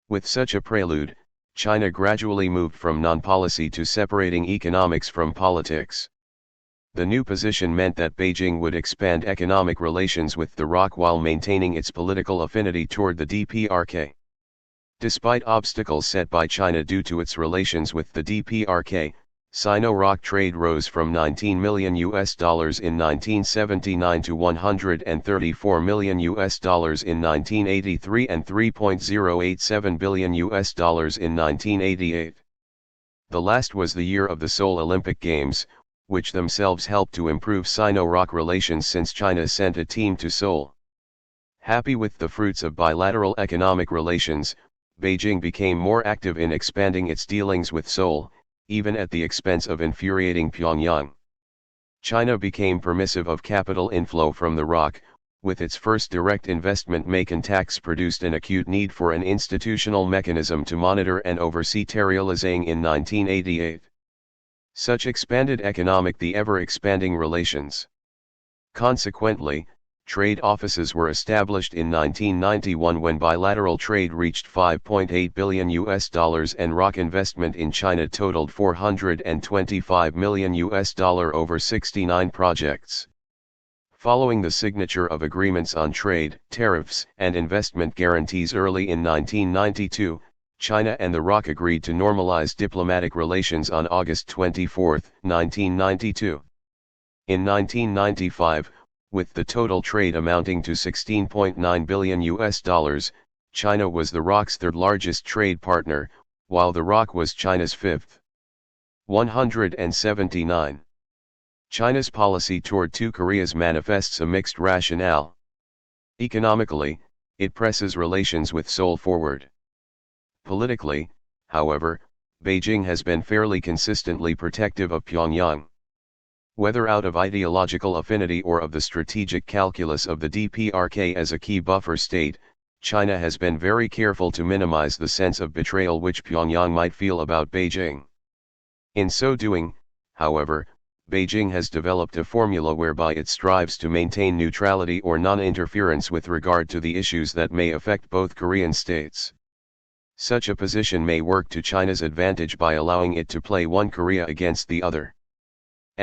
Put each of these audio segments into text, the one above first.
With such a prelude, China gradually moved from non-policy to separating economics from politics. The new position meant that Beijing would expand economic relations with the ROC while maintaining its political affinity toward the DPRK. Despite obstacles set by China due to its relations with the DPRK, Sino-ROC trade rose from $19 million in 1979 to $134 million in 1983 and $3.087 billion in 1988. The last was the year of the Seoul Olympic Games, which themselves helped to improve Sino-ROC relations since China sent a team to Seoul. Happy with the fruits of bilateral economic relations, Beijing became more active in expanding its dealings with Seoul, even at the expense of infuriating Pyongyang. China became permissive of capital inflow from the ROC, with its first direct investment Macon tax produced an acute need for an institutional mechanism to monitor and oversee territorializing in 1988. Such expanded the ever-expanding relations. Consequently, trade offices were established in 1991 when bilateral trade reached $5.8 billion and ROC investment in China totaled $425 million over 69 projects. Following the signature of agreements on trade, tariffs, and investment guarantees early in 1992, China and the ROC agreed to normalize diplomatic relations on August 24, 1992. In 1995, with the total trade amounting to $16.9 billion, China was the ROC's third largest trade partner, while the ROC was China's fifth. 179. China's policy toward two Koreas manifests a mixed rationale. Economically, it presses relations with Seoul forward. Politically, however, Beijing has been fairly consistently protective of Pyongyang. Whether out of ideological affinity or of the strategic calculus of the DPRK as a key buffer state, China has been very careful to minimize the sense of betrayal which Pyongyang might feel about Beijing. In so doing, however, Beijing has developed a formula whereby it strives to maintain neutrality or non-interference with regard to the issues that may affect both Korean states. Such a position may work to China's advantage by allowing it to play one Korea against the other.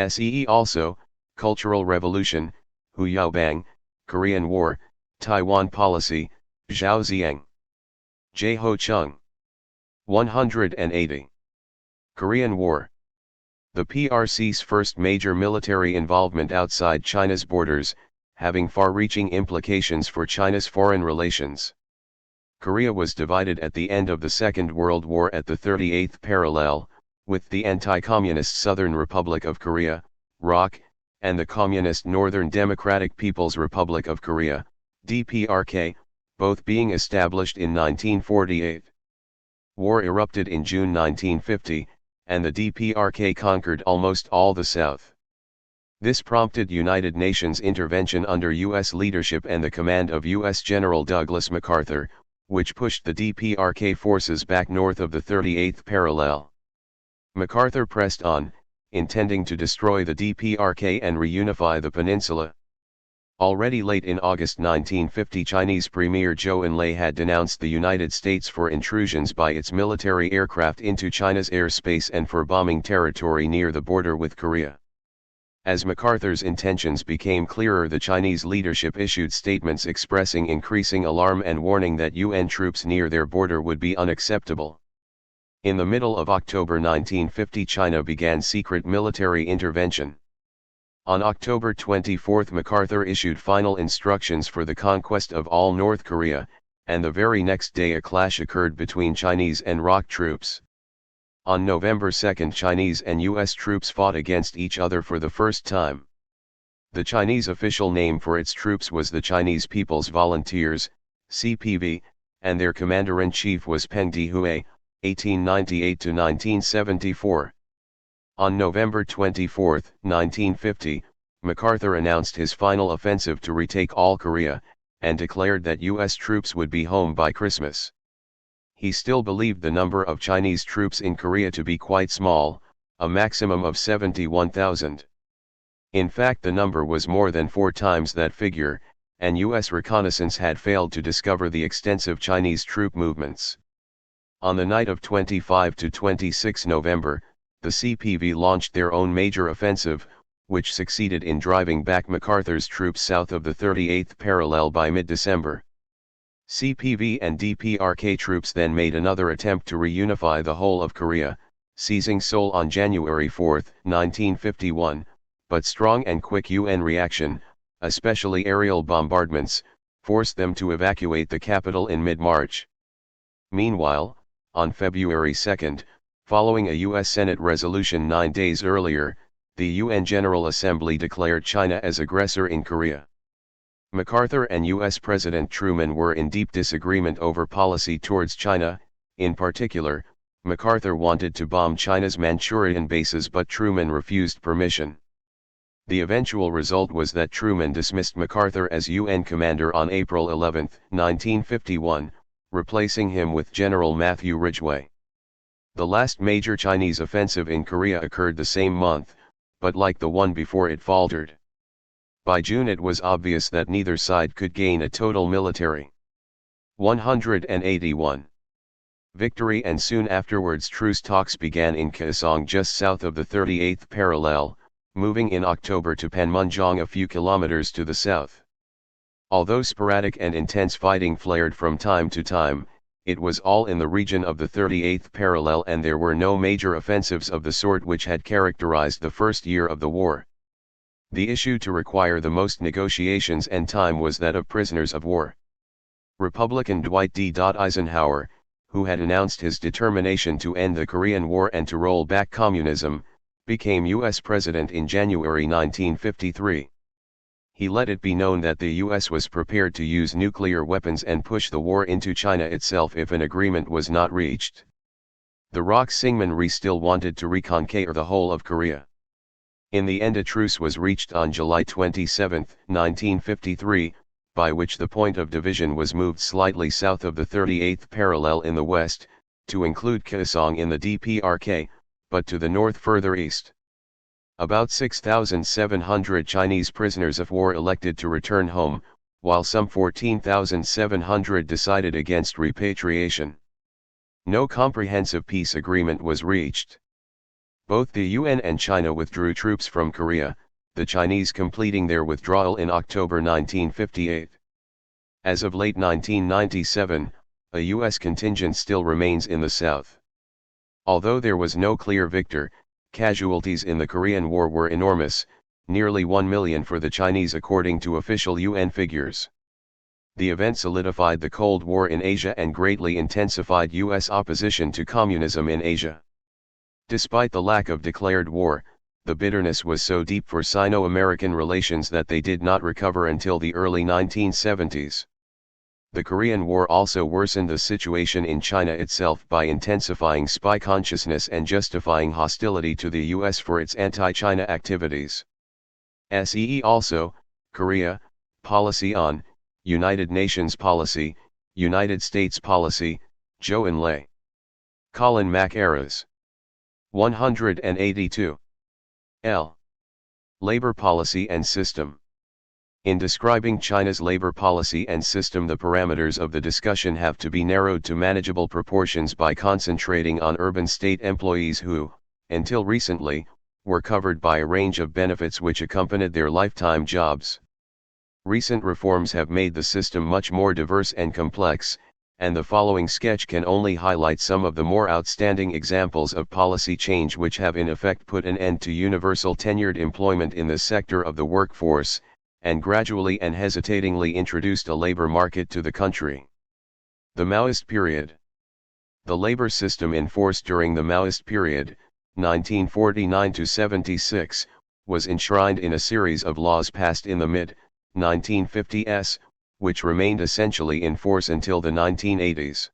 See also, Cultural Revolution, Hu Yaobang, Korean War, Taiwan Policy, Zhao Ziyang. J. Ho Chung. 180. Korean War. The PRC's first major military involvement outside China's borders, having far-reaching implications for China's foreign relations. Korea was divided at the end of the Second World War at the 38th parallel, with the anti-communist Southern Republic of Korea, ROC, and the communist Northern Democratic People's Republic of Korea, DPRK, both being established in 1948. War erupted in June 1950, and the DPRK conquered almost all the South. This prompted United Nations intervention under U.S. leadership and the command of U.S. General Douglas MacArthur, which pushed the DPRK forces back north of the 38th parallel. MacArthur pressed on, intending to destroy the DPRK and reunify the peninsula. Already late in August 1950, Chinese Premier Zhou Enlai had denounced the United States for intrusions by its military aircraft into China's airspace and for bombing territory near the border with Korea. As MacArthur's intentions became clearer, the Chinese leadership issued statements expressing increasing alarm and warning that UN troops near their border would be unacceptable. In the middle of October 1950, China began secret military intervention. On October 24, MacArthur issued final instructions for the conquest of all North Korea, and the very next day a clash occurred between Chinese and ROC troops. On November 2, Chinese and U.S. troops fought against each other for the first time. The Chinese official name for its troops was the Chinese People's Volunteers, CPV, and their commander-in-chief was Peng Dehuai, 1898 to 1974. On November 24, 1950, MacArthur announced his final offensive to retake all Korea, and declared that U.S. troops would be home by Christmas. He still believed the number of Chinese troops in Korea to be quite small, a maximum of 71,000. In fact, the number was more than 4 times that figure, and U.S. reconnaissance had failed to discover the extensive Chinese troop movements. On the night of 25 to 26 November, the CPV launched their own major offensive, which succeeded in driving back MacArthur's troops south of the 38th parallel by mid-December. CPV and DPRK troops then made another attempt to reunify the whole of Korea, seizing Seoul on January 4, 1951, but strong and quick UN reaction, especially aerial bombardments, forced them to evacuate the capital in mid-March. Meanwhile, on February 2, following a U.S. Senate resolution 9 days earlier, the UN General Assembly declared China as aggressor in Korea. MacArthur and U.S. President Truman were in deep disagreement over policy towards China. In particular, MacArthur wanted to bomb China's Manchurian bases, but Truman refused permission. The eventual result was that Truman dismissed MacArthur as UN commander on April 11, 1951, replacing him with General Matthew Ridgway. The last major Chinese offensive in Korea occurred the same month, but like the one before, it faltered. By June it was obvious that neither side could gain a total military 181 victory, and soon afterwards truce talks began in Kaesong just south of the 38th parallel, moving in October to Panmunjom a few kilometers to the south. Although sporadic and intense fighting flared from time to time, it was all in the region of the 38th parallel, and there were no major offensives of the sort which had characterized the first year of the war. The issue to require the most negotiations and time was that of prisoners of war. Republican Dwight D. Eisenhower, who had announced his determination to end the Korean War and to roll back communism, became U.S. President in January 1953. He let it be known that the U.S. was prepared to use nuclear weapons and push the war into China itself if an agreement was not reached. The ROC Syngman still wanted to reconquer the whole of Korea. In the end a truce was reached on July 27, 1953, by which the point of division was moved slightly south of the 38th parallel in the west, to include Kaesong in the DPRK, but to the north further east. About 6,700 Chinese prisoners of war elected to return home, while some 14,700 decided against repatriation. No comprehensive peace agreement was reached. Both the UN and China withdrew troops from Korea, the Chinese completing their withdrawal in October 1958. As of late 1997, a U.S. contingent still remains in the south. Although there was no clear victor, casualties in the Korean War were enormous, nearly 1 million for the Chinese according to official UN figures. The event solidified the Cold War in Asia and greatly intensified U.S. opposition to communism in Asia. Despite the lack of declared war, the bitterness was so deep for Sino-American relations that they did not recover until the early 1970s. The Korean War also worsened the situation in China itself by intensifying spy consciousness and justifying hostility to the U.S. for its anti-China activities. See also, Korea, Policy on, United Nations Policy, United States Policy, Zhou Enlai. Colin Mackerras. 182. L. Labor Policy and System. In describing China's labor policy and system, the parameters of the discussion have to be narrowed to manageable proportions by concentrating on urban state employees who, until recently, were covered by a range of benefits which accompanied their lifetime jobs. Recent reforms have made the system much more diverse and complex, and the following sketch can only highlight some of the more outstanding examples of policy change which have in effect put an end to universal tenured employment in this sector of the workforce, and gradually and hesitatingly introduced a labor market to the country. The Maoist period. The labor system in force during the Maoist period, 1949–76, was enshrined in a series of laws passed in the mid-1950s, which remained essentially in force until the 1980s.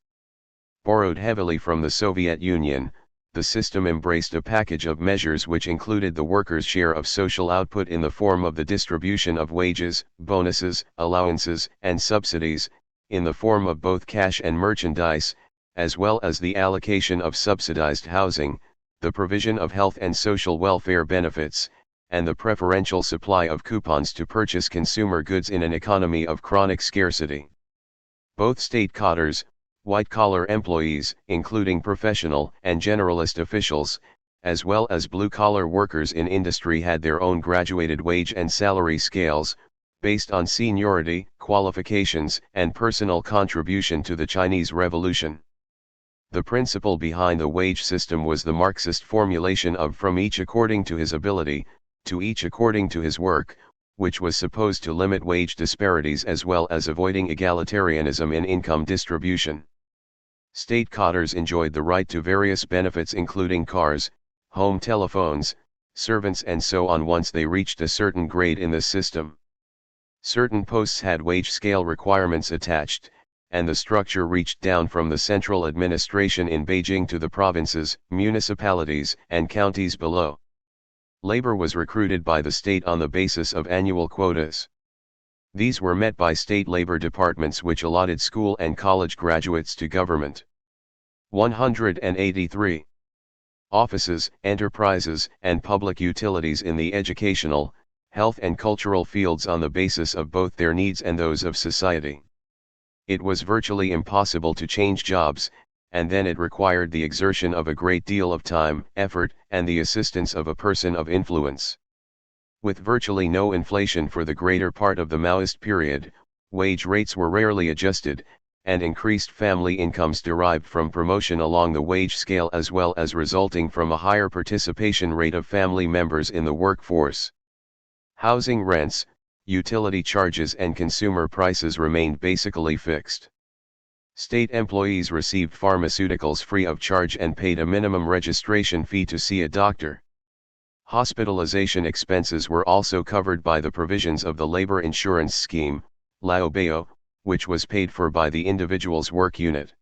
Borrowed heavily from the Soviet Union, the system embraced a package of measures which included the workers' share of social output in the form of the distribution of wages, bonuses, allowances, and subsidies, in the form of both cash and merchandise, as well as the allocation of subsidized housing, the provision of health and social welfare benefits, and the preferential supply of coupons to purchase consumer goods in an economy of chronic scarcity. Both state cadres, White-collar employees, including professional and generalist officials, as well as blue-collar workers in industry, had their own graduated wage and salary scales, based on seniority, qualifications, and personal contribution to the Chinese Revolution. The principle behind the wage system was the Marxist formulation of from each according to his ability, to each according to his work, which was supposed to limit wage disparities as well as avoiding egalitarianism in income distribution. State cadres enjoyed the right to various benefits including cars, home telephones, servants and so on once they reached a certain grade in the system. Certain posts had wage scale requirements attached, and the structure reached down from the central administration in Beijing to the provinces, municipalities, and counties below. Labor was recruited by the state on the basis of annual quotas. These were met by state labor departments which allotted school and college graduates to government. 183. Offices, enterprises, and public utilities in the educational, health and cultural fields on the basis of both their needs and those of society. It was virtually impossible to change jobs, and then it required the exertion of a great deal of time, effort, and the assistance of a person of influence. With virtually no inflation for the greater part of the Maoist period, wage rates were rarely adjusted, and increased family incomes derived from promotion along the wage scale as well as resulting from a higher participation rate of family members in the workforce. Housing rents, utility charges and consumer prices remained basically fixed. State employees received pharmaceuticals free of charge and paid a minimum registration fee to see a doctor. Hospitalization expenses were also covered by the provisions of the labor insurance scheme, Laobao, which was paid for by the individual's work unit.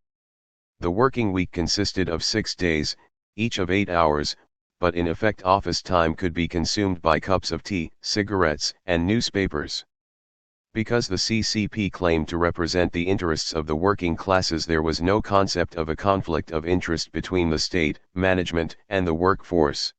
The working week consisted of 6 days, each of 8 hours, but in effect office time could be consumed by cups of tea, cigarettes, and newspapers. Because the CCP claimed to represent the interests of the working classes, there was no concept of a conflict of interest between the state, management, and the workforce.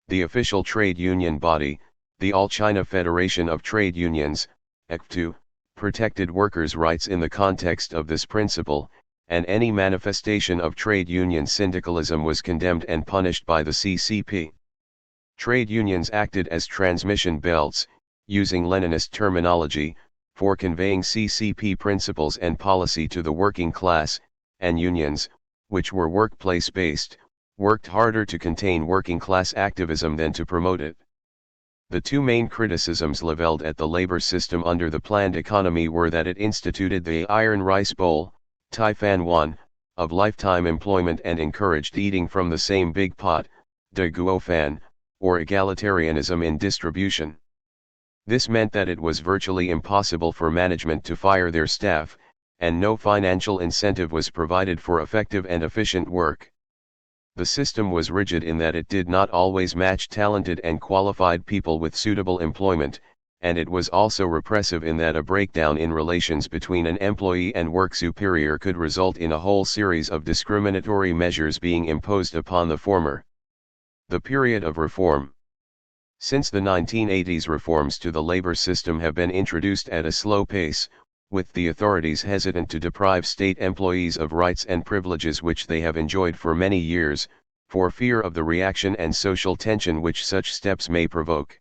The official trade union body, the All China Federation of Trade Unions, ECFTU, protected workers' rights in the context of this principle, and any manifestation of trade union syndicalism was condemned and punished by the CCP. Trade unions acted as transmission belts, using Leninist terminology, for conveying CCP principles and policy to the working class, and unions, which were workplace-based, worked harder to contain working class activism than to promote it. The two main criticisms leveled at the labor system under the planned economy were that it instituted the iron rice bowl, Tai Fan Wan, of lifetime employment and encouraged eating from the same big pot, De Guo Fan, or egalitarianism in distribution. This meant that it was virtually impossible for management to fire their staff, and no financial incentive was provided for effective and efficient work. The system was rigid in that it did not always match talented and qualified people with suitable employment, and it was also repressive in that a breakdown in relations between an employee and work superior could result in a whole series of discriminatory measures being imposed upon the former. The period of reform. Since the 1980s, reforms to the labor system have been introduced at a slow pace, with the authorities hesitant to deprive state employees of rights and privileges which they have enjoyed for many years, for fear of the reaction and social tension which such steps may provoke.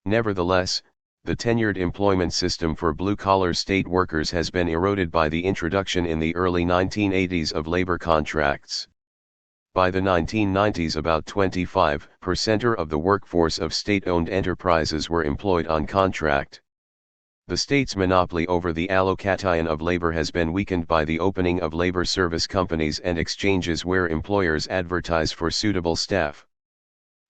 Nevertheless, the tenured employment system for blue-collar state workers has been eroded by the introduction in the early 1980s of labor contracts. By the 1990s, about 25% of the workforce of state-owned enterprises were employed on contract. The state's monopoly over the allocation of labor has been weakened by the opening of labor service companies and exchanges where employers advertise for suitable staff.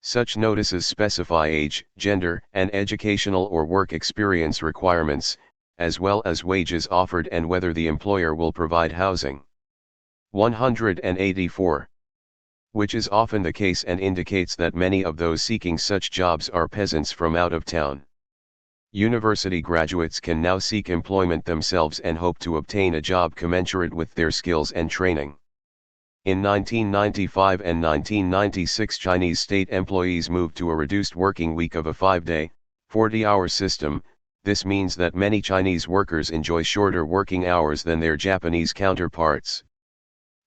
Such notices specify age, gender, and educational or work experience requirements, as well as wages offered and whether the employer will provide housing. 184. Which is often the case and indicates that many of those seeking such jobs are peasants from out of town. University graduates can now seek employment themselves and hope to obtain a job commensurate with their skills and training. In 1995 and 1996, Chinese state employees moved to a reduced working week of a 5-day, 40-hour system, This means that many Chinese workers enjoy shorter working hours than their Japanese counterparts.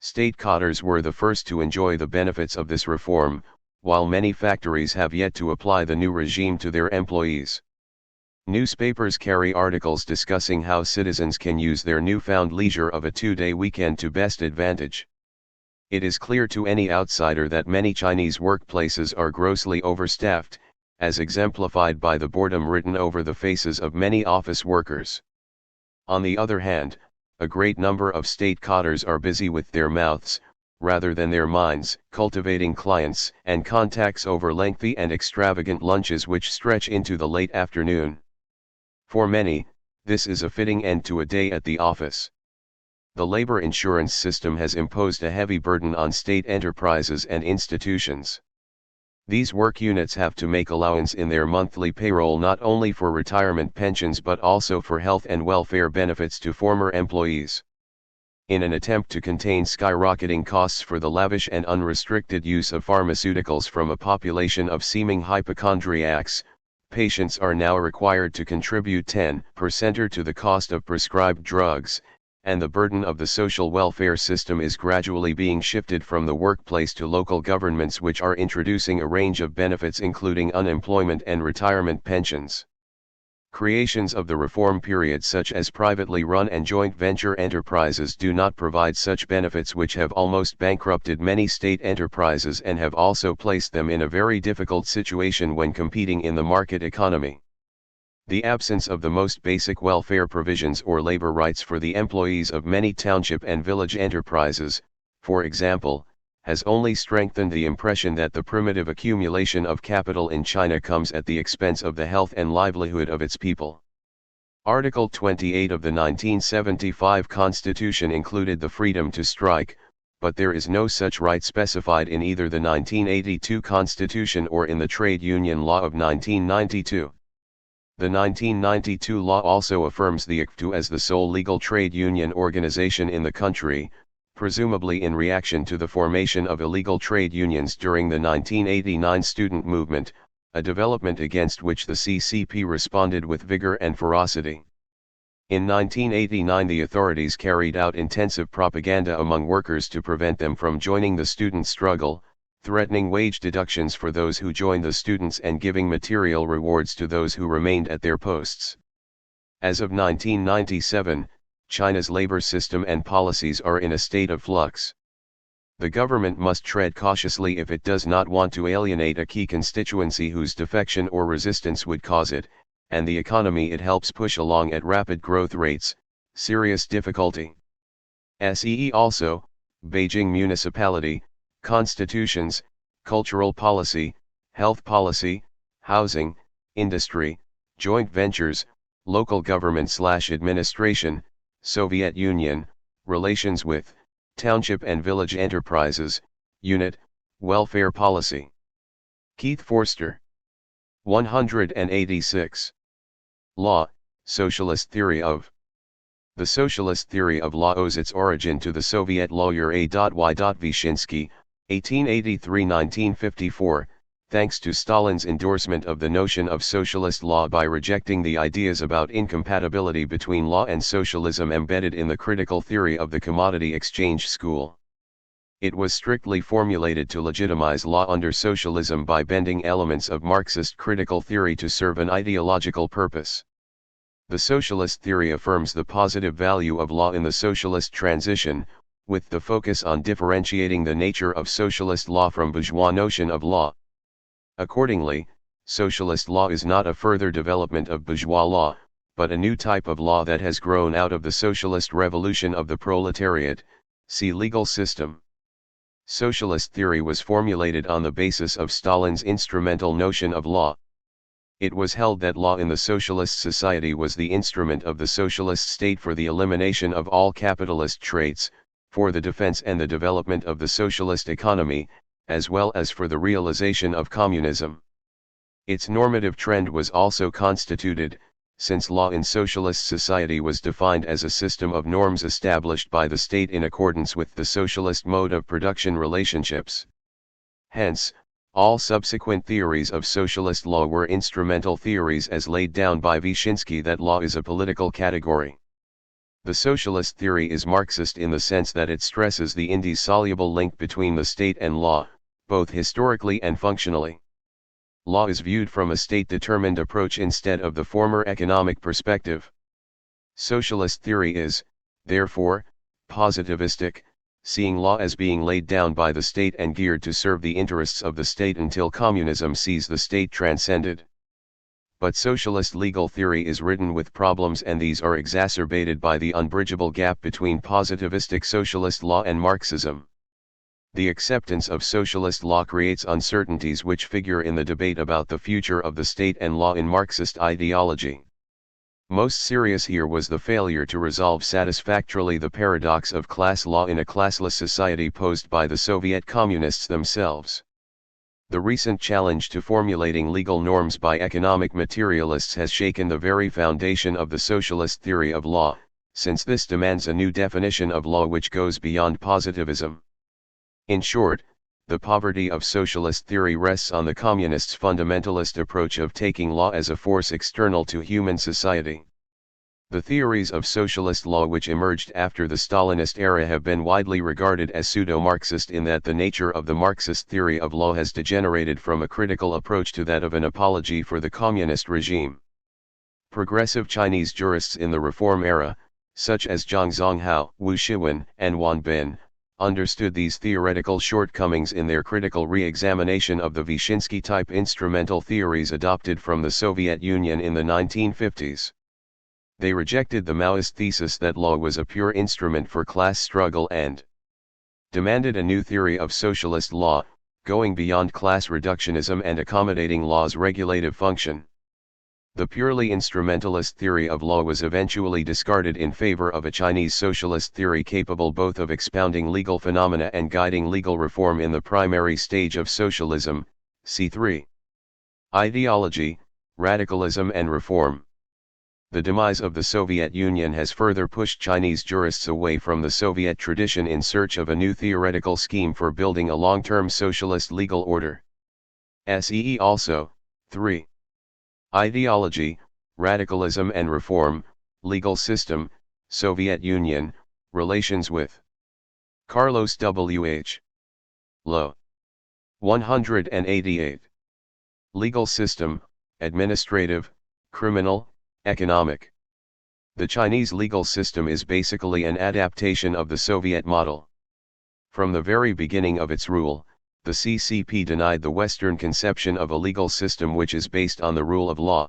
State cadres were the first to enjoy the benefits of this reform, while many factories have yet to apply the new regime to their employees. Newspapers carry articles discussing how citizens can use their newfound leisure of a 2-day weekend to best advantage. It is clear to any outsider that many Chinese workplaces are grossly overstaffed, as exemplified by the boredom written over the faces of many office workers. On the other hand, a great number of state cadres are busy with their mouths, rather than their minds, cultivating clients and contacts over lengthy and extravagant lunches which stretch into the late afternoon. For many, this is a fitting end to a day at the office. The labor insurance system has imposed a heavy burden on state enterprises and institutions. These work units have to make allowance in their monthly payroll not only for retirement pensions but also for health and welfare benefits to former employees. In an attempt to contain skyrocketing costs for the lavish and unrestricted use of pharmaceuticals from a population of seeming hypochondriacs, patients are now required to contribute 10% to the cost of prescribed drugs, and the burden of the social welfare system is gradually being shifted from the workplace to local governments, which are introducing a range of benefits including unemployment and retirement pensions. Creations of the reform period such as privately run and joint venture enterprises do not provide such benefits, which have almost bankrupted many state enterprises and have also placed them in a very difficult situation when competing in the market economy. The absence of the most basic welfare provisions or labor rights for the employees of many township and village enterprises, for example, has only strengthened the impression that the primitive accumulation of capital in China comes at the expense of the health and livelihood of its people. Article 28 of the 1975 Constitution included the freedom to strike, but there is no such right specified in either the 1982 Constitution or in the Trade Union Law of 1992. The 1992 law also affirms the ICTU as the sole legal trade union organization in the country, presumably in reaction to the formation of illegal trade unions during the 1989 student movement, a development against which the CCP responded with vigor and ferocity. In 1989 the authorities carried out intensive propaganda among workers to prevent them from joining the student struggle, threatening wage deductions for those who joined the students and giving material rewards to those who remained at their posts. As of 1997, China's labor system and policies are in a state of flux. The government must tread cautiously if it does not want to alienate a key constituency whose defection or resistance would cause it, and the economy it helps push along at rapid growth rates, serious difficulty. See also, Beijing Municipality, Constitutions, Cultural Policy, Health Policy, Housing, Industry, Joint Ventures, Local Government/Administration, Soviet Union, Relations with, Township and Village Enterprises, Unit, Welfare Policy. Keith Forster. 186. Law, Socialist Theory of. The socialist theory of law owes its origin to the Soviet lawyer A. Y. Vyshinsky, 1883–1954, thanks to Stalin's endorsement of the notion of socialist law by rejecting the ideas about incompatibility between law and socialism embedded in the critical theory of the commodity exchange school. It was strictly formulated to legitimize law under socialism by bending elements of Marxist critical theory to serve an ideological purpose. The socialist theory affirms the positive value of law in the socialist transition, with the focus on differentiating the nature of socialist law from bourgeois notion of law. Accordingly, socialist law is not a further development of bourgeois law, but a new type of law that has grown out of the socialist revolution of the proletariat, see legal system. Socialist theory was formulated on the basis of Stalin's instrumental notion of law. It was held that law in the socialist society was the instrument of the socialist state for the elimination of all capitalist traits, for the defense and the development of the socialist economy, as well as for the realization of communism. Its normative trend was also constituted, since law in socialist society was defined as a system of norms established by the state in accordance with the socialist mode of production relationships. Hence, All subsequent theories of socialist law were instrumental theories as laid down by Wyszynski that law is a political category. The socialist theory is Marxist in the sense that it stresses the indissoluble link between the state and law, both historically and functionally. Law is viewed from a state-determined approach instead of the former economic perspective. Socialist theory is, therefore, positivistic, seeing law as being laid down by the state and geared to serve the interests of the state until communism sees the state transcended. But socialist legal theory is written with problems, and these are exacerbated by the unbridgeable gap between positivistic socialist law and Marxism. The acceptance of socialist law creates uncertainties which figure in the debate about the future of the state and law in Marxist ideology. Most serious here was the failure to resolve satisfactorily the paradox of class law in a classless society posed by the Soviet communists themselves. The recent challenge to formulating legal norms by economic materialists has shaken the very foundation of the socialist theory of law, since this demands a new definition of law which goes beyond positivism. In short, the poverty of socialist theory rests on the communists' fundamentalist approach of taking law as a force external to human society. The theories of socialist law which emerged after the Stalinist era have been widely regarded as pseudo-Marxist in that the nature of the Marxist theory of law has degenerated from a critical approach to that of an apology for the communist regime. Progressive Chinese jurists in the Reform era, such as Zhang Zonghao, Wu Shiwen, and Wan Bin, understood these theoretical shortcomings in their critical re-examination of the Wyszynski-type instrumental theories adopted from the Soviet Union in the 1950s. They rejected the Maoist thesis that law was a pure instrument for class struggle and demanded a new theory of socialist law, going beyond class reductionism and accommodating law's regulative function. The purely instrumentalist theory of law was eventually discarded in favor of a Chinese socialist theory capable both of expounding legal phenomena and guiding legal reform in the primary stage of socialism, C3. Ideology, radicalism and reform. The demise of the Soviet Union has further pushed Chinese jurists away from the Soviet tradition in search of a new theoretical scheme for building a long-term socialist legal order. See also, 3. Ideology, radicalism and reform, legal system, Soviet Union, relations with Carlos W.H. Low. 188. Legal system, administrative, criminal, economic. The Chinese legal system is basically an adaptation of the Soviet model. From the very beginning of its rule, the CCP denied the Western conception of a legal system which is based on the rule of law.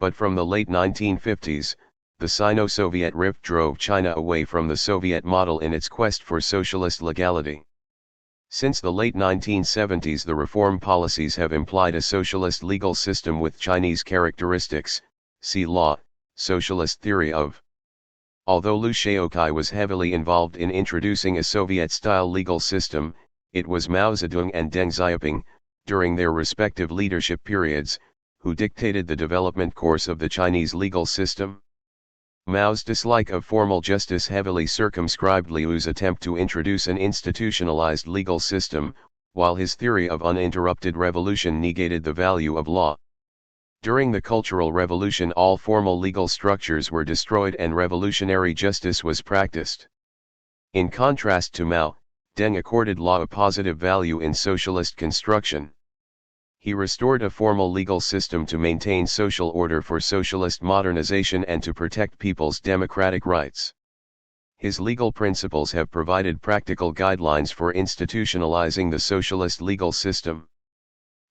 But from the late 1950s, the Sino-Soviet rift drove China away from the Soviet model in its quest for socialist legality. Since the late 1970s, the reform policies have implied a socialist legal system with Chinese characteristics. See law, socialist theory of. Although Liu Shaoqi was heavily involved in introducing a Soviet-style legal system, it was Mao Zedong and Deng Xiaoping, during their respective leadership periods, who dictated the development course of the Chinese legal system. Mao's dislike of formal justice heavily circumscribed Liu's attempt to introduce an institutionalized legal system, while his theory of uninterrupted revolution negated the value of law. During the Cultural Revolution, all formal legal structures were destroyed and revolutionary justice was practiced. In contrast to Mao, Deng accorded law a positive value in socialist construction. He restored a formal legal system to maintain social order for socialist modernization and to protect people's democratic rights. His legal principles have provided practical guidelines for institutionalizing the socialist legal system.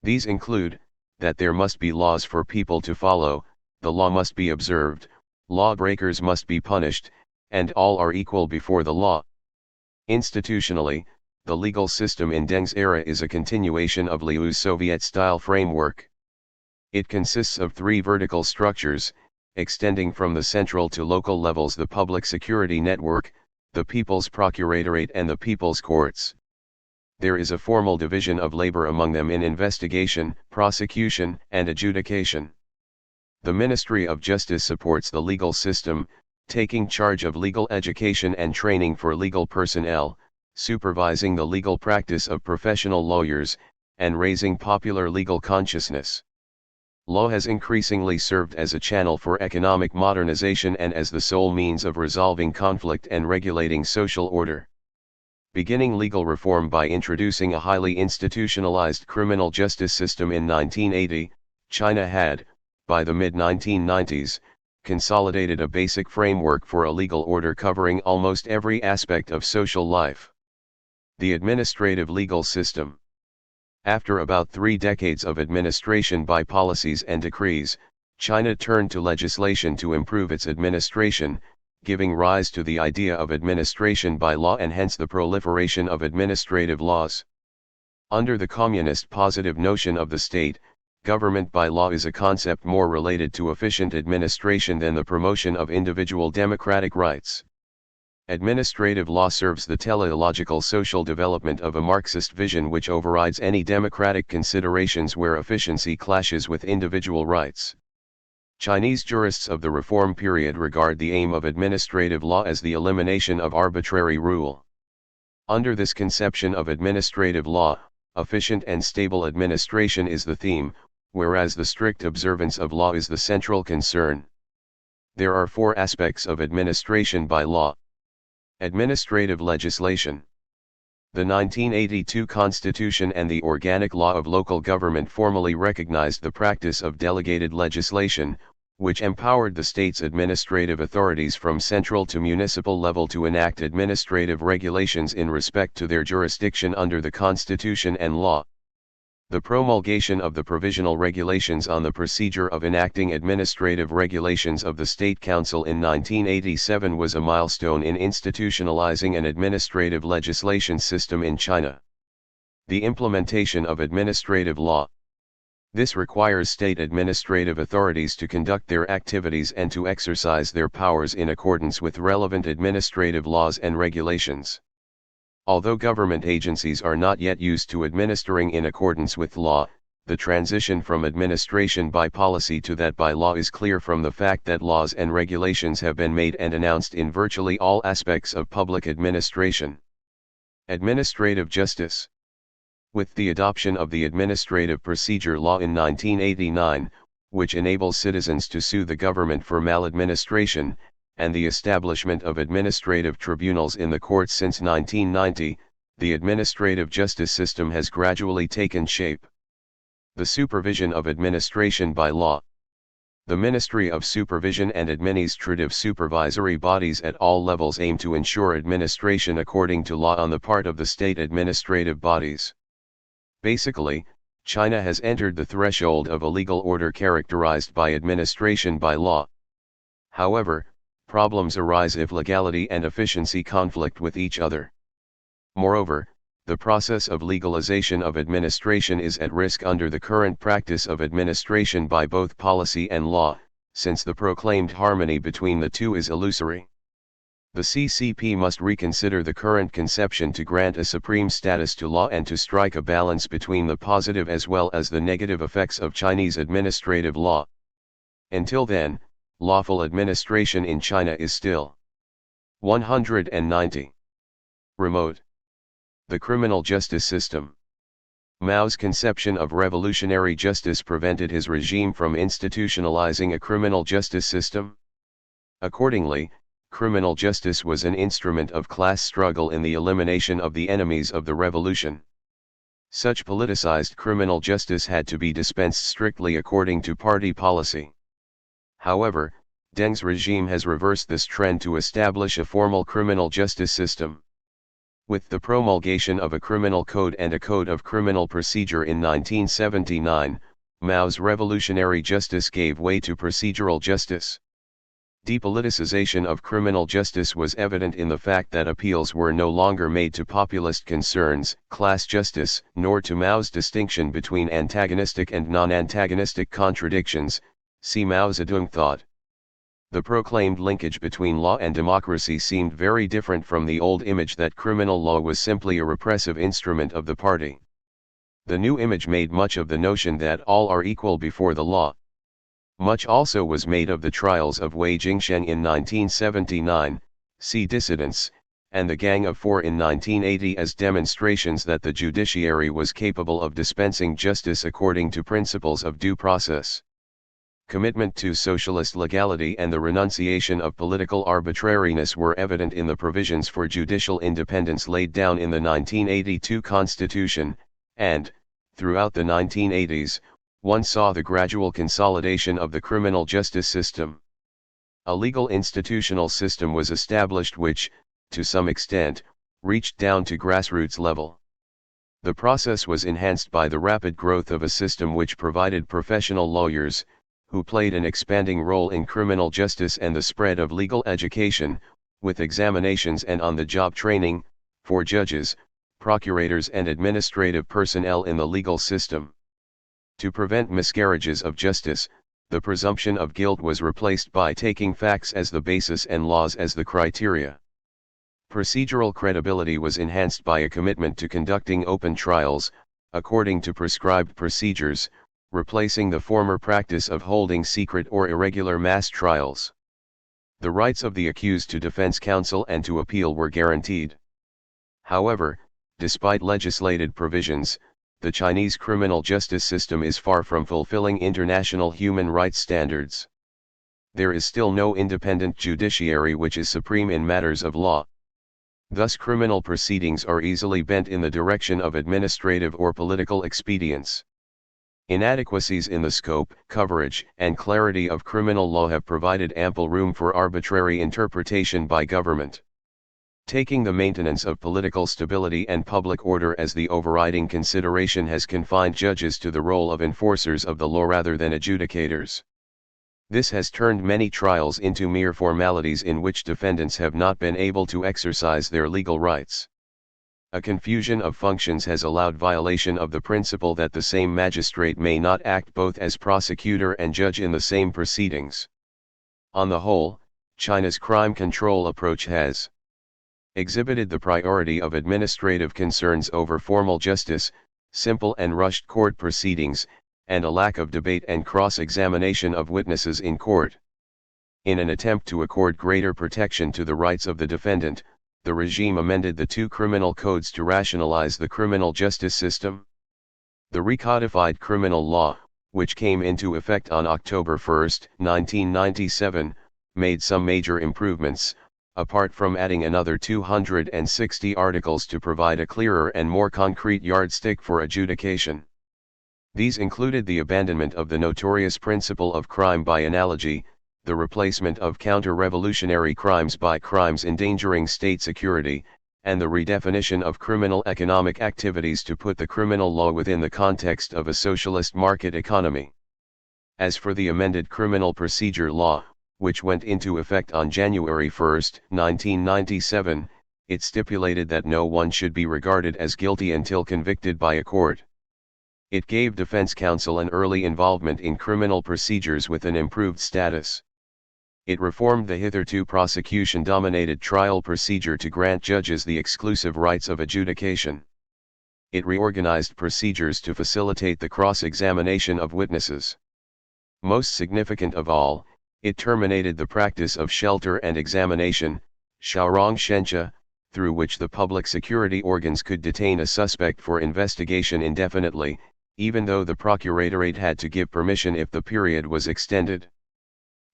These include that there must be laws for people to follow, the law must be observed, lawbreakers must be punished, and all are equal before the law. Institutionally, the legal system in Deng's era is a continuation of Liu's Soviet-style framework. It consists of three vertical structures, extending from the central to local levels: the public security network, the People's Procuratorate and the People's Courts. There is a formal division of labor among them in investigation, prosecution, and adjudication. The Ministry of Justice supports the legal system, taking charge of legal education and training for legal personnel, supervising the legal practice of professional lawyers, and raising popular legal consciousness. Law has increasingly served as a channel for economic modernization and as the sole means of resolving conflict and regulating social order. Beginning legal reform by introducing a highly institutionalized criminal justice system in 1980, China had, by the mid-1990s, consolidated a basic framework for a legal order covering almost every aspect of social life. The administrative legal system. After about 3 decades of administration by policies and decrees, China turned to legislation to improve its administration, giving rise to the idea of administration by law and hence the proliferation of administrative laws. Under the communist positive notion of the state, government by law is a concept more related to efficient administration than the promotion of individual democratic rights. Administrative law serves the teleological social development of a Marxist vision which overrides any democratic considerations where efficiency clashes with individual rights. Chinese jurists of the Reform period regard the aim of administrative law as the elimination of arbitrary rule. Under this conception of administrative law, efficient and stable administration is the theme, whereas the strict observance of law is the central concern. There are 4 aspects of administration by law. Administrative legislation. The 1982 Constitution and the Organic Law of Local Government formally recognized the practice of delegated legislation, which empowered the state's administrative authorities from central to municipal level to enact administrative regulations in respect to their jurisdiction under the Constitution and law. The promulgation of the Provisional Regulations on the Procedure of Enacting Administrative Regulations of the State Council in 1987 was a milestone in institutionalizing an administrative legislation system in China. The implementation of administrative law. This requires state administrative authorities to conduct their activities and to exercise their powers in accordance with relevant administrative laws and regulations. Although government agencies are not yet used to administering in accordance with law, the transition from administration by policy to that by law is clear from the fact that laws and regulations have been made and announced in virtually all aspects of public administration. Administrative justice. With the adoption of the Administrative Procedure Law in 1989, which enables citizens to sue the government for maladministration, and the establishment of administrative tribunals in the courts since 1990, the administrative justice system has gradually taken shape. The supervision of administration by law. The Ministry of Supervision and administrative supervisory bodies at all levels aim to ensure administration according to law on the part of the state administrative bodies. Basically, China has entered the threshold of a legal order characterized by administration by law. However, problems arise if legality and efficiency conflict with each other. Moreover, the process of legalization of administration is at risk under the current practice of administration by both policy and law, since the proclaimed harmony between the two is illusory. The CCP must reconsider the current conception to grant a supreme status to law and to strike a balance between the positive as well as the negative effects of Chinese administrative law. Until then, lawful administration in China is still 190. Remote. The criminal justice system. Mao's conception of revolutionary justice prevented his regime from institutionalizing a criminal justice system. Accordingly, criminal justice was an instrument of class struggle in the elimination of the enemies of the revolution. Such politicized criminal justice had to be dispensed strictly according to party policy. However, Deng's regime has reversed this trend to establish a formal criminal justice system. With the promulgation of a criminal code and a code of criminal procedure in 1979, Mao's revolutionary justice gave way to procedural justice. Depoliticization of criminal justice was evident in the fact that appeals were no longer made to populist concerns, class justice, nor to Mao's distinction between antagonistic and non-antagonistic contradictions, see Mao Zedong thought. The proclaimed linkage between law and democracy seemed very different from the old image that criminal law was simply a repressive instrument of the party. The new image made much of the notion that all are equal before the law. Much also was made of the trials of Wei Jingsheng in 1979, see Dissidents, and the Gang of Four in 1980 as demonstrations that the judiciary was capable of dispensing justice according to principles of due process. Commitment to socialist legality and the renunciation of political arbitrariness were evident in the provisions for judicial independence laid down in the 1982 Constitution, and, throughout the 1980s, one saw the gradual consolidation of the criminal justice system. A legal institutional system was established which, to some extent, reached down to grassroots level. The process was enhanced by the rapid growth of a system which provided professional lawyers, who played an expanding role in criminal justice, and the spread of legal education, with examinations and on-the-job training, for judges, procurators and administrative personnel in the legal system. To prevent miscarriages of justice, the presumption of guilt was replaced by taking facts as the basis and laws as the criteria. Procedural credibility was enhanced by a commitment to conducting open trials, according to prescribed procedures, replacing the former practice of holding secret or irregular mass trials. The rights of the accused to defense counsel and to appeal were guaranteed. However, despite legislated provisions, the Chinese criminal justice system is far from fulfilling international human rights standards. There is still no independent judiciary which is supreme in matters of law. Thus criminal proceedings are easily bent in the direction of administrative or political expedients. Inadequacies in the scope, coverage, and clarity of criminal law have provided ample room for arbitrary interpretation by government. Taking the maintenance of political stability and public order as the overriding consideration has confined judges to the role of enforcers of the law rather than adjudicators. This has turned many trials into mere formalities in which defendants have not been able to exercise their legal rights. A confusion of functions has allowed violation of the principle that the same magistrate may not act both as prosecutor and judge in the same proceedings. On the whole, China's crime control approach has exhibited the priority of administrative concerns over formal justice, simple and rushed court proceedings, and a lack of debate and cross-examination of witnesses in court. In an attempt to accord greater protection to the rights of the defendant, the regime amended the two criminal codes to rationalize the criminal justice system. The recodified criminal law, which came into effect on October 1, 1997, made some major improvements, apart from adding another 260 articles to provide a clearer and more concrete yardstick for adjudication. These included the abandonment of the notorious principle of crime by analogy, the replacement of counter-revolutionary crimes by crimes endangering state security, and the redefinition of criminal economic activities to put the criminal law within the context of a socialist market economy. As for the amended criminal procedure law, which went into effect on January 1, 1997, it stipulated that no one should be regarded as guilty until convicted by a court. It gave defense counsel an early involvement in criminal procedures with an improved status. It reformed the hitherto prosecution-dominated trial procedure to grant judges the exclusive rights of adjudication. It reorganized procedures to facilitate the cross-examination of witnesses. Most significant of all, it terminated the practice of shelter and examination, 小让审查, through which the public security organs could detain a suspect for investigation indefinitely, even though the procuratorate had to give permission if the period was extended.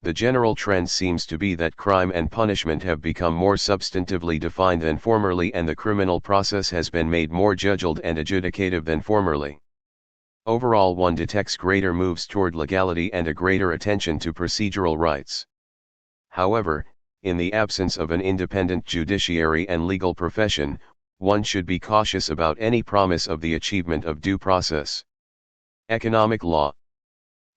The general trend seems to be that crime and punishment have become more substantively defined than formerly, and the criminal process has been made more judicial and adjudicative than formerly. Overall, one detects greater moves toward legality and a greater attention to procedural rights. However, in the absence of an independent judiciary and legal profession, one should be cautious about any promise of the achievement of due process. Economic law.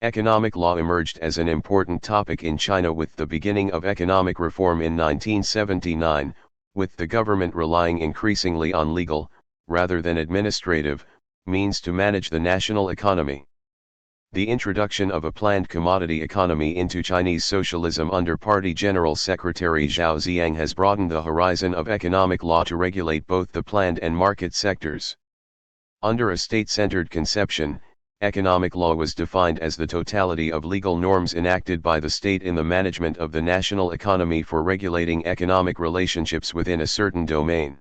Economic law emerged as an important topic in China with the beginning of economic reform in 1979, with the government relying increasingly on legal, rather than administrative, means to manage the national economy. The introduction of a planned commodity economy into Chinese socialism under Party General Secretary Zhao Ziyang has broadened the horizon of economic law to regulate both the planned and market sectors. Under a state-centered conception, Economic law was defined as the totality of legal norms enacted by the state in the management of the national economy for regulating economic relationships within a certain domain.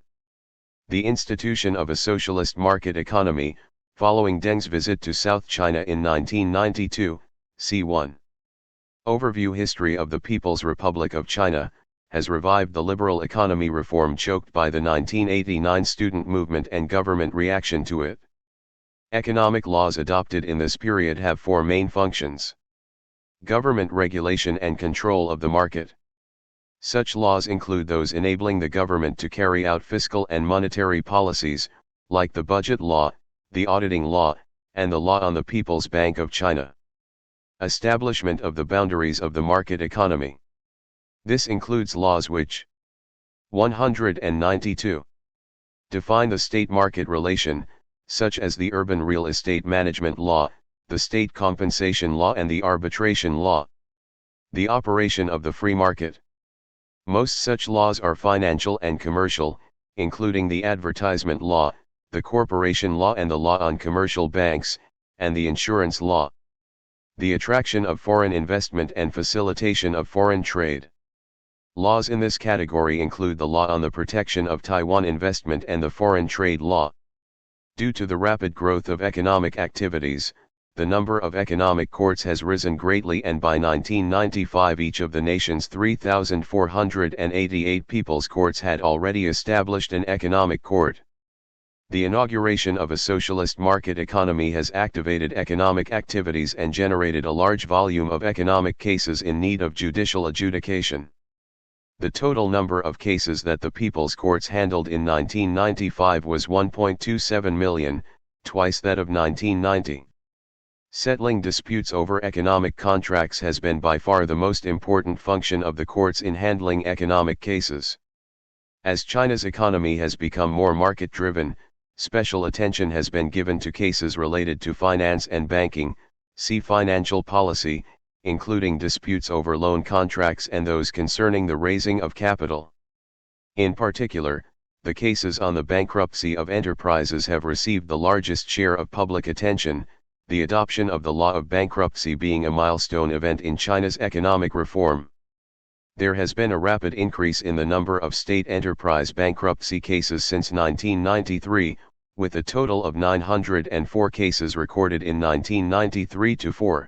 The institution of a socialist market economy, following Deng's visit to South China in 1992, c. 1. Overview History of the People's Republic of China, has revived the liberal economy reform choked by the 1989 student movement and government reaction to it. Economic laws adopted in this period have four main functions. Government regulation and control of the market. Such laws include those enabling the government to carry out fiscal and monetary policies, like the budget law, the auditing law, and the law on the People's Bank of China. Establishment of the boundaries of the market economy. This includes laws which 192 define the state-market relation, such as the Urban Real Estate Management Law, the State Compensation Law and the Arbitration Law. The operation of the free market. Most such laws are financial and commercial, including the Advertisement Law, the Corporation Law and the Law on Commercial Banks, and the Insurance Law. The attraction of foreign investment and facilitation of foreign trade. Laws in this category include the Law on the Protection of Taiwan Investment and the Foreign Trade Law. Due to the rapid growth of economic activities, the number of economic courts has risen greatly, and by 1995 each of the nation's 3,488 people's courts had already established an economic court. The inauguration of a socialist market economy has activated economic activities and generated a large volume of economic cases in need of judicial adjudication. The total number of cases that the People's Courts handled in 1995 was 1.27 million, twice that of 1990. Settling disputes over economic contracts has been by far the most important function of the courts in handling economic cases. As China's economy has become more market-driven, special attention has been given to cases related to finance and banking, see financial policy, including disputes over loan contracts and those concerning the raising of capital. In particular, the cases on the bankruptcy of enterprises have received the largest share of public attention, the adoption of the law of bankruptcy being a milestone event in China's economic reform. There has been a rapid increase in the number of state enterprise bankruptcy cases since 1993, with a total of 904 cases recorded in 1993-4.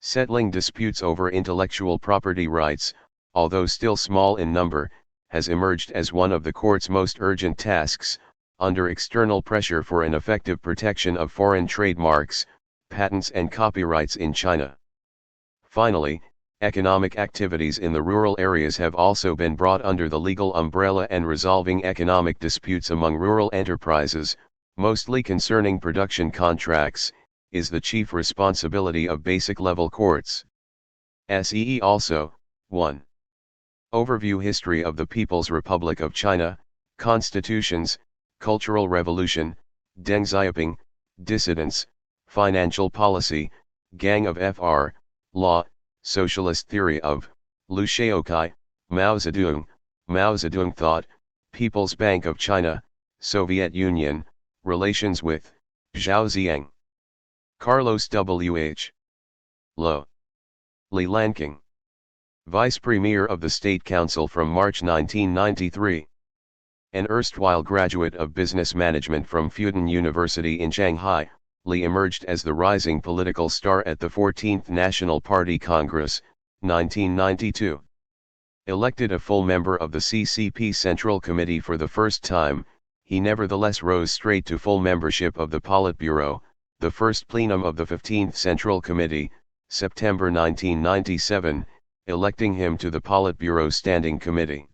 Settling disputes over intellectual property rights, although still small in number, has emerged as one of the court's most urgent tasks, under external pressure for an effective protection of foreign trademarks, patents and copyrights in China. Finally, economic activities in the rural areas have also been brought under the legal umbrella, and resolving economic disputes among rural enterprises, mostly concerning production contracts, is the chief responsibility of basic-level courts. See also, 1. Overview History of the People's Republic of China, Constitutions, Cultural Revolution, Deng Xiaoping, Dissidents, Financial Policy, Gang of Fr, Law, Socialist Theory of, Liu Shaokai, Mao Zedong Thought, People's Bank of China, Soviet Union, Relations with, Zhao Ziyang. Carlos W.H. Lo. Li Lanking. Vice Premier of the State Council from March 1993. An erstwhile graduate of business management from Fudan University in Shanghai, Li emerged as the rising political star at the 14th National Party Congress, 1992. Elected a full member of the CCP Central Committee for the first time, he nevertheless rose straight to full membership of the Politburo, the first plenum of the 15th Central Committee, September 1997, electing him to the Politburo Standing Committee.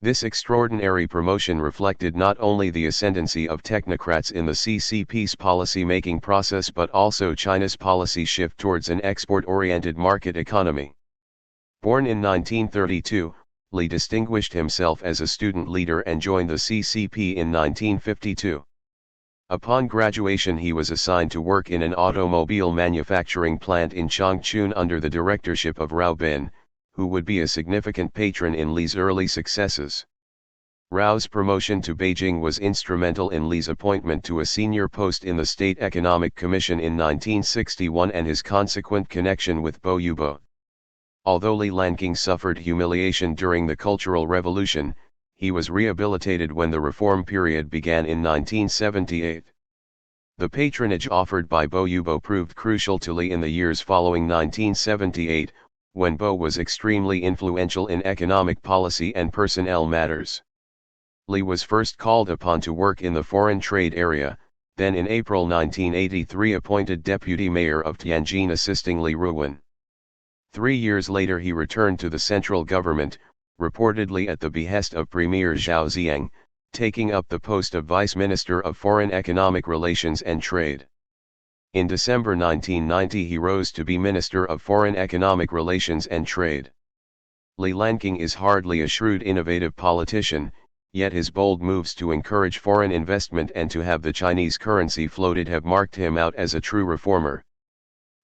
This extraordinary promotion reflected not only the ascendancy of technocrats in the CCP's policy-making process but also China's policy shift towards an export-oriented market economy. Born in 1932, Li distinguished himself as a student leader and joined the CCP in 1952. Upon graduation he was assigned to work in an automobile manufacturing plant in Changchun under the directorship of Rao Bin, who would be a significant patron in Li's early successes. Rao's promotion to Beijing was instrumental in Li's appointment to a senior post in the State Economic Commission in 1961 and his consequent connection with Bo Yubo. Although Li Lanqing suffered humiliation during the Cultural Revolution, he was rehabilitated when the reform period began in 1978. The patronage offered by Bo Yubo proved crucial to Li in the years following 1978, when Bo was extremely influential in economic policy and personnel matters. Li was first called upon to work in the foreign trade area, then in April 1983 appointed deputy mayor of Tianjin assisting Li Ruwen. 3 years later he returned to the central government, reportedly at the behest of Premier Zhao Ziyang, taking up the post of Vice Minister of Foreign Economic Relations and Trade. In December 1990 he rose to be Minister of Foreign Economic Relations and Trade. Li Lanqing is hardly a shrewd innovative politician, yet his bold moves to encourage foreign investment and to have the Chinese currency floated have marked him out as a true reformer.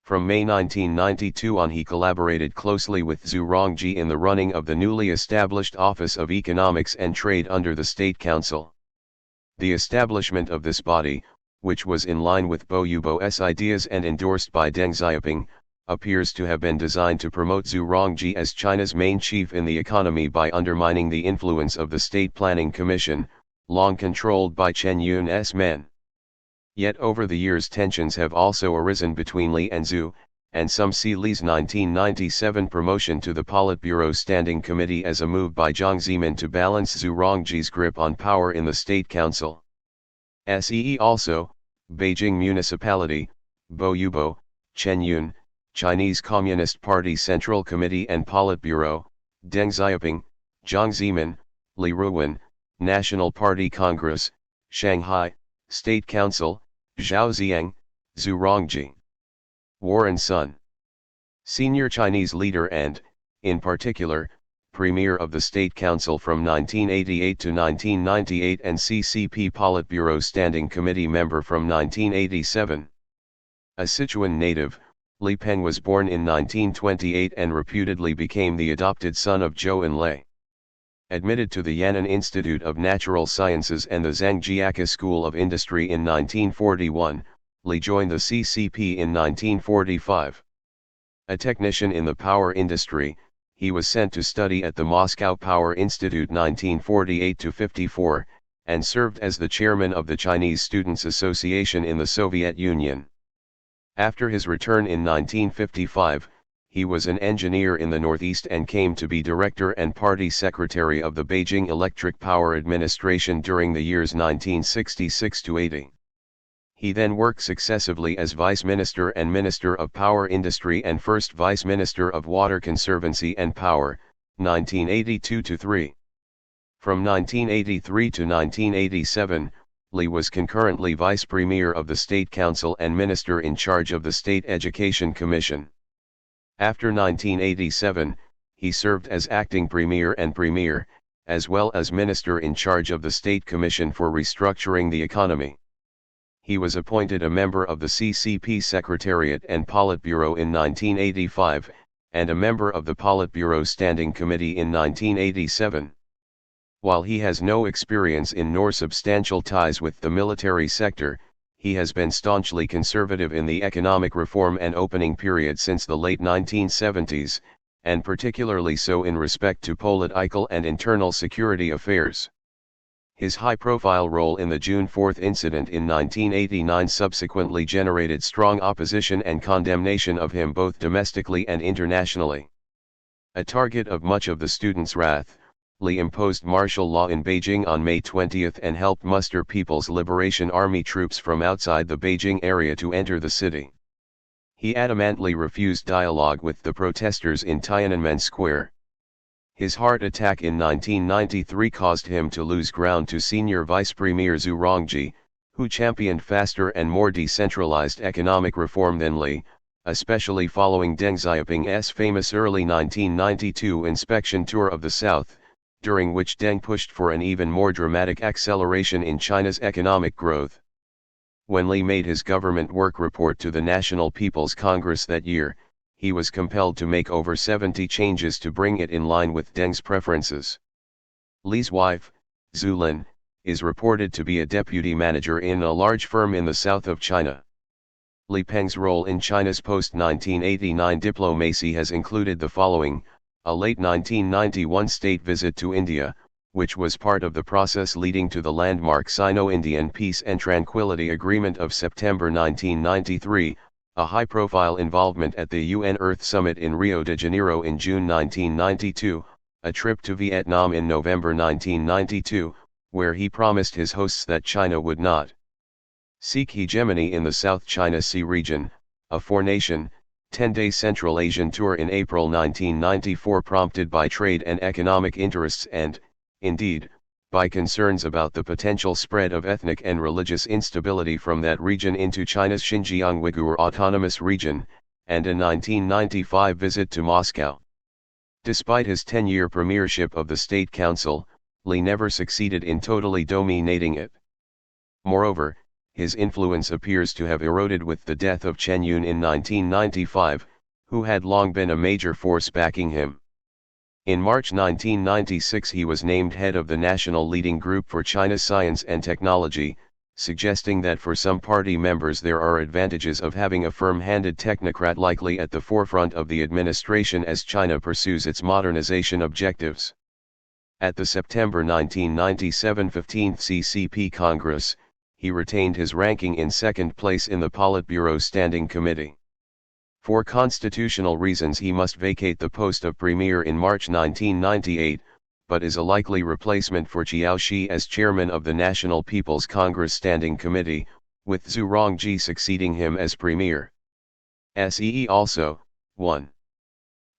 From May 1992 on he collaborated closely with Zhu Rongji in the running of the newly established Office of Economics and Trade under the State Council. The establishment of this body, which was in line with Bo Yubo's ideas and endorsed by Deng Xiaoping, appears to have been designed to promote Zhu Rongji as China's main chief in the economy by undermining the influence of the State Planning Commission, long controlled by Chen Yun's men. Yet over the years tensions have also arisen between Li and Zhu, and some see Li's 1997 promotion to the Politburo Standing Committee as a move by Jiang Zemin to balance Zhu Rongji's grip on power in the State Council. See also, Beijing Municipality, Bo Yubo, Chen Yun, Chinese Communist Party Central Committee and Politburo, Deng Xiaoping, Jiang Zemin, Li Ruwen, National Party Congress, Shanghai, State Council, Zhao Ziyang, Zhu Rongji. War and Sun. Senior Chinese leader and, in particular, Premier of the State Council from 1988 to 1998 and CCP Politburo Standing Committee member from 1987. A Sichuan native, Li Peng was born in 1928 and reputedly became the adopted son of Zhou Enlai. Admitted to the Yan'an Institute of Natural Sciences and the Zhangjiakou School of Industry in 1941, Li joined the CCP in 1945. A technician in the power industry, he was sent to study at the Moscow Power Institute 1948-54, and served as the chairman of the Chinese Students' Association in the Soviet Union. After his return in 1955, he was an engineer in the Northeast and came to be director and party secretary of the Beijing Electric Power Administration during the years 1966-80. He then worked successively as Vice Minister and Minister of Power Industry and First Vice Minister of Water Conservancy and Power, 1982-3. From 1983 to 1987, Li was concurrently Vice Premier of the State Council and Minister in charge of the State Education Commission. After 1987, he served as Acting Premier and Premier, as well as Minister in charge of the State Commission for Restructuring the Economy. He was appointed a member of the CCP Secretariat and Politburo in 1985, and a member of the Politburo Standing Committee in 1987. While he has no experience in nor substantial ties with the military sector, he has been staunchly conservative in the economic reform and opening period since the late 1970s, and particularly so in respect to political and internal security affairs. His high-profile role in the June 4 incident in 1989 subsequently generated strong opposition and condemnation of him both domestically and internationally. A target of much of the students' wrath, Li imposed martial law in Beijing on May 20 and helped muster People's Liberation Army troops from outside the Beijing area to enter the city. He adamantly refused dialogue with the protesters in Tiananmen Square. His heart attack in 1993 caused him to lose ground to senior Vice Premier Zhu Rongji, who championed faster and more decentralized economic reform than Li, especially following Deng Xiaoping's famous early 1992 inspection tour of the South, during which Deng pushed for an even more dramatic acceleration in China's economic growth. When Li made his government work report to the National People's Congress that year, he was compelled to make over 70 changes to bring it in line with Deng's preferences. Li's wife, Zulin, is reported to be a deputy manager in a large firm in the south of China. Li Peng's role in China's post-1989 diplomacy has included the following: a late 1991 state visit to India, which was part of the process leading to the landmark Sino-Indian Peace and Tranquility Agreement of September 1993, a high-profile involvement at the UN Earth Summit in Rio de Janeiro in June 1992, a trip to Vietnam in November 1992, where he promised his hosts that China would not seek hegemony in the South China Sea region, a four-nation, 10-day Central Asian tour in April 1994 prompted by trade and economic interests and, indeed, by concerns about the potential spread of ethnic and religious instability from that region into China's Xinjiang Uyghur Autonomous Region, and a 1995 visit to Moscow. Despite his 10-year premiership of the State Council, Li never succeeded in totally dominating it. Moreover, his influence appears to have eroded with the death of Chen Yun in 1995, who had long been a major force backing him. In March 1996 he was named head of the National Leading Group for China Science and Technology, suggesting that for some party members there are advantages of having a firm-handed technocrat likely at the forefront of the administration as China pursues its modernization objectives. At the September 1997 15th CCP Congress, he retained his ranking in second place in the Politburo Standing Committee. For constitutional reasons he must vacate the post of premier in March 1998, but is a likely replacement for Chiao Shi as chairman of the National People's Congress Standing Committee, with Zhu Rongji succeeding him as premier. See also, 1.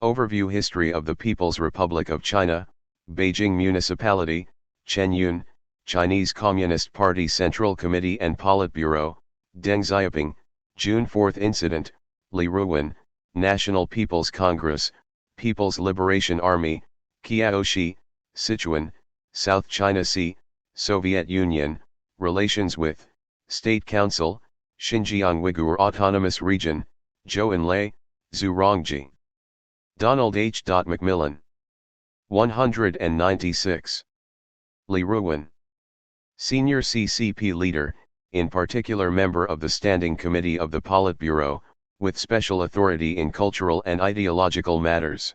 Overview History of the People's Republic of China, Beijing Municipality, Chen Yun, Chinese Communist Party Central Committee and Politburo, Deng Xiaoping, June 4 Incident, Li Ruwen, National People's Congress, People's Liberation Army, Kiaoshi, Sichuan, South China Sea, Soviet Union, Relations with, State Council, Xinjiang Uyghur Autonomous Region, Zhou Enlai, Zhu Rongji. Donald H. McMillan. 196. Li Ruwen. Senior CCP leader, in particular member of the Standing Committee of the Politburo, with special authority in cultural and ideological matters.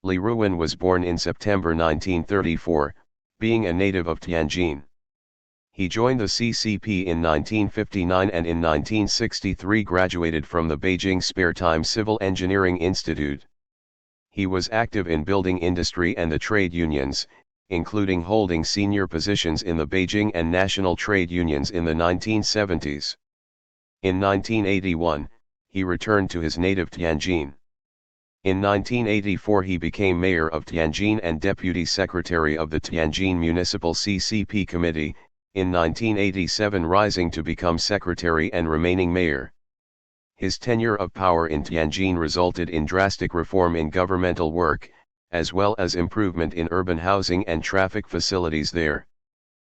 Li Ruwen was born in September 1934, being a native of Tianjin. He joined the CCP in 1959 and in 1963 graduated from the Beijing Spare Time Civil Engineering Institute. He was active in building industry and the trade unions, including holding senior positions in the Beijing and national trade unions in the 1970s. In 1981, he returned to his native Tianjin. In 1984 he became mayor of Tianjin and deputy secretary of the Tianjin Municipal CCP Committee, in 1987 rising to become secretary and remaining mayor. His tenure of power in Tianjin resulted in drastic reform in governmental work, as well as improvement in urban housing and traffic facilities there.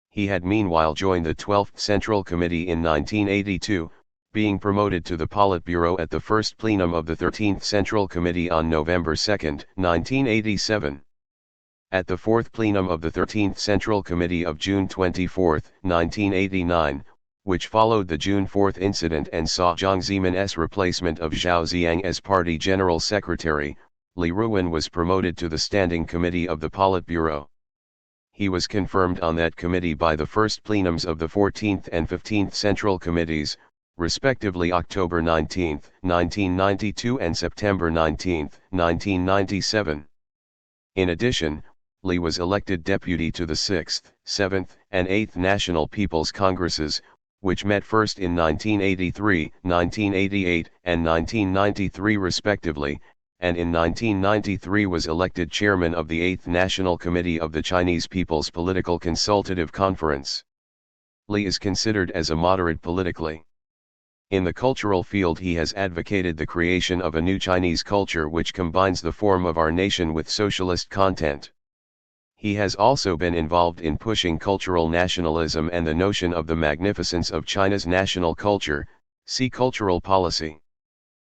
He had meanwhile joined the 12th Central Committee in 1982, being promoted to the Politburo at the first plenum of the 13th Central Committee on November 2, 1987. At the fourth plenum of the 13th Central Committee of June 24, 1989, which followed the June 4 incident and saw Jiang Zemin's replacement of Zhao Ziang as party general secretary, Li Ruwen was promoted to the Standing Committee of the Politburo. He was confirmed on that committee by the first plenums of the 14th and 15th Central Committees, respectively October 19, 1992 and September 19, 1997. In addition, Li was elected deputy to the 6th, 7th, and 8th National People's Congresses, which met first in 1983, 1988, and 1993 respectively, and in 1993 was elected chairman of the 8th National Committee of the Chinese People's Political Consultative Conference. Li is considered as a moderate politically. In the cultural field he has advocated the creation of a new Chinese culture which combines the form of our nation with socialist content. He has also been involved in pushing cultural nationalism and the notion of the magnificence of China's national culture, see cultural policy.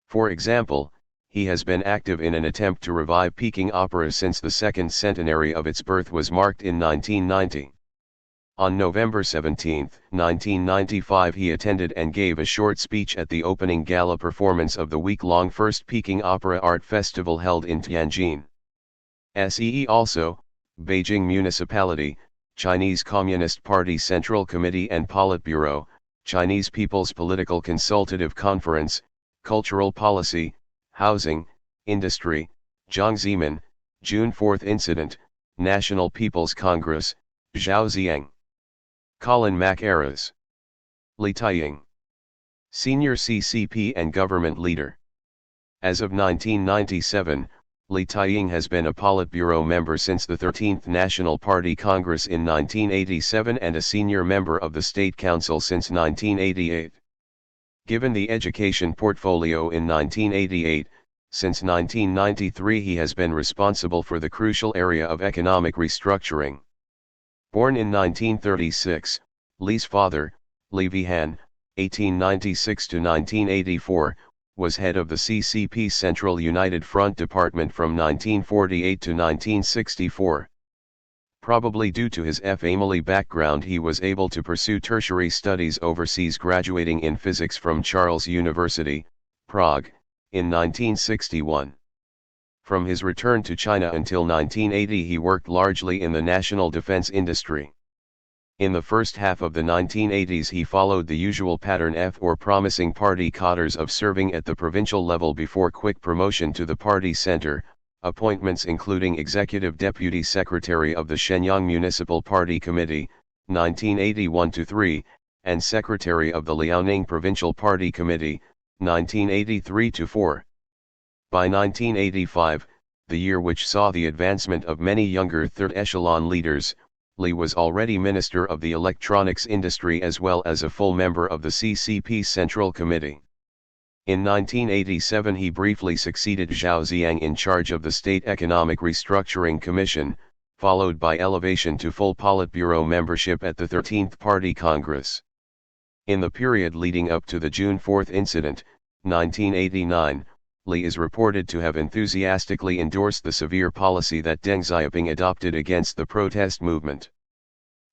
For example, he has been active in an attempt to revive Peking opera since the second centenary of its birth was marked in 1990. On November 17, 1995 he attended and gave a short speech at the opening gala performance of the week-long First Peking Opera Art Festival held in Tianjin. SEE also, Beijing Municipality, Chinese Communist Party Central Committee and Politburo, Chinese People's Political Consultative Conference, Cultural Policy, Housing, Industry, Jiang Zemin, June 4 Incident, National People's Congress, Zhaoziang. Colin Mackerras. Li Taiying. Senior CCP and government leader. As of 1997, Li Taiying has been a Politburo member since the 13th National Party Congress in 1987 and a senior member of the State Council since 1988. Given the education portfolio in 1988, since 1993 he has been responsible for the crucial area of economic restructuring. Born in 1936, Li's father, Li Vihan, 1896–1984, was head of the CCP Central United Front Department from 1948 to 1964. Probably due to his family background he was able to pursue tertiary studies overseas, graduating in physics from Charles University, Prague, in 1961. From his return to China until 1980 he worked largely in the national defense industry. In the first half of the 1980s he followed the usual pattern for promising party cadres of serving at the provincial level before quick promotion to the party center, appointments including Executive Deputy Secretary of the Shenyang Municipal Party Committee, 1981–3, and Secretary of the Liaoning Provincial Party Committee, 1983–4. By 1985, the year which saw the advancement of many younger third echelon leaders, Li was already Minister of the Electronics Industry as well as a full member of the CCP Central Committee. In 1987 he briefly succeeded Zhao Ziang in charge of the State Economic Restructuring Commission, followed by elevation to full Politburo membership at the 13th Party Congress. In the period leading up to the June 4 incident, 1989, Li is reported to have enthusiastically endorsed the severe policy that Deng Xiaoping adopted against the protest movement.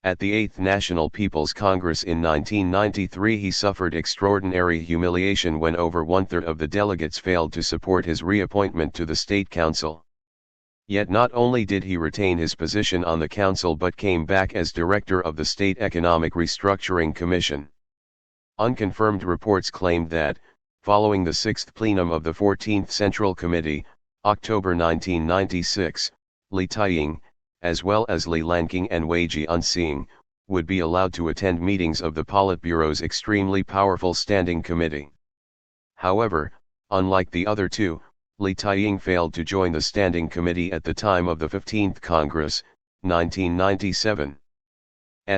At the 8th National People's Congress in 1993 he suffered extraordinary humiliation when over one-third of the delegates failed to support his reappointment to the State Council. Yet not only did he retain his position on the council but came back as director of the State Economic Restructuring Commission. Unconfirmed reports claimed that, following the 6th plenum of the 14th Central Committee, October 1996, Li Taiying, as well as Li Lanqing and Wei Jianxing, would be allowed to attend meetings of the Politburo's extremely powerful Standing Committee. However, unlike the other two, Li Taiying failed to join the Standing Committee at the time of the 15th Congress, 1997.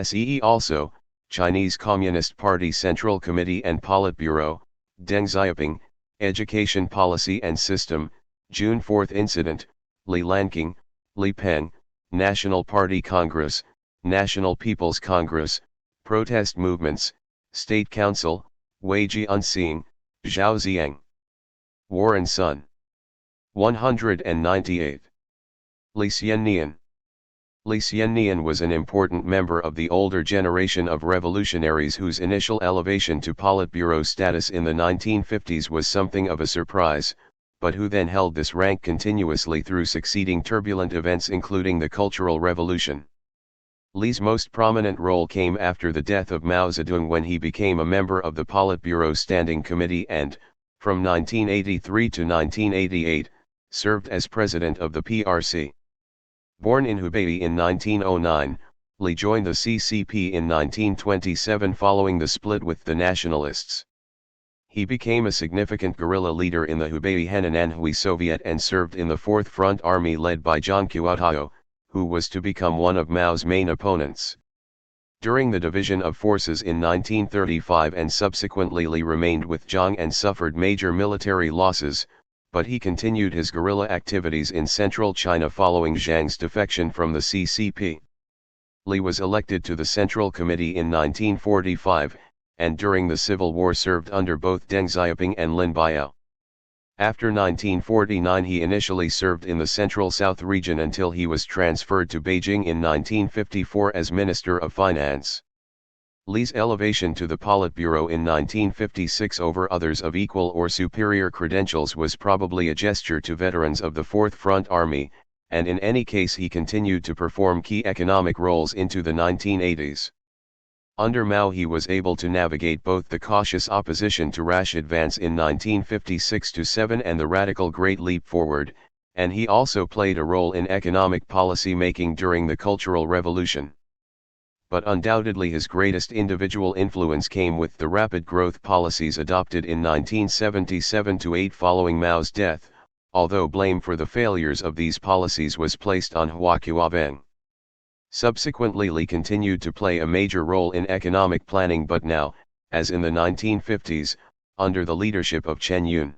SEE also, Chinese Communist Party Central Committee and Politburo, Deng Xiaoping, Education Policy and System, June 4 Incident, Li Lanqing, Li Peng, National Party Congress, National People's Congress, Protest Movements, State Council, Wei Jianxing, Zhao Ziang. War and Sun. 198. Li Xiannian. Li Xiannian was an important member of the older generation of revolutionaries whose initial elevation to Politburo status in the 1950s was something of a surprise, but who then held this rank continuously through succeeding turbulent events including the Cultural Revolution. Li's most prominent role came after the death of Mao Zedong when he became a member of the Politburo Standing Committee and, from 1983 to 1988, served as president of the PRC. Born in Hubei in 1909, Li joined the CCP in 1927 following the split with the Nationalists. He became a significant guerrilla leader in the Hubei Henan Hui Soviet and served in the Fourth Front Army led by Zhang Qiuotao, who was to become one of Mao's main opponents. During the division of forces in 1935 and subsequently Li remained with Zhang and suffered major military losses, but he continued his guerrilla activities in central China following Zhang's defection from the CCP. Li was elected to the Central Committee in 1945, and during the Civil War served under both Deng Xiaoping and Lin Biao. After 1949 he initially served in the Central South region until he was transferred to Beijing in 1954 as Minister of Finance. Li's elevation to the Politburo in 1956 over others of equal or superior credentials was probably a gesture to veterans of the Fourth Front Army, and in any case he continued to perform key economic roles into the 1980s. Under Mao he was able to navigate both the cautious opposition to rash advance in 1956-7 and the radical Great Leap Forward, and he also played a role in economic policy making during the Cultural Revolution. But undoubtedly his greatest individual influence came with the rapid growth policies adopted in 1977-8 following Mao's death, although blame for the failures of these policies was placed on Hua Qiaobang. Subsequently Li continued to play a major role in economic planning but now, as in the 1950s, under the leadership of Chen Yun.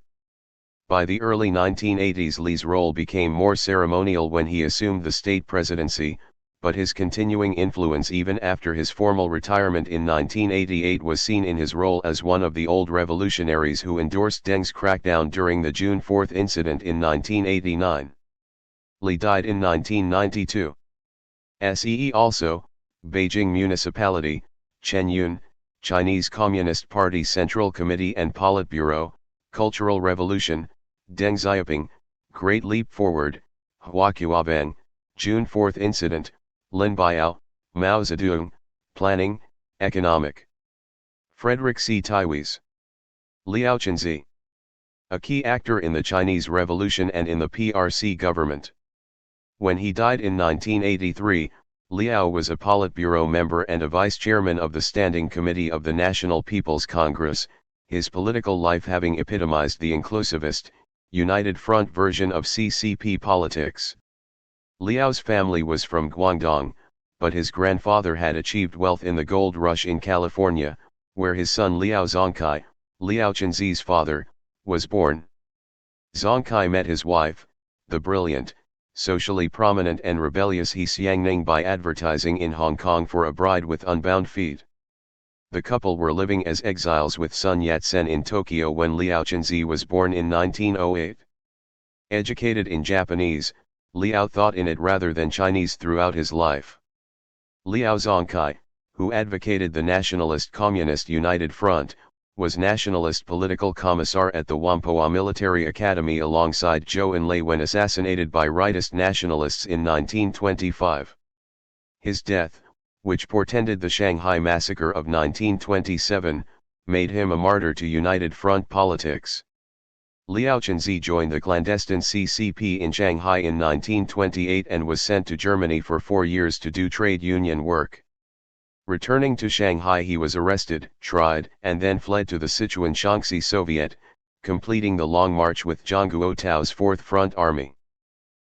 By the early 1980s Li's role became more ceremonial when he assumed the state presidency, but his continuing influence even after his formal retirement in 1988 was seen in his role as one of the old revolutionaries who endorsed Deng's crackdown during the June 4 incident in 1989. Li died in 1992. SEE also, Beijing Municipality, Chen Yun, Chinese Communist Party Central Committee and Politburo, Cultural Revolution, Deng Xiaoping, Great Leap Forward, Hua Qiaobang, June 4 Incident, Lin Biao, Mao Zedong, Planning, Economic. Frederick C. Taiwes. Liao Chenzi. A key actor in the Chinese Revolution and in the PRC government. When he died in 1983, Liao was a Politburo member and a vice-chairman of the Standing Committee of the National People's Congress, his political life having epitomized the inclusivist, United Front version of CCP politics. Liao's family was from Guangdong, but his grandfather had achieved wealth in the gold rush in California, where his son Liao Zongkai, Liao Chenzi's father, was born. Zongkai met his wife, the brilliant, socially prominent and rebellious He Xiangning by advertising in Hong Kong for a bride with unbound feet. The couple were living as exiles with Sun Yat-sen in Tokyo when Liao Chenzi was born in 1908. Educated in Japanese, Liao thought in it rather than Chinese throughout his life. Liao Zongkai, who advocated the Nationalist Communist United Front, was Nationalist Political Commissar at the Whampoa Military Academy alongside Zhou Enlai when assassinated by rightist nationalists in 1925. His death, which portended the Shanghai Massacre of 1927, made him a martyr to United Front politics. Liao Chenzi joined the clandestine CCP in Shanghai in 1928 and was sent to Germany for 4 years to do trade union work. Returning to Shanghai he was arrested, tried, and then fled to the Sichuan Shaanxi Soviet, completing the Long March with Zhang Guotao's Fourth Front Army.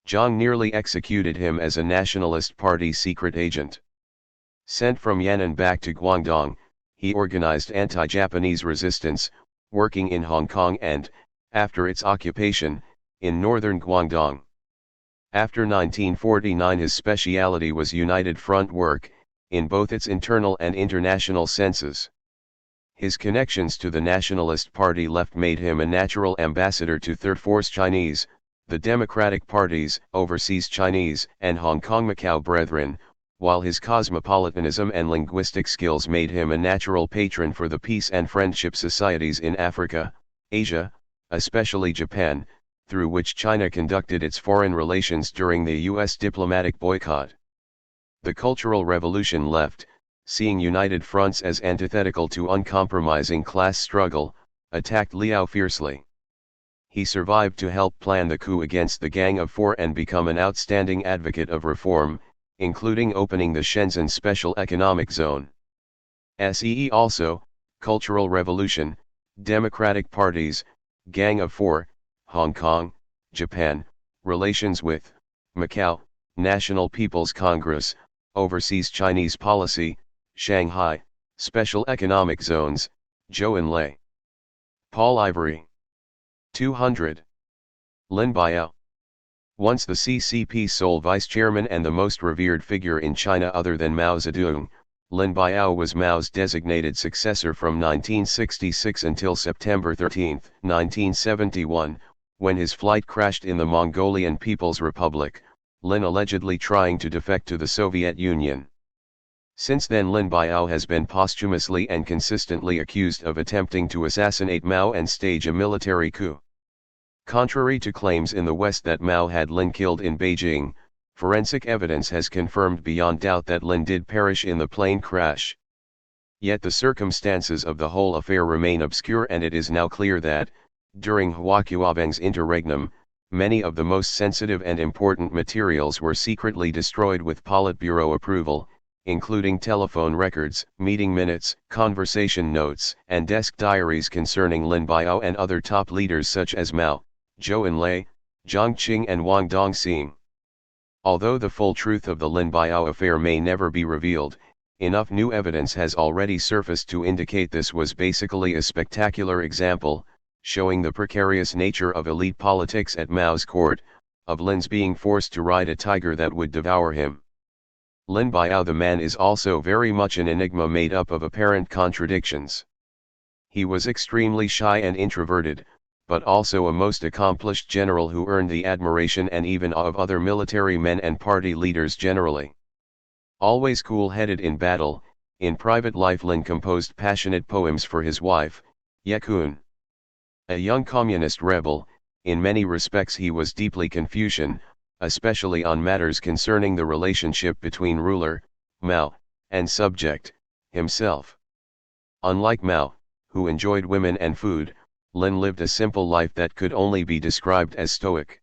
Zhang nearly executed him as a Nationalist Party secret agent. Sent from Yan'an back to Guangdong, he organized anti-Japanese resistance, working in Hong Kong and, after its occupation, in northern Guangdong. After 1949 his speciality was United Front work, in both its internal and international senses. His connections to the Nationalist Party left made him a natural ambassador to Third Force Chinese, the Democratic Parties, Overseas Chinese, and Hong Kong-Macau Brethren, while his cosmopolitanism and linguistic skills made him a natural patron for the peace and friendship societies in Africa, Asia, especially Japan, through which China conducted its foreign relations during the U.S. diplomatic boycott. The Cultural Revolution left, seeing united fronts as antithetical to uncompromising class struggle, attacked Liao fiercely. He survived to help plan the coup against the Gang of Four and become an outstanding advocate of reform, including opening the Shenzhen Special Economic Zone. SEE also, Cultural Revolution, Democratic Parties, Gang of Four, Hong Kong, Japan, relations with Macau, National People's Congress, Overseas Chinese Policy, Shanghai, Special Economic Zones, Zhou Enlai. Paul Ivory. 200. Lin Biao. Once the CCP's sole vice-chairman and the most revered figure in China other than Mao Zedong, Lin Biao was Mao's designated successor from 1966 until September 13, 1971, when his flight crashed in the Mongolian People's Republic, Lin allegedly trying to defect to the Soviet Union. Since then Lin Biao has been posthumously and consistently accused of attempting to assassinate Mao and stage a military coup. Contrary to claims in the West that Mao had Lin killed in Beijing, forensic evidence has confirmed beyond doubt that Lin did perish in the plane crash. Yet the circumstances of the whole affair remain obscure, and it is now clear that, during Hua Qiubeng's interregnum, many of the most sensitive and important materials were secretly destroyed with Politburo approval, including telephone records, meeting minutes, conversation notes, and desk diaries concerning Lin Biao and other top leaders such as Mao, Zhou Enlai, Jiang Qing and Wang Dongxing. Although the full truth of the Lin Biao affair may never be revealed, enough new evidence has already surfaced to indicate this was basically a spectacular example, showing the precarious nature of elite politics at Mao's court, of Lin's being forced to ride a tiger that would devour him. Lin Biao the man is also very much an enigma made up of apparent contradictions. He was extremely shy and introverted, but also a most accomplished general who earned the admiration and even awe of other military men and party leaders generally. Always cool-headed in battle, in private life Lin composed passionate poems for his wife, Ye Kun. A young communist rebel, in many respects he was deeply Confucian, especially on matters concerning the relationship between ruler, Mao, and subject, himself. Unlike Mao, who enjoyed women and food, Lin lived a simple life that could only be described as stoic.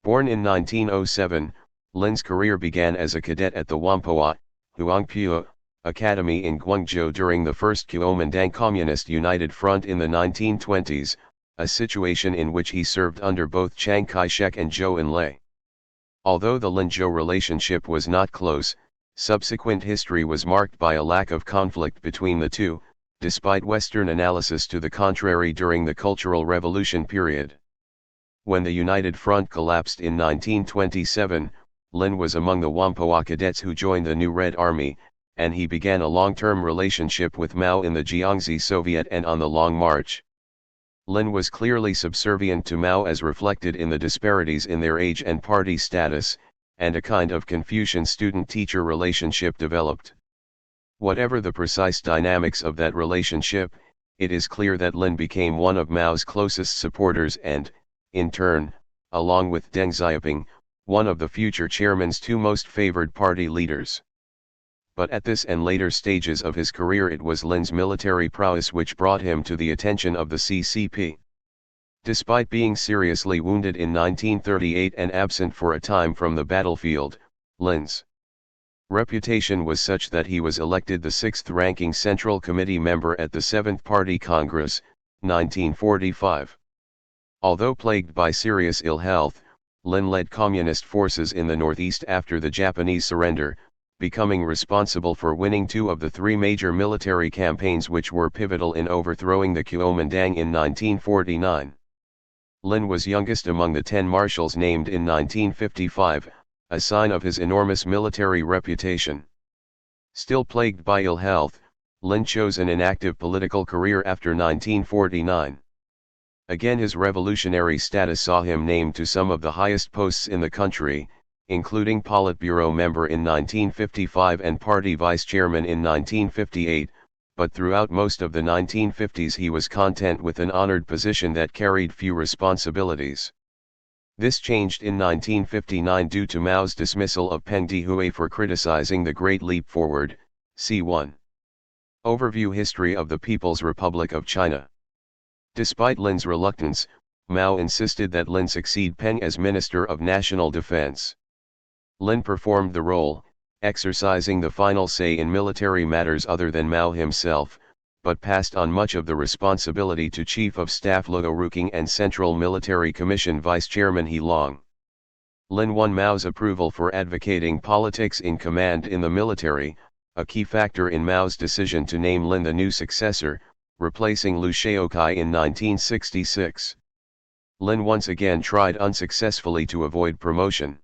Born in 1907, Lin's career began as a cadet at the Whampoa, Huangpu, Academy in Guangzhou during the First Kuomintang Communist United Front in the 1920s, a situation in which he served under both Chiang Kai-shek and Zhou Enlai. Although the Lin-Zhou relationship was not close, subsequent history was marked by a lack of conflict between the two, despite Western analysis to the contrary during the Cultural Revolution period. When the United Front collapsed in 1927, Lin was among the Whampoa cadets who joined the new Red Army, and he began a long-term relationship with Mao in the Jiangxi Soviet and on the Long March. Lin was clearly subservient to Mao as reflected in the disparities in their age and party status, and a kind of Confucian student-teacher relationship developed. Whatever the precise dynamics of that relationship, it is clear that Lin became one of Mao's closest supporters and, in turn, along with Deng Xiaoping, one of the future chairman's two most favored party leaders. But at this and later stages of his career it was Lin's military prowess which brought him to the attention of the CCP. Despite being seriously wounded in 1938 and absent for a time from the battlefield, Lin's reputation was such that he was elected the sixth-ranking Central Committee member at the Seventh Party Congress, 1945. Although plagued by serious ill health, Lin led communist forces in the northeast after the Japanese surrender, becoming responsible for winning two of the three major military campaigns which were pivotal in overthrowing the Kuomintang in 1949. Lin was youngest among the 10 marshals named in 1955, a sign of his enormous military reputation. Still plagued by ill health, Lin chose an inactive political career after 1949. Again his revolutionary status saw him named to some of the highest posts in the country, including Politburo member in 1955 and party vice chairman in 1958, but throughout most of the 1950s he was content with an honored position that carried few responsibilities. This changed in 1959 due to Mao's dismissal of Peng Dehui for criticizing the Great Leap Forward, C1. Overview History of the People's Republic of China. Despite Lin's reluctance, Mao insisted that Lin succeed Peng as Minister of National Defense. Lin performed the role, exercising the final say in military matters other than Mao himself, but passed on much of the responsibility to Chief of Staff Luo Ruqing and Central Military Commission Vice Chairman He Long. Lin won Mao's approval for advocating politics in command in the military, a key factor in Mao's decision to name Lin the new successor, replacing Liu Shaokai in 1966. Lin once again tried unsuccessfully to avoid promotion.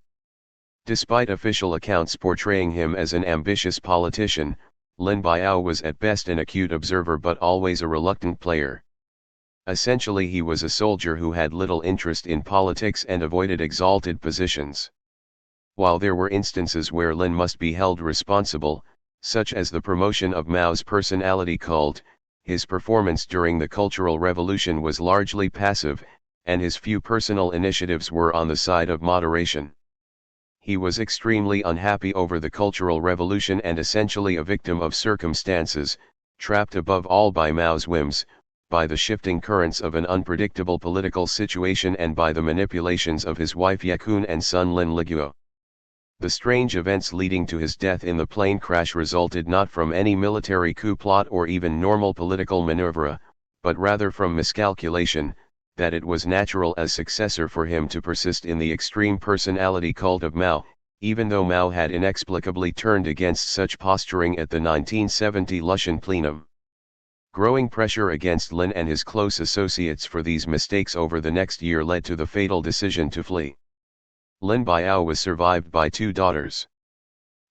Despite official accounts portraying him as an ambitious politician, Lin Biao was at best an acute observer but always a reluctant player. Essentially he was a soldier who had little interest in politics and avoided exalted positions. While there were instances where Lin must be held responsible, such as the promotion of Mao's personality cult, his performance during the Cultural Revolution was largely passive, and his few personal initiatives were on the side of moderation. He was extremely unhappy over the Cultural Revolution and essentially a victim of circumstances, trapped above all by Mao's whims, by the shifting currents of an unpredictable political situation and by the manipulations of his wife Yakun and son Lin Liguo. The strange events leading to his death in the plane crash resulted not from any military coup plot or even normal political maneuver, but rather from miscalculation, that it was natural as successor for him to persist in the extreme personality cult of Mao, even though Mao had inexplicably turned against such posturing at the 1970 Lushan plenum. Growing pressure against Lin and his close associates for these mistakes over the next year led to the fatal decision to flee. Lin Biao was survived by two daughters.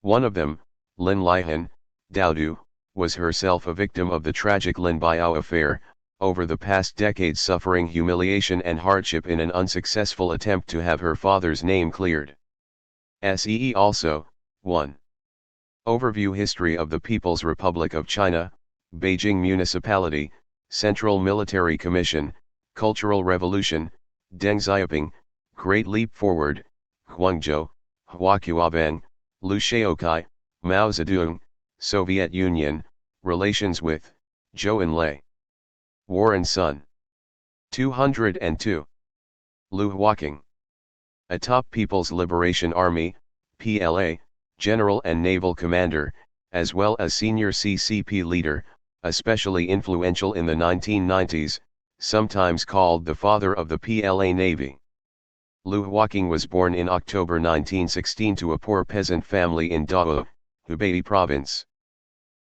One of them, Lin Lihan, Daodu, was herself a victim of the tragic Lin Biao affair, over the past decades suffering humiliation and hardship in an unsuccessful attempt to have her father's name cleared. See also, 1. Overview History of the People's Republic of China, Beijing Municipality, Central Military Commission, Cultural Revolution, Deng Xiaoping, Great Leap Forward, Guangzhou, Huaqiaobang, Liu Shaokai, Mao Zedong, Soviet Union, Relations with, Zhou Enlai. War and Sun. 202. Liu Huaqing. A top People's Liberation Army, PLA, general and naval commander, as well as senior CCP leader, especially influential in the 1990s, sometimes called the father of the PLA Navy. Liu Huaqing was born in October 1916 to a poor peasant family in Dao, Hubei province.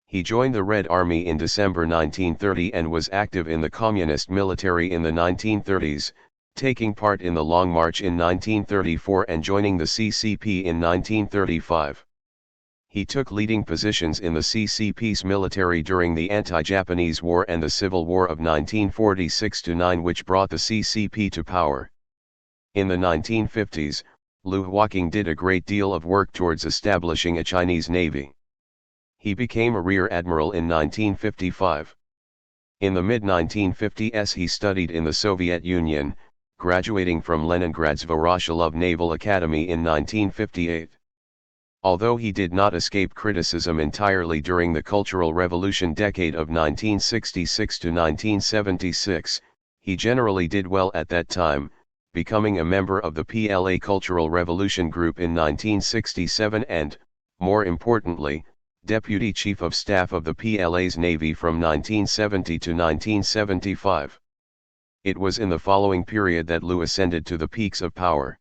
He joined the Red Army in December 1930 and was active in the Communist military in the 1930s, taking part in the Long March in 1934 and joining the CCP in 1935. He took leading positions in the CCP's military during the Anti-Japanese War and the Civil War of 1946-9, which brought the CCP to power. In the 1950s, Liu Huaqing did a great deal of work towards establishing a Chinese navy. He became a rear admiral in 1955. In the mid-1950s he studied in the Soviet Union, graduating from Leningrad's Voroshilov Naval Academy in 1958. Although he did not escape criticism entirely during the Cultural Revolution decade of 1966 to 1976, he generally did well at that time, becoming a member of the PLA Cultural Revolution Group in 1967 and, more importantly, Deputy Chief of Staff of the PLA's Navy from 1970 to 1975. It was in the following period that Liu ascended to the peaks of power.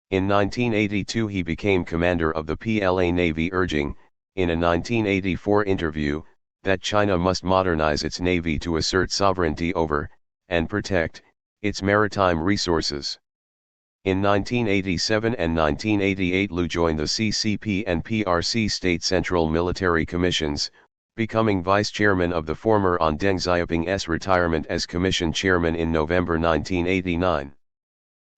In 1982 he became commander of the PLA Navy, urging, in a 1984 interview, that China must modernize its navy to assert sovereignty over, and protect, its maritime resources. In 1987 and 1988 Liu joined the CCP and PRC State Central Military Commissions, becoming vice chairman of the former on Deng Xiaoping's retirement as commission chairman in November 1989.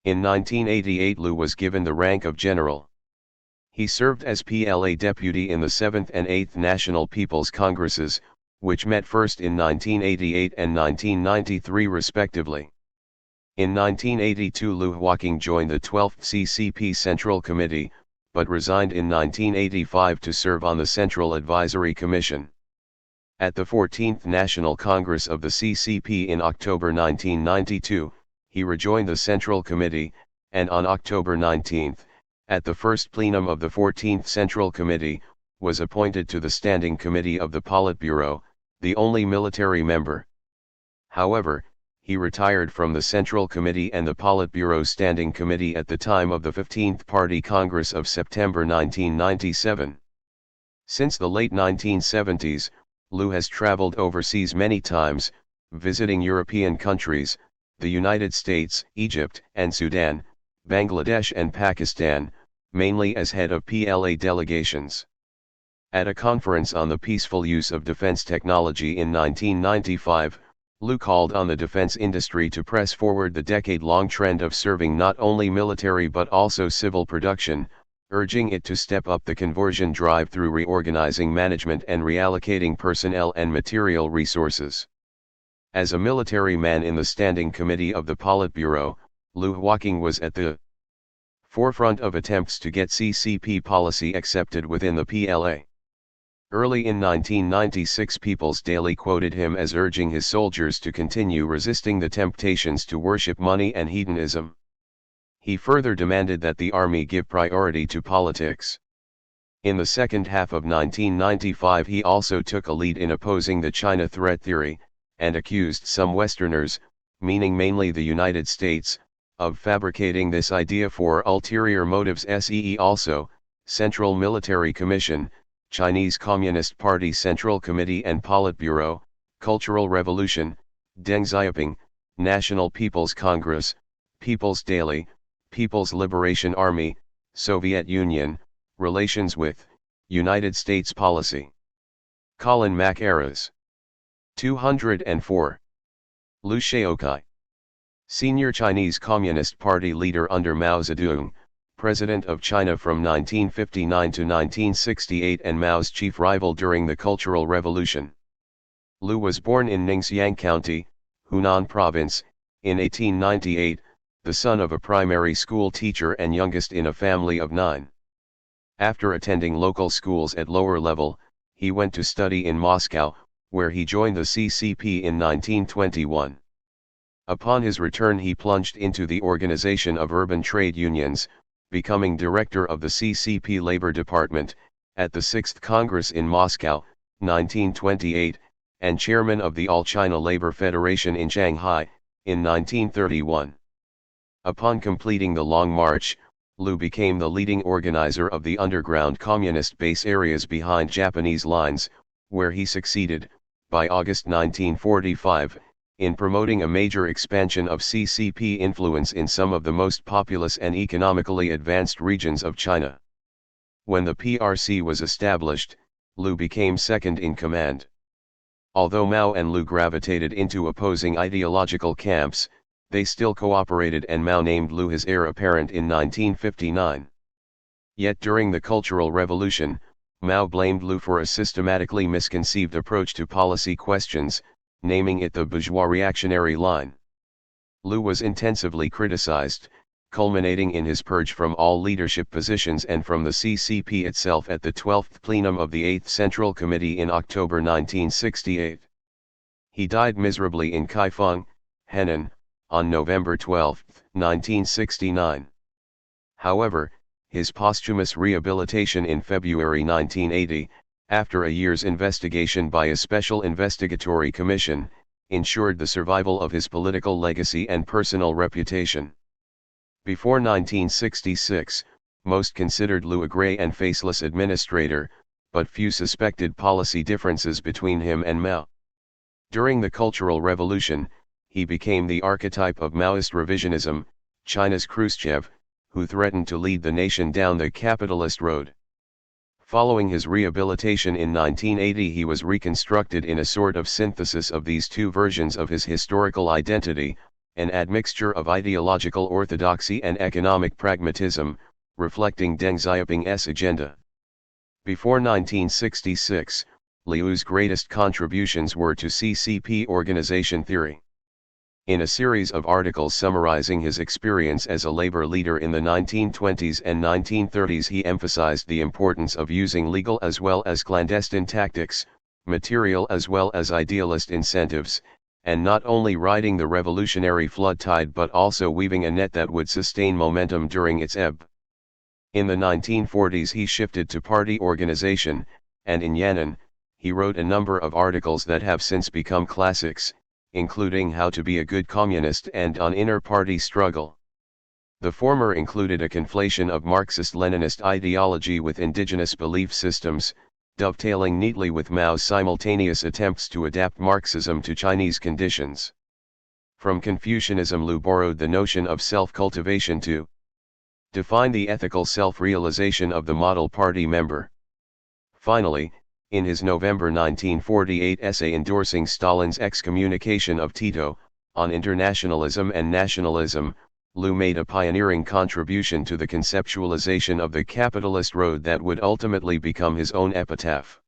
In 1988 Liu was given the rank of general. He served as PLA deputy in the 7th and 8th National People's Congresses, which met first in 1988 and 1993 respectively. In 1982 Liu Huaqing joined the 12th CCP Central Committee, but resigned in 1985 to serve on the Central Advisory Commission. At the 14th National Congress of the CCP in October 1992, he rejoined the Central Committee, and on October 19, at the first plenum of the 14th Central Committee, was appointed to the Standing Committee of the Politburo, the only military member. However, he retired from the Central Committee and the Politburo Standing Committee at the time of the 15th Party Congress of September 1997. Since the late 1970s, Liu has traveled overseas many times, visiting European countries, the United States, Egypt and Sudan, Bangladesh and Pakistan, mainly as head of PLA delegations. At a conference on the peaceful use of defense technology in 1995, Lu called on the defense industry to press forward the decade-long trend of serving not only military but also civil production, urging it to step up the conversion drive through reorganizing management and reallocating personnel and material resources. As a military man in the Standing Committee of the Politburo, Lu Huaqing was at the forefront of attempts to get CCP policy accepted within the PLA. Early in 1996, People's Daily quoted him as urging his soldiers to continue resisting the temptations to worship money and hedonism. He further demanded that the army give priority to politics. In the second half of 1995, he also took a lead in opposing the China threat theory, and accused some Westerners, meaning mainly the United States, of fabricating this idea for ulterior motives. See also, Central Military Commission, Chinese Communist Party Central Committee and Politburo, Cultural Revolution, Deng Xiaoping, National People's Congress, People's Daily, People's Liberation Army, Soviet Union, Relations with, United States Policy. Colin Mackerras. 204. Lu Shaokai. Senior Chinese Communist Party leader under Mao Zedong, President of China from 1959 to 1968 and Mao's chief rival during the Cultural Revolution. Lu was born in Ningxiang County, Hunan Province, in 1898, the son of a primary school teacher and youngest in a family of 9. After attending local schools at lower level, he went to study in Moscow, where he joined the CCP in 1921. Upon his return, he plunged into the organization of urban trade unions, becoming director of the CCP Labor Department, at the 6th Congress in Moscow, 1928, and chairman of the All-China Labor Federation in Shanghai, in 1931. Upon completing the Long March, Lu became the leading organizer of the underground communist base areas behind Japanese lines, where he succeeded, by August 1945, in promoting a major expansion of CCP influence in some of the most populous and economically advanced regions of China. When the PRC was established, Lu became second in command. Although Mao and Lu gravitated into opposing ideological camps, they still cooperated, and Mao named Lu his heir apparent in 1959. Yet during the Cultural Revolution, Mao blamed Lu for a systematically misconceived approach to policy questions, naming it the bourgeois reactionary line. Lu was intensively criticized, culminating in his purge from all leadership positions and from the CCP itself at the 12th plenum of the 8th Central Committee in October 1968. He died miserably in Kaifeng, Henan, on November 12, 1969. However, his posthumous rehabilitation in February 1980, after a year's investigation by a special investigatory commission, ensured the survival of his political legacy and personal reputation. Before 1966, most considered Lu a grey and faceless administrator, but few suspected policy differences between him and Mao. During the Cultural Revolution, he became the archetype of Maoist revisionism, China's Khrushchev, who threatened to lead the nation down the capitalist road. Following his rehabilitation in 1980, he was reconstructed in a sort of synthesis of these two versions of his historical identity, an admixture of ideological orthodoxy and economic pragmatism, reflecting Deng Xiaoping's agenda. Before 1966, Liu's greatest contributions were to CCP organization theory. In a series of articles summarizing his experience as a labor leader in the 1920s and 1930s, he emphasized the importance of using legal as well as clandestine tactics, material as well as idealist incentives, and not only riding the revolutionary flood tide but also weaving a net that would sustain momentum during its ebb. In the 1940s he shifted to party organization, and in Yan'an, he wrote a number of articles that have since become classics, including How to Be a Good Communist and On Inner Party Struggle. The former included a conflation of Marxist-Leninist ideology with indigenous belief systems, dovetailing neatly with Mao's simultaneous attempts to adapt Marxism to Chinese conditions. From Confucianism, Lu borrowed the notion of self-cultivation to define the ethical self-realization of the model party member. Finally, In his November 1948 essay endorsing Stalin's excommunication of Tito, on internationalism and nationalism, Liu made a pioneering contribution to the conceptualization of the capitalist road that would ultimately become his own epitaph.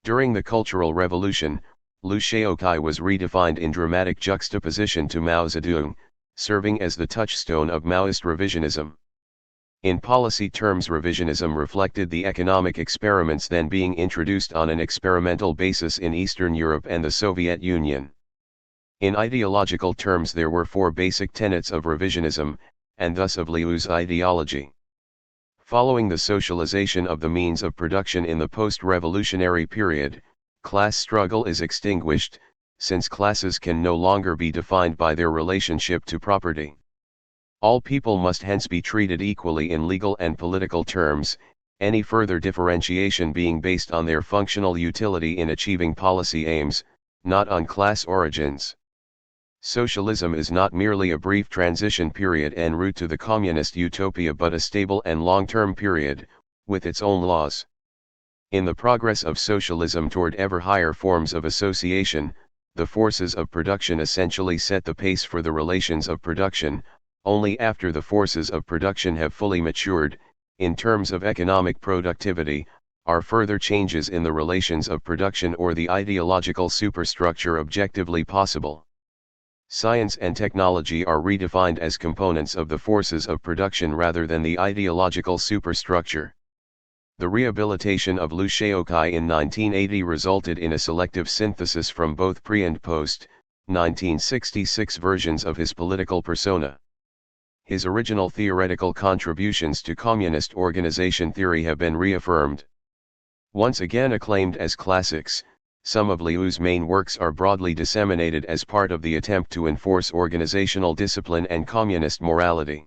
During the Cultural Revolution, Liu Shaokai was redefined in dramatic juxtaposition to Mao Zedong, serving as the touchstone of Maoist revisionism. In policy terms, revisionism reflected the economic experiments then being introduced on an experimental basis in Eastern Europe and the Soviet Union. In ideological terms, there were four basic tenets of revisionism, and thus of Liu's ideology. Following the socialization of the means of production in the post-revolutionary period, class struggle is extinguished, since classes can no longer be defined by their relationship to property. All people must hence be treated equally in legal and political terms, any further differentiation being based on their functional utility in achieving policy aims, not on class origins. Socialism is not merely a brief transition period en route to the communist utopia, but a stable and long-term period, with its own laws. In the progress of socialism toward ever higher forms of association, the forces of production essentially set the pace for the relations of production. Only after the forces of production have fully matured, in terms of economic productivity, are further changes in the relations of production or the ideological superstructure objectively possible. Science and technology are redefined as components of the forces of production rather than the ideological superstructure. The rehabilitation of Liu Shaokai in 1980 resulted in a selective synthesis from both pre- and post-1966 versions of his political persona. His original theoretical contributions to communist organization theory have been reaffirmed. Once again acclaimed as classics, some of Liu's main works are broadly disseminated as part of the attempt to enforce organizational discipline and communist morality.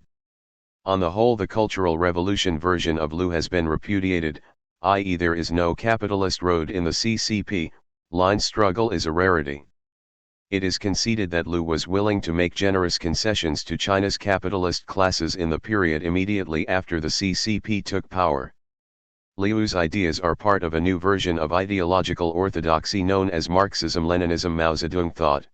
On the whole, the Cultural Revolution version of Liu has been repudiated, i.e., there is no capitalist road in the CCP, line struggle is a rarity. It is conceded that Liu was willing to make generous concessions to China's capitalist classes in the period immediately after the CCP took power. Liu's ideas are part of a new version of ideological orthodoxy known as Marxism-Leninism Mao Zedong thought.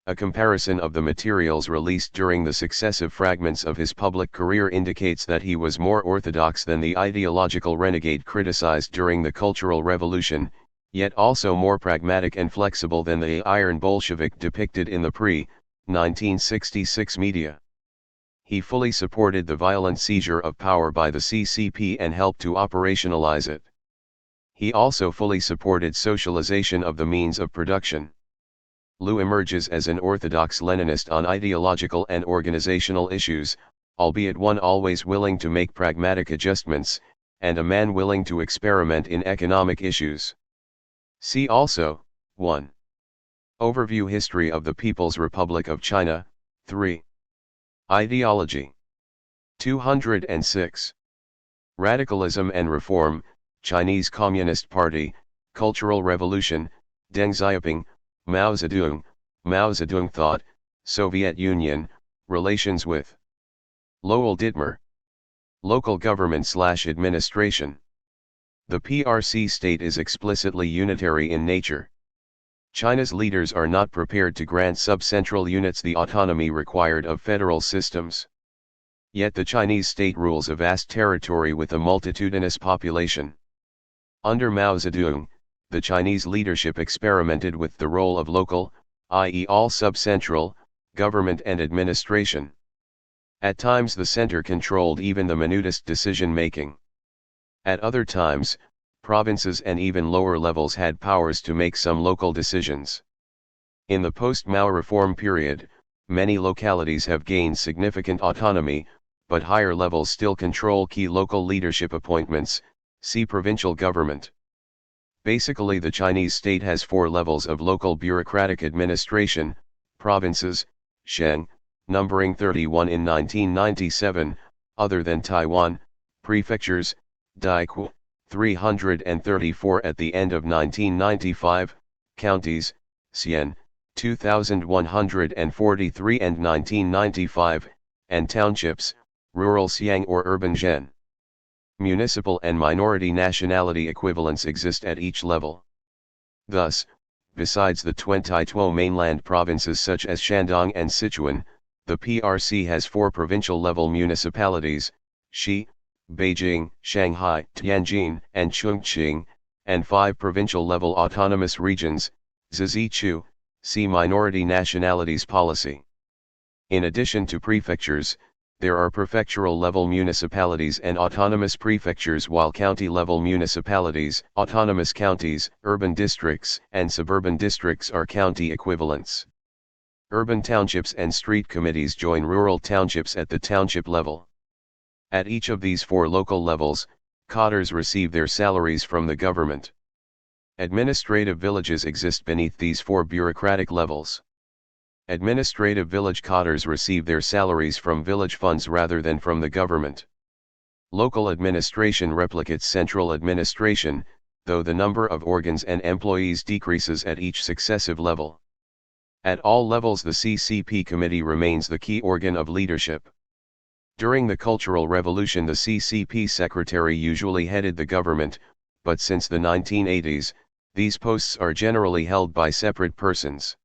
A comparison of the materials released during the successive fragments of his public career indicates that he was more orthodox than the ideological renegade criticized during the Cultural Revolution, yet also more pragmatic and flexible than the iron Bolshevik depicted in the pre-1966 media. He fully supported the violent seizure of power by the CCP and helped to operationalize it. He also fully supported socialization of the means of production. Liu emerges as an orthodox Leninist on ideological and organizational issues, albeit one always willing to make pragmatic adjustments, and a man willing to experiment in economic issues. See also, 1. Overview History of the People's Republic of China, 3. Ideology. 206. Radicalism and Reform, Chinese Communist Party, Cultural Revolution, Deng Xiaoping, Mao Zedong thought, Soviet Union, relations with Lowell Dittmer. Local government/administration. The PRC state is explicitly unitary in nature. China's leaders are not prepared to grant sub-central units the autonomy required of federal systems. Yet the Chinese state rules a vast territory with a multitudinous population. Under Mao Zedong, the Chinese leadership experimented with the role of local, i.e. all sub-central, government and administration. At times the center controlled even the minutest decision-making. At other times, provinces and even lower levels had powers to make some local decisions. In the post-Mao reform period, many localities have gained significant autonomy, but higher levels still control key local leadership appointments, see provincial government. Basically, the Chinese state has 4 levels of local bureaucratic administration: provinces, Sheng, numbering 31 in 1997, other than Taiwan; prefectures, Daiku, 334 at the end of 1995, counties, Xian, 2143 and 1995, and townships, rural Xiang or urban Zhen. Municipal and minority nationality equivalents exist at each level. Thus, besides the 22 mainland provinces such as Shandong and Sichuan, the PRC has 4 provincial-level municipalities, Xi, Beijing, Shanghai, Tianjin, and Chongqing, and 5 provincial-level autonomous regions, Zhejiang, see Minority Nationalities Policy. In addition to prefectures, there are prefectural-level municipalities and autonomous prefectures, while county-level municipalities, autonomous counties, urban districts, and suburban districts are county equivalents. Urban townships and street committees join rural townships at the township level. At each of these 4 local levels, cadres receive their salaries from the government. Administrative villages exist beneath these 4 bureaucratic levels. Administrative village cadres receive their salaries from village funds rather than from the government. Local administration replicates central administration, though the number of organs and employees decreases at each successive level. At all levels, the CCP committee remains the key organ of leadership. During the Cultural Revolution, the CCP secretary usually headed the government, but since the 1980s, these posts are generally held by separate persons.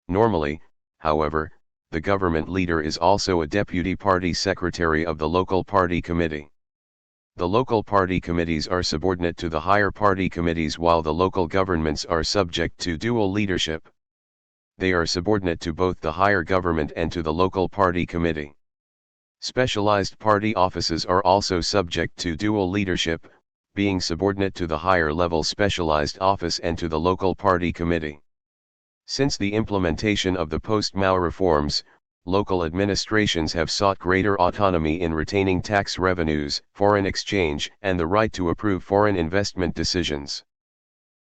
Normally, however, the government leader is also a deputy party secretary of the local party committee. The local party committees are subordinate to the higher party committees, while the local governments are subject to dual leadership. They are subordinate to both the higher government and to the local party committee. Specialized party offices are also subject to dual leadership, being subordinate to the higher level specialized office and to the local party committee. Since the implementation of the post-Mao reforms, local administrations have sought greater autonomy in retaining tax revenues, foreign exchange, and the right to approve foreign investment decisions.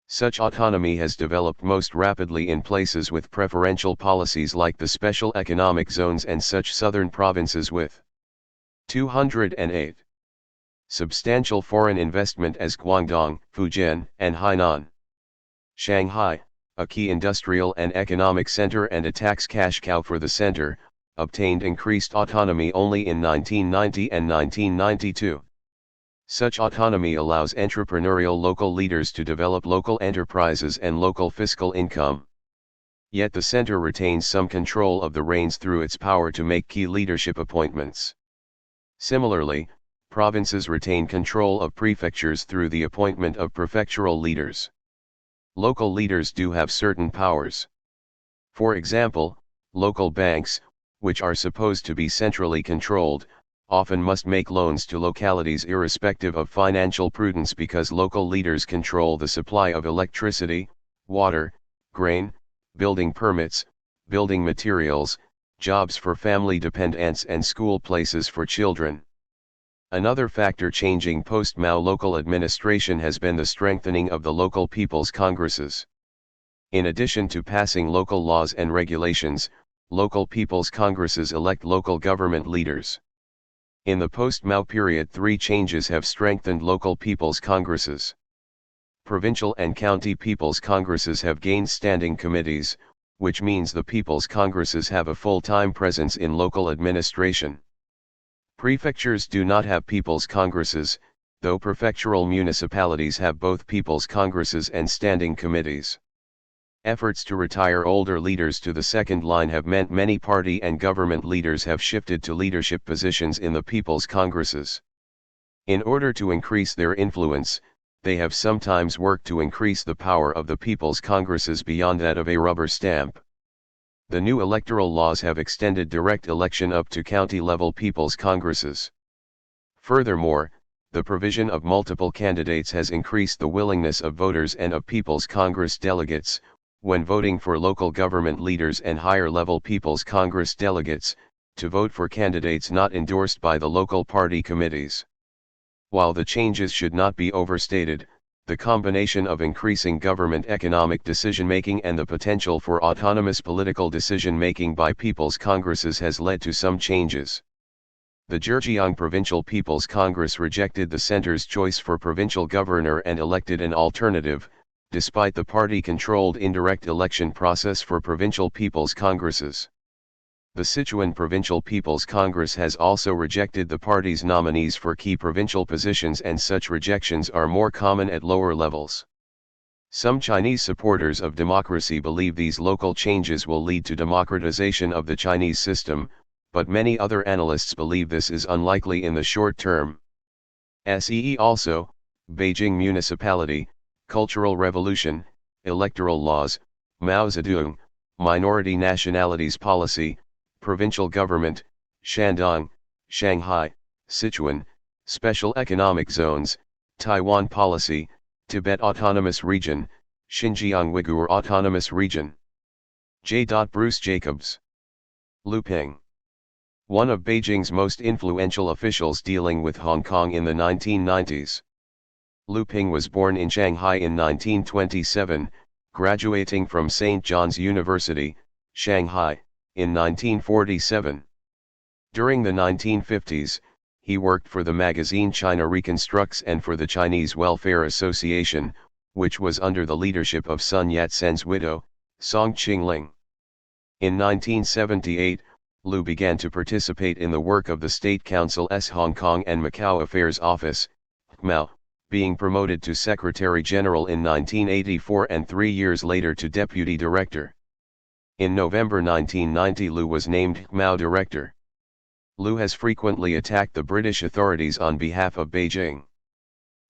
Such autonomy has developed most rapidly in places with preferential policies like the special economic zones and such southern provinces with 208 substantial foreign investment as Guangdong, Fujian, and Hainan. Shanghai, a key industrial and economic center and a tax cash cow for the center, obtained increased autonomy only in 1990 and 1992. Such autonomy allows entrepreneurial local leaders to develop local enterprises and local fiscal income. Yet the center retains some control of the reins through its power to make key leadership appointments. Similarly, provinces retain control of prefectures through the appointment of prefectural leaders. Local leaders do have certain powers. For example, local banks, which are supposed to be centrally controlled, often must make loans to localities irrespective of financial prudence because local leaders control the supply of electricity, water, grain, building permits, building materials, jobs for family dependents and school places for children. Another factor changing post-Mao local administration has been the strengthening of the local people's congresses. In addition to passing local laws and regulations, local people's congresses elect local government leaders. In the post-Mao period, 3 changes have strengthened local people's congresses. Provincial and county people's congresses have gained standing committees, which means the people's congresses have a full-time presence in local administration. Prefectures do not have people's congresses, though prefectural municipalities have both people's congresses and standing committees. Efforts to retire older leaders to the second line have meant many party and government leaders have shifted to leadership positions in the people's congresses. In order to increase their influence, they have sometimes worked to increase the power of the people's congresses beyond that of a rubber stamp. The new electoral laws have extended direct election up to county-level people's congresses. Furthermore, the provision of multiple candidates has increased the willingness of voters and of people's congress delegates, when voting for local government leaders and higher-level people's congress delegates, to vote for candidates not endorsed by the local party committees. While the changes should not be overstated, the combination of increasing government economic decision-making and the potential for autonomous political decision-making by people's congresses has led to some changes. The Zhejiang Provincial People's Congress rejected the center's choice for provincial governor and elected an alternative, despite the party-controlled indirect election process for provincial people's congresses. The Sichuan Provincial People's Congress has also rejected the party's nominees for key provincial positions, and such rejections are more common at lower levels. Some Chinese supporters of democracy believe these local changes will lead to democratization of the Chinese system, but many other analysts believe this is unlikely in the short term. See also, Beijing Municipality, Cultural Revolution, Electoral Laws, Mao Zedong, Minority Nationalities Policy, Provincial Government, Shandong, Shanghai, Sichuan, Special Economic Zones, Taiwan Policy, Tibet Autonomous Region, Xinjiang Uyghur Autonomous Region. J. Bruce Jacobs. Lu Ping. One of Beijing's most influential officials dealing with Hong Kong in the 1990s. Lu Ping was born in Shanghai in 1927, graduating from St. John's University, Shanghai, in 1947. During the 1950s, he worked for the magazine China Reconstructs and for the Chinese Welfare Association, which was under the leadership of Sun Yat-sen's widow, Song Qingling. In 1978, Lu began to participate in the work of the State Council's Hong Kong and Macau Affairs Office, McMill, being promoted to Secretary General in 1984 and 3 years later to Deputy Director. In November 1990, Lu was named McMill Director. Lu has frequently attacked the British authorities on behalf of Beijing.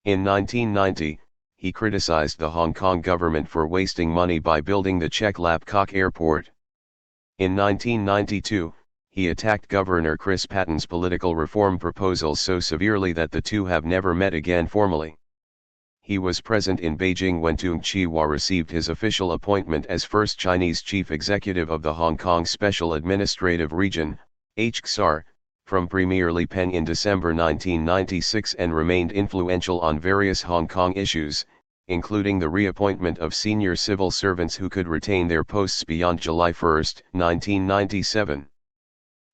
In 1990, he criticized the Hong Kong government for wasting money by building the Czech Lapcock Airport. In 1992, he attacked Governor Chris Patton's political reform proposals so severely that the two have never met again formally. He was present in Beijing when Tung Chee-hwa received his official appointment as first Chinese chief executive of the Hong Kong Special Administrative Region, HKSAR, from Premier Li Peng in December 1996, and remained influential on various Hong Kong issues, including the reappointment of senior civil servants who could retain their posts beyond July 1, 1997.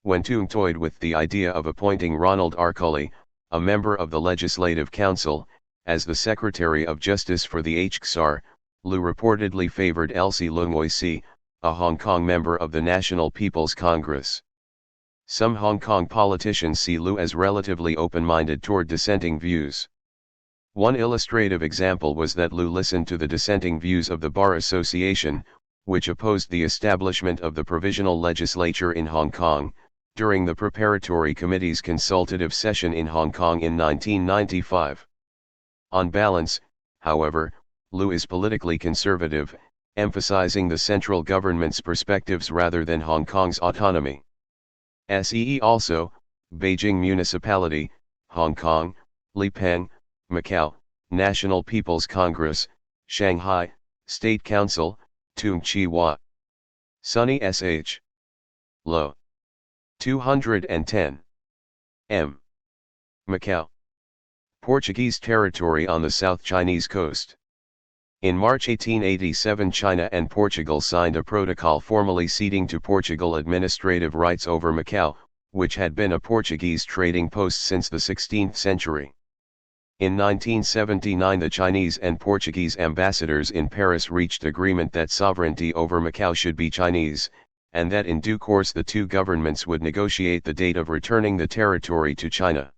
When Tung toyed with the idea of appointing Ronald Arculli, a member of the Legislative Council, as the Secretary of Justice for the HKSAR, Lu reportedly favored Elsie Leung-Oici, a Hong Kong member of the National People's Congress. Some Hong Kong politicians see Lu as relatively open-minded toward dissenting views. One illustrative example was that Lu listened to the dissenting views of the Bar Association, which opposed the establishment of the Provisional Legislature in Hong Kong, during the Preparatory Committee's consultative session in Hong Kong in 1995. On balance, however, Lu is politically conservative, emphasizing the central government's perspectives rather than Hong Kong's autonomy. See also, Beijing Municipality, Hong Kong, Li Peng, Macau, National People's Congress, Shanghai, State Council, Tung Chee-hwa. Sunny S.H. Lo. 210. M. Macau. Portuguese territory on the South Chinese coast. In March 1887, China and Portugal signed a protocol formally ceding to Portugal administrative rights over Macau, which had been a Portuguese trading post since the 16th century. In 1979, the Chinese and Portuguese ambassadors in Paris reached agreement that sovereignty over Macau should be Chinese, and that in due course the two governments would negotiate the date of returning the territory to China.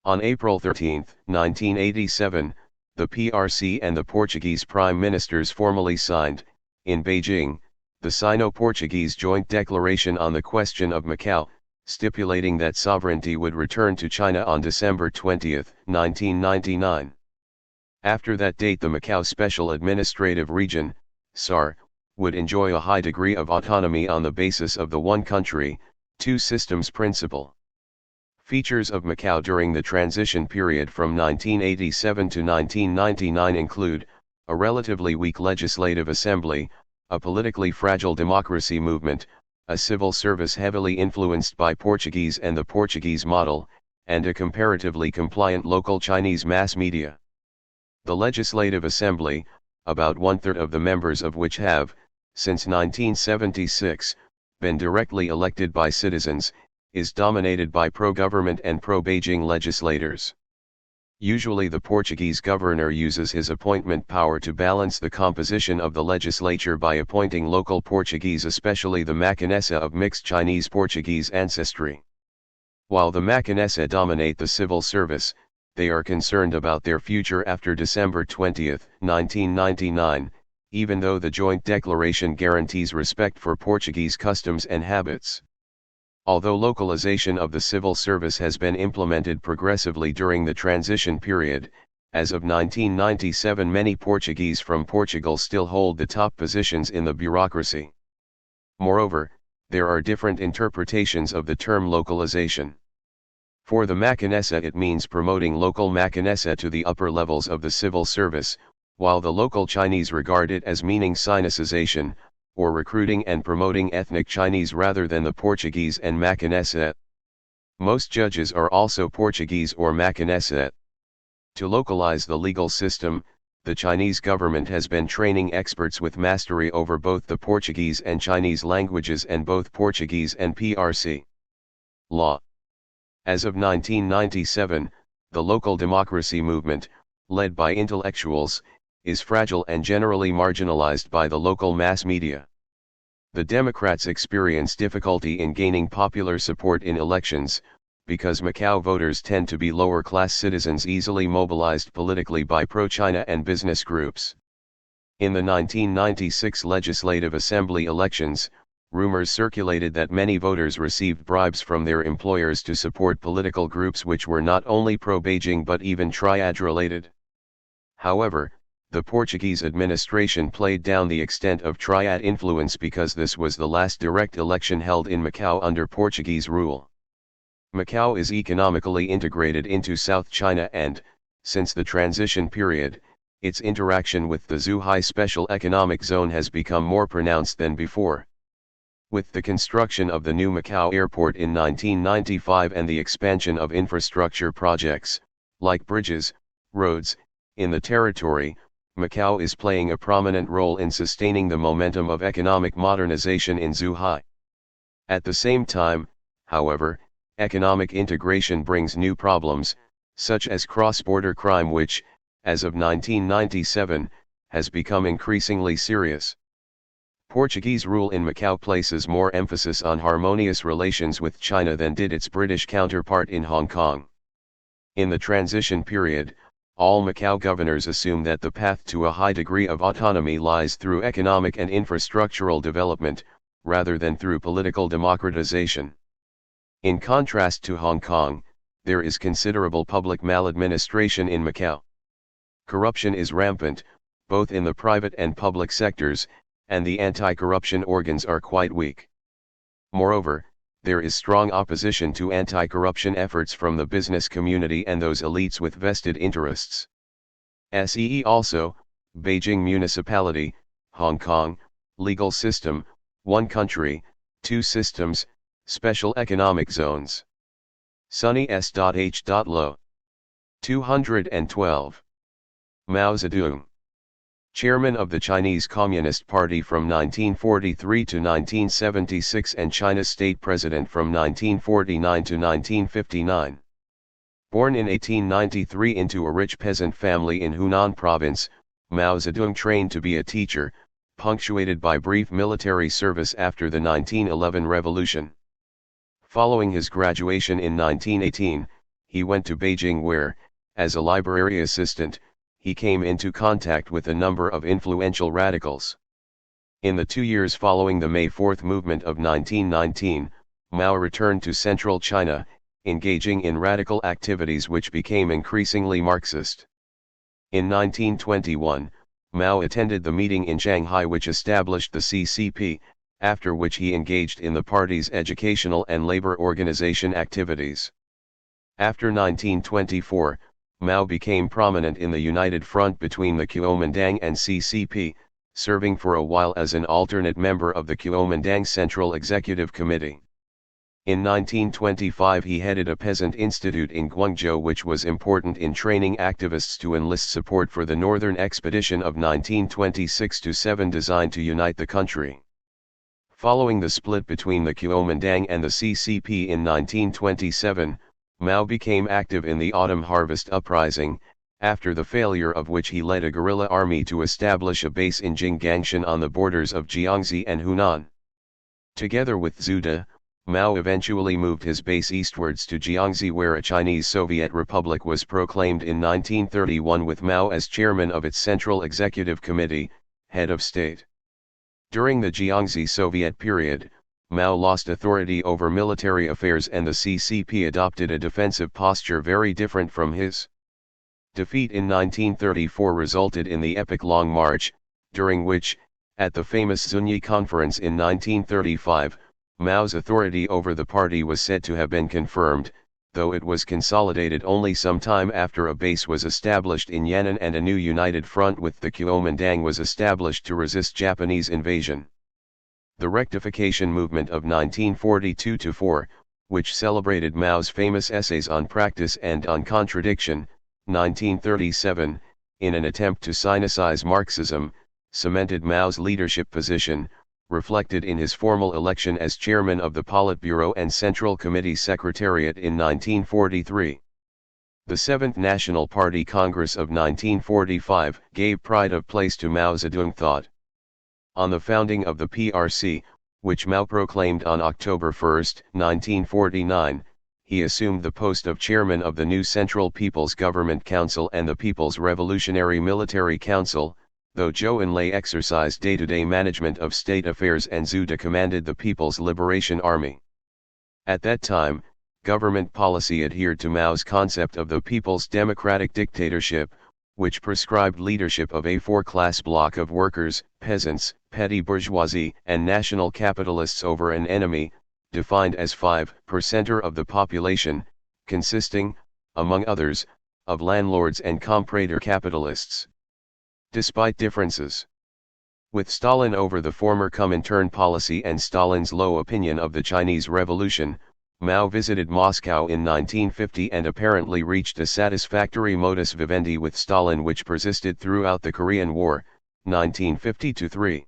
On April 13, 1987, the PRC and the Portuguese Prime Ministers formally signed, in Beijing, the Sino-Portuguese Joint Declaration on the Question of Macau, stipulating that sovereignty would return to China on December 20, 1999. After that date, the Macau Special Administrative Region, SAR, would enjoy a high degree of autonomy on the basis of the one country, two systems principle. Features of Macau during the transition period from 1987 to 1999 include, a relatively weak legislative assembly, a politically fragile democracy movement, a civil service heavily influenced by Portuguese and the Portuguese model, and a comparatively compliant local Chinese mass media. The Legislative Assembly, about one-third of the members of which have, since 1976, been directly elected by citizens, is dominated by pro-government and pro-Beijing legislators. Usually the Portuguese governor uses his appointment power to balance the composition of the legislature by appointing local Portuguese, especially the Mackerras of mixed Chinese-Portuguese ancestry. While the Mackerras dominate the civil service, they are concerned about their future after December 20, 1999, even though the joint declaration guarantees respect for Portuguese customs and habits. Although localization of the civil service has been implemented progressively during the transition period, as of 1997 many Portuguese from Portugal still hold the top positions in the bureaucracy. Moreover, there are different interpretations of the term localization. For the Mackerras it means promoting local Mackerras to the upper levels of the civil service, while the local Chinese regard it as meaning Sinicization, or recruiting and promoting ethnic Chinese rather than the Portuguese and Mackerras. Most judges are also Portuguese or Mackerras. To localize the legal system, the Chinese government has been training experts with mastery over both the Portuguese and Chinese languages and both Portuguese and PRC law. As of 1997, the local democracy movement, led by intellectuals, is fragile and generally marginalized by the local mass media. The Democrats experience difficulty in gaining popular support in elections, because Macau voters tend to be lower-class citizens easily mobilized politically by pro-China and business groups. In the 1996 Legislative Assembly elections, rumors circulated that many voters received bribes from their employers to support political groups which were not only pro-Beijing but even triad-related. However, the Portuguese administration played down the extent of triad influence because this was the last direct election held in Macau under Portuguese rule. Macau is economically integrated into South China and, since the transition period, its interaction with the Zhuhai Special Economic Zone has become more pronounced than before. With the construction of the new Macau airport in 1995 and the expansion of infrastructure projects, like bridges, roads, in the territory, Macau is playing a prominent role in sustaining the momentum of economic modernization in Zhuhai. At the same time, however, economic integration brings new problems, such as cross-border crime which, as of 1997, has become increasingly serious. Portuguese rule in Macau places more emphasis on harmonious relations with China than did its British counterpart in Hong Kong. In the transition period, all Macau governors assume that the path to a high degree of autonomy lies through economic and infrastructural development, rather than through political democratization. In contrast to Hong Kong, there is considerable public maladministration in Macau. Corruption is rampant, both in the private and public sectors, and the anti-corruption organs are quite weak. Moreover, there is strong opposition to anti-corruption efforts from the business community and those elites with vested interests. Also, Beijing Municipality, Hong Kong, legal system, one country, two systems, special economic zones. Sunny S.H. Lo. 212. Mao Zedong. Chairman of the Chinese Communist Party from 1943 to 1976 and China's state president from 1949 to 1959. Born in 1893 into a rich peasant family in Hunan province, Mao Zedong trained to be a teacher, punctuated by brief military service after the 1911 revolution. Following his graduation in 1918, he went to Beijing where, as a library assistant, he came into contact with a number of influential radicals. In the 2 years following the May 4 movement of 1919, Mao returned to central China, engaging in radical activities which became increasingly Marxist. In 1921, Mao attended the meeting in Shanghai which established the CCP, after which he engaged in the party's educational and labor organization activities. After 1924, Mao became prominent in the united front between the Kuomintang and CCP, serving for a while as an alternate member of the Kuomintang Central Executive Committee. In 1925 he headed a peasant institute in Guangzhou which was important in training activists to enlist support for the Northern Expedition of 1926-7 designed to unite the country. Following the split between the Kuomintang and the CCP in 1927, Mao became active in the Autumn Harvest Uprising, after the failure of which he led a guerrilla army to establish a base in Jinggangshan on the borders of Jiangxi and Hunan. Together with Zhu De, Mao eventually moved his base eastwards to Jiangxi, where a Chinese Soviet Republic was proclaimed in 1931 with Mao as chairman of its Central Executive Committee, head of state. During the Jiangxi Soviet period, Mao lost authority over military affairs and the CCP adopted a defensive posture very different from his. Defeat in 1934 resulted in the epic Long March, during which, at the famous Zunyi Conference in 1935, Mao's authority over the party was said to have been confirmed, though it was consolidated only some time after a base was established in Yan'an and a new united front with the Kuomintang was established to resist Japanese invasion. The rectification movement of 1942-4, which celebrated Mao's famous essays on practice and on contradiction, 1937, in an attempt to sinicize Marxism, cemented Mao's leadership position, reflected in his formal election as chairman of the Politburo and Central Committee Secretariat in 1943. The Seventh National Party Congress of 1945 gave pride of place to Mao Zedong thought. On the founding of the PRC, which Mao proclaimed on October 1, 1949, he assumed the post of chairman of the new Central People's Government Council and the People's Revolutionary Military Council, though Zhou Enlai exercised day-to-day management of state affairs and Zhu De commanded the People's Liberation Army. At that time, government policy adhered to Mao's concept of the people's democratic dictatorship, which prescribed leadership of a four-class bloc of workers, peasants, petty bourgeoisie, and national capitalists over an enemy, defined as 5% of the population, consisting, among others, of landlords and comprador capitalists. Despite differences with Stalin over the former Comintern policy and Stalin's low opinion of the Chinese Revolution, Mao visited Moscow in 1950 and apparently reached a satisfactory modus vivendi with Stalin which persisted throughout the Korean War, 1950-3.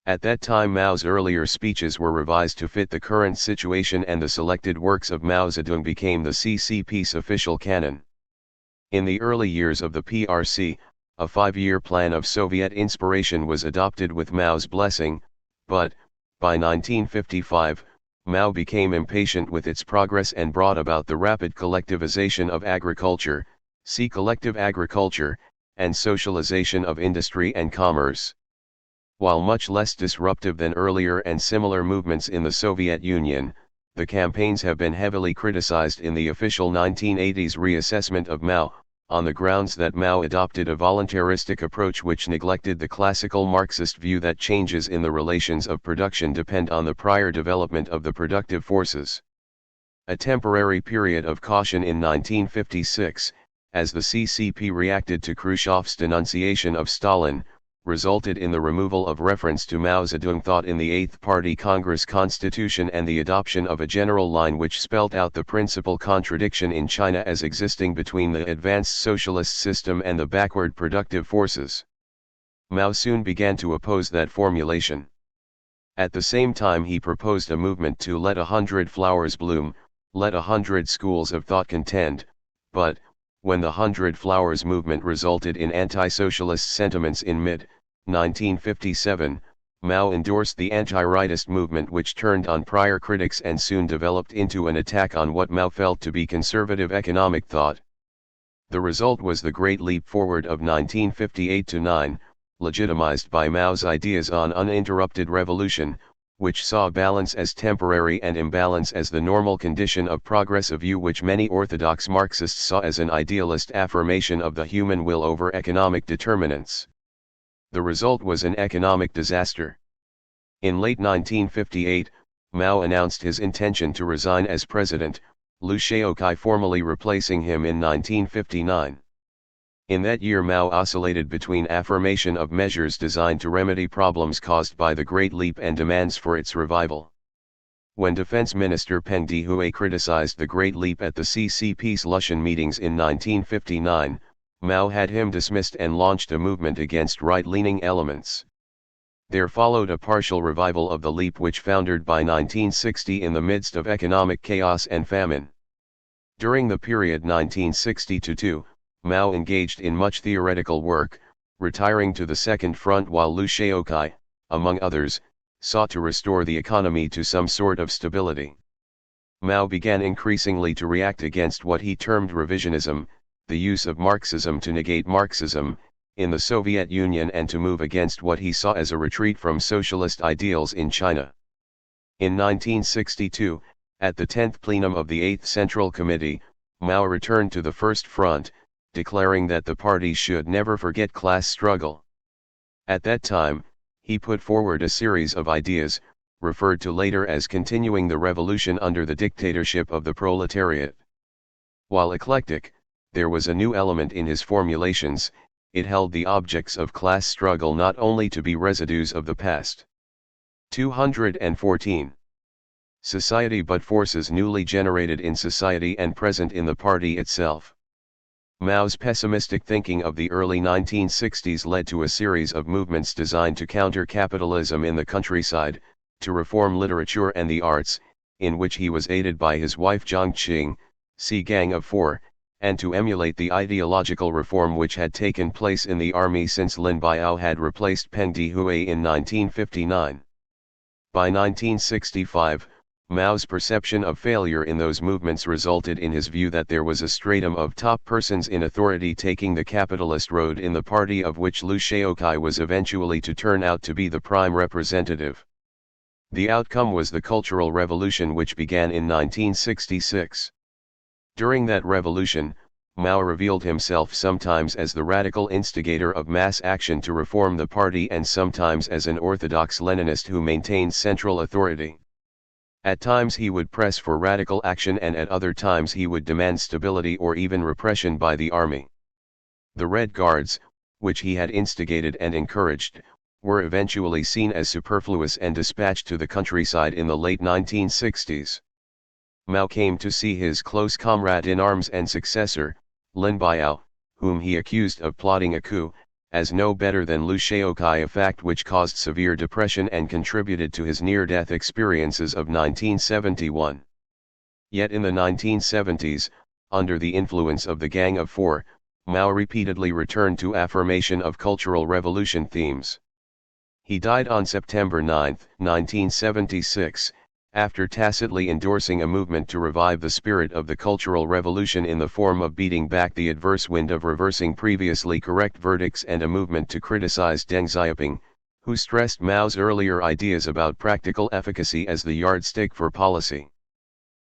At that time Mao's earlier speeches were revised to fit the current situation and the selected works of Mao Zedong became the CCP's official canon. In the early years of the PRC, a 5-year plan of Soviet inspiration was adopted with Mao's blessing, but, by 1955, Mao became impatient with its progress and brought about the rapid collectivization of agriculture, see collective agriculture, and socialization of industry and commerce. While much less disruptive than earlier and similar movements in the Soviet Union, the campaigns have been heavily criticized in the official 1980s reassessment of Mao, on the grounds that Mao adopted a voluntaristic approach which neglected the classical Marxist view that changes in the relations of production depend on the prior development of the productive forces. A temporary period of caution in 1956, as the CCP reacted to Khrushchev's denunciation of Stalin, resulted in the removal of reference to Mao Zedong thought in the Eighth Party Congress Constitution and the adoption of a general line which spelt out the principal contradiction in China as existing between the advanced socialist system and the backward productive forces. Mao soon began to oppose that formulation. At the same time he proposed a movement to let 100 flowers bloom, let 100 schools of thought contend, but, when the 100 Flowers movement resulted in anti-socialist sentiments in mid-1957, Mao endorsed the anti-rightist movement which turned on prior critics and soon developed into an attack on what Mao felt to be conservative economic thought. The result was the Great Leap Forward of 1958-9, legitimized by Mao's ideas on uninterrupted revolution, which saw balance as temporary and imbalance as the normal condition of progress, a view which many orthodox Marxists saw as an idealist affirmation of the human will over economic determinants. The result was an economic disaster. In late 1958, Mao announced his intention to resign as president, Liu Shaoqi formally replacing him in 1959. In that year Mao oscillated between affirmation of measures designed to remedy problems caused by the Great Leap and demands for its revival. When Defense Minister Peng Dehuai criticized the Great Leap at the CCP's Lushan meetings in 1959, Mao had him dismissed and launched a movement against right-leaning elements. There followed a partial revival of the Leap which foundered by 1960 in the midst of economic chaos and famine. During the period 1960–2, Mao engaged in much theoretical work, retiring to the Second Front while Liu Shaoqi, among others, sought to restore the economy to some sort of stability. Mao began increasingly to react against what he termed revisionism, the use of Marxism to negate Marxism, in the Soviet Union, and to move against what he saw as a retreat from socialist ideals in China. In 1962, at the 10th plenum of the 8th Central Committee, Mao returned to the First Front, declaring that the party should never forget class struggle. At that time, he put forward a series of ideas, referred to later as continuing the revolution under the dictatorship of the proletariat. While eclectic, there was a new element in his formulations: it held the objects of class struggle not only to be residues of the past. 214. Society but forces newly generated in society and present in the party itself. Mao's pessimistic thinking of the early 1960s led to a series of movements designed to counter capitalism in the countryside, to reform literature and the arts, in which he was aided by his wife Jiang Qing, see Gang of Four, and to emulate the ideological reform which had taken place in the army since Lin Biao had replaced Peng Dehui in 1959. By 1965, Mao's perception of failure in those movements resulted in his view that there was a stratum of top persons in authority taking the capitalist road in the party of which Liu Shaoqi was eventually to turn out to be the prime representative. The outcome was the Cultural Revolution, which began in 1966. During that revolution, Mao revealed himself sometimes as the radical instigator of mass action to reform the party and sometimes as an orthodox Leninist who maintained central authority. At times he would press for radical action, and at other times he would demand stability or even repression by the army. The Red Guards, which he had instigated and encouraged, were eventually seen as superfluous and dispatched to the countryside in the late 1960s. Mao came to see his close comrade in arms and successor, Lin Biao, whom he accused of plotting a coup, as no better than Liu Shaoqi, a fact which caused severe depression and contributed to his near-death experiences of 1971. Yet in the 1970s, under the influence of the Gang of Four, Mao repeatedly returned to affirmation of Cultural Revolution themes. He died on September 9, 1976, after tacitly endorsing a movement to revive the spirit of the Cultural Revolution in the form of beating back the adverse wind of reversing previously correct verdicts, and a movement to criticize Deng Xiaoping, who stressed Mao's earlier ideas about practical efficacy as the yardstick for policy.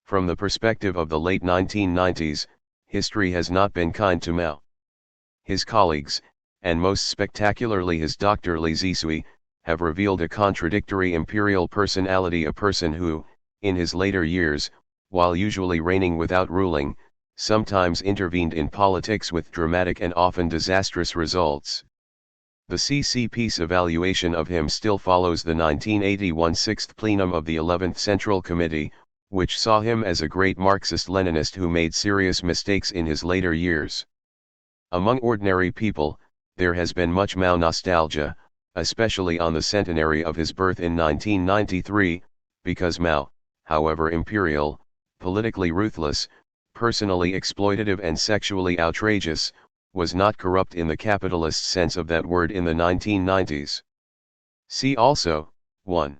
From the perspective of the late 1990s, history has not been kind to Mao. His colleagues, and most spectacularly his Dr. Li Zisui, have revealed a contradictory imperial personality, a person who, in his later years, while usually reigning without ruling, sometimes intervened in politics with dramatic and often disastrous results. The CCP's evaluation of him still follows the 1981 Sixth Plenum of the 11th Central Committee, which saw him as a great Marxist-Leninist who made serious mistakes in his later years. Among ordinary people, there has been much Mao nostalgia, especially on the centenary of his birth in 1993, because Mao, however imperial, politically ruthless, personally exploitative and sexually outrageous, was not corrupt in the capitalist sense of that word in the 1990s. See also, 1.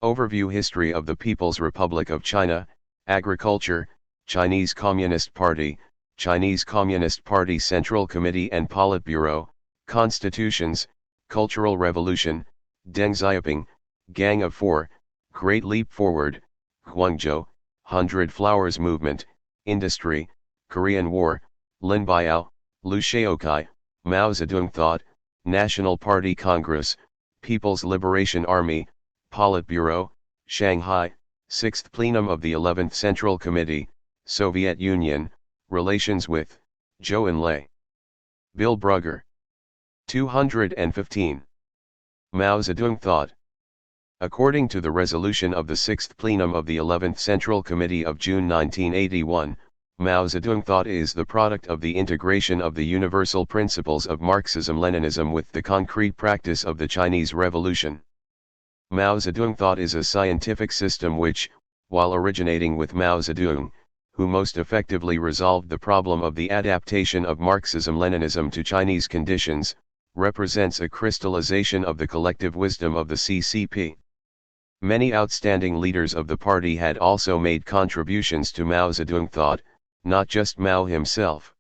Overview: History of the People's Republic of China, Agriculture, Chinese Communist Party, Chinese Communist Party Central Committee and Politburo, Constitutions, Cultural Revolution, Deng Xiaoping, Gang of Four, Great Leap Forward, Guangzhou, 100 Flowers Movement, Industry, Korean War, Lin Biao, Liu Shaoqi, Mao Zedong Thought, National Party Congress, People's Liberation Army, Politburo, Shanghai, 6th Plenum of the 11th Central Committee, Soviet Union, Relations with Zhou Enlai. Bill Brugger. 215. Mao Zedong Thought. According to the resolution of the 6th Plenum of the 11th Central Committee of June 1981, Mao Zedong Thought is the product of the integration of the universal principles of Marxism-Leninism with the concrete practice of the Chinese Revolution. Mao Zedong Thought is a scientific system which, while originating with Mao Zedong, who most effectively resolved the problem of the adaptation of Marxism-Leninism to Chinese conditions, represents a crystallization of the collective wisdom of the CCP. Many outstanding leaders of the party had also made contributions to Mao Zedong thought, not just Mao himself.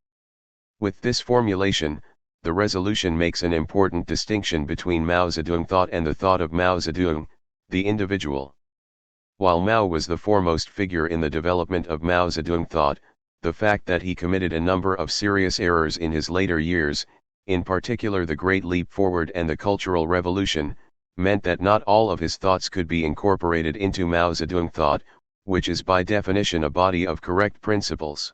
With this formulation, the resolution makes an important distinction between Mao Zedong thought and the thought of Mao Zedong, the individual. While Mao was the foremost figure in the development of Mao Zedong thought, the fact that he committed a number of serious errors in his later years, in particular the Great Leap Forward and the Cultural Revolution, meant that not all of his thoughts could be incorporated into Mao Zedong thought, which is by definition a body of correct principles.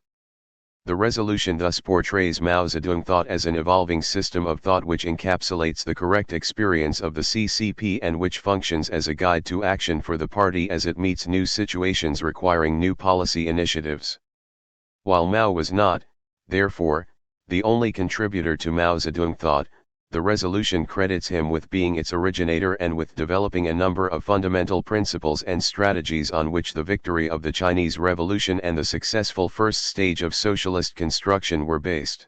The resolution thus portrays Mao Zedong thought as an evolving system of thought which encapsulates the correct experience of the CCP and which functions as a guide to action for the party as it meets new situations requiring new policy initiatives. While Mao was not, therefore, the only contributor to Mao Zedong thought, the resolution credits him with being its originator and with developing a number of fundamental principles and strategies on which the victory of the Chinese Revolution and the successful first stage of socialist construction were based.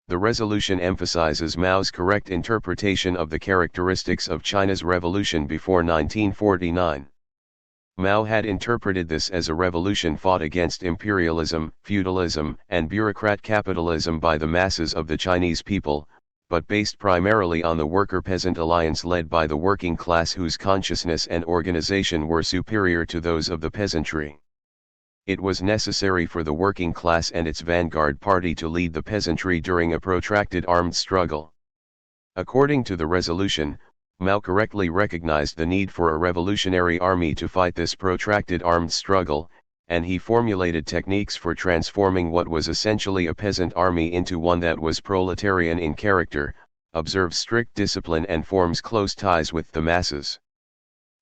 The resolution emphasizes Mao's correct interpretation of the characteristics of China's revolution before 1949. Mao had interpreted this as a revolution fought against imperialism, feudalism, and bureaucrat capitalism by the masses of the Chinese people, but based primarily on the worker-peasant alliance led by the working class whose consciousness and organization were superior to those of the peasantry. It was necessary for the working class and its vanguard party to lead the peasantry during a protracted armed struggle. According to the resolution, Mao correctly recognized the need for a revolutionary army to fight this protracted armed struggle, and he formulated techniques for transforming what was essentially a peasant army into one that was proletarian in character, observes strict discipline and forms close ties with the masses.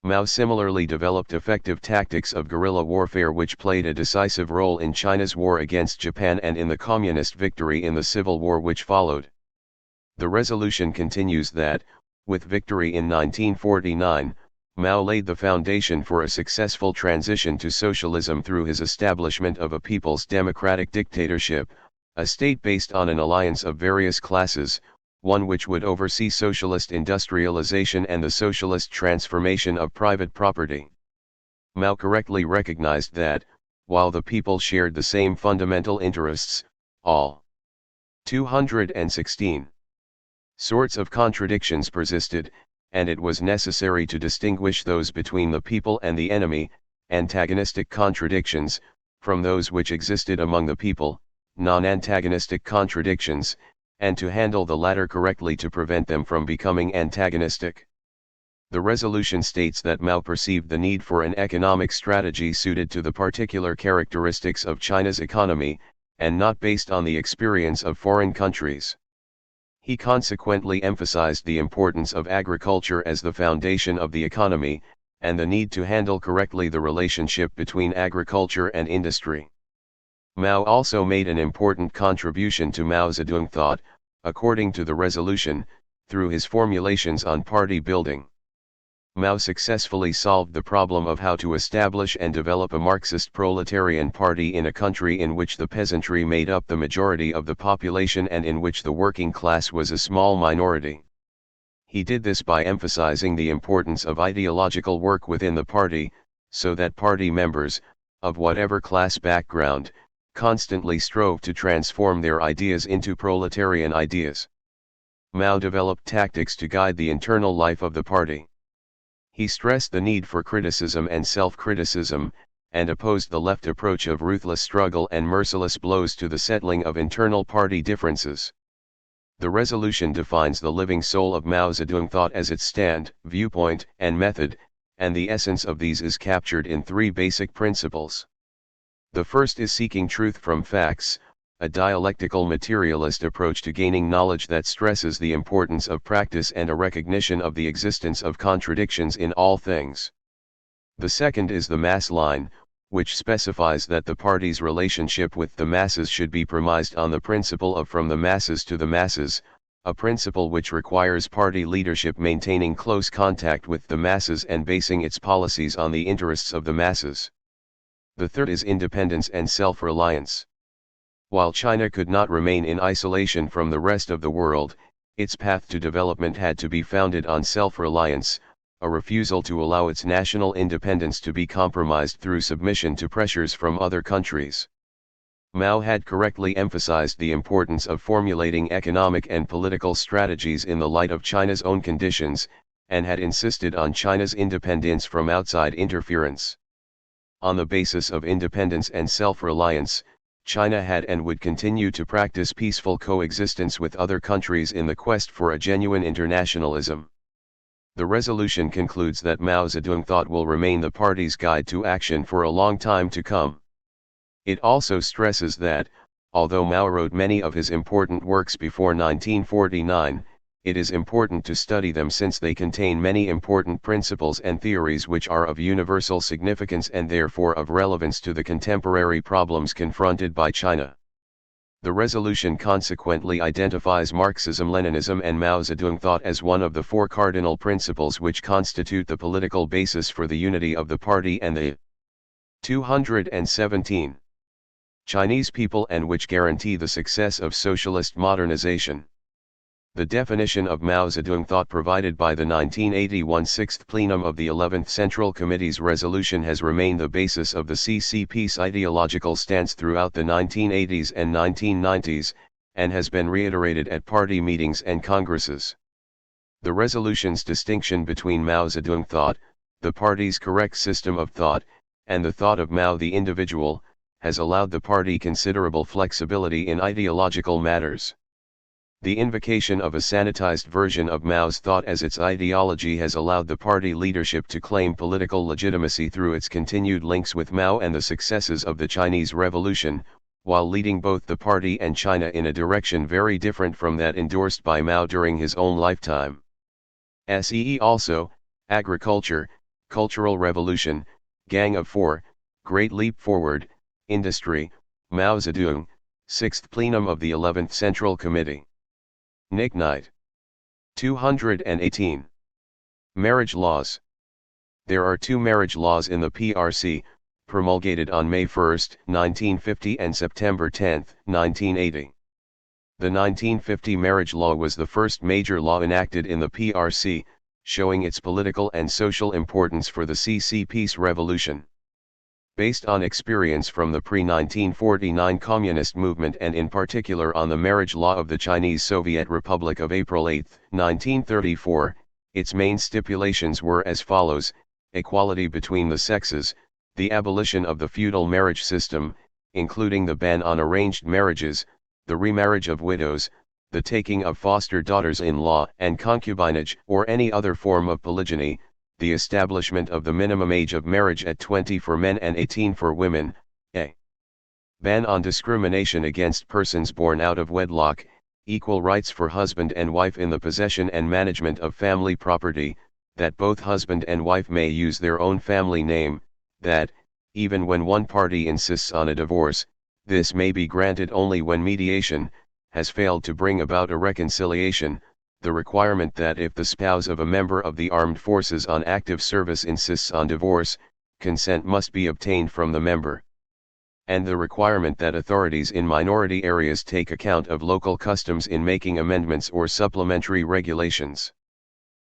Mao similarly developed effective tactics of guerrilla warfare which played a decisive role in China's war against Japan and in the communist victory in the civil war which followed. The resolution continues that, with victory in 1949, Mao laid the foundation for a successful transition to socialism through his establishment of a people's democratic dictatorship, a state based on an alliance of various classes, one which would oversee socialist industrialization and the socialist transformation of private property. Mao correctly recognized that, while the people shared the same fundamental interests, all 216 sorts of contradictions persisted, and it was necessary to distinguish those between the people and the enemy, antagonistic contradictions, from those which existed among the people, non-antagonistic contradictions, and to handle the latter correctly to prevent them from becoming antagonistic. The resolution states that Mao perceived the need for an economic strategy suited to the particular characteristics of China's economy, and not based on the experience of foreign countries. He consequently emphasized the importance of agriculture as the foundation of the economy, and the need to handle correctly the relationship between agriculture and industry. Mao also made an important contribution to Mao Zedong thought, according to the resolution, through his formulations on party building. Mao successfully solved the problem of how to establish and develop a Marxist proletarian party in a country in which the peasantry made up the majority of the population and in which the working class was a small minority. He did this by emphasizing the importance of ideological work within the party, so that party members, of whatever class background, constantly strove to transform their ideas into proletarian ideas. Mao developed tactics to guide the internal life of the party. He stressed the need for criticism and self-criticism, and opposed the left approach of ruthless struggle and merciless blows to the settling of internal party differences. The resolution defines the living soul of Mao Zedong thought as its stand, viewpoint, and method, and the essence of these is captured in three basic principles. The first is seeking truth from facts, a dialectical materialist approach to gaining knowledge that stresses the importance of practice and a recognition of the existence of contradictions in all things. The second is the mass line, which specifies that the party's relationship with the masses should be premised on the principle of from the masses to the masses, a principle which requires party leadership maintaining close contact with the masses and basing its policies on the interests of the masses. The third is independence and self-reliance. While China could not remain in isolation from the rest of the world, its path to development had to be founded on self-reliance, a refusal to allow its national independence to be compromised through submission to pressures from other countries. Mao had correctly emphasized the importance of formulating economic and political strategies in the light of China's own conditions, and had insisted on China's independence from outside interference. On the basis of independence and self-reliance, China had and would continue to practice peaceful coexistence with other countries in the quest for a genuine internationalism. The resolution concludes that Mao Zedong thought will remain the party's guide to action for a long time to come. It also stresses that, although Mao wrote many of his important works before 1949, it is important to study them since they contain many important principles and theories which are of universal significance and therefore of relevance to the contemporary problems confronted by China. The resolution consequently identifies Marxism-Leninism and Mao Zedong thought as one of the four cardinal principles which constitute the political basis for the unity of the party and the 217 Chinese people and which guarantee the success of socialist modernization. The definition of Mao Zedong thought provided by the 1981 Sixth Plenum of the 11th Central Committee's resolution has remained the basis of the CCP's ideological stance throughout the 1980s and 1990s, and has been reiterated at party meetings and congresses. The resolution's distinction between Mao Zedong thought, the party's correct system of thought, and the thought of Mao the individual, has allowed the party considerable flexibility in ideological matters. The invocation of a sanitized version of Mao's thought as its ideology has allowed the party leadership to claim political legitimacy through its continued links with Mao and the successes of the Chinese Revolution, while leading both the party and China in a direction very different from that endorsed by Mao during his own lifetime. See also, Agriculture, Cultural Revolution, Gang of Four, Great Leap Forward, Industry, Mao Zedong, 6th Plenum of the 11th Central Committee. Nick Knight. 218. Marriage laws. There are two marriage laws in the PRC, promulgated on May 1, 1950 and September 10, 1980. The 1950 marriage law was the first major law enacted in the PRC, showing its political and social importance for the CCP's revolution. Based on experience from the pre-1949 communist movement and in particular on the marriage law of the Chinese Soviet Republic of April 8, 1934, its main stipulations were as follows: equality between the sexes, the abolition of the feudal marriage system, including the ban on arranged marriages, the remarriage of widows, the taking of foster daughters-in-law and concubinage or any other form of polygyny, the establishment of the minimum age of marriage at 20 for men and 18 for women, a ban on discrimination against persons born out of wedlock, equal rights for husband and wife in the possession and management of family property, that both husband and wife may use their own family name, that, even when one party insists on a divorce, this may be granted only when mediation has failed to bring about a reconciliation, the requirement that if the spouse of a member of the armed forces on active service insists on divorce, consent must be obtained from the member. And the requirement that authorities in minority areas take account of local customs in making amendments or supplementary regulations.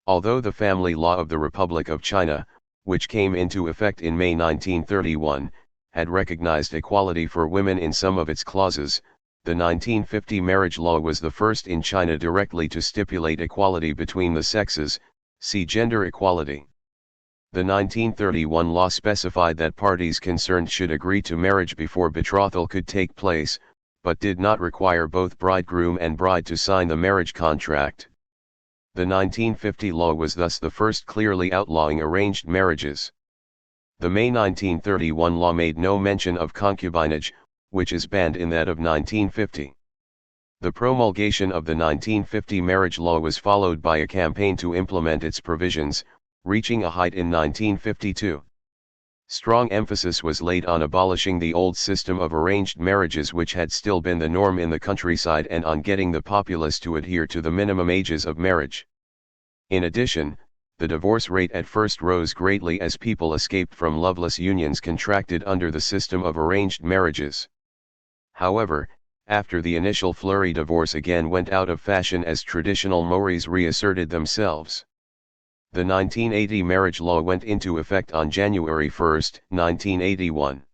Although the Family Law of the Republic of China, which came into effect in May 1931, had recognized equality for women in some of its clauses, the 1950 marriage law was the first in China directly to stipulate equality between the sexes, see gender equality. The 1931 law specified that parties concerned should agree to marriage before betrothal could take place, but did not require both bridegroom and bride to sign the marriage contract. The 1950 law was thus the first clearly outlawing arranged marriages. The May 1931 law made no mention of concubinage, which is banned in that of 1950. The promulgation of the 1950 marriage law was followed by a campaign to implement its provisions, reaching a height in 1952. Strong emphasis was laid on abolishing the old system of arranged marriages which had still been the norm in the countryside and on getting the populace to adhere to the minimum ages of marriage. In addition, the divorce rate at first rose greatly as people escaped from loveless unions contracted under the system of arranged marriages. However, after the initial flurry, divorce again went out of fashion as traditional mores reasserted themselves. The 1980 marriage law went into effect on January 1, 1981.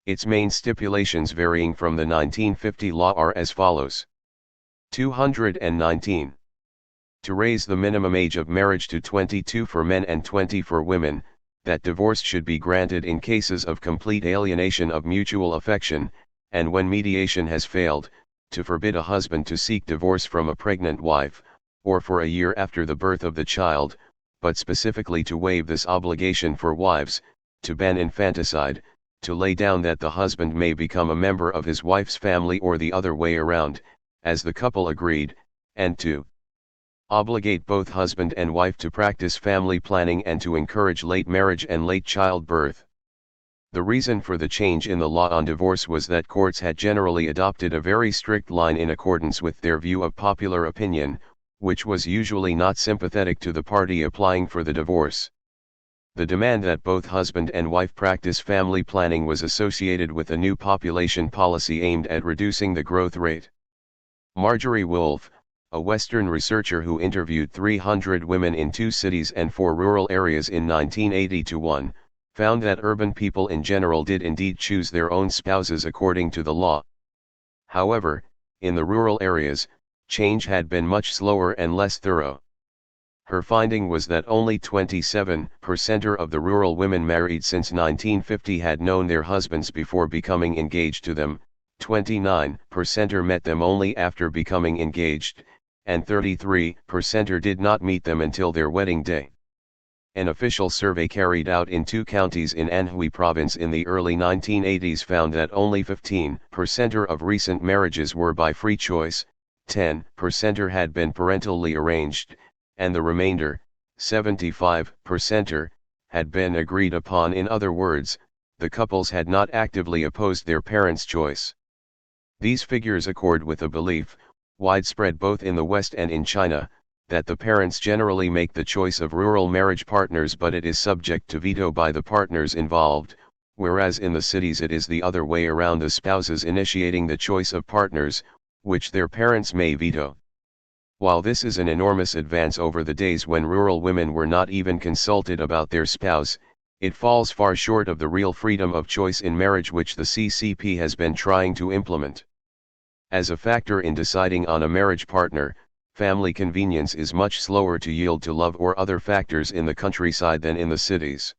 Its main stipulations varying from the 1950 law are as follows. 219. To raise the minimum age of marriage to 22 for men and 20 for women, that divorce should be granted in cases of complete alienation of mutual affection, and when mediation has failed, to forbid a husband to seek divorce from a pregnant wife, or for a year after the birth of the child, but specifically to waive this obligation for wives, to ban infanticide, to lay down that the husband may become a member of his wife's family or the other way around, as the couple agreed, and to obligate both husband and wife to practice family planning and to encourage late marriage and late childbirth. The reason for the change in the law on divorce was that courts had generally adopted a very strict line in accordance with their view of popular opinion, which was usually not sympathetic to the party applying for the divorce. The demand that both husband and wife practice family planning was associated with a new population policy aimed at reducing the growth rate. Marjorie Wolfe, a Western researcher who interviewed 300 women in 2 cities and 4 rural areas in 1980-1, found that urban people in general did indeed choose their own spouses according to the law. However, in the rural areas, change had been much slower and less thorough. Her finding was that only 27% of the rural women married since 1950 had known their husbands before becoming engaged to them, 29% met them only after becoming engaged, and 33% did not meet them until their wedding day. An official survey carried out in 2 counties in Anhui province in the early 1980s found that only 15% of recent marriages were by free choice, 10% had been parentally arranged, and the remainder, 75%, had been agreed upon. In other words, the couples had not actively opposed their parents' choice. These figures accord with a belief, widespread both in the West and in China, that the parents generally make the choice of rural marriage partners, but it is subject to veto by the partners involved, whereas in the cities it is the other way around, the spouses initiating the choice of partners, which their parents may veto. While this is an enormous advance over the days when rural women were not even consulted about their spouse, it falls far short of the real freedom of choice in marriage which the CCP has been trying to implement. As a factor in deciding on a marriage partner, family convenience is much slower to yield to love or other factors in the countryside than in the cities.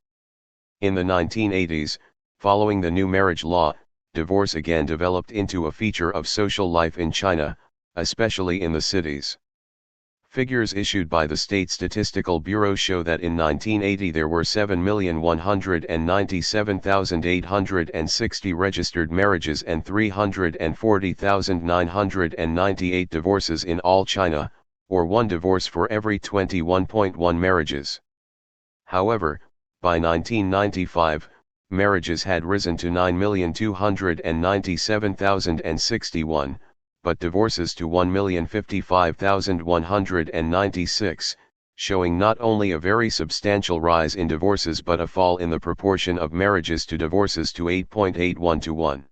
In the 1980s, following the new marriage law, divorce again developed into a feature of social life in China, especially in the cities. Figures issued by the State Statistical Bureau show that in 1980 there were 7,197,860 registered marriages and 340,998 divorces in all China, or 1 divorce for every 21.1 marriages. However, by 1995, marriages had risen to 9,297,061, but divorces to 1,055,196, showing not only a very substantial rise in divorces but a fall in the proportion of marriages to divorces to 8.81 to 1.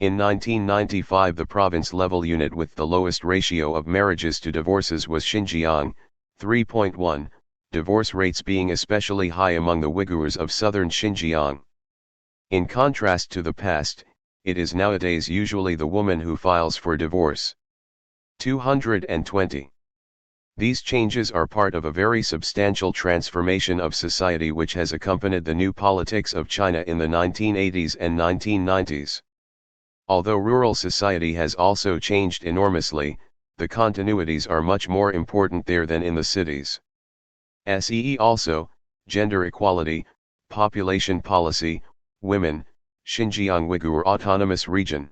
In 1995 the province-level unit with the lowest ratio of marriages to divorces was Xinjiang, 3.1, divorce rates being especially high among the Uyghurs of southern Xinjiang. In contrast to the past, it is nowadays usually the woman who files for divorce. 220. These changes are part of a very substantial transformation of society which has accompanied the new politics of China in the 1980s and 1990s. Although rural society has also changed enormously, the continuities are much more important there than in the cities. Also, gender equality, population policy, women, Xinjiang Uyghur Autonomous Region.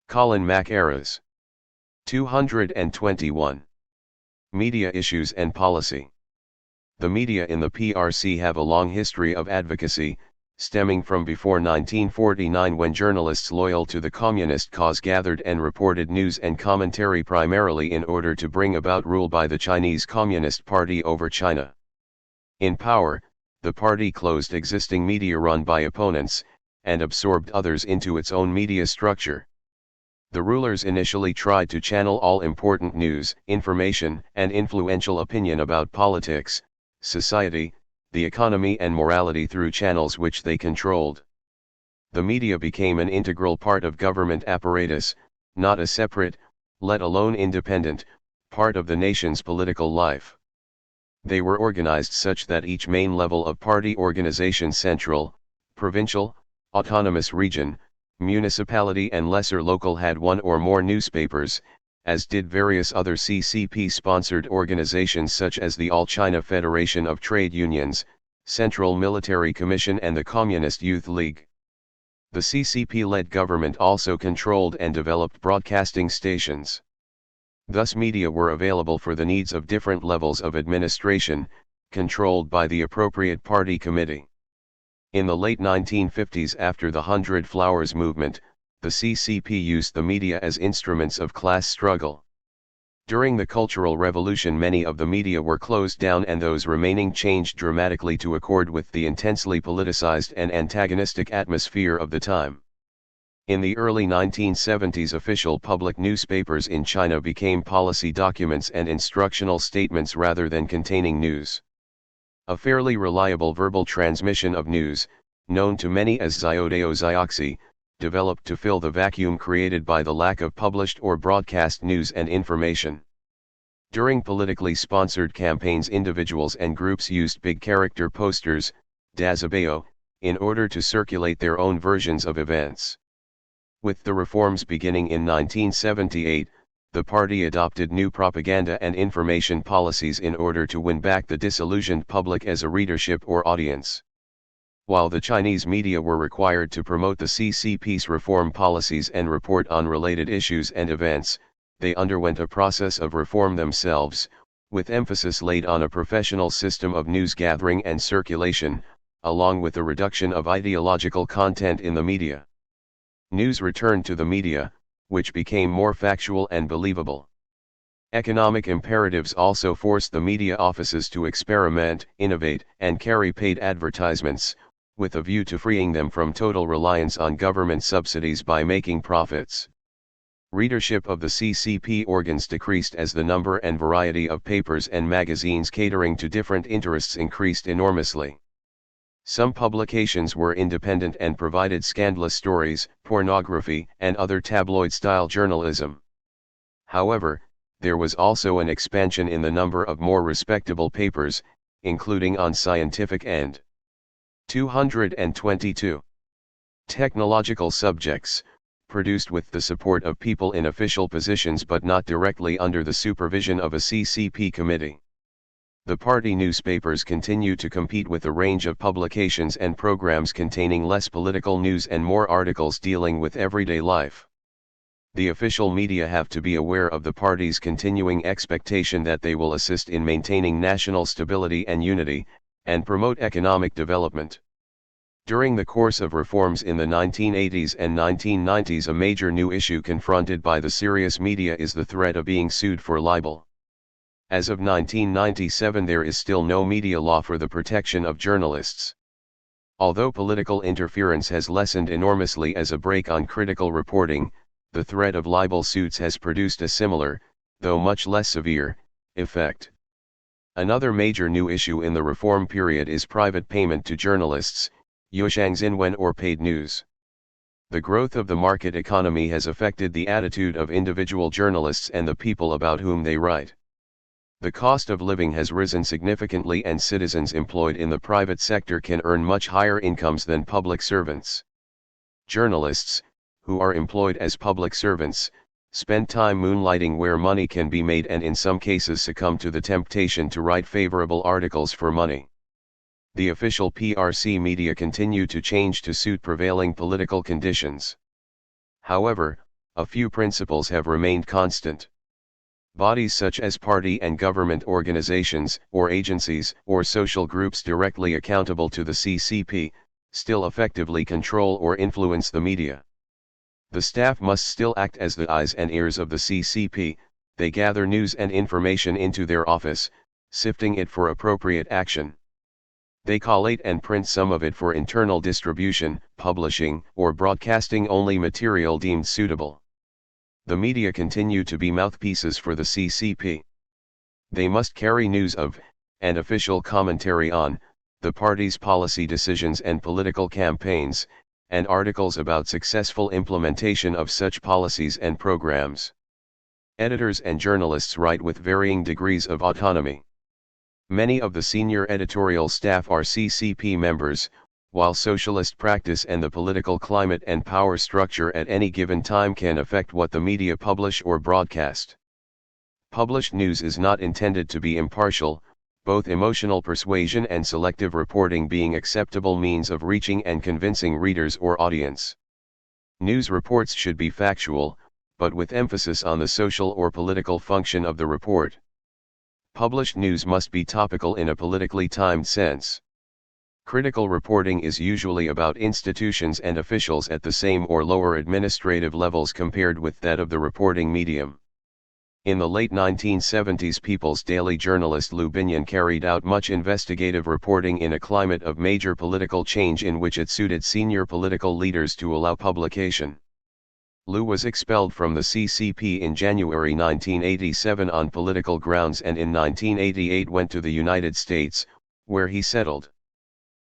Colin, Mackerras. 221. Media issues and policy. The media in the PRC have a long history of advocacy, stemming from before 1949 when journalists loyal to the communist cause gathered and reported news and commentary primarily in order to bring about rule by the Chinese Communist Party over China. In power, the party closed existing media run by opponents, and absorbed others into its own media structure. The rulers initially tried to channel all important news, information, and influential opinion about politics, society, the economy and morality through channels which they controlled. The media became an integral part of government apparatus, not a separate, let alone independent, part of the nation's political life. They were organized such that each main level of party organization, central, provincial, autonomous region, municipality and lesser local, had one or more newspapers, as did various other CCP-sponsored organizations such as the All China Federation of Trade Unions, Central Military Commission and the Communist Youth League. The CCP-led government also controlled and developed broadcasting stations. Thus media were available for the needs of different levels of administration, controlled by the appropriate party committee. In the late 1950s, after the 100 Flowers movement, the CCP used the media as instruments of class struggle. During the Cultural Revolution, many of the media were closed down and those remaining changed dramatically to accord with the intensely politicized and antagonistic atmosphere of the time. In the early 1970s, official public newspapers in China became policy documents and instructional statements rather than containing news. A fairly reliable verbal transmission of news, known to many as xiaodao-xiaoxi, developed to fill the vacuum created by the lack of published or broadcast news and information. During politically sponsored campaigns, individuals and groups used big character posters, dazabao, in order to circulate their own versions of events. With the reforms beginning in 1978, the party adopted new propaganda and information policies in order to win back the disillusioned public as a readership or audience. While the Chinese media were required to promote the CCP's reform policies and report on related issues and events, they underwent a process of reform themselves, with emphasis laid on a professional system of news gathering and circulation, along with a reduction of ideological content in the media. News returned to the media, which became more factual and believable. Economic imperatives also forced the media offices to experiment, innovate, and carry paid advertisements, with a view to freeing them from total reliance on government subsidies by making profits. Readership of the CCP organs decreased as the number and variety of papers and magazines catering to different interests increased enormously. Some publications were independent and provided scandalous stories, pornography, and other tabloid-style journalism. However, there was also an expansion in the number of more respectable papers, including on scientific and 222 technological subjects, produced with the support of people in official positions but not directly under the supervision of a CCP committee. The party newspapers continue to compete with a range of publications and programs containing less political news and more articles dealing with everyday life. The official media have to be aware of the party's continuing expectation that they will assist in maintaining national stability and unity, and promote economic development. During the course of reforms in the 1980s and 1990s, a major new issue confronted by the serious media is the threat of being sued for libel. As of 1997, there is still no media law for the protection of journalists. Although political interference has lessened enormously as a brake on critical reporting, the threat of libel suits has produced a similar, though much less severe, effect. Another major new issue in the reform period is private payment to journalists, yueshangxinwen or paid news. The growth of the market economy has affected the attitude of individual journalists and the people about whom they write. The cost of living has risen significantly and citizens employed in the private sector can earn much higher incomes than public servants. Journalists, who are employed as public servants, spend time moonlighting where money can be made and in some cases succumb to the temptation to write favorable articles for money. The official PRC media continue to change to suit prevailing political conditions. However, a few principles have remained constant. Bodies such as party and government organizations, or agencies, or social groups directly accountable to the CCP, still effectively control or influence the media. The staff must still act as the eyes and ears of the CCP, they gather news and information into their office, sifting it for appropriate action. They collate and print some of it for internal distribution, publishing, or broadcasting only material deemed suitable. The media continue to be mouthpieces for the CCP. They must carry news of, and official commentary on, the party's policy decisions and political campaigns, and articles about successful implementation of such policies and programs. Editors and journalists write with varying degrees of autonomy. Many of the senior editorial staff are CCP members, while socialist practice and the political climate and power structure at any given time can affect what the media publish or broadcast. Published news is not intended to be impartial, both emotional persuasion and selective reporting being acceptable means of reaching and convincing readers or audience. News reports should be factual, but with emphasis on the social or political function of the report. Published news must be topical in a politically timed sense. Critical reporting is usually about institutions and officials at the same or lower administrative levels compared with that of the reporting medium. In the late 1970s, People's Daily journalist Lou Binion carried out much investigative reporting in a climate of major political change in which it suited senior political leaders to allow publication. Lou was expelled from the CCP in January 1987 on political grounds and in 1988 went to the United States, where he settled.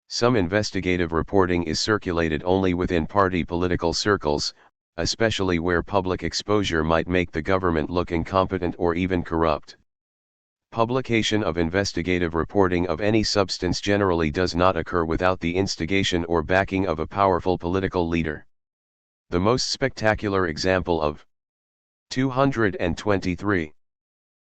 Some investigative reporting is circulated only within party political circles, especially where public exposure might make the government look incompetent or even corrupt. Publication of investigative reporting of any substance generally does not occur without the instigation or backing of a powerful political leader. The most spectacular example of 223.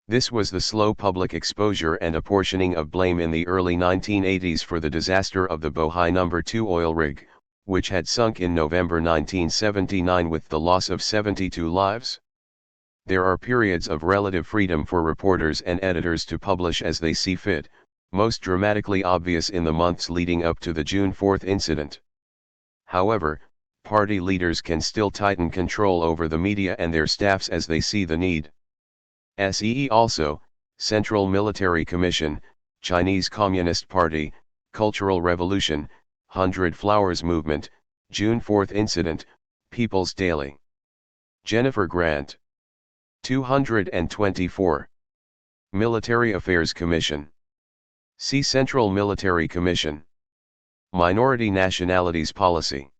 This was the slow public exposure and apportioning of blame in the early 1980s for the disaster of the Bohai No. 2 oil rig, which had sunk in November 1979 with the loss of 72 lives. There are periods of relative freedom for reporters and editors to publish as they see fit, most dramatically obvious in the months leading up to the June 4 incident. However, party leaders can still tighten control over the media and their staffs as they see the need. SEE also, Central Military Commission, Chinese Communist Party, Cultural Revolution, 100 Flowers Movement, June 4 Incident, People's Daily. Jennifer Grant. 224. Military Affairs Commission. See Central Military Commission. Minority Nationalities Policy.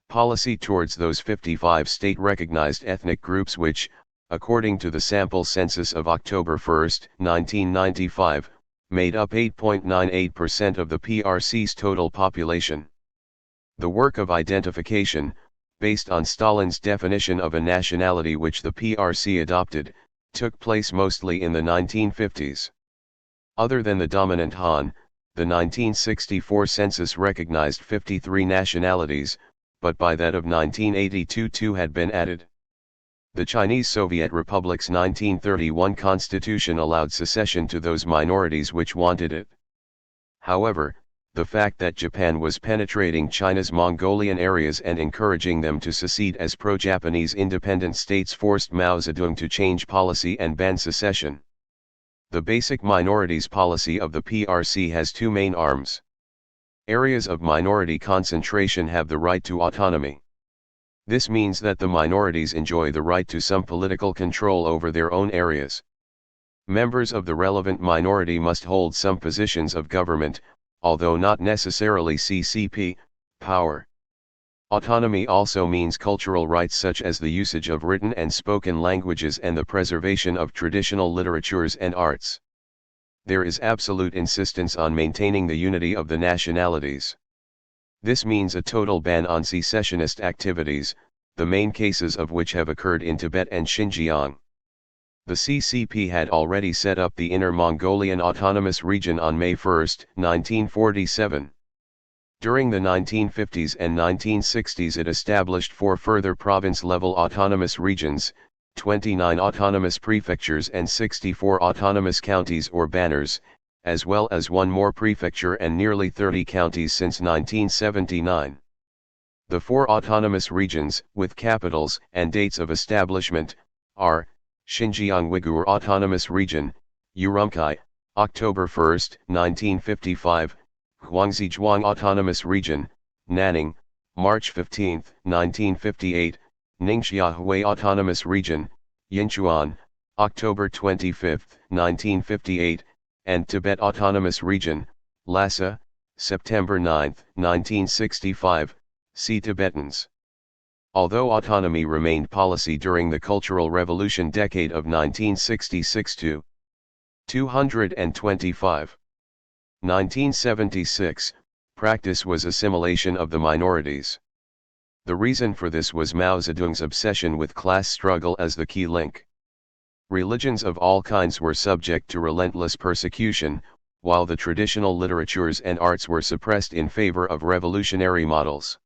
Policy towards those 55 state-recognized ethnic groups which, according to the sample census of October 1, 1995, made up 8.98% of the PRC's total population. The work of identification, based on Stalin's definition of a nationality which the PRC adopted, took place mostly in the 1950s. Other than the dominant Han, the 1964 census recognized 53 nationalities, but by that of 1982 two had been added. The Chinese Soviet Republic's 1931 constitution allowed secession to those minorities which wanted it. However, the fact that Japan was penetrating China's Mongolian areas and encouraging them to secede as pro-Japanese independent states forced Mao Zedong to change policy and ban secession. The basic minorities policy of the PRC has two main arms. Areas of minority concentration have the right to autonomy. This means that the minorities enjoy the right to some political control over their own areas. Members of the relevant minority must hold some positions of government, although not necessarily CCP power. Autonomy also means cultural rights such as the usage of written and spoken languages and the preservation of traditional literatures and arts. There is absolute insistence on maintaining the unity of the nationalities. This means a total ban on secessionist activities, the main cases of which have occurred in Tibet and Xinjiang. The CCP had already set up the Inner Mongolian Autonomous Region on May 1, 1947. During the 1950s and 1960s it established 4 further province-level autonomous regions, 29 autonomous prefectures and 64 autonomous counties or banners, as well as 1 more prefecture and nearly 30 counties since 1979. The 4 autonomous regions, with capitals and dates of establishment, are Xinjiang Uyghur Autonomous Region, Urumqi, October 1, 1955, Guangxi Autonomous Region, Nanning, March 15, 1958, Ningxia Hui Autonomous Region, Yinchuan, October 25, 1958, and Tibet Autonomous Region, Lhasa, September 9, 1965, see Tibetans. Although autonomy remained policy during the Cultural Revolution decade of 1966 to 225. 1976, practice was assimilation of the minorities. The reason for this was Mao Zedong's obsession with class struggle as the key link. Religions of all kinds were subject to relentless persecution, while the traditional literatures and arts were suppressed in favor of revolutionary models.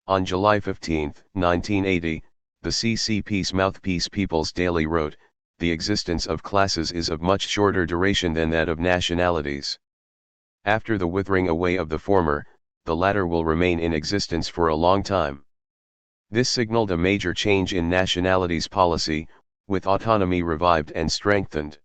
On July 15, 1980, the CCP's mouthpiece People's Daily wrote, "The existence of classes is of much shorter duration than that of nationalities. After the withering away of the former, the latter will remain in existence for a long time." This signaled a major change in nationalities policy, with autonomy revived and strengthened.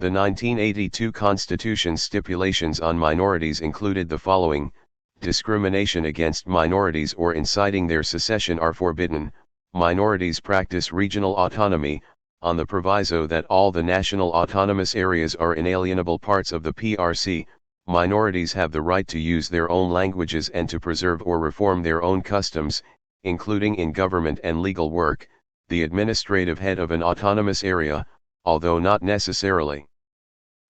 The 1982 Constitution's stipulations on minorities included the following: discrimination against minorities or inciting their secession are forbidden, minorities practice regional autonomy, on the proviso that all the national autonomous areas are inalienable parts of the PRC, minorities have the right to use their own languages and to preserve or reform their own customs, including in government and legal work, the administrative head of an autonomous area, although not necessarily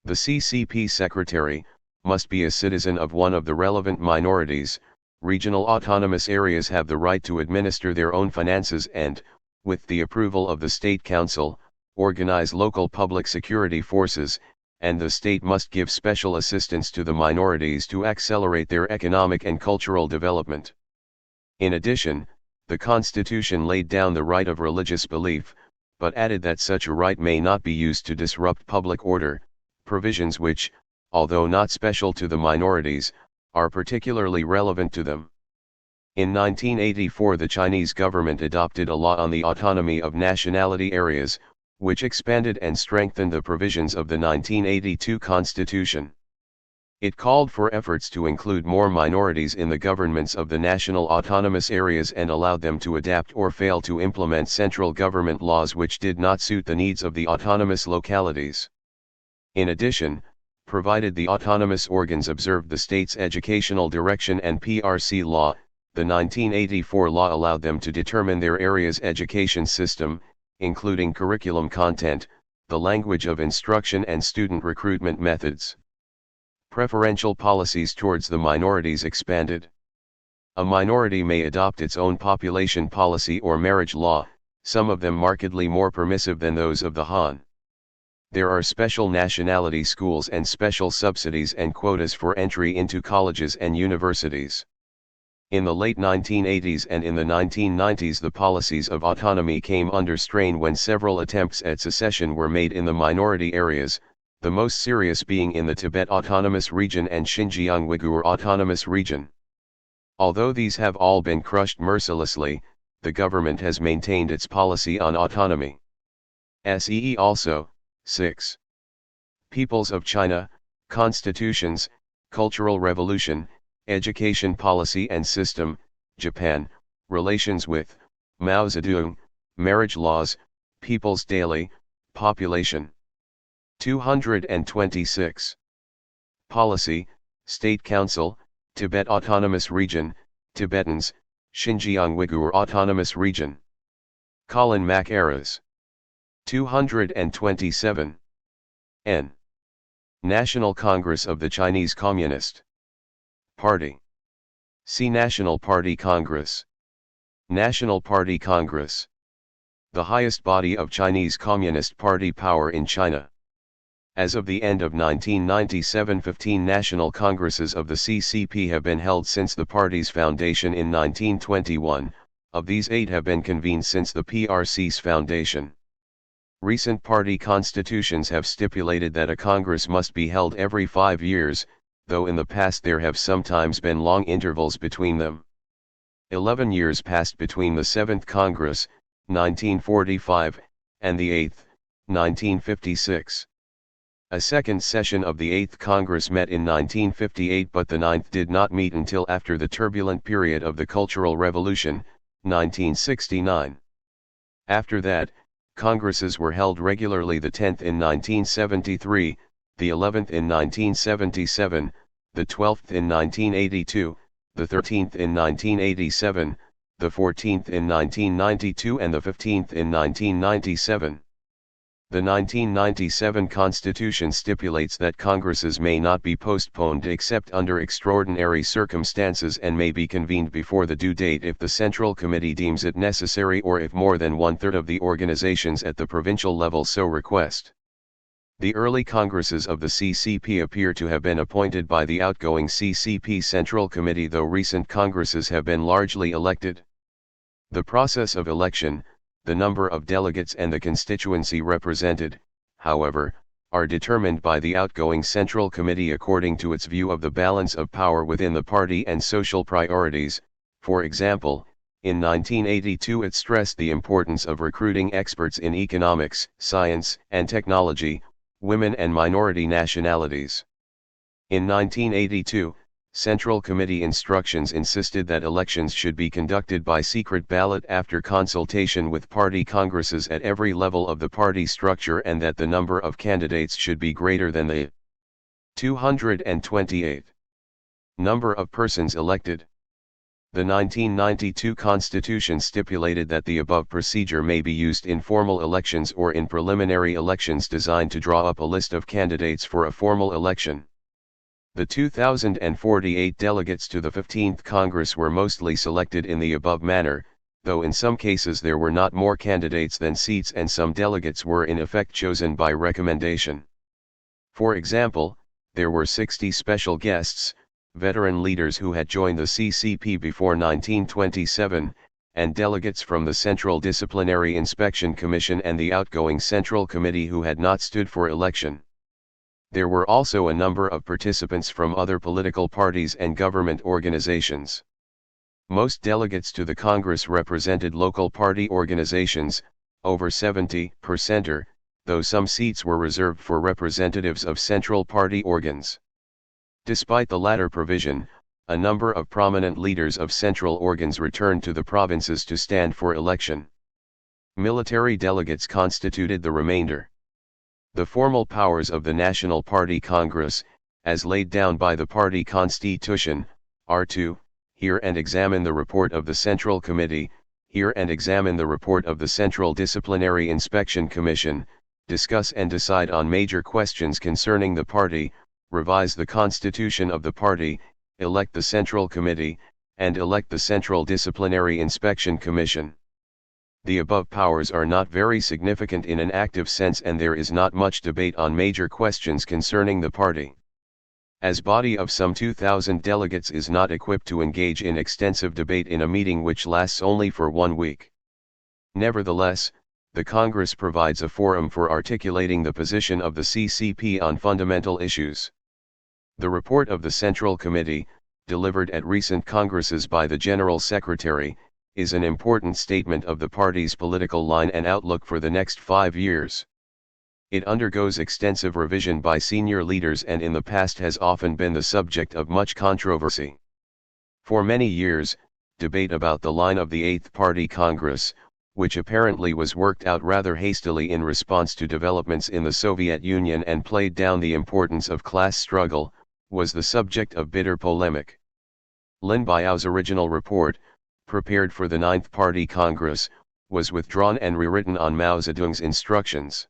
the CCP secretary, must be a citizen of one of the relevant minorities. Regional autonomous areas have the right to administer their own finances and, with the approval of the State Council, organize local public security forces, and the state must give special assistance to the minorities to accelerate their economic and cultural development. In addition, the Constitution laid down the right of religious belief, but added that such a right may not be used to disrupt public order, provisions which, although not special to the minorities, are particularly relevant to them. In 1984, the Chinese government adopted a law on the autonomy of nationality areas, which expanded and strengthened the provisions of the 1982 Constitution. It called for efforts to include more minorities in the governments of the national autonomous areas and allowed them to adapt or fail to implement central government laws which did not suit the needs of the autonomous localities. In addition, provided the autonomous organs observed the state's educational direction and PRC law, the 1984 law allowed them to determine their area's education system, including curriculum content, the language of instruction and student recruitment methods. Preferential policies towards the minorities expanded. A minority may adopt its own population policy or marriage law, some of them markedly more permissive than those of the Han. There are special nationality schools and special subsidies and quotas for entry into colleges and universities. In the late 1980s and in the 1990s, the policies of autonomy came under strain when several attempts at secession were made in the minority areas, the most serious being in the Tibet Autonomous Region and Xinjiang Uyghur Autonomous Region. Although these have all been crushed mercilessly, the government has maintained its policy on autonomy. See also, 6. Peoples of China, Constitutions, Cultural Revolution, Education Policy and System, Japan, Relations with Mao Zedong, Marriage Laws, People's Daily, Population. 226. Policy, State Council, Tibet Autonomous Region, Tibetans, Xinjiang Uyghur Autonomous Region. Colin Mackerras. 227. N. National Congress of the Chinese Communist Party. See National Party Congress. National Party Congress. The highest body of Chinese Communist Party power in China. As of the end of 1997, 15 national congresses of the CCP have been held since the party's foundation in 1921, of these 8 have been convened since the PRC's foundation. Recent party constitutions have stipulated that a congress must be held every 5 years, though in the past there have sometimes been long intervals between them. 11 years passed between the 7th Congress, 1945, and the 8th, 1956. A second session of the 8th Congress met in 1958, but the 9th did not meet until after the turbulent period of the Cultural Revolution, 1969. After that, Congresses were held regularly, the 10th in 1973, the 11th in 1977, the 12th in 1982, the 13th in 1987, the 14th in 1992 and the 15th in 1997. The 1997 Constitution stipulates that Congresses may not be postponed except under extraordinary circumstances and may be convened before the due date if the Central Committee deems it necessary or if more than one-third of the organizations at the provincial level so request. The early Congresses of the CCP appear to have been appointed by the outgoing CCP Central Committee, though recent Congresses have been largely elected. The process of election, the number of delegates and the constituency represented, however, are determined by the outgoing Central Committee according to its view of the balance of power within the party and social priorities. For example, in 1982 it stressed the importance of recruiting experts in economics, science, and technology, women and minority nationalities. In 1982, Central Committee instructions insisted that elections should be conducted by secret ballot after consultation with party congresses at every level of the party structure, and that the number of candidates should be greater than the 228 number of persons elected. The 1992 Constitution stipulated that the above procedure may be used in formal elections or in preliminary elections designed to draw up a list of candidates for a formal election. The 2,048 delegates to the 15th Congress were mostly selected in the above manner, though in some cases there were not more candidates than seats and some delegates were in effect chosen by recommendation. For example, there were 60 special guests, veteran leaders who had joined the CCP before 1927, and delegates from the Central Disciplinary Inspection Commission and the outgoing Central Committee who had not stood for election. There were also a number of participants from other political parties and government organizations. Most delegates to the Congress represented local party organizations, over 70%, though some seats were reserved for representatives of central party organs. Despite the latter provision, a number of prominent leaders of central organs returned to the provinces to stand for election. Military delegates constituted the remainder. The formal powers of the National Party Congress, as laid down by the party constitution, are to hear and examine the report of the Central Committee, hear and examine the report of the Central Disciplinary Inspection Commission, discuss and decide on major questions concerning the party, revise the constitution of the party, elect the Central Committee, and elect the Central Disciplinary Inspection Commission. The above powers are not very significant in an active sense, and there is not much debate on major questions concerning the party. As body of some 2,000 delegates is not equipped to engage in extensive debate in a meeting which lasts only for 1 week. Nevertheless, the Congress provides a forum for articulating the position of the CCP on fundamental issues. The report of the Central Committee, delivered at recent Congresses by the General Secretary, is an important statement of the party's political line and outlook for the next 5 years. It undergoes extensive revision by senior leaders and in the past has often been the subject of much controversy. For many years, debate about the line of the 8th Party Congress, which apparently was worked out rather hastily in response to developments in the Soviet Union and played down the importance of class struggle, was the subject of bitter polemic. Lin Biao's original report, prepared for the 9th Party Congress, was withdrawn and rewritten on Mao Zedong's instructions.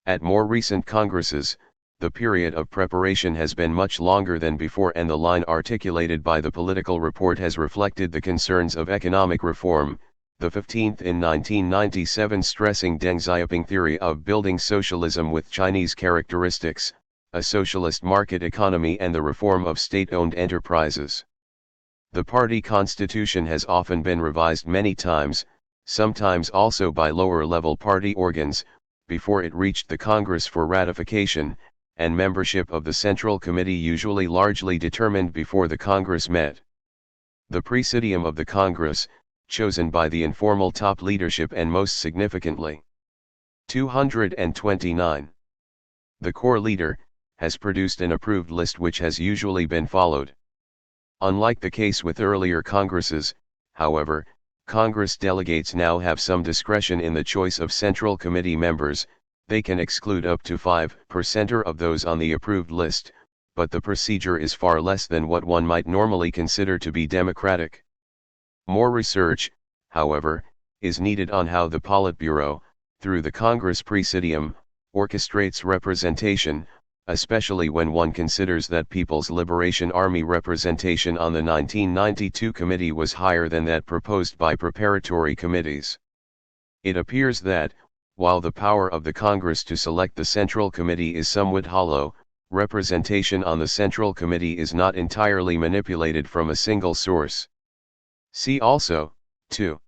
At more recent Congresses, the period of preparation has been much longer than before, and the line articulated by the political report has reflected the concerns of economic reform, the 15th in 1997 stressing Deng Xiaoping theory of building socialism with Chinese characteristics, a socialist market economy and the reform of state-owned enterprises. The party constitution has often been revised many times, sometimes also by lower-level party organs, before it reached the Congress for ratification, and membership of the Central Committee usually largely determined before the Congress met. The Presidium of the Congress, chosen by the informal top leadership and most significantly 229 the core leader, has produced an approved list which has usually been followed. Unlike the case with earlier Congresses, however, Congress delegates now have some discretion in the choice of Central Committee members. They can exclude up to 5% of those on the approved list, but the procedure is far less than what one might normally consider to be democratic. More research, however, is needed on how the Politburo, through the Congress Presidium, orchestrates representation, especially when one considers that People's Liberation Army representation on the 1992 committee was higher than that proposed by preparatory committees. It appears that, while the power of the Congress to select the Central Committee is somewhat hollow, representation on the Central Committee is not entirely manipulated from a single source. See also, 2.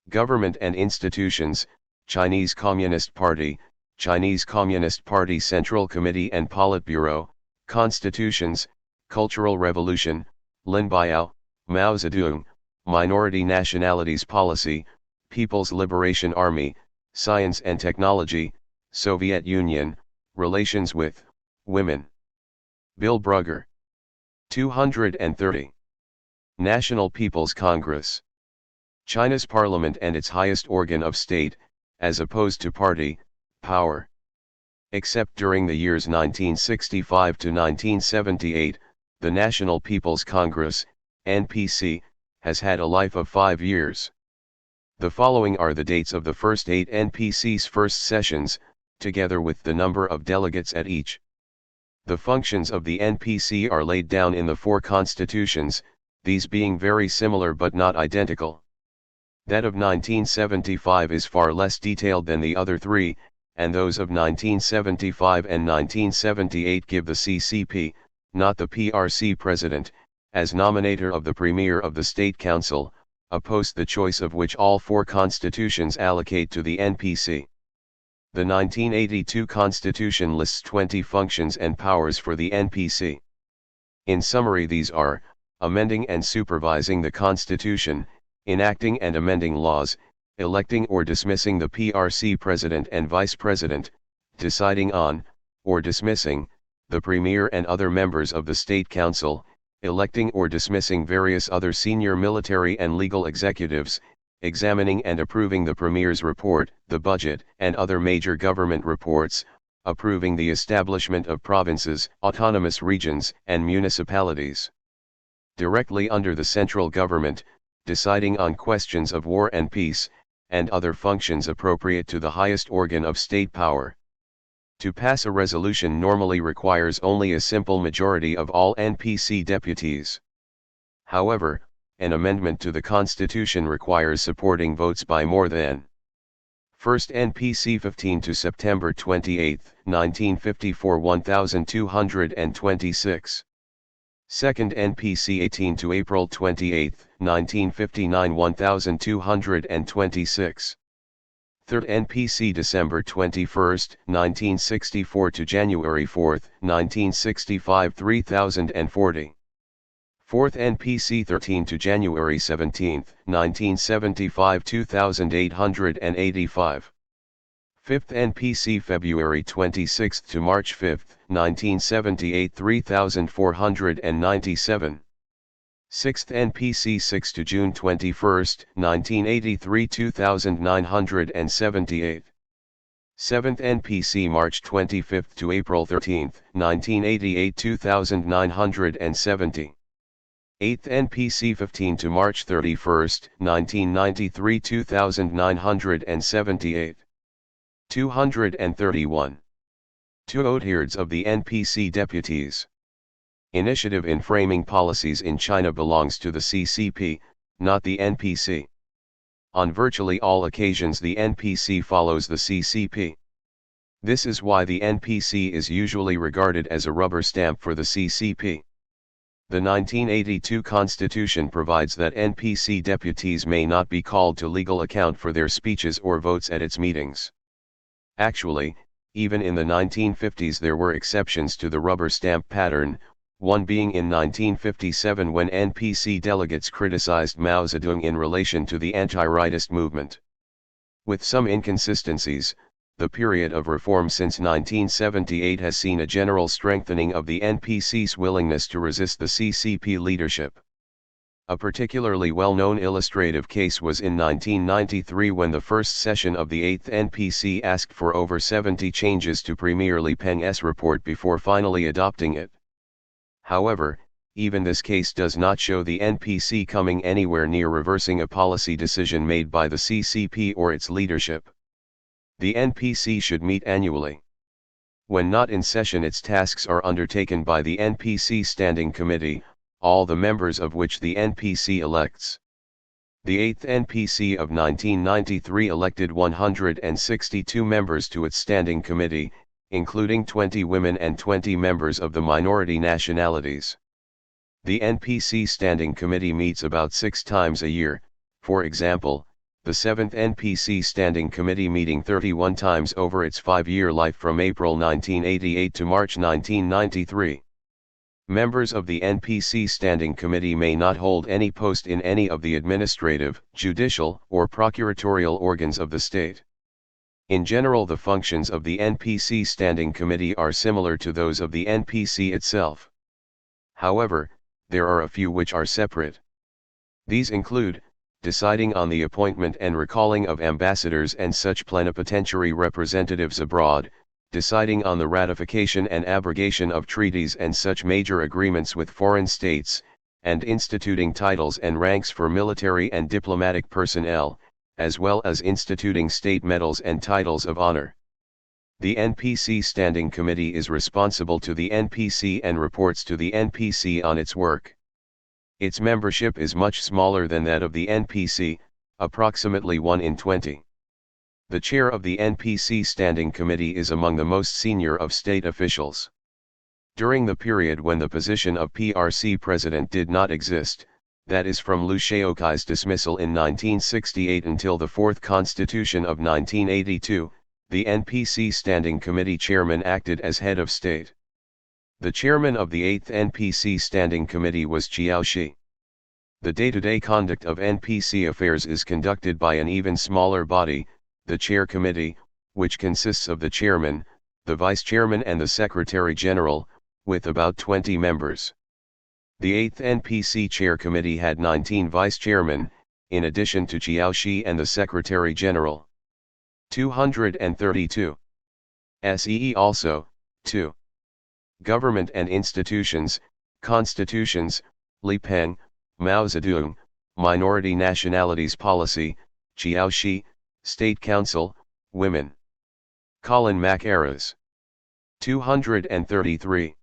Government and institutions, Chinese Communist Party, Chinese Communist Party Central Committee and Politburo, Constitutions, Cultural Revolution, Lin Biao, Mao Zedong, Minority Nationalities Policy, People's Liberation Army, Science and Technology, Soviet Union, Relations with Women. Bill Brugger. 230. National People's Congress. China's parliament and its highest organ of state, as opposed to party power. Except during the years 1965 to 1978, the National People's Congress, NPC, has had a life of 5 years. The following are the dates of the first 8 NPC's first sessions, together with the number of delegates at each. The functions of the NPC are laid down in the 4 constitutions, these being very similar but not identical. That of 1975 is far less detailed than the other 3, and those of 1975 and 1978 give the CCP, not the PRC president, as nominator of the Premier of the State Council, a post the choice of which all 4 constitutions allocate to the NPC. The 1982 Constitution lists 20 functions and powers for the NPC. In summary, these are, amending and supervising the Constitution, enacting and amending laws, electing or dismissing the PRC President and Vice President, deciding on, or dismissing, the Premier and other members of the State Council, electing or dismissing various other senior military and legal executives, examining and approving the Premier's report, the budget, and other major government reports, approving the establishment of provinces, autonomous regions, and municipalities. Directly under the central government, deciding on questions of war and peace, and other functions appropriate to the highest organ of state power. To pass a resolution normally requires only a simple majority of all NPC deputies. However, an amendment to the Constitution requires supporting votes by more than First NPC 15 to September 28, 1954 1226. Second NPC 18 to April 28, 1959 1226. Third NPC December 21, 1964 to January 4, 1965 3040. Fourth NPC 13 to January 17, 1975 2885. Fifth NPC February 26 to March 5, 1978 3497. Sixth NPC 6 to June 21, 1983 2978. Seventh NPC March 25 to April 13, 1988 2970. 8th NPC 15 to March 31, 1993 2978. 231. 2/3 of the NPC deputies. Initiative in framing policies in China belongs to the CCP, not the NPC. On virtually all occasions the NPC follows the CCP. This is why the NPC is usually regarded as a rubber stamp for the CCP. The 1982 Constitution provides that NPC deputies may not be called to legal account for their speeches or votes at its meetings. Actually, even in the 1950s there were exceptions to the rubber stamp pattern, one being in 1957 when NPC delegates criticized Mao Zedong in relation to the anti-rightist movement. With some inconsistencies, The period of reform since 1978 has seen a general strengthening of the NPC's willingness to resist the CCP leadership. A particularly well-known illustrative case was in 1993 when the first session of the 8th NPC asked for over 70 changes to Premier Li Peng's report before finally adopting it. However, even this case does not show the NPC coming anywhere near reversing a policy decision made by the CCP or its leadership. The NPC should meet annually. When not in session, its tasks are undertaken by the NPC Standing Committee, all the members of which the NPC elects. The 8th NPC of 1993 elected 162 members to its Standing Committee, including 20 women and 20 members of the minority nationalities. The NPC Standing Committee meets about 6 times a year. For example, the 7th NPC Standing Committee meeting 31 times over its 5-year life from April 1988 to March 1993. Members of the NPC Standing Committee may not hold any post in any of the administrative, judicial, or procuratorial organs of the state. In general, the functions of the NPC Standing Committee are similar to those of the NPC itself. However, there are a few which are separate. These include deciding on the appointment and recalling of ambassadors and such plenipotentiary representatives abroad, deciding on the ratification and abrogation of treaties and such major agreements with foreign states, and instituting titles and ranks for military and diplomatic personnel, as well as instituting state medals and titles of honor. The NPC Standing Committee is responsible to the NPC and reports to the NPC on its work. Its membership is much smaller than that of the NPC, approximately 1 in 20. The chair of the NPC Standing Committee is among the most senior of state officials. During the period when the position of PRC president did not exist, that is from Liu Shaokai's dismissal in 1968 until the Fourth Constitution of 1982, the NPC Standing Committee chairman acted as head of state. The chairman of the 8th NPC Standing Committee was Chiao Shi. The day-to-day conduct of NPC affairs is conducted by an even smaller body, the Chair Committee, which consists of the chairman, the vice chairman and the secretary general, with about 20 members. The 8th NPC Chair Committee had 19 vice chairmen, in addition to Chiao Shi and the secretary general. 232. SEE also, 2. Government and institutions, constitutions, Li Peng, Mao Zedong, minority nationalities policy, Chiao Shi, State Council, women. Colin Mackerras. 233.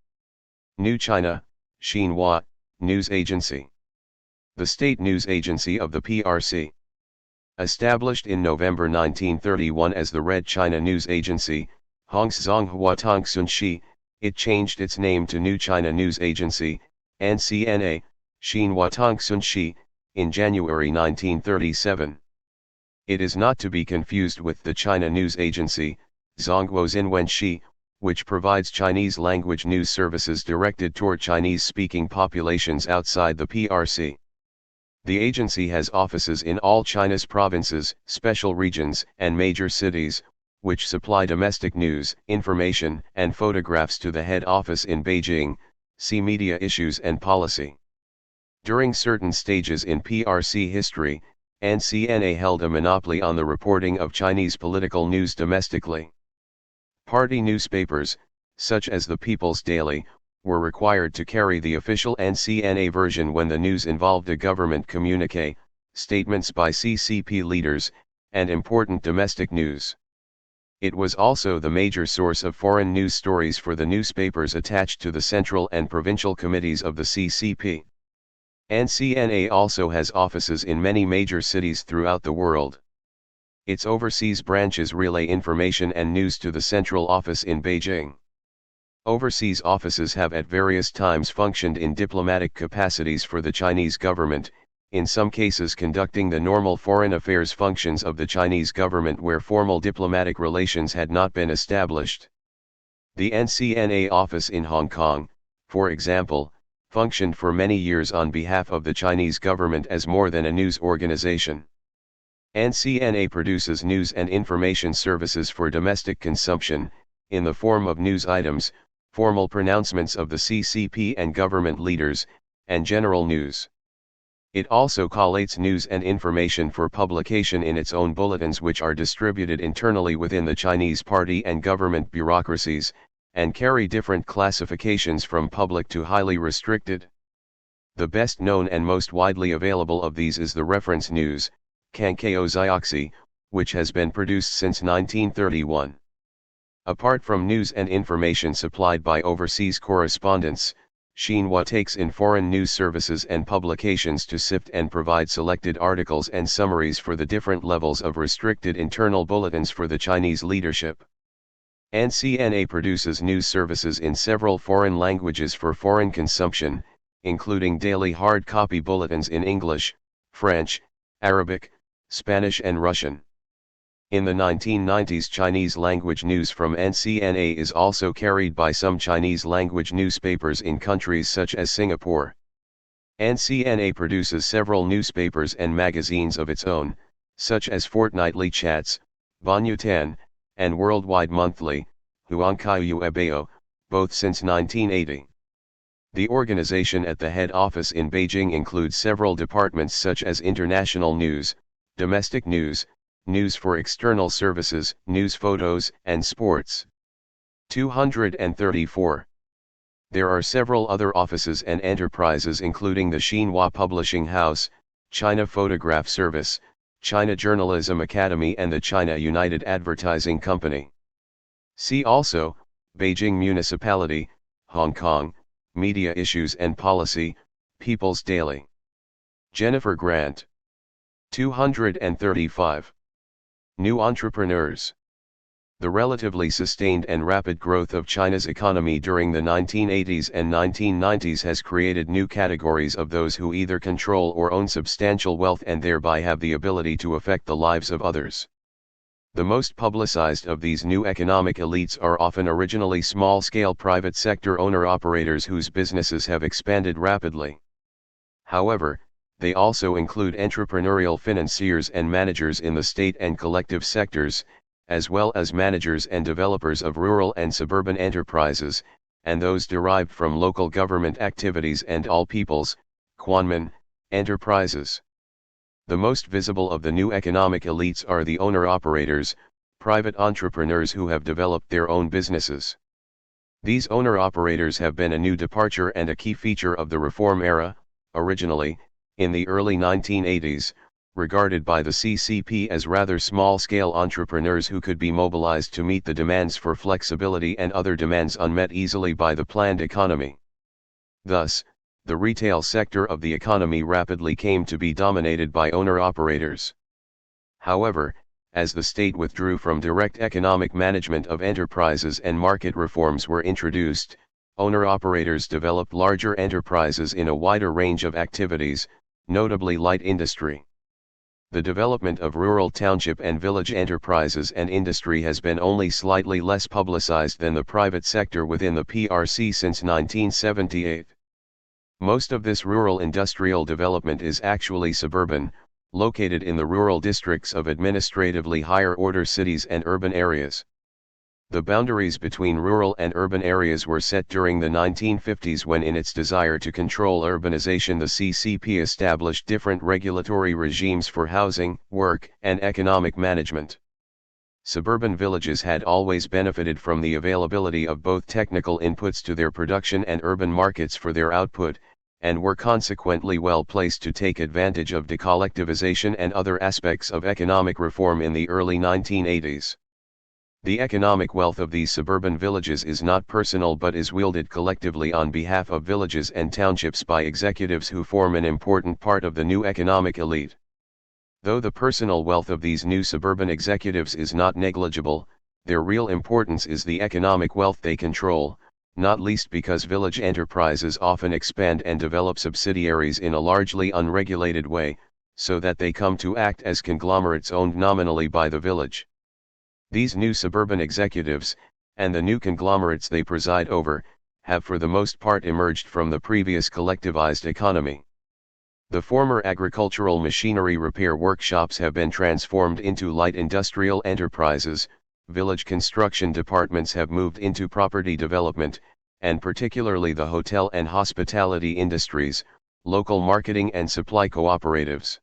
New China, Xinhua, News Agency. The state news agency of the PRC. Established in November 1931 as the Red China News Agency, Hongzhonghua Tongsunshi, it changed its name to New China News Agency, NCNA, Xinhua Tongsunshi, in January 1937. It is not to be confused with the China News Agency, Zhongguo Xinwenshi, which provides Chinese language news services directed toward Chinese-speaking populations outside the PRC. The agency has offices in all China's provinces, special regions, and major cities, which supply domestic news, information, and photographs to the head office in Beijing, see media issues and policy. During certain stages in PRC history, NCNA held a monopoly on the reporting of Chinese political news domestically. Party newspapers, such as the People's Daily, were required to carry the official NCNA version when the news involved a government communique, statements by CCP leaders, and important domestic news. It was also the major source of foreign news stories for the newspapers attached to the central and provincial committees of the CCP. NCNA also has offices in many major cities throughout the world. Its overseas branches relay information and news to the central office in Beijing. Overseas offices have at various times functioned in diplomatic capacities for the Chinese government, in some cases conducting the normal foreign affairs functions of the Chinese government where formal diplomatic relations had not been established. The NCNA office in Hong Kong, for example, functioned for many years on behalf of the Chinese government as more than a news organization. NCNA produces news and information services for domestic consumption, in the form of news items, formal pronouncements of the CCP and government leaders, and general news. It also collates news and information for publication in its own bulletins, which are distributed internally within the Chinese party and government bureaucracies, and carry different classifications from public to highly restricted. The best known and most widely available of these is the reference news, Kankeo Zioxi, which has been produced since 1931. Apart from news and information supplied by overseas correspondents, Xinhua takes in foreign news services and publications to sift and provide selected articles and summaries for the different levels of restricted internal bulletins for the Chinese leadership. NCNA produces news services in several foreign languages for foreign consumption, including daily hard copy bulletins in English, French, Arabic, Spanish and Russian. In the 1990s, Chinese language news from NCNA is also carried by some Chinese language newspapers in countries such as Singapore. NCNA produces several newspapers and magazines of its own, such as Fortnightly Chats, Banyutan, and Worldwide Monthly, Huankaiyu Ebeo, both since 1980. The organization at the head office in Beijing includes several departments such as international news, domestic news, news for external services, news photos, and sports. 234. There are several other offices and enterprises including the Xinhua Publishing House, China Photograph Service, China Journalism Academy and the China United Advertising Company. See also, Beijing Municipality, Hong Kong, Media Issues and Policy, People's Daily. Jennifer Grant. 235. New entrepreneurs. The relatively sustained and rapid growth of China's economy during the 1980s and 1990s has created new categories of those who either control or own substantial wealth and thereby have the ability to affect the lives of others. The most publicized of these new economic elites are often originally small-scale private sector owner-operators whose businesses have expanded rapidly. However, they also include entrepreneurial financiers and managers in the state and collective sectors, as well as managers and developers of rural and suburban enterprises, and those derived from local government activities and all peoples, Quanmen, enterprises. The most visible of the new economic elites are the owner-operators, private entrepreneurs who have developed their own businesses. These owner-operators have been a new departure and a key feature of the reform era, originally, in the early 1980s, regarded by the CCP as rather small-scale entrepreneurs who could be mobilized to meet the demands for flexibility and other demands unmet easily by the planned economy. Thus, the retail sector of the economy rapidly came to be dominated by owner-operators. However, as the state withdrew from direct economic management of enterprises and market reforms were introduced, owner-operators developed larger enterprises in a wider range of activities, notably light industry. The development of rural township and village enterprises and industry has been only slightly less publicized than the private sector within the PRC since 1978. Most of this rural industrial development is actually suburban, located in the rural districts of administratively higher order cities and urban areas. The boundaries between rural and urban areas were set during the 1950s when, in its desire to control urbanization, the CCP established different regulatory regimes for housing, work, and economic management. Suburban villages had always benefited from the availability of both technical inputs to their production and urban markets for their output, and were consequently well placed to take advantage of decollectivization and other aspects of economic reform in the early 1980s. The economic wealth of these suburban villages is not personal but is wielded collectively on behalf of villages and townships by executives who form an important part of the new economic elite. Though the personal wealth of these new suburban executives is not negligible, their real importance is the economic wealth they control, not least because village enterprises often expand and develop subsidiaries in a largely unregulated way, so that they come to act as conglomerates owned nominally by the village. These new suburban executives, and the new conglomerates they preside over, have for the most part emerged from the previous collectivized economy. The former agricultural machinery repair workshops have been transformed into light industrial enterprises, village construction departments have moved into property development, and particularly the hotel and hospitality industries, local marketing and supply cooperatives.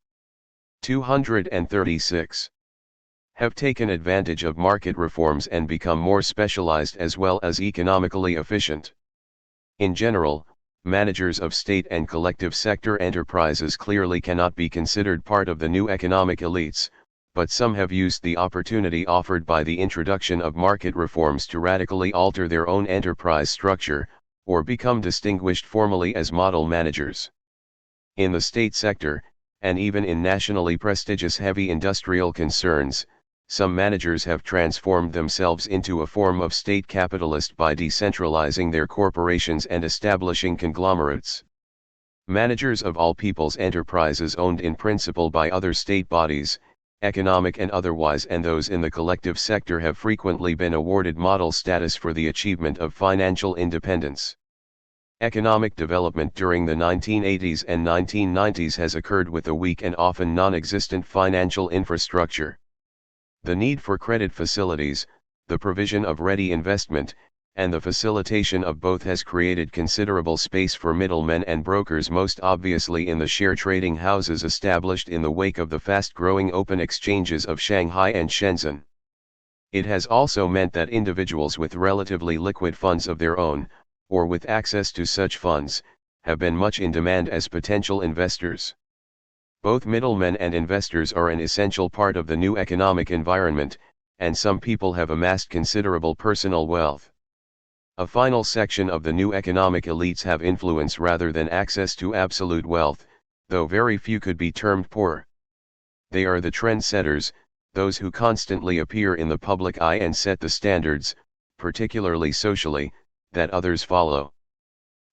236. Have taken advantage of market reforms and become more specialized as well as economically efficient. In general, managers of state and collective sector enterprises clearly cannot be considered part of the new economic elites, but some have used the opportunity offered by the introduction of market reforms to radically alter their own enterprise structure, or become distinguished formally as model managers. In the state sector, and even in nationally prestigious heavy industrial concerns, some managers have transformed themselves into a form of state capitalist by decentralizing their corporations and establishing conglomerates. Managers of all people's enterprises owned in principle by other state bodies, economic and otherwise, and those in the collective sector have frequently been awarded model status for the achievement of financial independence. Economic development during the 1980s and 1990s has occurred with a weak and often non-existent financial infrastructure. The need for credit facilities, the provision of ready investment, and the facilitation of both has created considerable space for middlemen and brokers, most obviously in the share trading houses established in the wake of the fast-growing open exchanges of Shanghai and Shenzhen. It has also meant that individuals with relatively liquid funds of their own, or with access to such funds, have been much in demand as potential investors. Both middlemen and investors are an essential part of the new economic environment, and some people have amassed considerable personal wealth. A final section of the new economic elites have influence rather than access to absolute wealth, though very few could be termed poor. They are the trendsetters, those who constantly appear in the public eye and set the standards, particularly socially, that others follow.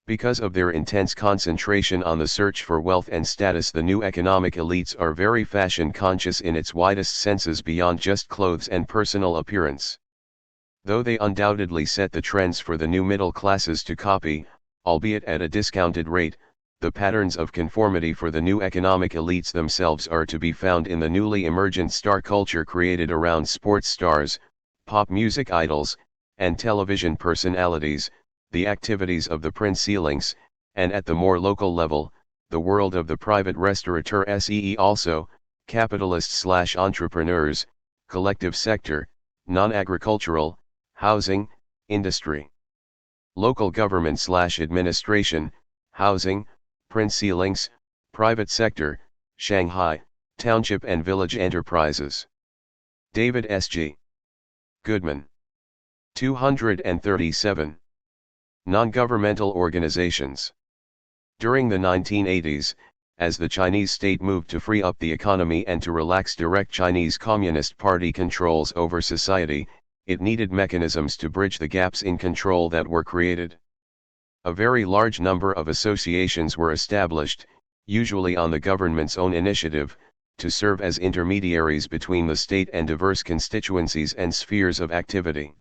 Because of their intense concentration on the search for wealth and status, the new economic elites are very fashion conscious in its widest senses beyond just clothes and personal appearance. Though they undoubtedly set the trends for the new middle classes to copy, albeit at a discounted rate, the patterns of conformity for the new economic elites themselves are to be found in the newly emergent star culture created around sports stars, pop music idols, and television personalities, the activities of the prince-elings, and at the more local level, the world of the private restaurateur, also, capitalists/entrepreneurs, collective sector, non-agricultural, housing, industry. Local government/administration, housing, prince-elings, private sector, Shanghai, township and village enterprises. David S.G. Goodman. 237. Non-governmental organizations. During the 1980s, as the Chinese state moved to free up the economy and to relax direct Chinese Communist Party controls over society, it needed mechanisms to bridge the gaps in control that were created. A very large number of associations were established, usually on the government's own initiative, to serve as intermediaries between the state and diverse constituencies and spheres of activity.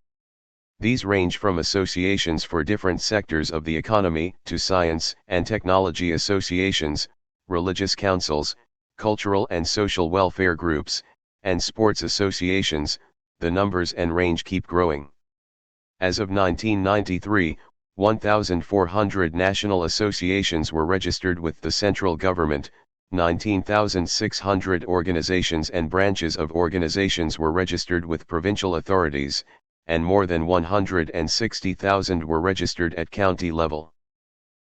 These range from associations for different sectors of the economy to science and technology associations, religious councils, cultural and social welfare groups, and sports associations. The numbers and range keep growing. As of 1993, 1,400 national associations were registered with the central government, 19,600 organizations and branches of organizations were registered with provincial authorities, and more than 160,000 were registered at county level.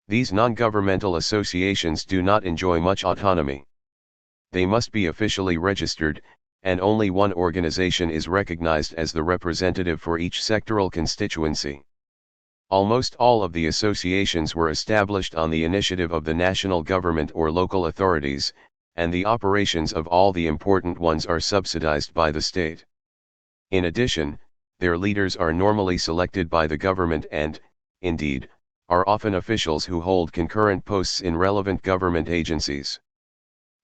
These non-governmental associations do not enjoy much autonomy. They must be officially registered, and only one organization is recognized as the representative for each sectoral constituency. Almost all of the associations were established on the initiative of the national government or local authorities, and the operations of all the important ones are subsidized by the state. In addition, their leaders are normally selected by the government and, indeed, are often officials who hold concurrent posts in relevant government agencies.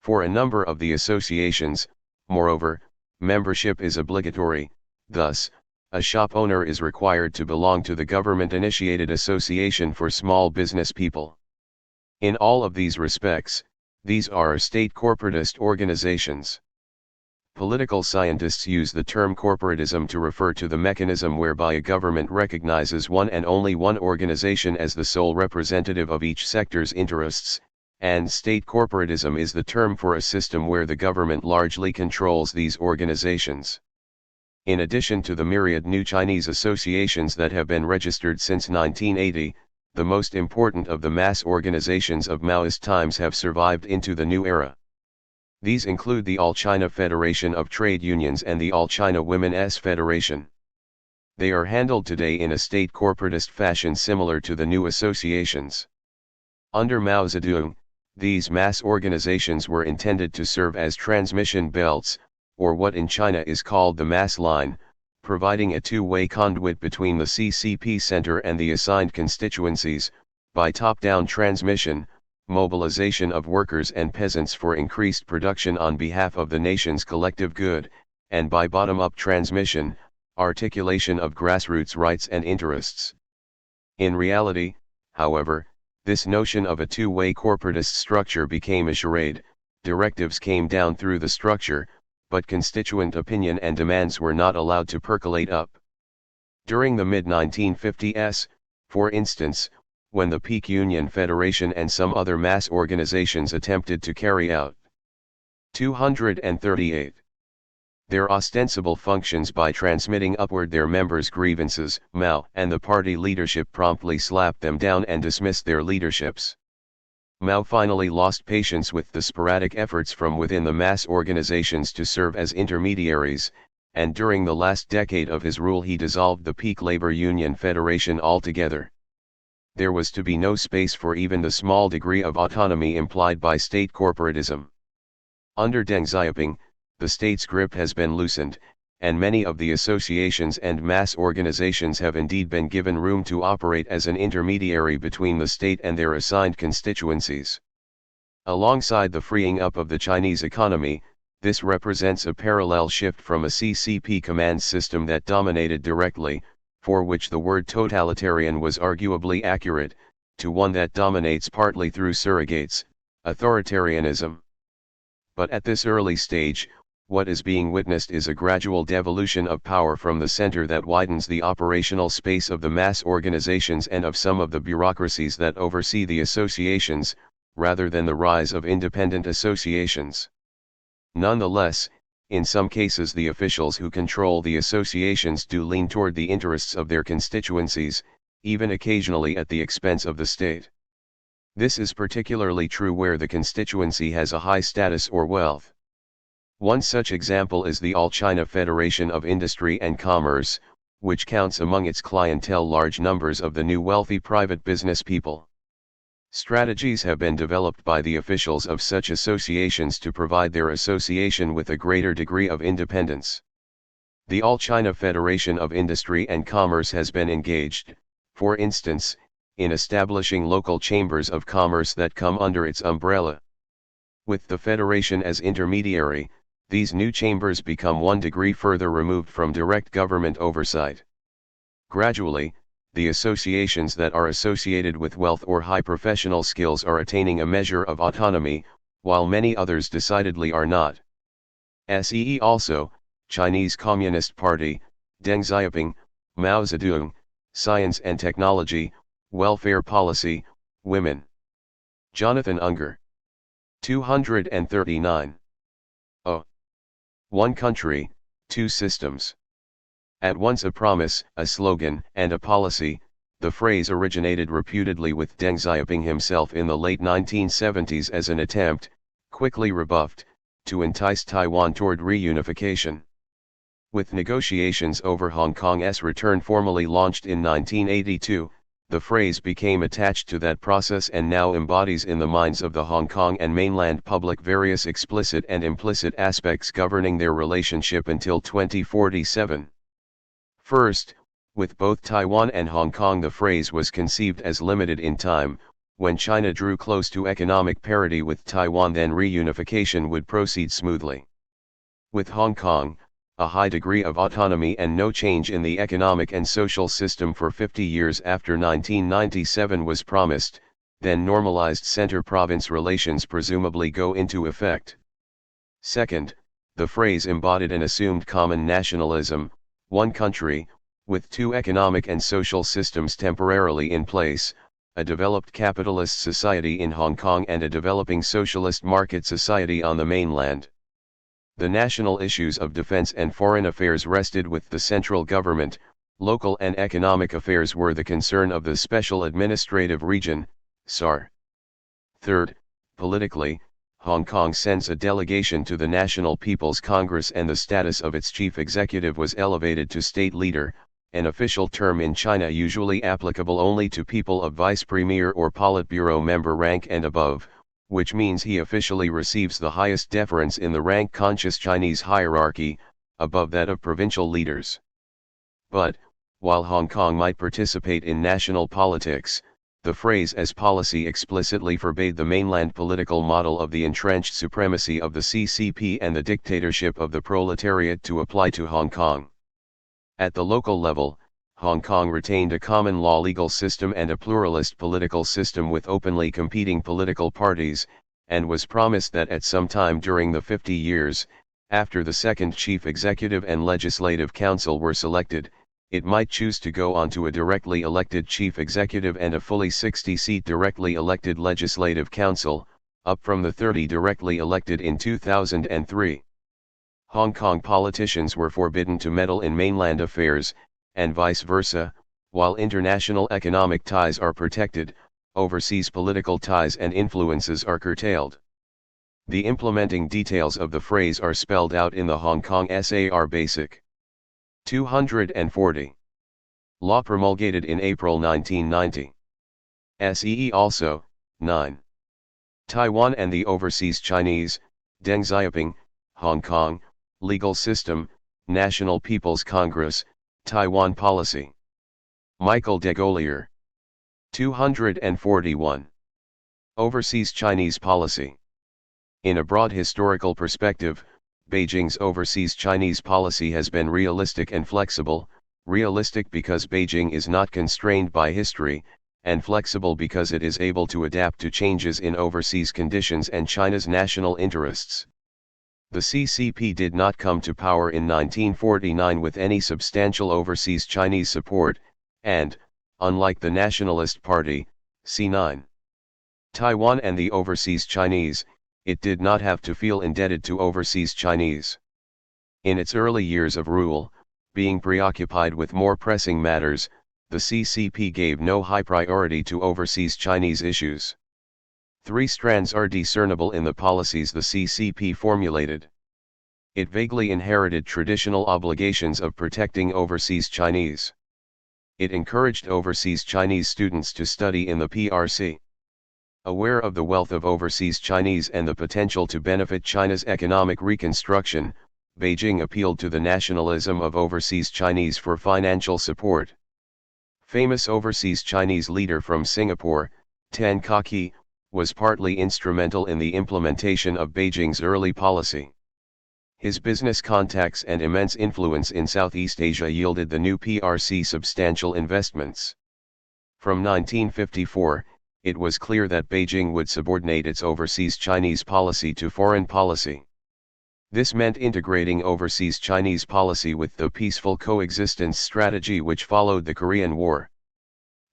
For a number of the associations, moreover, membership is obligatory. Thus, a shop owner is required to belong to the government-initiated Association for Small Business People. In all of these respects, These are state corporatist organizations. Political scientists use the term corporatism to refer to the mechanism whereby a government recognizes one and only one organization as the sole representative of each sector's interests, and state corporatism is the term for a system where the government largely controls these organizations. In addition to the myriad new Chinese associations that have been registered since 1980, the most important of the mass organizations of Maoist times have survived into the new era. These include the All China Federation of Trade Unions and the All China Women's Federation. They are handled today in a state corporatist fashion similar to the new associations. Under Mao Zedong, these mass organizations were intended to serve as transmission belts, or what in China is called the mass line, providing a two-way conduit between the CCP center and the assigned constituencies, by top-down transmission, mobilization of workers and peasants for increased production on behalf of the nation's collective good, and by bottom-up transmission, articulation of grassroots rights and interests. In reality, however, this notion of a two-way corporatist structure became a charade. Directives came down through the structure, but constituent opinion and demands were not allowed to percolate up. During the mid-1950s, for instance, when the Peak Union Federation and some other mass organizations attempted to carry out 238 their ostensible functions by transmitting upward their members' grievances, Mao and the party leadership promptly slapped them down and dismissed their leaderships. Mao finally lost patience with the sporadic efforts from within the mass organizations to serve as intermediaries, and during the last decade of his rule he dissolved the Peak Labor Union Federation altogether. There was to be no space for even the small degree of autonomy implied by state corporatism. Under Deng Xiaoping, the state's grip has been loosened, and many of the associations and mass organizations have indeed been given room to operate as an intermediary between the state and their assigned constituencies. Alongside the freeing up of the Chinese economy, this represents a parallel shift from a CCP command system that dominated directly, for which the word totalitarian was arguably accurate, to one that dominates partly through surrogates, authoritarianism. But at this early stage, what is being witnessed is a gradual devolution of power from the center that widens the operational space of the mass organizations and of some of the bureaucracies that oversee the associations, rather than the rise of independent associations. Nonetheless, in some cases the officials who control the associations do lean toward the interests of their constituencies, even occasionally at the expense of the state. This is particularly true where the constituency has a high status or wealth. One such example is the All China Federation of Industry and Commerce, which counts among its clientele large numbers of the new wealthy private business people. Strategies have been developed by the officials of such associations to provide their association with a greater degree of independence. The All China Federation of Industry and Commerce has been engaged, for instance, in establishing local chambers of commerce that come under its umbrella. With the federation as intermediary, these new chambers become 1 degree further removed from direct government oversight. Gradually, the associations that are associated with wealth or high professional skills are attaining a measure of autonomy, while many others decidedly are not. SEE also, Chinese Communist Party, Deng Xiaoping, Mao Zedong, Science and Technology, Welfare Policy, Women. Jonathan Unger. 239. One country, two systems. At once a promise, a slogan, and a policy, the phrase originated reputedly with Deng Xiaoping himself in the late 1970s as an attempt, quickly rebuffed, to entice Taiwan toward reunification. With negotiations over Hong Kong's return formally launched in 1982, the phrase became attached to that process and now embodies in the minds of the Hong Kong and mainland public various explicit and implicit aspects governing their relationship until 2047. First, with both Taiwan and Hong Kong the phrase was conceived as limited in time. When China drew close to economic parity with Taiwan, then reunification would proceed smoothly. With Hong Kong, a high degree of autonomy and no change in the economic and social system for 50 years after 1997 was promised, then normalized center-province relations presumably go into effect. Second, the phrase embodied an assumed common nationalism, one country, with two economic and social systems temporarily in place, a developed capitalist society in Hong Kong and a developing socialist market society on the mainland. The national issues of defense and foreign affairs rested with the central government, local and economic affairs were the concern of the Special Administrative Region, SAR. Third, politically, Hong Kong sends a delegation to the National People's Congress and the status of its chief executive was elevated to state leader, an official term in China usually applicable only to people of vice premier or Politburo member rank and above, which means he officially receives the highest deference in the rank-conscious Chinese hierarchy, above that of provincial leaders. But, while Hong Kong might participate in national politics, the phrase as policy explicitly forbade the mainland political model of the entrenched supremacy of the CCP and the dictatorship of the proletariat to apply to Hong Kong. At the local level, Hong Kong retained a common law legal system and a pluralist political system with openly competing political parties, and was promised that at some time during the 50 years, after the second Chief Executive and Legislative Council were selected, it might choose to go on to a directly elected Chief Executive and a fully 60-seat directly elected Legislative Council, up from the 30 directly elected in 2003. Hong Kong politicians were forbidden to meddle in mainland affairs, and vice versa, while international economic ties are protected, overseas political ties and influences are curtailed. The implementing details of the phrase are spelled out in the Hong Kong SAR Basic 240. Law promulgated in April 1990. SEE also, 9. Taiwan and the Overseas Chinese, Deng Xiaoping, Hong Kong, Legal System, National People's Congress, Taiwan Policy. Michael de Gaulier. 241. Overseas Chinese Policy. In a broad historical perspective, Beijing's overseas Chinese policy has been realistic and flexible, realistic because Beijing is not constrained by history, and flexible because it is able to adapt to changes in overseas conditions and China's national interests. The CCP did not come to power in 1949 with any substantial overseas Chinese support, and, unlike the Nationalist Party, C9. Taiwan and the Overseas Chinese, it did not have to feel indebted to overseas Chinese. In its early years of rule, being preoccupied with more pressing matters, the CCP gave no high priority to overseas Chinese issues. Three strands are discernible in the policies the CCP formulated. It vaguely inherited traditional obligations of protecting overseas Chinese. It encouraged overseas Chinese students to study in the PRC. Aware of the wealth of overseas Chinese and the potential to benefit China's economic reconstruction, Beijing appealed to the nationalism of overseas Chinese for financial support. Famous overseas Chinese leader from Singapore, Tan Kah-kee, was partly instrumental in the implementation of Beijing's early policy. His business contacts and immense influence in Southeast Asia yielded the new PRC substantial investments. From 1954, it was clear that Beijing would subordinate its overseas Chinese policy to foreign policy. This meant integrating overseas Chinese policy with the peaceful coexistence strategy which followed the Korean War.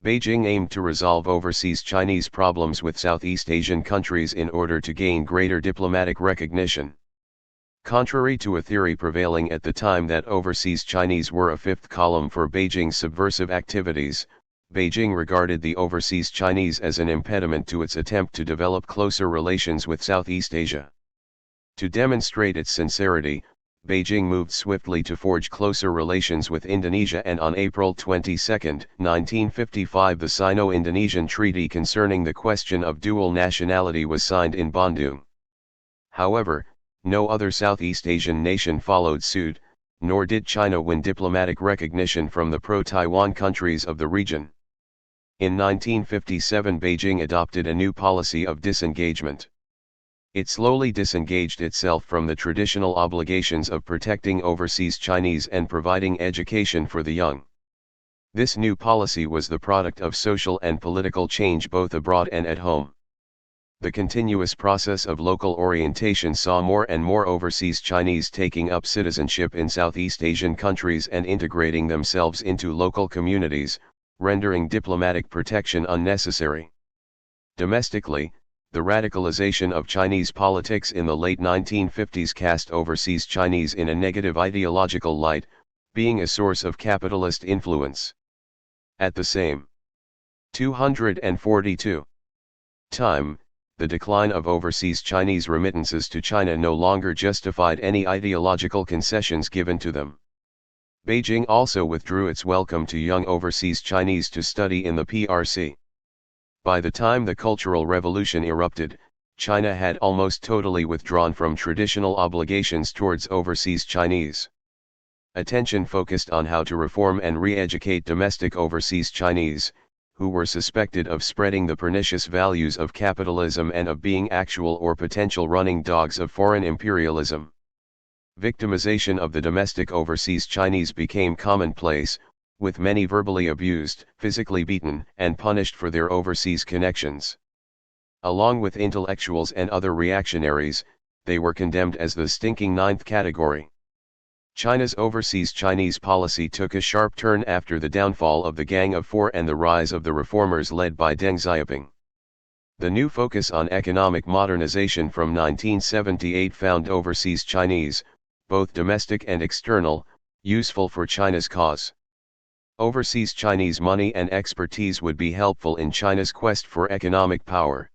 Beijing aimed to resolve overseas Chinese problems with Southeast Asian countries in order to gain greater diplomatic recognition. Contrary to a theory prevailing at the time that overseas Chinese were a fifth column for Beijing's subversive activities, Beijing regarded the overseas Chinese as an impediment to its attempt to develop closer relations with Southeast Asia. To demonstrate its sincerity, Beijing moved swiftly to forge closer relations with Indonesia, and on April 22, 1955 the Sino-Indonesian Treaty concerning the question of dual nationality was signed in Bandung. However, no other Southeast Asian nation followed suit, nor did China win diplomatic recognition from the pro-Taiwan countries of the region. In 1957 Beijing adopted a new policy of disengagement. It slowly disengaged itself from the traditional obligations of protecting overseas Chinese and providing education for the young. This new policy was the product of social and political change both abroad and at home. The continuous process of local orientation saw more and more overseas Chinese taking up citizenship in Southeast Asian countries and integrating themselves into local communities, rendering diplomatic protection unnecessary. Domestically, the radicalization of Chinese politics in the late 1950s cast overseas Chinese in a negative ideological light, being a source of capitalist influence. At the same 242 time, the decline of overseas Chinese remittances to China no longer justified any ideological concessions given to them. Beijing also withdrew its welcome to young overseas Chinese to study in the PRC. By the time the Cultural Revolution erupted, China had almost totally withdrawn from traditional obligations towards overseas Chinese. Attention focused on how to reform and re-educate domestic overseas Chinese, who were suspected of spreading the pernicious values of capitalism and of being actual or potential running dogs of foreign imperialism. Victimization of the domestic overseas Chinese became commonplace, with many verbally abused, physically beaten, and punished for their overseas connections. Along with intellectuals and other reactionaries, they were condemned as the stinking ninth category. China's overseas Chinese policy took a sharp turn after the downfall of the Gang of Four and the rise of the reformers led by Deng Xiaoping. The new focus on economic modernization from 1978 found overseas Chinese, both domestic and external, useful for China's cause. Overseas Chinese money and expertise would be helpful in China's quest for economic power.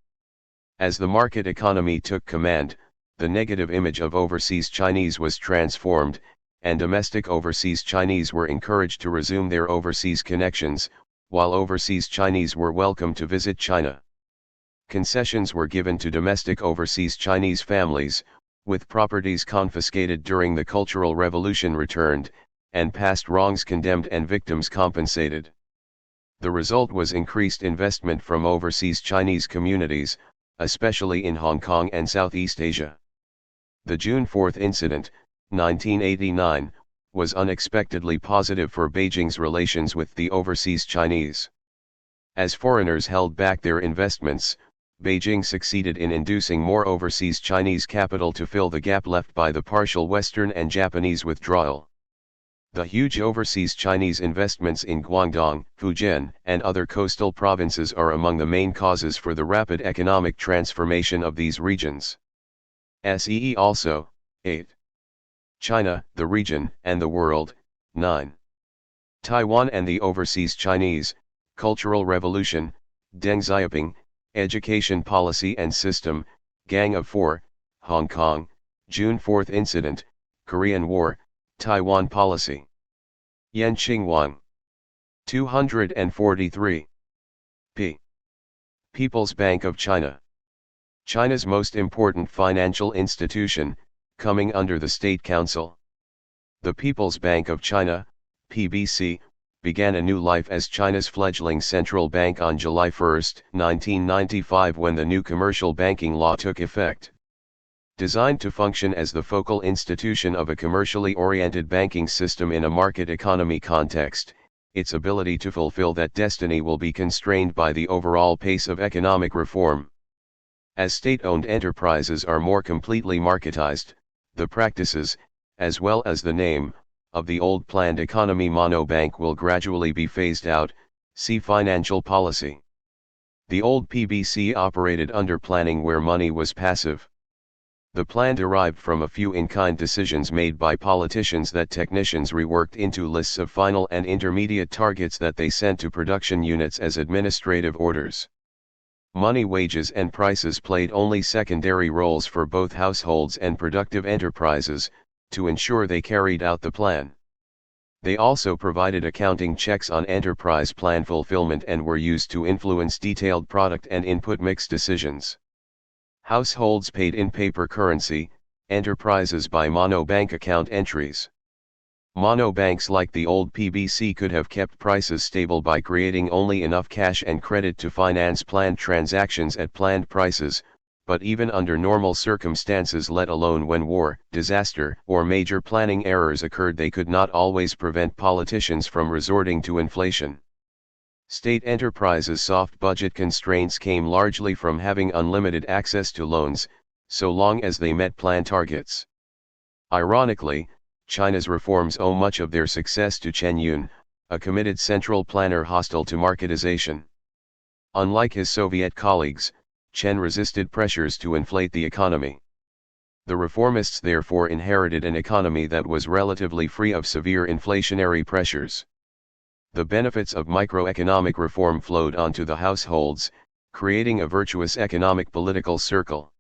As the market economy took command, the negative image of overseas Chinese was transformed, and domestic overseas Chinese were encouraged to resume their overseas connections, while overseas Chinese were welcome to visit China. Concessions were given to domestic overseas Chinese families, with properties confiscated during the Cultural Revolution returned, and past wrongs condemned and victims compensated. The result was increased investment from overseas Chinese communities, especially in Hong Kong and Southeast Asia. The June 4 incident, 1989, was unexpectedly positive for Beijing's relations with the overseas Chinese. As foreigners held back their investments, Beijing succeeded in inducing more overseas Chinese capital to fill the gap left by the partial Western and Japanese withdrawal. The huge overseas Chinese investments in Guangdong, Fujian, and other coastal provinces are among the main causes for the rapid economic transformation of these regions. See also, 8. China, the region, and the world, 9. Taiwan and the overseas Chinese, Cultural Revolution, Deng Xiaoping, Education Policy and System, Gang of Four, Hong Kong, June 4 Incident, Korean War, Taiwan Policy. Yanqing Wang. 243. P. People's Bank of China. China's most important financial institution, coming under the State Council. The People's Bank of China, PBC, began a new life as China's fledgling central bank on July 1, 1995 when the new commercial banking law took effect. Designed to function as the focal institution of a commercially oriented banking system in a market economy context, its ability to fulfill that destiny will be constrained by the overall pace of economic reform. As state-owned enterprises are more completely marketized, the practices, as well as the name, of the old planned economy monobank will gradually be phased out. See financial policy. The old PBC operated under planning where money was passive. The plan derived from a few in-kind decisions made by politicians that technicians reworked into lists of final and intermediate targets that they sent to production units as administrative orders. Money, wages and prices played only secondary roles for both households and productive enterprises, to ensure they carried out the plan. They also provided accounting checks on enterprise plan fulfillment and were used to influence detailed product and input mix decisions. Households paid in paper currency, enterprises by monobank account entries. Monobanks like the old PBC could have kept prices stable by creating only enough cash and credit to finance planned transactions at planned prices, but even under normal circumstances, let alone when war, disaster, or major planning errors occurred, they could not always prevent politicians from resorting to inflation. State enterprises' soft budget constraints came largely from having unlimited access to loans, so long as they met plan targets. Ironically, China's reforms owe much of their success to Chen Yun, a committed central planner hostile to marketization. Unlike his Soviet colleagues, Chen resisted pressures to inflate the economy. The reformists therefore inherited an economy that was relatively free of severe inflationary pressures. The benefits of microeconomic reform flowed onto the households, creating a virtuous economic political circle.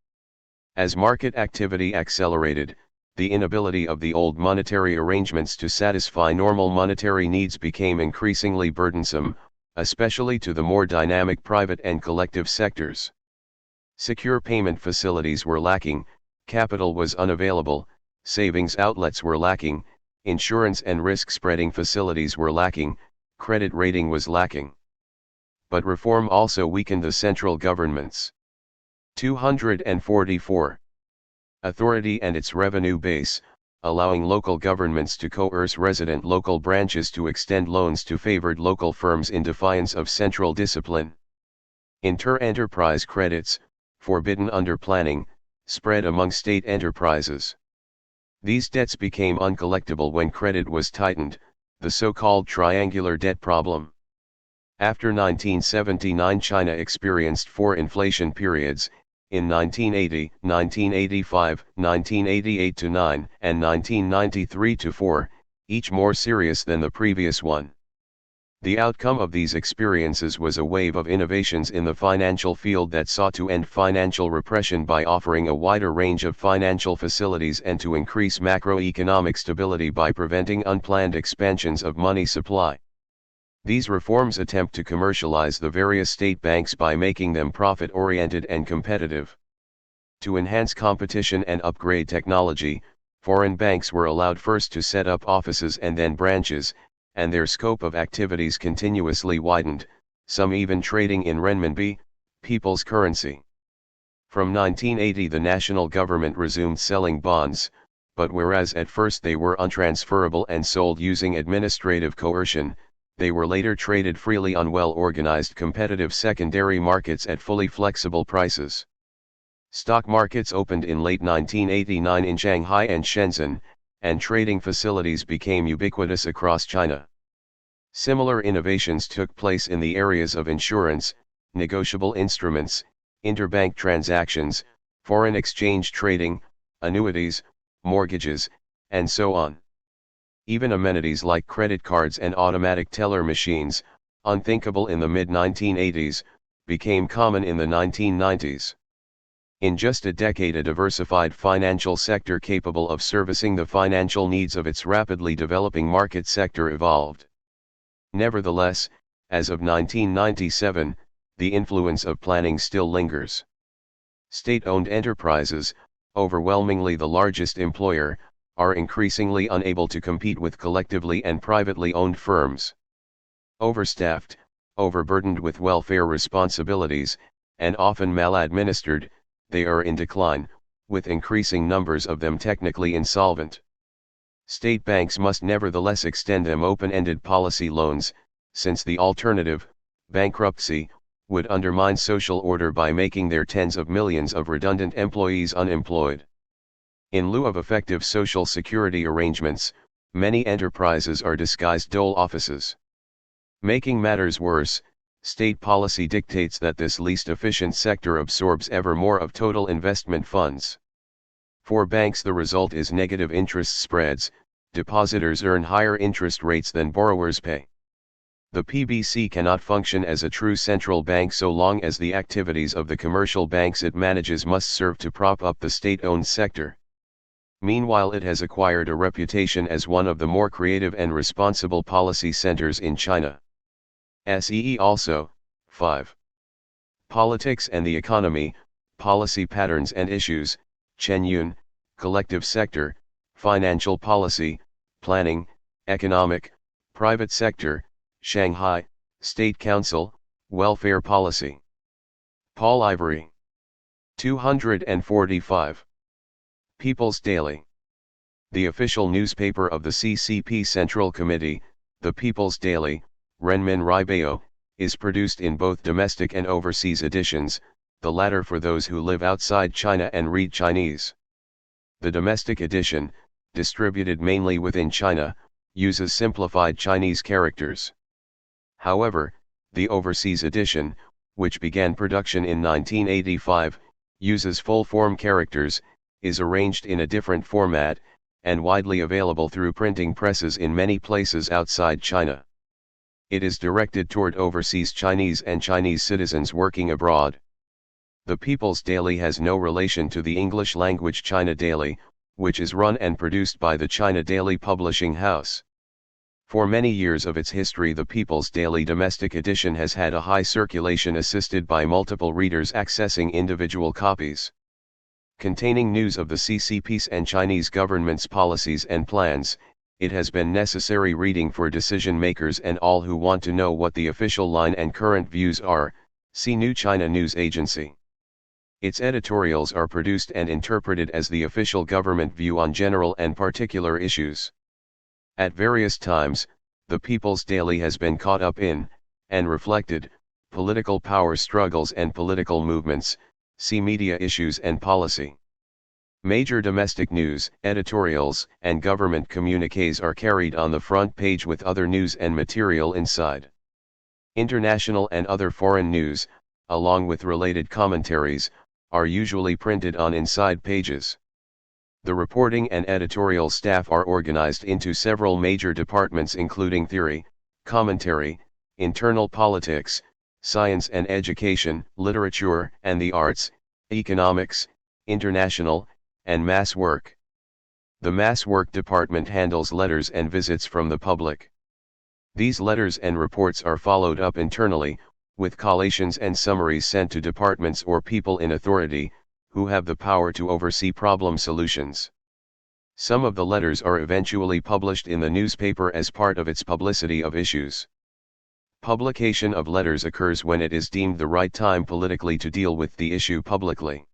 As market activity accelerated, the inability of the old monetary arrangements to satisfy normal monetary needs became increasingly burdensome, especially to the more dynamic private and collective sectors. Secure payment facilities were lacking, capital was unavailable, savings outlets were lacking, insurance and risk-spreading facilities were lacking, credit rating was lacking. But reform also weakened the central governments. 244. Authority and its revenue base, allowing local governments to coerce resident local branches to extend loans to favored local firms in defiance of central discipline. Inter-enterprise credits, forbidden under planning, spread among state enterprises. These debts became uncollectible when credit was tightened, the so-called triangular debt problem. After 1979, China experienced four inflation periods, in 1980, 1985, 1988-9, and 1993-4, each more serious than the previous one. The outcome of these experiences was a wave of innovations in the financial field that sought to end financial repression by offering a wider range of financial facilities and to increase macroeconomic stability by preventing unplanned expansions of money supply. These reforms attempt to commercialize the various state banks by making them profit-oriented and competitive. To enhance competition and upgrade technology, foreign banks were allowed first to set up offices and then branches, and their scope of activities continuously widened, some even trading in renminbi, people's currency. From 1980 the national government resumed selling bonds, but whereas at first they were untransferable and sold using administrative coercion, they were later traded freely on well-organized competitive secondary markets at fully flexible prices. Stock markets opened in late 1989 in Shanghai and Shenzhen, and trading facilities became ubiquitous across China. Similar innovations took place in the areas of insurance, negotiable instruments, interbank transactions, foreign exchange trading, annuities, mortgages, and so on. Even amenities like credit cards and automatic teller machines, unthinkable in the mid-1980s, became common in the 1990s. In just a decade, a diversified financial sector capable of servicing the financial needs of its rapidly developing market sector evolved. Nevertheless, as of 1997, the influence of planning still lingers. State-owned enterprises, overwhelmingly the largest employer, are increasingly unable to compete with collectively and privately owned firms. Overstaffed, overburdened with welfare responsibilities, and often maladministered, they are in decline, with increasing numbers of them technically insolvent. State banks must nevertheless extend them open-ended policy loans, since the alternative, bankruptcy, would undermine social order by making their tens of millions of redundant employees unemployed. In lieu of effective social security arrangements, many enterprises are disguised dole offices. Making matters worse, state policy dictates that this least efficient sector absorbs ever more of total investment funds. For banks, the result is negative interest spreads. Depositors earn higher interest rates than borrowers pay. The PBC cannot function as a true central bank so long as the activities of the commercial banks it manages must serve to prop up the state-owned sector. Meanwhile, it has acquired a reputation as one of the more creative and responsible policy centers in China. See also, 5. Politics and the economy, policy patterns and issues, Chen Yun, collective sector, financial policy, planning, economic, private sector, Shanghai, State Council, welfare policy. Paul Ivory. 245. People's Daily. The official newspaper of the CCP Central Committee, the People's Daily, Renmin Ribao, is produced in both domestic and overseas editions, the latter for those who live outside China and read Chinese. The domestic edition, distributed mainly within China, uses simplified Chinese characters. However, the overseas edition, which began production in 1985, uses full-form characters, is arranged in a different format, and widely available through printing presses in many places outside China. It is directed toward overseas Chinese and Chinese citizens working abroad. The People's Daily has no relation to the English-language China Daily, which is run and produced by the China Daily Publishing House. For many years of its history, the People's Daily domestic edition has had a high circulation assisted by multiple readers accessing individual copies. Containing news of the CCP's and Chinese government's policies and plans, it has been necessary reading for decision makers and all who want to know what the official line and current views are. See New China News Agency. Its editorials are produced and interpreted as the official government view on general and particular issues. At various times, the People's Daily has been caught up in, and reflected, political power struggles and political movements. See Media Issues and Policy. Major domestic news, editorials, and government communiques are carried on the front page with other news and material inside. International and other foreign news, along with related commentaries, are usually printed on inside pages. The reporting and editorial staff are organized into several major departments including theory, commentary, internal politics, science and education, literature and the arts, economics, international, and mass work. The mass work department handles letters and visits from the public. These letters and reports are followed up internally, with collations and summaries sent to departments or people in authority, who have the power to oversee problem solutions. Some of the letters are eventually published in the newspaper as part of its publicity of issues. Publication of letters occurs when it is deemed the right time politically to deal with the issue publicly.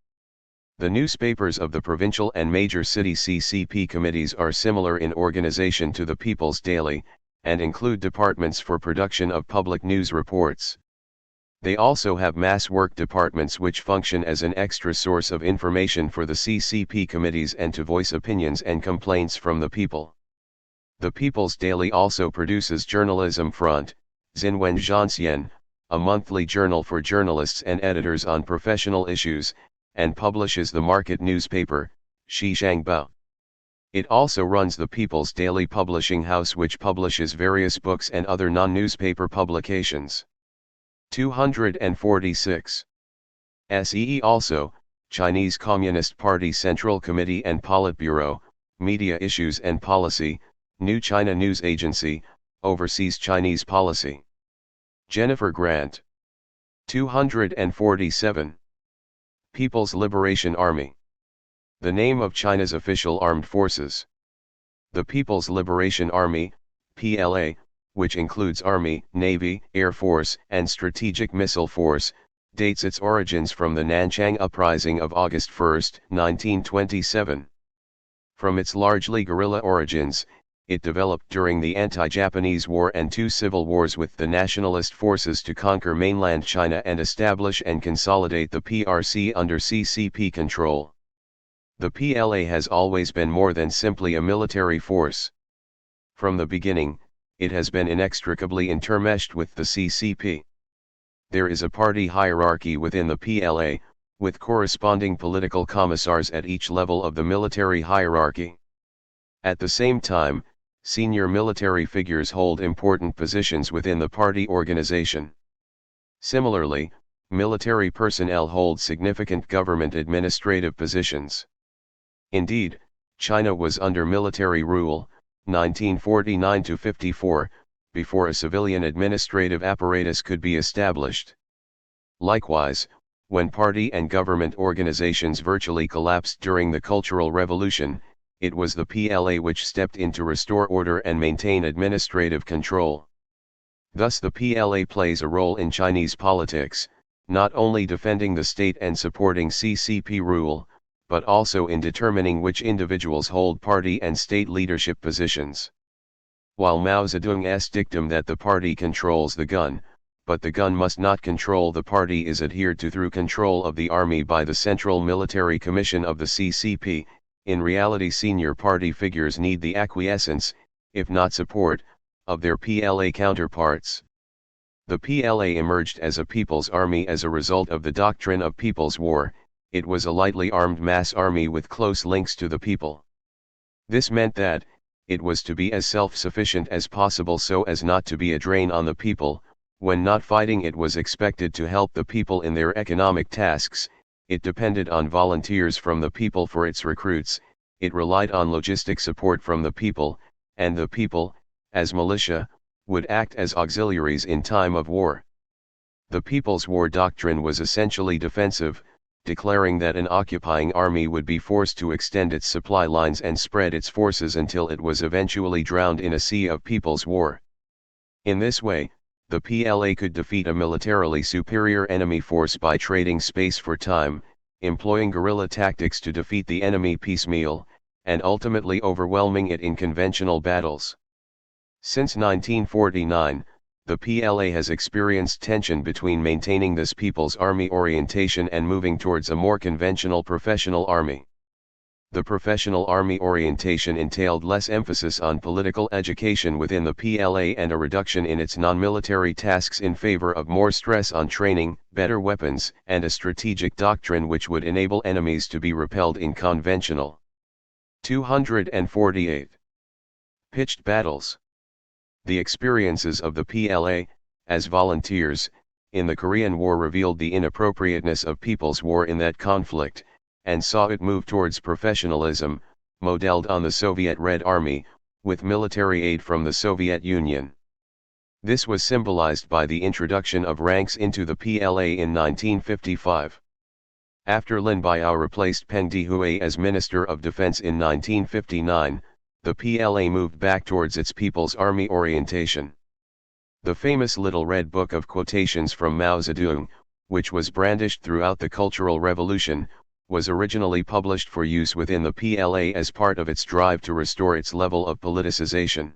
The newspapers of the provincial and major city CCP committees are similar in organization to the People's Daily, and include departments for production of public news reports. They also have mass work departments which function as an extra source of information for the CCP committees and to voice opinions and complaints from the people. The People's Daily also produces Journalism Front, Xinwen Zhanxian, a monthly journal for journalists and editors on professional issues, and publishes the market newspaper, Shizhangbao. It also runs the People's Daily Publishing House, which publishes various books and other non-newspaper publications. 246. SEE also, Chinese Communist Party Central Committee and Politburo, Media Issues and Policy, New China News Agency, Overseas Chinese Policy. Jennifer Grant. 247. People's Liberation Army. The name of China's official armed forces. The People's Liberation Army, PLA, which includes Army, Navy, Air Force, and Strategic Missile Force, dates its origins from the Nanchang Uprising of August 1, 1927. From its largely guerrilla origins, it developed during the Anti-Japanese War and two civil wars with the nationalist forces to conquer mainland China and establish and consolidate the PRC under CCP control. The PLA has always been more than simply a military force. From the beginning, it has been inextricably intermeshed with the CCP. There is a party hierarchy within the PLA, with corresponding political commissars at each level of the military hierarchy. At the same time, senior military figures hold important positions within the party organization. Similarly, military personnel hold significant government administrative positions. Indeed, China was under military rule, 1949–54, before a civilian administrative apparatus could be established. Likewise, when party and government organizations virtually collapsed during the Cultural Revolution, it was the PLA which stepped in to restore order and maintain administrative control. Thus the PLA plays a role in Chinese politics, not only defending the state and supporting CCP rule, but also in determining which individuals hold party and state leadership positions. While Mao Zedong's dictum that the party controls the gun, but the gun must not control the party is adhered to through control of the army by the Central Military Commission of the CCP, in reality senior party figures need the acquiescence, if not support, of their PLA counterparts. The PLA emerged as a people's army as a result of the doctrine of people's war. It was a lightly armed mass army with close links to the people. This meant that, it was to be as self-sufficient as possible so as not to be a drain on the people. When not fighting, it was expected to help the people in their economic tasks. It depended on volunteers from the people for its recruits, it relied on logistic support from the people, and the people, as militia, would act as auxiliaries in time of war. The People's War doctrine was essentially defensive, declaring that an occupying army would be forced to extend its supply lines and spread its forces until it was eventually drowned in a sea of people's war. In this way, the PLA could defeat a militarily superior enemy force by trading space for time, employing guerrilla tactics to defeat the enemy piecemeal, and ultimately overwhelming it in conventional battles. Since 1949, the PLA has experienced tension between maintaining this people's army orientation and moving towards a more conventional professional army. The professional army orientation entailed less emphasis on political education within the PLA and a reduction in its non-military tasks in favor of more stress on training, better weapons, and a strategic doctrine which would enable enemies to be repelled in conventional. 248. Pitched battles. The experiences of the PLA, as volunteers, in the Korean War revealed the inappropriateness of people's war in that conflict, and saw it move towards professionalism, modeled on the Soviet Red Army, with military aid from the Soviet Union. This was symbolized by the introduction of ranks into the PLA in 1955. After Lin Biao replaced Peng Dehui as Minister of Defense in 1959, the PLA moved back towards its People's Army orientation. The famous Little Red Book of Quotations from Mao Zedong, which was brandished throughout the Cultural Revolution, was originally published for use within the PLA as part of its drive to restore its level of politicization.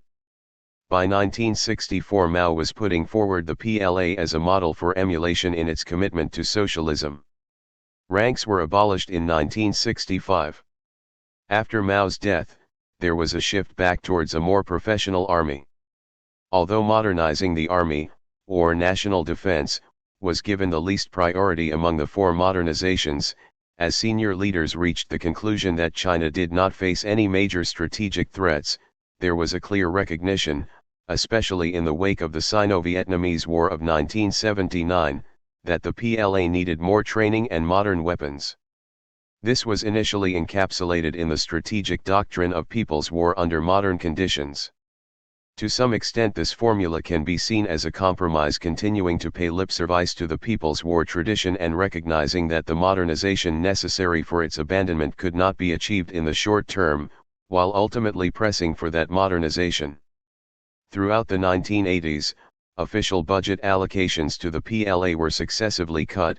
By 1964, Mao was putting forward the PLA as a model for emulation in its commitment to socialism. Ranks were abolished in 1965. After Mao's death, there was a shift back towards a more professional army. Although modernizing the army, or national defense, was given the least priority among the four modernizations, as senior leaders reached the conclusion that China did not face any major strategic threats, there was a clear recognition, especially in the wake of the Sino-Vietnamese War of 1979, that the PLA needed more training and modern weapons. This was initially encapsulated in the strategic doctrine of people's war under modern conditions. To some extent this formula can be seen as a compromise, continuing to pay lip service to the people's war tradition and recognizing that the modernization necessary for its abandonment could not be achieved in the short term, while ultimately pressing for that modernization. Throughout the 1980s, official budget allocations to the PLA were successively cut,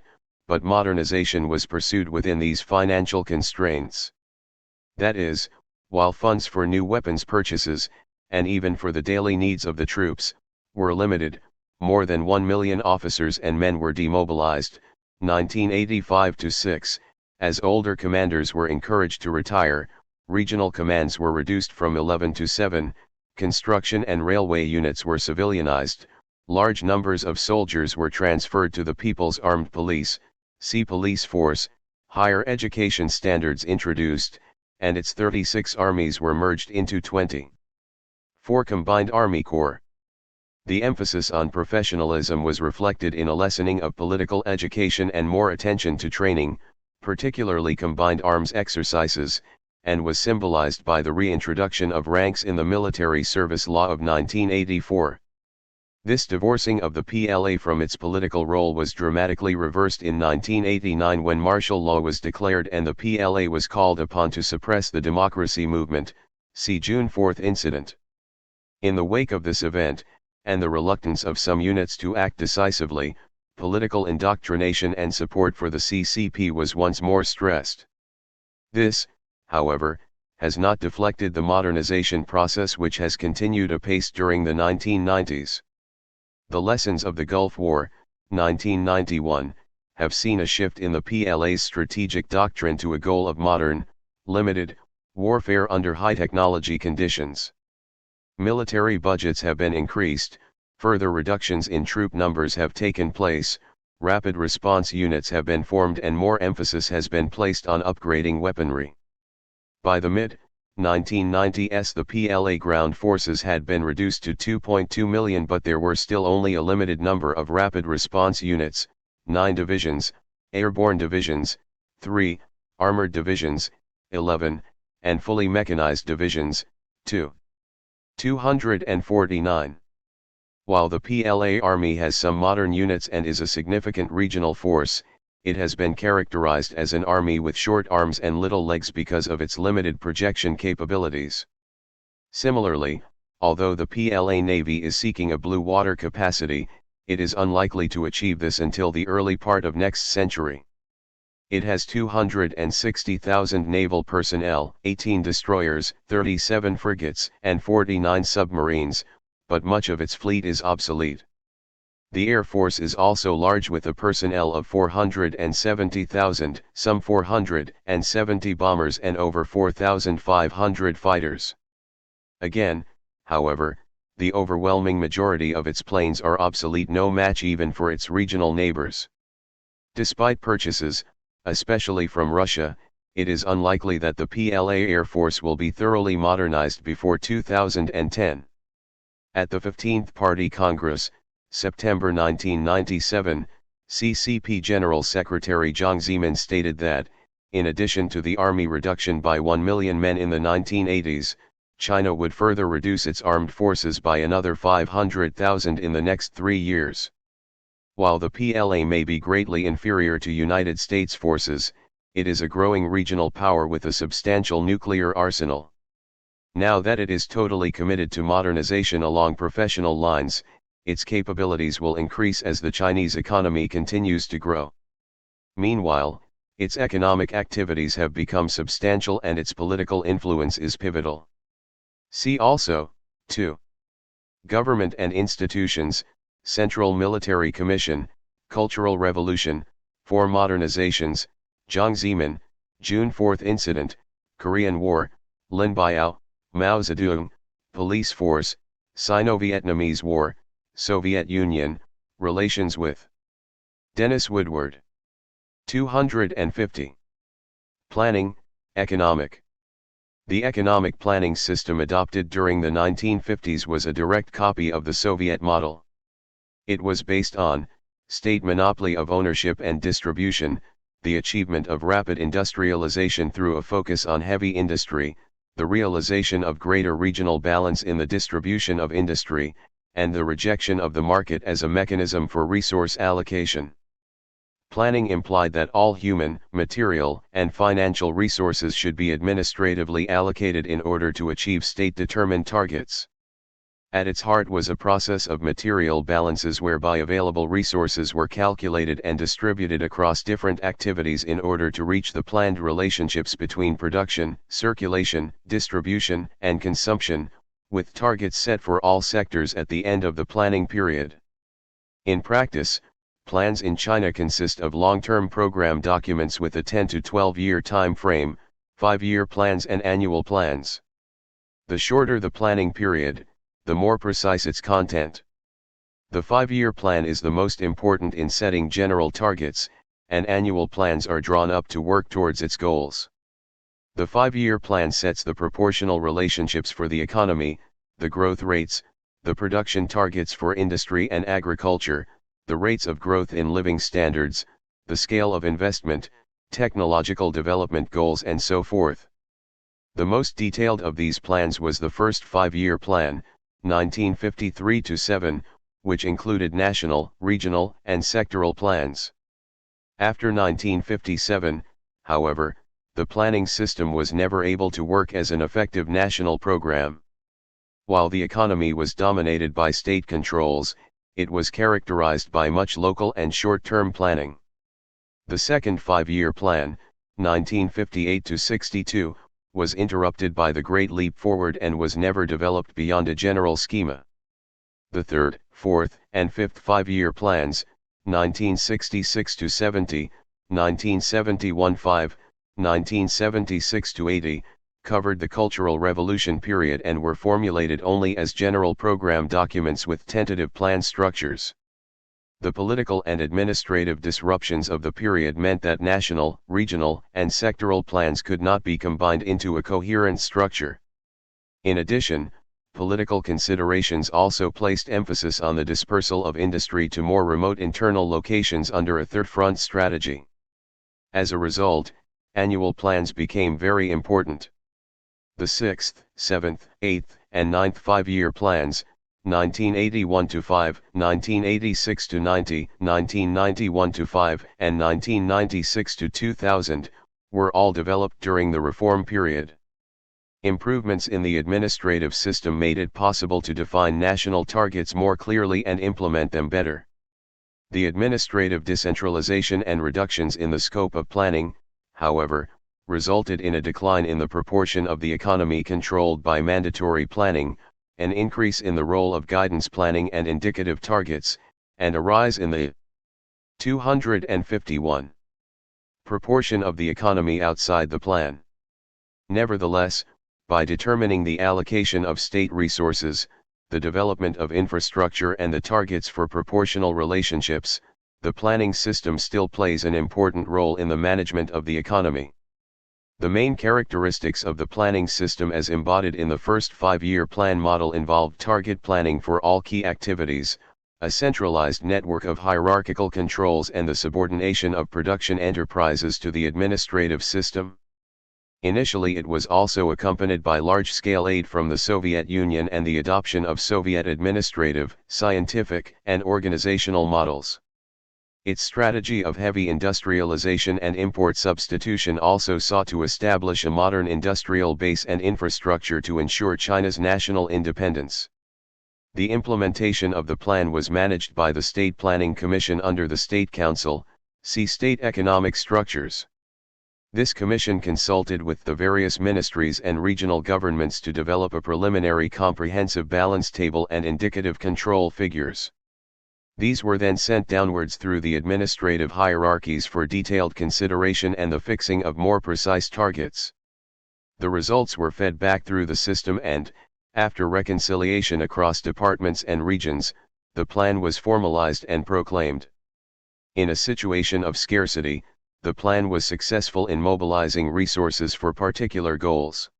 but modernization was pursued within these financial constraints. That is, while funds for new weapons purchases, and even for the daily needs of the troops, were limited, more than 1 million officers and men were demobilized, 1985-6, as older commanders were encouraged to retire, regional commands were reduced from 11 to 7, construction and railway units were civilianized, large numbers of soldiers were transferred to the People's Armed Police, Sea Police Force, higher education standards introduced, and its 36 armies were merged into 24 combined Army Corps. The emphasis on professionalism was reflected in a lessening of political education and more attention to training, particularly combined arms exercises, and was symbolized by the reintroduction of ranks in the Military Service Law of 1984. This divorcing of the PLA from its political role was dramatically reversed in 1989 when martial law was declared and the PLA was called upon to suppress the democracy movement, see June 4 incident. In the wake of this event, and the reluctance of some units to act decisively, political indoctrination and support for the CCP was once more stressed. This, however, has not deflected the modernization process, which has continued apace during the 1990s. The lessons of the Gulf War, 1991, have seen a shift in the PLA's strategic doctrine to a goal of modern, limited, warfare under high-technology conditions. Military budgets have been increased, further reductions in troop numbers have taken place, rapid response units have been formed, and more emphasis has been placed on upgrading weaponry. By the mid-1990s, the PLA ground forces had been reduced to 2.2 million, but there were still only a limited number of rapid response units, 9 divisions, airborne divisions, 3, armored divisions, 11, and fully mechanized divisions, 249. While the PLA Army has some modern units and is a significant regional force, it has been characterized as an army with short arms and little legs because of its limited projection capabilities. Similarly, although the PLA Navy is seeking a blue water capacity, it is unlikely to achieve this until the early part of next century. It has 260,000 naval personnel, 18 destroyers, 37 frigates, and 49 submarines, but much of its fleet is obsolete. The Air Force is also large, with a personnel of 470,000, some 470 bombers and over 4,500 fighters. Again, however, the overwhelming majority of its planes are obsolete, no match even for its regional neighbors. Despite purchases, especially from Russia, it is unlikely that the PLA Air Force will be thoroughly modernized before 2010. At the 15th Party Congress, September 1997, CCP General Secretary Jiang Zemin stated that, in addition to the army reduction by 1 million men in the 1980s, China would further reduce its armed forces by another 500,000 in the next 3 years. While the PLA may be greatly inferior to United States forces, it is a growing regional power with a substantial nuclear arsenal. Now that it is totally committed to modernization along professional lines, its capabilities will increase as the Chinese economy continues to grow. Meanwhile, its economic activities have become substantial and its political influence is pivotal. See also, 2. Government and institutions, Central Military Commission, Cultural Revolution, 4 Modernizations, Jiang Zemin, June 4 Incident, Korean War, Lin Biao, Mao Zedong, Police Force, Sino-Vietnamese War, Soviet Union, Relations with Dennis Woodward. 250. Planning, Economic. The economic planning system adopted during the 1950s was a direct copy of the Soviet model. It was based on state monopoly of ownership and distribution, the achievement of rapid industrialization through a focus on heavy industry, the realization of greater regional balance in the distribution of industry, and the rejection of the market as a mechanism for resource allocation. Planning implied that all human, material, and financial resources should be administratively allocated in order to achieve state-determined targets. At its heart was a process of material balances whereby available resources were calculated and distributed across different activities in order to reach the planned relationships between production, circulation, distribution, and consumption, with targets set for all sectors at the end of the planning period. In practice, plans in China consist of long-term program documents with a 10 to 12-year time frame, 5-year plans and annual plans. The shorter the planning period, the more precise its content. The 5-year plan is the most important in setting general targets, and annual plans are drawn up to work towards its goals. The 5-year plan sets the proportional relationships for the economy, the growth rates, the production targets for industry and agriculture, the rates of growth in living standards, the scale of investment, technological development goals and so forth. The most detailed of these plans was the first 5-year plan, 1953-7, which included national, regional, and sectoral plans. After 1957, however, the planning system was never able to work as an effective national program. While the economy was dominated by state controls, it was characterized by much local and short-term planning. The second five-year plan, 1958-62, was interrupted by the Great Leap Forward and was never developed beyond a general schema. The third, fourth, and fifth five-year plans, 1966-70, 1971-5, 1976-80, covered the Cultural Revolution period and were formulated only as general program documents with tentative plan structures. The political and administrative disruptions of the period meant that national, regional, and sectoral plans could not be combined into a coherent structure. In addition, political considerations also placed emphasis on the dispersal of industry to more remote internal locations under a third front strategy. As a result, annual plans became very important. The sixth, seventh, eighth, and ninth five-year plans, 1981-5, 1986-90, 1991-5, and 1996-2000, were all developed during the reform period. Improvements in the administrative system made it possible to define national targets more clearly and implement them better. The administrative decentralization and reductions in the scope of planning, however, resulted in a decline in the proportion of the economy controlled by mandatory planning, an increase in the role of guidance planning and indicative targets, and a rise in the 251 proportion of the economy outside the plan. Nevertheless, by determining the allocation of state resources, the development of infrastructure and the targets for proportional relationships, the planning system still plays an important role in the management of the economy. The main characteristics of the planning system as embodied in the first five-year plan model involved target planning for all key activities, a centralized network of hierarchical controls and the subordination of production enterprises to the administrative system. Initially it was also accompanied by large-scale aid from the Soviet Union and the adoption of Soviet administrative, scientific, and organizational models. Its strategy of heavy industrialization and import substitution also sought to establish a modern industrial base and infrastructure to ensure China's national independence. The implementation of the plan was managed by the State Planning Commission under the State Council, see State Economic Structures. This commission consulted with the various ministries and regional governments to develop a preliminary comprehensive balance table and indicative control figures. These were then sent downwards through the administrative hierarchies for detailed consideration and the fixing of more precise targets. The results were fed back through the system and, after reconciliation across departments and regions, the plan was formalized and proclaimed. In a situation of scarcity, the plan was successful in mobilizing resources for particular goals.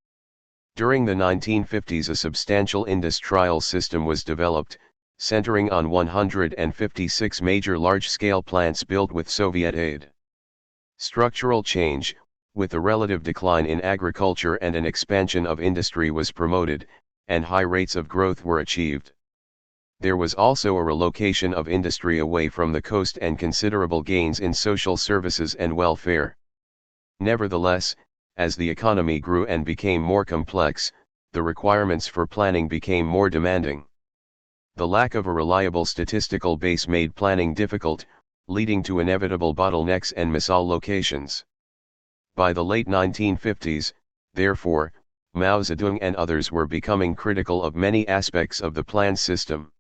During the 1950s a substantial industrial system was developed, centering on 156 major large-scale plants built with Soviet aid. Structural change, with a relative decline in agriculture and an expansion of industry was promoted, and high rates of growth were achieved. There was also a relocation of industry away from the coast and considerable gains in social services and welfare. Nevertheless, as the economy grew and became more complex, the requirements for planning became more demanding. The lack of a reliable statistical base made planning difficult, leading to inevitable bottlenecks and misallocations. By the late 1950s, therefore, Mao Zedong and others were becoming critical of many aspects of the plan system.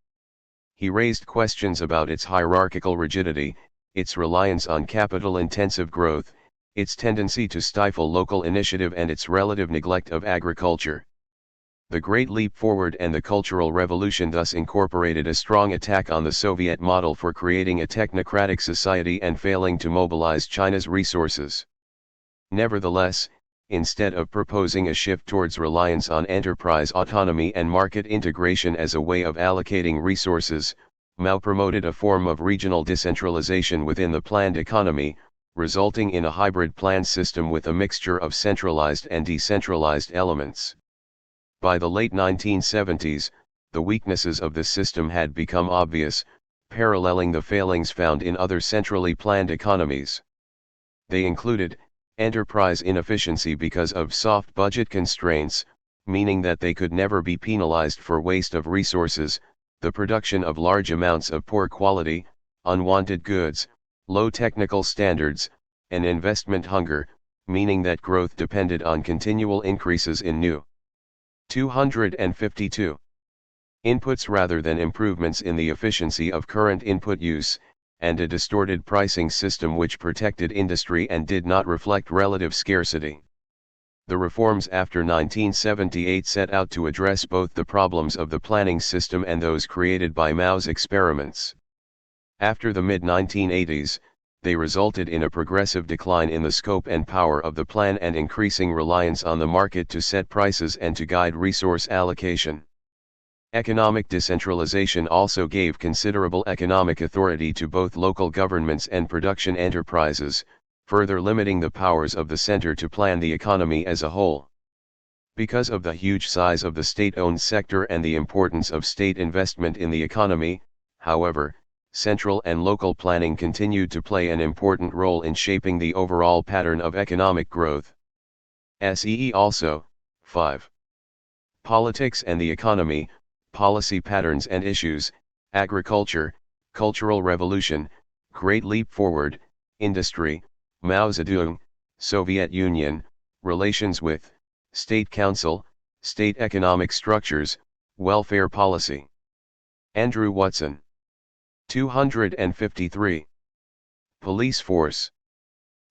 He raised questions about its hierarchical rigidity, its reliance on capital-intensive growth, its tendency to stifle local initiative and its relative neglect of agriculture. The Great Leap Forward and the Cultural Revolution thus incorporated a strong attack on the Soviet model for creating a technocratic society and failing to mobilize China's resources. Nevertheless, instead of proposing a shift towards reliance on enterprise autonomy and market integration as a way of allocating resources, Mao promoted a form of regional decentralization within the planned economy, resulting in a hybrid plan system with a mixture of centralized and decentralized elements. By the late 1970s, the weaknesses of this system had become obvious, paralleling the failings found in other centrally planned economies. They included, enterprise inefficiency because of soft budget constraints, meaning that they could never be penalized for waste of resources, the production of large amounts of poor quality, unwanted goods, low technical standards, and investment hunger, meaning that growth depended on continual increases in new 252 inputs rather than improvements in the efficiency of current input use, and a distorted pricing system which protected industry and did not reflect relative scarcity. The reforms after 1978 set out to address both the problems of the planning system and those created by Mao's experiments. After the mid-1980s, they resulted in a progressive decline in the scope and power of the plan and increasing reliance on the market to set prices and to guide resource allocation. Economic decentralization also gave considerable economic authority to both local governments and production enterprises, further limiting the powers of the center to plan the economy as a whole. Because of the huge size of the state-owned sector and the importance of state investment in the economy, however, central and local planning continued to play an important role in shaping the overall pattern of economic growth. See also, 5. Politics and the economy, policy patterns and issues, agriculture, cultural revolution, Great Leap Forward, industry, Mao Zedong, Soviet Union, relations with, State Council, state economic structures, welfare policy. Andrew Watson. 253. Police force.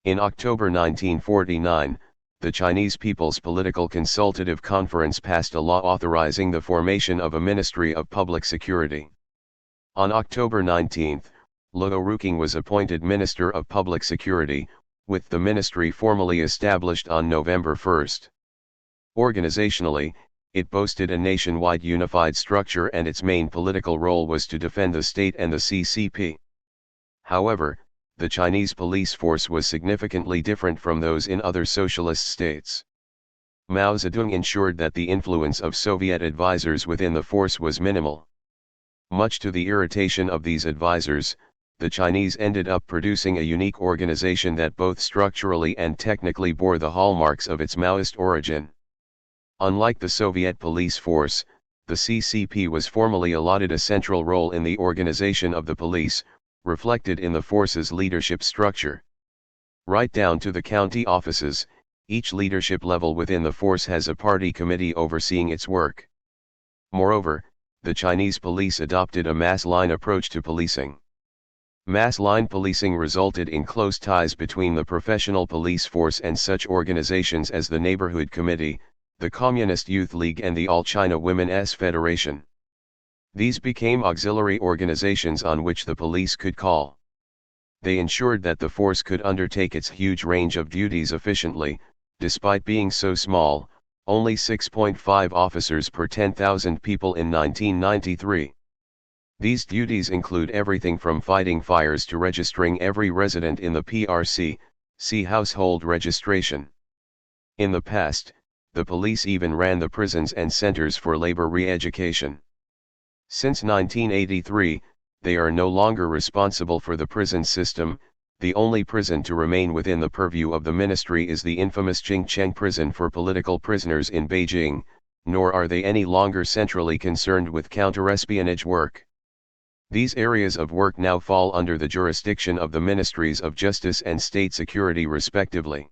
In October 1949, the Chinese People's Political Consultative Conference passed a law authorizing the formation of a Ministry of Public Security. On October 19, Luo Ruqing was appointed Minister of Public Security, with the ministry formally established on November 1. Organizationally, it boasted a nationwide unified structure and its main political role was to defend the state and the CCP. However, the Chinese police force was significantly different from those in other socialist states. Mao Zedong ensured that the influence of Soviet advisors within the force was minimal. Much to the irritation of these advisors, the Chinese ended up producing a unique organization that both structurally and technically bore the hallmarks of its Maoist origin. Unlike the Soviet police force, the CCP was formally allotted a central role in the organization of the police, reflected in the force's leadership structure. Right down to the county offices, each leadership level within the force has a party committee overseeing its work. Moreover, the Chinese police adopted a mass line approach to policing. Mass line policing resulted in close ties between the professional police force and such organizations as the Neighborhood Committee, the Communist Youth League and the All China Women's Federation. These became auxiliary organizations on which the police could call. They ensured that the force could undertake its huge range of duties efficiently, despite being so small, only 6.5 officers per 10,000 people in 1993. These duties include everything from fighting fires to registering every resident in the PRC, see household registration. In the past, the police even ran the prisons and centers for labor re-education. Since 1983, they are no longer responsible for the prison system. The only prison to remain within the purview of the ministry is the infamous Jingcheng prison for political prisoners in Beijing, nor are they any longer centrally concerned with counter-espionage work. These areas of work now fall under the jurisdiction of the Ministries of Justice and State Security respectively.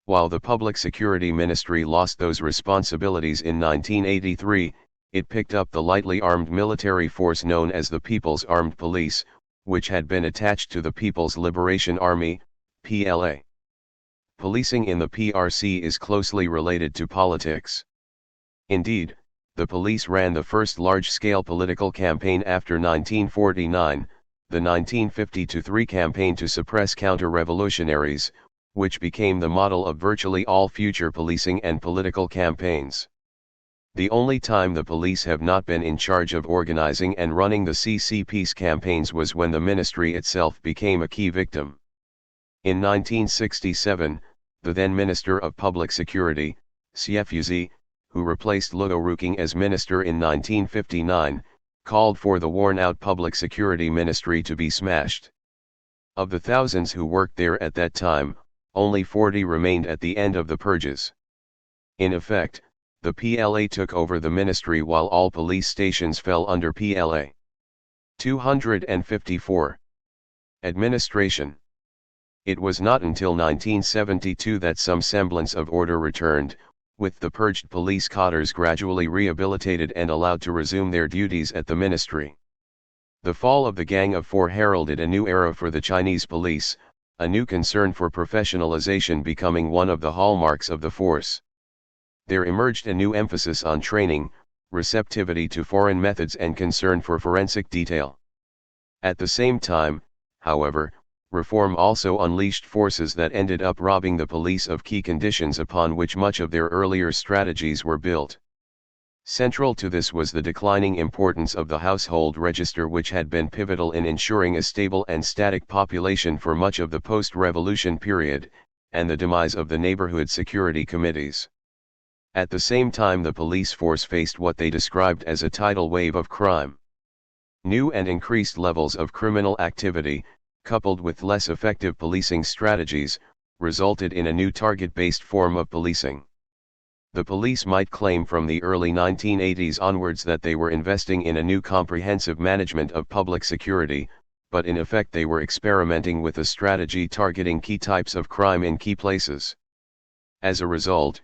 While the Public Security Ministry lost those responsibilities in 1983, it picked up the lightly armed military force known as the People's Armed Police, which had been attached to the People's Liberation Army, PLA. Policing in the PRC is closely related to politics. Indeed, the police ran the first large-scale political campaign after 1949, the 1950-3 campaign to suppress counter-revolutionaries, which became the model of virtually all future policing and political campaigns. The only time the police have not been in charge of organizing and running the CCP's campaigns was when the ministry itself became a key victim. In 1967, the then Minister of Public Security, Xie, who replaced Luo Ruqing as minister in 1959, called for the worn-out Public Security Ministry to be smashed. Of the thousands who worked there at that time, only 40 remained at the end of the purges. In effect, The PLA took over the ministry while all police stations fell under PLA. 254. Administration. It was not until 1972 that some semblance of order returned, with the purged police cadres gradually rehabilitated and allowed to resume their duties at the ministry. The fall of the Gang of Four heralded a new era for the Chinese police, a new concern for professionalization becoming one of the hallmarks of the force. There emerged a new emphasis on training, receptivity to foreign methods and concern for forensic detail. At the same time, however, reform also unleashed forces that ended up robbing the police of key conditions upon which much of their earlier strategies were built. Central to this was the declining importance of the household register, which had been pivotal in ensuring a stable and static population for much of the post-revolution period, and the demise of the neighborhood security committees. At the same time, the police force faced what they described as a tidal wave of crime. New and increased levels of criminal activity, coupled with less effective policing strategies, resulted in a new target-based form of policing. The police might claim from the early 1980s onwards that they were investing in a new comprehensive management of public security, but in effect they were experimenting with a strategy targeting key types of crime in key places. As a result,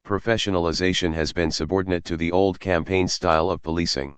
professionalization has been subordinate to the old campaign style of policing.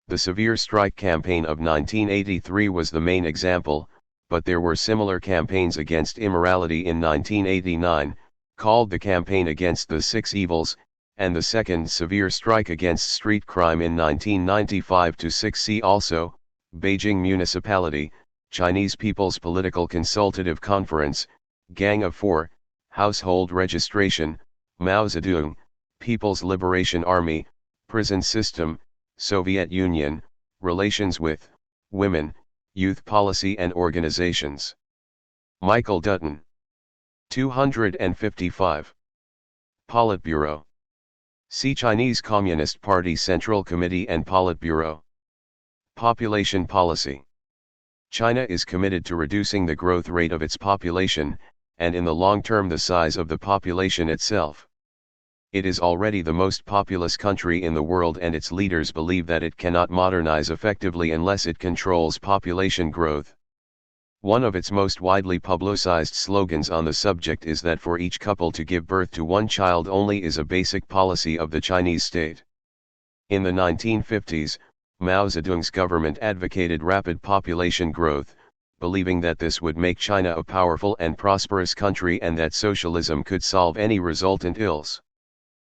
The severe strike campaign of 1983 was the main example, but there were similar campaigns against immorality in 1989, called the Campaign Against the Six Evils, and the second severe strike against street crime in 1995-6. See also, Beijing Municipality, Chinese People's Political Consultative Conference, Gang of Four, Household Registration, Mao Zedong, People's Liberation Army, Prison System, Soviet Union, Relations with Women, Youth Policy and Organizations. Michael Dutton. 255. Politburo. See Chinese Communist Party Central Committee and Politburo. Population policy. China is committed to reducing the growth rate of its population, and in the long term the size of the population itself. It is already the most populous country in the world, and its leaders believe that it cannot modernize effectively unless it controls population growth. One of its most widely publicized slogans on the subject is that for each couple to give birth to one child only is a basic policy of the Chinese state. In the 1950s, Mao Zedong's government advocated rapid population growth, believing that this would make China a powerful and prosperous country and that socialism could solve any resultant ills.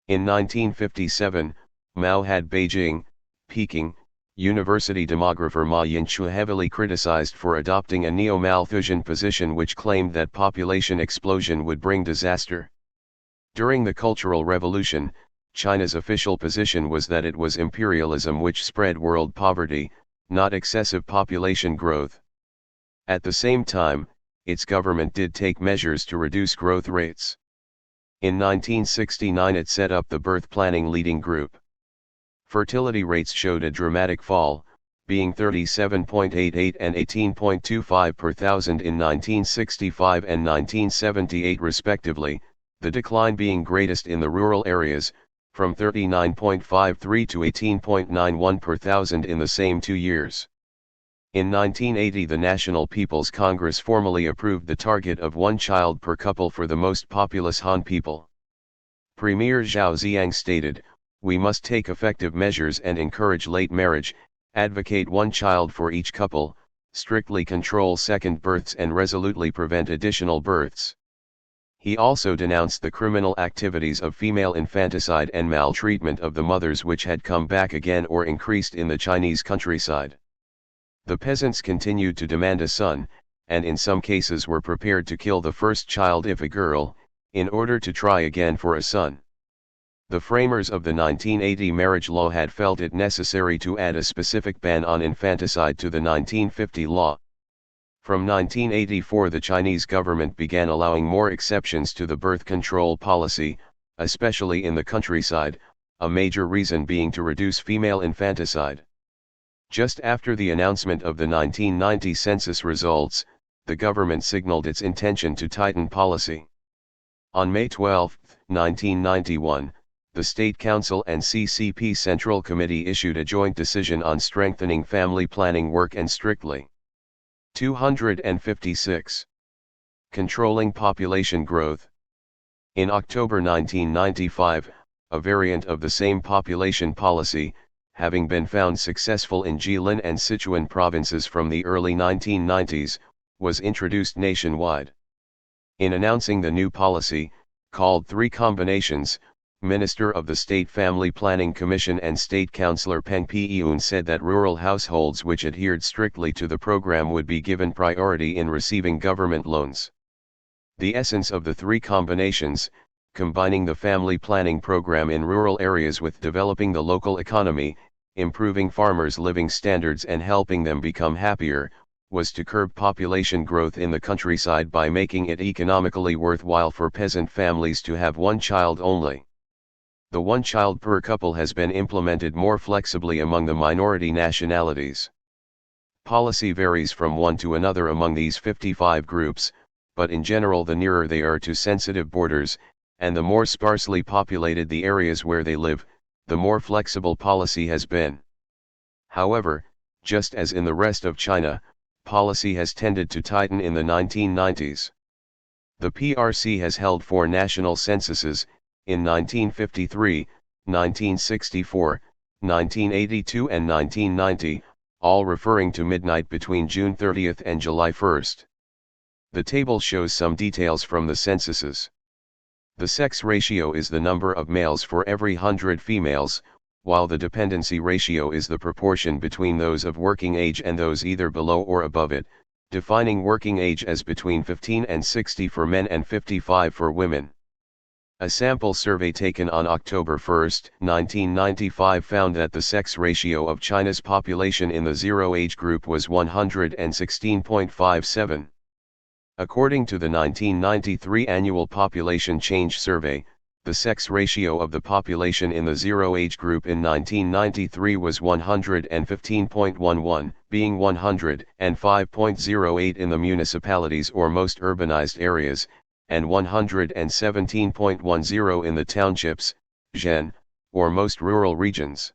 In 1957, Mao had Peking University demographer Ma Yinchu heavily criticized for adopting a neo-Malthusian position which claimed that population explosion would bring disaster. During the Cultural Revolution, China's official position was that it was imperialism which spread world poverty, not excessive population growth. At the same time, its government did take measures to reduce growth rates. In 1969 it set up the Birth Planning Leading Group. Fertility rates showed a dramatic fall, being 37.88 and 18.25 per thousand in 1965 and 1978 respectively, the decline being greatest in the rural areas, from 39.53 to 18.91 per thousand in the same 2 years. In 1980 the National People's Congress formally approved the target of one child per couple for the most populous Han people. Premier Zhao Ziyang stated, "We must take effective measures and encourage late marriage, advocate one child for each couple, strictly control second births and resolutely prevent additional births." He also denounced the criminal activities of female infanticide and maltreatment of the mothers which had come back again or increased in the Chinese countryside. The peasants continued to demand a son, and in some cases were prepared to kill the first child if a girl, in order to try again for a son. The framers of the 1980 marriage law had felt it necessary to add a specific ban on infanticide to the 1950 law. From 1984 the Chinese government began allowing more exceptions to the birth control policy, especially in the countryside, a major reason being to reduce female infanticide. Just after the announcement of the 1990 census results, the government signaled its intention to tighten policy. On May 12, 1991, the State Council and CCP Central Committee issued a joint decision on strengthening family planning work and strictly 256. Controlling population growth. In October 1995, a variant of the same population policy, having been found successful in Jilin and Sichuan provinces from the early 1990s, was introduced nationwide. In announcing the new policy, called Three Combinations, Minister of the State Family Planning Commission and State Councillor Peng Piyun said that rural households which adhered strictly to the program would be given priority in receiving government loans. The essence of the three combinations, combining the family planning program in rural areas with developing the local economy, improving farmers' living standards and helping them become happier, was to curb population growth in the countryside by making it economically worthwhile for peasant families to have one child only. The one child per couple has been implemented more flexibly among the minority nationalities. Policy varies from one to another among these 55 groups, but in general the nearer they are to sensitive borders, and the more sparsely populated the areas where they live, the more flexible policy has been. However, just as in the rest of China, policy has tended to tighten in the 1990s. The PRC has held 4 national censuses, in 1953, 1964, 1982 and 1990, all referring to midnight between June 30 and July 1. The table shows some details from the censuses. The sex ratio is the number of males for every 100 females, while the dependency ratio is the proportion between those of working age and those either below or above it, defining working age as between 15 and 60 for men and 55 for women. A sample survey taken on October 1, 1995 found that the sex ratio of China's population in the zero age group was 116.57. According to the 1993 Annual Population Change Survey, the sex ratio of the population in the zero age group in 1993 was 115.11, being 105.08 in the municipalities or most urbanized areas, and 117.10 in the townships, zhen, or most rural regions.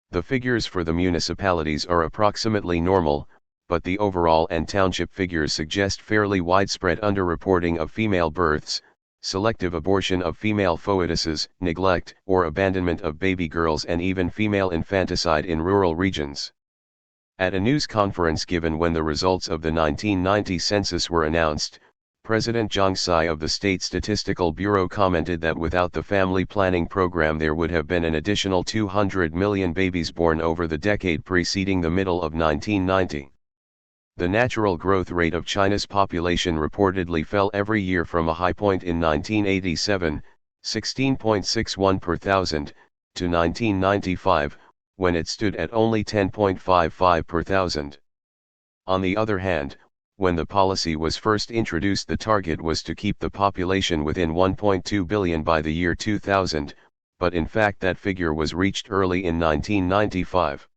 The figures for the municipalities are approximately normal, but the overall and township figures suggest fairly widespread underreporting of female births, selective abortion of female foetuses, neglect or abandonment of baby girls and even female infanticide in rural regions. At a news conference given when the results of the 1990 census were announced, President Zhang Sai of the State Statistical Bureau commented that without the family planning program there would have been an additional 200 million babies born over the decade preceding the middle of 1990. The natural growth rate of China's population reportedly fell every year from a high point in 1987, 16.61 per thousand, to 1995, when it stood at only 10.55 per thousand. On the other hand, when the policy was first introduced, the target was to keep the population within 1.2 billion by the year 2000, but in fact that figure was reached early in 1995.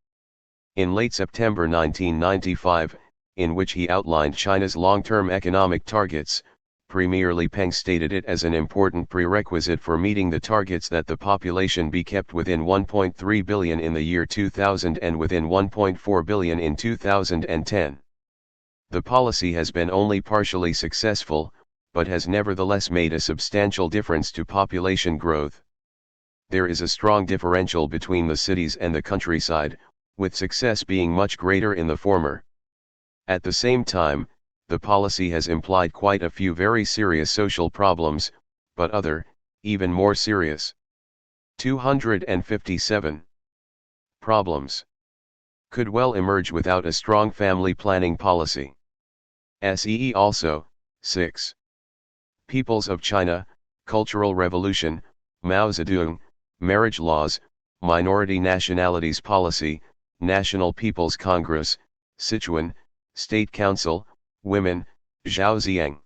In late September 1995, in which he outlined China's long-term economic targets, Premier Li Peng stated it as an important prerequisite for meeting the targets that the population be kept within 1.3 billion in the year 2000 and within 1.4 billion in 2010. The policy has been only partially successful, but has nevertheless made a substantial difference to population growth. There is a strong differential between the cities and the countryside, with success being much greater in the former. At the same time, the policy has implied quite a few very serious social problems, but other, even more serious. 257. Problems could well emerge without a strong family planning policy. SEE also, 6. Peoples of China, Cultural Revolution, Mao Zedong, Marriage Laws, Minority Nationalities Policy, National People's Congress, Sichuan, State Council, Women, Zhao Ziyang.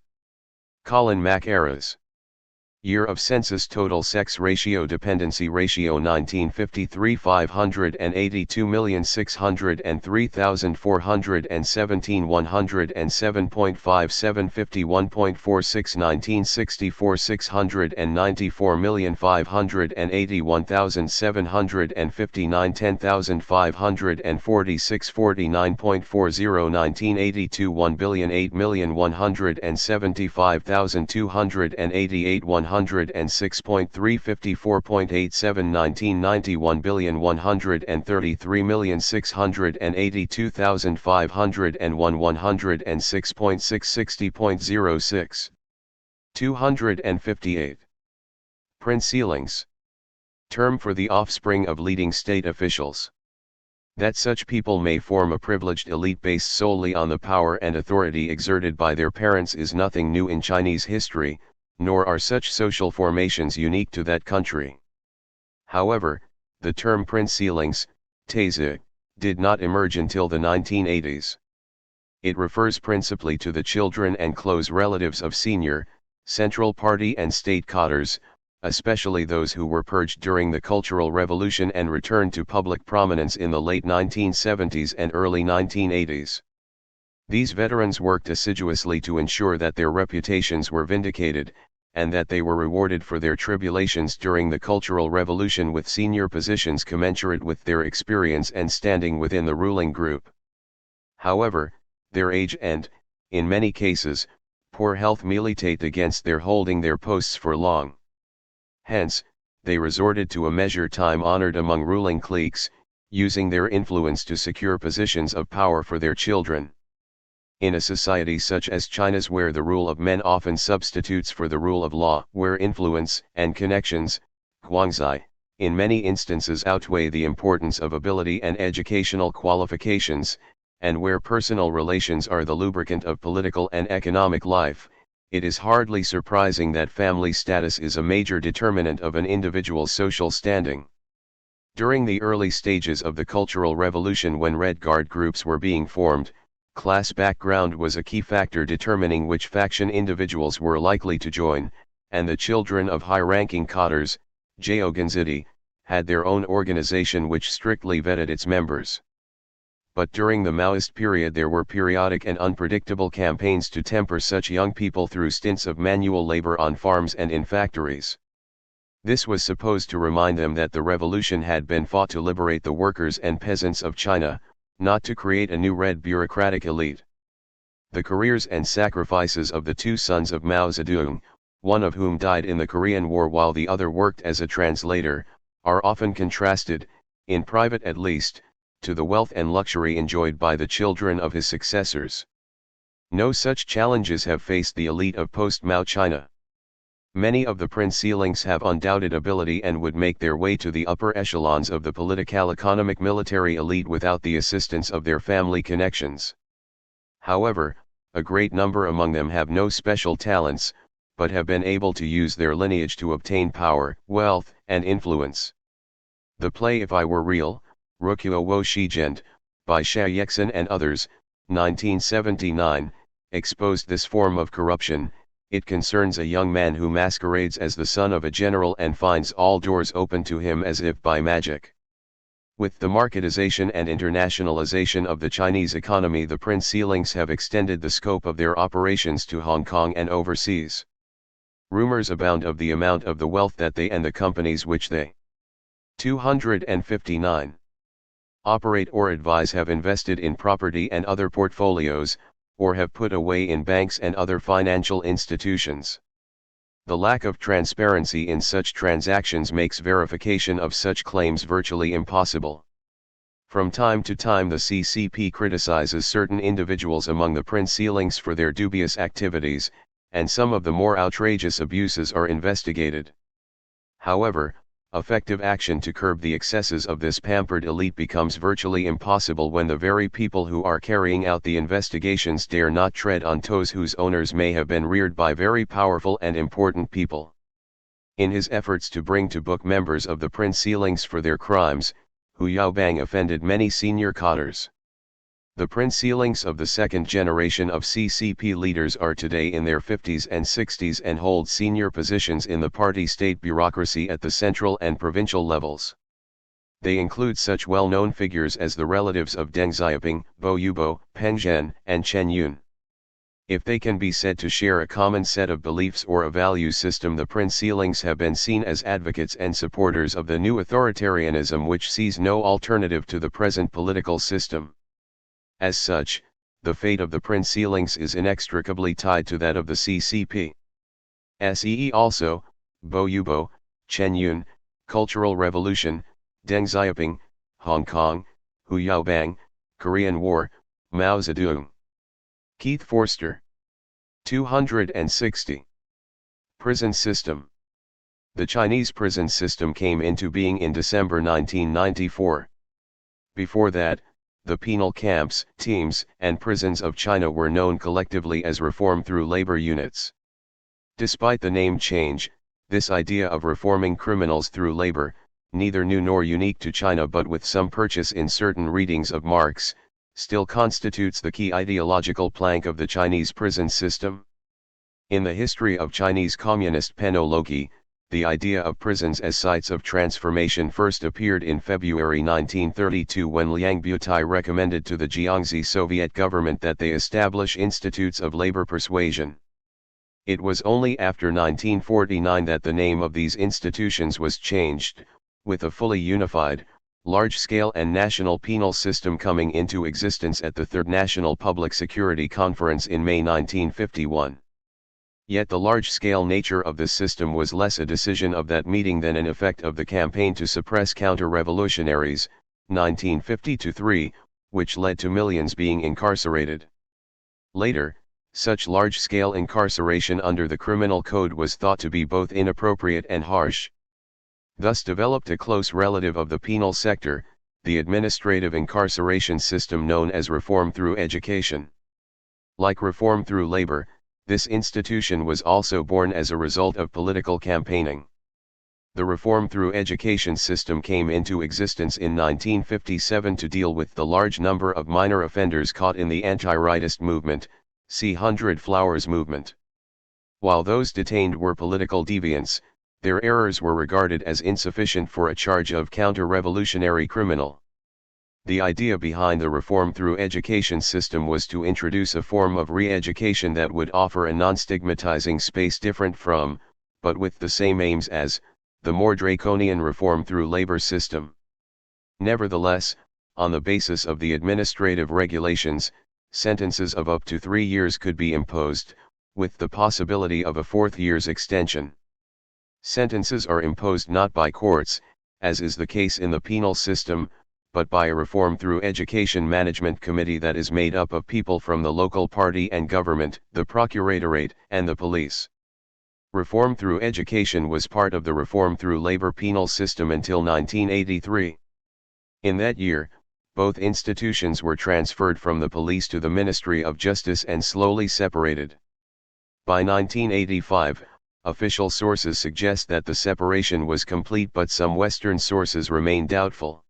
Colin Mackerras. Year of census total sex ratio dependency ratio 1953 582,603,417 107.57 51.46 1964 694,581,759 10,546 49.40 1982 1,008,175,288 106.3 54.87 1990 1,133,682,501 106.6 60.06 258. Prince Sealings. Term for the offspring of leading state officials. That such people may form a privileged elite based solely on the power and authority exerted by their parents is nothing new in Chinese history, nor are such social formations unique to that country. However, the term Prince Sealings, Taizé, did not emerge until the 1980s. It refers principally to the children and close relatives of senior, Central Party and state cadres, especially those who were purged during the Cultural Revolution and returned to public prominence in the late 1970s and early 1980s. These veterans worked assiduously to ensure that their reputations were vindicated, and that they were rewarded for their tribulations during the Cultural Revolution with senior positions commensurate with their experience and standing within the ruling group. However, their age and, in many cases, poor health militate against their holding their posts for long. Hence, they resorted to a measure time honored among ruling cliques, using their influence to secure positions of power for their children. In a society such as China's, where the rule of men often substitutes for the rule of law, where influence and connections, guangzai, in many instances outweigh the importance of ability and educational qualifications, and where personal relations are the lubricant of political and economic life, it is hardly surprising that family status is a major determinant of an individual's social standing. During the early stages of the Cultural Revolution, when Red Guard groups were being formed, class background was a key factor determining which faction individuals were likely to join, and the children of high-ranking cadres, Zhaoganzidi, had their own organization which strictly vetted its members. But during the Maoist period there were periodic and unpredictable campaigns to temper such young people through stints of manual labor on farms and in factories. This was supposed to remind them that the revolution had been fought to liberate the workers and peasants of China, not to create a new red bureaucratic elite. The careers and sacrifices of the two sons of Mao Zedong, one of whom died in the Korean War while the other worked as a translator, are often contrasted, in private at least, to the wealth and luxury enjoyed by the children of his successors. No such challenges have faced the elite of post-Mao China. Many of the Prince Sealings have undoubted ability and would make their way to the upper echelons of the political economic military elite without the assistance of their family connections. However, a great number among them have no special talents, but have been able to use their lineage to obtain power, wealth, and influence. The play If I Were Real, Rukuo Wo Shijent, by Xia Yexin and others, 1979, exposed this form of corruption. It concerns a young man who masquerades as the son of a general and finds all doors open to him as if by magic. With the marketization and internationalization of the Chinese economy, the Prince Sealings have extended the scope of their operations to Hong Kong and overseas. Rumors abound of the amount of the wealth that they and the companies which they 259 operate or advise have invested in property and other portfolios, or have put away in banks and other financial institutions. The lack of transparency in such transactions makes verification of such claims virtually impossible. From time to time the CCP criticizes certain individuals among the Prince Sealings for their dubious activities, and some of the more outrageous abuses are investigated. However, effective action to curb the excesses of this pampered elite becomes virtually impossible when the very people who are carrying out the investigations dare not tread on toes whose owners may have been reared by very powerful and important people. In his efforts to bring to book members of the Prince Sealings for their crimes, Hu Yaobang offended many senior cadres. The prince-sealings of the second generation of CCP leaders are today in their 50s and 60s and hold senior positions in the party-state bureaucracy at the central and provincial levels. They include such well-known figures as the relatives of Deng Xiaoping, Bo Yubo, Peng Zhen, and Chen Yun. If they can be said to share a common set of beliefs or a value system, the prince-sealings have been seen as advocates and supporters of the new authoritarianism which sees no alternative to the present political system. As such, the fate of the prince-sealings is inextricably tied to that of the CCP. See also, Bo Yubo, Chen Yun, Cultural Revolution, Deng Xiaoping, Hong Kong, Hu Yaobang, Korean War, Mao Zedong. Keith Forster. 260. Prison system. The Chinese prison system came into being in December 1994. Before that, the penal camps, teams, and prisons of China were known collectively as reform through labor units. Despite the name change, this idea of reforming criminals through labor, neither new nor unique to China but with some purchase in certain readings of Marx, still constitutes the key ideological plank of the Chinese prison system. In the history of Chinese communist penology, the idea of prisons as sites of transformation first appeared in February 1932 when Liang Butai recommended to the Jiangxi Soviet government that they establish institutes of labor persuasion. It was only after 1949 that the name of these institutions was changed, with a fully unified, large-scale and national penal system coming into existence at the Third National Public Security Conference in May 1951. Yet the large-scale nature of this system was less a decision of that meeting than an effect of the campaign to suppress counter-revolutionaries, 1950-3, which led to millions being incarcerated. Later, such large-scale incarceration under the criminal code was thought to be both inappropriate and harsh. Thus developed a close relative of the penal sector, the administrative incarceration system known as reform through education. Like reform through labor, this institution was also born as a result of political campaigning. The reform through education system came into existence in 1957 to deal with the large number of minor offenders caught in the anti-rightist movement, see 100 Flowers movement. While those detained were political deviants, their errors were regarded as insufficient for a charge of counter-revolutionary criminal. The idea behind the reform through education system was to introduce a form of re-education that would offer a non-stigmatizing space different from, but with the same aims as, the more draconian reform through labor system. Nevertheless, on the basis of the administrative regulations, sentences of up to 3 years could be imposed, with the possibility of a 4th year's extension. Sentences are imposed not by courts, as is the case in the penal system, but by a reform through education management committee that is made up of people from the local party and government, the procuratorate, and the police. Reform through education was part of the reform through labor penal system until 1983. In that year, both institutions were transferred from the police to the Ministry of Justice and slowly separated. By 1985, official sources suggest that the separation was complete, but some Western sources remain doubtful.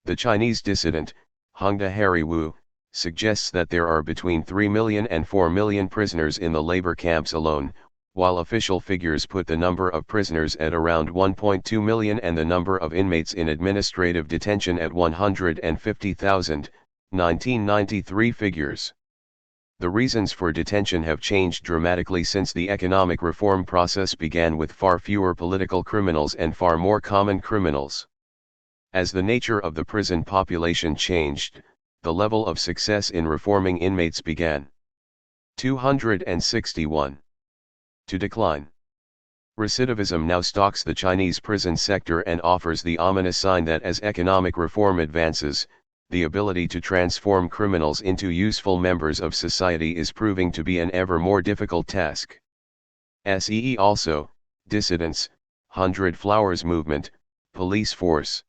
The Chinese dissident, Hongda Harry Wu, suggests that there are between 3 million and 4 million prisoners in the labor camps alone, while official figures put the number of prisoners at around 1.2 million and the number of inmates in administrative detention at 150,000, 1993 figures. The reasons for detention have changed dramatically since the economic reform process began, with far fewer political criminals and far more common criminals. As the nature of the prison population changed, the level of success in reforming inmates began 261 to decline. Recidivism now stalks the Chinese prison sector and offers the ominous sign that as economic reform advances, the ability to transform criminals into useful members of society is proving to be an ever more difficult task. See also, dissidents, 100 Flowers movement, police force.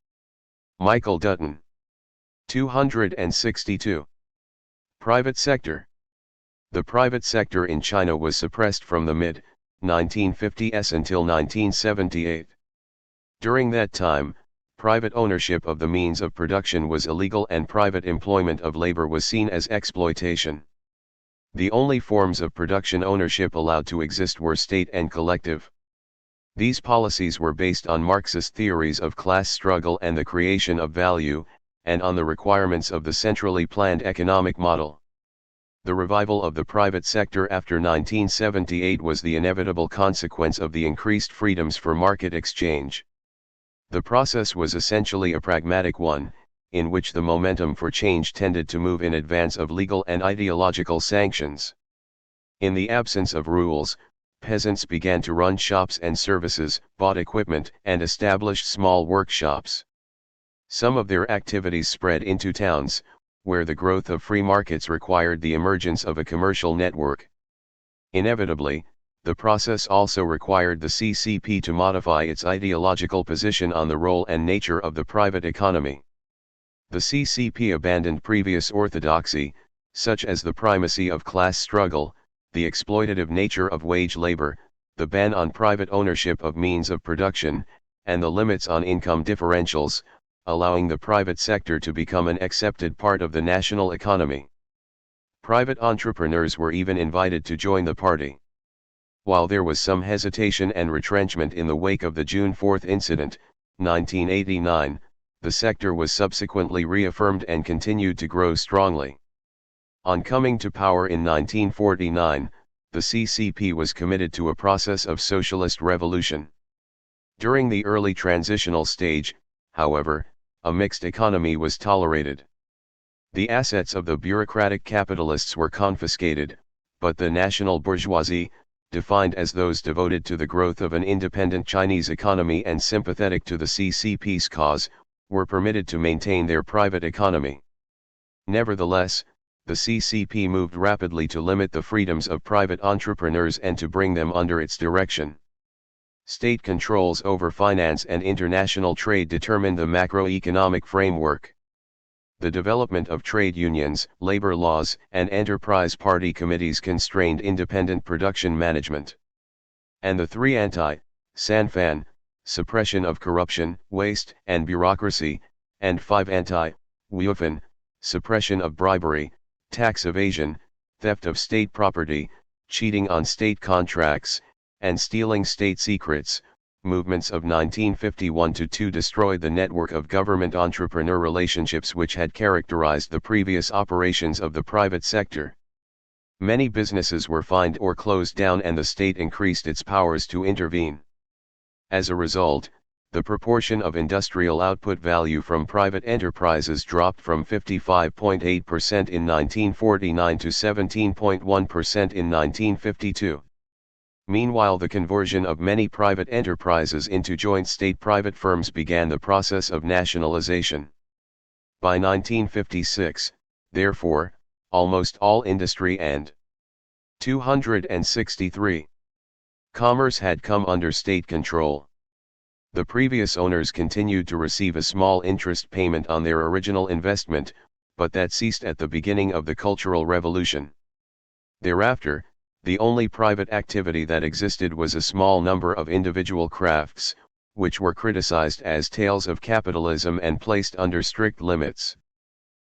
Michael Dutton. 262. Private sector. The private sector in China was suppressed from the mid-1950s until 1978. During that time, Private ownership of the means of production was illegal and private employment of labor was seen as exploitation. The only forms of production ownership allowed to exist were state and collective. These policies were based on Marxist theories of class struggle and the creation of value, and on the requirements of the centrally planned economic model. The revival of the private sector after 1978 was the inevitable consequence of the increased freedoms for market exchange. The process was essentially a pragmatic one, in which the momentum for change tended to move in advance of legal and ideological sanctions. In the absence of rules, peasants began to run shops and services, bought equipment, and established small workshops. Some of their activities spread into towns, where the growth of free markets required the emergence of a commercial network. Inevitably, the process also required the CCP to modify its ideological position on the role and nature of the private economy. The CCP abandoned previous orthodoxy, such as the primacy of class struggle, the exploitative nature of wage labor, the ban on private ownership of means of production, and the limits on income differentials, allowing the private sector to become an accepted part of the national economy. Private entrepreneurs were even invited to join the party. While there was some hesitation and retrenchment in the wake of the June 4 incident, 1989, the sector was subsequently reaffirmed and continued to grow strongly. On coming to power in 1949, the CCP was committed to a process of socialist revolution. During the early transitional stage, however, a mixed economy was tolerated. The assets of the bureaucratic capitalists were confiscated, but the national bourgeoisie, defined as those devoted to the growth of an independent Chinese economy and sympathetic to the CCP's cause, were permitted to maintain their private economy. Nevertheless, the CCP moved rapidly to limit the freedoms of private entrepreneurs and to bring them under its direction. State controls over finance and international trade determined the macroeconomic framework. The development of trade unions, labor laws, and enterprise party committees constrained independent production management. And the three anti-Sanfan, suppression of corruption, waste, and bureaucracy, and 5 anti-Wuofan, suppression of bribery, tax evasion, theft of state property, cheating on state contracts, and stealing state secrets, movements of 1951-2 destroyed the network of government-entrepreneur relationships which had characterized the previous operations of the private sector. Many businesses were fined or closed down and the state increased its powers to intervene. As a result, the proportion of industrial output value from private enterprises dropped from 55.8% in 1949 to 17.1% in 1952. Meanwhile, the conversion of many private enterprises into joint state-private firms began the process of nationalization. By 1956, therefore, almost all industry and 263 commerce had come under state control. The previous owners continued to receive a small interest payment on their original investment, but that ceased at the beginning of the Cultural Revolution. Thereafter, the only private activity that existed was a small number of individual crafts, which were criticized as tales of capitalism and placed under strict limits.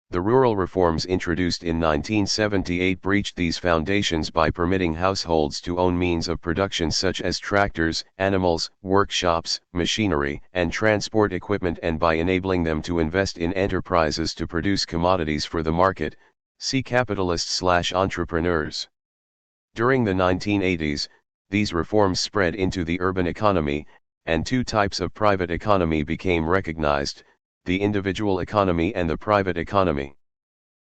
The rural reforms introduced in 1978 breached these foundations by permitting households to own means of production such as tractors, animals, workshops, machinery, and transport equipment, and by enabling them to invest in enterprises to produce commodities for the market. See capitalists/entrepreneurs. During the 1980s, these reforms spread into the urban economy, and two types of private economy became recognized: the individual economy and the private economy.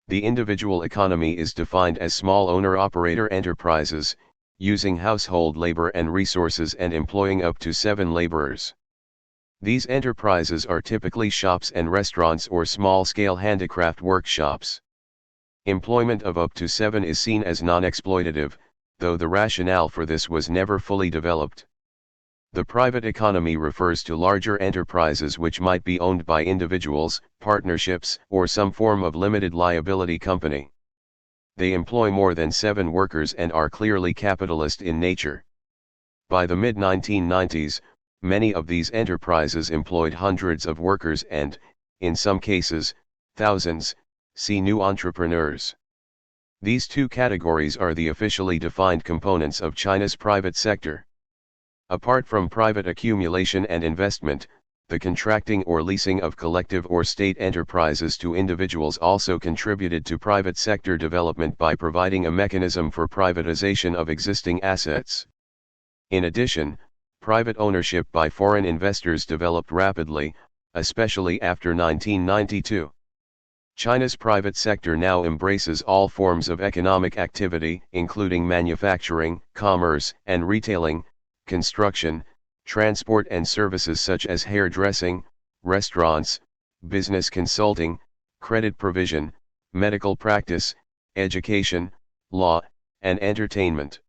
The individual economy is defined as small owner-operator enterprises, using household labor and resources and employing up to 7 laborers. These enterprises are typically shops and restaurants or small-scale handicraft workshops. Employment of up to 7 is seen as non-exploitative, though the rationale for this was never fully developed. The private economy refers to larger enterprises which might be owned by individuals, partnerships, or some form of limited liability company. They employ more than 7 workers and are clearly capitalist in nature. By the mid-1990s, Many of these enterprises employed hundreds of workers and, in some cases, thousands. See new entrepreneurs. These two categories are the officially defined components of China's private sector. Apart from private accumulation and investment, the contracting or leasing of collective or state enterprises to individuals also contributed to private sector development by providing a mechanism for privatization of existing assets. In addition, private ownership by foreign investors developed rapidly, especially after 1992. China's private sector now embraces all forms of economic activity, including manufacturing, commerce and retailing, construction, transport and services such as hairdressing, restaurants, business consulting, credit provision, medical practice, education, law, and entertainment.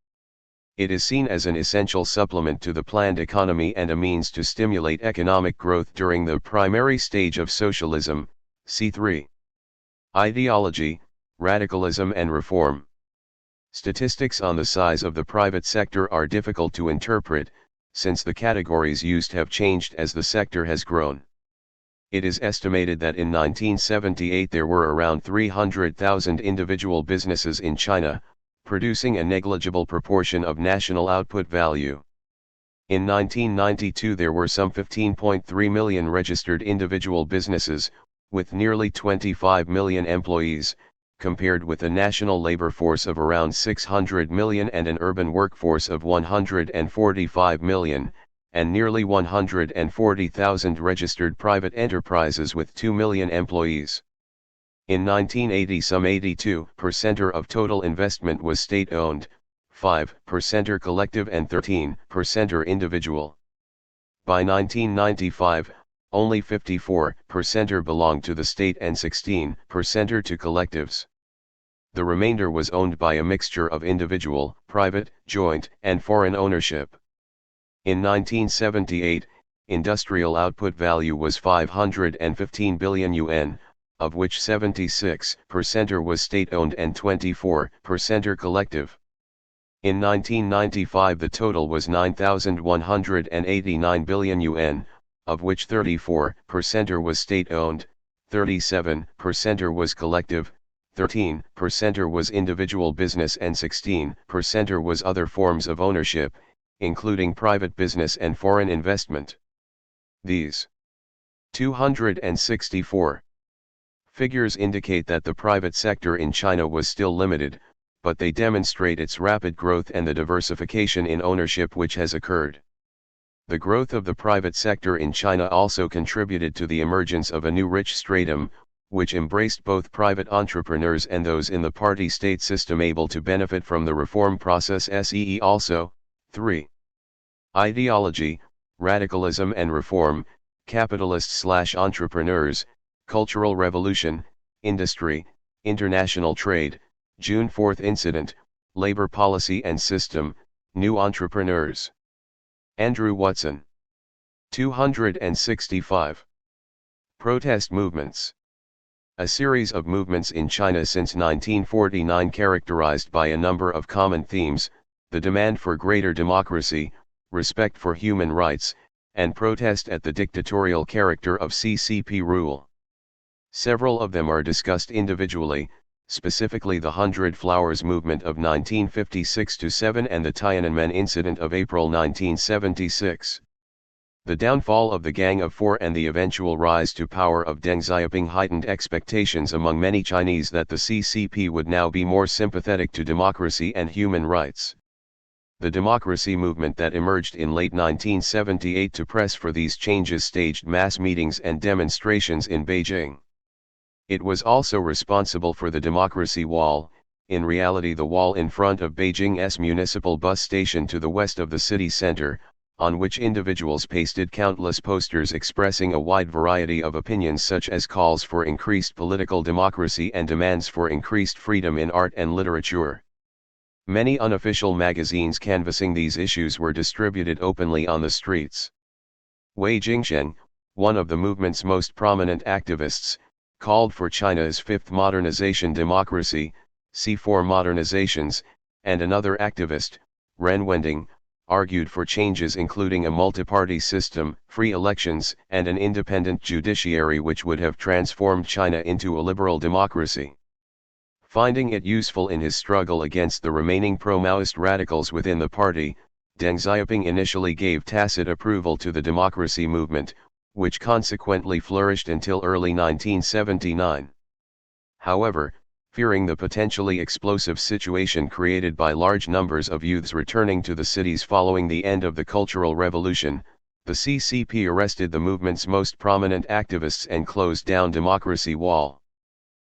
It is seen as an essential supplement to the planned economy and a means to stimulate economic growth during the primary stage of socialism. C3. Ideology, radicalism and reform. Statistics on the size of the private sector are difficult to interpret, since the categories used have changed as the sector has grown. It is estimated that in 1978 there were around 300,000 individual businesses in China, producing a negligible proportion of national output value. In 1992 there were some 15.3 million registered individual businesses, with nearly 25 million employees, compared with a national labor force of around 600 million and an urban workforce of 145 million, and nearly 140,000 registered private enterprises with 2 million employees. In 1980 some 82% of total investment was state-owned, 5% collective and 13% individual. By 1995, only 54% belonged to the state and 16% to collectives. The remainder was owned by a mixture of individual, private, joint, and foreign ownership. In 1978, industrial output value was 515 billion yuan, of which 76% was state-owned and 24% collective. In 1995 the total was 9,189 billion yuan, of which 34% was state-owned, 37% was collective, 13% was individual business and 16% was other forms of ownership, including private business and foreign investment. These 264 figures indicate that the private sector in China was still limited, but they demonstrate its rapid growth and the diversification in ownership which has occurred. The growth of the private sector in China also contributed to the emergence of a new rich stratum, which embraced both private entrepreneurs and those in the party-state system able to benefit from the reform process. See also. 3. Ideology, radicalism and reform, capitalists/entrepreneurs, cultural revolution, industry, international trade, June 4 incident, labor policy and system, new entrepreneurs. Andrew Watson. 265. Protest movements. A series of movements in China since 1949 characterized by a number of common themes: the demand for greater democracy, respect for human rights, and protest at the dictatorial character of CCP rule. Several of them are discussed individually, specifically the Hundred Flowers movement of 1956-7 and the Tiananmen incident of April 1976. The downfall of the Gang of Four and the eventual rise to power of Deng Xiaoping heightened expectations among many Chinese that the CCP would now be more sympathetic to democracy and human rights. The democracy movement that emerged in late 1978 to press for these changes staged mass meetings and demonstrations in Beijing. It was also responsible for the Democracy Wall, in reality the wall in front of Beijing's municipal bus station to the west of the city center, on which individuals pasted countless posters expressing a wide variety of opinions such as calls for increased political democracy and demands for increased freedom in art and literature. Many unofficial magazines canvassing these issues were distributed openly on the streets. Wei Jingsheng, one of the movement's most prominent activists, called for China's fifth modernization democracy, C4 modernizations, and another activist, Ren Wending, argued for changes including a multi-party system, free elections, and an independent judiciary which would have transformed China into a liberal democracy. Finding it useful in his struggle against the remaining pro-Maoist radicals within the party, Deng Xiaoping initially gave tacit approval to the democracy movement, which consequently flourished until early 1979. However, fearing the potentially explosive situation created by large numbers of youths returning to the cities following the end of the Cultural Revolution, the CCP arrested the movement's most prominent activists and closed down Democracy Wall.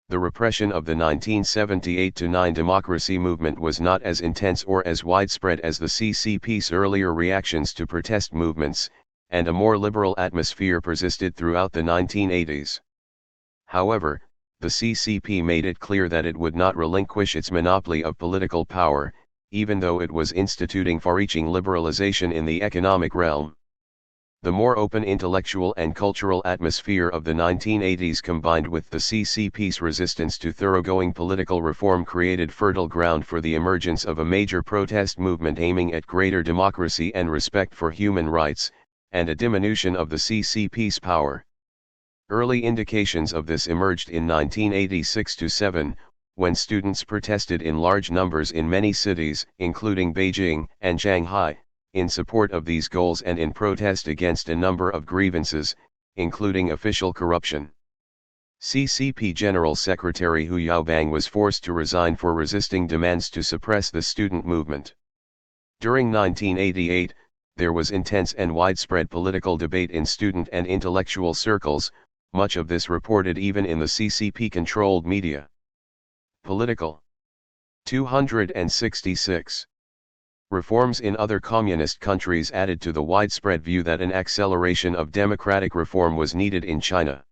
The repression of the 1978-9 democracy movement was not as intense or as widespread as the CCP's earlier reactions to protest movements, and a more liberal atmosphere persisted throughout the 1980s. However, the CCP made it clear that it would not relinquish its monopoly of political power, even though it was instituting far-reaching liberalization in the economic realm. The more open intellectual and cultural atmosphere of the 1980s combined with the CCP's resistance to thoroughgoing political reform created fertile ground for the emergence of a major protest movement aiming at greater democracy and respect for human rights, and a diminution of the CCP's power. Early indications of this emerged in 1986-7, when students protested in large numbers in many cities, including Beijing and Shanghai, in support of these goals and in protest against a number of grievances, including official corruption. CCP General Secretary Hu Yaobang was forced to resign for resisting demands to suppress the student movement. During 1988, there was intense and widespread political debate in student and intellectual circles, much of this reported even in the CCP-controlled media. Political. 266. Reforms in other communist countries added to the widespread view that an acceleration of democratic reform was needed in China.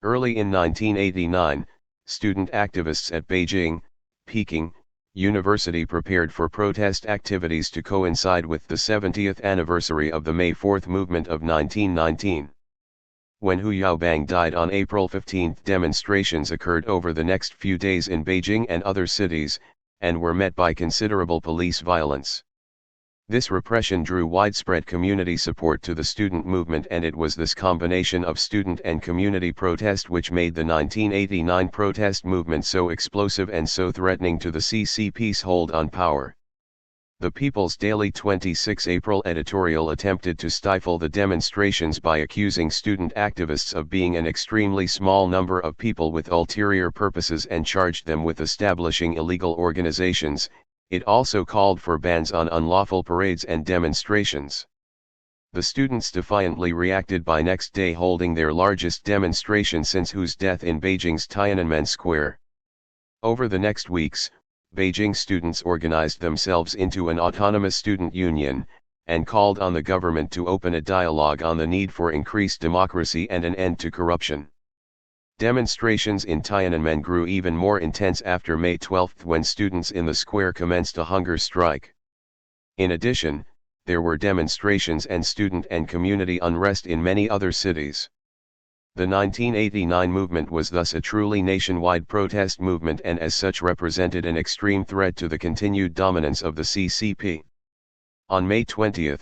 Early in 1989, student activists at Beijing, Peking, University prepared for protest activities to coincide with the 70th anniversary of the May 4th movement of 1919. When Hu Yaobang died on April 15, demonstrations occurred over the next few days in Beijing and other cities, and were met by considerable police violence. This repression drew widespread community support to the student movement, and it was this combination of student and community protest which made the 1989 protest movement so explosive and so threatening to the CCP's hold on power. The People's Daily 26 April editorial attempted to stifle the demonstrations by accusing student activists of being an extremely small number of people with ulterior purposes and charged them with establishing illegal organizations. It also called for bans on unlawful parades and demonstrations. The students defiantly reacted by next day holding their largest demonstration since Hu's death in Beijing's Tiananmen Square. Over the next weeks, Beijing students organized themselves into an autonomous student union, and called on the government to open a dialogue on the need for increased democracy and an end to corruption. Demonstrations in Tiananmen grew even more intense after May 12 when students in the square commenced a hunger strike. In addition, there were demonstrations and student and community unrest in many other cities. The 1989 movement was thus a truly nationwide protest movement and as such represented an extreme threat to the continued dominance of the CCP. On May 20,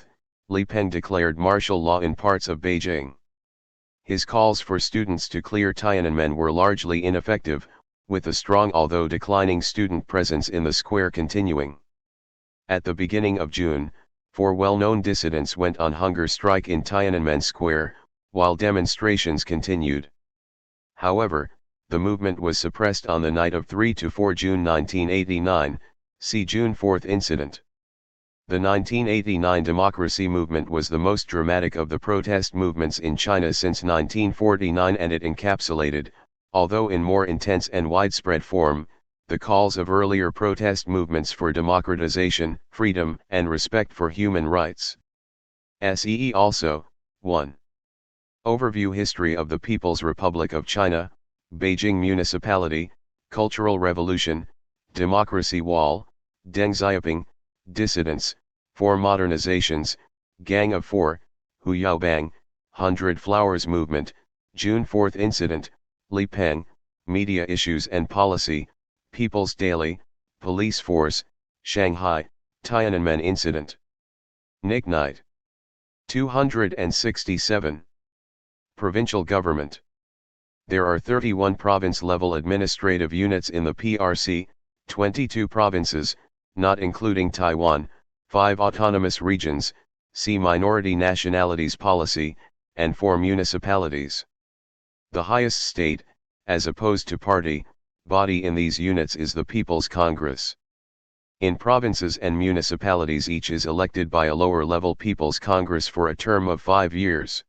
Li Peng declared martial law in parts of Beijing. His calls for students to clear Tiananmen were largely ineffective, with a strong although declining student presence in the square continuing. At the beginning of June, 4 well-known dissidents went on hunger strike in Tiananmen Square, while demonstrations continued. However, the movement was suppressed on the night of 3–4 June 1989, see June 4 incident. The 1989 democracy movement was the most dramatic of the protest movements in China since 1949, and it encapsulated, although in more intense and widespread form, the calls of earlier protest movements for democratization, freedom, and respect for human rights. See also, 1. Overview History of the People's Republic of China, Beijing Municipality, Cultural Revolution, Democracy Wall, Deng Xiaoping, Dissidents, 4 Modernizations, Gang of 4, Hu Yaobang, 100 Flowers Movement, June 4 Incident, Li Peng, Media Issues and Policy, People's Daily, Police Force, Shanghai, Tiananmen Incident. Nick Knight. 267. Provincial government. There are 31 province-level administrative units in the PRC, 22 provinces, not including Taiwan, 5 autonomous regions, see Minority Nationalities Policy, and 4 municipalities. The highest state, as opposed to party, body in these units is the People's Congress. In provinces and municipalities each is elected by a lower-level People's Congress for a term of 5 years.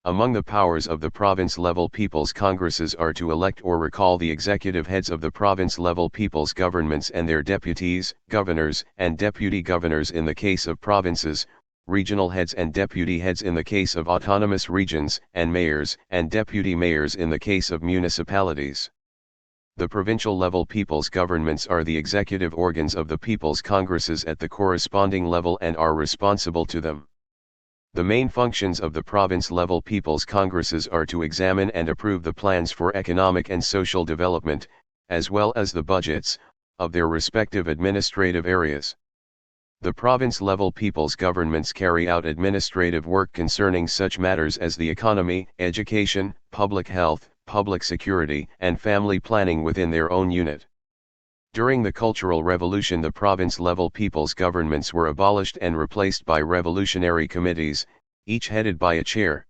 Among the powers of the province-level People's Congresses are to elect or recall the executive heads of the province-level people's governments and their deputies, governors and deputy governors in the case of provinces, regional heads and deputy heads in the case of autonomous regions, and mayors and deputy mayors in the case of municipalities. The provincial-level people's governments are the executive organs of the People's Congresses at the corresponding level and are responsible to them. The main functions of the province-level People's Congresses are to examine and approve the plans for economic and social development, as well as the budgets, of their respective administrative areas. The province-level people's governments carry out administrative work concerning such matters as the economy, education, public health, public security, and family planning within their own unit. During the Cultural Revolution the province-level people's governments were abolished and replaced by revolutionary committees, each headed by a chair.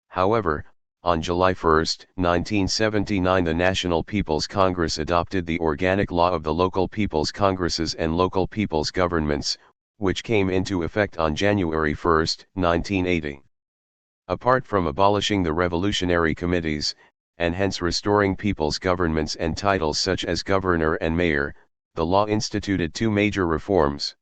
However, on July 1, 1979 the National People's Congress adopted the organic law of the local people's congresses and local people's governments, which came into effect on January 1, 1980. Apart from abolishing the revolutionary committees, and hence restoring people's governments and titles such as governor and mayor, the law instituted 2 major reforms.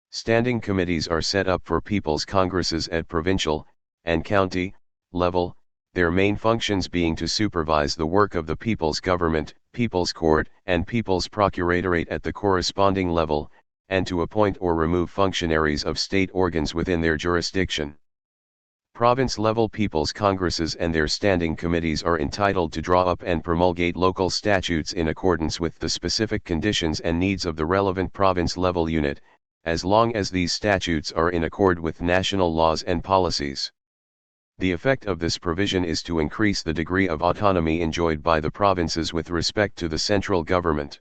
Standing committees are set up for people's congresses at provincial and county level, their main functions being to supervise the work of the people's government, people's court, and people's procuratorate at the corresponding level, and to appoint or remove functionaries of state organs within their jurisdiction. Province-level people's congresses and their standing committees are entitled to draw up and promulgate local statutes in accordance with the specific conditions and needs of the relevant province-level unit, as long as these statutes are in accord with national laws and policies. The effect of this provision is to increase the degree of autonomy enjoyed by the provinces with respect to the central government.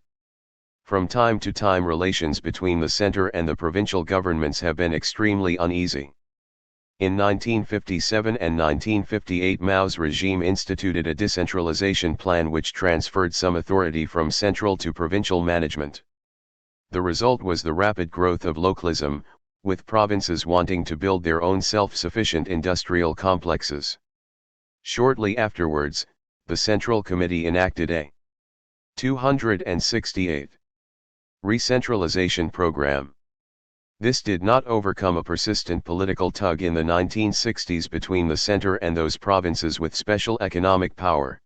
From time to time relations between the center and the provincial governments have been extremely uneasy. In 1957 and 1958 Mao's regime instituted a decentralization plan which transferred some authority from central to provincial management. The result was the rapid growth of localism, with provinces wanting to build their own self-sufficient industrial complexes. Shortly afterwards, the Central Committee enacted a 268 re-centralization program. This did not overcome a persistent political tug in the 1960s between the center and those provinces with special economic power.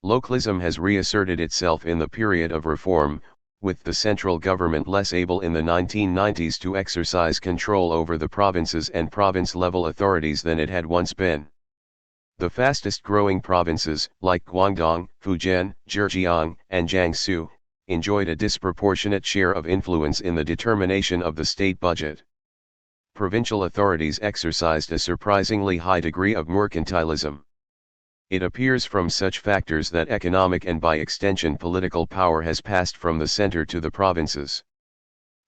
Localism has reasserted itself in the period of reform, with the central government less able in the 1990s to exercise control over the provinces and province-level authorities than it had once been. The fastest-growing provinces, like Guangdong, Fujian, Zhejiang, and Jiangsu, enjoyed a disproportionate share of influence in the determination of the state budget. Provincial authorities exercised a surprisingly high degree of mercantilism. It appears from such factors that economic and by extension political power has passed from the center to the provinces.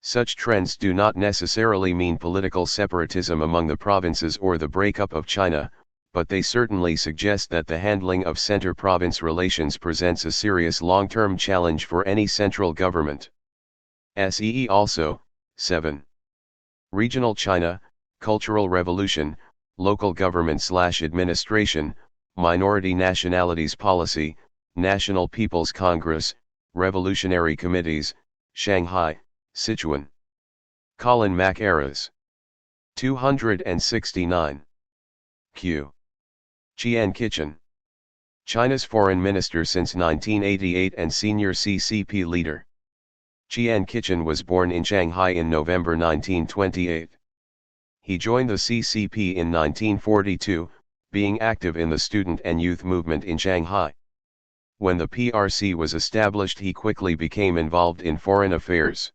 Such trends do not necessarily mean political separatism among the provinces or the breakup of China, but they certainly suggest that the handling of center-province relations presents a serious long-term challenge for any central government. See also, 7. Regional China, Cultural Revolution, Local Government/Administration, Minority Nationalities Policy, National People's Congress, Revolutionary Committees, Shanghai, Sichuan. Colin Mackerras. 269. Q. Qian Kitchen. China's foreign minister since 1988 and senior CCP leader. Qian Kitchen was born in Shanghai in November 1928. He joined the CCP in 1942, being active in the student and youth movement in Shanghai. When the PRC was established he quickly became involved in foreign affairs.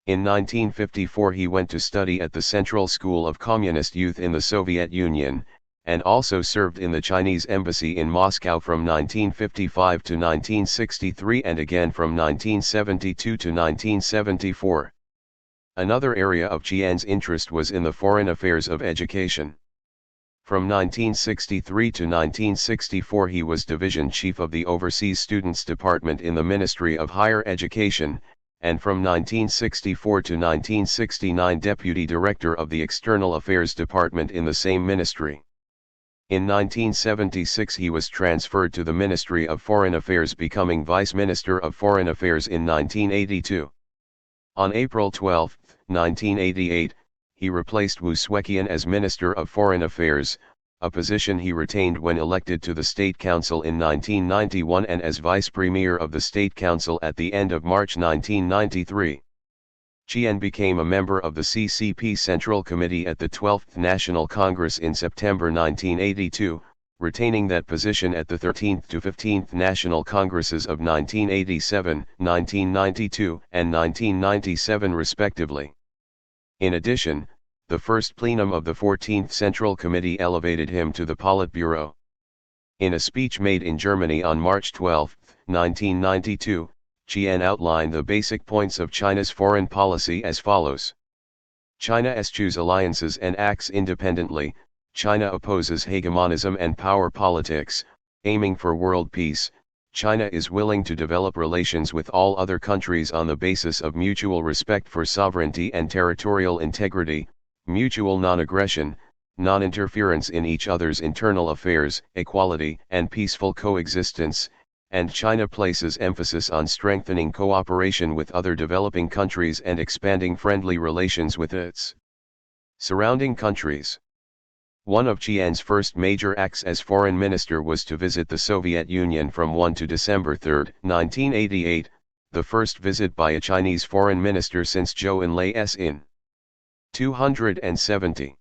In 1954 he went to study at the Central School of Communist Youth in the Soviet Union, and also served in the Chinese embassy in Moscow from 1955 to 1963 and again from 1972 to 1974. Another area of Qian's interest was in the foreign affairs of education. From 1963 to 1964 he was division chief of the Overseas Students Department in the Ministry of Higher Education, and from 1964 to 1969 deputy director of the External Affairs Department in the same ministry. In 1976 he was transferred to the Ministry of Foreign Affairs, becoming Vice Minister of Foreign Affairs in 1982. On April 12, 1988, he replaced Wu Sueqian as Minister of Foreign Affairs, a position he retained when elected to the State Council in 1991 and as Vice Premier of the State Council at the end of March 1993. Qian became a member of the CCP Central Committee at the 12th National Congress in September 1982, retaining that position at the 13th to 15th National Congresses of 1987, 1992, and 1997 respectively. In addition, the first plenum of the 14th Central Committee elevated him to the Politburo. In a speech made in Germany on March 12, 1992, Qian outlined the basic points of China's foreign policy as follows. China eschews alliances and acts independently. China opposes hegemonism and power politics, aiming for world peace. China is willing to develop relations with all other countries on the basis of mutual respect for sovereignty and territorial integrity, mutual non-aggression, non-interference in each other's internal affairs, equality and peaceful coexistence, and China places emphasis on strengthening cooperation with other developing countries and expanding friendly relations with its surrounding countries. One of Qian's first major acts as foreign minister was to visit the Soviet Union from 1 to December 3, 1988, the first visit by a Chinese foreign minister since Zhou Enlai's in 270.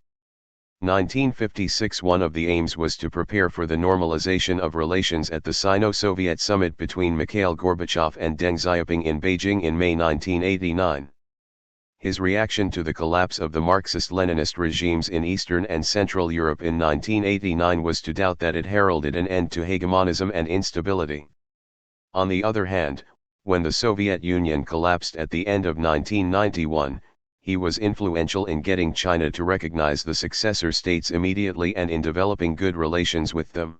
1956. One of the aims was to prepare for the normalization of relations at the Sino-Soviet summit between Mikhail Gorbachev and Deng Xiaoping in Beijing in May 1989. His reaction to the collapse of the Marxist-Leninist regimes in Eastern and Central Europe in 1989 was to doubt that it heralded an end to hegemonism and instability. On the other hand, when the Soviet Union collapsed at the end of 1991, he was influential in getting China to recognize the successor states immediately and in developing good relations with them.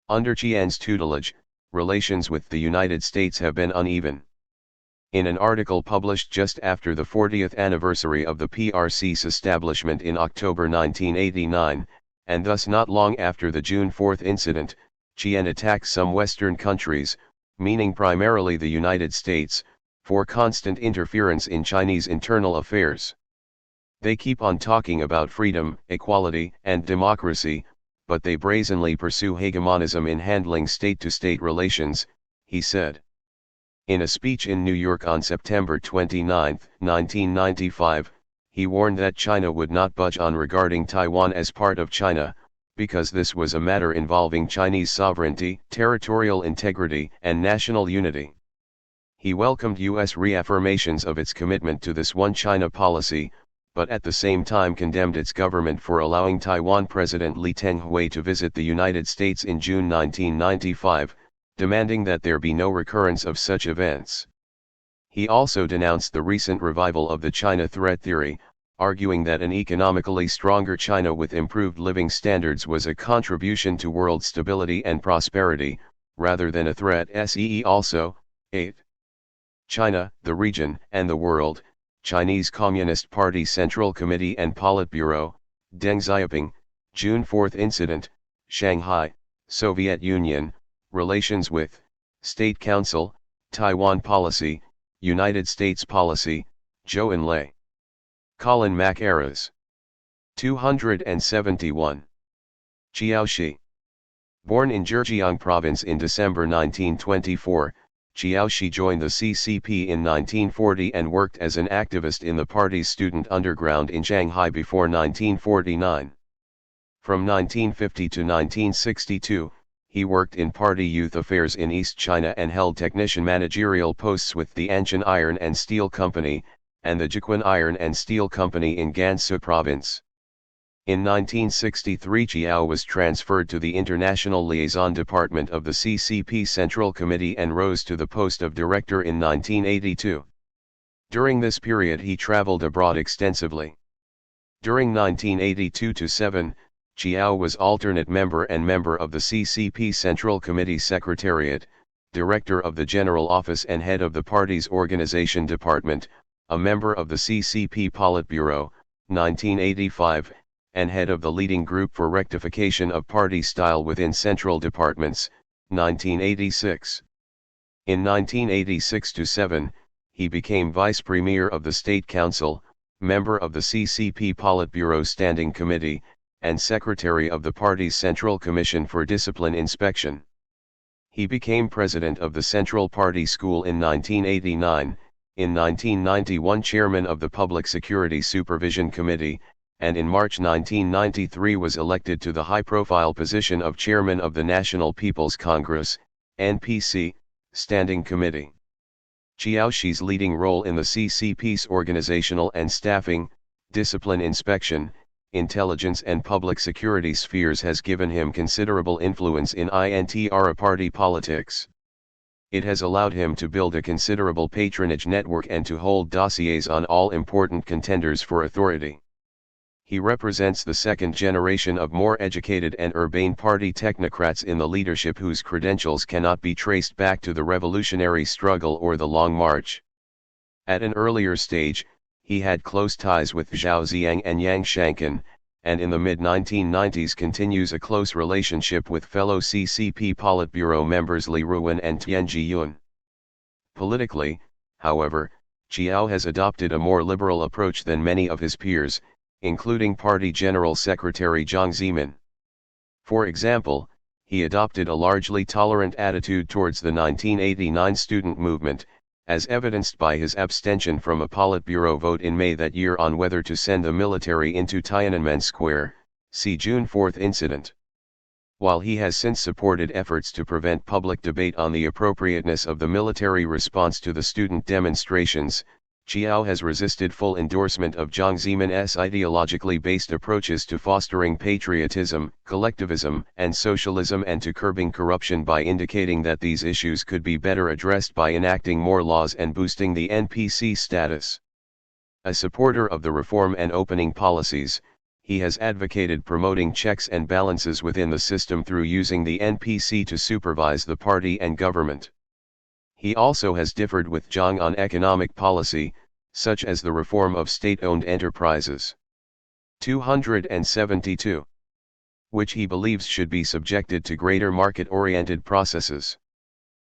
Under Qian's tutelage, relations with the United States have been uneven. In an article published just after the 40th anniversary of the PRC's establishment in October 1989, and thus not long after the June 4 incident, Qian attacks some Western countries, meaning primarily the United States, for constant interference in Chinese internal affairs. They keep on talking about freedom, equality, and democracy, but they brazenly pursue hegemonism in handling state-to-state relations, he said. In a speech in New York on September 29, 1995, he warned that China would not budge on regarding Taiwan as part of China, because this was a matter involving Chinese sovereignty, territorial integrity, and national unity. He welcomed U.S. reaffirmations of its commitment to this One China policy, but at the same time condemned its government for allowing Taiwan President Lee Teng-hui to visit the United States in June 1995, demanding that there be no recurrence of such events. He also denounced the recent revival of the China threat theory, arguing that an economically stronger China with improved living standards was a contribution to world stability and prosperity, rather than a threat. Also, 8. China, the region, and the world, Chinese Communist Party Central Committee and Politburo, Deng Xiaoping, June 4 incident, Shanghai, Soviet Union, relations with, State Council, Taiwan policy, United States policy, Zhou Enlai. Colin Mackerras. 271. Qiaoshi. Born in Zhejiang Province in December 1924, Qiaoshi joined the CCP in 1940 and worked as an activist in the party's student underground in Shanghai before 1949. From 1950 to 1962, he worked in party youth affairs in East China and held technician managerial posts with the Anshan Iron and Steel Company, and the Jiquan Iron and Steel Company in Gansu Province. In 1963 Chiao was transferred to the International Liaison Department of the CCP Central Committee and rose to the post of director in 1982. During this period he traveled abroad extensively. During 1982-7, Chiao was alternate member and member of the CCP Central Committee Secretariat, director of the General Office and head of the party's organization department, a member of the CCP Politburo, 1985, and head of the leading group for rectification of party style within central departments, 1986. In 1986-7, he became vice premier of the State Council, member of the CCP Politburo Standing Committee, and secretary of the party's Central Commission for Discipline Inspection. He became president of the Central Party School in 1989, in 1991 chairman of the Public Security Supervision Committee, and in March 1993 was elected to the high-profile position of chairman of the National People's Congress, NPC, Standing Committee. Chiao Shi's leading role in the CCP's organizational and staffing, discipline inspection, intelligence and public security spheres has given him considerable influence in INTRA party politics. It has allowed him to build a considerable patronage network and to hold dossiers on all important contenders for authority. He represents the second generation of more educated and urbane party technocrats in the leadership whose credentials cannot be traced back to the revolutionary struggle or the Long March. At an earlier stage, he had close ties with Zhao Ziyang and Yang Shankan, and in the mid-1990s continues a close relationship with fellow CCP Politburo members Li Ruwen and Tian Jiyun. Politically, however, Chiao has adopted a more liberal approach than many of his peers, including Party General Secretary Jiang Zemin. For example, he adopted a largely tolerant attitude towards the 1989 student movement, as evidenced by his abstention from a Politburo vote in May that year on whether to send the military into Tiananmen Square, see June 4 incident. While he has since supported efforts to prevent public debate on the appropriateness of the military response to the student demonstrations, Chiao has resisted full endorsement of Jiang Zemin's ideologically based approaches to fostering patriotism, collectivism, and socialism and to curbing corruption by indicating that these issues could be better addressed by enacting more laws and boosting the NPC status. A supporter of the reform and opening policies, he has advocated promoting checks and balances within the system through using the NPC to supervise the party and government. He also has differed with Jiang on economic policy, such as the reform of state-owned enterprises. 272. Which he believes should be subjected to greater market-oriented processes.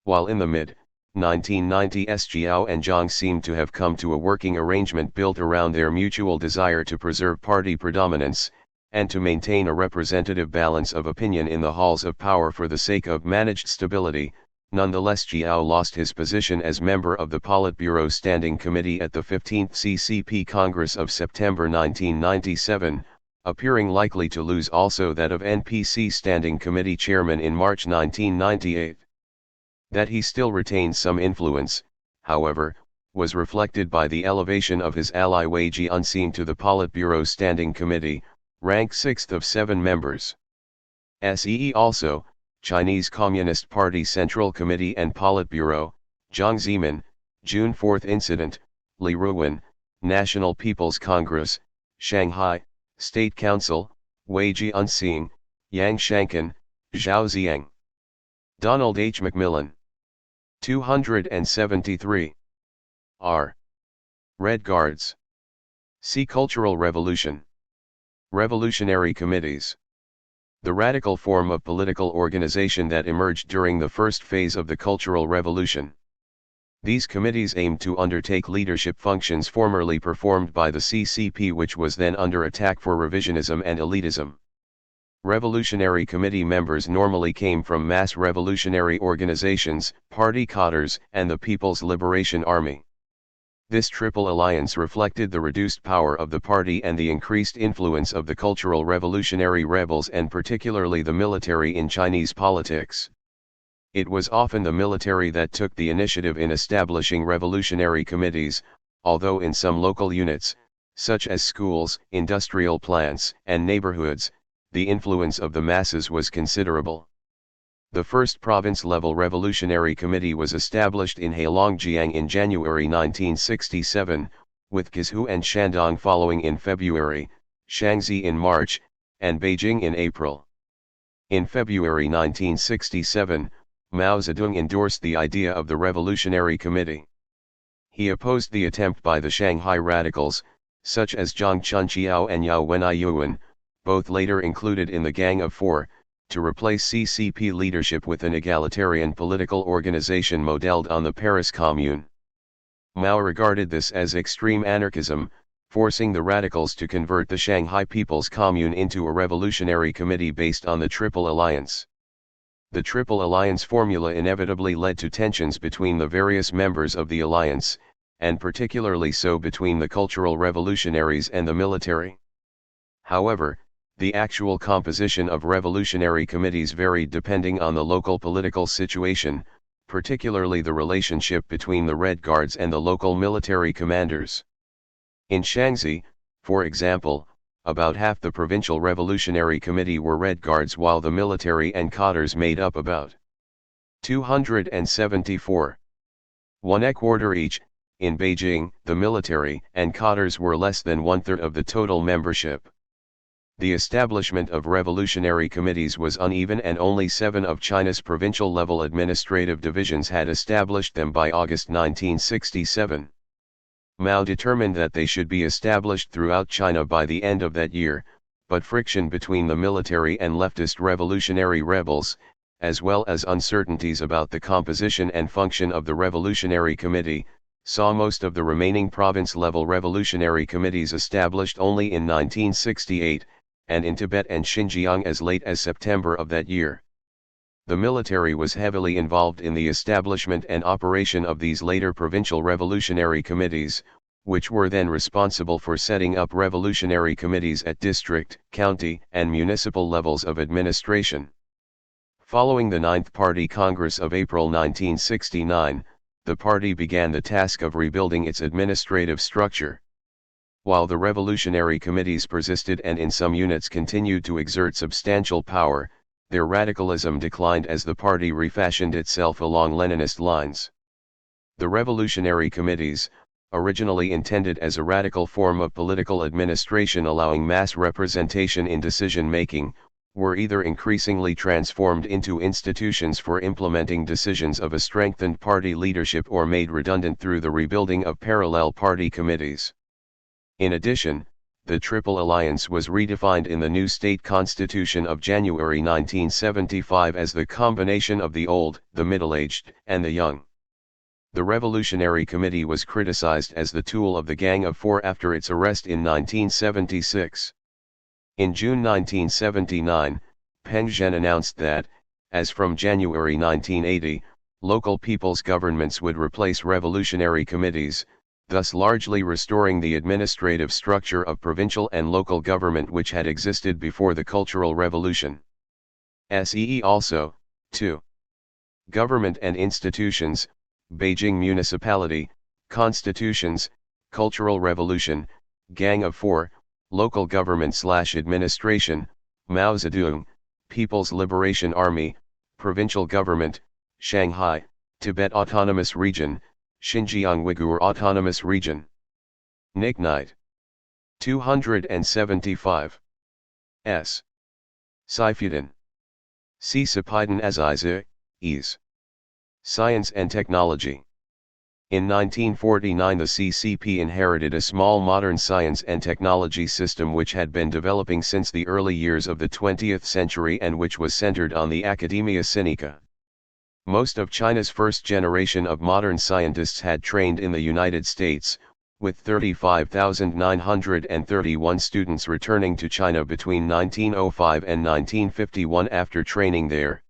While in the mid-1990s Chiao and Jiang seemed to have come to a working arrangement built around their mutual desire to preserve party predominance, and to maintain a representative balance of opinion in the halls of power for the sake of managed stability. Nonetheless, Chiao lost his position as member of the Politburo Standing Committee at the 15th CCP Congress of September 1997, appearing likely to lose also that of NPC Standing Committee Chairman in March 1998. That he still retained some influence, however, was reflected by the elevation of his ally Wei Jianxing to the Politburo Standing Committee, rank 6th of 7 members. SEE also, Chinese Communist Party Central Committee and Politburo, Jiang Zemin, June 4 incident, Li Ruwen, National People's Congress, Shanghai, State Council, Wei Jianxing, Yang Shankan, Zhao Ziyang. Donald H. McMillan. 273. R. Red Guards. See Cultural Revolution. Revolutionary Committees. The radical form of political organization that emerged during the first phase of the Cultural Revolution. These committees aimed to undertake leadership functions formerly performed by the CCP, which was then under attack for revisionism and elitism. Revolutionary committee members normally came from mass revolutionary organizations, party cadres, and the People's Liberation Army. This triple alliance reflected the reduced power of the party and the increased influence of the cultural revolutionary rebels and particularly the military in Chinese politics. It was often the military that took the initiative in establishing revolutionary committees, although in some local units, such as schools, industrial plants, and neighborhoods, the influence of the masses was considerable. The first province-level revolutionary committee was established in Heilongjiang in January 1967, with Guizhou and Shandong following in February, Shaanxi in March, and Beijing in April. In February 1967, Mao Zedong endorsed the idea of the Revolutionary Committee. He opposed the attempt by the Shanghai radicals, such as Zhang Chunqiao and Yao Wenyuan, both later included in the Gang of Four, to replace CCP leadership with an egalitarian political organization modeled on the Paris Commune. Mao regarded this as extreme anarchism, forcing the radicals to convert the Shanghai People's Commune into a revolutionary committee based on the Triple Alliance. The Triple Alliance formula inevitably led to tensions between the various members of the alliance, and particularly so between the cultural revolutionaries and the military. However, the actual composition of revolutionary committees varied depending on the local political situation, particularly the relationship between the Red Guards and the local military commanders. In Shaanxi, for example, about half the provincial revolutionary committee were Red Guards while the military and cadres made up about 274. 1/4 each. In Beijing, the military and cadres were less than 1/3 of the total membership. The establishment of revolutionary committees was uneven and only 7 of China's provincial-level administrative divisions had established them by August 1967. Mao determined that they should be established throughout China by the end of that year, but friction between the military and leftist revolutionary rebels, as well as uncertainties about the composition and function of the Revolutionary Committee, saw most of the remaining province-level revolutionary committees established only in 1968, and in Tibet and Xinjiang as late as September of that year. The military was heavily involved in the establishment and operation of these later provincial revolutionary committees, which were then responsible for setting up revolutionary committees at district, county, and municipal levels of administration. Following the Ninth Party Congress of April 1969, the party began the task of rebuilding its administrative structure. While the revolutionary committees persisted and in some units continued to exert substantial power, their radicalism declined as the party refashioned itself along Leninist lines. The revolutionary committees, originally intended as a radical form of political administration allowing mass representation in decision-making, were either increasingly transformed into institutions for implementing decisions of a strengthened party leadership or made redundant through the rebuilding of parallel party committees. In addition, the Triple Alliance was redefined in the new state constitution of January 1975 as the combination of the old, the middle-aged, and the young. The Revolutionary Committee was criticized as the tool of the Gang of Four after its arrest in 1976. In June 1979, Peng Zhen announced that, as from January 1980, local people's governments would replace revolutionary committees, thus largely restoring the administrative structure of provincial and local government which had existed before the Cultural Revolution. See also, 2. Government and institutions, Beijing Municipality, Constitutions, Cultural Revolution, Gang of Four, Local Government/Administration, Mao Zedong, People's Liberation Army, Provincial Government, Shanghai, Tibet Autonomous Region, Xinjiang Uyghur Autonomous Region. Nick Knight. 275. S. Sifuden. C. Sapiden Azize, Ease. Science and Technology. In 1949 the CCP inherited a small modern science and technology system which had been developing since the early years of the 20th century and which was centered on the Academia Sinica. Most of China's first generation of modern scientists had trained in the United States, with 35,931 students returning to China between 1905 and 1951 after training there.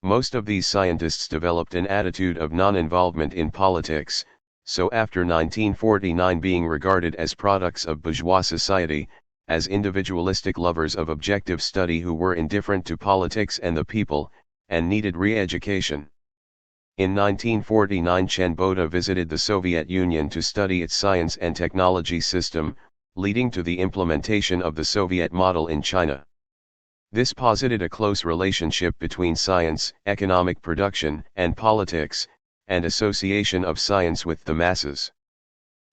Most of these scientists developed an attitude of non-involvement in politics, so after 1949 being regarded as products of bourgeois society, as individualistic lovers of objective study who were indifferent to politics and the people, and needed re-education. In 1949 Chen Boda visited the Soviet Union to study its science and technology system, leading to the implementation of the Soviet model in China. This posited a close relationship between science, economic production, and politics, and association of science with the masses.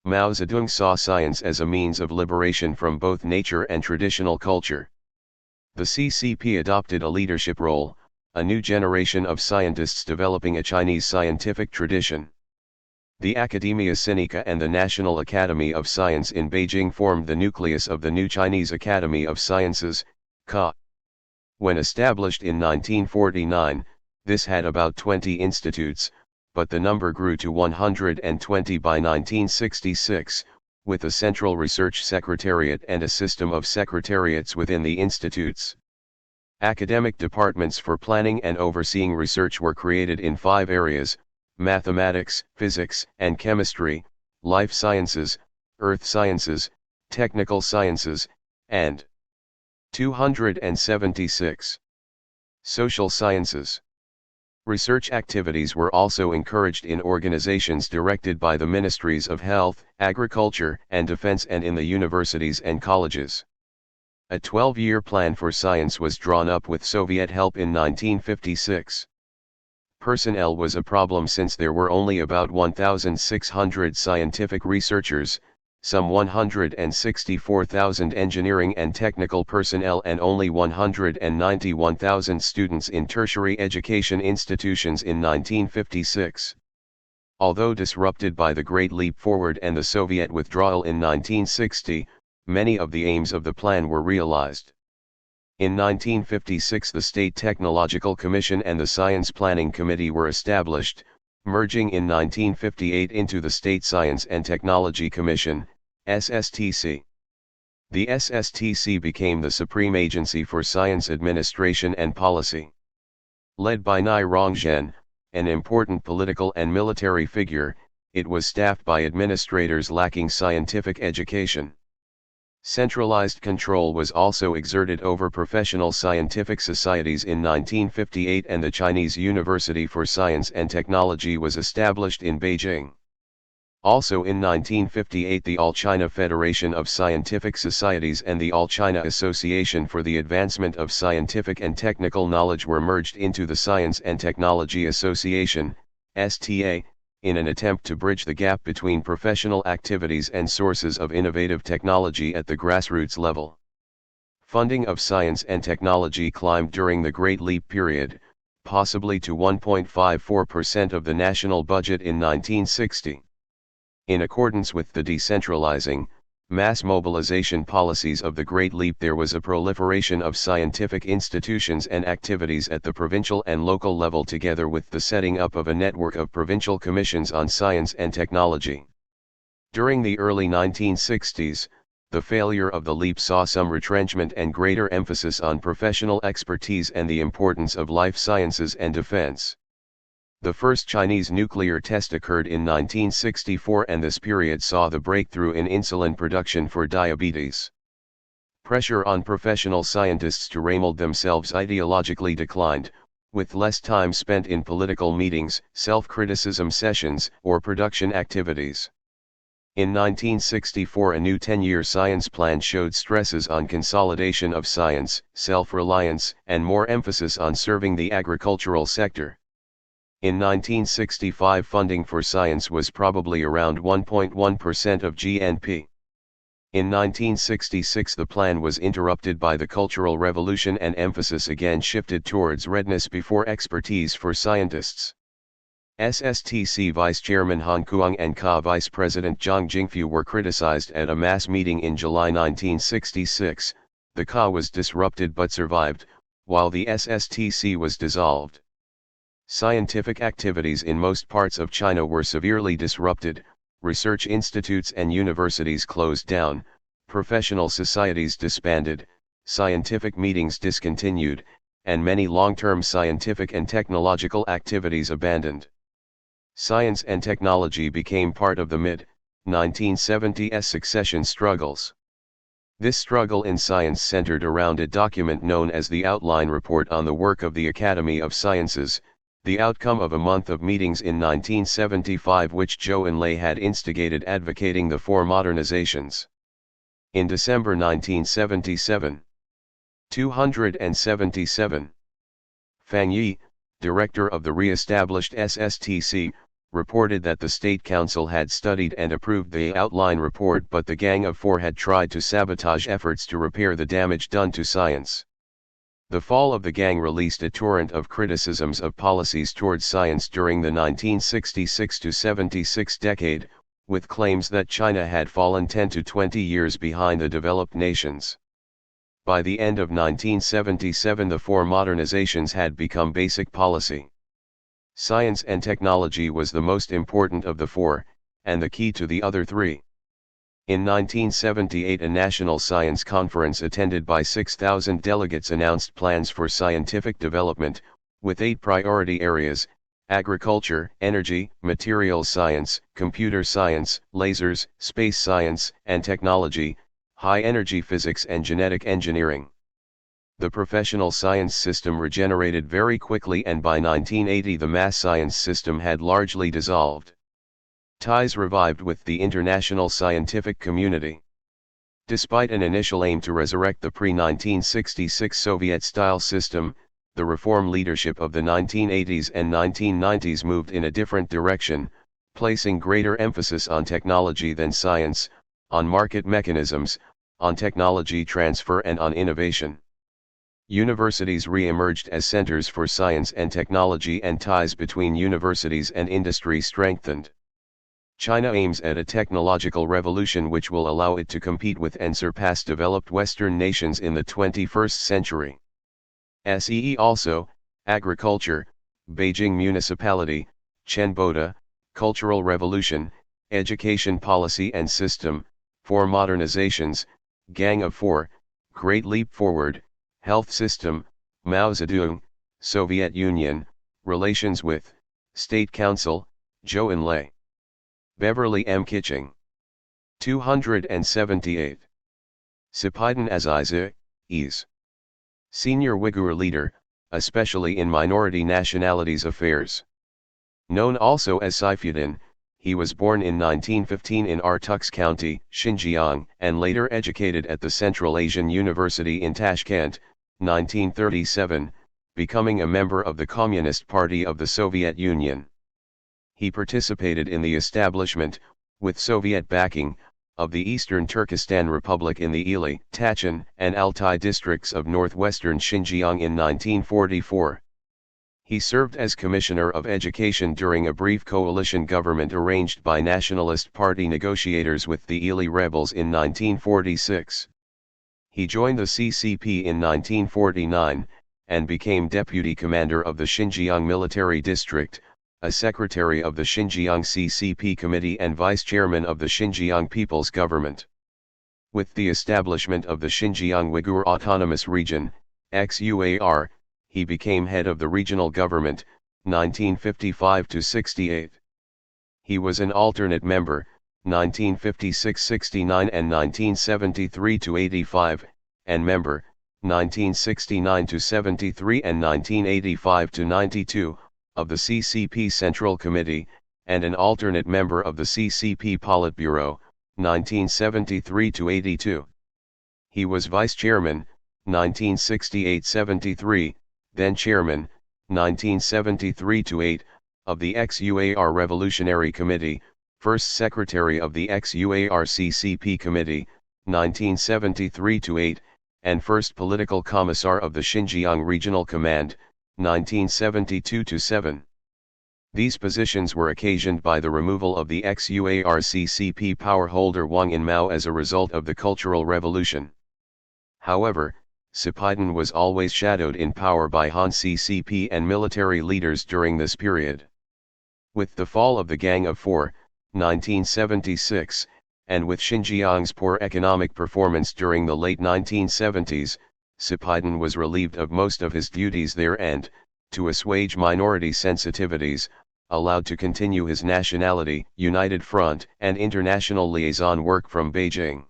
Mao Zedong saw science as a means of liberation from both nature and traditional culture. The CCP adopted a leadership role, a new generation of scientists developing a Chinese scientific tradition. The Academia Sinica and the National Academy of Science in Beijing formed the nucleus of the new Chinese Academy of Sciences, CA. When established in 1949, this had about 20 institutes, but the number grew to 120 by 1966, with a central research secretariat and a system of secretariats within the institutes. Academic departments for planning and overseeing research were created in 5 areas: mathematics, physics and chemistry, life sciences, earth sciences, technical sciences, and 276. Social sciences. Research activities were also encouraged in organizations directed by the Ministries of Health, Agriculture and Defense and in the universities and colleges. A 12-year plan for science was drawn up with Soviet help in 1956. Personnel was a problem since there were only about 1,600 scientific researchers, some 164,000 engineering and technical personnel and only 191,000 students in tertiary education institutions in 1956. Although disrupted by the Great Leap Forward and the Soviet withdrawal in 1960, many of the aims of the plan were realized. In 1956 the State Technological Commission and the Science Planning Committee were established, merging in 1958 into the State Science and Technology Commission, SSTC. The SSTC became the supreme agency for science administration and policy. Led by Nai Rongzhen, an important political and military figure, it was staffed by administrators lacking scientific education. Centralized control was also exerted over professional scientific societies in 1958 and the Chinese University for Science and Technology was established in Beijing. Also in 1958 the All-China Federation of Scientific Societies and the All-China Association for the Advancement of Scientific and Technical Knowledge were merged into the Science and Technology Association, STA, in an attempt to bridge the gap between professional activities and sources of innovative technology at the grassroots level. Funding of science and technology climbed during the Great Leap period, possibly to 1.54% of the national budget in 1960. In accordance with the decentralizing, mass mobilization policies of the Great Leap, there was a proliferation of scientific institutions and activities at the provincial and local level together with the setting up of a network of provincial commissions on science and technology. During the early 1960s, the failure of the leap saw some retrenchment and greater emphasis on professional expertise and the importance of life sciences and defense. The first Chinese nuclear test occurred in 1964 and this period saw the breakthrough in insulin production for diabetes. Pressure on professional scientists to remold themselves ideologically declined, with less time spent in political meetings, self-criticism sessions, or production activities. In 1964 a new 10-year science plan showed stresses on consolidation of science, self-reliance, and more emphasis on serving the agricultural sector. In 1965 funding for science was probably around 1.1% of GNP. In 1966 the plan was interrupted by the Cultural Revolution and emphasis again shifted towards readiness before expertise for scientists. SSTC Vice Chairman Han Kuang and CA Vice President Zhang Jingfu were criticized at a mass meeting in July 1966. The CA was disrupted but survived, while the SSTC was dissolved. Scientific activities in most parts of China were severely disrupted, research institutes and universities closed down, professional societies disbanded, scientific meetings discontinued, and many long-term scientific and technological activities abandoned. Science and technology became part of the mid-1970s succession struggles. This struggle in science centered around a document known as the Outline Report on the Work of the Academy of Sciences, the outcome of a month of meetings in 1975 which Zhou Enlai had instigated advocating the four modernizations. In December 1977. 277. Fang Yi, director of the re-established SSTC, reported that the State Council had studied and approved the outline report, but the Gang of Four had tried to sabotage efforts to repair the damage done to science. The fall of the gang released a torrent of criticisms of policies towards science during the 1966–76 decade, with claims that China had fallen 10 to 20 years behind the developed nations. By the end of 1977 the four modernizations had become basic policy. Science and technology was the most important of the four, and the key to the other three. In 1978 a national science conference attended by 6,000 delegates announced plans for scientific development, with 8 priority areas: agriculture, energy, materials science, computer science, lasers, space science and technology, high-energy physics and genetic engineering. The professional science system regenerated very quickly, and by 1980 the mass science system had largely dissolved. Ties revived with the international scientific community. Despite an initial aim to resurrect the pre-1966 Soviet-style system, the reform leadership of the 1980s and 1990s moved in a different direction, placing greater emphasis on technology than science, on market mechanisms, on technology transfer and on innovation. Universities re-emerged as centers for science and technology, and ties between universities and industry strengthened. China aims at a technological revolution which will allow it to compete with and surpass developed Western nations in the 21st century. SEE also, agriculture, Beijing municipality, Chenbota, cultural revolution, education policy and system, four modernizations, Gang of Four, Great Leap Forward, health system, Mao Zedong, Soviet Union, relations with, State Council, Zhou Enlai. Beverly M. Kitching. 278. Sipaidan Aziza, Ease. Senior Uyghur leader, especially in minority nationalities affairs. Known also as Saifuddin, he was born in 1915 in Artuks County, Xinjiang, and later educated at the Central Asian University in Tashkent, 1937, becoming a member of the Communist Party of the Soviet Union. He participated in the establishment, with Soviet backing, of the Eastern Turkestan Republic in the Ili, Tachin, and Altai districts of northwestern Xinjiang in 1944. He served as Commissioner of Education during a brief coalition government arranged by Nationalist Party negotiators with the Ili rebels in 1946. He joined the CCP in 1949, and became Deputy Commander of the Xinjiang Military District, a Secretary of the Xinjiang CCP Committee and Vice Chairman of the Xinjiang People's Government. With the establishment of the Xinjiang Uyghur Autonomous Region, XUAR, he became head of the regional government, 1955–68. He was an alternate member, 1956–69 and 1973–85, and member, 1969–73 and 1985–92, of the CCP Central Committee, and an alternate member of the CCP Politburo, 1973–82. He was Vice Chairman, 1968–73, then Chairman, 1973–8, of the XUAR Revolutionary Committee, First Secretary of the XUAR CCP Committee, 1973–8, and First Political Commissar of the Xinjiang Regional Command, 1972–7. These positions were occasioned by the removal of the XUAR CCP power holder Wang Yinmao as a result of the Cultural Revolution. However, Sipaidan was always shadowed in power by Han CCP and military leaders during this period. With the fall of the Gang of Four, 1976, and with Xinjiang's poor economic performance during the late 1970s, Sipaidan was relieved of most of his duties there and, to assuage minority sensitivities, allowed to continue his Nationality, United Front and international liaison work from Beijing.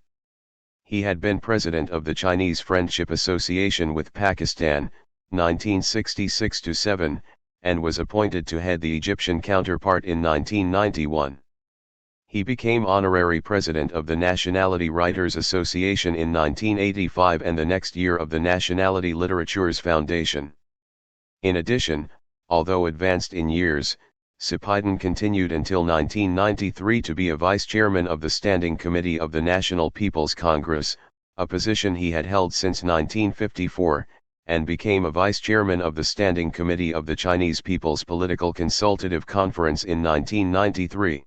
He had been president of the Chinese Friendship Association with Pakistan, 1966–7, and was appointed to head the Egyptian counterpart in 1991. He became honorary president of the Nationality Writers Association in 1985 and the next year of the Nationality Literatures Foundation. In addition, although advanced in years, Sepidon continued until 1993 to be a vice-chairman of the Standing Committee of the National People's Congress, a position he had held since 1954, and became a vice-chairman of the Standing Committee of the Chinese People's Political Consultative Conference in 1993.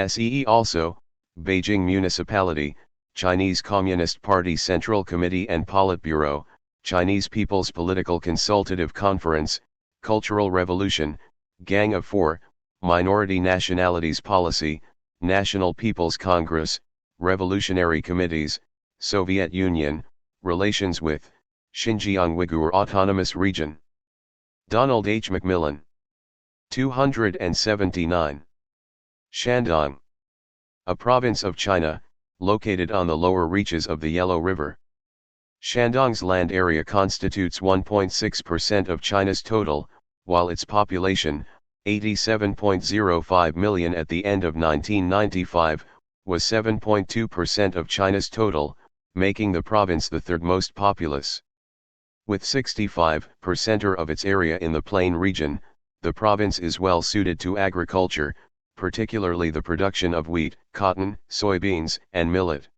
SEE also, Beijing Municipality, Chinese Communist Party Central Committee and Politburo, Chinese People's Political Consultative Conference, Cultural Revolution, Gang of Four, Minority Nationalities Policy, National People's Congress, Revolutionary Committees, Soviet Union, Relations with, Xinjiang Uyghur Autonomous Region. Donald H. McMillan. 279. Shandong. A province of China, located on the lower reaches of the Yellow River. Shandong's land area constitutes 1.6% of China's total, while its population, 87.05 million at the end of 1995, was 7.2% of China's total, making the province the third most populous. With 65% of its area in the plain region, the province is well suited to agriculture, particularly the production of wheat, cotton, soybeans, and millet.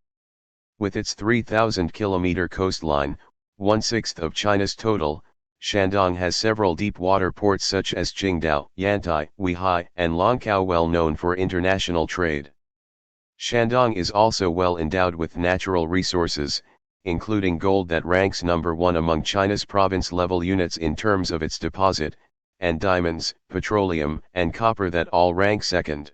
With its 3,000-kilometer coastline, 1/6 of China's total, Shandong has several deep-water ports such as Qingdao, Yantai, Weihai, and Longkou, well known for international trade. Shandong is also well endowed with natural resources, including gold that ranks number 1 among China's province-level units in terms of its deposit, and diamonds, petroleum, and copper that all rank second.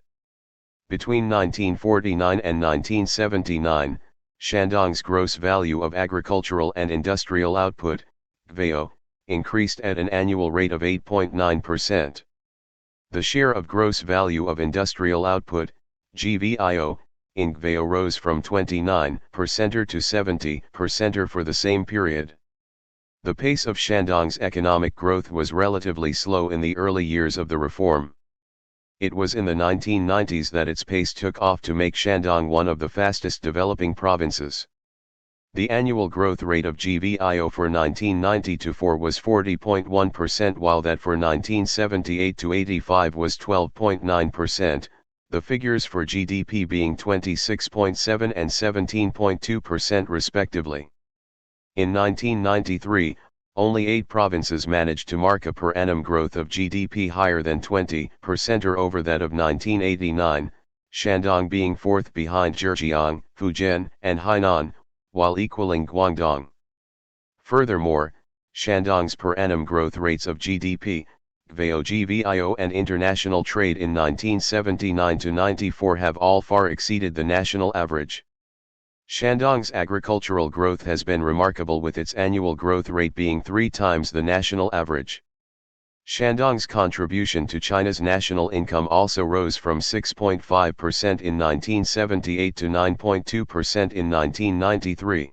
Between 1949 and 1979, Shandong's gross value of agricultural and industrial output, GVAO, increased at an annual rate of 8.9%. The share of gross value of industrial output, GVIO, in GVAO rose from 29% to 70% for the same period. The pace of Shandong's economic growth was relatively slow in the early years of the reform. It was in the 1990s that its pace took off to make Shandong one of the fastest developing provinces. The annual growth rate of GVIO for 1990-4 was 40.1%, while that for 1978-85 was 12.9%, the figures for GDP being 26.7% and 17.2% respectively. In 1993, only 8 provinces managed to mark a per annum growth of GDP higher than 20% or over that of 1989, Shandong being fourth behind Zhejiang, Fujian, and Hainan, while equaling Guangdong. Furthermore, Shandong's per annum growth rates of GDP, GVAO and international trade in 1979-94 have all far exceeded the national average. Shandong's agricultural growth has been remarkable, with its annual growth rate being 3 times the national average. Shandong's contribution to China's national income also rose from 6.5% in 1978 to 9.2% in 1993.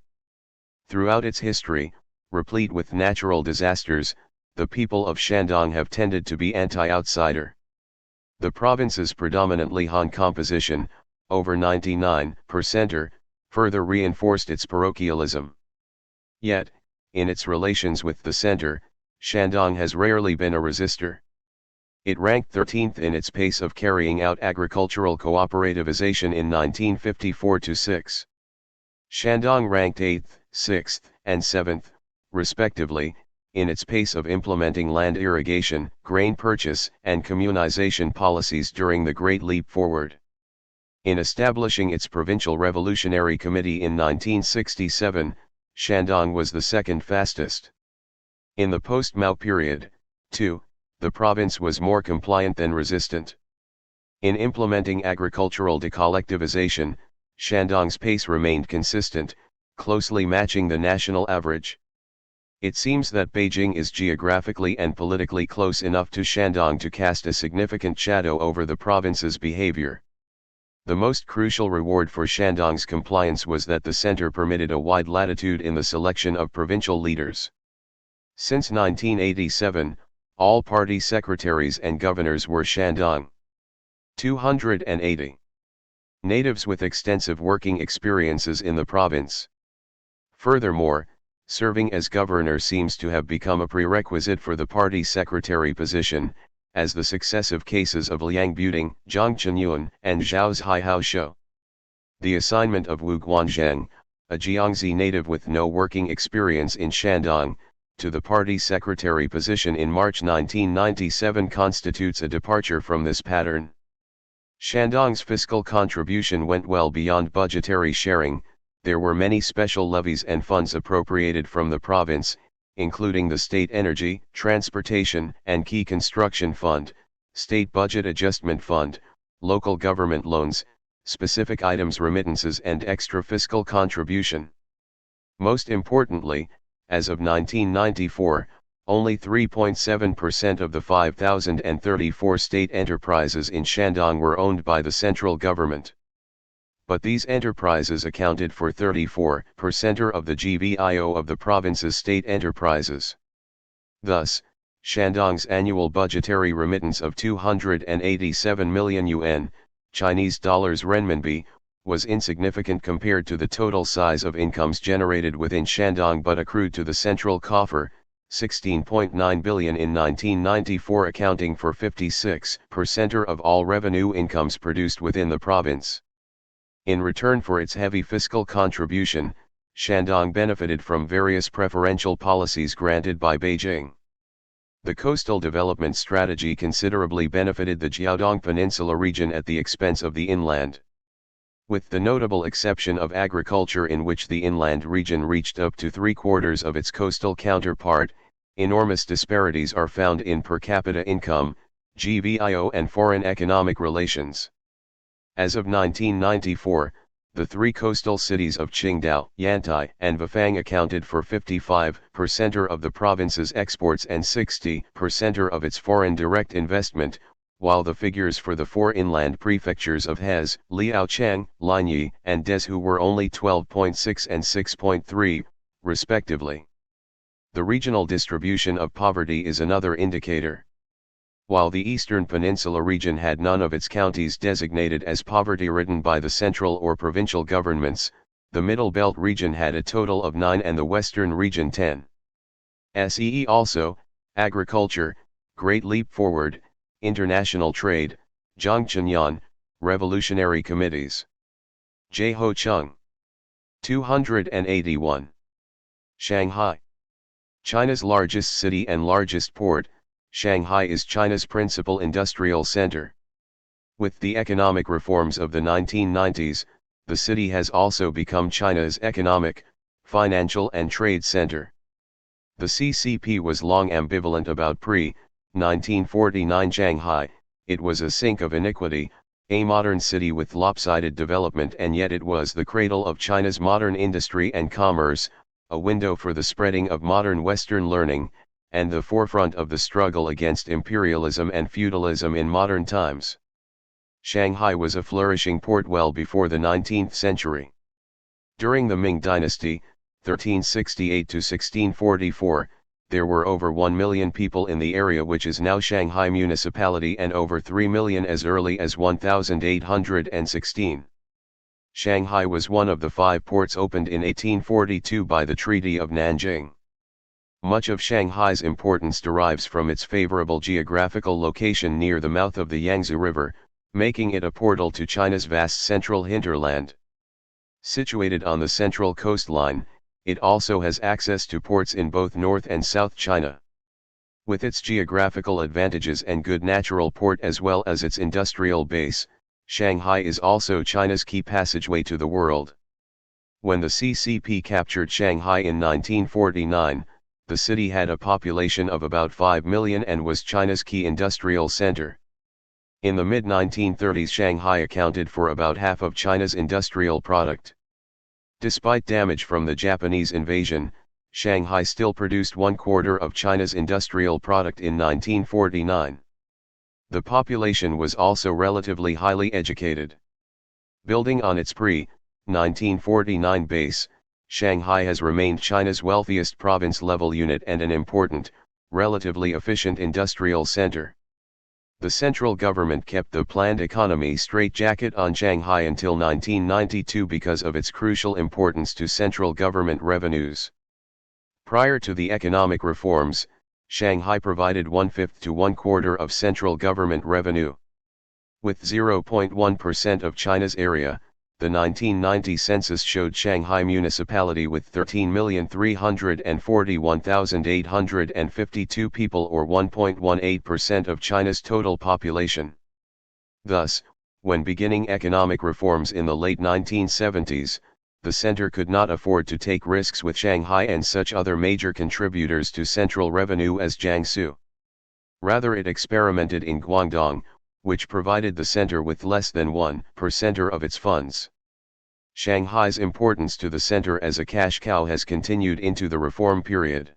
Throughout its history, replete with natural disasters, the people of Shandong have tended to be anti-outsider. The province's predominantly Han composition, over 99%, further reinforced its parochialism. Yet, in its relations with the center, Shandong has rarely been a resistor. It ranked 13th in its pace of carrying out agricultural cooperativization in 1954-6. Shandong ranked 8th, 6th, and 7th, respectively, in its pace of implementing land irrigation, grain purchase, and communization policies during the Great Leap Forward. In establishing its Provincial Revolutionary Committee in 1967, Shandong was the second fastest. In the post-Mao period, too, the province was more compliant than resistant. In implementing agricultural decollectivization, Shandong's pace remained consistent, closely matching the national average. It seems that Beijing is geographically and politically close enough to Shandong to cast a significant shadow over the province's behavior. The most crucial reward for Shandong's compliance was that the center permitted a wide latitude in the selection of provincial leaders. Since 1987, All party secretaries and governors were Shandong. 280. Natives with extensive working experiences in the province. Furthermore, serving as governor seems to have become a prerequisite for the party secretary position, as the successive cases of Liang Buting, Zhang Chenyuan, and Zhao Zhaihao show. The assignment of Wu Guanzheng, a Jiangxi native with no working experience in Shandong, to the party secretary position in March 1997 constitutes a departure from this pattern. Shandong's fiscal contribution went well beyond budgetary sharing. There were many special levies and funds appropriated from the province, including the State Energy, Transportation and Key Construction Fund, State Budget Adjustment Fund, local government loans, specific items remittances and extra fiscal contribution. Most importantly, as of 1994, only 3.7% of the 5,034 state enterprises in Shandong were owned by the central government. But these enterprises accounted for 34% of the GVIO of the province's state enterprises. Thus, Shandong's annual budgetary remittance of 287 million yuan, Chinese dollars renminbi, was insignificant compared to the total size of incomes generated within Shandong but accrued to the central coffer, 16.9 billion in 1994, accounting for 56% of all revenue incomes produced within the province. In return for its heavy fiscal contribution, Shandong benefited from various preferential policies granted by Beijing. The coastal development strategy considerably benefited the Jiaodong Peninsula region at the expense of the inland. With the notable exception of agriculture, in which the inland region reached up to 3/4 of its coastal counterpart, enormous disparities are found in per capita income, GVIO and foreign economic relations. As of 1994, the three coastal cities of Qingdao, Yantai, and Vifang accounted for 55% of the province's exports and 60% of its foreign direct investment, while the figures for the four inland prefectures of Hez, Liaochang, Linyi, and Dezhou were only 12.6 and 6.3, respectively. The regional distribution of poverty is another indicator. While the Eastern Peninsula region had none of its counties designated as poverty-ridden by the central or provincial governments, the Middle Belt region had a total of 9 and the Western region 10. SEE also, agriculture, Great Leap Forward, international trade, Zhangquanyan, revolutionary committees. J. Ho Chung. 281. Shanghai. China's largest city and largest port, Shanghai is China's principal industrial center. With the economic reforms of the 1990s, the city has also become China's economic, financial and trade center. The CCP was long ambivalent about pre-1949 Shanghai. It was a sink of iniquity, a modern city with lopsided development, and yet it was the cradle of China's modern industry and commerce, a window for the spreading of modern Western learning, and the forefront of the struggle against imperialism and feudalism in modern times. Shanghai was a flourishing port well before the 19th century. During the Ming Dynasty, 1368 to 1644, there were over 1 million people in the area which is now Shanghai Municipality, and over 3 million as early as 1816. Shanghai was one of the 5 ports opened in 1842 by the Treaty of Nanjing. Much of Shanghai's importance derives from its favorable geographical location near the mouth of the Yangtze River, making it a portal to China's vast central hinterland. Situated on the central coastline, it also has access to ports in both North and South China. With its geographical advantages and good natural port as well as its industrial base, Shanghai is also China's key passageway to the world. When the CCP captured Shanghai in 1949, the city had a population of about 5 million and was China's key industrial center. In the mid-1930s, Shanghai accounted for about half of China's industrial product. Despite damage from the Japanese invasion, Shanghai still produced 1/4 of China's industrial product in 1949. The population was also relatively highly educated. Building on its pre-1949 base, Shanghai has remained China's wealthiest province-level unit and an important, relatively efficient industrial center. The central government kept the planned economy straitjacket on Shanghai until 1992 because of its crucial importance to central government revenues. Prior to the economic reforms, Shanghai provided 1/5 to 1/4 of central government revenue. With 0.1% of China's area, the 1990 census showed Shanghai municipality with 13,341,852 people, or 1.18% of China's total population. Thus, when beginning economic reforms in the late 1970s, the center could not afford to take risks with Shanghai and such other major contributors to central revenue as Jiangsu. Rather, it experimented in Guangdong, which provided the center with less than 1% of its funds. Shanghai's importance to the center as a cash cow has continued into the reform period.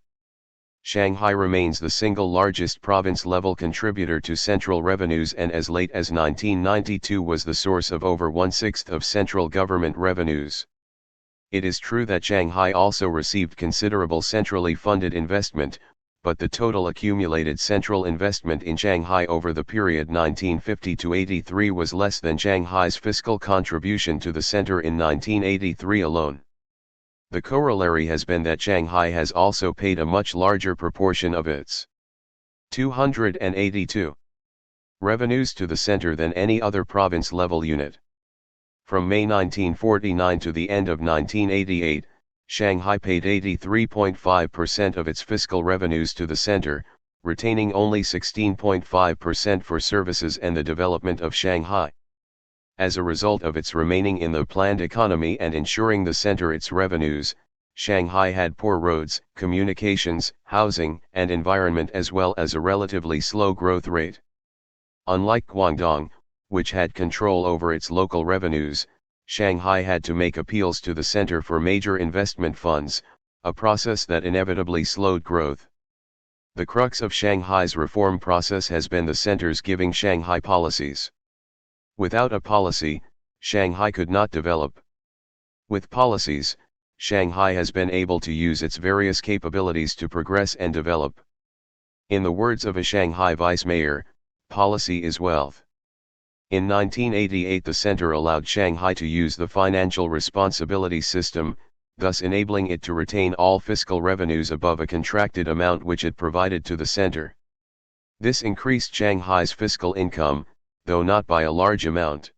Shanghai remains the single largest province-level contributor to central revenues, and as late as 1992 was the source of over 1/6 of central government revenues. It is true that Shanghai also received considerable centrally funded investment, but the total accumulated central investment in Shanghai over the period 1950 to 83 was less than Shanghai's fiscal contribution to the center in 1983 alone. The corollary has been that Shanghai has also paid a much larger proportion of its 282 revenues to the center than any other province-level unit. From May 1949 to the end of 1988, Shanghai paid 83.5% of its fiscal revenues to the center, retaining only 16.5% for services and the development of Shanghai. As a result of its remaining in the planned economy and ensuring the center its revenues, Shanghai had poor roads, communications, housing, and environment, as well as a relatively slow growth rate. Unlike Guangdong, which had control over its local revenues, Shanghai had to make appeals to the center for major investment funds, a process that inevitably slowed growth. The crux of Shanghai's reform process has been the center's giving Shanghai policies. Without a policy, Shanghai could not develop. With policies, Shanghai has been able to use its various capabilities to progress and develop. In the words of a Shanghai vice mayor, policy is wealth. In 1988, the center allowed Shanghai to use the financial responsibility system, thus enabling it to retain all fiscal revenues above a contracted amount which it provided to the center. This increased Shanghai's fiscal income, though not by a large amount.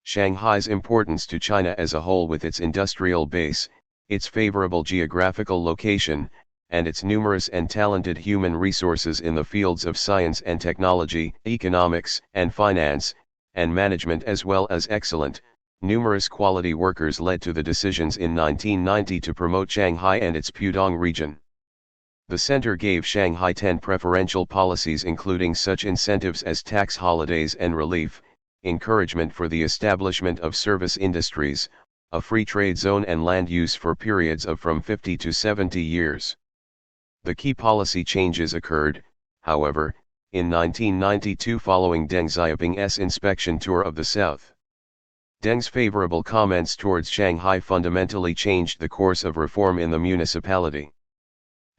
Shanghai's importance to China as a whole, with its industrial base, its favorable geographical location, and its numerous and talented human resources in the fields of science and technology, economics and finance, and management, as well as excellent, numerous quality workers, led to the decisions in 1990 to promote Shanghai and its Pudong region. The center gave Shanghai 10 preferential policies, including such incentives as tax holidays and relief, encouragement for the establishment of service industries, a free trade zone, and land use for periods of from 50 to 70 years. The key policy changes occurred, however, in 1992 following Deng Xiaoping's inspection tour of the South. Deng's favorable comments towards Shanghai fundamentally changed the course of reform in the municipality.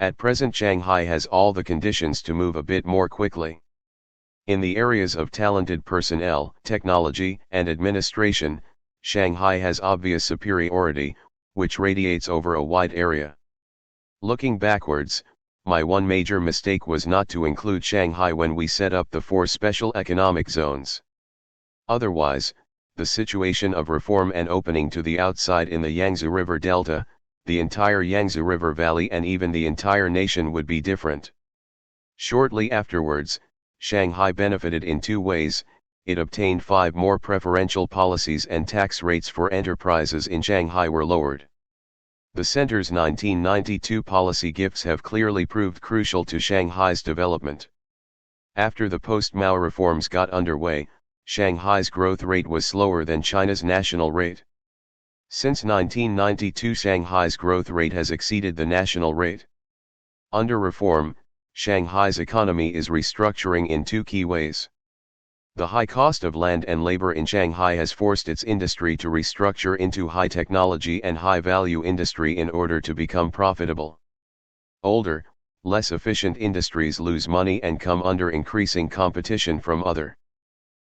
At present, Shanghai has all the conditions to move a bit more quickly. In the areas of talented personnel, technology, and administration, Shanghai has obvious superiority, which radiates over a wide area. Looking backwards, my one major mistake was not to include Shanghai when we set up the 4 special economic zones. Otherwise, the situation of reform and opening to the outside in the Yangtze River Delta, the entire Yangtze River Valley, and even the entire nation would be different. Shortly afterwards, Shanghai benefited in 2 ways. It obtained 5 more preferential policies, and tax rates for enterprises in Shanghai were lowered. The center's 1992 policy gifts have clearly proved crucial to Shanghai's development. After the post-Mao reforms got underway, Shanghai's growth rate was slower than China's national rate. Since 1992, Shanghai's growth rate has exceeded the national rate. Under reform, Shanghai's economy is restructuring in 2 key ways. The high cost of land and labor in Shanghai has forced its industry to restructure into high technology and high value industry in order to become profitable. Older, less efficient industries lose money and come under increasing competition from other.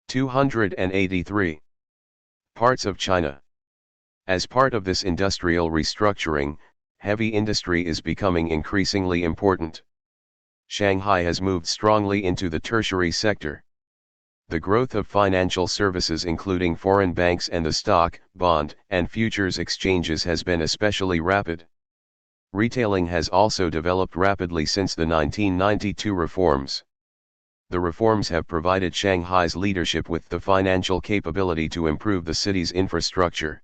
283. Parts of China. As part of this industrial restructuring, heavy industry is becoming increasingly important. Shanghai has moved strongly into the tertiary sector. The growth of financial services including foreign banks and the stock, bond, and futures exchanges has been especially rapid. Retailing has also developed rapidly since the 1992 reforms. The reforms have provided Shanghai's leadership with the financial capability to improve the city's infrastructure.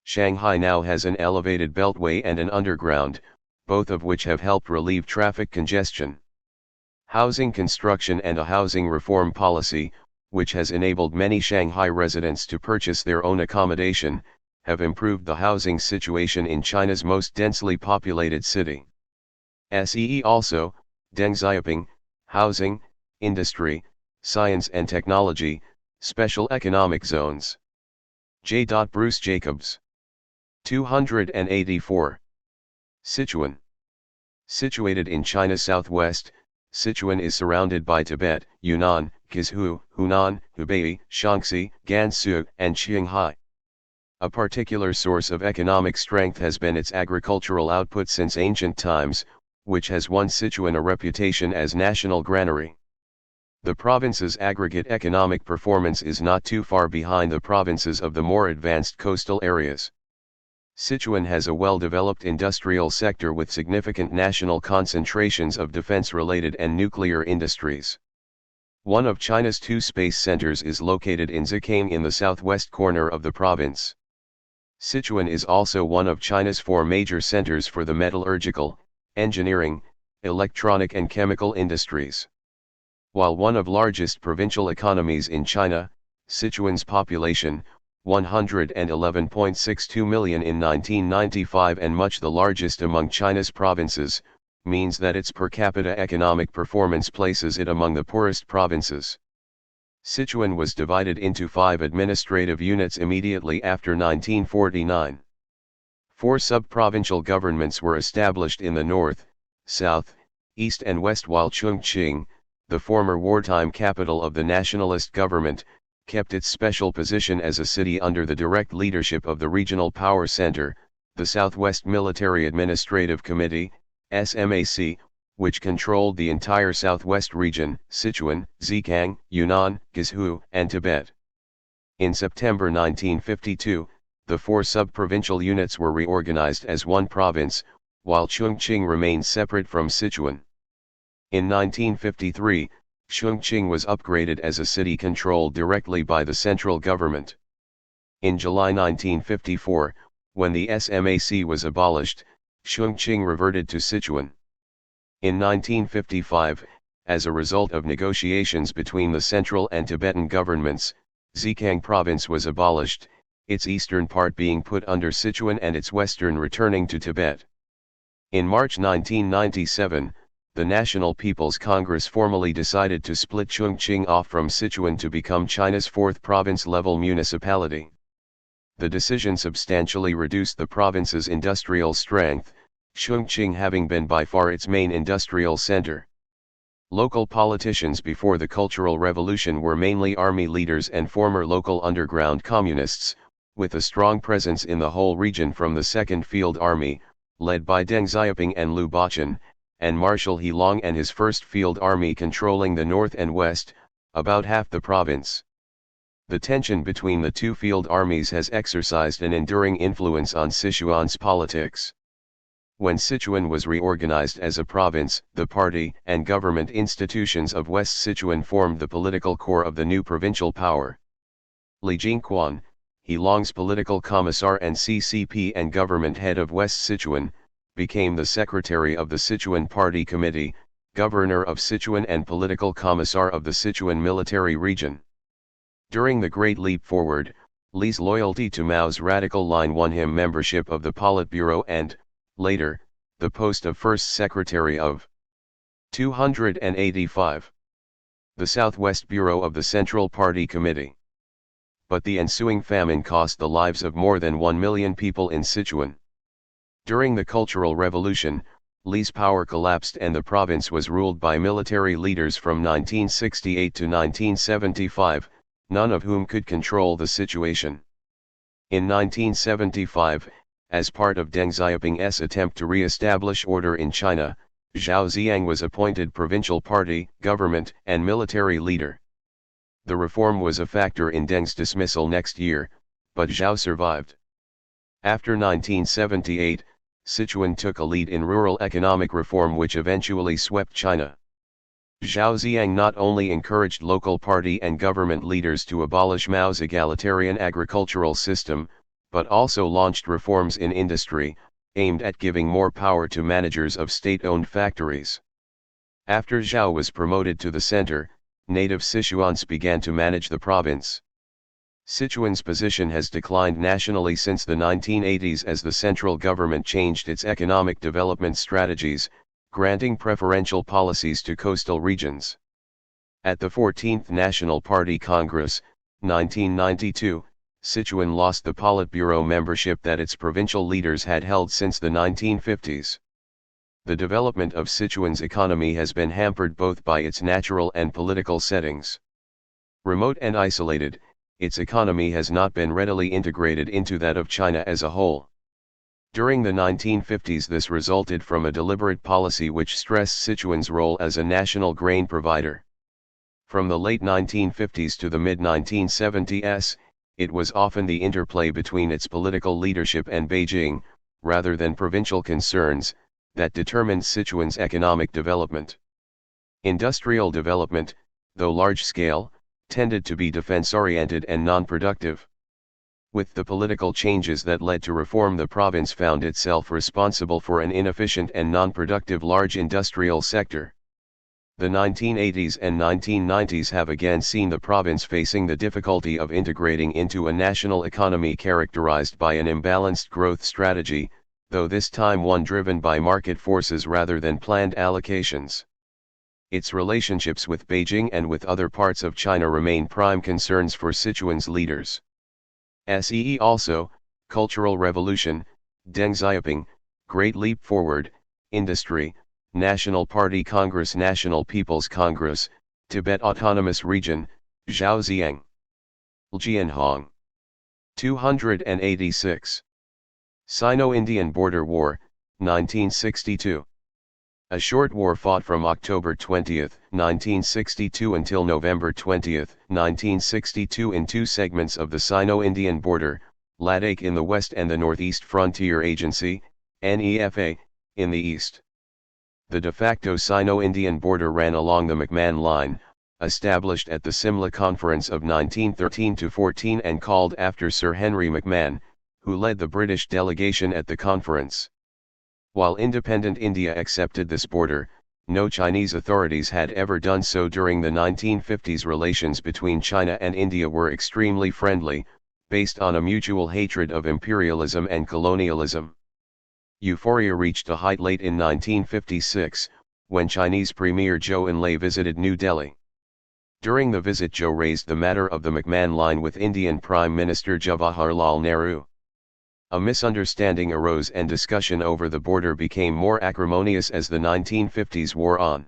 Shanghai now has an elevated beltway and an underground, both of which have helped relieve traffic congestion. Housing construction and a housing reform policy, which has enabled many Shanghai residents to purchase their own accommodation, have improved the housing situation in China's most densely populated city. Also, Deng Xiaoping, housing, industry, science and technology, special economic zones. J. Bruce Jacobs. 284. Sichuan. Situated in China's southwest, Sichuan is surrounded by Tibet, Yunnan, Guizhou, Hunan, Hubei, Shaanxi, Gansu, and Qinghai. A particular source of economic strength has been its agricultural output since ancient times, which has won Sichuan a reputation as national granary. The province's aggregate economic performance is not too far behind the provinces of the more advanced coastal areas. Sichuan has a well-developed industrial sector with significant national concentrations of defense-related and nuclear industries. One of China's two space centers is located in Zikang in the southwest corner of the province. Sichuan is also one of China's four major centers for the metallurgical, engineering, electronic and chemical industries. While one of largest provincial economies in China, Sichuan's population, 111.62 million in 1995 and much the largest among China's provinces, means that its per capita economic performance places it among the poorest provinces. Sichuan was divided into 5 administrative units immediately after 1949. 4 sub-provincial governments were established in the north, south, east and west while Chongqing, the former wartime capital of the nationalist government, kept its special position as a city under the direct leadership of the Regional Power Center, the Southwest Military Administrative Committee, SMAC, which controlled the entire southwest region, Sichuan, Zikang, Yunnan, Guizhou, and Tibet. In September 1952, the 4 sub-provincial units were reorganized as one province, while Chongqing remained separate from Sichuan. In 1953, Chongqing was upgraded as a city controlled directly by the central government. In July 1954, when the SMAC was abolished, Chongqing reverted to Sichuan. In 1955, as a result of negotiations between the central and Tibetan governments, Zikang province was abolished, its eastern part being put under Sichuan and its western returning to Tibet. In March 1997, the National People's Congress formally decided to split Chongqing off from Sichuan to become China's 4th province-level municipality. The decision substantially reduced the province's industrial strength, Chongqing having been by far its main industrial center. Local politicians before the Cultural Revolution were mainly army leaders and former local underground communists, with a strong presence in the whole region from the 2nd Field Army, led by Deng Xiaoping and Liu Bachan, and Marshal He Long and his 1st Field Army controlling the north and west, about half the province. The tension between the two field armies has exercised an enduring influence on Sichuan's politics. When Sichuan was reorganized as a province, the party and government institutions of West Sichuan formed the political core of the new provincial power. Li Jingquan, He Long's political commissar and CCP and government head of West Sichuan, became the secretary of the Sichuan Party Committee, governor of Sichuan and political commissar of the Sichuan military region. During the Great Leap Forward, Li's loyalty to Mao's radical line won him membership of the Politburo and, later, the post of first secretary of 285. The Southwest Bureau of the Central Party Committee. But the ensuing famine cost the lives of more than 1 million people in Sichuan. During the Cultural Revolution, Li's power collapsed and the province was ruled by military leaders from 1968 to 1975, none of whom could control the situation. In 1975, as part of Deng Xiaoping's attempt to re-establish order in China, Zhao Ziyang was appointed provincial party, government, and military leader. The reform was a factor in Deng's dismissal next year, but Zhao survived. After 1978, Sichuan took a lead in rural economic reform which eventually swept China. Zhao Ziyang not only encouraged local party and government leaders to abolish Mao's egalitarian agricultural system, but also launched reforms in industry, aimed at giving more power to managers of state-owned factories. After Zhao was promoted to the center, native Sichuans began to manage the province. Sichuan's position has declined nationally since the 1980s as the central government changed its economic development strategies, granting preferential policies to coastal regions. At the 14th National Party Congress, 1992, Sichuan lost the Politburo membership that its provincial leaders had held since the 1950s. The development of Sichuan's economy has been hampered both by its natural and political settings. Remote and isolated, its economy has not been readily integrated into that of China as a whole. During the 1950s this resulted from a deliberate policy which stressed Sichuan's role as a national grain provider. From the late 1950s to the mid-1970s, it was often the interplay between its political leadership and Beijing, rather than provincial concerns, that determined Sichuan's economic development. Industrial development, though large-scale, tended to be defense-oriented and non-productive. With the political changes that led to reform, the province found itself responsible for an inefficient and non-productive large industrial sector. The 1980s and 1990s have again seen the province facing the difficulty of integrating into a national economy characterized by an imbalanced growth strategy, though this time one driven by market forces rather than planned allocations. Its relationships with Beijing and with other parts of China remain prime concerns for Sichuan's leaders. Also, Cultural Revolution, Deng Xiaoping, Great Leap Forward, Industry, National Party Congress, National People's Congress, Tibet Autonomous Region, Zhao Ziyang. Jianhong. 286. Sino-Indian Border War, 1962. A short war fought from October 20, 1962 until November 20, 1962 in two segments of the Sino-Indian border, Ladakh in the west and the Northeast Frontier Agency, NEFA, in the east. The de facto Sino-Indian border ran along the McMahon Line, established at the Simla Conference of 1913-14 and called after Sir Henry McMahon, who led the British delegation at the conference. While independent India accepted this border, no Chinese authorities had ever done so during the 1950s. Relations between China and India were extremely friendly, based on a mutual hatred of imperialism and colonialism. Euphoria reached a height late in 1956, when Chinese Premier Zhou Enlai visited New Delhi. During the visit, Zhou raised the matter of the McMahon Line with Indian Prime Minister Jawaharlal Nehru. A misunderstanding arose and discussion over the border became more acrimonious as the 1950s wore on.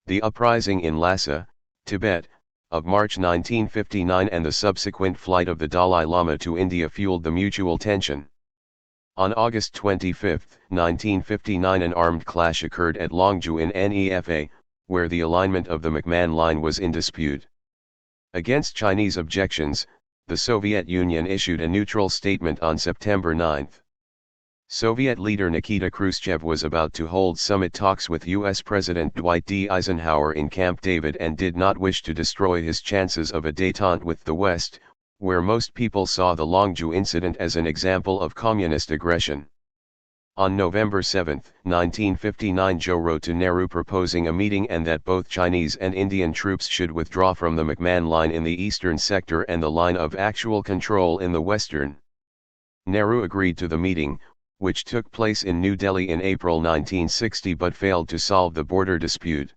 The uprising in Lhasa, Tibet, of March 1959 and the subsequent flight of the Dalai Lama to India fueled the mutual tension. On August 25, 1959, an armed clash occurred at Longju in NEFA, where the alignment of the McMahon Line was in dispute. Against Chinese objections, the Soviet Union issued a neutral statement on September 9. Soviet leader Nikita Khrushchev was about to hold summit talks with U.S. President Dwight D. Eisenhower in Camp David and did not wish to destroy his chances of a détente with the West, where most people saw the Longju incident as an example of communist aggression. On November 7, 1959, Zhou wrote to Nehru proposing a meeting and that both Chinese and Indian troops should withdraw from the McMahon Line in the eastern sector and the line of actual control in the western. Nehru agreed to the meeting, which took place in New Delhi in April 1960 but failed to solve the border dispute.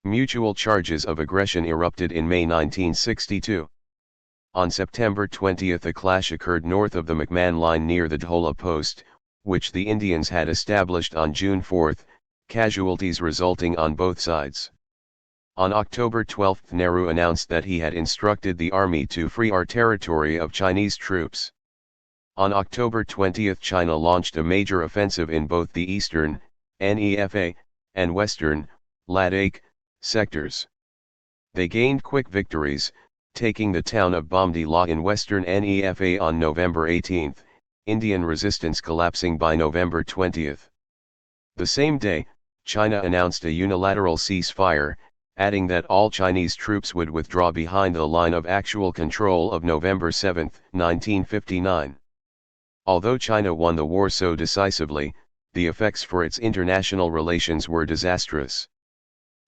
Mutual charges of aggression erupted in May 1962. On September 20 a clash occurred north of the McMahon Line near the Dhola post, which the Indians had established on June 4, casualties resulting on both sides. On October 12 Nehru announced that he had instructed the army to free our territory of Chinese troops. On October 20 China launched a major offensive in both the eastern, NEFA, and western, Ladakh, sectors. They gained quick victories, taking the town of Bomdila in western NEFA on November 18, Indian resistance collapsing by November 20. The same day, China announced a unilateral ceasefire, adding that all Chinese troops would withdraw behind the line of actual control of November 7, 1959. Although China won the war so decisively, the effects for its international relations were disastrous.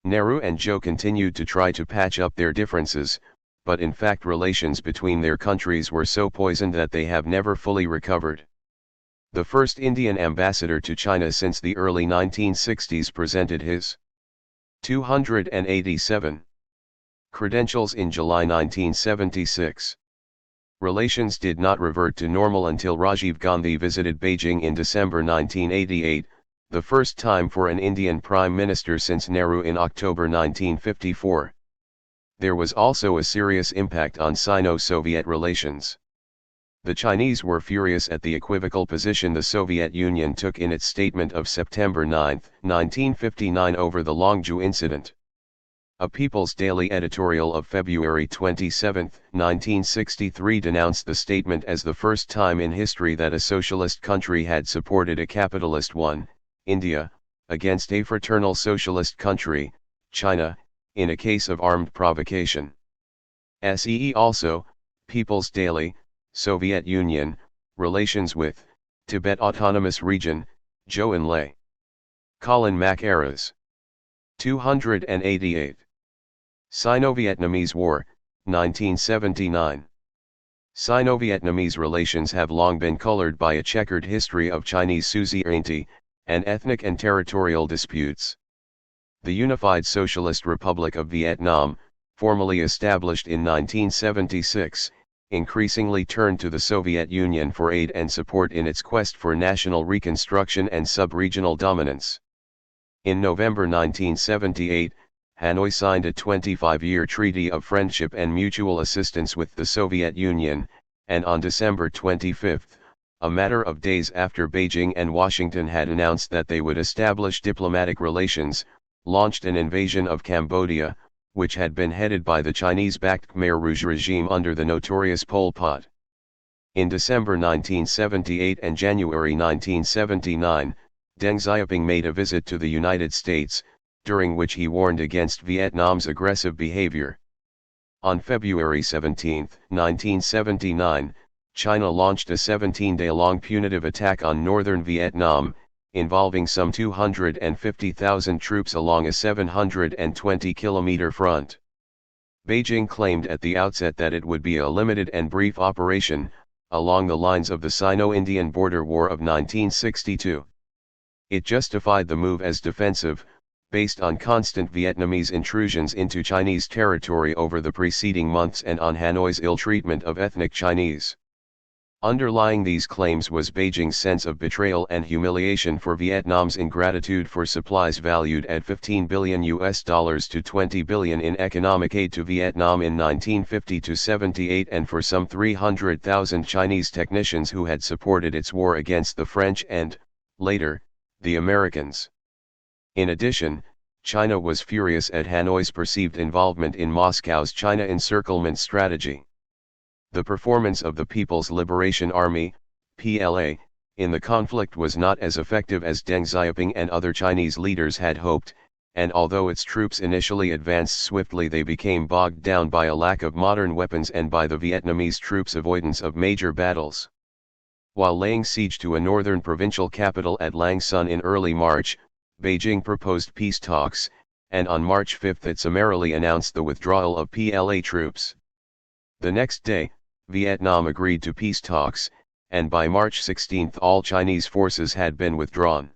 Nehru and Zhou continued to try to patch up their differences, but in fact relations between their countries were so poisoned that they have never fully recovered. The first Indian ambassador to China since the early 1960s presented his 287 credentials in July 1976. Relations did not revert to normal until Rajiv Gandhi visited Beijing in December 1988, the first time for an Indian Prime Minister since Nehru in October 1954. There was also a serious impact on Sino-Soviet relations. The Chinese were furious at the equivocal position the Soviet Union took in its statement of September 9, 1959 over the Longzhou incident. A People's Daily editorial of February 27, 1963 denounced the statement as the first time in history that a socialist country had supported a capitalist one, India, against a fraternal socialist country, China, in a case of armed provocation. See also, People's Daily, Soviet Union, Relations with, Tibet Autonomous Region, Zhou Enlai. Colin Mackerras. 288. Sino-Vietnamese War, 1979. Sino-Vietnamese relations have long been colored by a checkered history of Chinese suzerainty, and ethnic and territorial disputes. The Unified Socialist Republic of Vietnam, formally established in 1976, increasingly turned to the Soviet Union for aid and support in its quest for national reconstruction and sub-regional dominance. In November 1978, Hanoi signed a 25-year treaty of friendship and mutual assistance with the Soviet Union, and on December 25, a matter of days after Beijing and Washington had announced that they would establish diplomatic relations, launched an invasion of Cambodia, which had been headed by the Chinese-backed Khmer Rouge regime under the notorious Pol Pot. In December 1978 and January 1979, Deng Xiaoping made a visit to the United States, during which he warned against Vietnam's aggressive behavior. On February 17, 1979, China launched a 17-day-long punitive attack on northern Vietnam, involving some 250,000 troops along a 720-kilometer front. Beijing claimed at the outset that it would be a limited and brief operation, along the lines of the Sino-Indian Border War of 1962. It justified the move as defensive, based on constant Vietnamese intrusions into Chinese territory over the preceding months and on Hanoi's ill treatment of ethnic Chinese. Underlying these claims was Beijing's sense of betrayal and humiliation for Vietnam's ingratitude for supplies valued at $15 billion to $20 billion in economic aid to Vietnam in 1950-78 and for some 300,000 Chinese technicians who had supported its war against the French and, later, the Americans. In addition, China was furious at Hanoi's perceived involvement in Moscow's China encirclement strategy. The performance of the People's Liberation Army, PLA, in the conflict was not as effective as Deng Xiaoping and other Chinese leaders had hoped, and although its troops initially advanced swiftly, they became bogged down by a lack of modern weapons and by the Vietnamese troops' avoidance of major battles. While laying siege to a northern provincial capital at Lang Son in early March, Beijing proposed peace talks, and on March 5 it summarily announced the withdrawal of PLA troops. The next day, Vietnam agreed to peace talks, and by March 16 all Chinese forces had been withdrawn.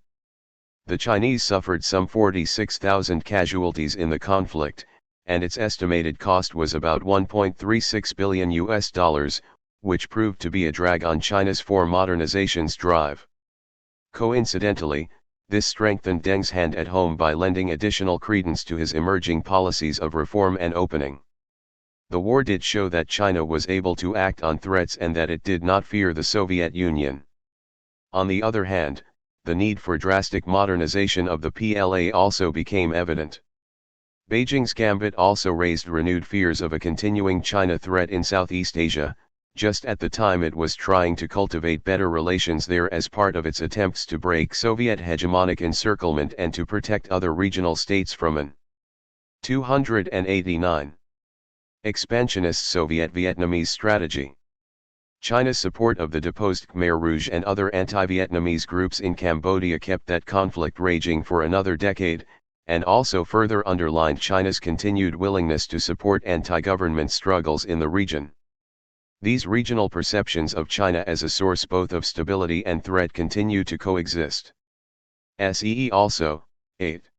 The Chinese suffered some 46,000 casualties in the conflict, and its estimated cost was about $1.36 billion, which proved to be a drag on China's foreign modernization's drive. Coincidentally, this strengthened Deng's hand at home by lending additional credence to his emerging policies of reform and opening. The war did show that China was able to act on threats and that it did not fear the Soviet Union. On the other hand, the need for drastic modernization of the PLA also became evident. Beijing's gambit also raised renewed fears of a continuing China threat in Southeast Asia, just at the time it was trying to cultivate better relations there as part of its attempts to break Soviet hegemonic encirclement and to protect other regional states from an 289. Expansionist Soviet-Vietnamese strategy. China's support of the deposed Khmer Rouge and other anti-Vietnamese groups in Cambodia kept that conflict raging for another decade, and also further underlined China's continued willingness to support anti-government struggles in the region. These regional perceptions of China as a source both of stability and threat continue to coexist. See also, 8.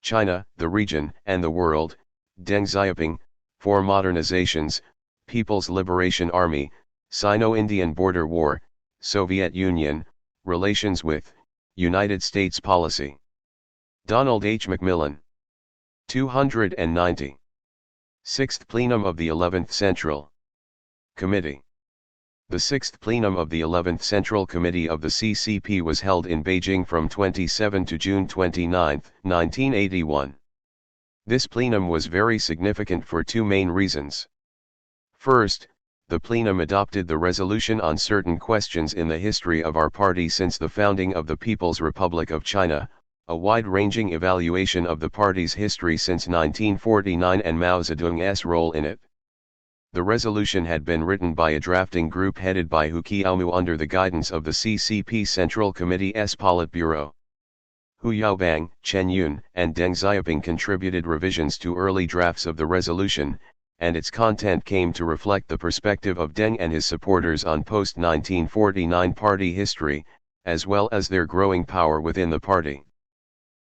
China, the region, and the world, Deng Xiaoping, Four Modernizations, People's Liberation Army, Sino-Indian Border War, Soviet Union, Relations with, United States Policy. Donald H. McMillan. 290. 6th Plenum of the 11th Central Committee. The 6th Plenum of the 11th Central Committee of the CCP was held in Beijing from 27 to June 29, 1981. This plenum was very significant for two main reasons. First, the plenum adopted the resolution on certain questions in the history of our party since the founding of the People's Republic of China, a wide-ranging evaluation of the party's history since 1949 and Mao Zedong's role in it. The resolution had been written by a drafting group headed by Hu Qiaomu under the guidance of the CCP Central Committee's Politburo. Hu Yaobang, Chen Yun, and Deng Xiaoping contributed revisions to early drafts of the resolution, and its content came to reflect the perspective of Deng and his supporters on post-1949 party history, as well as their growing power within the party.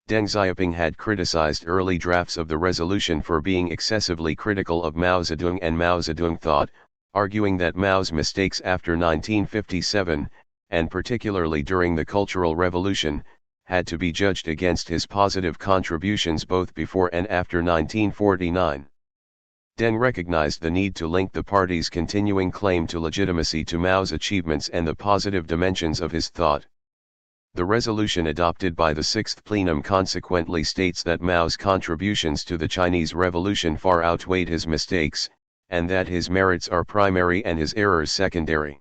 Deng Xiaoping had criticized early drafts of the resolution for being excessively critical of Mao Zedong and Mao Zedong thought, arguing that Mao's mistakes after 1957, and particularly during the Cultural Revolution, had to be judged against his positive contributions both before and after 1949. Deng recognized the need to link the party's continuing claim to legitimacy to Mao's achievements and the positive dimensions of his thought. The resolution adopted by the 6th Plenum consequently states that Mao's contributions to the Chinese Revolution far outweighed his mistakes, and that his merits are primary and his errors secondary.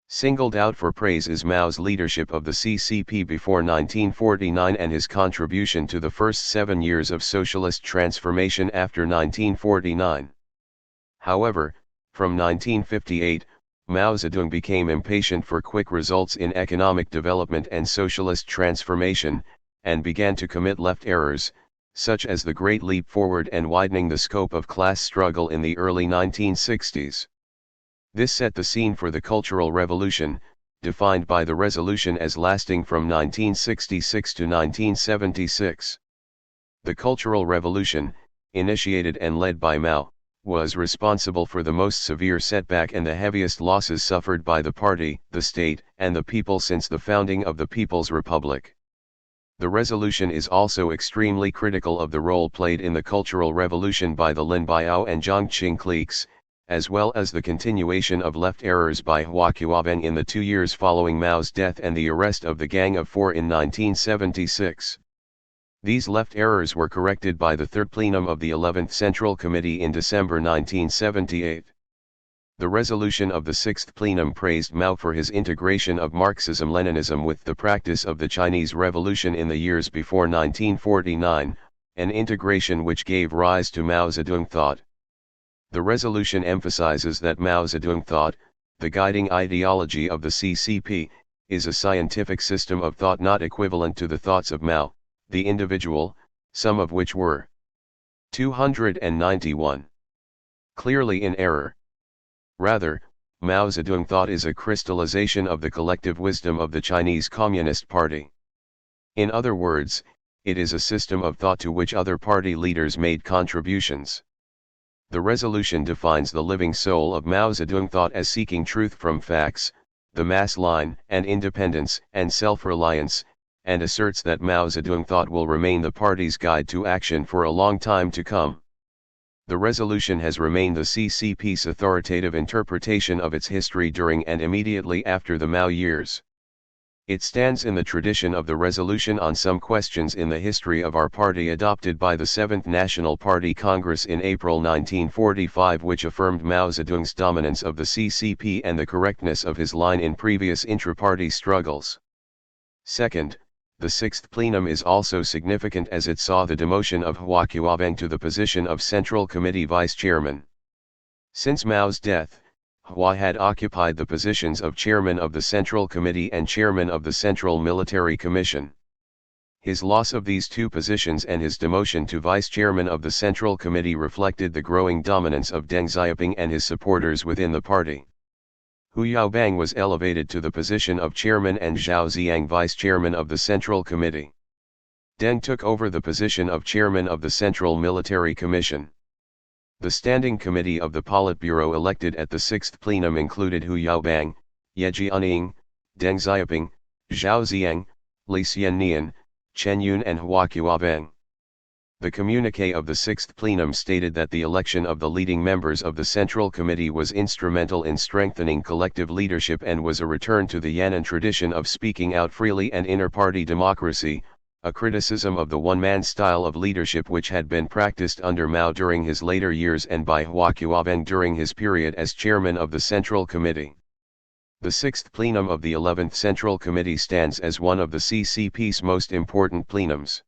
Singled out for praise is Mao's leadership of the CCP before 1949 and his contribution to the first 7 years of socialist transformation after 1949. However, from 1958, Mao Zedong became impatient for quick results in economic development and socialist transformation, and began to commit left errors, such as the Great Leap Forward and widening the scope of class struggle in the early 1960s. This set the scene for the Cultural Revolution, defined by the resolution as lasting from 1966 to 1976. The Cultural Revolution, initiated and led by Mao, was responsible for the most severe setback and the heaviest losses suffered by the party, the state, and the people since the founding of the People's Republic. The resolution is also extremely critical of the role played in the Cultural Revolution by the Lin Biao and Zhongqing cliques, as well as the continuation of left errors by Hua Qiaobang in the 2 years following Mao's death and the arrest of the Gang of Four in 1976. These left errors were corrected by the 3rd Plenum of the 11th Central Committee in December 1978. The resolution of the 6th Plenum praised Mao for his integration of Marxism-Leninism with the practice of the Chinese Revolution in the years before 1949, an integration which gave rise to Mao Zedong thought. The resolution emphasizes that Mao Zedong thought, the guiding ideology of the CCP, is a scientific system of thought not equivalent to the thoughts of Mao, the individual, some of which were 291. Clearly in error. Rather, Mao Zedong thought is a crystallization of the collective wisdom of the Chinese Communist Party. In other words, it is a system of thought to which other party leaders made contributions. The resolution defines the living soul of Mao Zedong thought as seeking truth from facts, the mass line, and independence and self-reliance, and asserts that Mao Zedong thought will remain the party's guide to action for a long time to come. The resolution has remained the CCP's authoritative interpretation of its history during and immediately after the Mao years. It stands in the tradition of the resolution on some questions in the history of our party adopted by the 7th National Party Congress in April 1945, which affirmed Mao Zedong's dominance of the CCP and the correctness of his line in previous intra-party struggles. Second, the 6th plenum is also significant as it saw the demotion of Hua Qiubang to the position of Central Committee Vice Chairman. Since Mao's death, Hua had occupied the positions of Chairman of the Central Committee and Chairman of the Central Military Commission. His loss of these two positions and his demotion to Vice Chairman of the Central Committee reflected the growing dominance of Deng Xiaoping and his supporters within the party. Hu Yaobang was elevated to the position of Chairman and Zhao Ziyang Vice Chairman of the Central Committee. Deng took over the position of Chairman of the Central Military Commission. The Standing Committee of the Politburo elected at the 6th plenum included Hu Yaobang, Ye Jianying, Deng Xiaoping, Zhao Ziyang, Li Xiannian, Chen Yun and Hua Qiubang. The communique of the 6th plenum stated that the election of the leading members of the Central Committee was instrumental in strengthening collective leadership and was a return to the Yan'an tradition of speaking out freely and inter-party democracy, a criticism of the one-man style of leadership which had been practiced under Mao during his later years and by Hua Qiubang during his period as chairman of the Central Committee. The 6th plenum of the 11th Central Committee stands as one of the CCP's most important plenums.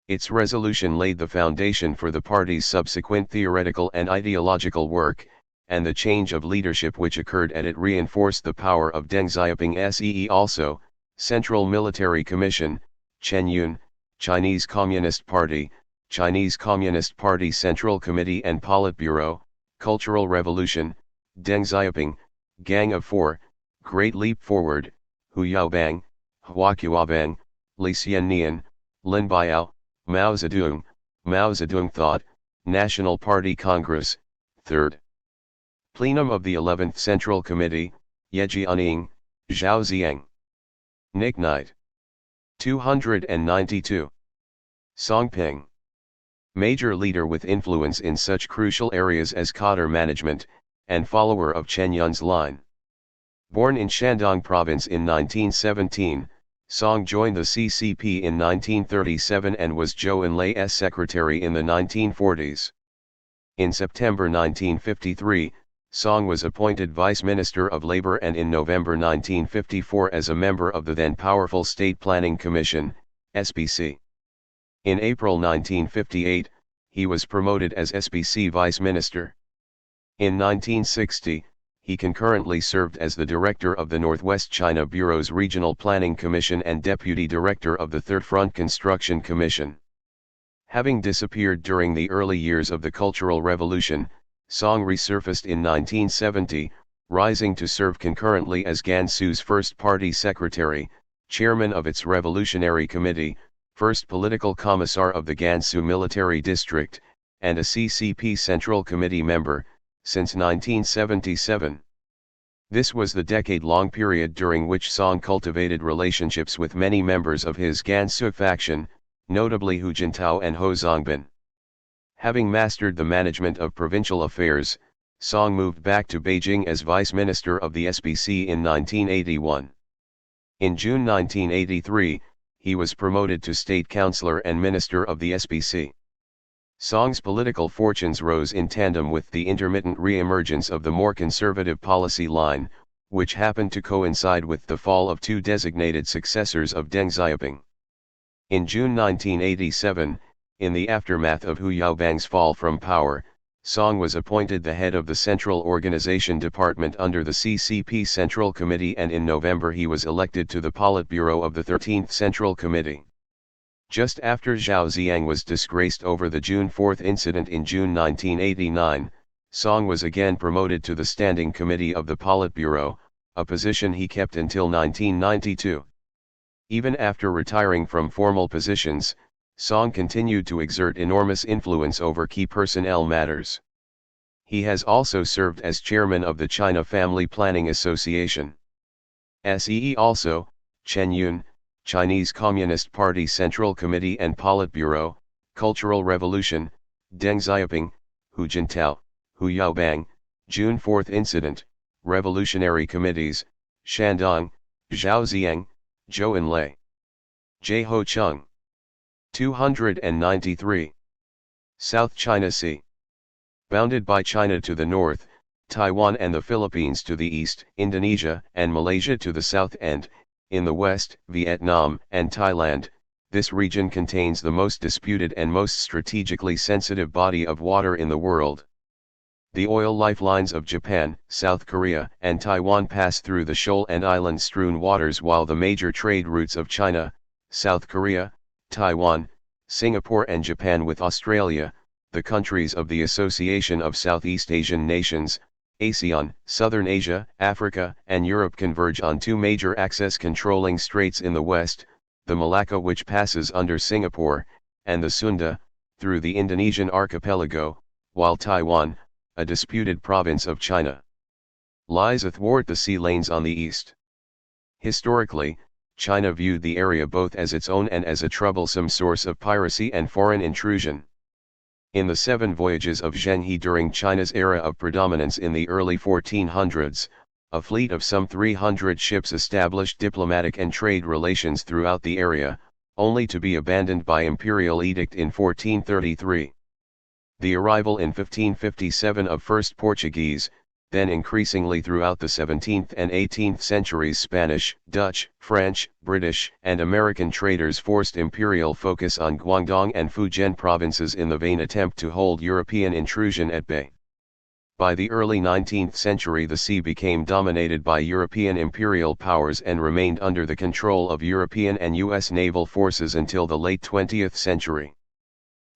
Its resolution laid the foundation for the party's subsequent theoretical and ideological work, and the change of leadership which occurred at it reinforced the power of Deng Xiaoping. Also, Central Military Commission, Chen Yun, Chinese Communist Party, Chinese Communist Party Central Committee and Politburo, Cultural Revolution, Deng Xiaoping, Gang of Four, Great Leap Forward, Hu Yaobang, Hua Qiubang, Li Xiannian, Lin Biao, Mao Zedong Thought, National Party Congress, 3rd Plenum of the 11th Central Committee, Ye Jianying, Zhao Ziyang. Nick Knight. 292. Song Ping. Major leader with influence in such crucial areas as cadre management, and follower of Chen Yun's line. Born in Shandong Province in 1917, Song joined the CCP in 1937 and was Zhou Enlai's secretary in the 1940s. In September 1953, Song was appointed Vice Minister of Labor and in November 1954 as a member of the then powerful State Planning Commission, SPC. In April 1958, he was promoted as SPC Vice Minister. In 1960, he concurrently served as the Director of the Northwest China Bureau's Regional Planning Commission and Deputy Director of the Third Front Construction Commission. Having disappeared during the early years of the Cultural Revolution, Song resurfaced in 1970, rising to serve concurrently as Gansu's first party secretary, chairman of its Revolutionary Committee, first political commissar of the Gansu Military District, and a CCP Central Committee member, since 1977. This was the decade-long period during which Song cultivated relationships with many members of his Gansu faction, notably Hu Jintao and Ho Zongbin. Having mastered the management of provincial affairs, Song moved back to Beijing as Vice Minister of the SPC in 1981. In June 1983, he was promoted to State Councillor and Minister of the SPC. Song's political fortunes rose in tandem with the intermittent re-emergence of the more conservative policy line, which happened to coincide with the fall of two designated successors of Deng Xiaoping. In June 1987, in the aftermath of Hu Yaobang's fall from power, Song was appointed the head of the Central Organization Department under the CCP Central Committee, and in November he was elected to the Politburo of the 13th Central Committee. Just after Zhao Ziyang was disgraced over the June 4 incident in June 1989, Song was again promoted to the Standing Committee of the Politburo, a position he kept until 1992. Even after retiring from formal positions, Song continued to exert enormous influence over key personnel matters. He has also served as chairman of the China Family Planning Association. See also, Chen Yun, Chinese Communist Party Central Committee and Politburo, Cultural Revolution, Deng Xiaoping, Hu Jintao, Hu Yaobang, June 4 Incident, Revolutionary Committees, Shandong, Zhao Ziang, Zhou Enlai. J. Ho Chung. 293. South China Sea. Bounded by China to the north, Taiwan and the Philippines to the east, Indonesia and Malaysia to the south and, in the west, Vietnam and Thailand. This region contains the most disputed and most strategically sensitive body of water in the world. The oil lifelines of Japan, South Korea and Taiwan pass through the shoal and island-strewn waters, while the major trade routes of China, South Korea, Taiwan, Singapore and Japan with Australia, the countries of the Association of Southeast Asian Nations, ASEAN, Southern Asia, Africa and Europe converge on two major access-controlling straits in the west, the Malacca, which passes under Singapore, and the Sunda, through the Indonesian archipelago, while Taiwan, a disputed province of China, lies athwart the sea lanes on the east. Historically, China viewed the area both as its own and as a troublesome source of piracy and foreign intrusion. In the 7 voyages of Zheng He during China's era of predominance in the early 1400s, a fleet of some 300 ships established diplomatic and trade relations throughout the area, only to be abandoned by imperial edict in 1433. The arrival in 1557 of first Portuguese, then increasingly throughout the 17th and 18th centuries Spanish, Dutch, French, British and American traders forced imperial focus on Guangdong and Fujian provinces in the vain attempt to hold European intrusion at bay. By the early 19th century the sea became dominated by European imperial powers and remained under the control of European and U.S. naval forces until the late 20th century.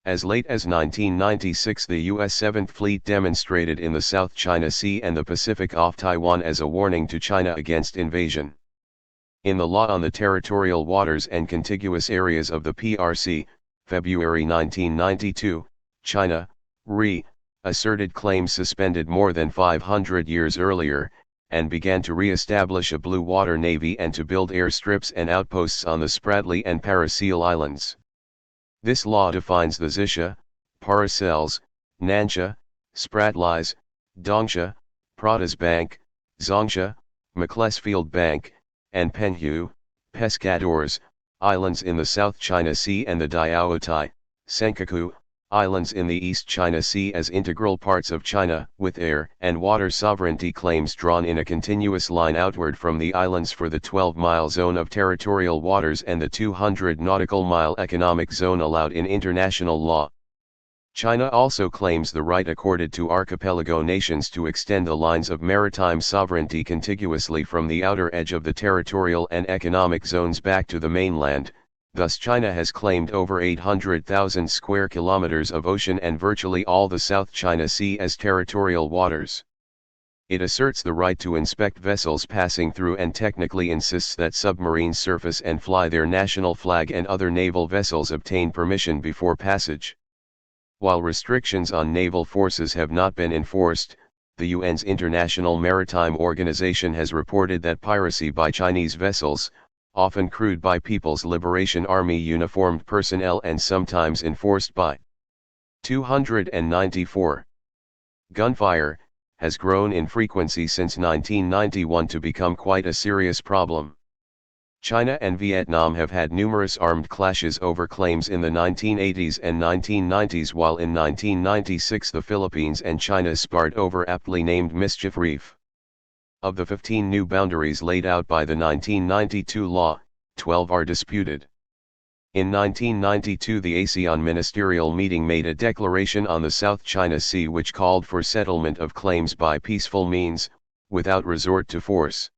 As late as 1996 the U.S. 7th Fleet demonstrated in the South China Sea and the Pacific off Taiwan as a warning to China against invasion. In the Law on the Territorial Waters and Contiguous Areas of the PRC, February 1992, China, asserted claims suspended more than 500 years earlier, and began to re-establish a blue water navy and to build airstrips and outposts on the Spratly and Parasil Islands. This law defines the Xisha, Paracels, Nansha, Spratlys, Dongsha, Pratas Bank, Zongsha, Macclesfield Bank, and Penghu, Pescadores, islands in the South China Sea and the Diaotai, Senkaku, islands in the East China Sea as integral parts of China, with air and water sovereignty claims drawn in a continuous line outward from the islands for the 12-mile zone of territorial waters and the 200 nautical mile economic zone allowed in international law. China also claims the right accorded to archipelago nations to extend the lines of maritime sovereignty contiguously from the outer edge of the territorial and economic zones back to the mainland. Thus China has claimed over 800,000 square kilometers of ocean and virtually all the South China Sea as territorial waters. It asserts the right to inspect vessels passing through and technically insists that submarines surface and fly their national flag and other naval vessels obtain permission before passage. While restrictions on naval forces have not been enforced, the UN's International Maritime Organization has reported that piracy by Chinese vessels, often crewed by People's Liberation Army uniformed personnel and sometimes enforced by 294. Gunfire has grown in frequency since 1991 to become quite a serious problem. China and Vietnam have had numerous armed clashes over claims in the 1980s and 1990s, while in 1996 the Philippines and China sparred over aptly named Mischief Reef. Of the 15 new boundaries laid out by the 1992 law, 12 are disputed. In 1992 the ASEAN ministerial meeting made a declaration on the South China Sea which called for settlement of claims by peaceful means, without resort to force.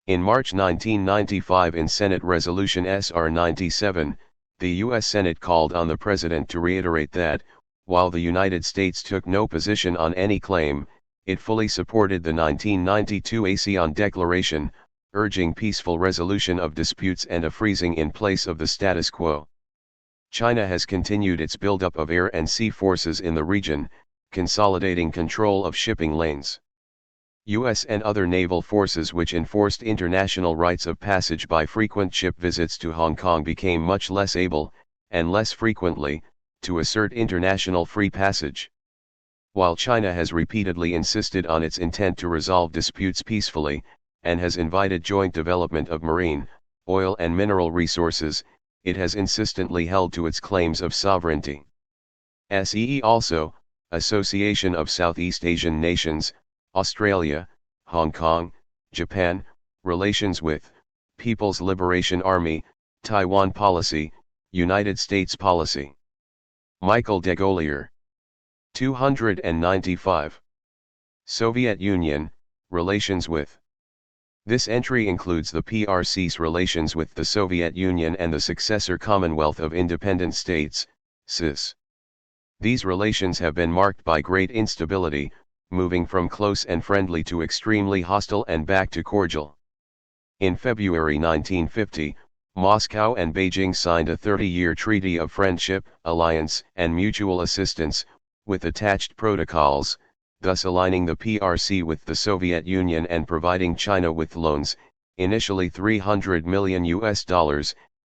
In March 1995 in Senate Resolution SR 97, the U.S. Senate called on the President to reiterate that, while the United States took no position on any claim, it fully supported the 1992 ASEAN Declaration, urging peaceful resolution of disputes and a freezing in place of the status quo. China has continued its buildup of air and sea forces in the region, consolidating control of shipping lanes. U.S. and other naval forces which enforced international rights of passage by frequent ship visits to Hong Kong became much less able, and less frequently, to assert international free passage. While China has repeatedly insisted on its intent to resolve disputes peacefully, and has invited joint development of marine, oil and mineral resources, it has insistently held to its claims of sovereignty. SEE also, Association of Southeast Asian Nations, Australia, Hong Kong, Japan, relations with, People's Liberation Army, Taiwan policy, United States policy. Michael Degolier. 295. Soviet Union, relations with. This entry includes the PRC's relations with the Soviet Union and the successor Commonwealth of Independent States, CIS. These relations have been marked by great instability, moving from close and friendly to extremely hostile and back to cordial. In February 1950, Moscow and Beijing signed a 30-year treaty of friendship, alliance, and mutual assistance, with attached protocols, thus aligning the PRC with the Soviet Union and providing China with loans, initially $300 million,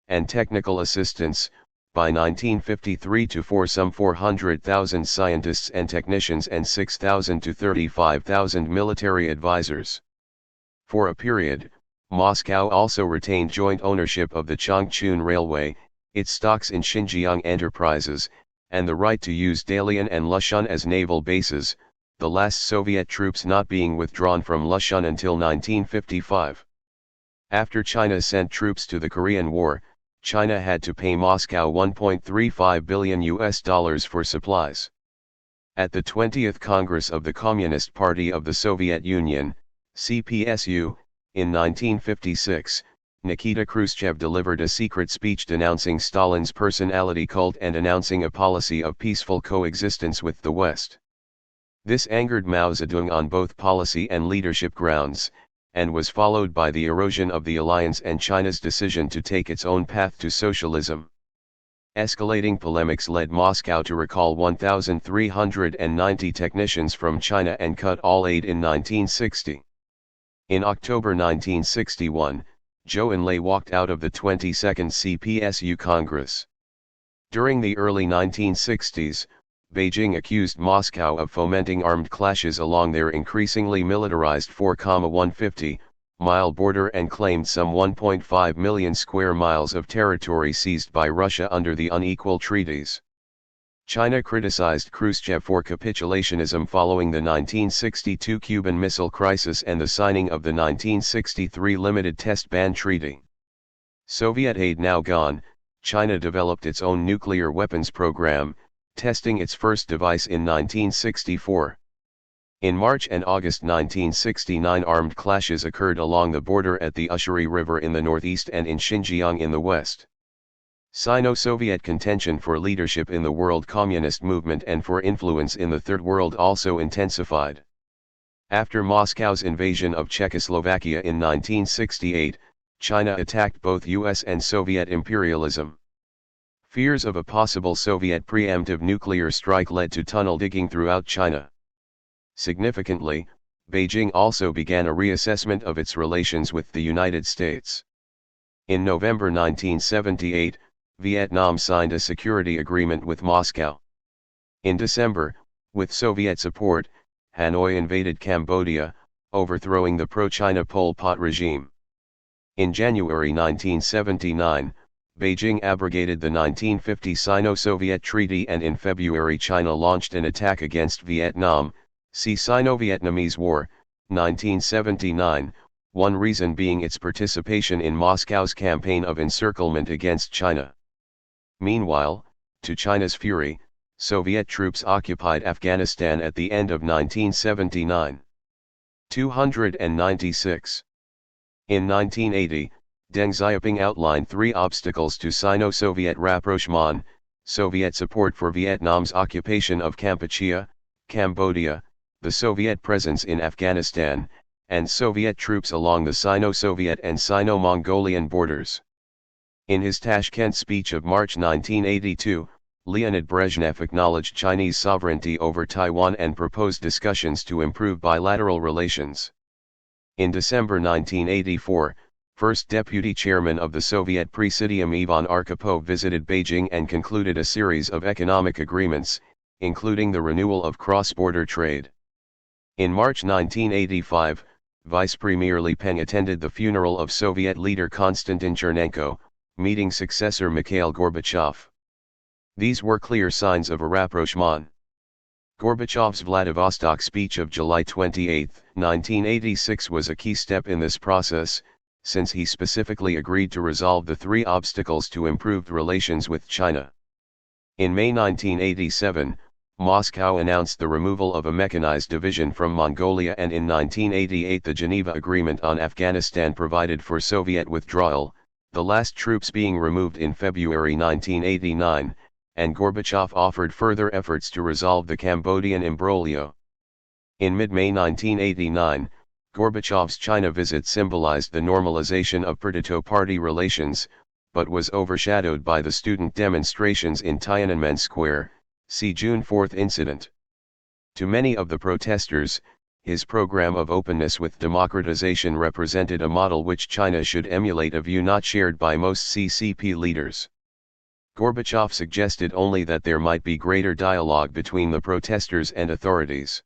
and technical assistance, by 1953 for some 400,000 scientists and technicians and 6,000 to 35,000 military advisors. For a period, Moscow also retained joint ownership of the Changchun Railway, its stocks in Xinjiang Enterprises, and the right to use Dalian and Lushan as naval bases, the last Soviet troops not being withdrawn from Lushan until 1955. After China sent troops to the Korean War, China had to pay Moscow $1.35 billion for supplies. At the 20th Congress of the Communist Party of the Soviet Union, CPSU, in 1956, Nikita Khrushchev delivered a secret speech denouncing Stalin's personality cult and announcing a policy of peaceful coexistence with the West. This angered Mao Zedong on both policy and leadership grounds, and was followed by the erosion of the alliance and China's decision to take its own path to socialism. Escalating polemics led Moscow to recall 1,390 technicians from China and cut all aid in 1960. In October 1961, Zhou Enlai walked out of the 22nd CPSU Congress. During the early 1960s, Beijing accused Moscow of fomenting armed clashes along their increasingly militarized 4,150-mile border and claimed some 1.5 million square miles of territory seized by Russia under the unequal treaties. China criticized Khrushchev for capitulationism following the 1962 Cuban Missile Crisis and the signing of the 1963 Limited Test Ban Treaty. Soviet aid now gone, China developed its own nuclear weapons program, testing its first device in 1964. In March and August 1969 armed clashes occurred along the border at the Ushuri River in the northeast and in Xinjiang in the west. Sino-Soviet contention for leadership in the world communist movement and for influence in the Third World also intensified. After Moscow's invasion of Czechoslovakia in 1968, China attacked both US and Soviet imperialism. Fears of a possible Soviet preemptive nuclear strike led to tunnel digging throughout China. Significantly, Beijing also began a reassessment of its relations with the United States. In November 1978, Vietnam signed a security agreement with Moscow. In December, with Soviet support, Hanoi invaded Cambodia, overthrowing the pro-China Pol Pot regime. In January 1979, Beijing abrogated the 1950 Sino-Soviet Treaty, and in February China launched an attack against Vietnam, see Sino-Vietnamese War, 1979, one reason being its participation in Moscow's campaign of encirclement against China. Meanwhile, to China's fury, Soviet troops occupied Afghanistan at the end of 1979. 296. In 1980, Deng Xiaoping outlined 3 obstacles to Sino-Soviet rapprochement: Soviet support for Vietnam's occupation of Kampuchea, Cambodia, the Soviet presence in Afghanistan, and Soviet troops along the Sino-Soviet and Sino-Mongolian borders. In his Tashkent speech of March 1982, Leonid Brezhnev acknowledged Chinese sovereignty over Taiwan and proposed discussions to improve bilateral relations. In December 1984, First Deputy Chairman of the Soviet Presidium Ivan Arkhipov visited Beijing and concluded a series of economic agreements, including the renewal of cross-border trade. In March 1985, Vice Premier Li Peng attended the funeral of Soviet leader Konstantin Chernenko, meeting successor Mikhail Gorbachev. These were clear signs of a rapprochement. Gorbachev's Vladivostok speech of July 28, 1986 was a key step in this process, since he specifically agreed to resolve the three obstacles to improved relations with China. In May 1987, Moscow announced the removal of a mechanized division from Mongolia, and in 1988 the Geneva Agreement on Afghanistan provided for Soviet withdrawal, the last troops being removed in February 1989, and Gorbachev offered further efforts to resolve the Cambodian imbroglio. In mid-May 1989, Gorbachev's China visit symbolized the normalization of Partito-party relations, but was overshadowed by the student demonstrations in Tiananmen Square, see June 4 incident. To many of the protesters, his program of openness with democratization represented a model which China should emulate, a view not shared by most CCP leaders. Gorbachev suggested only that there might be greater dialogue between the protesters and authorities.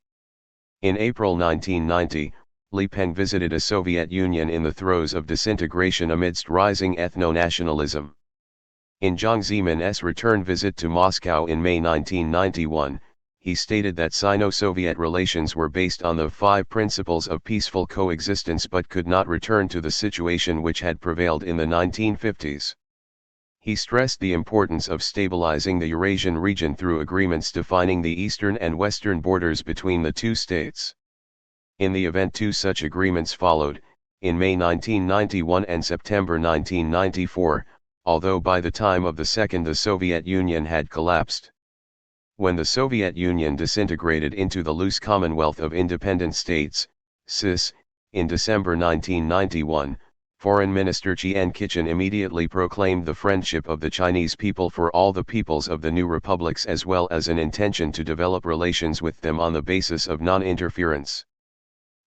In April 1990, Li Peng visited a Soviet Union in the throes of disintegration amidst rising ethno-nationalism. In Jiang Zemin's return visit to Moscow in May 1991, he stated that Sino-Soviet relations were based on the 5 principles of peaceful coexistence but could not return to the situation which had prevailed in the 1950s. He stressed the importance of stabilizing the Eurasian region through agreements defining the eastern and western borders between the two states. In the event, 2 such agreements followed, in May 1991 and September 1994, although by the time of the second the Soviet Union had collapsed. When the Soviet Union disintegrated into the loose Commonwealth of Independent States, CIS, in December 1991, Foreign Minister Chiang Kai-shek immediately proclaimed the friendship of the Chinese people for all the peoples of the new republics, as well as an intention to develop relations with them on the basis of non-interference.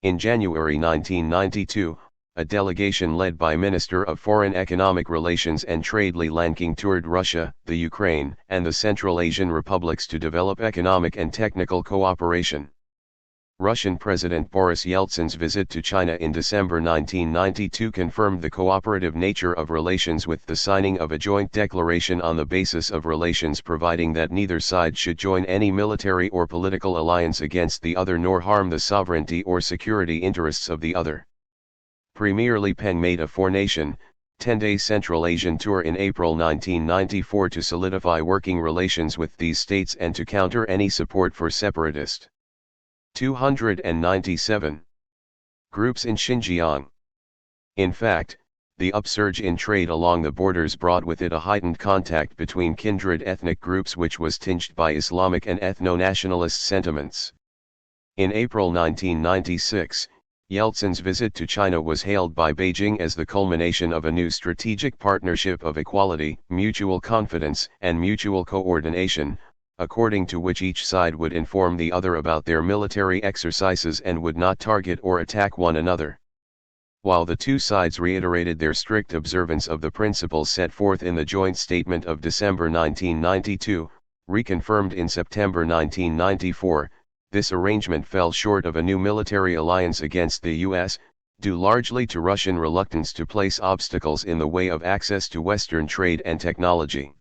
In January 1992, a delegation led by Minister of Foreign Economic Relations and Trade Li Lanqing toured Russia, the Ukraine, and the Central Asian republics to develop economic and technical cooperation. Russian President Boris Yeltsin's visit to China in December 1992 confirmed the cooperative nature of relations with the signing of a joint declaration on the basis of relations, providing that neither side should join any military or political alliance against the other nor harm the sovereignty or security interests of the other. Premier Li Peng made a 4-nation, 10-day Central Asian tour in April 1994 to solidify working relations with these states and to counter any support for separatist 297 groups in Xinjiang. In fact, the upsurge in trade along the borders brought with it a heightened contact between kindred ethnic groups which was tinged by Islamic and ethno-nationalist sentiments. In April 1996, Yeltsin's visit to China was hailed by Beijing as the culmination of a new strategic partnership of equality, mutual confidence, and mutual coordination, according to which each side would inform the other about their military exercises and would not target or attack one another. While the two sides reiterated their strict observance of the principles set forth in the joint statement of December 1992, reconfirmed in September 1994, this arrangement fell short of a new military alliance against the U.S., due largely to Russian reluctance to place obstacles in the way of access to Western trade and technology.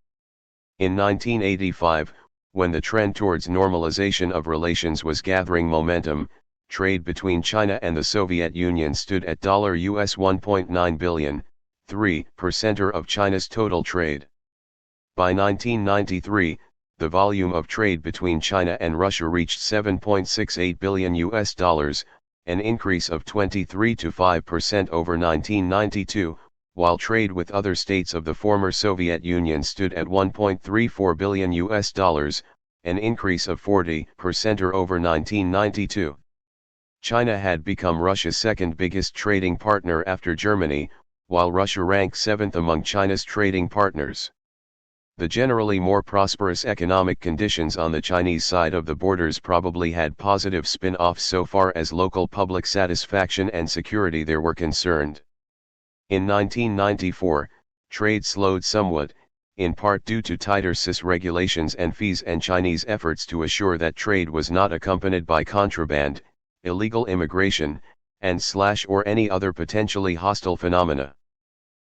In 1985, when the trend towards normalization of relations was gathering momentum, trade between China and the Soviet Union stood at US $1.9 billion, 3% of China's total trade. By 1993, the volume of trade between China and Russia reached $7.68 billion, an increase of 23 to 5% over 1992, while trade with other states of the former Soviet Union stood at $1.34 billion, an increase of 40% over 1992. China had become Russia's second biggest trading partner after Germany, while Russia ranked 7th among China's trading partners. The generally more prosperous economic conditions on the Chinese side of the borders probably had positive spin-offs so far as local public satisfaction and security there were concerned. In 1994, trade slowed somewhat, in part due to tighter CIS regulations and fees and Chinese efforts to assure that trade was not accompanied by contraband, illegal immigration, and/or any other potentially hostile phenomena.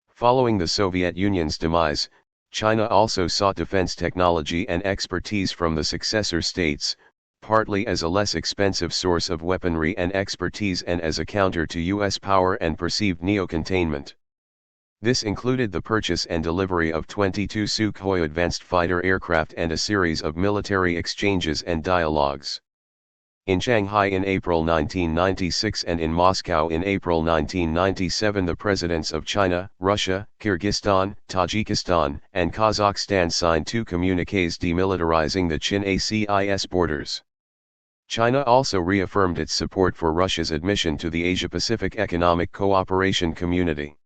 Following the Soviet Union's demise, China also sought defense technology and expertise from the successor states, partly as a less expensive source of weaponry and expertise and as a counter to U.S. power and perceived neo-containment. This included the purchase and delivery of 22 Sukhoi advanced fighter aircraft and a series of military exchanges and dialogues. In Shanghai in April 1996 and in Moscow in April 1997 the presidents of China, Russia, Kyrgyzstan, Tajikistan, and Kazakhstan signed 2 communiques demilitarizing the Chin-ACIS borders. China also reaffirmed its support for Russia's admission to the Asia-Pacific Economic Cooperation Community.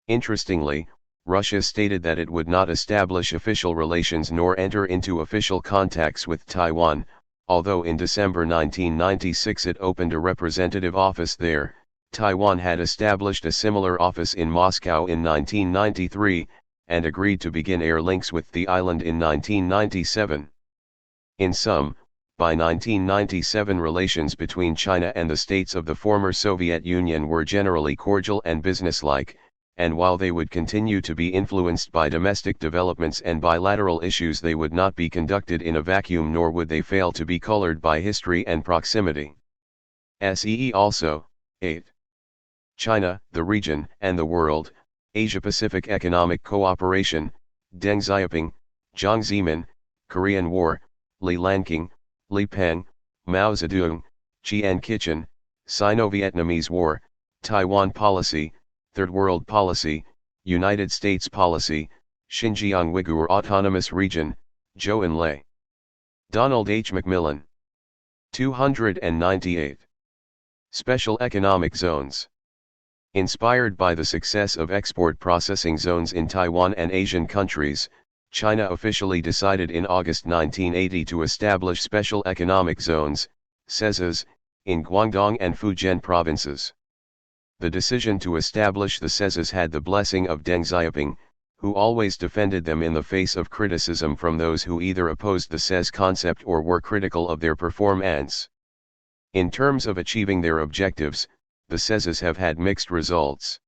Interestingly, Russia stated that it would not establish official relations nor enter into official contacts with Taiwan, although in December 1996 it opened a representative office there. Taiwan had established a similar office in Moscow in 1993, and agreed to begin air links with the island in 1997. In sum, by 1997 relations between China and the states of the former Soviet Union were generally cordial and businesslike, and while they would continue to be influenced by domestic developments and bilateral issues they would not be conducted in a vacuum nor would they fail to be colored by history and proximity. See also, 8. China, the region, and the world, Asia-Pacific Economic Cooperation, Deng Xiaoping, Jiang Zemin, Korean War, Li Lanqing, Li Peng, Mao Zedong, Chiang Kai-shek, Sino-Vietnamese War, Taiwan Policy, Third World Policy, United States Policy, Xinjiang Uyghur Autonomous Region, Zhou Enlai. Donald H. McMillan. 298. Special Economic Zones. Inspired by the success of export processing zones in Taiwan and Asian countries, China officially decided in August 1980 to establish Special Economic Zones, SEZs, in Guangdong and Fujian provinces. The decision to establish the SEZs had the blessing of Deng Xiaoping, who always defended them in the face of criticism from those who either opposed the SEZ concept or were critical of their performance. In terms of achieving their objectives, the SEZs have had mixed results.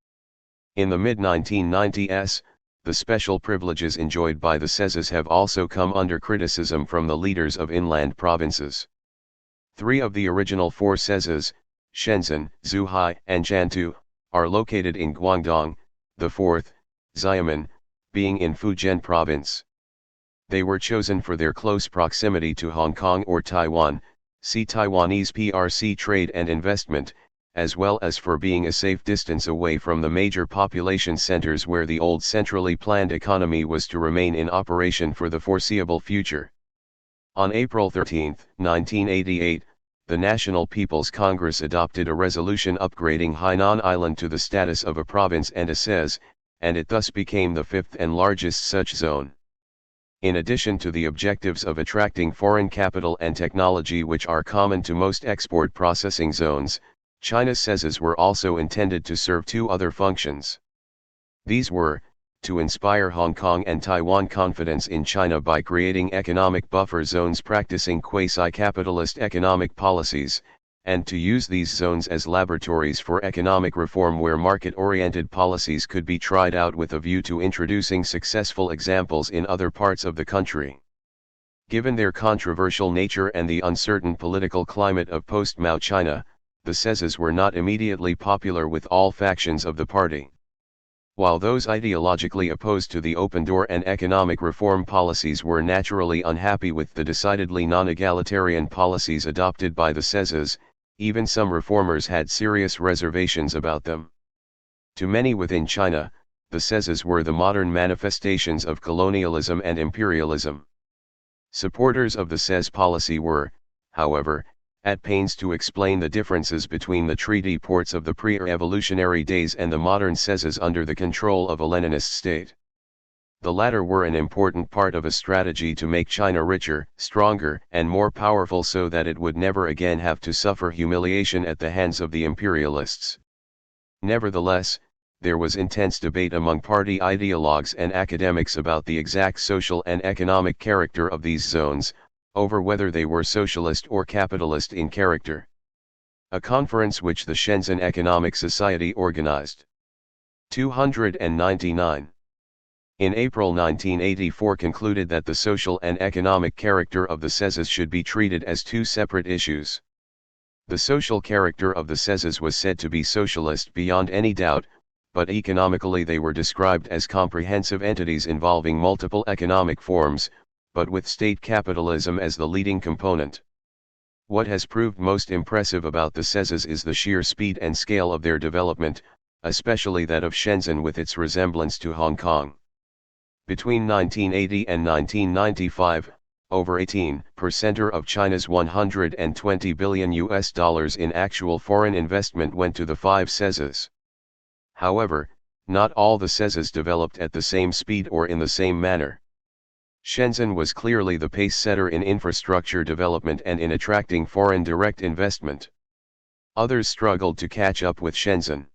In the mid-1990s, the special privileges enjoyed by the SEZs have also come under criticism from the leaders of inland provinces. 3 of the original 4 SEZs, Shenzhen, Zhuhai, and Jiantou, are located in Guangdong, the 4th, Xiamen, being in Fujian province. They were chosen for their close proximity to Hong Kong or Taiwan, see Taiwanese PRC trade and investment, as well as for being a safe distance away from the major population centers where the old centrally planned economy was to remain in operation for the foreseeable future. On April 13, 1988, the National People's Congress adopted a resolution upgrading Hainan Island to the status of a province and a SEZ, and it thus became the 5th and largest such zone. In addition to the objectives of attracting foreign capital and technology which are common to most export processing zones, China's SEZs were also intended to serve 2 other functions. These were, to inspire Hong Kong and Taiwan confidence in China by creating economic buffer zones practicing quasi-capitalist economic policies, and to use these zones as laboratories for economic reform where market-oriented policies could be tried out with a view to introducing successful examples in other parts of the country. Given their controversial nature and the uncertain political climate of post-Mao China, the SEZs were not immediately popular with all factions of the party. While those ideologically opposed to the open door and economic reform policies were naturally unhappy with the decidedly non-egalitarian policies adopted by the SEZs, even some reformers had serious reservations about them. To many within China, the SEZs were the modern manifestations of colonialism and imperialism. Supporters of the SEZ policy were, however, at pains to explain the differences between the treaty ports of the pre-revolutionary days and the modern SEZs under the control of a Leninist state. The latter were an important part of a strategy to make China richer, stronger, and more powerful so that it would never again have to suffer humiliation at the hands of the imperialists. Nevertheless, there was intense debate among party ideologues and academics about the exact social and economic character of these zones, over whether they were socialist or capitalist in character. A conference which the Shenzhen Economic Society organized. 299. In April 1984 concluded that the social and economic character of the CESs should be treated as two separate issues. The social character of the CESs was said to be socialist beyond any doubt, but economically they were described as comprehensive entities involving multiple economic forms, but with state capitalism as the leading component. What has proved most impressive about the CESs is the sheer speed and scale of their development, especially that of Shenzhen with its resemblance to Hong Kong. Between 1980 and 1995, over 18% of China's $120 billion in actual foreign investment went to the five CESs. However, not all the CESs developed at the same speed or in the same manner. Shenzhen was clearly the pace-setter in infrastructure development and in attracting foreign direct investment. Others struggled to catch up with Shenzhen.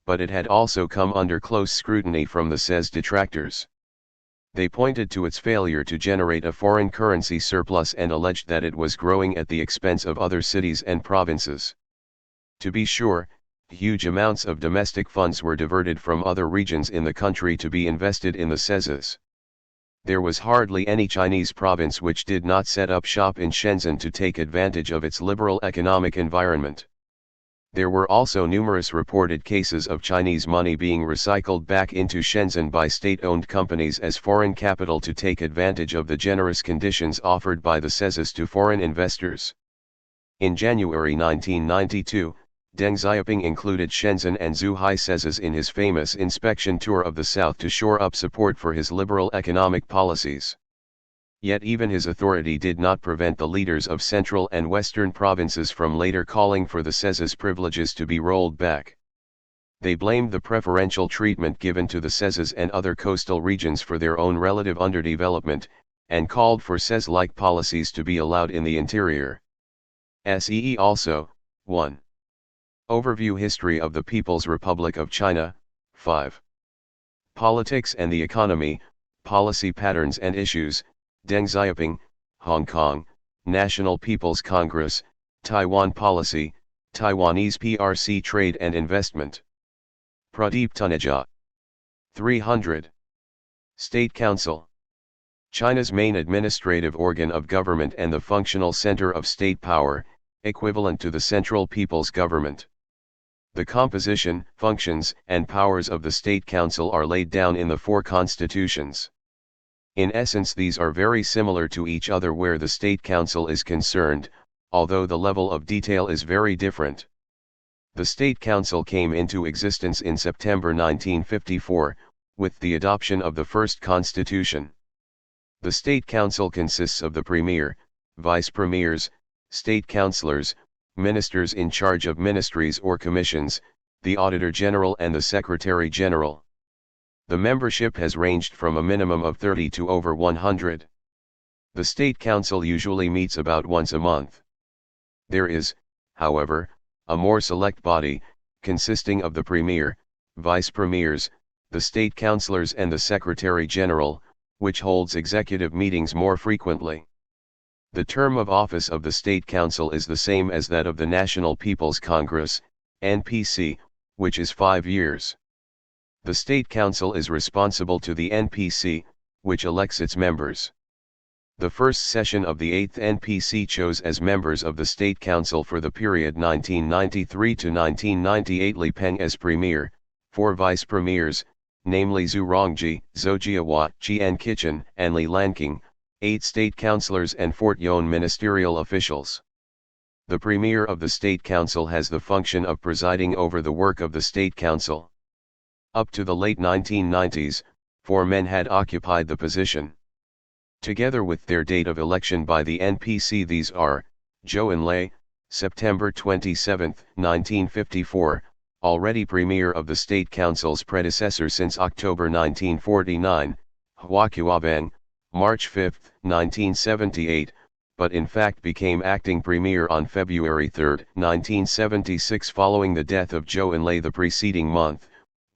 But it had also come under close scrutiny from the CES detractors. They pointed to its failure to generate a foreign currency surplus and alleged that it was growing at the expense of other cities and provinces. To be sure, huge amounts of domestic funds were diverted from other regions in the country to be invested in the CESs. There was hardly any Chinese province which did not set up shop in Shenzhen to take advantage of its liberal economic environment. There were also numerous reported cases of Chinese money being recycled back into Shenzhen by state-owned companies as foreign capital to take advantage of the generous conditions offered by the CESs to foreign investors. In January 1992, Deng Xiaoping included Shenzhen and Zhuhai CESs in his famous inspection tour of the south to shore up support for his liberal economic policies. Yet even his authority did not prevent the leaders of central and western provinces from later calling for the CESs privileges to be rolled back. They blamed the preferential treatment given to the CESs and other coastal regions for their own relative underdevelopment, and called for CES-like policies to be allowed in the interior. See also, 1. Overview History of the People's Republic of China, 5. Politics and the Economy, Policy Patterns and Issues, Deng Xiaoping, Hong Kong, National People's Congress, Taiwan Policy, Taiwanese PRC Trade and Investment. Pradeep Taneja. 300. State Council. China's main administrative organ of government and the functional center of state power, equivalent to the Central People's Government. The composition, functions, and powers of the State Council are laid down in the four constitutions. In essence, these are very similar to each other where the State Council is concerned, although the level of detail is very different. The State Council came into existence in September 1954, with the adoption of the first constitution. The State Council consists of the Premier, Vice Premiers, State Councillors, Ministers in charge of ministries or commissions, the Auditor General and the Secretary General. The membership has ranged from a minimum of 30 to over 100. The State Council usually meets about once a month. There is, however, a more select body, consisting of the Premier, Vice Premiers, the State Councillors and the Secretary General, which holds executive meetings more frequently. The term of office of the State Council is the same as that of the National People's Congress, NPC, which is 5 years. The State Council is responsible to the NPC, which elects its members. The first session of the 8th NPC chose as members of the State Council for the period 1993 to 1998 Li Peng as Premier, 4 Vice Premiers, namely Zhu Rongji, Zhou Jiahua, Qian Qichan, and Li Lanqing, 8 State Councillors and 4 Yon ministerial officials. The Premier of the State Council has the function of presiding over the work of the State Council. Up to the late 1990s, 4 men had occupied the position. Together with their date of election by the NPC, these are, Zhou Enlai, September 27, 1954, already Premier of the State Council's predecessor since October 1949, Hwakuabang, March 5, 1978, but in fact became acting premier on February 3, 1976 following the death of Zhou Enlai the preceding month,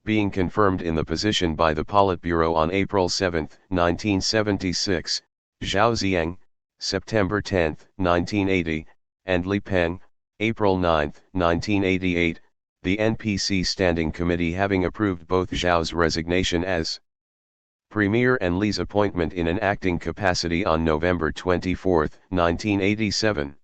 being confirmed in the position by the Politburo on April 7, 1976, Zhao Ziyang, September 10, 1980, and Li Peng, April 9, 1988, the NPC Standing Committee having approved both Zhao's resignation as Premier and Li's appointment in an acting capacity on November 24, 1987.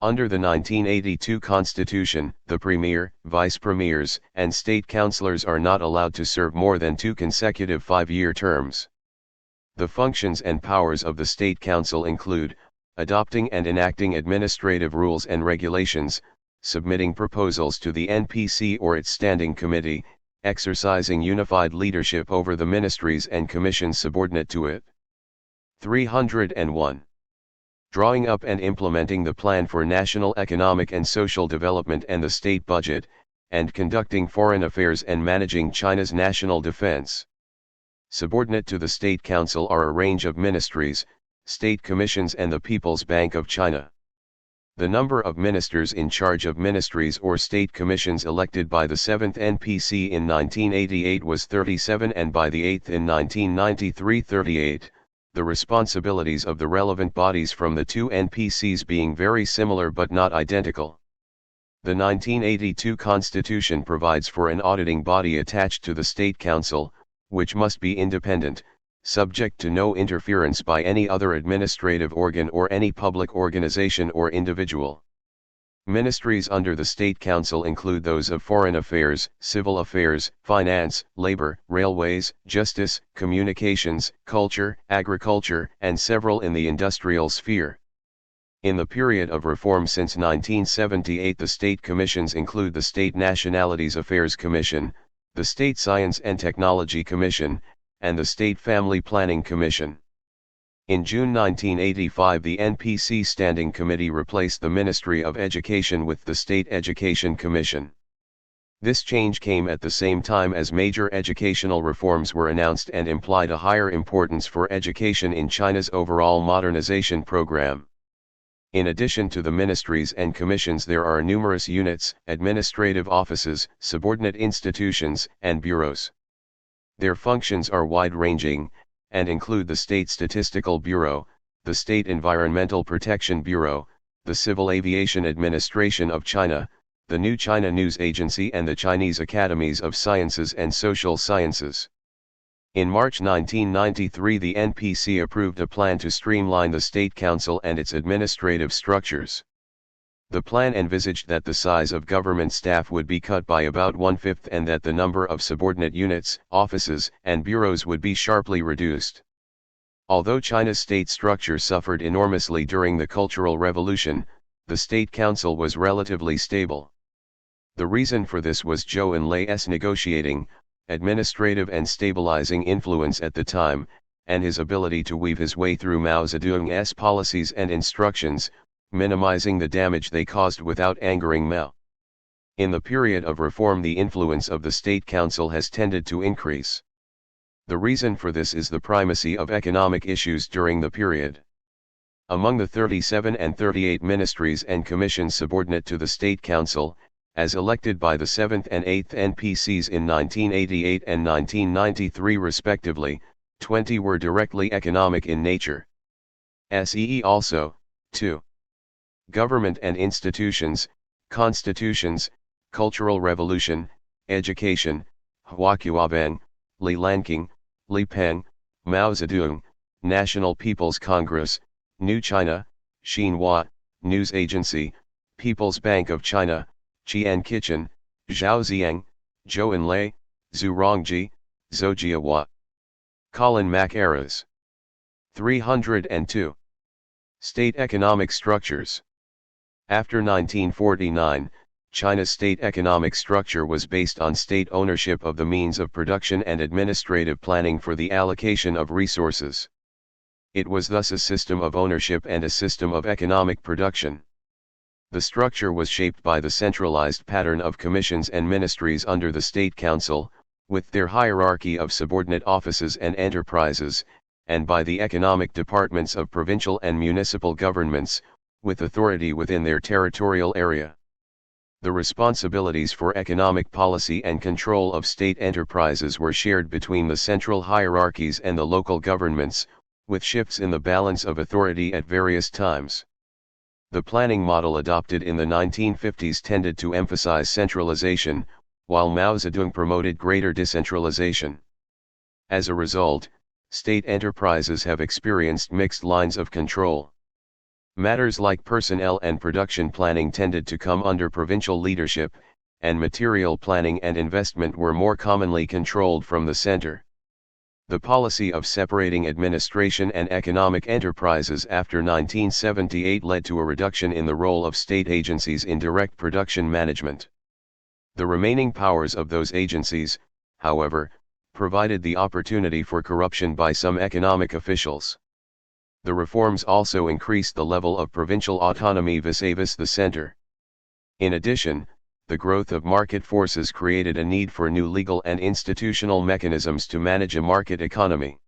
Under the 1982 Constitution, the Premier, Vice Premiers, and State Councillors are not allowed to serve more than 2 consecutive 5-year terms. The functions and powers of the State Council include, adopting and enacting administrative rules and regulations, submitting proposals to the NPC or its Standing Committee, exercising unified leadership over the ministries and commissions subordinate to it. 301. Drawing up and implementing the plan for national economic and social development and the state budget, and conducting foreign affairs and managing China's national defense. Subordinate to the State Council are a range of ministries, state commissions and the People's Bank of China. The number of ministers in charge of ministries or state commissions elected by the 7th NPC in 1988 was 37 and by the 8th in 1993 38, the responsibilities of the relevant bodies from the 2 NPCs being very similar but not identical. The 1982 Constitution provides for an auditing body attached to the State Council, which must be independent, subject to no interference by any other administrative organ or any public organization or individual. Ministries under the State Council include those of Foreign Affairs, Civil Affairs, Finance, Labor, Railways, Justice, Communications, Culture, Agriculture, and several in the industrial sphere. In the period of reform since 1978, the state commissions include the State Nationalities Affairs Commission, the State Science and Technology Commission, and the State Family Planning Commission. In June 1985, the NPC Standing Committee replaced the Ministry of Education with the State Education Commission. This change came at the same time as major educational reforms were announced and implied a higher importance for education in China's overall modernization program. In addition to the ministries and commissions, there are numerous units, administrative offices, subordinate institutions, and bureaus. Their functions are wide-ranging, and include the State Statistical Bureau, the State Environmental Protection Bureau, the Civil Aviation Administration of China, the New China News Agency and the Chinese Academies of Sciences and Social Sciences. In March 1993, the NPC approved a plan to streamline the State Council and its administrative structures. The plan envisaged that the size of government staff would be cut by about 1/5 and that the number of subordinate units, offices, and bureaus would be sharply reduced. Although China's state structure suffered enormously during the Cultural Revolution, the State Council was relatively stable. The reason for this was Zhou Enlai's negotiating, administrative and stabilizing influence at the time, and his ability to weave his way through Mao Zedong's policies and instructions, minimizing the damage they caused without angering Mao. In the period of reform, the influence of the State Council has tended to increase. The reason for this is the primacy of economic issues during the period. Among the 37 and 38 ministries and commissions subordinate to the State Council, as elected by the 7th and 8th NPCs in 1988 and 1993 respectively, 20 were directly economic in nature. See also, 2. Government and institutions, constitutions, Cultural Revolution, education, Hwakuabang, Li Lanqing, Li Peng, Mao Zedong, National People's Congress, New China, Xinhua, News Agency, People's Bank of China, Qian Kitchen, Zhao Ziyang, Zhou Enlai, Zhu Rongji, Zhou Jiahua. Colin Mackerras. 302. State economic structures. After 1949, China's state economic structure was based on state ownership of the means of production and administrative planning for the allocation of resources. It was thus a system of ownership and a system of economic production. The structure was shaped by the centralized pattern of commissions and ministries under the State Council, with their hierarchy of subordinate offices and enterprises, and by the economic departments of provincial and municipal governments, with authority within their territorial area. The responsibilities for economic policy and control of state enterprises were shared between the central hierarchies and the local governments, with shifts in the balance of authority at various times. The planning model adopted in the 1950s tended to emphasize centralization, while Mao Zedong promoted greater decentralization. As a result, state enterprises have experienced mixed lines of control. Matters like personnel and production planning tended to come under provincial leadership, and material planning and investment were more commonly controlled from the center. The policy of separating administration and economic enterprises after 1978 led to a reduction in the role of state agencies in direct production management. The remaining powers of those agencies, however, provided the opportunity for corruption by some economic officials. The reforms also increased the level of provincial autonomy vis-à-vis the center. In addition, the growth of market forces created a need for new legal and institutional mechanisms to manage a market economy.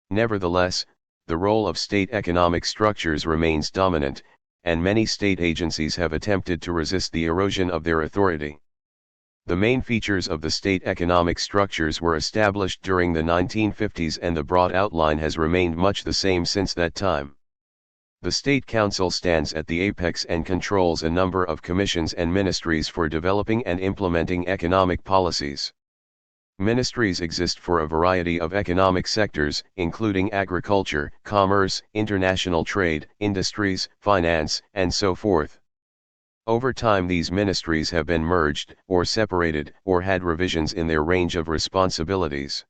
Nevertheless, the role of state economic structures remains dominant, and many state agencies have attempted to resist the erosion of their authority. The main features of the state economic structures were established during the 1950s, and the broad outline has remained much the same since that time. The State Council stands at the apex and controls a number of commissions and ministries for developing and implementing economic policies. Ministries exist for a variety of economic sectors, including agriculture, commerce, international trade, industries, finance, and so forth. Over time, these ministries have been merged, or separated, or had revisions in their range of responsibilities.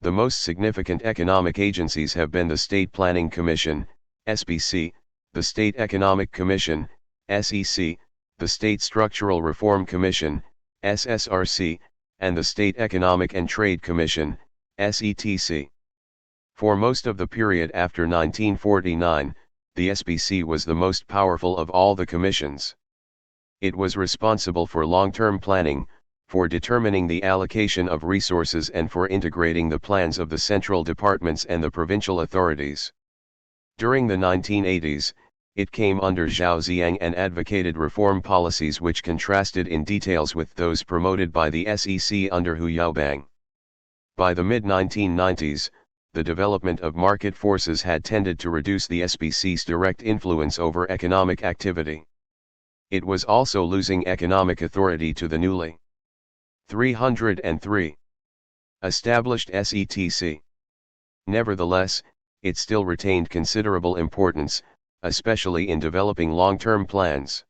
The most significant economic agencies have been the State Planning Commission, SPC, the State Economic Commission, SEC, the State Structural Reform Commission, SSRC, and the State Economic and Trade Commission, SETC. For most of the period after 1949, the SPC was the most powerful of all the commissions. It was responsible for long-term planning, for determining the allocation of resources, and for integrating the plans of the central departments and the provincial authorities. During the 1980s, it came under Zhao Ziyang and advocated reform policies which contrasted in details with those promoted by the SEC under Hu Yaobang. By the mid-1990s, the development of market forces had tended to reduce the SPC's direct influence over economic activity. It was also losing economic authority to the newly 303 established SETC. Nevertheless, it still retained considerable importance, especially in developing long-term plans.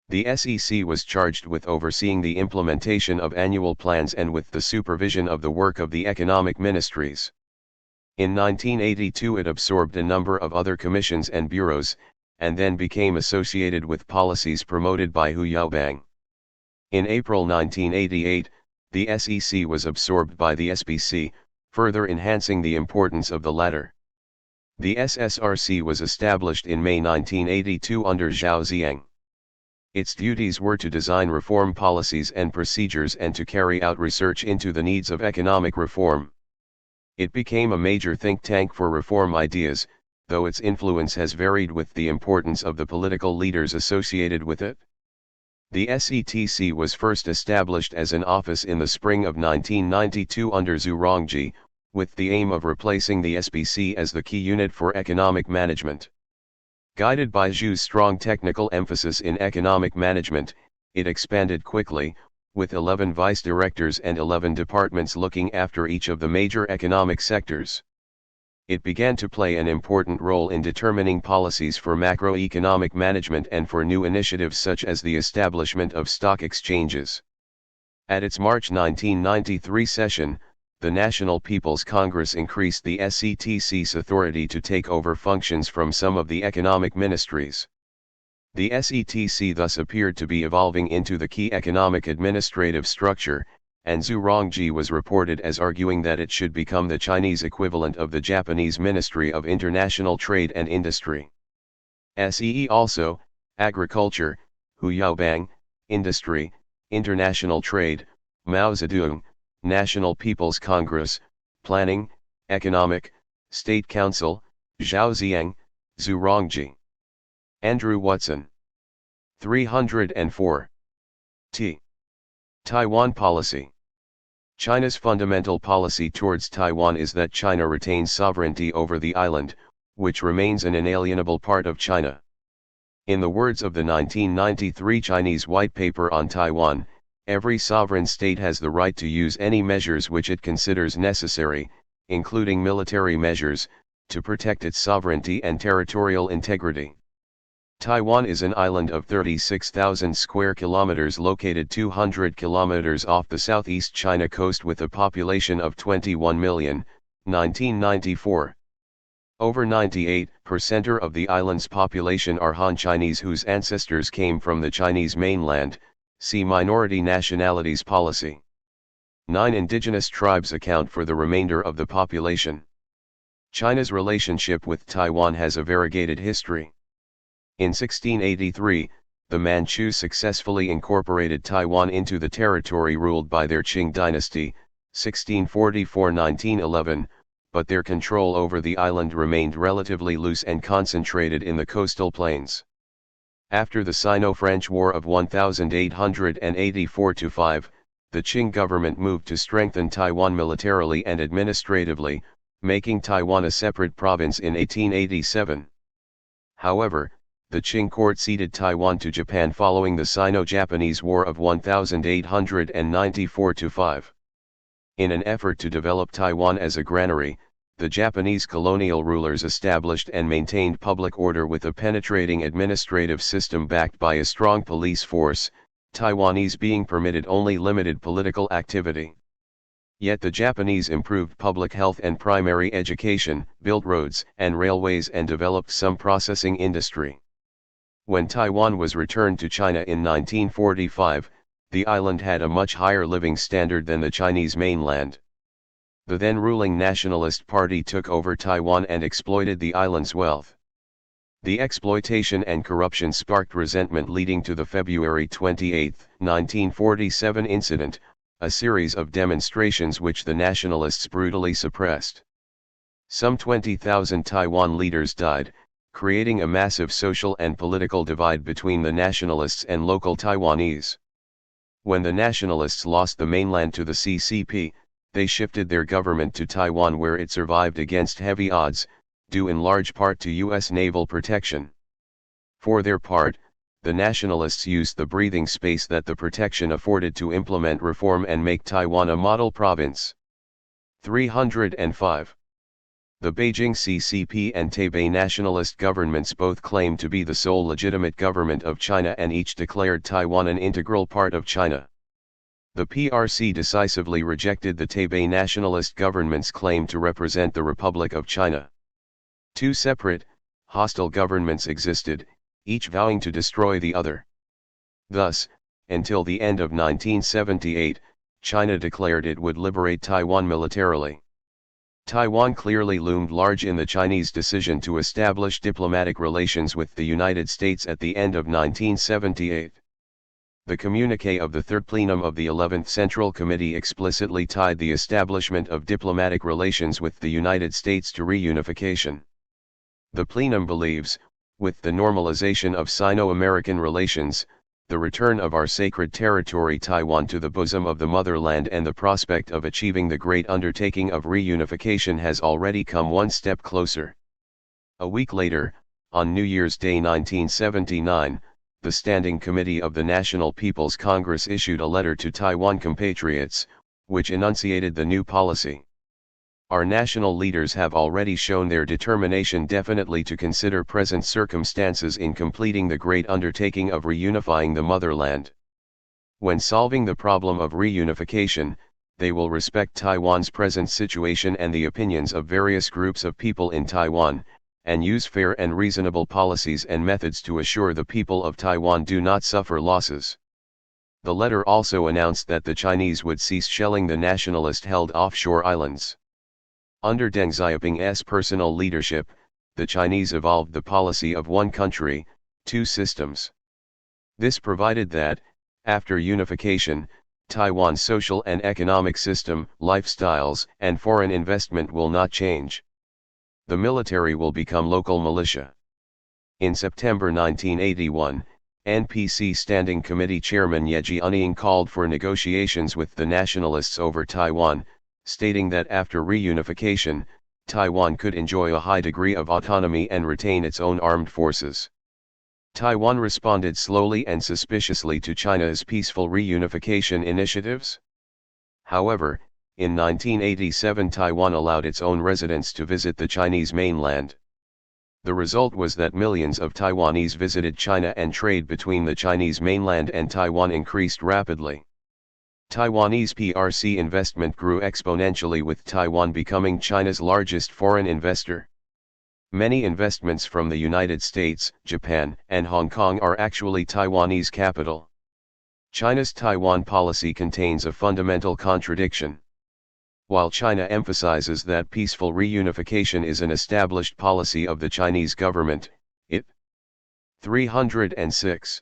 The SEC was charged with overseeing the implementation of annual plans and with the supervision of the work of the economic ministries. In 1982 it absorbed a number of other commissions and bureaus, and then became associated with policies promoted by Hu Yaobang. In April 1988, the SEC was absorbed by the SPC, further enhancing the importance of the latter. The SSRC was established in May 1982 under Zhao Ziyang. Its duties were to design reform policies and procedures and to carry out research into the needs of economic reform. It became a major think tank for reform ideas, though its influence has varied with the importance of the political leaders associated with it. The SETC was first established as an office in the spring of 1992 under Zhu Rongji, with the aim of replacing the SPC as the key unit for economic management. Guided by Zhu's strong technical emphasis in economic management, it expanded quickly, with 11 vice directors and 11 departments looking after each of the major economic sectors. It began to play an important role in determining policies for macroeconomic management and for new initiatives such as the establishment of stock exchanges. At its March 1993 session, the National People's Congress increased the SETC's authority to take over functions from some of the economic ministries. The SETC thus appeared to be evolving into the key economic administrative structure, and Zhu Rongji was reported as arguing that it should become the Chinese equivalent of the Japanese Ministry of International Trade and Industry. SEE also, Agriculture, Hu Yaobang, Industry, International Trade, Mao Zedong, National People's Congress, Planning, Economic, State Council, Zhaoziang, Zhurongji. Andrew Watson. 304. T. Taiwan Policy. China's fundamental policy towards Taiwan is that China retains sovereignty over the island, which remains an inalienable part of China. In the words of the 1993 Chinese White Paper on Taiwan, every sovereign state has the right to use any measures which it considers necessary, including military measures, to protect its sovereignty and territorial integrity. Taiwan is an island of 36,000 square kilometers located 200 kilometers off the southeast China coast with a population of 21 million, 1994. Over 98% of the island's population are Han Chinese whose ancestors came from the Chinese mainland. See Minority Nationalities Policy. 9 indigenous tribes account for the remainder of the population. China's relationship with Taiwan has a variegated history. In 1683, the Manchus successfully incorporated Taiwan into the territory ruled by their Qing dynasty, 1644–1911, but their control over the island remained relatively loose and concentrated in the coastal plains. After the Sino-French War of 1884–5, the Qing government moved to strengthen Taiwan militarily and administratively, making Taiwan a separate province in 1887. However, the Qing court ceded Taiwan to Japan following the Sino-Japanese War of 1894–5. In an effort to develop Taiwan as a granary, the Japanese colonial rulers established and maintained public order with a penetrating administrative system backed by a strong police force, Taiwanese being permitted only limited political activity. Yet the Japanese improved public health and primary education, built roads and railways and developed some processing industry. When Taiwan was returned to China in 1945, the island had a much higher living standard than the Chinese mainland. The then ruling Nationalist Party took over Taiwan and exploited the island's wealth. The exploitation and corruption sparked resentment, leading to the February 28, 1947 incident, a series of demonstrations which the Nationalists brutally suppressed. Some 20,000 Taiwan leaders died, creating a massive social and political divide between the Nationalists and local Taiwanese. When the Nationalists lost the mainland to the CCP, they shifted their government to Taiwan, where it survived against heavy odds, due in large part to U.S. naval protection. For their part, the Nationalists used the breathing space that the protection afforded to implement reform and make Taiwan a model province. 305. The Beijing CCP and Taipei nationalist governments both claimed to be the sole legitimate government of China and each declared Taiwan an integral part of China. The PRC decisively rejected the Taipei nationalist government's claim to represent the Republic of China. Two separate, hostile governments existed, each vowing to destroy the other. Thus, until the end of 1978, China declared it would liberate Taiwan militarily. Taiwan clearly loomed large in the Chinese decision to establish diplomatic relations with the United States at the end of 1978. The communiqué of the Third Plenum of the 11th Central Committee explicitly tied the establishment of diplomatic relations with the United States to reunification. The plenum believes, with the normalization of Sino-American relations, the return of our sacred territory Taiwan to the bosom of the motherland and the prospect of achieving the great undertaking of reunification has already come one step closer. A week later, on New Year's Day 1979, the Standing Committee of the National People's Congress issued a letter to Taiwan compatriots, which enunciated the new policy. Our national leaders have already shown their determination definitely to consider present circumstances in completing the great undertaking of reunifying the motherland. When solving the problem of reunification, they will respect Taiwan's present situation and the opinions of various groups of people in Taiwan, and use fair and reasonable policies and methods to assure the people of Taiwan do not suffer losses. The letter also announced that the Chinese would cease shelling the nationalist-held offshore islands. Under Deng Xiaoping's personal leadership, the Chinese evolved the policy of one country, two systems. This provided that, after unification, Taiwan's social and economic system, lifestyles, and foreign investment will not change. The military will become local militia. In September 1981, NPC Standing Committee Chairman Ye Jianying called for negotiations with the nationalists over Taiwan, stating that after reunification, Taiwan could enjoy a high degree of autonomy and retain its own armed forces. Taiwan responded slowly and suspiciously to China's peaceful reunification initiatives. However, in 1987 Taiwan allowed its own residents to visit the Chinese mainland. The result was that millions of Taiwanese visited China and trade between the Chinese mainland and Taiwan increased rapidly. Taiwanese PRC investment grew exponentially with Taiwan becoming China's largest foreign investor. Many investments from the United States, Japan, and Hong Kong are actually Taiwanese capital. China's Taiwan policy contains a fundamental contradiction. While China emphasizes that peaceful reunification is an established policy of the Chinese government, it 306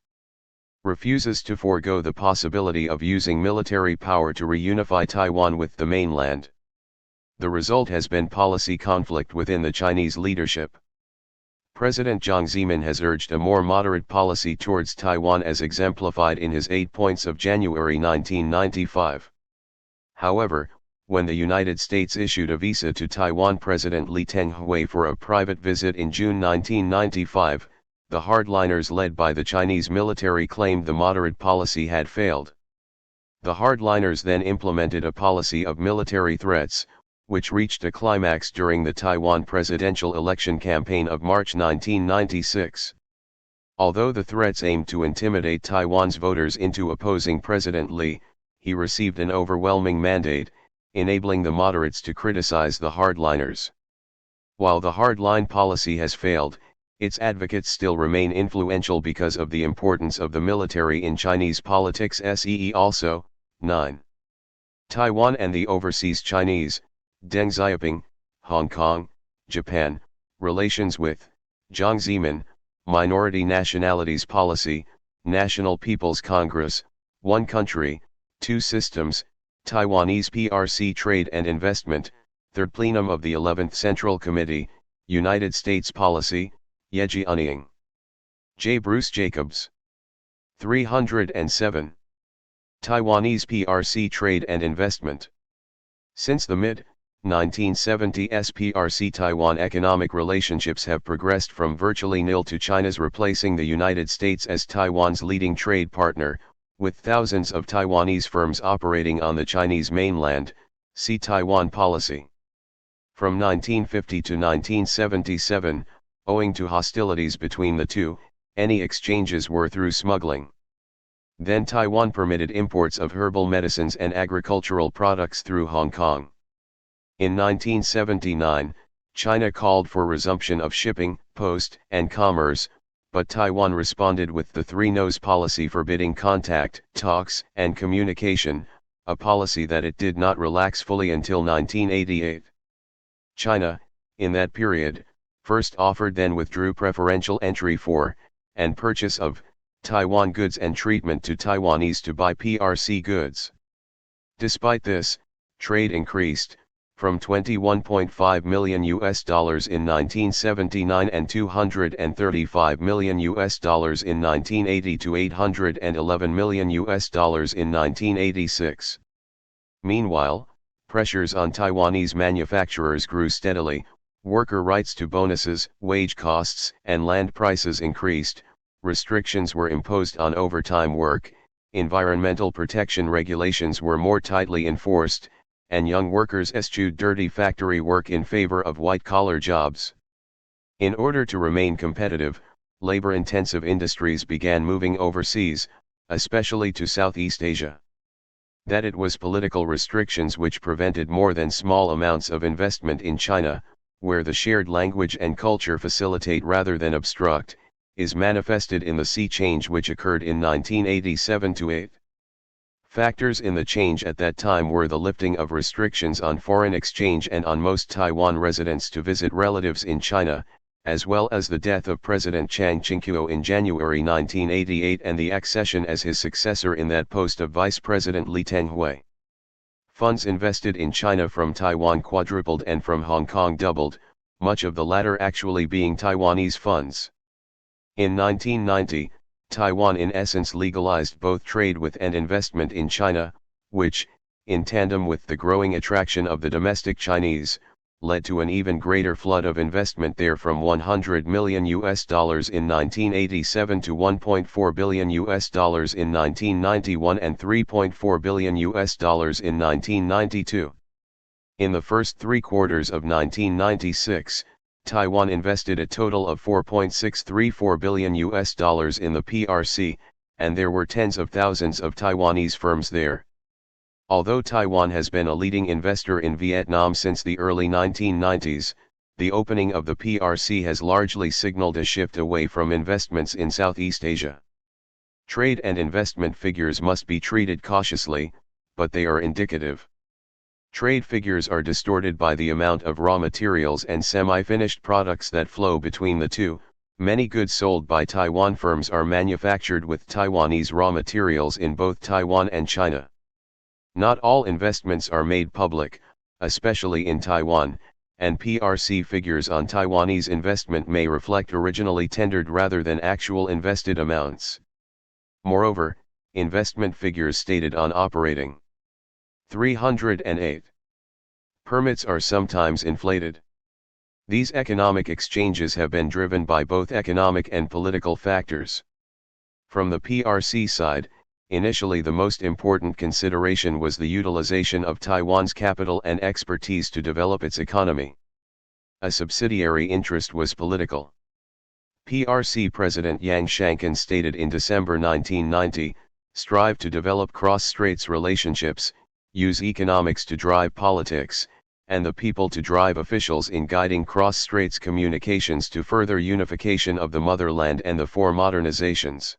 refuses to forego the possibility of using military power to reunify Taiwan with the mainland. The result has been policy conflict within the Chinese leadership. President Jiang Zemin has urged a more moderate policy towards Taiwan as exemplified in his 8 points of January 1995. However, when the United States issued a visa to Taiwan President Lee Teng-hui for a private visit in June 1995, the hardliners led by the Chinese military claimed the moderate policy had failed. The hardliners then implemented a policy of military threats, which reached a climax during the Taiwan presidential election campaign of March 1996. Although the threats aimed to intimidate Taiwan's voters into opposing President Lee, he received an overwhelming mandate, enabling the moderates to criticize the hardliners. While the hardline policy has failed, its advocates still remain influential because of the importance of the military in Chinese politics. Also, 9. Taiwan and the overseas Chinese, Deng Xiaoping, Hong Kong, Japan, relations with, Jiang Zemin, minority nationalities policy, National People's Congress, one country, two systems, Taiwanese PRC trade and investment, Third Plenum of the 11th Central Committee, United States policy, Ye Jianying. J. Bruce Jacobs. 307. Taiwanese PRC trade and investment. Since the mid-1970s PRC-Taiwan economic relationships have progressed from virtually nil to China's replacing the United States as Taiwan's leading trade partner, with thousands of Taiwanese firms operating on the Chinese mainland. See Taiwan policy. From 1950 to 1977, owing to hostilities between the two, any exchanges were through smuggling. Then Taiwan permitted imports of herbal medicines and agricultural products through Hong Kong. In 1979, China called for resumption of shipping, post, and commerce, but Taiwan responded with the three no's policy forbidding contact, talks, and communication, a policy that it did not relax fully until 1988. China, in that period, first offered then withdrew preferential entry for, and purchase of, Taiwan goods and treatment to Taiwanese to buy PRC goods. Despite this, trade increased, from $21.5 million in 1979 and $235 million in 1980 to $811 million in 1986. Meanwhile, pressures on Taiwanese manufacturers grew steadily, worker rights to bonuses, wage costs, and land prices increased, restrictions were imposed on overtime work, environmental protection regulations were more tightly enforced, and young workers eschewed dirty factory work in favor of white-collar jobs. In order to remain competitive, labor-intensive industries began moving overseas, especially to Southeast Asia. That it was political restrictions which prevented more than small amounts of investment in China, where the shared language and culture facilitate rather than obstruct, is manifested in the sea change which occurred in 1987-8. Factors in the change at that time were the lifting of restrictions on foreign exchange and on most Taiwan residents to visit relatives in China, as well as the death of President Chiang Ching-kuo in January 1988 and the accession as his successor in that post of Vice President Lee Teng-hui. Funds invested in China from Taiwan quadrupled and from Hong Kong doubled, much of the latter actually being Taiwanese funds. In 1990, Taiwan in essence legalized both trade with and investment in China, which, in tandem with the growing attraction of the domestic Chinese, led to an even greater flood of investment there from $100 million in 1987 to $1.4 billion in 1991 and $3.4 billion in 1992. In the first 3 quarters of 1996, Taiwan invested a total of $4.634 billion in the PRC, and there were tens of thousands of Taiwanese firms there. Although Taiwan has been a leading investor in Vietnam since the early 1990s, the opening of the PRC has largely signaled a shift away from investments in Southeast Asia. Trade and investment figures must be treated cautiously, but they are indicative. Trade figures are distorted by the amount of raw materials and semi-finished products that flow between the two. Many goods sold by Taiwan firms are manufactured with Taiwanese raw materials in both Taiwan and China. Not all investments are made public, especially in Taiwan, and PRC figures on Taiwanese investment may reflect originally tendered rather than actual invested amounts. Moreover, investment figures stated on operating 308 permits are sometimes inflated. These economic exchanges have been driven by both economic and political factors. From the PRC side, initially the most important consideration was the utilization of Taiwan's capital and expertise to develop its economy. A subsidiary interest was political. PRC President Yang Shankin stated in December 1990, "Strive to develop cross-straits relationships, use economics to drive politics, and the people to drive officials in guiding cross-straits communications to further unification of the motherland and the four modernizations."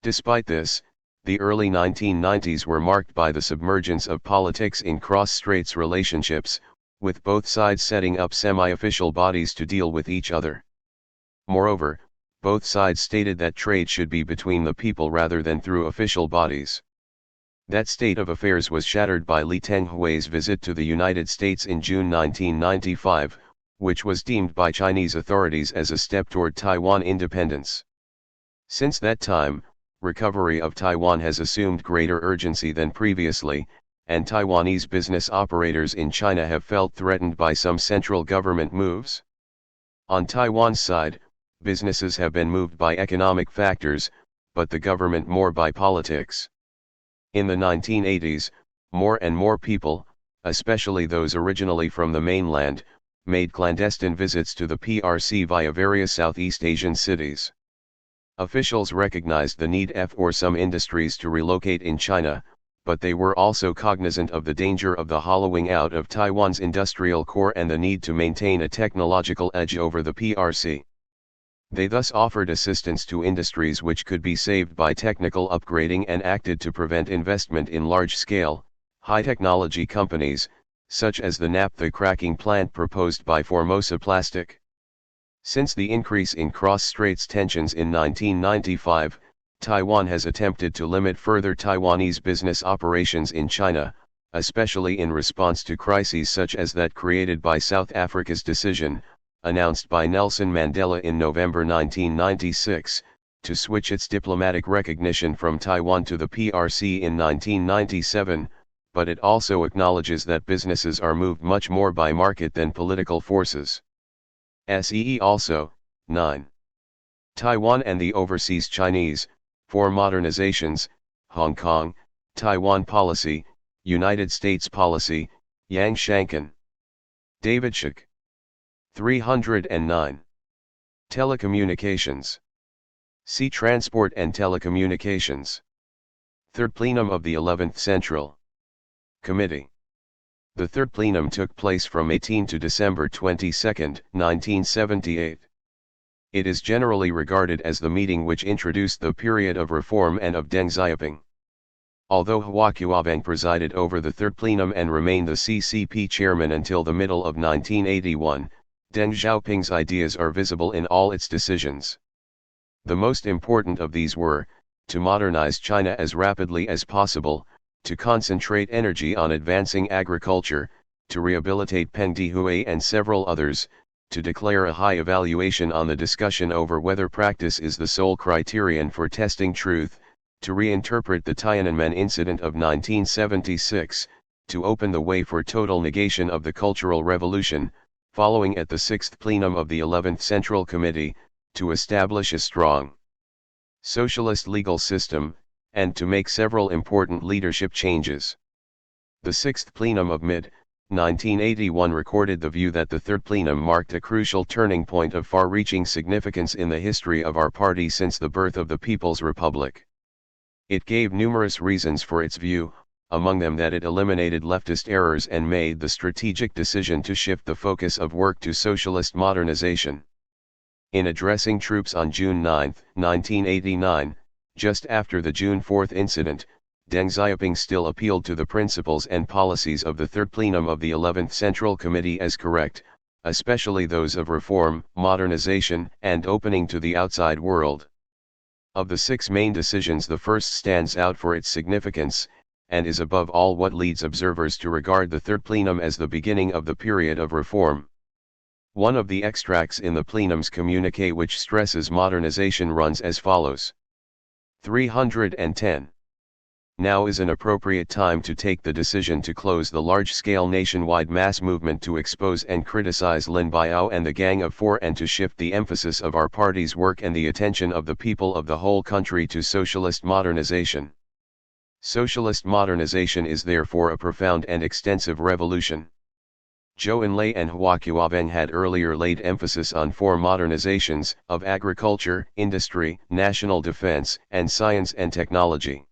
Despite this, the early 1990s were marked by the submergence of politics in cross-straits relationships, with both sides setting up semi-official bodies to deal with each other. Moreover, both sides stated that trade should be between the people rather than through official bodies. That state of affairs was shattered by Lee Teng-hui's visit to the United States in June 1995, which was deemed by Chinese authorities as a step toward Taiwan independence. Since that time, recovery of Taiwan has assumed greater urgency than previously, and Taiwanese business operators in China have felt threatened by some central government moves. On Taiwan's side, businesses have been moved by economic factors, but the government more by politics. In the 1980s, more and more people, especially those originally from the mainland, made clandestine visits to the PRC via various Southeast Asian cities. Officials recognized the need for some industries to relocate in China, but they were also cognizant of the danger of the hollowing out of Taiwan's industrial core and the need to maintain a technological edge over the PRC. They thus offered assistance to industries which could be saved by technical upgrading and acted to prevent investment in large-scale, high-technology companies, such as the naphtha cracking plant proposed by Formosa Plastic. Since the increase in cross-straits tensions in 1995, Taiwan has attempted to limit further Taiwanese business operations in China, especially in response to crises such as that created by South Africa's decision, announced by Nelson Mandela in November 1996, to switch its diplomatic recognition from Taiwan to the PRC in 1997, but it also acknowledges that businesses are moved much more by market than political forces. SEE also, 9. Taiwan and the overseas Chinese, 4 modernizations, Hong Kong, Taiwan policy, United States policy, Yang Shankin. David Schick. 309. Telecommunications. See Transport and Telecommunications. Third Plenum of the 11th Central Committee. The third plenum took place from 18 to December 22, 1978. It is generally regarded as the meeting which introduced the period of reform and of Deng Xiaoping. Although Hua Qiabang presided over the third plenum and remained the CCP chairman until the middle of 1981, Deng Xiaoping's ideas are visible in all its decisions. The most important of these were, to modernize China as rapidly as possible, to concentrate energy on advancing agriculture, to rehabilitate Peng Dehui and several others, to declare a high evaluation on the discussion over whether practice is the sole criterion for testing truth, to reinterpret the Tiananmen incident of 1976, to open the way for total negation of the Cultural Revolution, following at the 6th plenum of the 11th Central Committee, to establish a strong socialist legal system, and to make several important leadership changes. The 6th plenum of mid-1981 recorded the view that the 3rd plenum marked a crucial turning point of far-reaching significance in the history of our party since the birth of the People's Republic. It gave numerous reasons for its view, among them that it eliminated leftist errors and made the strategic decision to shift the focus of work to socialist modernization. In addressing troops on June 9, 1989, just after the June 4 incident, Deng Xiaoping still appealed to the principles and policies of the 3rd plenum of the 11th Central Committee as correct, especially those of reform, modernization, and opening to the outside world. Of the 6 main decisions, the first stands out for its significance, and is above all what leads observers to regard the 3rd plenum as the beginning of the period of reform. One of the extracts in the plenum's communiqué which stresses modernization runs as follows. 310. Now is an appropriate time to take the decision to close the large-scale nationwide mass movement to expose and criticize Lin Biao and the Gang of Four, and to shift the emphasis of our party's work and the attention of the people of the whole country to socialist modernization. Socialist modernization is therefore a profound and extensive revolution. Zhou Enlai and Hua Qiaobeng had earlier laid emphasis on 4 modernizations of agriculture, industry, national defense, and science and technology.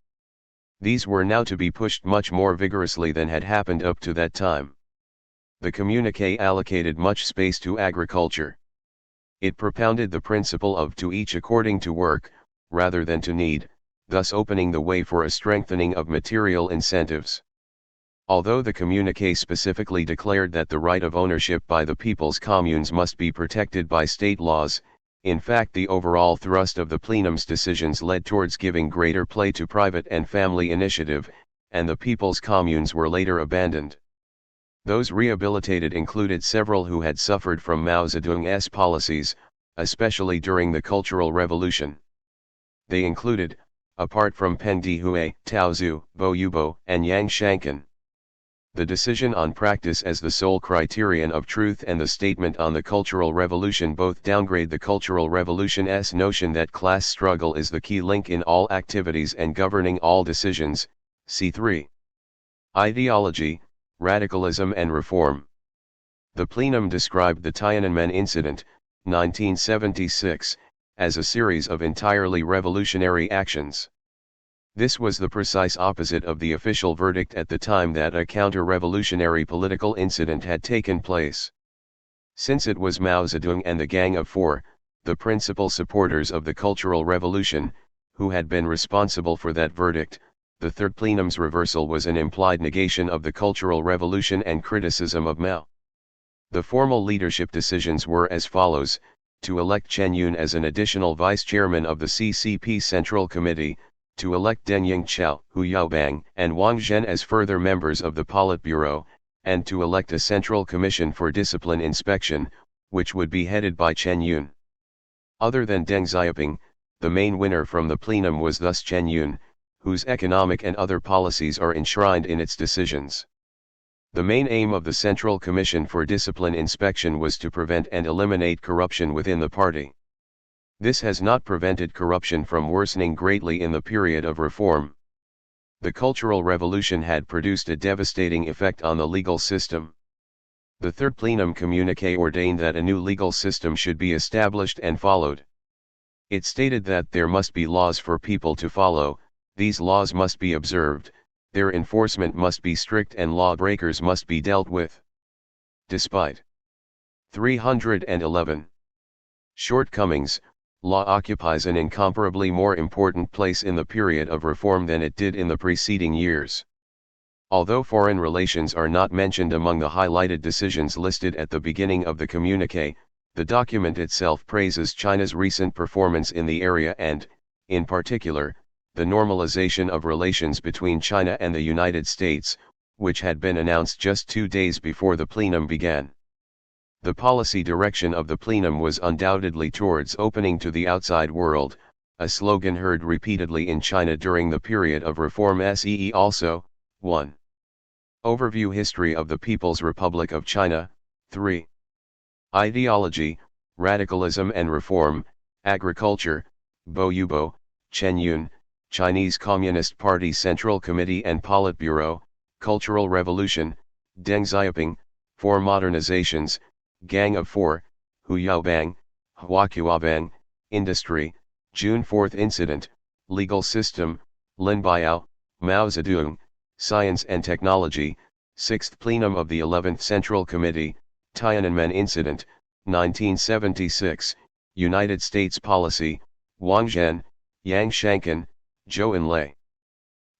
These were now to be pushed much more vigorously than had happened up to that time. The communiqué allocated much space to agriculture. It propounded the principle of to each according to work, rather than to need, thus opening the way for a strengthening of material incentives. Although the communiqué specifically declared that the right of ownership by the people's communes must be protected by state laws, in fact the overall thrust of the plenum's decisions led towards giving greater play to private and family initiative, and the people's communes were later abandoned. Those rehabilitated included several who had suffered from Mao Zedong's policies, especially during the Cultural Revolution. They included, apart from Peng Dehui, Tao Zhu, Bo Yubo, and Yang Shankan, the decision on practice as the sole criterion of truth and the statement on the Cultural Revolution both downgrade the Cultural Revolution's notion that class struggle is the key link in all activities and governing all decisions. C3. Ideology, radicalism and reform. The plenum described the Tiananmen incident, 1976, as a series of entirely revolutionary actions. This was the precise opposite of the official verdict at the time that a counter-revolutionary political incident had taken place. Since it was Mao Zedong and the Gang of Four, the principal supporters of the Cultural Revolution, who had been responsible for that verdict, the 3rd plenum's reversal was an implied negation of the Cultural Revolution and criticism of Mao. The formal leadership decisions were as follows: to elect Chen Yun as an additional vice-chairman of the CCP Central Committee, to elect Deng Yingqiao, Hu Yaobang, and Wang Zhen as further members of the Politburo, and to elect a Central Commission for Discipline Inspection, which would be headed by Chen Yun. Other than Deng Xiaoping, the main winner from the plenum was thus Chen Yun, whose economic and other policies are enshrined in its decisions. The main aim of the Central Commission for Discipline Inspection was to prevent and eliminate corruption within the party. This has not prevented corruption from worsening greatly in the period of reform. The Cultural Revolution had produced a devastating effect on the legal system. The 3rd plenum communiqué ordained that a new legal system should be established and followed. It stated that there must be laws for people to follow, these laws must be observed, their enforcement must be strict, and lawbreakers must be dealt with. Despite 311 shortcomings, law occupies an incomparably more important place in the period of reform than it did in the preceding years. Although foreign relations are not mentioned among the highlighted decisions listed at the beginning of the communiqué, the document itself praises China's recent performance in the area and, in particular, the normalization of relations between China and the United States, which had been announced just 2 days before the plenum began. The policy direction of the plenum was undoubtedly towards opening to the outside world, a slogan heard repeatedly in China during the period of reform. See also, 1. Overview History of the People's Republic of China, 3. Ideology, Radicalism and Reform, Agriculture, Bo Yubo, Chen Yun, Chinese Communist Party Central Committee and Politburo, Cultural Revolution, Deng Xiaoping, 4 Modernizations, Gang of 4, Hu Yaobang, Huaqiabang, Industry, June 4 Incident, Legal System, Lin Biao, Mao Zedong, Science and Technology, 6th Plenum of the 11th Central Committee, Tiananmen Incident, 1976, United States Policy, Wang Zhen, Yang Shankan, Zhou Enlai.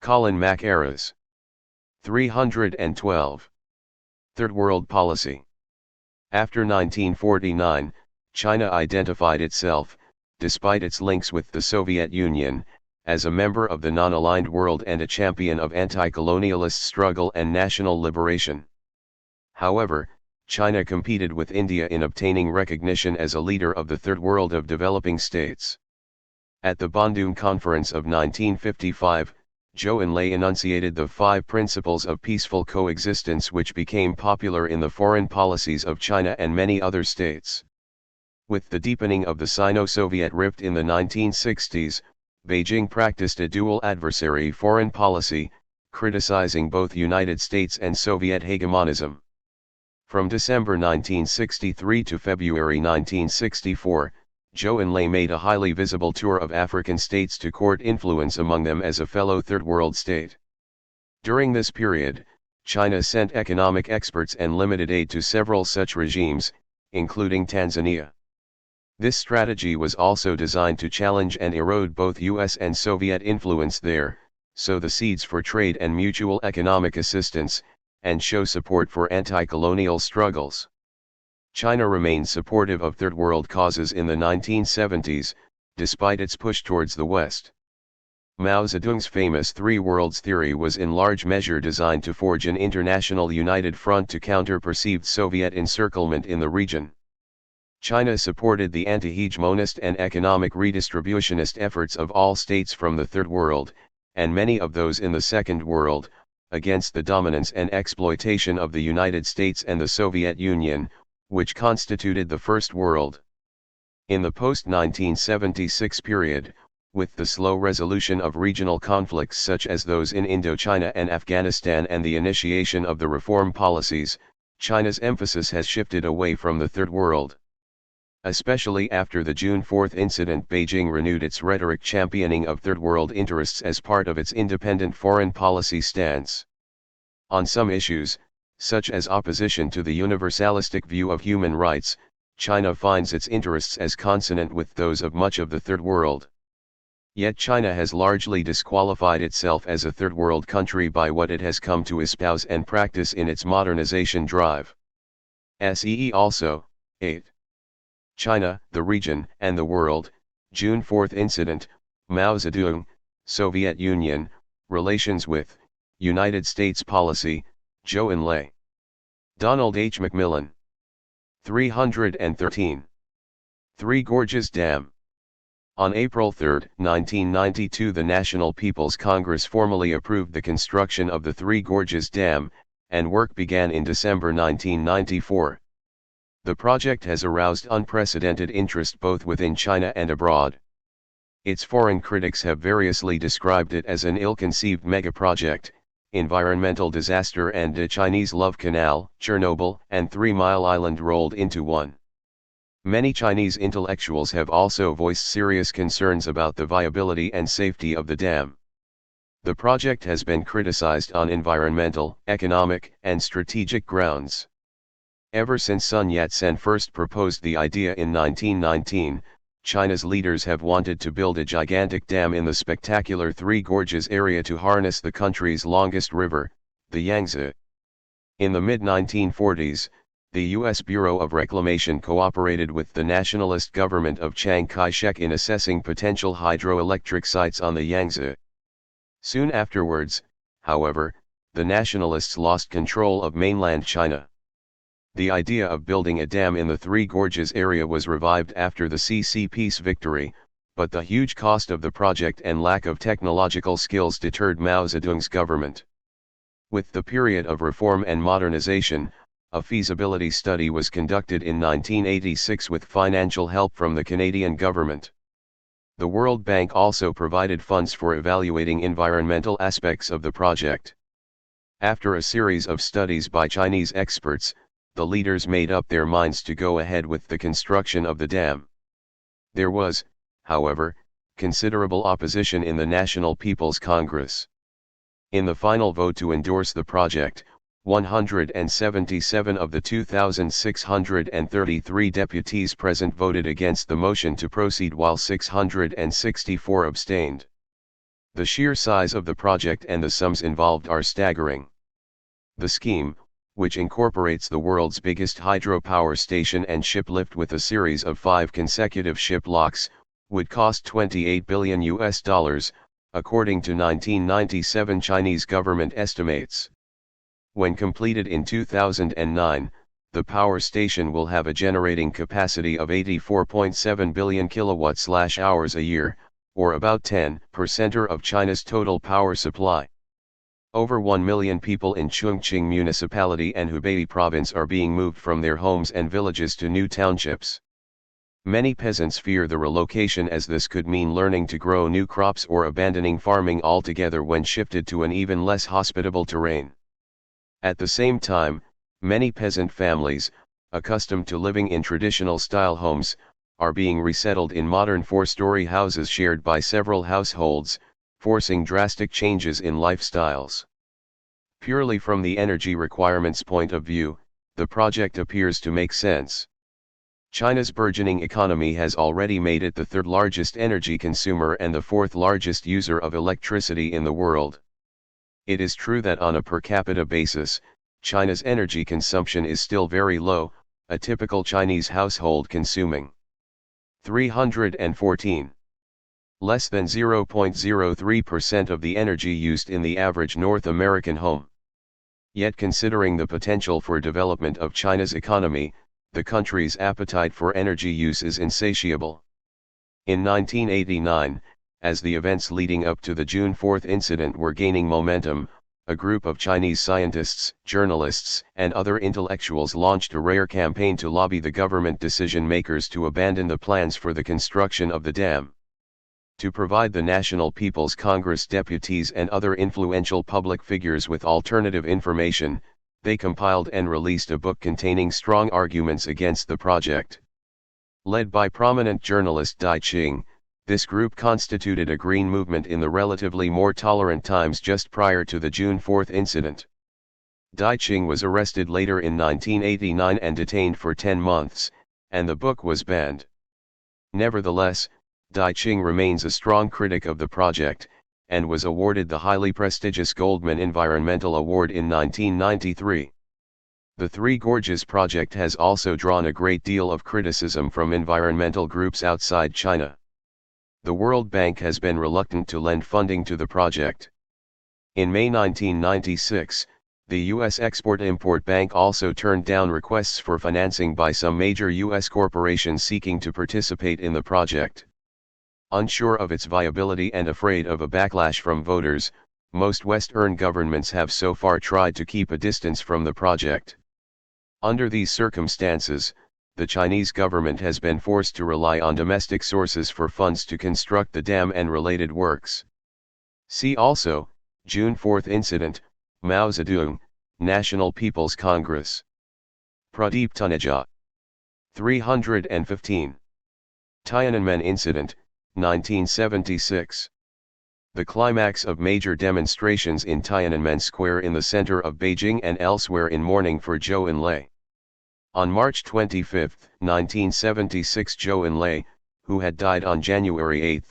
Colin Mackerras. 312. Third World Policy. After 1949, China identified itself, despite its links with the Soviet Union, as a member of the non-aligned world and a champion of anti-colonialist struggle and national liberation. However, China competed with India in obtaining recognition as a leader of the Third World of developing states. At the Bandung Conference of 1955, Zhou Enlai enunciated the 5 principles of peaceful coexistence which became popular in the foreign policies of China and many other states. With the deepening of the Sino-Soviet rift in the 1960s, Beijing practiced a dual adversary foreign policy, criticizing both United States and Soviet hegemonism. From December 1963 to February 1964, Zhou Enlai made a highly visible tour of African states to court influence among them as a fellow Third World state. During this period, China sent economic experts and limited aid to several such regimes, including Tanzania. This strategy was also designed to challenge and erode both US and Soviet influence there, sow the seeds for trade and mutual economic assistance, and show support for anti-colonial struggles. China remained supportive of Third World causes in the 1970s, despite its push towards the West. Mao Zedong's famous Three Worlds theory was in large measure designed to forge an international united front to counter perceived Soviet encirclement in the region. China supported the anti-hegemonist and economic redistributionist efforts of all states from the Third World, and many of those in the Second World, against the dominance and exploitation of the United States and the Soviet Union, which constituted the First World. In the post-1976 period, with the slow resolution of regional conflicts such as those in Indochina and Afghanistan and the initiation of the reform policies, China's emphasis has shifted away from the Third World. Especially after the June 4 incident, Beijing renewed its rhetoric championing of Third World interests as part of its independent foreign policy stance. On some issues, such as opposition to the universalistic view of human rights, China finds its interests as consonant with those of much of the Third World. Yet China has largely disqualified itself as a Third World country by what it has come to espouse and practice in its modernization drive. See also, 8. China, the Region, and the World, June 4 Incident, Mao Zedong, Soviet Union, Relations with, United States Policy, Zhou Enlai. Donald H. McMillan. 313. Three Gorges Dam. On April 3, 1992, the National People's Congress formally approved the construction of the Three Gorges Dam, and work began in December 1994. The project has aroused unprecedented interest both within China and abroad. Its foreign critics have variously described it as an ill-conceived megaproject, environmental disaster and a Chinese love canal, Chernobyl and 3 Mile Island rolled into one. Many Chinese intellectuals have also voiced serious concerns about the viability and safety of the dam. The project has been criticized on environmental, economic, and strategic grounds. Ever since Sun Yat-sen first proposed the idea in 1919, China's leaders have wanted to build a gigantic dam in the spectacular Three Gorges area to harness the country's longest river, the Yangtze. In the mid-1940s, the U.S. Bureau of Reclamation cooperated with the nationalist government of Chiang Kai-shek in assessing potential hydroelectric sites on the Yangtze. Soon afterwards, however, the nationalists lost control of mainland China. The idea of building a dam in the Three Gorges area was revived after the CCP's victory, but the huge cost of the project and lack of technological skills deterred Mao Zedong's government. With the period of reform and modernization, a feasibility study was conducted in 1986 with financial help from the Canadian government. The World Bank also provided funds for evaluating environmental aspects of the project. After a series of studies by Chinese experts, the leaders made up their minds to go ahead with the construction of the dam. There was, however, considerable opposition in the National People's Congress. In the final vote to endorse the project, 177 of the 2,633 deputies present voted against the motion to proceed while 664 abstained. The sheer size of the project and the sums involved are staggering. The scheme, which incorporates the world's biggest hydropower station and ship lift with a series of 5 consecutive ship locks, would cost $28 billion, according to 1997 Chinese government estimates. When completed in 2009, the power station will have a generating capacity of 84.7 billion kilowatt-hours a year, or about 10% of China's total power supply. Over 1 million people in Chongqing Municipality and Hubei Province are being moved from their homes and villages to new townships. Many peasants fear the relocation as this could mean learning to grow new crops or abandoning farming altogether when shifted to an even less hospitable terrain. At the same time, many peasant families, accustomed to living in traditional-style homes, are being resettled in modern 4-story houses shared by several households, forcing drastic changes in lifestyles. Purely from the energy requirements point of view, the project appears to make sense. China's burgeoning economy has already made it the third-largest energy consumer and the fourth-largest user of electricity in the world. It is true that on a per capita basis, China's energy consumption is still very low, a typical Chinese household consuming 314. Less than 0.03% of the energy used in the average North American home. Yet considering the potential for development of China's economy, the country's appetite for energy use is insatiable. In 1989, as the events leading up to the June 4 incident were gaining momentum, a group of Chinese scientists, journalists, and other intellectuals launched a rare campaign to lobby the government decision-makers to abandon the plans for the construction of the dam. To provide the National People's Congress deputies and other influential public figures with alternative information, they compiled and released a book containing strong arguments against the project. Led by prominent journalist Dai Qing, this group constituted a green movement in the relatively more tolerant times just prior to the June 4 incident. Dai Qing was arrested later in 1989 and detained for 10 months, and the book was banned. Nevertheless, Dai Qing remains a strong critic of the project, and was awarded the highly prestigious Goldman Environmental Award in 1993. The Three Gorges project has also drawn a great deal of criticism from environmental groups outside China. The World Bank has been reluctant to lend funding to the project. In May 1996, the U.S. Export-Import Bank also turned down requests for financing by some major U.S. corporations seeking to participate in the project. Unsure of its viability and afraid of a backlash from voters, most Western governments have so far tried to keep a distance from the project. Under these circumstances, the Chinese government has been forced to rely on domestic sources for funds to construct the dam and related works. See also, June 4 incident, Mao Zedong, National People's Congress. Pradeep Taneja. 315. Tiananmen incident, 1976. The climax of major demonstrations in Tiananmen Square in the center of Beijing and elsewhere in mourning for Zhou Enlai. On March 25, 1976, Zhou Enlai, who had died on January 8,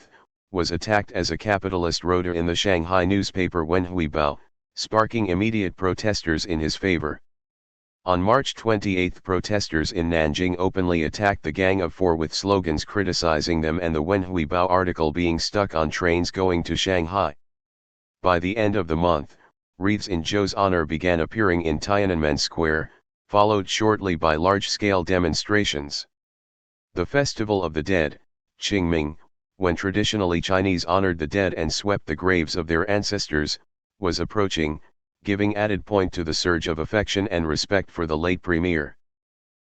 was attacked as a capitalist wrote in the Shanghai newspaper Wenhui Bao, sparking immediate protesters in his favor. On March 28, protesters in Nanjing openly attacked the Gang of Four with slogans criticizing them and the Wenhui Bao article being stuck on trains going to Shanghai. By the end of the month, wreaths in Zhou's honor began appearing in Tiananmen Square, followed shortly by large-scale demonstrations. The Festival of the Dead, Qingming, when traditionally Chinese honored the dead and swept the graves of their ancestors, was approaching, giving added point to the surge of affection and respect for the late premier.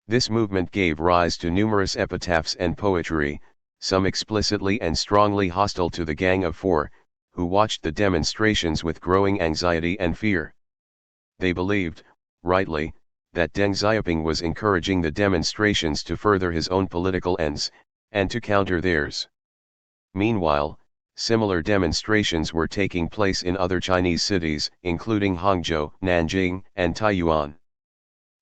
This movement gave rise to numerous epitaphs and poetry, some explicitly and strongly hostile to the Gang of Four, who watched the demonstrations with growing anxiety and fear. They believed, rightly, that Deng Xiaoping was encouraging the demonstrations to further his own political ends, and to counter theirs. Meanwhile, similar demonstrations were taking place in other Chinese cities, including Hangzhou, Nanjing, and Taiyuan.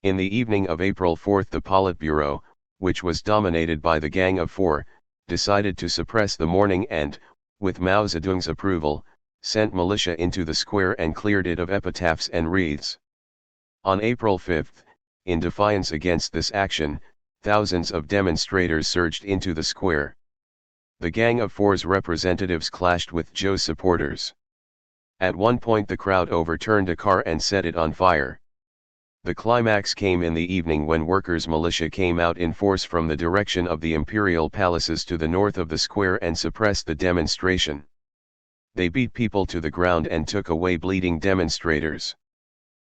In the evening of April 4, the Politburo, which was dominated by the Gang of Four, decided to suppress the mourning and, with Mao Zedong's approval, sent militia into the square and cleared it of epitaphs and wreaths. On April 5, in defiance against this action, thousands of demonstrators surged into the square. The Gang of Four's representatives clashed with Zhou's supporters. At one point the crowd overturned a car and set it on fire. The climax came in the evening when workers' militia came out in force from the direction of the imperial palaces to the north of the square and suppressed the demonstration. They beat people to the ground and took away bleeding demonstrators.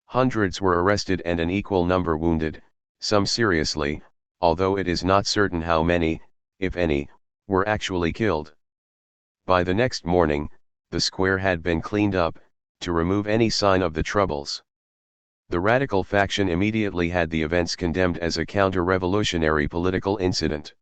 Hundreds were arrested and an equal number wounded, some seriously, although it is not certain how many, if any, were actually killed. By the next morning, the square had been cleaned up, to remove any sign of the troubles. The radical faction immediately had the events condemned as a counter-revolutionary political incident.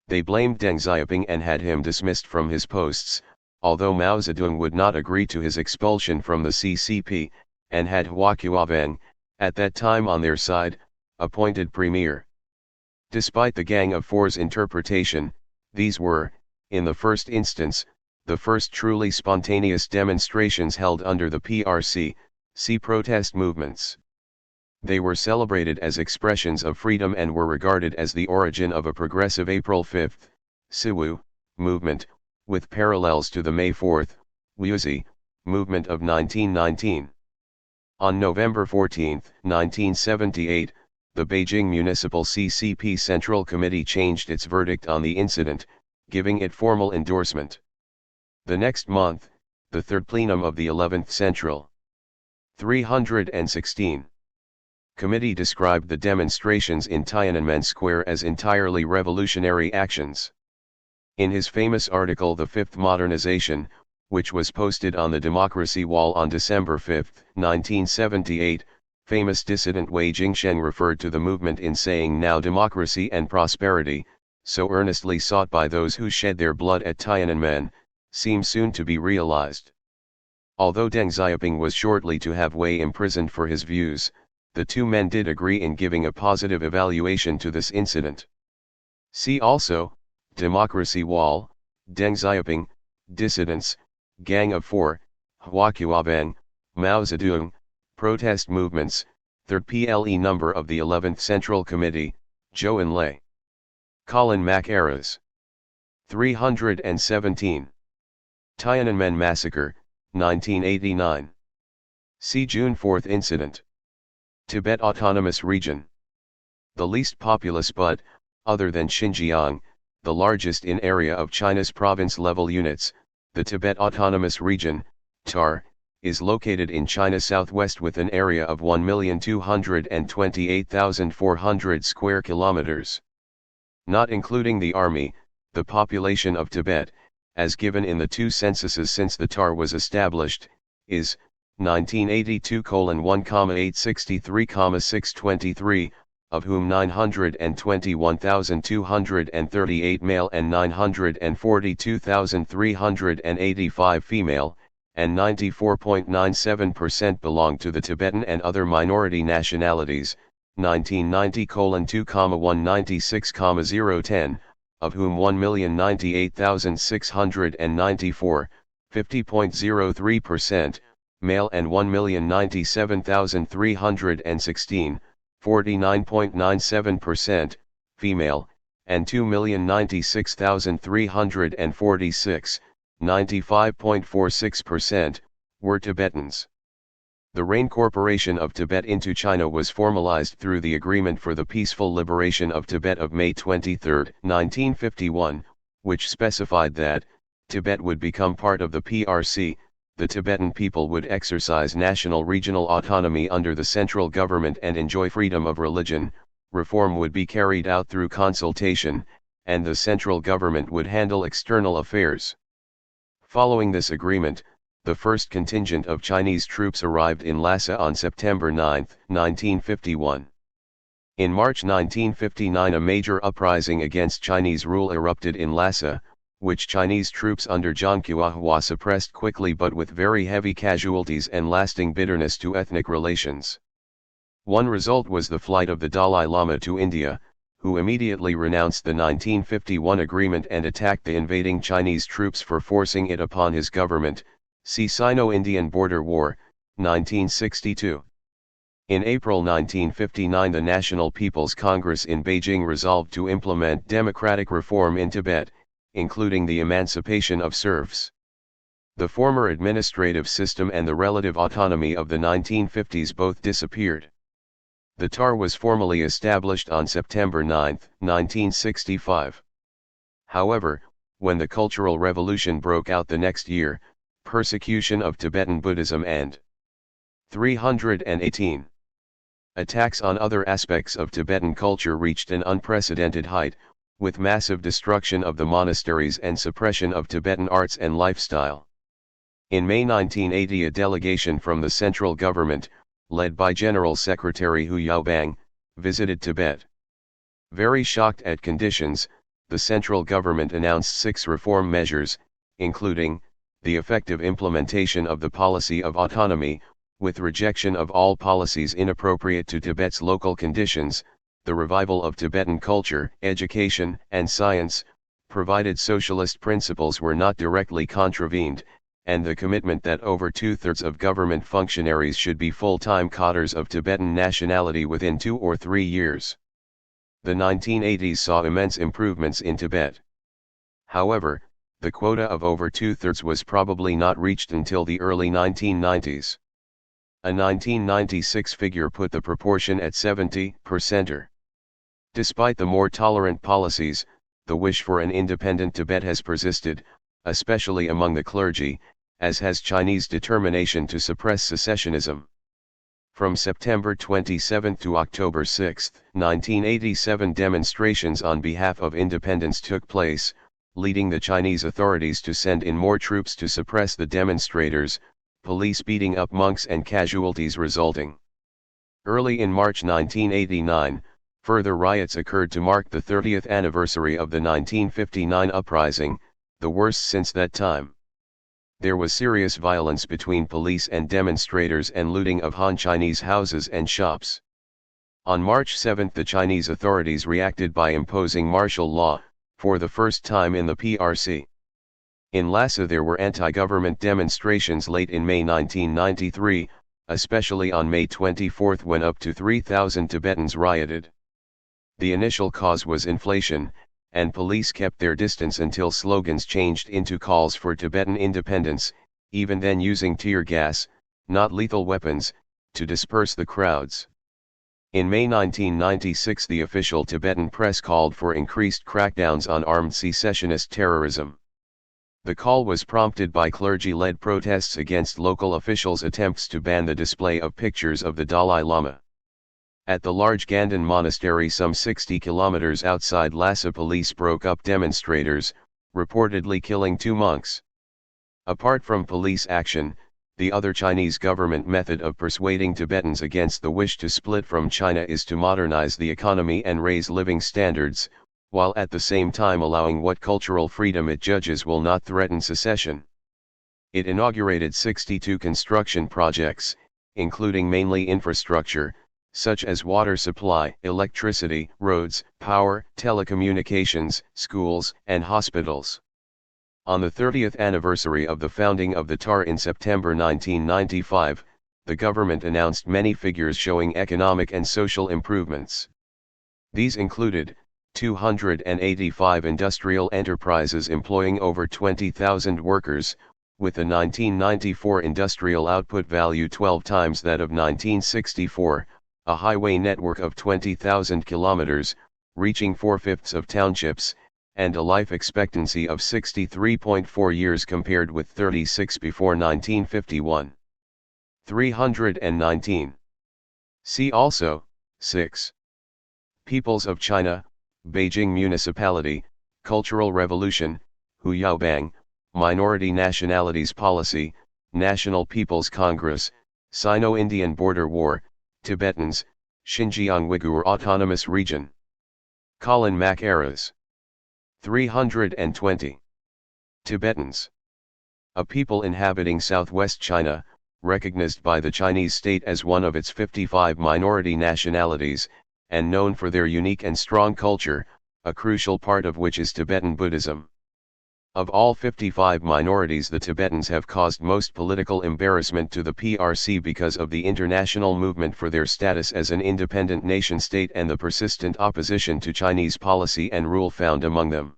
They blamed Deng Xiaoping and had him dismissed from his posts, although Mao Zedong would not agree to his expulsion from the CCP, and had Hua Qiaobang, at that time on their side, appointed premier. Despite the Gang of Four's interpretation, these were, in the first instance, the first truly spontaneous demonstrations held under the PRC, protest movements. They were celebrated as expressions of freedom and were regarded as the origin of a progressive April 5, Siwu, movement, with parallels to the May 4, Wuzi, movement of 1919. On November 14, 1978, the Beijing Municipal CCP Central Committee changed its verdict on the incident, giving it formal endorsement. The next month, the third plenum of the 11th Central 316 Committee described the demonstrations in Tiananmen Square as entirely revolutionary actions. In his famous article The Fifth Modernization, which was posted on the Democracy Wall on December 5, 1978, famous dissident Wei Jingsheng referred to the movement in saying, "Now democracy and prosperity, so earnestly sought by those who shed their blood at Tiananmen, seem soon to be realized." Although Deng Xiaoping was shortly to have Wei imprisoned for his views, the two men did agree in giving a positive evaluation to this incident. See also, Democracy Wall, Deng Xiaoping, Dissidents, Gang of Four, Hua Qiaobang, Mao Zedong, Protest Movements, 3rd PLE number of the 11th Central Committee, Zhou Enlai. Colin Mackerras. 317. Tiananmen Massacre, 1989. See June 4 Incident. Tibet Autonomous Region. The least populous but, other than Xinjiang, the largest in area of China's province-level units, the Tibet Autonomous Region, TAR, is located in China southwest with an area of 1,228,400 square kilometers. Not including the army, the population of Tibet, as given in the two censuses since the TAR was established, is 1982:1,863,623, of whom 921,238 male and 942,385 female, and 94.97% belong to the Tibetan and other minority nationalities, 1990:2,196,010, of whom 1,098,694, 50.03%, male, and 1,097,316, 49.97%, female, and 2,096,346, 95.46%, were Tibetans. The reincorporation of Tibet into China was formalized through the Agreement for the Peaceful Liberation of Tibet of May 23, 1951, which specified that Tibet would become part of the PRC, the Tibetan people would exercise national regional autonomy under the central government and enjoy freedom of religion, reform would be carried out through consultation, and the central government would handle external affairs. Following this agreement, the first contingent of Chinese troops arrived in Lhasa on September 9, 1951. In March 1959 a major uprising against Chinese rule erupted in Lhasa, which Chinese troops under Jiang Qiuhua suppressed quickly but with very heavy casualties and lasting bitterness to ethnic relations. One result was the flight of the Dalai Lama to India, who immediately renounced the 1951 agreement and attacked the invading Chinese troops for forcing it upon his government. See Sino-Indian Border War, 1962. In April 1959 the National People's Congress in Beijing resolved to implement democratic reform in Tibet, including the emancipation of serfs. The former administrative system and the relative autonomy of the 1950s both disappeared. The TAR was formally established on September 9, 1965. However, when the Cultural Revolution broke out the next year, persecution of Tibetan Buddhism and 318 attacks on other aspects of Tibetan culture reached an unprecedented height, with massive destruction of the monasteries and suppression of Tibetan arts and lifestyle. In May 1980 a delegation from the central government, led by General Secretary Hu Yaobang, visited Tibet. Very shocked at conditions, the central government announced 6 reform measures, including the effective implementation of the policy of autonomy, with rejection of all policies inappropriate to Tibet's local conditions, the revival of Tibetan culture, education, and science, provided socialist principles were not directly contravened, and the commitment that over 2/3 of government functionaries should be full-time cadres of Tibetan nationality within 2 or 3 years. The 1980s saw immense improvements in Tibet. However, the quota of over 2/3 was probably not reached until the early 1990s. A 1996 figure put the proportion at 70%. Despite the more tolerant policies, the wish for an independent Tibet has persisted, especially among the clergy, as has Chinese determination to suppress secessionism. From September 27 to October 6, 1987 demonstrations on behalf of independence took place, leading the Chinese authorities to send in more troops to suppress the demonstrators, police beating up monks and casualties resulting. Early in March 1989, further riots occurred to mark the 30th anniversary of the 1959 uprising, the worst since that time. There was serious violence between police and demonstrators and looting of Han Chinese houses and shops. On March 7 the Chinese authorities reacted by imposing martial law, for the first time in the PRC. In Lhasa there were anti-government demonstrations late in May 1993, especially on May 24 when up to 3,000 Tibetans rioted. The initial cause was inflation, and police kept their distance until slogans changed into calls for Tibetan independence, even then using tear gas, not lethal weapons, to disperse the crowds. In May 1996 the official Tibetan press called for increased crackdowns on armed secessionist terrorism. The call was prompted by clergy-led protests against local officials' attempts to ban the display of pictures of the Dalai Lama. At the large Ganden monastery some 60 kilometers outside Lhasa police broke up demonstrators, reportedly killing 2 monks. Apart from police action, the other Chinese government method of persuading Tibetans against the wish to split from China is to modernize the economy and raise living standards, while at the same time allowing what cultural freedom it judges will not threaten secession. It inaugurated 62 construction projects, including mainly infrastructure, such as water supply, electricity, roads, power, telecommunications, schools, and hospitals. On the 30th anniversary of the founding of the THR in September 1995, the government announced many figures showing economic and social improvements. These included 285 industrial enterprises employing over 20,000 workers, with a 1994 industrial output value 12 times that of 1964, a highway network of 20,000 kilometers, reaching 4/5 of townships, and a life expectancy of 63.4 years compared with 36 before 1951. 319. See also, 6. Peoples of China, Beijing Municipality, Cultural Revolution, Huyaobang, Minority Nationalities Policy, National People's Congress, Sino-Indian Border War, Tibetans, Xinjiang Uyghur Autonomous Region. Colin Mackerras. 320. Tibetans. A people inhabiting southwest China, recognized by the Chinese state as one of its 55 minority nationalities, and known for their unique and strong culture, a crucial part of which is Tibetan Buddhism. Of all 55 minorities, the Tibetans have caused most political embarrassment to the PRC because of the international movement for their status as an independent nation-state and the persistent opposition to Chinese policy and rule found among them.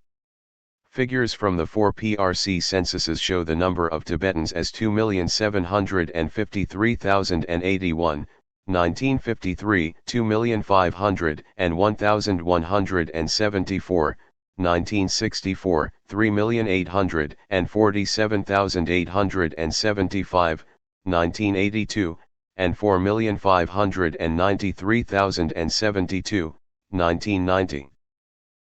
Figures from the 4 PRC censuses show the number of Tibetans as 2,753,081, 1953, 2,500,000 and 1,174, 1964, 3,847,875, 1982, and 4,593,072, 1990.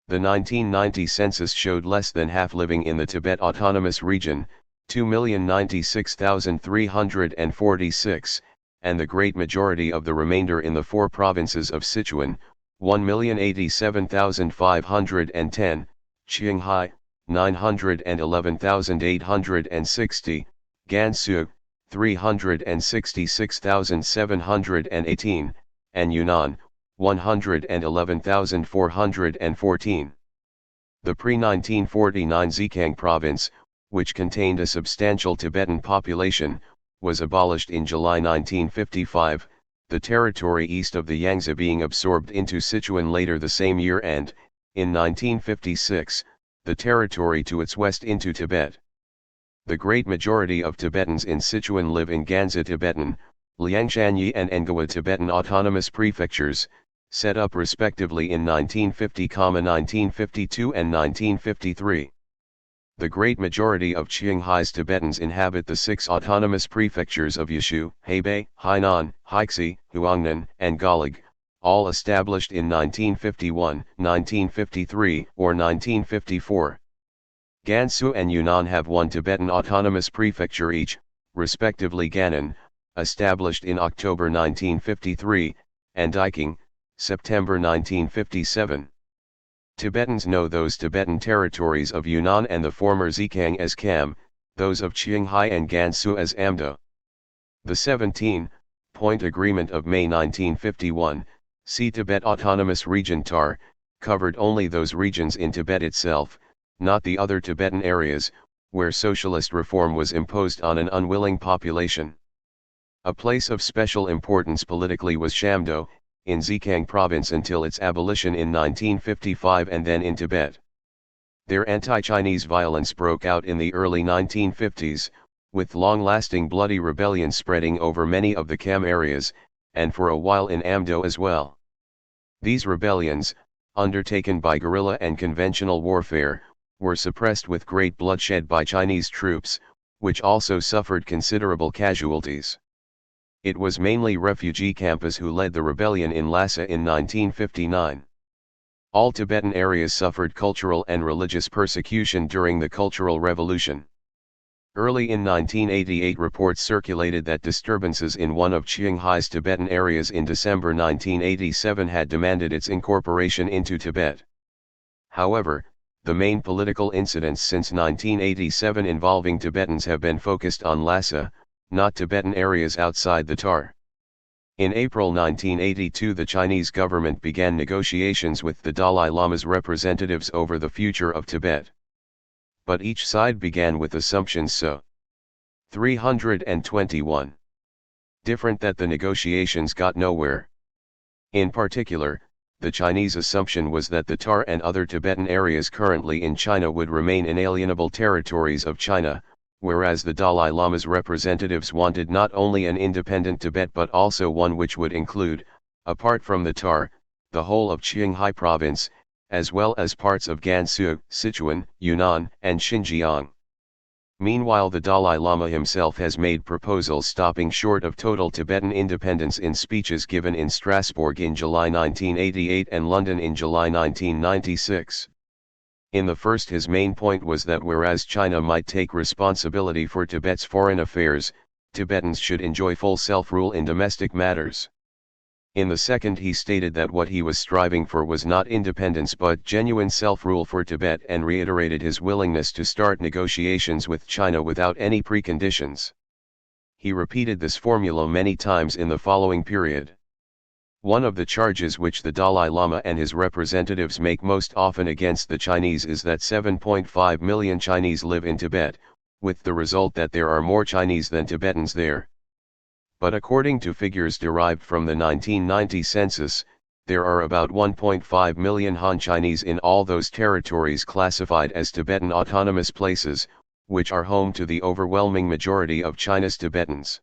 The 1990 census showed less than half living in the Tibet Autonomous Region, 2,096,346, and the great majority of the remainder in the 4 provinces of Sichuan, 1,087,510, Qinghai, 911,860, Gansu, 366,718, and Yunnan, 111,414. The pre-1949 Zhejiang province, which contained a substantial Tibetan population, was abolished in July 1955, the territory east of the Yangtze being absorbed into Sichuan later the same year and, in 1956, the territory to its west into Tibet. The great majority of Tibetans in Sichuan live in Gansu Tibetan, Liangshanyi and Engawa Tibetan autonomous prefectures, set up respectively in 1950, 1952 and 1953. The great majority of Qinghai's Tibetans inhabit the 6 autonomous prefectures of Yushu, Hebei, Hainan, Hexi, Huangnan, and Galig, all established in 1951, 1953, or 1954. Gansu and Yunnan have 1 Tibetan autonomous prefecture each, respectively Gannan, established in October 1953, and Iking, September 1957. Tibetans know those Tibetan territories of Yunnan and the former Zhejiang as Kham, those of Qinghai and Gansu as Amdo. The 17-point agreement of May 1951, see Tibet Autonomous Region THR, covered only those regions in Tibet itself, not the other Tibetan areas, where socialist reform was imposed on an unwilling population. A place of special importance politically was Shamdo, in Zhejiang province until its abolition in 1955 and then in Tibet. Their anti-Chinese violence broke out in the early 1950s, with long-lasting bloody rebellion spreading over many of the Kham areas, and for a while in Amdo as well. These rebellions, undertaken by guerrilla and conventional warfare, were suppressed with great bloodshed by Chinese troops, which also suffered considerable casualties. It was mainly refugee campers who led the rebellion in Lhasa in 1959. All Tibetan areas suffered cultural and religious persecution during the Cultural Revolution. Early in 1988 reports circulated that disturbances in one of Qinghai's Tibetan areas in December 1987 had demanded its incorporation into Tibet. However, the main political incidents since 1987 involving Tibetans have been focused on Lhasa, not Tibetan areas outside the THR. In April 1982 the Chinese government began negotiations with the Dalai Lama's representatives over the future of Tibet. but each side began with assumptions so 321 different that the negotiations got nowhere. In particular, the Chinese assumption was that the TAR and other Tibetan areas currently in China would remain inalienable territories of China, whereas the Dalai Lama's representatives wanted not only an independent Tibet but also one which would include, apart from the TAR, the whole of Qinghai province, as well as parts of Gansu, Sichuan, Yunnan, and Xinjiang. Meanwhile, the Dalai Lama himself has made proposals stopping short of total Tibetan independence in speeches given in Strasbourg in July 1988 and London in July 1996. In the first, his main point was that whereas China might take responsibility for Tibet's foreign affairs, Tibetans should enjoy full self-rule in domestic matters. In the second, he stated that what he was striving for was not independence but genuine self-rule for Tibet, and reiterated his willingness to start negotiations with China without any preconditions. He repeated this formula many times in the following period. One of the charges which the Dalai Lama and his representatives make most often against the Chinese is that 7.5 million Chinese live in Tibet, with the result that there are more Chinese than Tibetans there. But according to figures derived from the 1990 census, there are about 1.5 million Han Chinese in all those territories classified as Tibetan autonomous places, which are home to the overwhelming majority of China's Tibetans.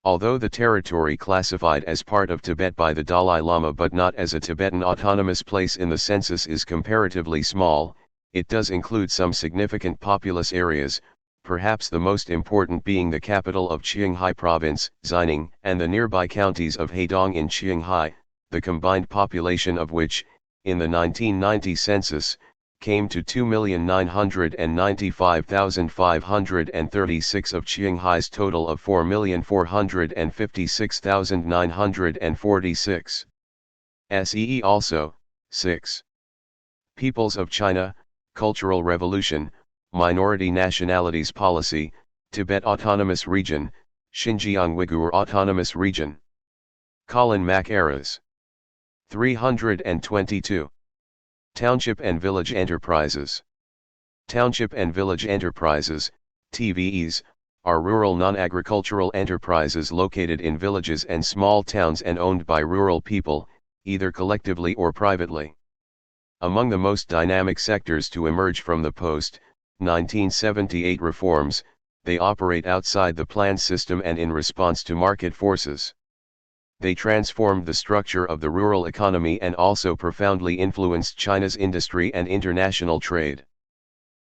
Although the territory classified as part of Tibet by the Dalai Lama but not as a Tibetan autonomous place in the census is comparatively small, it does include some significant populous areas, perhaps the most important being the capital of Qinghai province, Xining, and the nearby counties of Heidong in Qinghai, the combined population of which, in the 1990 census, came to 2,995,536 of Qinghai's total of 4,456,946. SEE also, 6. Peoples of China, Cultural Revolution, Minority Nationalities Policy, Tibet Autonomous Region, Xinjiang Uyghur Autonomous Region. Colin Mackerras. 322. Township and Village Enterprises. Township and Village Enterprises, TVEs, are rural non-agricultural enterprises located in villages and small towns and owned by rural people, either collectively or privately. Among the most dynamic sectors to emerge from the post-1978 reforms, they operate outside the planned system and in response to market forces. They transformed the structure of the rural economy and also profoundly influenced China's industry and international trade.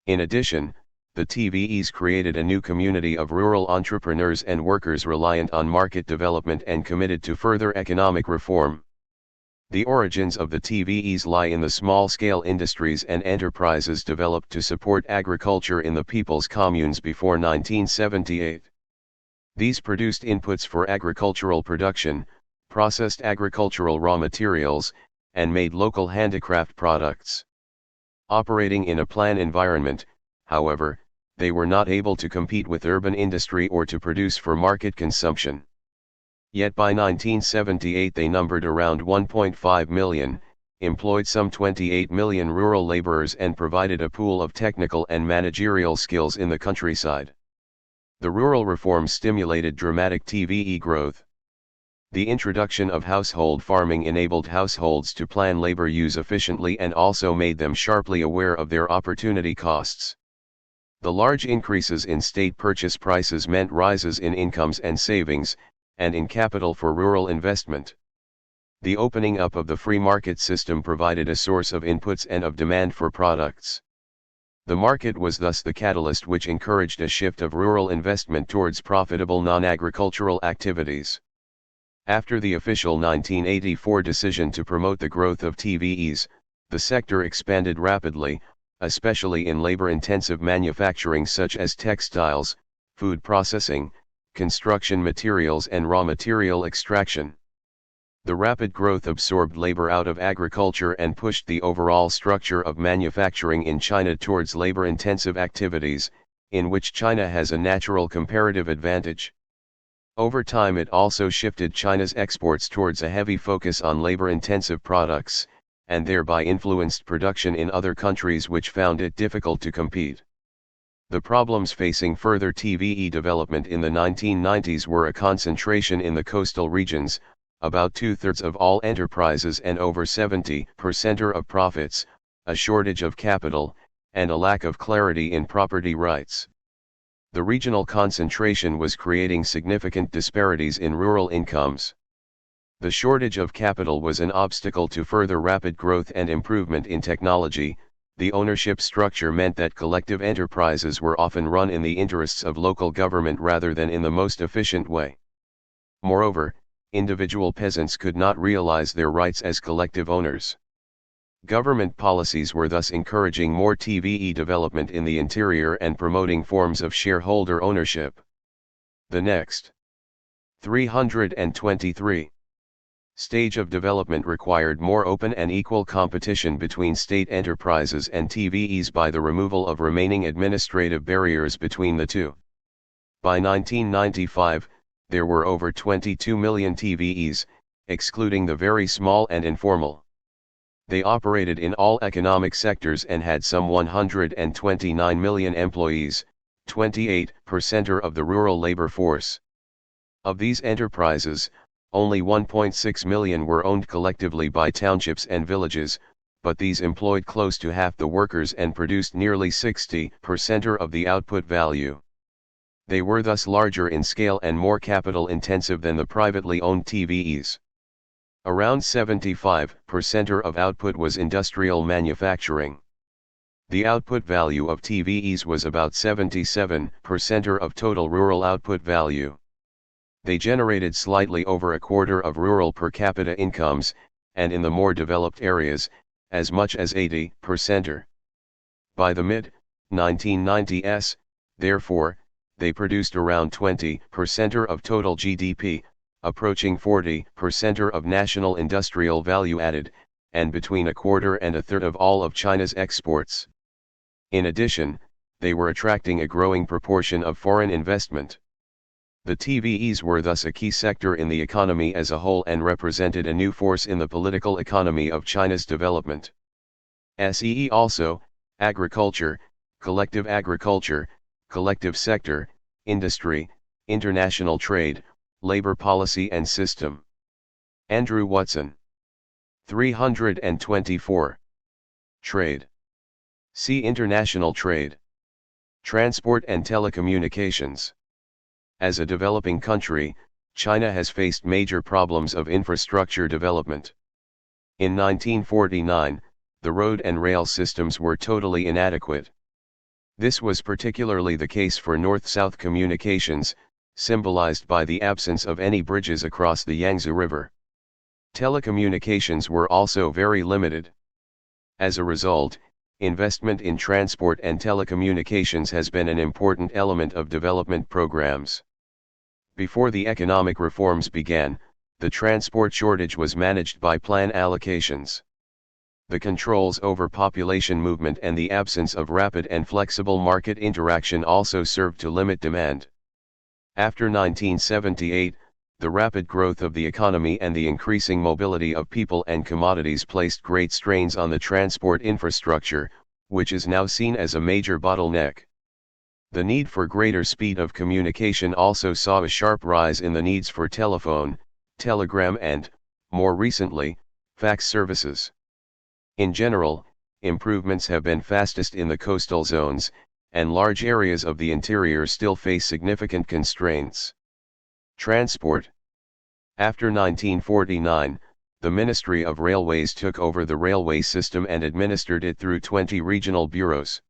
In addition, the TVEs created a new community of rural entrepreneurs and workers reliant on market development and committed to further economic reform. The origins of the TVEs lie in the small-scale industries and enterprises developed to support agriculture in the people's communes before 1978. These produced inputs for agricultural production, processed agricultural raw materials, and made local handicraft products. Operating in a plan environment, however, they were not able to compete with urban industry or to produce for market consumption. Yet by 1978 they numbered around 1.5 million, employed some 28 million rural laborers and provided a pool of technical and managerial skills in the countryside. The rural reforms stimulated dramatic TVE growth. The introduction of household farming enabled households to plan labor use efficiently and also made them sharply aware of their opportunity costs. The large increases in state purchase prices meant rises in incomes and savings, and in capital for rural investment. The opening up of the free market system provided a source of inputs and of demand for products. The market was thus the catalyst which encouraged a shift of rural investment towards profitable non-agricultural activities. After the official 1984 decision to promote the growth of TVEs, the sector expanded rapidly, especially in labor-intensive manufacturing such as textiles, food processing, construction materials and raw material extraction. The rapid growth absorbed labor out of agriculture and pushed the overall structure of manufacturing in China towards labor-intensive activities, in which China has a natural comparative advantage. Over time it also shifted China's exports towards a heavy focus on labor-intensive products, and thereby influenced production in other countries which found it difficult to compete. The problems facing further TVE development in the 1990s were a concentration in the coastal regions, about two-thirds of all enterprises and over 70% of profits, a shortage of capital, and a lack of clarity in property rights. The regional concentration was creating significant disparities in rural incomes. The shortage of capital was an obstacle to further rapid growth and improvement in technology. The ownership structure meant that collective enterprises were often run in the interests of local government rather than in the most efficient way. Moreover, individual peasants could not realize their rights as collective owners. Government policies were thus encouraging more TVE development in the interior and promoting forms of shareholder ownership. The next 323 stage of development required more open and equal competition between state enterprises and TVEs by the removal of remaining administrative barriers between the two. By 1995, there were over 22 million TVEs, excluding the very small and informal. They operated in all economic sectors and had some 129 million employees, 28% of the rural labor force. Of these enterprises, only 1.6 million were owned collectively by townships and villages, but these employed close to half the workers and produced nearly 60% of the output value. They were thus larger in scale and more capital-intensive than the privately owned TVEs. Around 75% of output was industrial manufacturing. The output value of TVEs was about 77% of total rural output value. They generated slightly over a quarter of rural per capita incomes, and in the more developed areas, as much as 80%. By the mid-1990s, therefore, they produced around 20% of total GDP, approaching 40% of national industrial value added, and between a quarter and a third of all of China's exports. In addition, they were attracting a growing proportion of foreign investment. The TVEs were thus a key sector in the economy as a whole and represented a new force in the political economy of China's development. SEE also, agriculture, collective sector, industry, international trade, labor policy and system. Andrew Watson. 324. Trade. See international trade. Transport and telecommunications. As a developing country, China has faced major problems of infrastructure development. In 1949, the road and rail systems were totally inadequate. This was particularly the case for north-south communications, symbolized by the absence of any bridges across the Yangtze River. Telecommunications were also very limited. As a result, investment in transport and telecommunications has been an important element of development programs. Before the economic reforms began, the transport shortage was managed by plan allocations. The controls over population movement and the absence of rapid and flexible market interaction also served to limit demand. After 1978, the rapid growth of the economy and the increasing mobility of people and commodities placed great strains on the transport infrastructure, which is now seen as a major bottleneck. The need for greater speed of communication also saw a sharp rise in the needs for telephone, telegram and, more recently, fax services. In general, improvements have been fastest in the coastal zones, and large areas of the interior still face significant constraints. Transport. After 1949, the Ministry of Railways took over the railway system and administered it through 20 regional bureaus.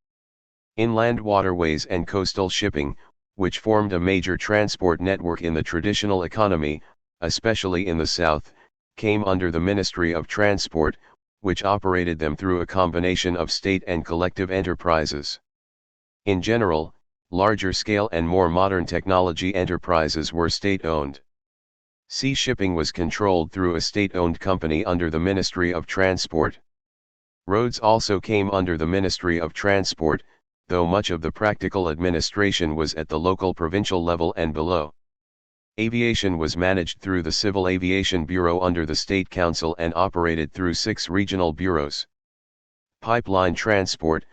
Inland waterways and coastal shipping, which formed a major transport network in the traditional economy, especially in the south, came under the Ministry of Transport, which operated them through a combination of state and collective enterprises. In general, larger scale and more modern technology enterprises were state-owned. Sea shipping was controlled through a state-owned company under the Ministry of Transport. Roads also came under the Ministry of Transport, though much of the practical administration was at the local provincial level and below. Aviation was managed through the Civil Aviation Bureau under the State Council and operated through 6 regional bureaus. Pipeline transport,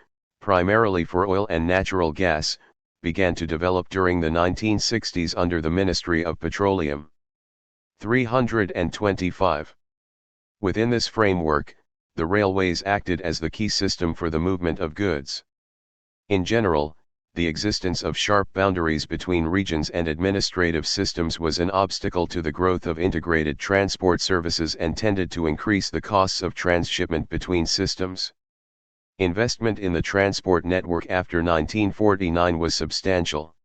primarily for oil and natural gas, began to develop during the 1960s under the Ministry of Petroleum. 325. Within this framework, the railways acted as the key system for the movement of goods. In general, the existence of sharp boundaries between regions and administrative systems was an obstacle to the growth of integrated transport services and tended to increase the costs of transshipment between systems. Investment in the transport network after 1949 was substantial.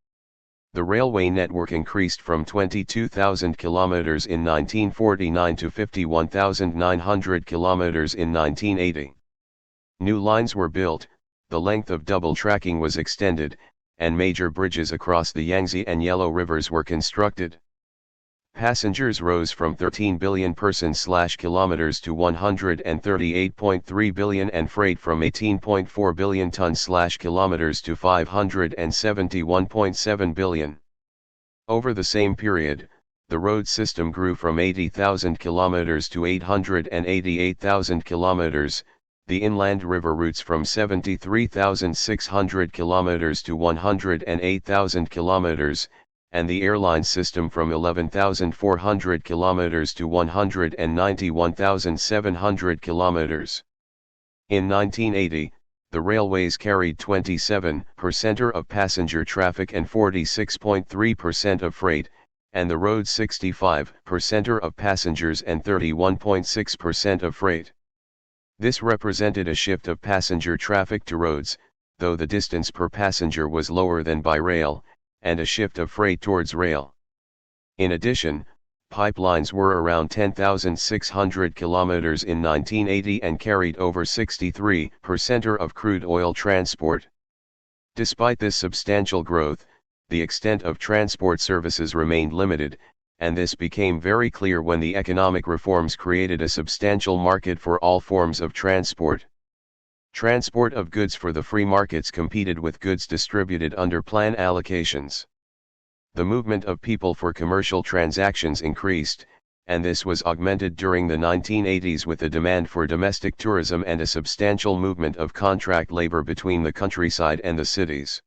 The railway network increased from 22,000 kilometers in 1949 to 51,900 kilometers in 1980. New lines were built, the length of double tracking was extended, and major bridges across the Yangtze and Yellow rivers were constructed. Passengers rose from 13 billion person/kilometers to 138.3 billion and freight from 18.4 billion ton/kilometers to 571.7 billion. Over the same period, the road system grew from 80,000 kilometers to 888,000 kilometers, the inland river routes from 73,600 kilometers to 108,000 kilometers, and the airline system from 11,400 kilometers to 191,700 kilometers. In 1980, the railways carried 27% of passenger traffic and 46.3% of freight, and the roads 65% of passengers and 31.6% of freight. This represented a shift of passenger traffic to roads, though the distance per passenger was lower than by rail, and a shift of freight towards rail. In addition, pipelines were around 10,600 kilometers in 1980 and carried over 63% of crude oil transport. Despite this substantial growth, the extent of transport services remained limited, and this became very clear when the economic reforms created a substantial market for all forms of transport. Transport of goods for the free markets competed with goods distributed under plan allocations. The movement of people for commercial transactions increased, and this was augmented during the 1980s with a demand for domestic tourism and a substantial movement of contract labor between the countryside and the cities.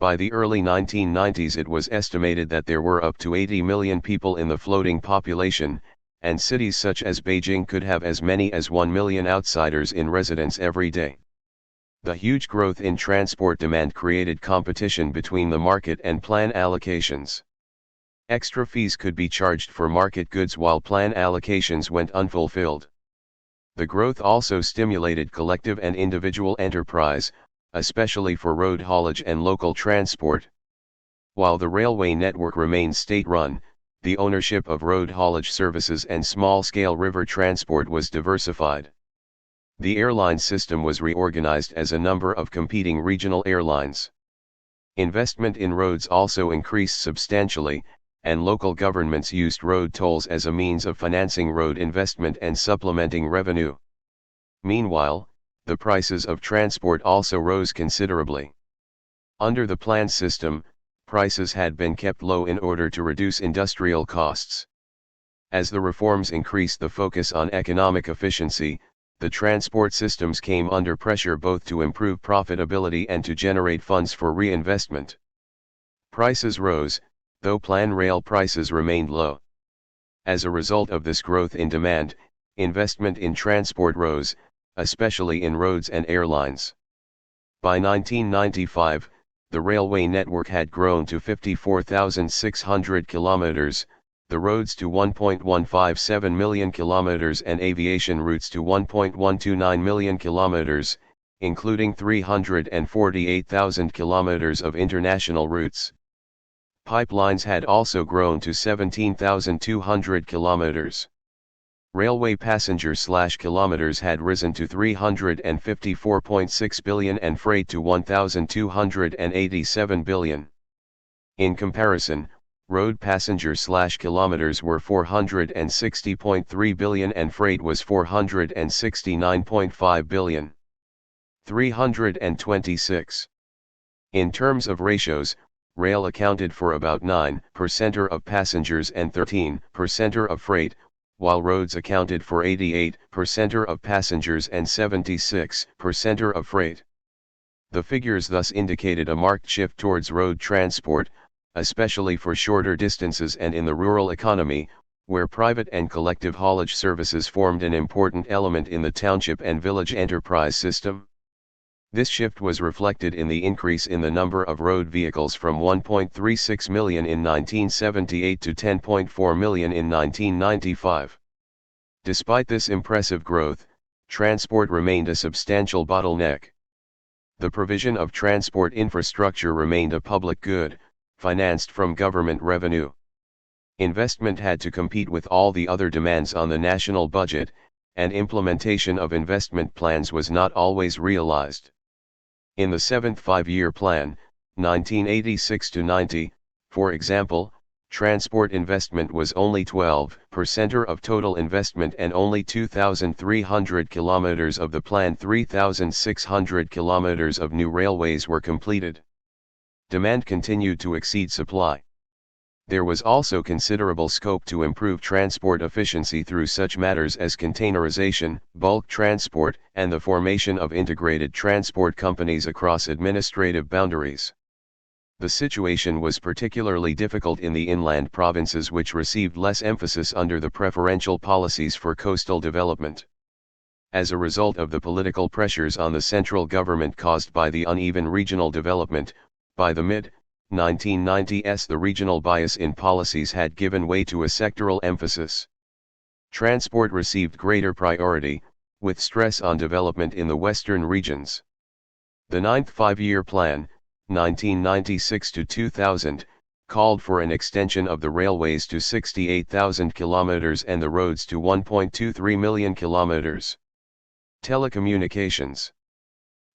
By the early 1990s it was estimated that there were up to 80 million people in the floating population, and cities such as Beijing could have as many as 1 million outsiders in residence every day. The huge growth in transport demand created competition between the market and plan allocations. Extra fees could be charged for market goods while plan allocations went unfulfilled. The growth also stimulated collective and individual enterprise, especially for road haulage and local transport. While the railway network remained state-run, the ownership of road haulage services and small-scale river transport was diversified. The airline system was reorganized as a number of competing regional airlines. Investment in roads also increased substantially, and local governments used road tolls as a means of financing road investment and supplementing revenue. Meanwhile, the prices of transport also rose considerably. Under the plan system, prices had been kept low in order to reduce industrial costs. As the reforms increased the focus on economic efficiency, the transport systems came under pressure both to improve profitability and to generate funds for reinvestment. Prices rose, though plan rail prices remained low. As a result of this growth in demand, investment in transport rose, especially in roads and airlines. By 1995, the railway network had grown to 54,600 kilometers, the roads to 1.157 million kilometers and aviation routes to 1.129 million kilometers, including 348,000 kilometers of international routes. Pipelines had also grown to 17,200 kilometers. Railway passenger/kilometers had risen to 354.6 billion and freight to 1,287 billion. In comparison, road passenger/kilometers were 460.3 billion and freight was 469.5 billion. 326. In terms of ratios, rail accounted for about 9% of passengers and 13% of freight, while roads accounted for 88% of passengers and 76% of freight. The figures thus indicated a marked shift towards road transport, especially for shorter distances and in the rural economy, where private and collective haulage services formed an important element in the township and village enterprise system. This shift was reflected in the increase in the number of road vehicles from 1.36 million in 1978 to 10.4 million in 1995. Despite this impressive growth, transport remained a substantial bottleneck. The provision of transport infrastructure remained a public good, financed from government revenue. Investment had to compete with all the other demands on the national budget, and implementation of investment plans was not always realized. In the 7th Five-Year Plan, 1986-90, for example, transport investment was only 12% of total investment and only 2,300 kilometers of the planned 3,600 kilometers of new railways were completed. Demand continued to exceed supply. There was also considerable scope to improve transport efficiency through such matters as containerization, bulk transport, and the formation of integrated transport companies across administrative boundaries. The situation was particularly difficult in the inland provinces, which received less emphasis under the preferential policies for coastal development. As a result of the political pressures on the central government caused by the uneven regional development, by the mid-1990s the regional bias in policies had given way to a sectoral emphasis. Transport received greater priority, with stress on development in the western regions. The 9th Five-Year Plan, 1996-2000, called for an extension of the railways to 68,000 kilometers and the roads to 1.23 million kilometers. Telecommunications.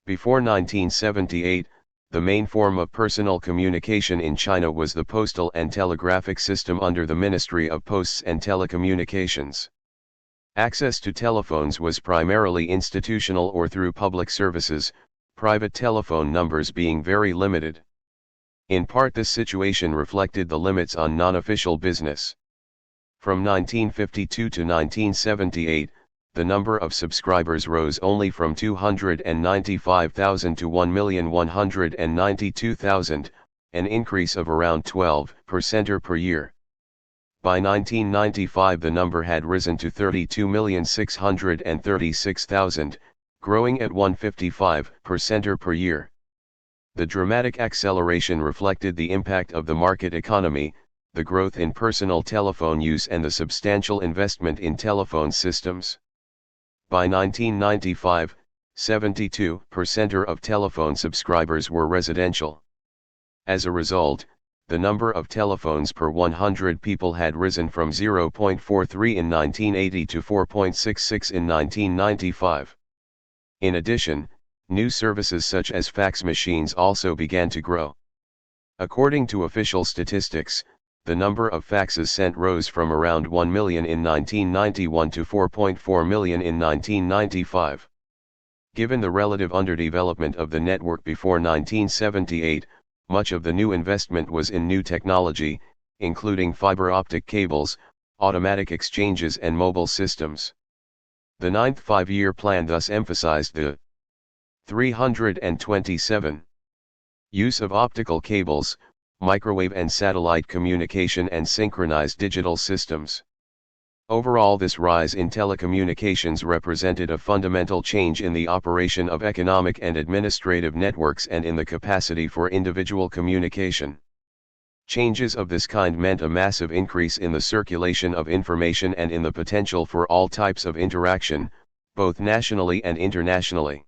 Before 1978, the main form of personal communication in China was the postal and telegraphic system under the Ministry of Posts and Telecommunications. Access to telephones was primarily institutional or through public services, private telephone numbers being very limited. In part, this situation reflected the limits on non-official business. From 1952 to 1978, the number of subscribers rose only from 295,000 to 1,192,000, an increase of around 12% per year. By 1995 the number had risen to 32,636,000, growing at 155% per year. The dramatic acceleration reflected the impact of the market economy, the growth in personal telephone use and the substantial investment in telephone systems. By 1995, 72% of telephone subscribers were residential. As a result, the number of telephones per 100 people had risen from 0.43 in 1980 to 4.66 in 1995. In addition, new services such as fax machines also began to grow. According to official statistics, the number of faxes sent rose from around 1 million in 1991 to 4.4 million in 1995. Given the relative underdevelopment of the network before 1978, much of the new investment was in new technology, including fiber optic cables, automatic exchanges and mobile systems. The 9th Five-Year Plan thus emphasized the 327 use of optical cables, microwave and satellite communication and synchronized digital systems. Overall, this rise in telecommunications represented a fundamental change in the operation of economic and administrative networks and in the capacity for individual communication. Changes of this kind meant a massive increase in the circulation of information and in the potential for all types of interaction, both nationally and internationally.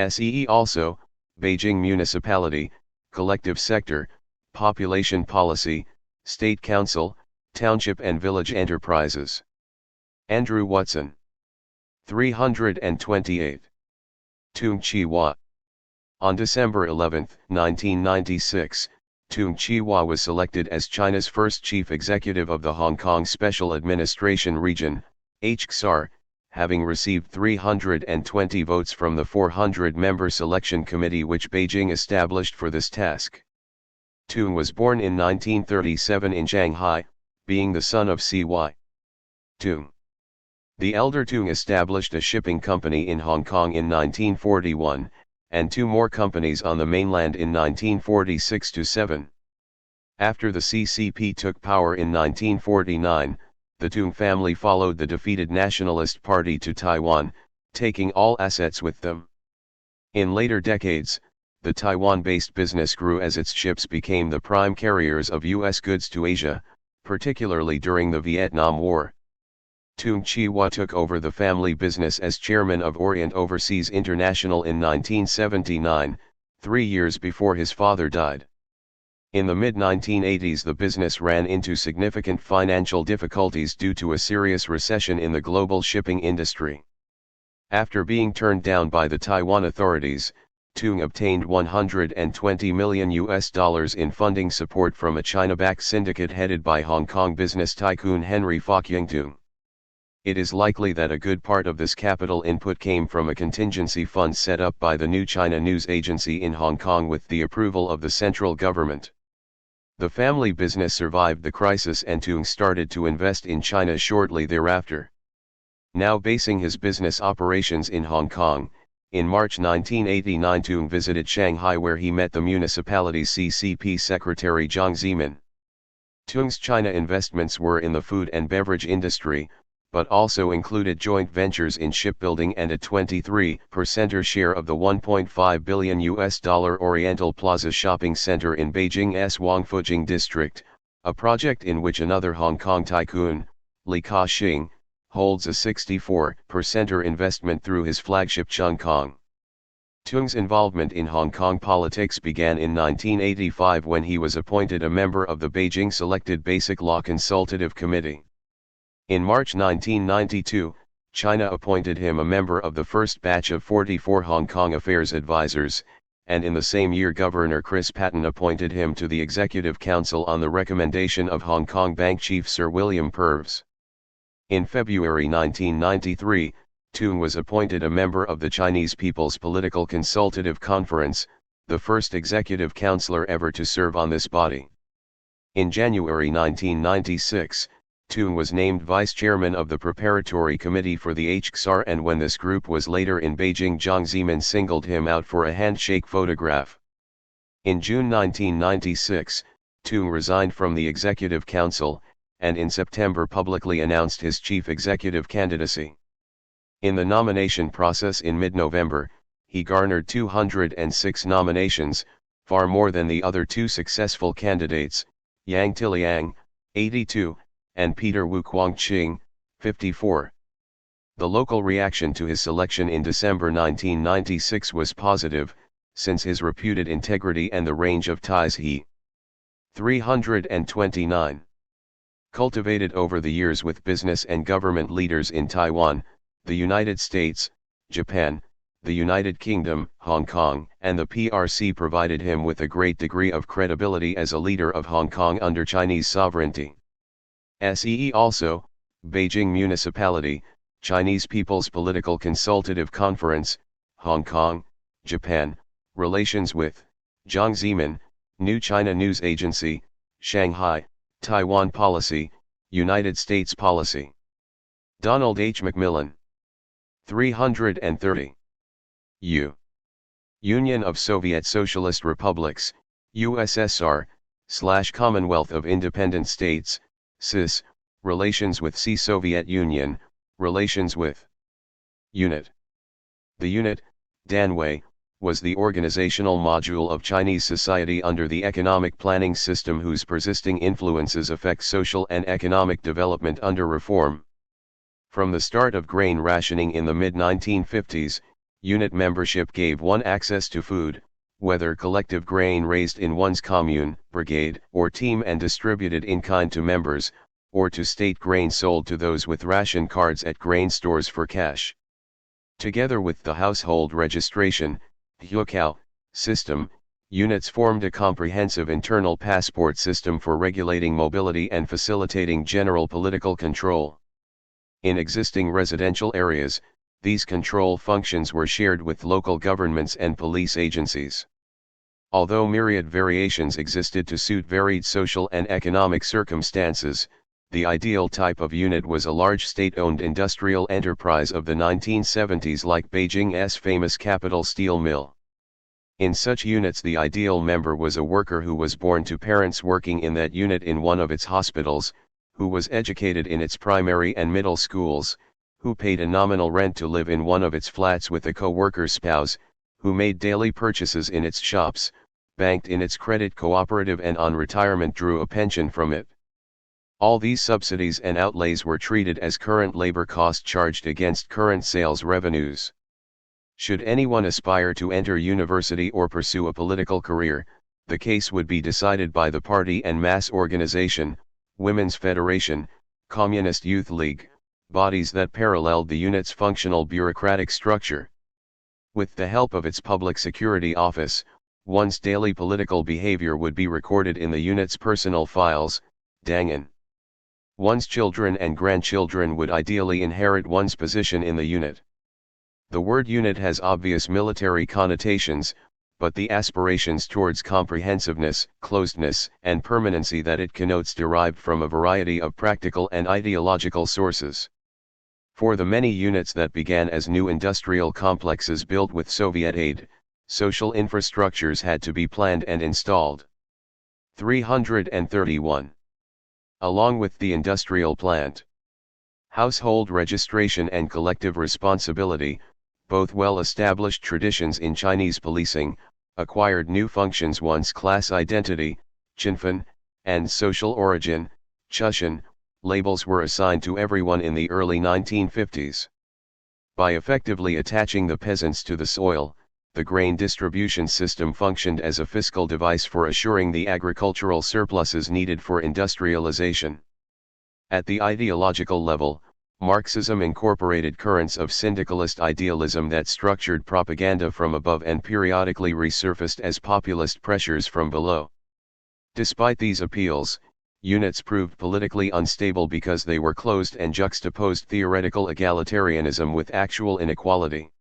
SEE also, Beijing Municipality, Collective Sector, Population Policy, State Council, Township and Village Enterprises. Andrew Watson. 328. Tung Chi-hua. On December 11, 1996, Tung Chi-hua was selected as China's first chief executive of the Hong Kong Special Administration Region, HXR, having received 320 votes from the 400-member selection committee which Beijing established for this task. Tung was born in 1937 in Shanghai, being the son of C.Y. Tung. The elder Tung established a shipping company in Hong Kong in 1941, and 2 more companies on the mainland in 1946–7. After the CCP took power in 1949, the Tung family followed the defeated Nationalist Party to Taiwan, taking all assets with them. In later decades, the Taiwan-based business grew as its ships became the prime carriers of U.S. goods to Asia, particularly during the Vietnam War. Tung Chee-hwa took over the family business as chairman of Orient Overseas International in 1979, 3 years before his father died. In the mid-1980s the business ran into significant financial difficulties due to a serious recession in the global shipping industry. After being turned down by the Taiwan authorities, Tung obtained $120 million in funding support from a China-backed syndicate headed by Hong Kong business tycoon Henry Fok Ying Tung. It is likely that a good part of this capital input came from a contingency fund set up by the New China News Agency in Hong Kong with the approval of the central government. The family business survived the crisis and Tung started to invest in China shortly thereafter. Now basing his business operations in Hong Kong, in March 1989 Tung visited Shanghai where he met the municipality's CCP secretary Jiang Zemin. Tung's China investments were in the food and beverage industry, but also included joint ventures in shipbuilding and a 23% share of the $1.5 billion Oriental Plaza shopping center in Beijing's Wangfujing district, a project in which another Hong Kong tycoon, Li Ka-shing, holds a 64% investment through his flagship Cheung Kong. Tung's involvement in Hong Kong politics began in 1985 when he was appointed a member of the Beijing Selected Basic Law Consultative Committee. In March 1992, China appointed him a member of the first batch of 44 Hong Kong Affairs advisors, and in the same year Governor Chris Patten appointed him to the Executive Council on the recommendation of Hong Kong Bank Chief Sir William Purves. In February 1993, Tung was appointed a member of the Chinese People's Political Consultative Conference, the first executive councillor ever to serve on this body. In January 1996, Tung was named vice chairman of the preparatory committee for the HKSAR, and when this group was later in Beijing Jiang Zemin singled him out for a handshake photograph. In June 1996, Tung resigned from the Executive Council, and in September publicly announced his chief executive candidacy. In the nomination process in mid-November, he garnered 206 nominations, far more than the other 2 successful candidates, Yang Tiliang, 82, and Peter Wu Guangqing, 54. The local reaction to his selection in December 1996 was positive, since his reputed integrity and the range of ties he 329 cultivated over the years with business and government leaders in Taiwan, the United States, Japan, the United Kingdom, Hong Kong, and the PRC provided him with a great degree of credibility as a leader of Hong Kong under Chinese sovereignty. SEE also, Beijing Municipality, Chinese People's Political Consultative Conference, Hong Kong, Japan, relations with, Jiang Zemin, New China News Agency, Shanghai, Taiwan Policy, United States Policy. Donald H. McMillan. 330. Union of Soviet Socialist Republics, USSR, / Commonwealth of Independent States, CIS, relations with Soviet Union, relations with Unit. The Unit, Danwei, was the organizational module of Chinese society under the economic planning system whose persisting influences affect social and economic development under reform. From the start of grain rationing in the mid-1950s, Unit membership gave one access to food, whether collective grain raised in one's commune, brigade, or team and distributed in kind to members, or to state grain sold to those with ration cards at grain stores for cash. Together with the household registration Huakao system, units formed a comprehensive internal passport system for regulating mobility and facilitating general political control. In existing residential areas, these control functions were shared with local governments and police agencies. Although myriad variations existed to suit varied social and economic circumstances, the ideal type of unit was a large state-owned industrial enterprise of the 1970s like Beijing's famous Capital Steel Mill. In such units the ideal member was a worker who was born to parents working in that unit in one of its hospitals, who was educated in its primary and middle schools, who paid a nominal rent to live in one of its flats with a co-worker's spouse, who made daily purchases in its shops, banked in its credit cooperative and on retirement drew a pension from it. All these subsidies and outlays were treated as current labor cost charged against current sales revenues. Should anyone aspire to enter university or pursue a political career, the case would be decided by the party and mass organization, Women's Federation, Communist Youth League, bodies that paralleled the unit's functional bureaucratic structure. With the help of its public security office, one's daily political behavior would be recorded in the unit's personal files, Dangen. One's children and grandchildren would ideally inherit one's position in the unit. The word unit has obvious military connotations, but the aspirations towards comprehensiveness, closedness, and permanency that it connotes derived from a variety of practical and ideological sources. For the many units that began as new industrial complexes built with Soviet aid, social infrastructures had to be planned and installed. 331. Along with the industrial plant, household registration and collective responsibility, both well-established traditions in Chinese policing, acquired new functions once class identity, Qinfen, and social origin, Chushan, labels were assigned to everyone in the early 1950s. By effectively attaching the peasants to the soil, the grain distribution system functioned as a fiscal device for assuring the agricultural surpluses needed for industrialization. At the ideological level, Marxism incorporated currents of syndicalist idealism that structured propaganda from above and periodically resurfaced as populist pressures from below. Despite these appeals, units proved politically unstable because they were closed and juxtaposed theoretical egalitarianism with actual inequality.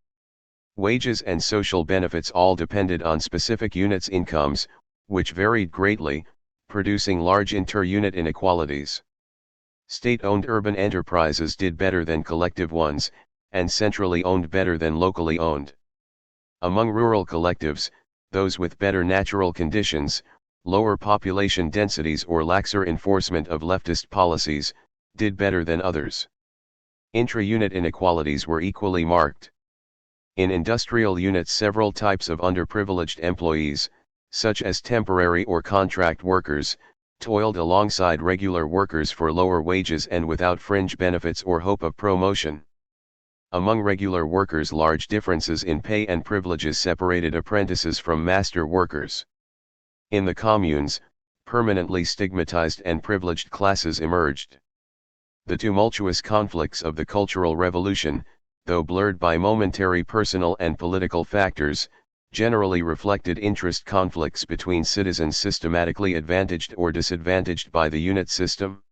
Wages and social benefits all depended on specific units' incomes, which varied greatly, producing large inter-unit inequalities. State-owned urban enterprises did better than collective ones, and centrally owned better than locally owned. Among rural collectives, those with better natural conditions, lower population densities or laxer enforcement of leftist policies, did better than others. Intra-unit inequalities were equally marked. In industrial units several types of underprivileged employees, such as temporary or contract workers, toiled alongside regular workers for lower wages and without fringe benefits or hope of promotion. Among regular workers large differences in pay and privileges separated apprentices from master workers. In the communes, permanently stigmatized and privileged classes emerged. The tumultuous conflicts of the Cultural Revolution, though blurred by momentary personal and political factors, generally reflected interest conflicts between citizens systematically advantaged or disadvantaged by the unit system.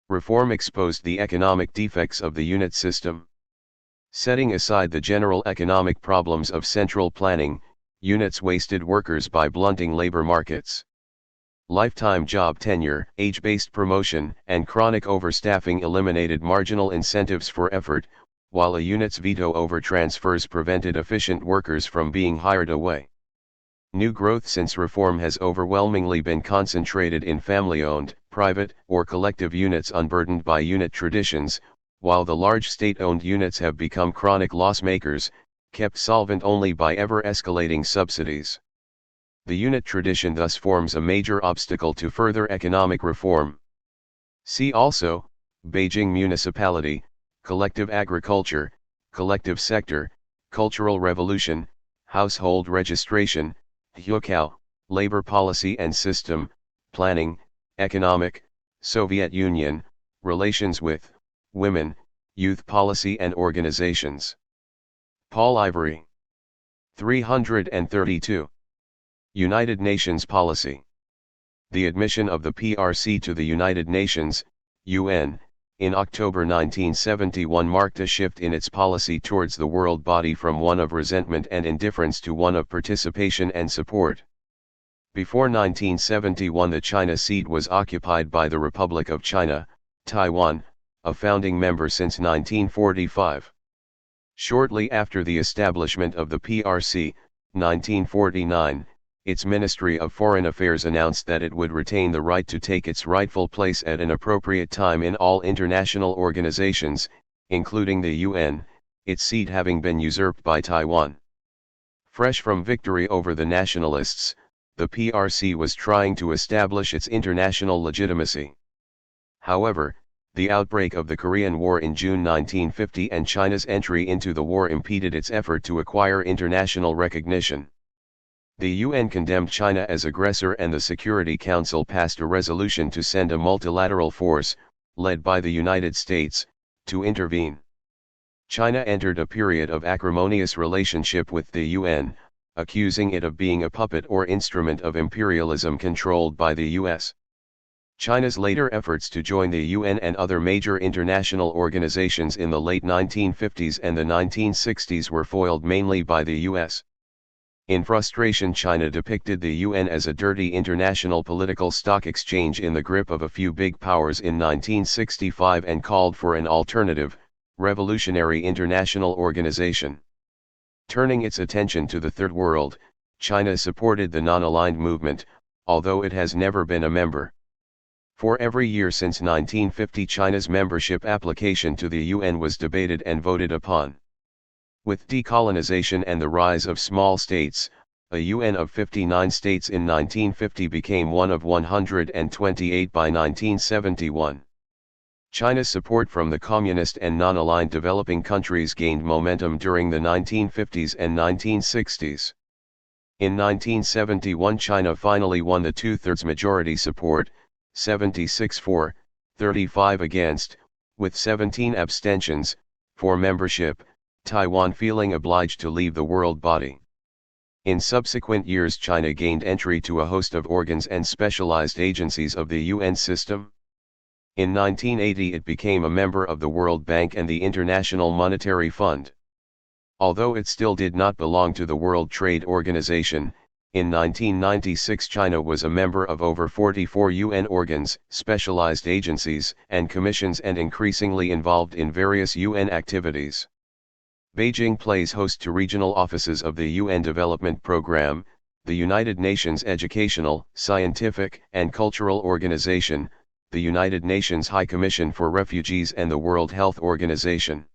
Reform exposed the economic defects of the unit system. Setting aside the general economic problems of central planning, units wasted workers by blunting labor markets. Lifetime job tenure, age-based promotion, and chronic overstaffing eliminated marginal incentives for effort, while a unit's veto over transfers prevented efficient workers from being hired away. New growth since reform has overwhelmingly been concentrated in family-owned, private, or collective units unburdened by unit traditions, while the large state-owned units have become chronic loss-makers, kept solvent only by ever-escalating subsidies. The unit tradition thus forms a major obstacle to further economic reform. See also, Beijing Municipality, Collective Agriculture, Collective Sector, Cultural Revolution, Household Registration, Huakao, Labor Policy and System, Planning, Economic, Soviet Union, Relations with Women, Youth Policy and Organizations. Paul Ivory. 332. United Nations Policy. The admission of the PRC to the United Nations, UN, in October 1971 marked a shift in its policy towards the world body from one of resentment and indifference to one of participation and support. Before 1971 the China seat was occupied by the Republic of China, Taiwan, a founding member since 1945. Shortly after the establishment of the PRC, 1949, its Ministry of Foreign Affairs announced that it would retain the right to take its rightful place at an appropriate time in all international organizations, including the UN, its seat having been usurped by Taiwan. Fresh from victory over the nationalists, the PRC was trying to establish its international legitimacy. However, the outbreak of the Korean War in June 1950 and China's entry into the war impeded its effort to acquire international recognition. The UN condemned China as aggressor and the Security Council passed a resolution to send a multilateral force, led by the United States, to intervene. China entered a period of acrimonious relationship with the UN, accusing it of being a puppet or instrument of imperialism controlled by the US. China's later efforts to join the UN and other major international organizations in the late 1950s and the 1960s were foiled mainly by the US. In frustration, China depicted the UN as a dirty international political stock exchange in the grip of a few big powers in 1965 and called for an alternative, revolutionary international organization. Turning its attention to the Third World, China supported the non-aligned movement, although it has never been a member. For every year since 1950, China's membership application to the UN was debated and voted upon. With decolonization and the rise of small states, a UN of 59 states in 1950 became one of 128 by 1971. China's support from the communist and non-aligned developing countries gained momentum during the 1950s and 1960s. In 1971, China finally won the two-thirds majority support, 76 for, 35 against, with 17 abstentions, for membership, Taiwan feeling obliged to leave the world body. In subsequent years, China gained entry to a host of organs and specialized agencies of the UN system. In 1980 it became a member of the World Bank and the International Monetary Fund. Although it still did not belong to the World Trade Organization, in 1996 China was a member of over 44 UN organs, specialized agencies, and commissions and increasingly involved in various UN activities. Beijing plays host to regional offices of the UN Development Programme, the United Nations Educational, Scientific, and Cultural Organization, the United Nations High Commission for Refugees and the World Health Organization.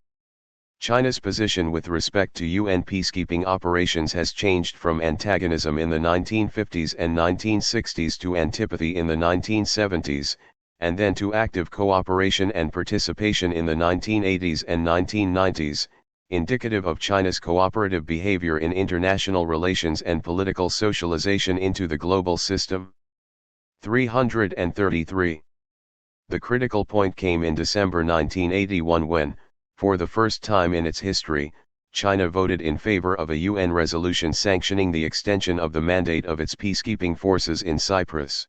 China's position with respect to UN peacekeeping operations has changed from antagonism in the 1950s and 1960s to antipathy in the 1970s, and then to active cooperation and participation in the 1980s and 1990s, indicative of China's cooperative behavior in international relations and political socialization into the global system. 333. The critical point came in December 1981 when, for the first time in its history, China voted in favor of a UN resolution sanctioning the extension of the mandate of its peacekeeping forces in Cyprus.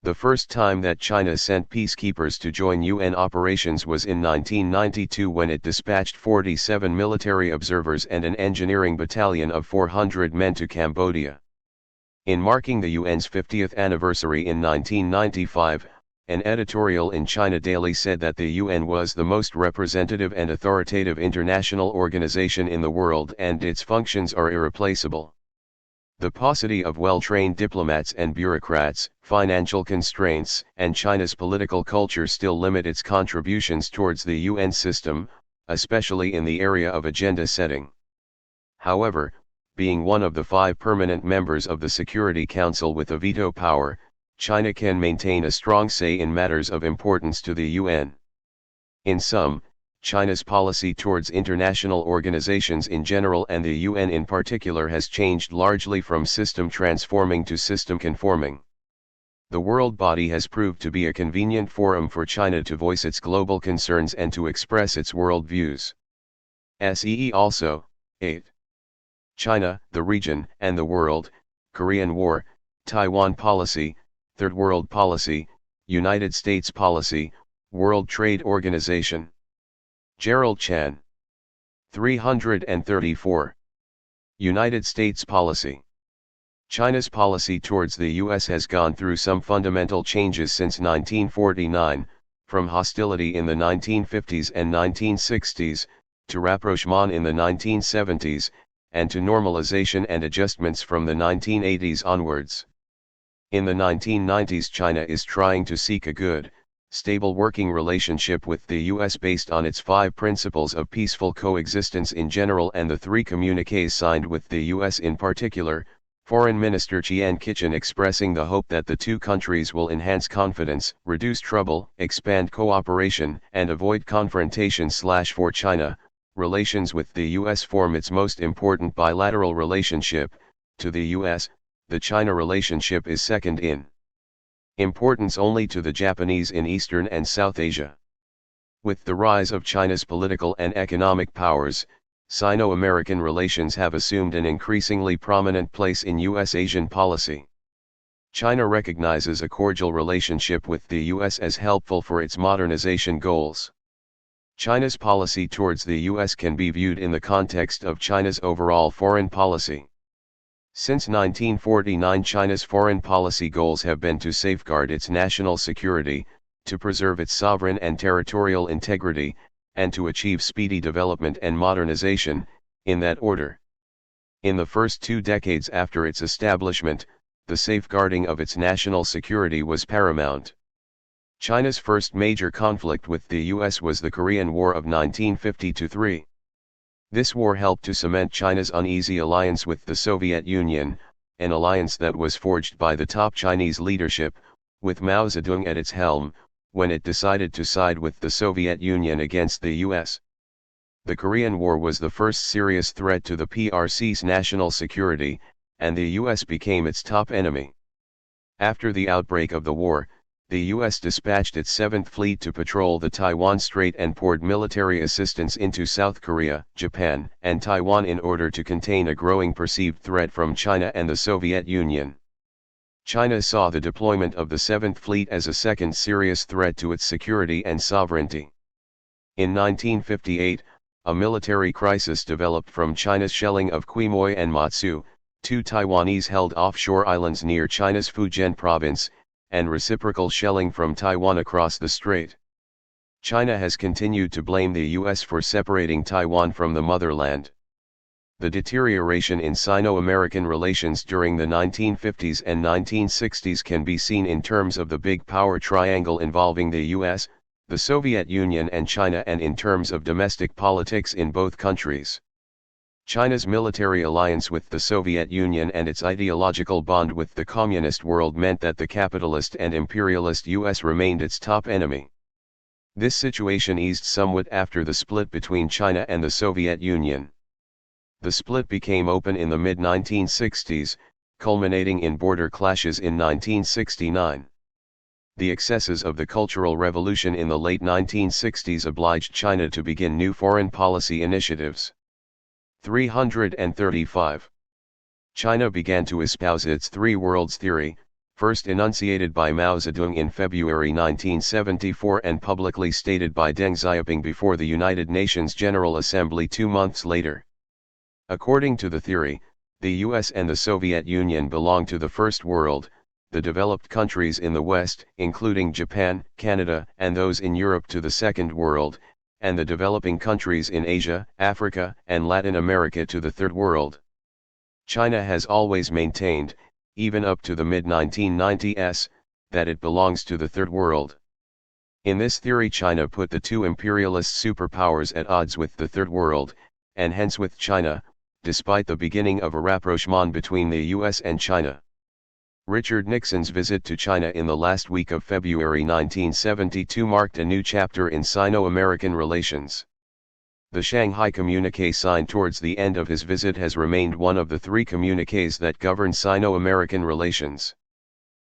The first time that China sent peacekeepers to join UN operations was in 1992 when it dispatched 47 military observers and an engineering battalion of 400 men to Cambodia. In marking the UN's 50th anniversary in 1995, an editorial in China Daily said that the UN was the most representative and authoritative international organization in the world and its functions are irreplaceable. The paucity of well-trained diplomats and bureaucrats, financial constraints, and China's political culture still limit its contributions towards the UN system, especially in the area of agenda setting. However, being one of the 5 permanent members of the Security Council with a veto power, China can maintain a strong say in matters of importance to the UN. In sum, China's policy towards international organizations in general and the UN in particular has changed largely from system transforming to system conforming. The world body has proved to be a convenient forum for China to voice its global concerns and to express its world views. See also, 8. China, the region, and the world, Korean War, Taiwan policy, Third World policy, United States policy, World Trade Organization. Gerald Chan. 334. United States policy. China's policy towards the U.S. has gone through some fundamental changes since 1949, from hostility in the 1950s and 1960s, to rapprochement in the 1970s, and to normalization and adjustments from the 1980s onwards. In the 1990s, China is trying to seek a good, stable working relationship with the US based on its 5 principles of peaceful coexistence in general and the 3 communiques signed with the US in particular. Foreign Minister Chiang Kai-shek expressing the hope that the two countries will enhance confidence, reduce trouble, expand cooperation, and avoid confrontation. For China, relations with the US form its most important bilateral relationship. To the US, the China relationship is second in importance only to the Japanese in Eastern and South Asia. With the rise of China's political and economic powers, Sino-American relations have assumed an increasingly prominent place in US-Asian policy. China recognizes a cordial relationship with the US as helpful for its modernization goals. China's policy towards the US can be viewed in the context of China's overall foreign policy. Since 1949, China's foreign policy goals have been to safeguard its national security, to preserve its sovereign and territorial integrity, and to achieve speedy development and modernization, in that order. In the first 2 decades after its establishment, the safeguarding of its national security was paramount. China's first major conflict with the US was the Korean War of 1950-3. This war helped to cement China's uneasy alliance with the Soviet Union, an alliance that was forged by the top Chinese leadership, with Mao Zedong at its helm, when it decided to side with the Soviet Union against the US. The Korean War was the first serious threat to the PRC's national security, and the US became its top enemy. After the outbreak of the war, the US dispatched its 7th Fleet to patrol the Taiwan Strait and poured military assistance into South Korea, Japan, and Taiwan in order to contain a growing perceived threat from China and the Soviet Union. China saw the deployment of the 7th Fleet as a second serious threat to its security and sovereignty. In 1958, a military crisis developed from China's shelling of Quemoy and Matsu, 2 Taiwanese-held offshore islands near China's Fujian province, and reciprocal shelling from Taiwan across the strait. China has continued to blame the US for separating Taiwan from the motherland. The deterioration in Sino-American relations during the 1950s and 1960s can be seen in terms of the big power triangle involving the US, the Soviet Union and China, and in terms of domestic politics in both countries. China's military alliance with the Soviet Union and its ideological bond with the communist world meant that the capitalist and imperialist US remained its top enemy. This situation eased somewhat after the split between China and the Soviet Union. The split became open in the mid-1960s, culminating in border clashes in 1969. The excesses of the Cultural Revolution in the late 1960s obliged China to begin new foreign policy initiatives. 335. China began to espouse its Three Worlds theory, first enunciated by Mao Zedong in February 1974 and publicly stated by Deng Xiaoping before the United Nations General Assembly 2 months later. According to the theory, the US and the Soviet Union belong to the First World, the developed countries in the West, including Japan, Canada, and those in Europe to the Second World, and the developing countries in Asia, Africa, and Latin America to the Third World. China has always maintained, even up to the mid-1990s, that it belongs to the Third World. In this theory, China put the 2 imperialist superpowers at odds with the Third World, and hence with China, despite the beginning of a rapprochement between the US and China. Richard Nixon's visit to China in the last week of February 1972 marked a new chapter in Sino-American relations. The Shanghai Communiqué signed towards the end of his visit has remained one of the 3 communiques that govern Sino-American relations.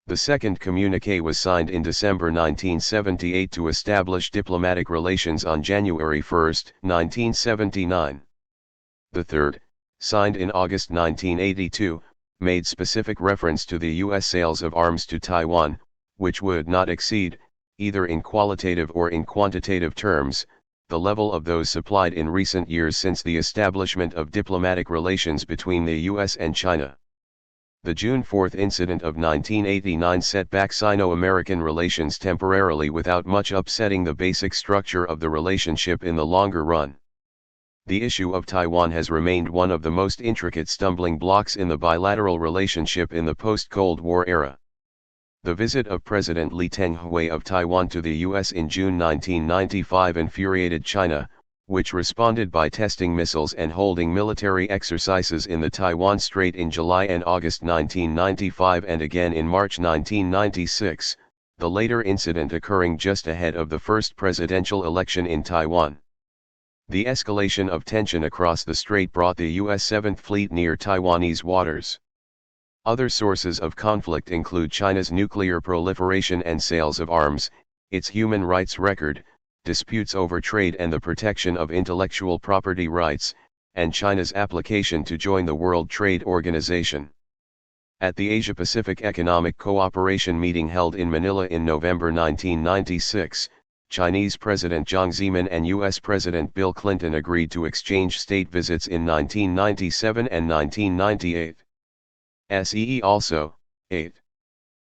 The second communiqué was signed in December 1978 to establish diplomatic relations on January 1, 1979. The third, signed in August 1982, made specific reference to the U.S. sales of arms to Taiwan, which would not exceed, either in qualitative or in quantitative terms, the level of those supplied in recent years since the establishment of diplomatic relations between the U.S. and China. The June 4 incident of 1989 set back Sino-American relations temporarily without much upsetting the basic structure of the relationship in the longer run. The issue of Taiwan has remained one of the most intricate stumbling blocks in the bilateral relationship in the post-Cold War era. The visit of President Lee Teng-hui of Taiwan to the U.S. in June 1995 infuriated China, which responded by testing missiles and holding military exercises in the Taiwan Strait in July and August 1995 and again in March 1996, the later incident occurring just ahead of the first presidential election in Taiwan. The escalation of tension across the strait brought the U.S. 7th Fleet near Taiwanese waters. Other sources of conflict include China's nuclear proliferation and sales of arms, its human rights record, disputes over trade and the protection of intellectual property rights, and China's application to join the World Trade Organization. At the Asia-Pacific Economic Cooperation meeting held in Manila in November 1996, Chinese President Jiang Zemin and U.S. President Bill Clinton agreed to exchange state visits in 1997 and 1998. SEE also, 8.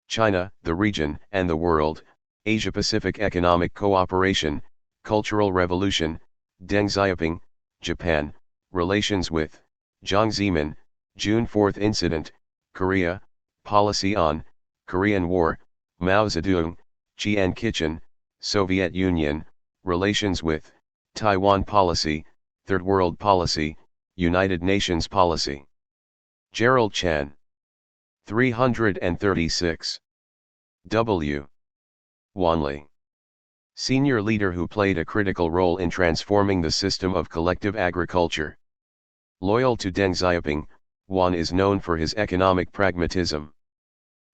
China, the region, and the world, Asia-Pacific Economic Cooperation, Cultural Revolution, Deng Xiaoping, Japan, Relations with, Jiang Zemin, June 4 Incident, Korea, Policy on, Korean War, Mao Zedong, Chiang Kai-shek, Soviet Union, Relations with, Taiwan Policy, Third World Policy, United Nations Policy. Gerald Chan. 336. W. Wanli. Senior leader who played a critical role in transforming the system of collective agriculture. Loyal to Deng Xiaoping, Wan is known for his economic pragmatism.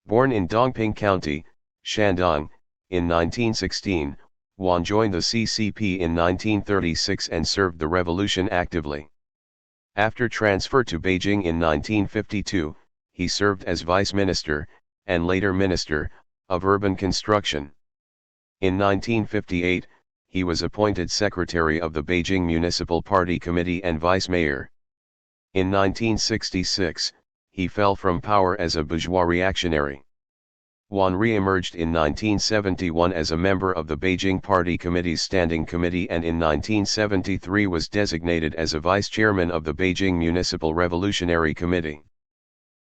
Born in Dongping County, Shandong, in 1916, Wan joined the CCP in 1936 and served the revolution actively. After transfer to Beijing in 1952, he served as vice minister, and later minister, of urban construction. In 1958, he was appointed secretary of the Beijing Municipal Party Committee and vice mayor. In 1966, he fell from power as a bourgeois reactionary. Wan re-emerged in 1971 as a member of the Beijing Party Committee's Standing Committee and in 1973 was designated as a vice-chairman of the Beijing Municipal Revolutionary Committee.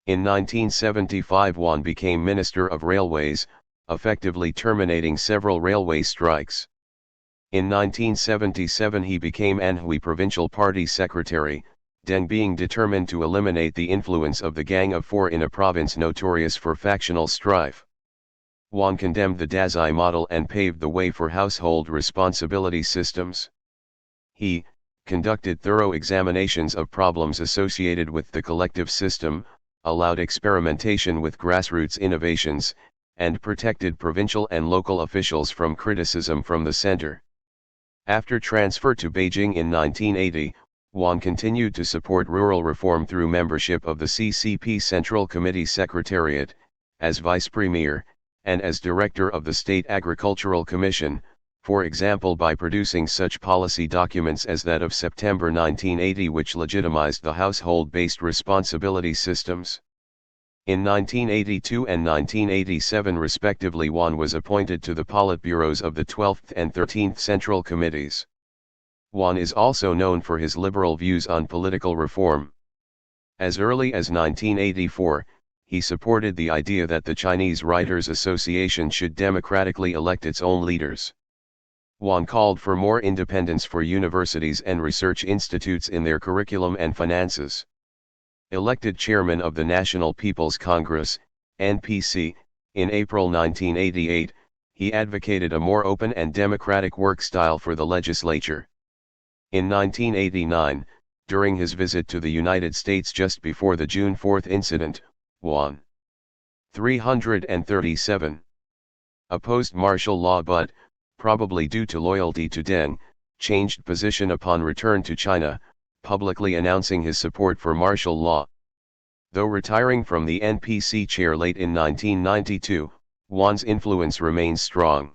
In 1975 Wan became Minister of Railways, effectively terminating several railway strikes. In 1977 he became Anhui Provincial Party Secretary, Deng being determined to eliminate the influence of the Gang of Four in a province notorious for factional strife. Wan condemned the Dazai model and paved the way for household responsibility systems. He conducted thorough examinations of problems associated with the collective system, allowed experimentation with grassroots innovations, and protected provincial and local officials from criticism from the center. After transfer to Beijing in 1980, Wan continued to support rural reform through membership of the CCP Central Committee Secretariat, as Vice Premier, and as Director of the State Agricultural Commission, for example by producing such policy documents as that of September 1980 which legitimized the household-based responsibility systems. In 1982 and 1987 respectively Wan was appointed to the Politburos of the 12th and 13th Central Committees. Wan is also known for his liberal views on political reform. As early as 1984, he supported the idea that the Chinese Writers' Association should democratically elect its own leaders. Wan called for more independence for universities and research institutes in their curriculum and finances. Elected chairman of the National People's Congress, NPC, in April 1988, he advocated a more open and democratic work style for the legislature. In 1989, during his visit to the United States just before the June 4 incident, Wan. 337. Opposed martial law but, probably due to loyalty to Deng, changed position upon return to China, publicly announcing his support for martial law. Though retiring from the NPC chair late in 1992, Wan's influence remains strong.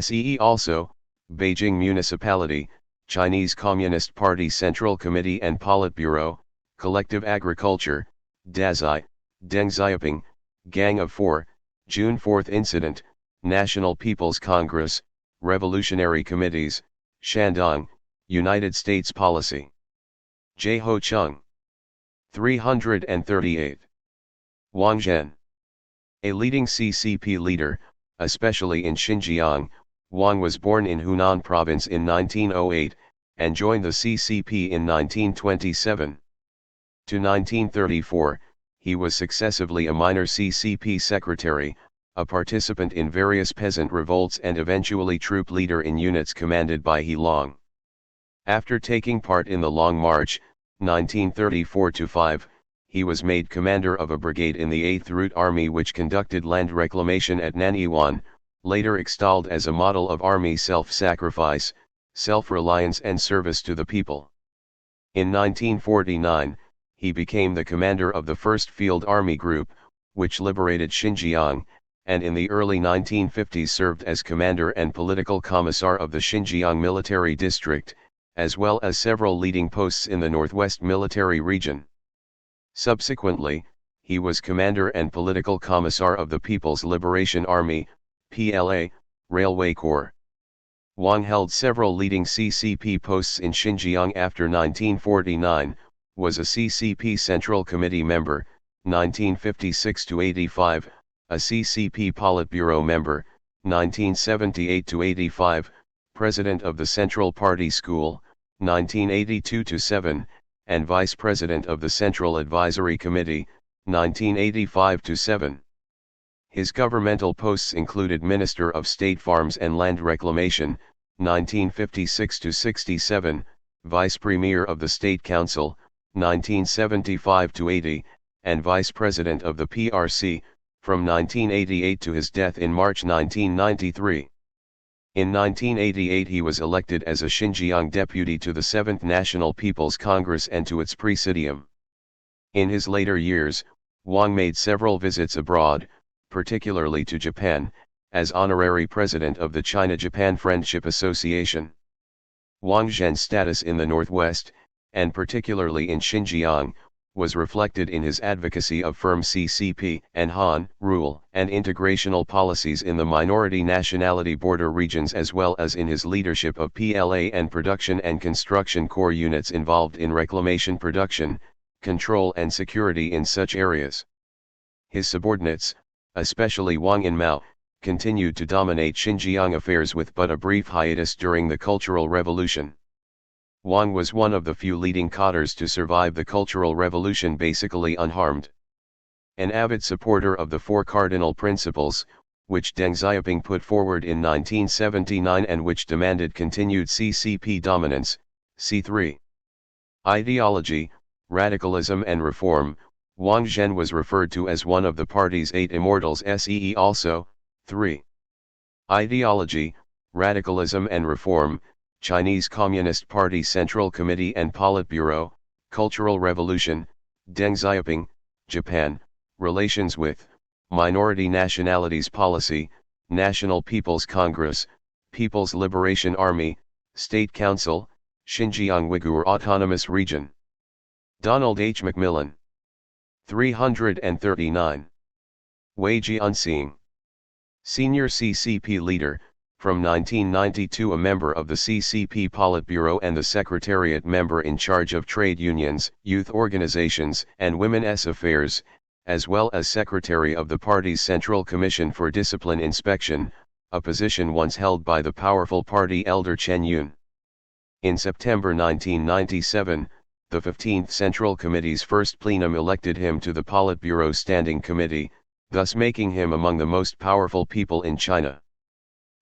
SEE also, Beijing Municipality, Chinese Communist Party Central Committee and Politburo, Collective Agriculture, Dazai, Deng Xiaoping, Gang of Four, June 4 Incident, National People's Congress, Revolutionary Committees, Shandong, United States policy. J. Ho Chung. 338. Wang Zhen. A leading CCP leader, especially in Xinjiang, Wang was born in Hunan province in 1908, and joined the CCP in 1927. To 1934, he was successively a minor CCP secretary, a participant in various peasant revolts and eventually troop leader in units commanded by He Long. After taking part in the Long March, 1934-5, he was made commander of a brigade in the 8th Route Army which conducted land reclamation at Nanyuan, later extolled as a model of army self-sacrifice, self-reliance and service to the people. In 1949, he became the commander of the 1st Field Army Group, which liberated Xinjiang, and in the early 1950s served as commander and political commissar of the Xinjiang Military District, as well as several leading posts in the Northwest Military Region. Subsequently, he was commander and political commissar of the People's Liberation Army, PLA, Railway Corps. Wang held several leading CCP posts in Xinjiang after 1949, was a CCP Central Committee member, 1956-85, a CCP Politburo member, 1978-85, president of the Central Party School, 1982-7, and vice president of the Central Advisory Committee, 1985-7. His governmental posts included Minister of State Farms and Land Reclamation, 1956-67, Vice Premier of the State Council, 1975-80, and Vice President of the PRC, from 1988 to his death in March 1993. In 1988 he was elected as a Xinjiang deputy to the 7th National People's Congress and to its Presidium. In his later years, Wang made several visits abroad, particularly to Japan, as honorary president of the China-Japan Friendship Association. Wang Zhen's status in the Northwest, and particularly in Xinjiang, was reflected in his advocacy of firm CCP and Han rule and integrational policies in the minority nationality border regions, as well as in his leadership of PLA and production and construction corps units involved in reclamation production, control and security in such areas. His subordinates, especially Wang and Mao, continued to dominate Xinjiang affairs with but a brief hiatus during the Cultural Revolution. Wang was one of the few leading cadres to survive the Cultural Revolution basically unharmed. An avid supporter of the Four Cardinal Principles, which Deng Xiaoping put forward in 1979 and which demanded continued CCP dominance, C3. Ideology, radicalism and reform, Wang Zhen was referred to as one of the party's 8 immortals SEE also, 3. Ideology, radicalism and reform, Chinese Communist Party Central Committee and Politburo, Cultural Revolution, Deng Xiaoping, Japan, Relations with, Minority Nationalities Policy, National People's Congress, People's Liberation Army, State Council, Xinjiang Uyghur Autonomous Region. Donald H. McMillan. 339. Wei Jianxing. Senior CCP leader, from 1992 a member of the CCP Politburo and the Secretariat member in charge of trade unions, youth organizations and women's affairs, as well as secretary of the party's Central Commission for Discipline Inspection, a position once held by the powerful party elder Chen Yun. In September 1997, the 15th Central Committee's first plenum elected him to the Politburo Standing Committee, thus making him among the most powerful people in China.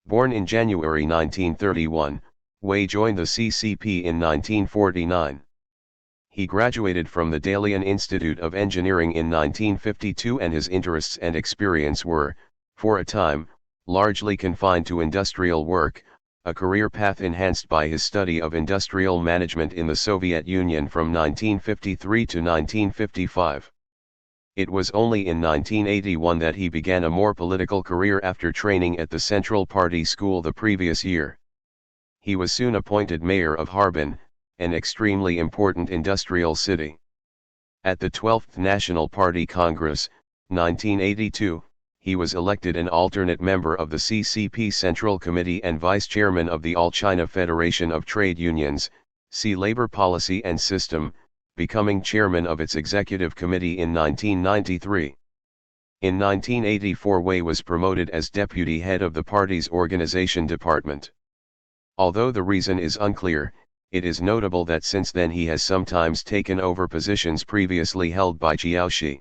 Born in January 1931, Wei joined the CCP in 1949. He graduated from the Dalian Institute of Engineering in 1952 and his interests and experience were, for a time, largely confined to industrial work, a career path enhanced by his study of industrial management in the Soviet Union from 1953 to 1955. It was only in 1981 that he began a more political career after training at the Central Party School the previous year. He was soon appointed mayor of Harbin, an extremely important industrial city. At the 12th National Party Congress, 1982, he was elected an alternate member of the CCP Central Committee and vice-chairman of the All-China Federation of Trade Unions, see Labor Policy and System, becoming chairman of its executive committee in 1993. In 1984 Wei was promoted as deputy head of the party's organization department. Although the reason is unclear, it is notable that since then he has sometimes taken over positions previously held by Jiao Shi.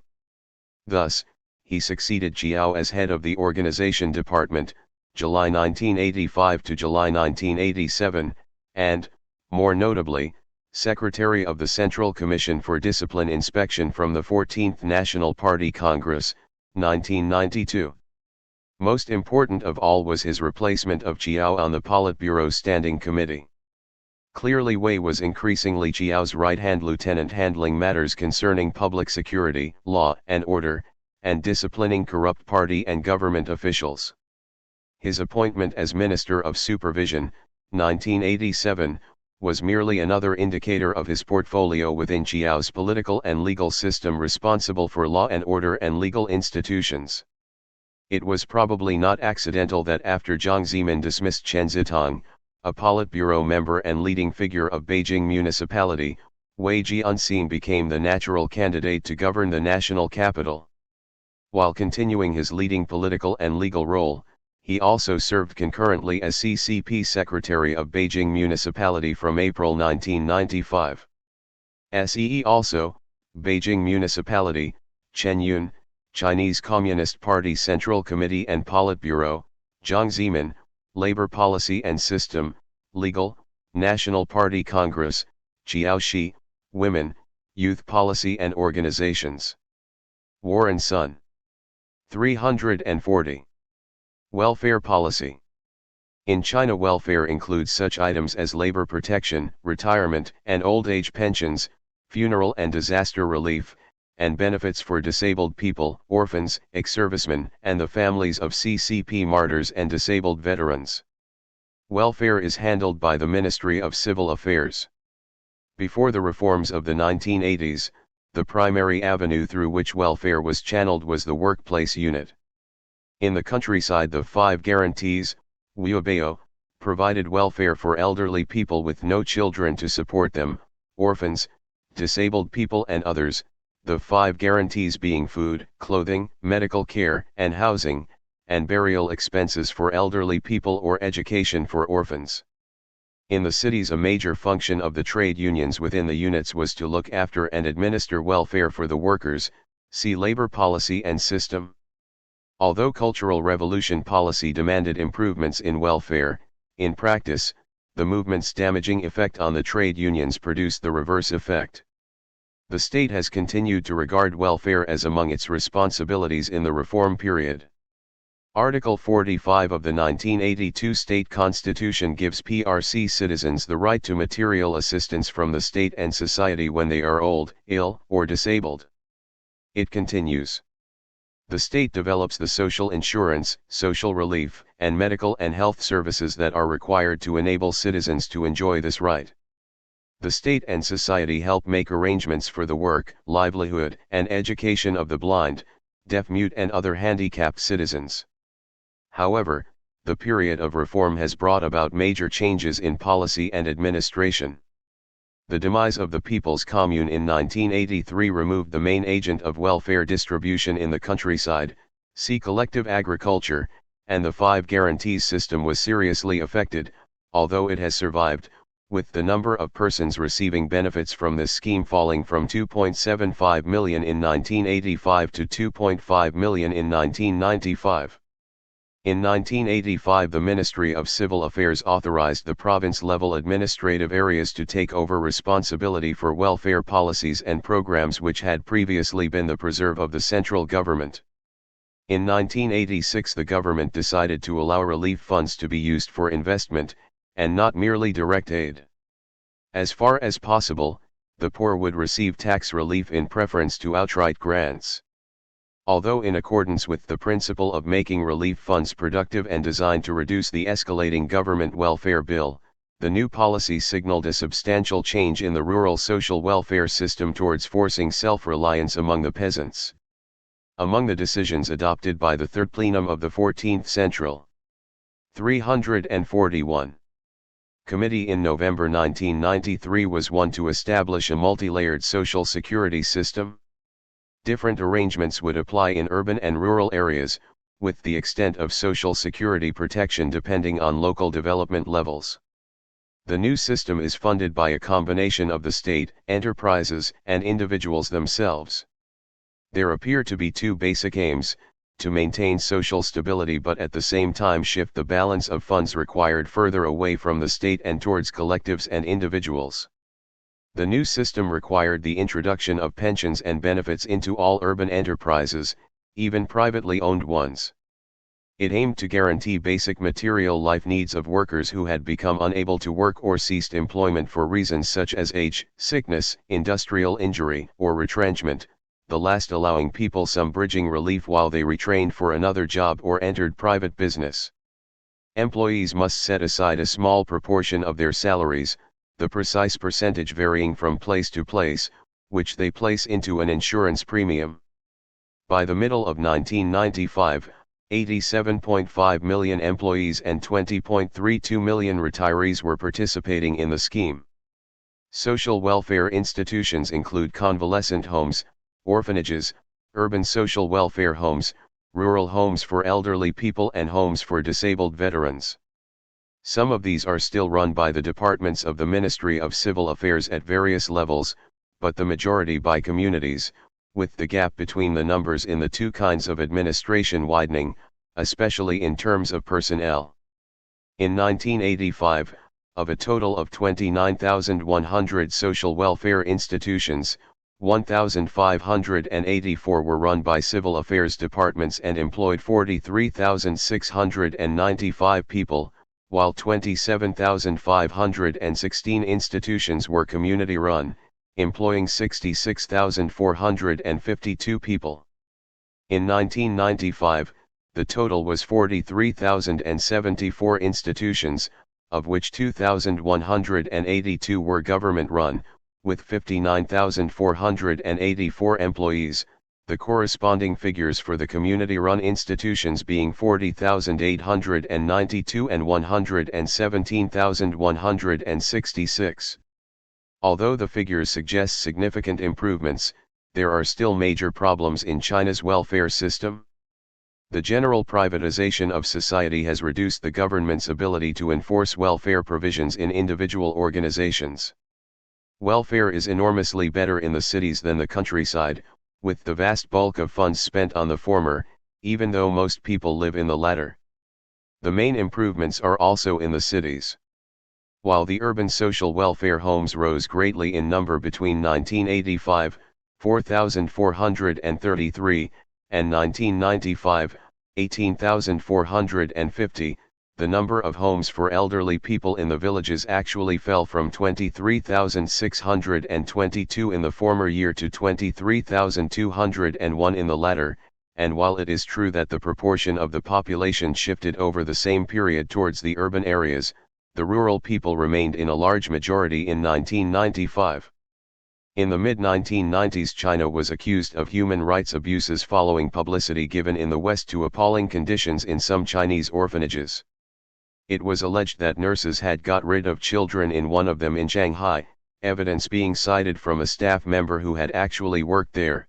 Thus, he succeeded Jiao as head of the organization department, July 1985 to July 1987, and, more notably, secretary of the Central Commission for Discipline Inspection from the 14th National Party Congress, 1992. Most important of all was his replacement of Jiao on the Politburo Standing Committee. Clearly Wei was increasingly Jiao's right-hand lieutenant handling matters concerning public security, law and order, and disciplining corrupt party and government officials. His appointment as Minister of Supervision, 1987, was merely another indicator of his portfolio within Jiao's political and legal system responsible for law and order and legal institutions. It was probably not accidental that after Jiang Zemin dismissed Chen Zitong, a Politburo member and leading figure of Beijing municipality, Wei Jianxing became the natural candidate to govern the national capital. While continuing his leading political and legal role, he also served concurrently as CCP Secretary of Beijing Municipality from April 1995. SEE also, Beijing Municipality, Chen Yun, Chinese Communist Party Central Committee and Politburo, Jiang Zemin, Labor Policy and System, Legal, National Party Congress, Jiao Shi, Women, Youth Policy and Organizations. War and Son. 340. Welfare Policy. In China, welfare includes such items as labor protection, retirement and old age pensions, funeral and disaster relief, and benefits for disabled people, orphans, ex-servicemen, and the families of CCP martyrs and disabled veterans. Welfare is handled by the Ministry of Civil Affairs. Before the reforms of the 1980s, the primary avenue through which welfare was channeled was the workplace unit. In the countryside, the 5 guarantees, Wuobao, provided welfare for elderly people with no children to support them, orphans, disabled people and others, the 5 guarantees being food, clothing, medical care and housing, and burial expenses for elderly people or education for orphans. In the cities, a major function of the trade unions within the units was to look after and administer welfare for the workers, see Labor Policy and System. Although Cultural Revolution policy demanded improvements in welfare, in practice, the movement's damaging effect on the trade unions produced the reverse effect. The state has continued to regard welfare as among its responsibilities in the reform period. Article 45 of the 1982 State Constitution gives PRC citizens the right to material assistance from the state and society when they are old, ill, or disabled. It continues. The state develops the social insurance, social relief, and medical and health services that are required to enable citizens to enjoy this right. The state and society help make arrangements for the work, livelihood, and education of the blind, deaf-mute and other handicapped citizens. However, the period of reform has brought about major changes in policy and administration. The demise of the People's Commune in 1983 removed the main agent of welfare distribution in the countryside, see collective agriculture, and the 5 guarantees system was seriously affected, although it has survived, with the number of persons receiving benefits from this scheme falling from 2.75 million in 1985 to 2.5 million in 1995. In 1985, the Ministry of Civil Affairs authorized the province-level administrative areas to take over responsibility for welfare policies and programs which had previously been the preserve of the central government. In 1986, the government decided to allow relief funds to be used for investment, and not merely direct aid. As far as possible, the poor would receive tax relief in preference to outright grants. Although in accordance with the principle of making relief funds productive and designed to reduce the escalating government welfare bill, the new policy signaled a substantial change in the rural social welfare system towards forcing self-reliance among the peasants. Among the decisions adopted by the Third Plenum of the 14th Central 341 Committee in November 1993 was one to establish a multi-layered social security system. Different arrangements would apply in urban and rural areas, with the extent of social security protection depending on local development levels. The new system is funded by a combination of the state, enterprises, and individuals themselves. There appear to be two basic aims: to maintain social stability but at the same time shift the balance of funds required further away from the state and towards collectives and individuals. The new system required the introduction of pensions and benefits into all urban enterprises, even privately owned ones. It aimed to guarantee basic material life needs of workers who had become unable to work or ceased employment for reasons such as age, sickness, industrial injury, or retrenchment, the last allowing people some bridging relief while they retrained for another job or entered private business. Employees must set aside a small proportion of their salaries, the precise percentage varying from place to place, which they place into an insurance premium. By the middle of 1995, 87.5 million employees and 20.32 million retirees were participating in the scheme. Social welfare institutions include convalescent homes, orphanages, urban social welfare homes, rural homes for elderly people and homes for disabled veterans. Some of these are still run by the departments of the Ministry of Civil Affairs at various levels, but the majority by communities, with the gap between the numbers in the two kinds of administration widening, especially in terms of personnel. In 1985, of a total of 29,100 social welfare institutions, 1,584 were run by civil affairs departments and employed 43,695 people, while 27,516 institutions were community-run, employing 66,452 people. In 1995, the total was 43,074 institutions, of which 2,182 were government-run, with 59,484 employees, the corresponding figures for the community-run institutions being 40,892 and 117,166. Although the figures suggest significant improvements, there are still major problems in China's welfare system. The general privatization of society has reduced the government's ability to enforce welfare provisions in individual organizations. Welfare is enormously better in the cities than the countryside, with the vast bulk of funds spent on the former, even though most people live in the latter. The main improvements are also in the cities. While the urban social welfare homes rose greatly in number between 1985, 4,433, and 1995, 18,450, the number of homes for elderly people in the villages actually fell from 23,622 in the former year to 23,201 in the latter, and while it is true that the proportion of the population shifted over the same period towards the urban areas, the rural people remained in a large majority in 1995. In the mid-1990s, China was accused of human rights abuses following publicity given in the West to appalling conditions in some Chinese orphanages. It was alleged that nurses had got rid of children in one of them in Shanghai, evidence being cited from a staff member who had actually worked there.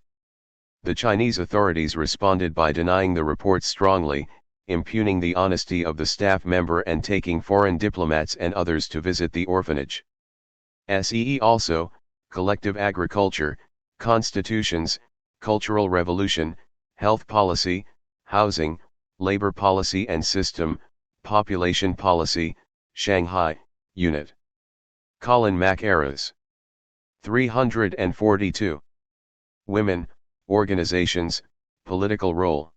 The Chinese authorities responded by denying the reports strongly, impugning the honesty of the staff member and taking foreign diplomats and others to visit the orphanage. See also, collective agriculture, constitutions, cultural revolution, health policy, housing, labor policy and system, population policy, Shanghai, Unit. Colin Mackerras. 342. Women, organizations, political role.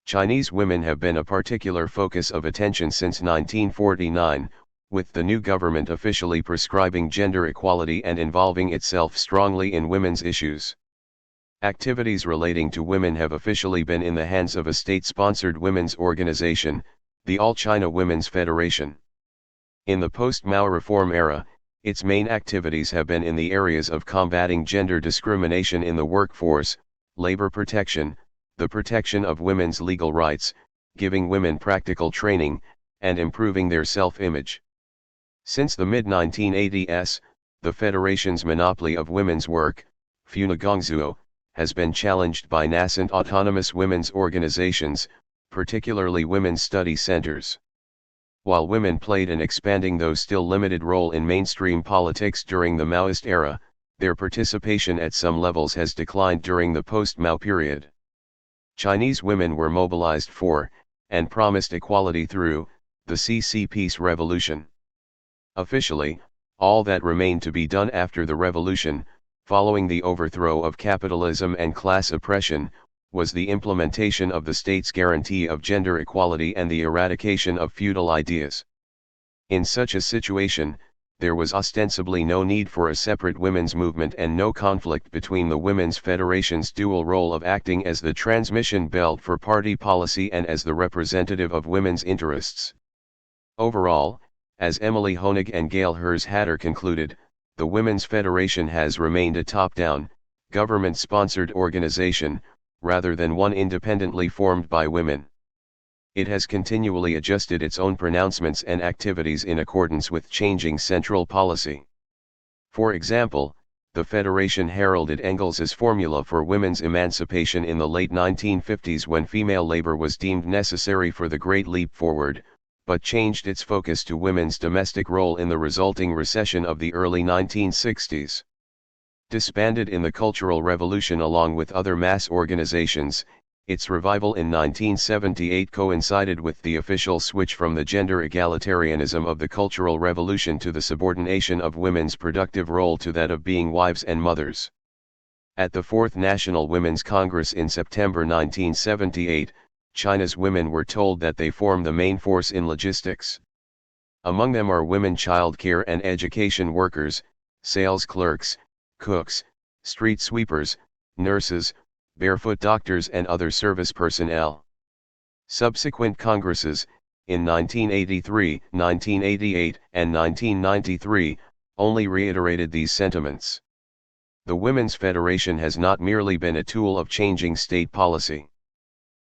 Chinese women have been a particular focus of attention since 1949, with the new government officially prescribing gender equality and involving itself strongly in women's issues. Activities relating to women have officially been in the hands of a state-sponsored women's organization, the All China Women's Federation. In the post-Mao reform era, its main activities have been in the areas of combating gender discrimination in the workforce, labor protection, the protection of women's legal rights, giving women practical training, and improving their self-image. Since the mid-1980s, the Federation's monopoly of women's work, Funagongzuo, has been challenged by nascent autonomous women's organizations, particularly women's study centers. While women played an expanding though still limited role in mainstream politics during the Maoist era, their participation at some levels has declined during the post-Mao period. Chinese women were mobilized for, and promised equality through, the CCP's revolution. Officially, all that remained to be done after the revolution, following the overthrow of capitalism and class oppression, was the implementation of the state's guarantee of gender equality and the eradication of feudal ideas. In such a situation, there was ostensibly no need for a separate women's movement and no conflict between the Women's Federation's dual role of acting as the transmission belt for party policy and as the representative of women's interests. Overall, as Emily Honig and Gail Hers-Hatter concluded, the Women's Federation has remained a top-down, government-sponsored organization, rather than one independently formed by women. It has continually adjusted its own pronouncements and activities in accordance with changing central policy. For example, the Federation heralded Engels's formula for women's emancipation in the late 1950s when female labor was deemed necessary for the Great Leap Forward, but changed its focus to women's domestic role in the resulting recession of the early 1960s. Disbanded in the Cultural Revolution along with other mass organizations, its revival in 1978 coincided with the official switch from the gender egalitarianism of the Cultural Revolution to the subordination of women's productive role to that of being wives and mothers. At the Fourth National Women's Congress in September 1978, China's women were told that they form the main force in logistics. Among them are women child care and education workers, sales clerks, cooks, street sweepers, nurses, barefoot doctors and other service personnel. Subsequent Congresses, in 1983, 1988, and 1993, only reiterated these sentiments. The Women's Federation has not merely been a tool of changing state policy.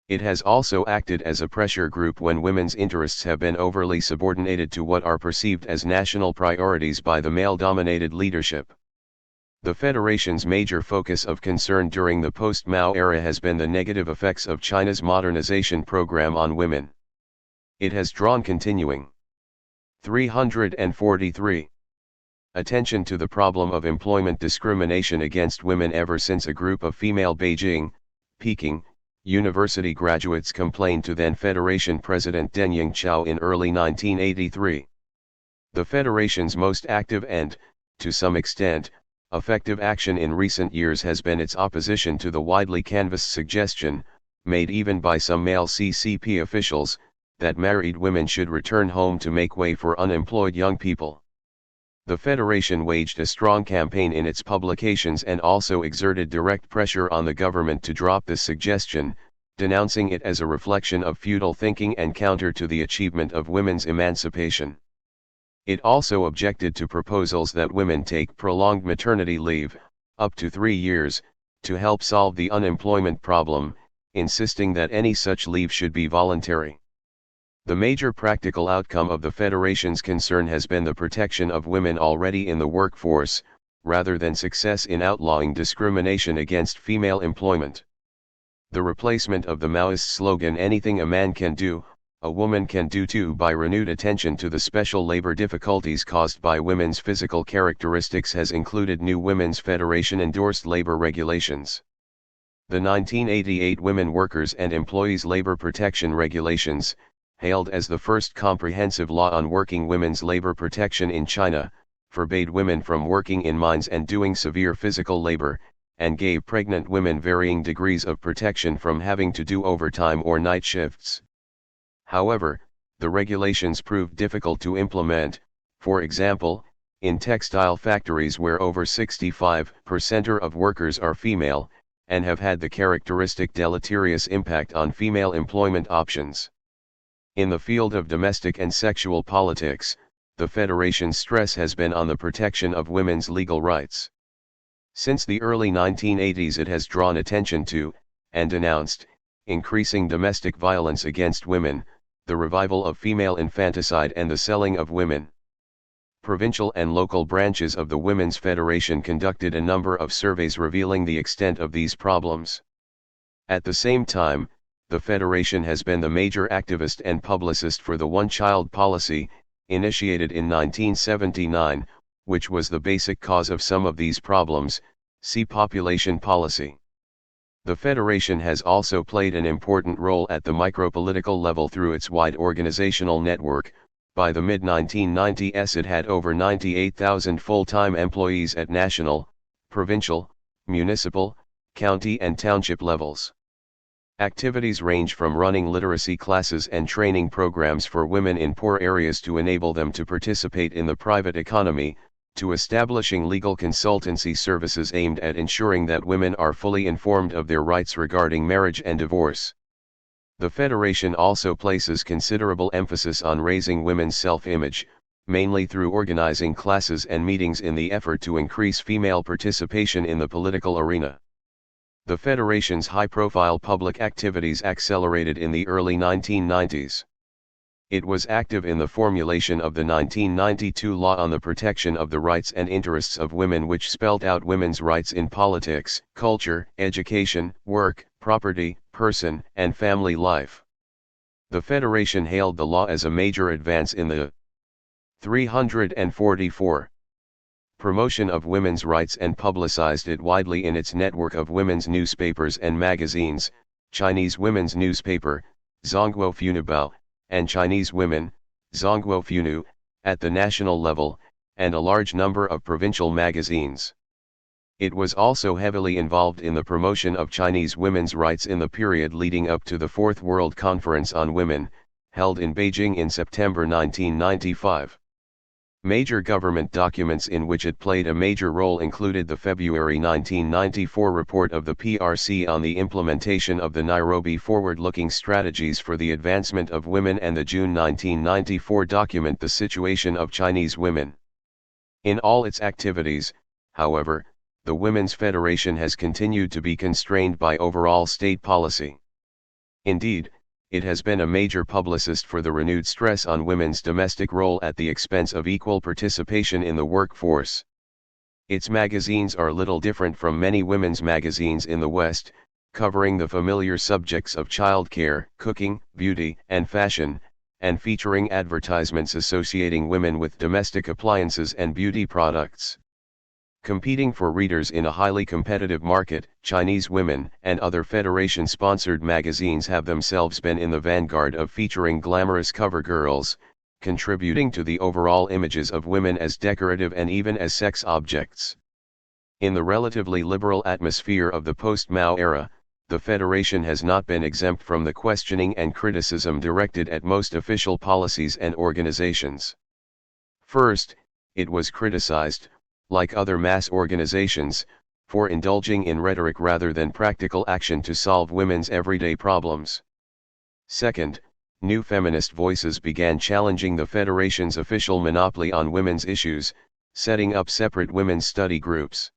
It has also acted as a pressure group when women's interests have been overly subordinated to what are perceived as national priorities by the male-dominated leadership. The Federation's major focus of concern during the post-Mao era has been the negative effects of China's modernization program on women. It has drawn continuing 343 attention to the problem of employment discrimination against women ever since a group of female Beijing, Peking, university graduates complained to then Federation President Deng Yingqiao in early 1983. The Federation's most active and, to some extent, effective action in recent years has been its opposition to the widely canvassed suggestion, made even by some male CCP officials, that married women should return home to make way for unemployed young people. The Federation waged a strong campaign in its publications and also exerted direct pressure on the government to drop this suggestion, denouncing it as a reflection of feudal thinking and counter to the achievement of women's emancipation. It also objected to proposals that women take prolonged maternity leave, up to 3 years, to help solve the unemployment problem, insisting that any such leave should be voluntary. The major practical outcome of the Federation's concern has been the protection of women already in the workforce, rather than success in outlawing discrimination against female employment. The replacement of the Maoist slogan "anything a man can do, a woman can do too" by renewed attention to the special labor difficulties caused by women's physical characteristics has included new Women's Federation-endorsed labor regulations. The 1988 Women Workers and Employees Labor Protection Regulations, hailed as the first comprehensive law on working women's labor protection in China, forbade women from working in mines and doing severe physical labor, and gave pregnant women varying degrees of protection from having to do overtime or night shifts. However, the regulations proved difficult to implement, for example, in textile factories where over 65% of workers are female, and have had the characteristic deleterious impact on female employment options. In the field of domestic and sexual politics, the Federation's stress has been on the protection of women's legal rights. Since the early 1980s it has drawn attention to, and denounced, increasing domestic violence against women, the revival of female infanticide and the selling of women. Provincial and local branches of the Women's Federation conducted a number of surveys revealing the extent of these problems. At the same time, the Federation has been the major activist and publicist for the one-child policy, initiated in 1979, which was the basic cause of some of these problems. See population policy. The Federation has also played an important role at the micropolitical level through its wide organizational network. By the mid-1990s it had over 98,000 full-time employees at national, provincial, municipal, county and township levels. Activities range from running literacy classes and training programs for women in poor areas to enable them to participate in the private economy, to establishing legal consultancy services aimed at ensuring that women are fully informed of their rights regarding marriage and divorce. The Federation also places considerable emphasis on raising women's self-image, mainly through organizing classes and meetings in the effort to increase female participation in the political arena. The Federation's high-profile public activities accelerated in the early 1990s. It was active in the formulation of the 1992 Law on the Protection of the Rights and Interests of Women, which spelled out women's rights in politics, culture, education, work, property, person, and family life. The Federation hailed the law as a major advance in the 344 promotion of women's rights and publicized it widely in its network of women's newspapers and magazines, Chinese Women's Newspaper, Zhongguo Funibao, and Chinese Women, Zhongguo Funu, at the national level, and a large number of provincial magazines. It was also heavily involved in the promotion of Chinese women's rights in the period leading up to the Fourth World Conference on Women, held in Beijing in September 1995. Major government documents in which it played a major role included the February 1994 report of the PRC on the implementation of the Nairobi Forward-Looking Strategies for the Advancement of Women and the June 1994 document The Situation of Chinese Women. In all its activities, however, the Women's Federation has continued to be constrained by overall state policy. Indeed, it has been a major publicist for the renewed stress on women's domestic role at the expense of equal participation in the workforce. Its magazines are little different from many women's magazines in the West, covering the familiar subjects of childcare, cooking, beauty, and fashion, and featuring advertisements associating women with domestic appliances and beauty products. Competing for readers in a highly competitive market, Chinese Women and other Federation-sponsored magazines have themselves been in the vanguard of featuring glamorous cover girls, contributing to the overall images of women as decorative and even as sex objects. In the relatively liberal atmosphere of the post-Mao era, the Federation has not been exempt from the questioning and criticism directed at most official policies and organizations. First, it was criticized, like other mass organizations, for indulging in rhetoric rather than practical action to solve women's everyday problems. Second, new feminist voices began challenging the Federation's official monopoly on women's issues, setting up separate women's study groups.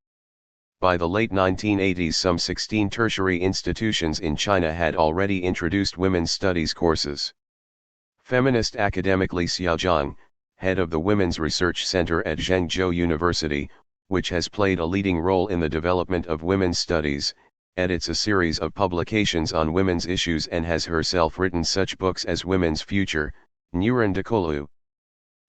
By the late 1980s, some 16 tertiary institutions in China had already introduced women's studies courses. Feminist academic Li Xiaozhang, head of the Women's Research Center at Zhengzhou University, which has played a leading role in the development of women's studies, edits a series of publications on women's issues and has herself written such books as Women's Future, Nuran Dekolu.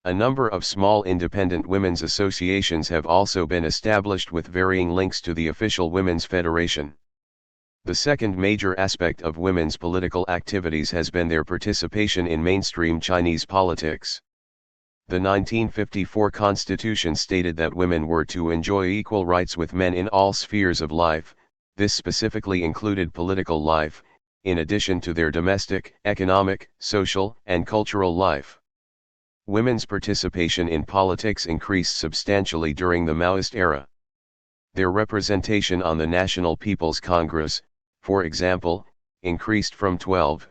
A number of small independent women's associations have also been established with varying links to the official Women's Federation. The second major aspect of women's political activities has been their participation in mainstream Chinese politics. The 1954 Constitution stated that women were to enjoy equal rights with men in all spheres of life. This specifically included political life, in addition to their domestic, economic, social, and cultural life. Women's participation in politics increased substantially during the Maoist era. Their representation on the National People's Congress, for example, increased from 12%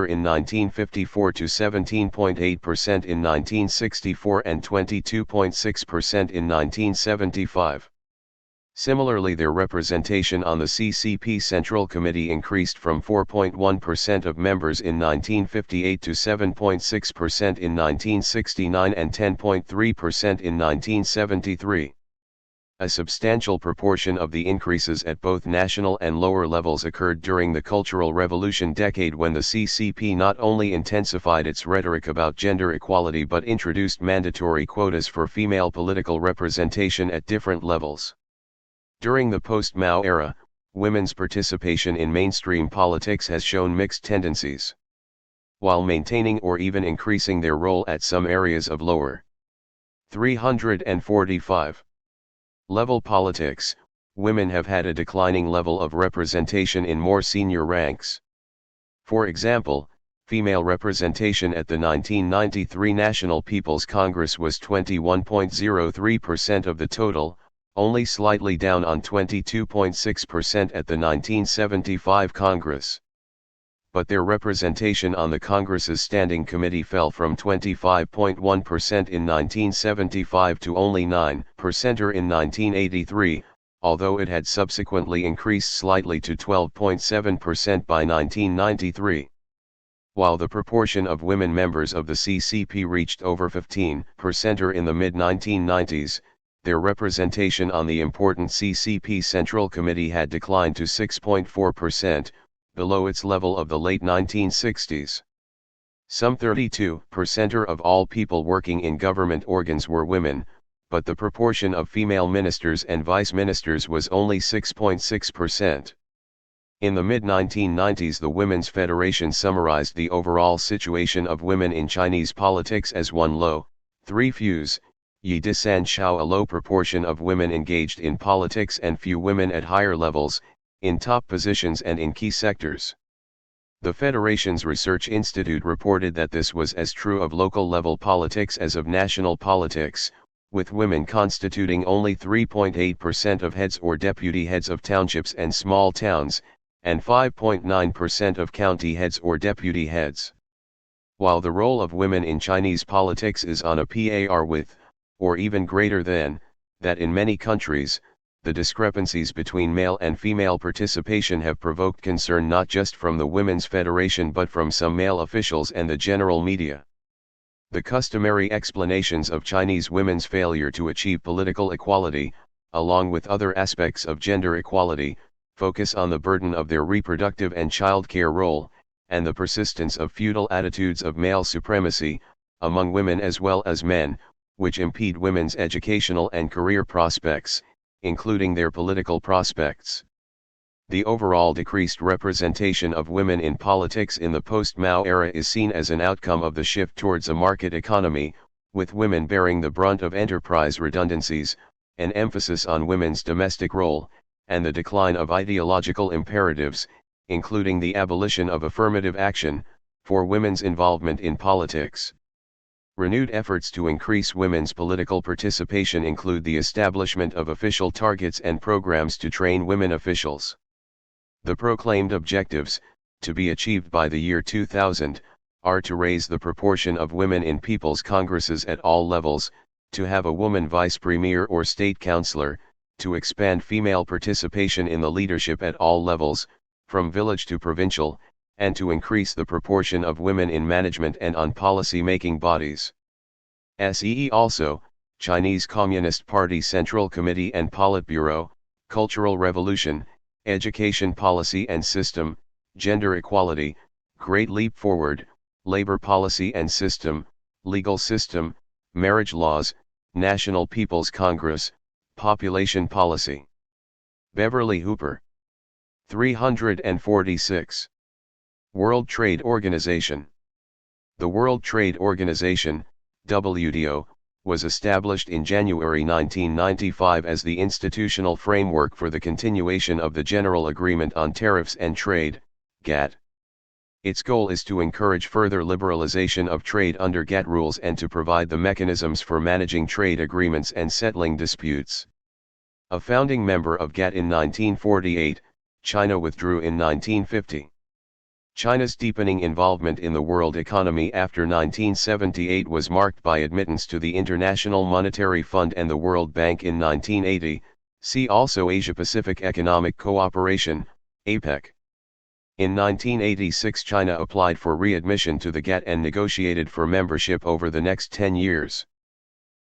in 1954 to 17.8% in 1964 and 22.6% in 1975. Similarly, their representation on the CCP Central Committee increased from 4.1% of members in 1958 to 7.6% in 1969 and 10.3% in 1973. A substantial proportion of the increases at both national and lower levels occurred during the Cultural Revolution decade, when the CCP not only intensified its rhetoric about gender equality but introduced mandatory quotas for female political representation at different levels. During the post-Mao era, women's participation in mainstream politics has shown mixed tendencies. While maintaining or even increasing their role at some areas of lower 345 level politics, women have had a declining level of representation in more senior ranks. For example, female representation at the 1993 National People's Congress was 21.03% of the total, only slightly down on 22.6% at the 1975 Congress. But their representation on the Congress's Standing Committee fell from 25.1% in 1975 to only 9% in 1983, although it had subsequently increased slightly to 12.7% by 1993. While the proportion of women members of the CCP reached over 15% in the mid-1990s, their representation on the important CCP Central Committee had declined to 6.4%, below its level of the late 1960s. Some 32% of all people working in government organs were women, but the proportion of female ministers and vice ministers was only 6.6%. In the mid-1990s, the Women's Federation summarized the overall situation of women in Chinese politics as 1 low, 3 fews, Yi Disan Xiao, a low proportion of women engaged in politics and few women at higher levels, in top positions and in key sectors. The Federation's Research Institute reported that this was as true of local level politics as of national politics, with women constituting only 3.8% of heads or deputy heads of townships and small towns, and 5.9% of county heads or deputy heads. While the role of women in Chinese politics is on a par with, or even greater than, that in many countries, the discrepancies between male and female participation have provoked concern not just from the Women's Federation but from some male officials and the general media. The customary explanations of Chinese women's failure to achieve political equality, along with other aspects of gender equality, focus on the burden of their reproductive and childcare role, and the persistence of feudal attitudes of male supremacy, among women as well as men, which impede women's educational and career prospects, including their political prospects. The overall decreased representation of women in politics in the post-Mao era is seen as an outcome of the shift towards a market economy, with women bearing the brunt of enterprise redundancies, an emphasis on women's domestic role, and the decline of ideological imperatives, including the abolition of affirmative action, for women's involvement in politics. Renewed efforts to increase women's political participation include the establishment of official targets and programs to train women officials. The proclaimed objectives, to be achieved by the year 2000, are to raise the proportion of women in people's congresses at all levels, to have a woman vice premier or state councillor, to expand female participation in the leadership at all levels, from village to provincial, and to increase the proportion of women in management and on policy-making bodies. SEE also, Chinese Communist Party Central Committee and Politburo, Cultural Revolution, Education Policy and System, Gender Equality, Great Leap Forward, Labor Policy and System, Legal System, Marriage Laws, National People's Congress, Population Policy. Beverly Hooper. 346. World Trade Organization. The World Trade Organization, WTO, was established in January 1995 as the institutional framework for the continuation of the General Agreement on Tariffs and Trade, GATT. Its goal is to encourage further liberalization of trade under GATT rules and to provide the mechanisms for managing trade agreements and settling disputes. A founding member of GATT in 1948, China withdrew in 1950. China's deepening involvement in the world economy after 1978 was marked by admittance to the International Monetary Fund and the World Bank in 1980, See also Asia-Pacific Economic Cooperation, APEC. In 1986 China applied for readmission to the GATT and negotiated for membership over the next 10 years.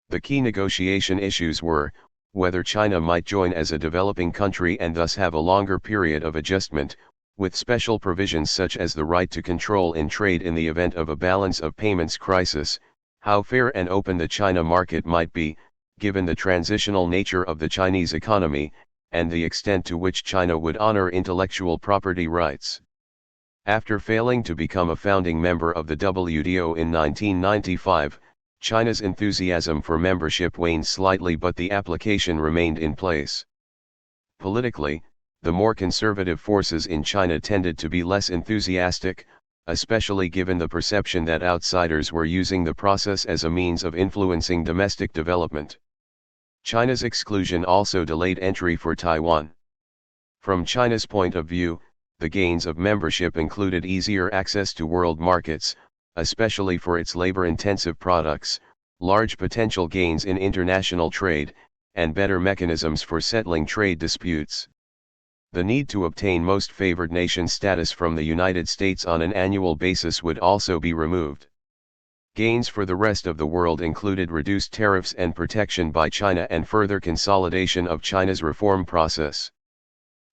The key negotiation issues were, whether China might join as a developing country and thus have a longer period of adjustment, with special provisions such as the right to control in trade in the event of a balance of payments crisis, how fair and open the China market might be, given the transitional nature of the Chinese economy, and the extent to which China would honor intellectual property rights. After failing to become a founding member of the WTO in 1995, China's enthusiasm for membership waned slightly, but the application remained in place. Politically, the more conservative forces in China tended to be less enthusiastic, especially given the perception that outsiders were using the process as a means of influencing domestic development. China's exclusion also delayed entry for Taiwan. From China's point of view, the gains of membership included easier access to world markets, especially for its labor-intensive products, large potential gains in international trade, and better mechanisms for settling trade disputes. The need to obtain most favored nation status from the United States on an annual basis would also be removed. Gains for the rest of the world included reduced tariffs and protection by China and further consolidation of China's reform process.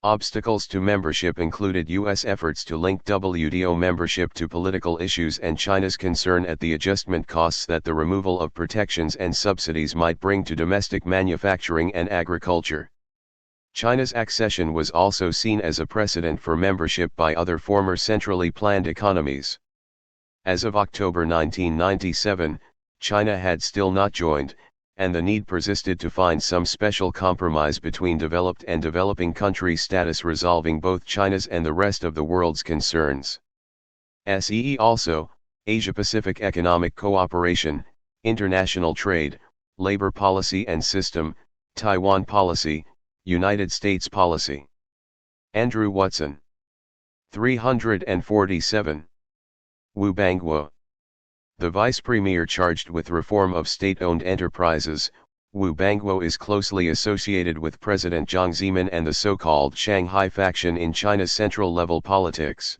Obstacles to membership included U.S. efforts to link WTO membership to political issues and China's concern at the adjustment costs that the removal of protections and subsidies might bring to domestic manufacturing and agriculture. China's accession was also seen as a precedent for membership by other former centrally planned economies. As of October 1997, China had still not joined, and the need persisted to find some special compromise between developed and developing country status, resolving both China's and the rest of the world's concerns. See also, Asia-Pacific Economic Cooperation, International Trade, Labor Policy and System, Taiwan Policy, United States Policy. Andrew Watson. 347. Wu Bangguo. The vice premier charged with reform of state-owned enterprises, Wu Bangguo is closely associated with President Jiang Zemin and the so-called Shanghai faction in China's central-level politics.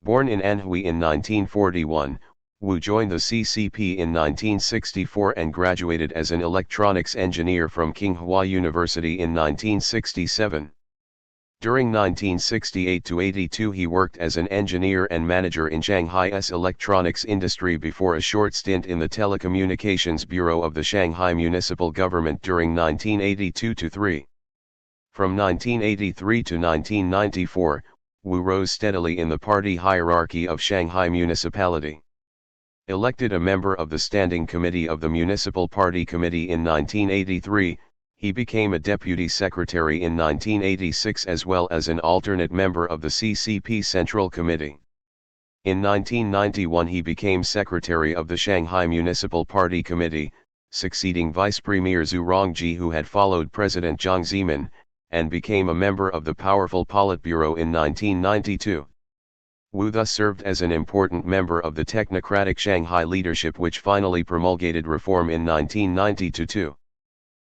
Born in Anhui in 1941, Wu joined the CCP in 1964 and graduated as an electronics engineer from Tsinghua University in 1967. During 1968–82 he worked as an engineer and manager in Shanghai's electronics industry before a short stint in the Telecommunications Bureau of the Shanghai Municipal Government during 1982–3. From 1983 to 1994, Wu rose steadily in the party hierarchy of Shanghai Municipality. Elected a member of the Standing Committee of the Municipal Party Committee in 1983, he became a deputy secretary in 1986 as well as an alternate member of the CCP Central Committee. In 1991 he became secretary of the Shanghai Municipal Party Committee, succeeding Vice Premier Zhu Rongji, who had followed President Jiang Zemin, and became a member of the powerful Politburo in 1992. Wu thus served as an important member of the technocratic Shanghai leadership, which finally promulgated reform in 1992.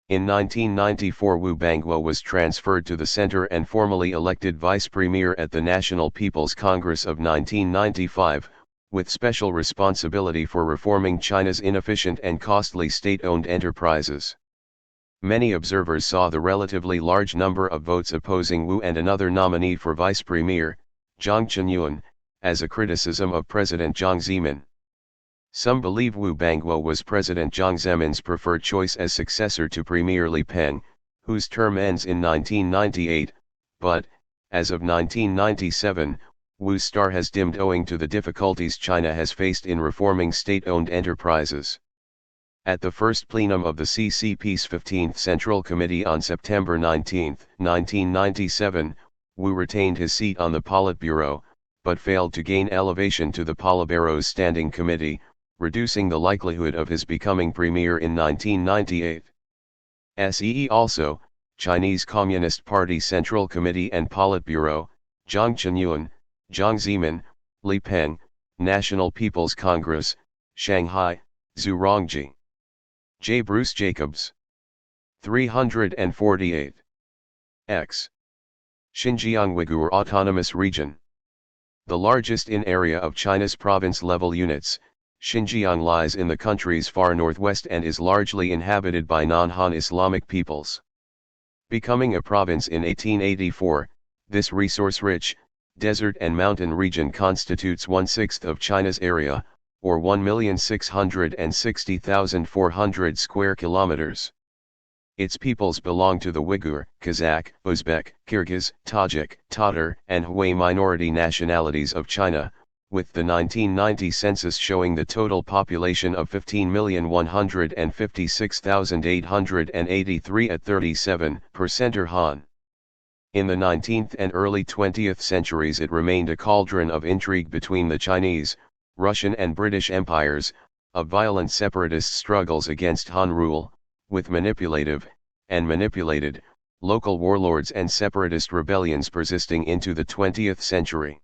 In 1994 Wu Bangguo was transferred to the center and formally elected vice premier at the National People's Congress of 1995, with special responsibility for reforming China's inefficient and costly state-owned enterprises. Many observers saw the relatively large number of votes opposing Wu and another nominee for vice premier, Zhang Qinyuan, as a criticism of President Jiang Zemin. Some believe Wu Bangguo was President Jiang Zemin's preferred choice as successor to Premier Li Peng, whose term ends in 1998, but, as of 1997, Wu's star has dimmed owing to the difficulties China has faced in reforming state-owned enterprises. At the first plenum of the CCP's 15th Central Committee on September 19, 1997, Wu retained his seat on the Politburo, but failed to gain elevation to the Politburo's Standing Committee, reducing the likelihood of his becoming premier in 1998. See also, Chinese Communist Party Central Committee and Politburo, Zhang Qinyuan, Jiang Zemin, Li Peng, National People's Congress, Shanghai, Zhu Rongji. J. Bruce Jacobs. 348. X. Xinjiang Uyghur Autonomous Region. The largest in area of China's province-level units, Xinjiang lies in the country's far northwest and is largely inhabited by non-Han Islamic peoples. Becoming a province in 1884, this resource-rich, desert and mountain region constitutes 1/6 of China's area, or 1,660,400 square kilometers. Its peoples belong to the Uyghur, Kazakh, Uzbek, Kyrgyz, Tajik, Tatar, and Hui minority nationalities of China, with the 1990 census showing the total population of 15,156,883 at 37% Han. In the 19th and early 20th centuries it remained a cauldron of intrigue between the Chinese, Russian and British empires, of violent separatist struggles against Han rule, with manipulative, and manipulated, local warlords and separatist rebellions persisting into the 20th century.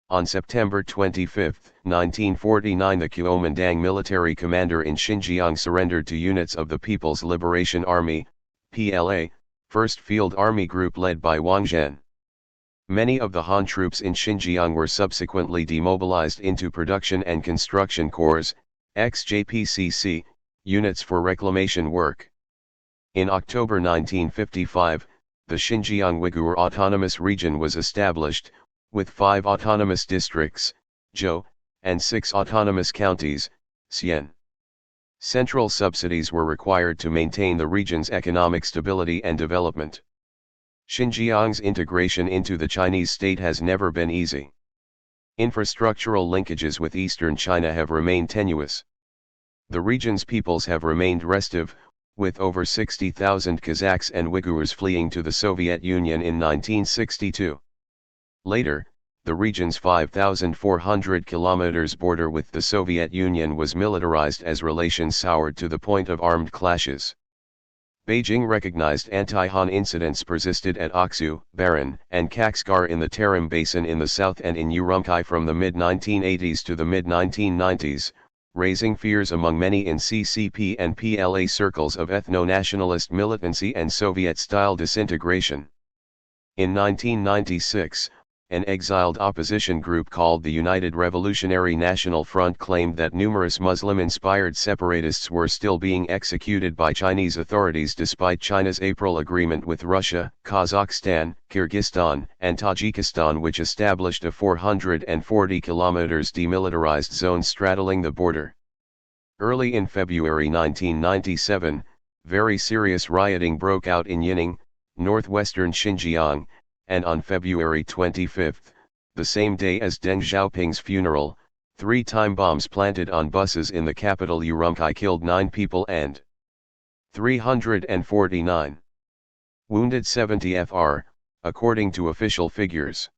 On September 25, 1949 the Kuomintang military commander in Xinjiang surrendered to units of the People's Liberation Army, PLA, 1st Field Army Group led by Wang Zhen. Many of the Han troops in Xinjiang were subsequently demobilized into Production and Construction Corps, XJPCC, units for reclamation work. In October 1955, the Xinjiang Uyghur Autonomous Region was established, with 5 autonomous districts, Zhou, and 6 autonomous counties, Xian. Central subsidies were required to maintain the region's economic stability and development. Xinjiang's integration into the Chinese state has never been easy. Infrastructural linkages with eastern China have remained tenuous. The region's peoples have remained restive, with over 60,000 Kazakhs and Uyghurs fleeing to the Soviet Union in 1962. Later, the region's 5,400 kilometers border with the Soviet Union was militarized as relations soured to the point of armed clashes. Beijing recognized anti-Han incidents persisted at Aksu, Baran, and Kaksgar in the Tarim Basin in the south and in Urumqi from the mid-1980s to the mid-1990s, raising fears among many in CCP and PLA circles of ethno-nationalist militancy and Soviet-style disintegration. In 1996, an exiled opposition group called the United Revolutionary National Front claimed that numerous Muslim-inspired separatists were still being executed by Chinese authorities despite China's April agreement with Russia, Kazakhstan, Kyrgyzstan, and Tajikistan, which established a 440 kilometers demilitarized zone straddling the border. Early in February 1997, very serious rioting broke out in Yining, northwestern Xinjiang, and on February 25, the same day as Deng Xiaoping's funeral, 3 time bombs planted on buses in the capital Urumqi killed 9 people and 349 wounded 70 fr, according to official figures.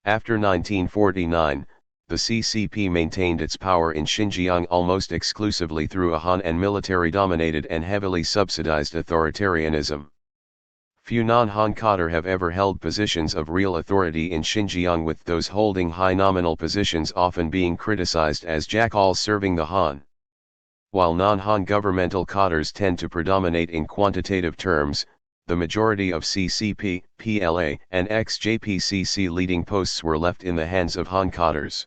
After 1949, the CCP maintained its power in Xinjiang almost exclusively through a Han and military-dominated and heavily subsidized authoritarianism. Few non-Han cadre have ever held positions of real authority in Xinjiang, with those holding high nominal positions often being criticized as jackalls serving the Han. While non-Han governmental cadres tend to predominate in quantitative terms, the majority of CCP, PLA, and XJPCC leading posts were left in the hands of Han cadres.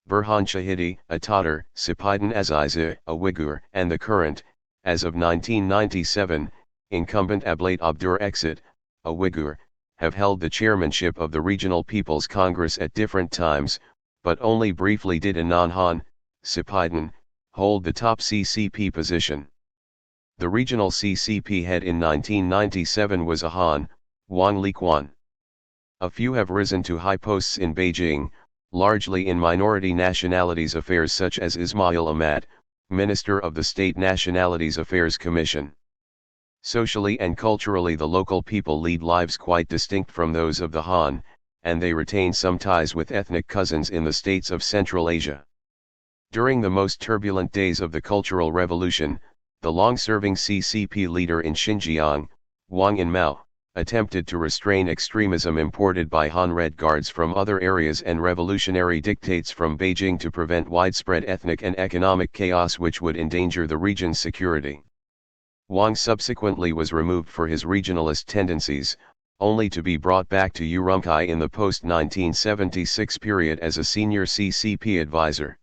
Burhan Shahidi, a Tatar, Sepidin Aziza, a Uyghur, and the current, as of 1997, incumbent Ablat Abdur Exit, a Uyghur, have held the chairmanship of the Regional People's Congress at different times, but only briefly did a non-Han, Sepidin, hold the top CCP position. The regional CCP head in 1997 was a Han, Wang Liquan. A few have risen to high posts in Beijing, largely in minority nationalities affairs such as Ismail Ahmad, Minister of the State Nationalities Affairs Commission. Socially and culturally the local people lead lives quite distinct from those of the Han, and they retain some ties with ethnic cousins in the states of Central Asia. During the most turbulent days of the Cultural Revolution, the long-serving CCP leader in Xinjiang, Wang Yinmao, attempted to restrain extremism imported by Han Red Guards from other areas and revolutionary dictates from Beijing to prevent widespread ethnic and economic chaos which would endanger the region's security. Wang subsequently was removed for his regionalist tendencies, only to be brought back to Urumqi in the post-1976 period as a senior CCP advisor.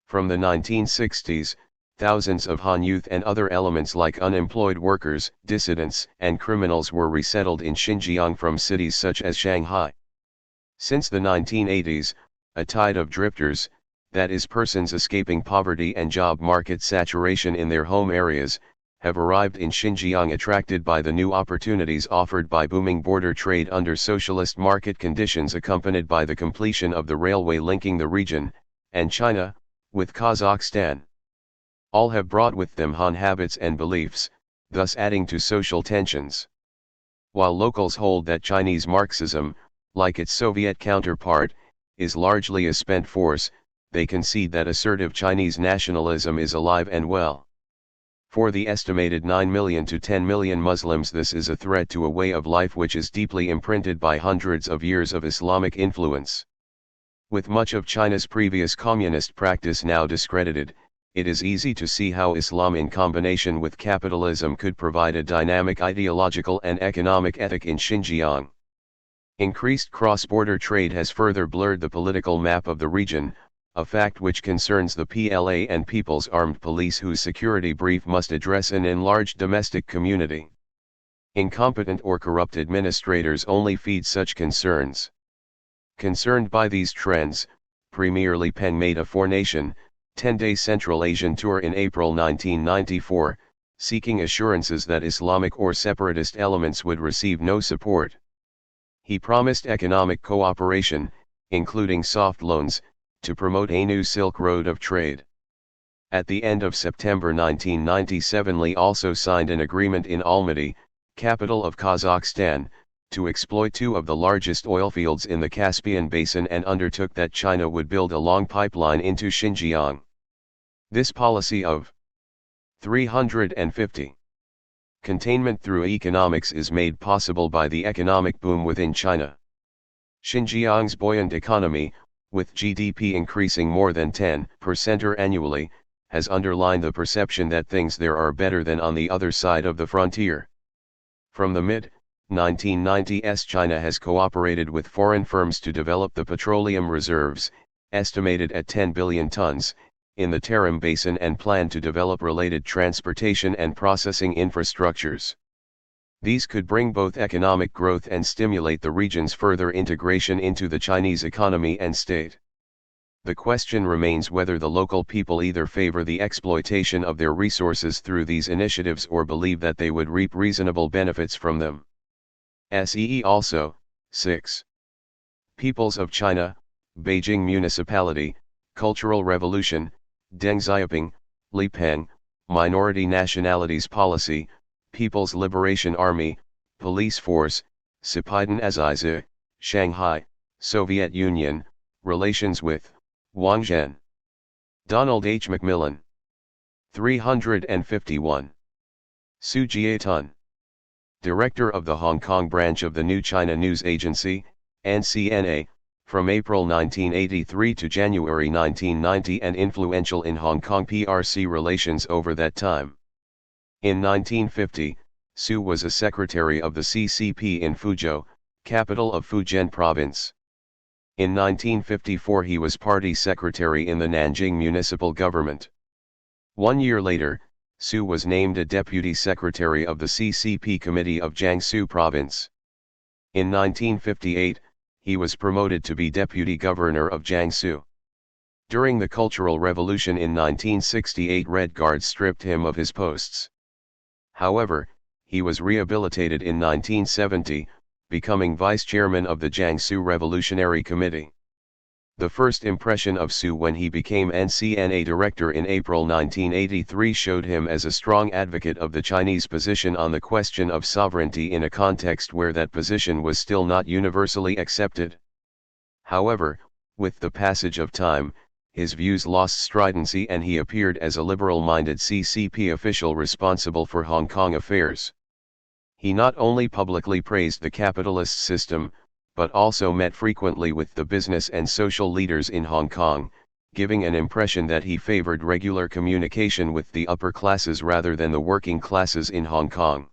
From the 1960s, thousands of Han youth and other elements like unemployed workers, dissidents, and criminals were resettled in Xinjiang from cities such as Shanghai. Since the 1980s, a tide of drifters, that is persons escaping poverty and job market saturation in their home areas, have arrived in Xinjiang attracted by the new opportunities offered by booming border trade under socialist market conditions accompanied by the completion of the railway linking the region, and China, with Kazakhstan. All have brought with them Han habits and beliefs, thus adding to social tensions. While locals hold that Chinese Marxism, like its Soviet counterpart, is largely a spent force, they concede that assertive Chinese nationalism is alive and well. For the estimated 9 million to 10 million Muslims, this is a threat to a way of life which is deeply imprinted by hundreds of years of Islamic influence. With much of China's previous communist practice now discredited, it is easy to see how Islam in combination with capitalism could provide a dynamic ideological and economic ethic in Xinjiang. Increased cross-border trade has further blurred the political map of the region, a fact which concerns the PLA and People's Armed Police, whose security brief must address an enlarged domestic community. Incompetent or corrupt administrators only feed such concerns. Concerned by these trends, Premier Li Peng made a four-nation, 10-day Central Asian tour in April 1994, seeking assurances that Islamic or separatist elements would receive no support. He promised economic cooperation, including soft loans, to promote a new Silk Road of trade. At the end of September 1997, Li also signed an agreement in Almaty, capital of Kazakhstan, to exploit two of the largest oil fields in the Caspian Basin and undertook that China would build a long pipeline into Xinjiang. This policy of 350 containment through economics is made possible by the economic boom within China. Xinjiang's buoyant economy, with GDP increasing more than 10% annually, has underlined the perception that things there are better than on the other side of the frontier. From the mid-1990s, China has cooperated with foreign firms to develop the petroleum reserves, estimated at 10 billion tons, in the Tarim Basin and plan to develop related transportation and processing infrastructures. These could bring both economic growth and stimulate the region's further integration into the Chinese economy and state. The question remains whether the local people either favor the exploitation of their resources through these initiatives or believe that they would reap reasonable benefits from them. See also, 6. Peoples of China, Beijing Municipality, Cultural Revolution, Deng Xiaoping, Li Peng, Minority Nationalities Policy, People's Liberation Army, Police Force, Sepiden Azize, Shanghai, Soviet Union, Relations with Wangzhen. Donald H. McMillan. 351. Su Jiatun. Director of the Hong Kong branch of the New China News Agency, NCNA, from April 1983 to January 1990 and influential in Hong Kong PRC relations over that time. In 1950, Su was a secretary of the CCP in Fuzhou, capital of Fujian province. In 1954 he was party secretary in the Nanjing municipal government. 1 year later, Su was named a deputy secretary of the CCP committee of Jiangsu province. In 1958, he was promoted to be deputy governor of Jiangsu. During the Cultural Revolution in 1968, Red Guards stripped him of his posts. However, he was rehabilitated in 1970, becoming vice chairman of the Jiangsu Revolutionary Committee. The first impression of Su when he became NCNA director in April 1983 showed him as a strong advocate of the Chinese position on the question of sovereignty in a context where that position was still not universally accepted. However, with the passage of time, his views lost stridency and he appeared as a liberal-minded CCP official responsible for Hong Kong affairs. He not only publicly praised the capitalist system, but also met frequently with the business and social leaders in Hong Kong, giving an impression that he favored regular communication with the upper classes rather than the working classes in Hong Kong.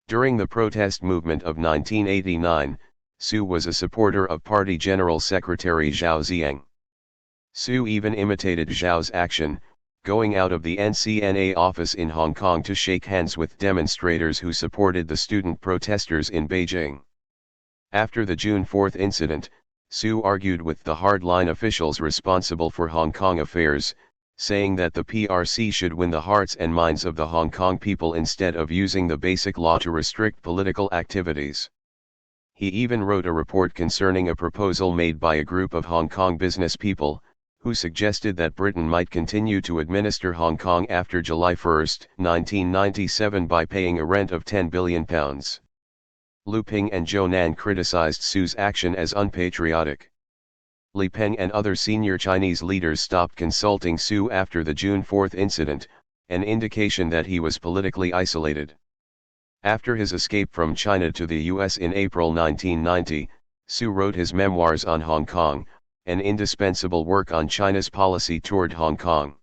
During the protest movement of 1989, Su was a supporter of Party General Secretary Zhao Ziyang. Su even imitated Zhao's action, going out of the NCNA office in Hong Kong to shake hands with demonstrators who supported the student protesters in Beijing. After the June 4 incident, Su argued with the hardline officials responsible for Hong Kong affairs, saying that the PRC should win the hearts and minds of the Hong Kong people instead of using the basic law to restrict political activities. He even wrote a report concerning a proposal made by a group of Hong Kong business people, who suggested that Britain might continue to administer Hong Kong after July 1, 1997 by paying a rent of £10 billion. Lu Ping and Zhou Nan criticized Su's action as unpatriotic. Li Peng and other senior Chinese leaders stopped consulting Su after the June 4 incident, an indication that he was politically isolated. After his escape from China to the US in April 1990, Su wrote his memoirs on Hong Kong, an indispensable work on China's policy toward Hong Kong.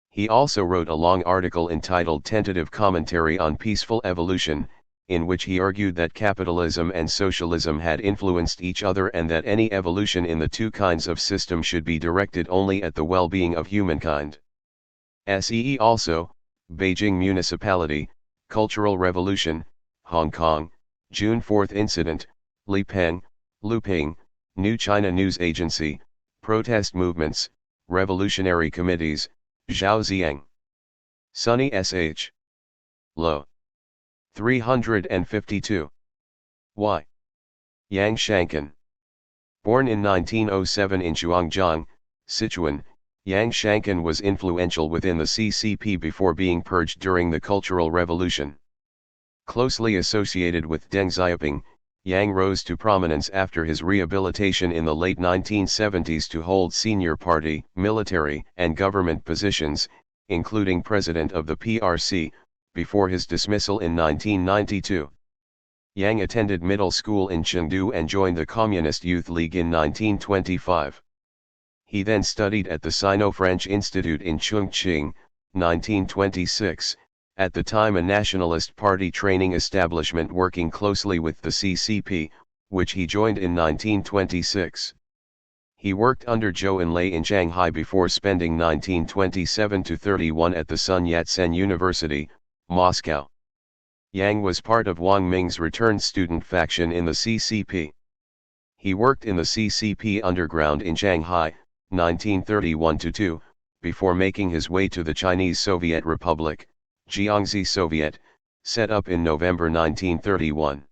He also wrote a long article entitled Tentative Commentary on Peaceful Evolution, in which he argued that capitalism and socialism had influenced each other and that any evolution in the two kinds of system should be directed only at the well-being of humankind. See also, Beijing Municipality, Cultural Revolution, Hong Kong, June 4 Incident, Li Peng, Lu Ping, New China News Agency, Protest Movements, Revolutionary Committees, Zhao Ziyang. Sunny S.H. Lo. 352. Y. Yang Shankan. Born in 1907 in Chuangjiang, Sichuan, Yang Shankan was influential within the CCP before being purged during the Cultural Revolution. Closely associated with Deng Xiaoping, Yang rose to prominence after his rehabilitation in the late 1970s to hold senior party, military, and government positions, including president of the PRC, before his dismissal in 1992. Yang attended middle school in Chengdu and joined the Communist Youth League in 1925. He then studied at the Sino-French Institute in Chongqing, 1926, at the time a nationalist party training establishment working closely with the CCP, which he joined in 1926. He worked under Zhou Enlai in Shanghai before spending 1927-31 at the Sun Yat-sen University, Moscow. Yang was part of Wang Ming's returned student faction in the CCP. He worked in the CCP underground in Shanghai, 1931-2, before making his way to the Chinese Soviet Republic, Jiangxi Soviet, set up in November 1931.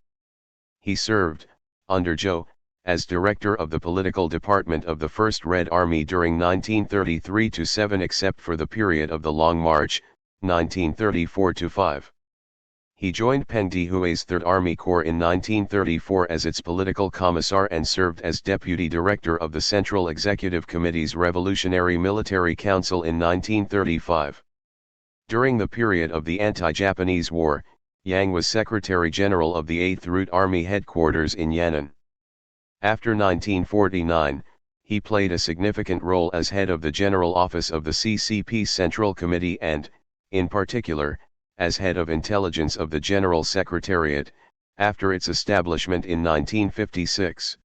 He served, under Zhou, as director of the political department of the First Red Army during 1933-7 except for the period of the Long March, 1934-5. He joined Peng Dehuai's Third Army Corps in 1934 as its political commissar and served as deputy director of the Central Executive Committee's Revolutionary Military Council in 1935. During the period of the anti-Japanese War, Yang was Secretary General of the 8th Route Army Headquarters in Yan'an. After 1949, he played a significant role as head of the General Office of the CCP Central Committee and, in particular, as head of intelligence of the General Secretariat, after its establishment in 1956.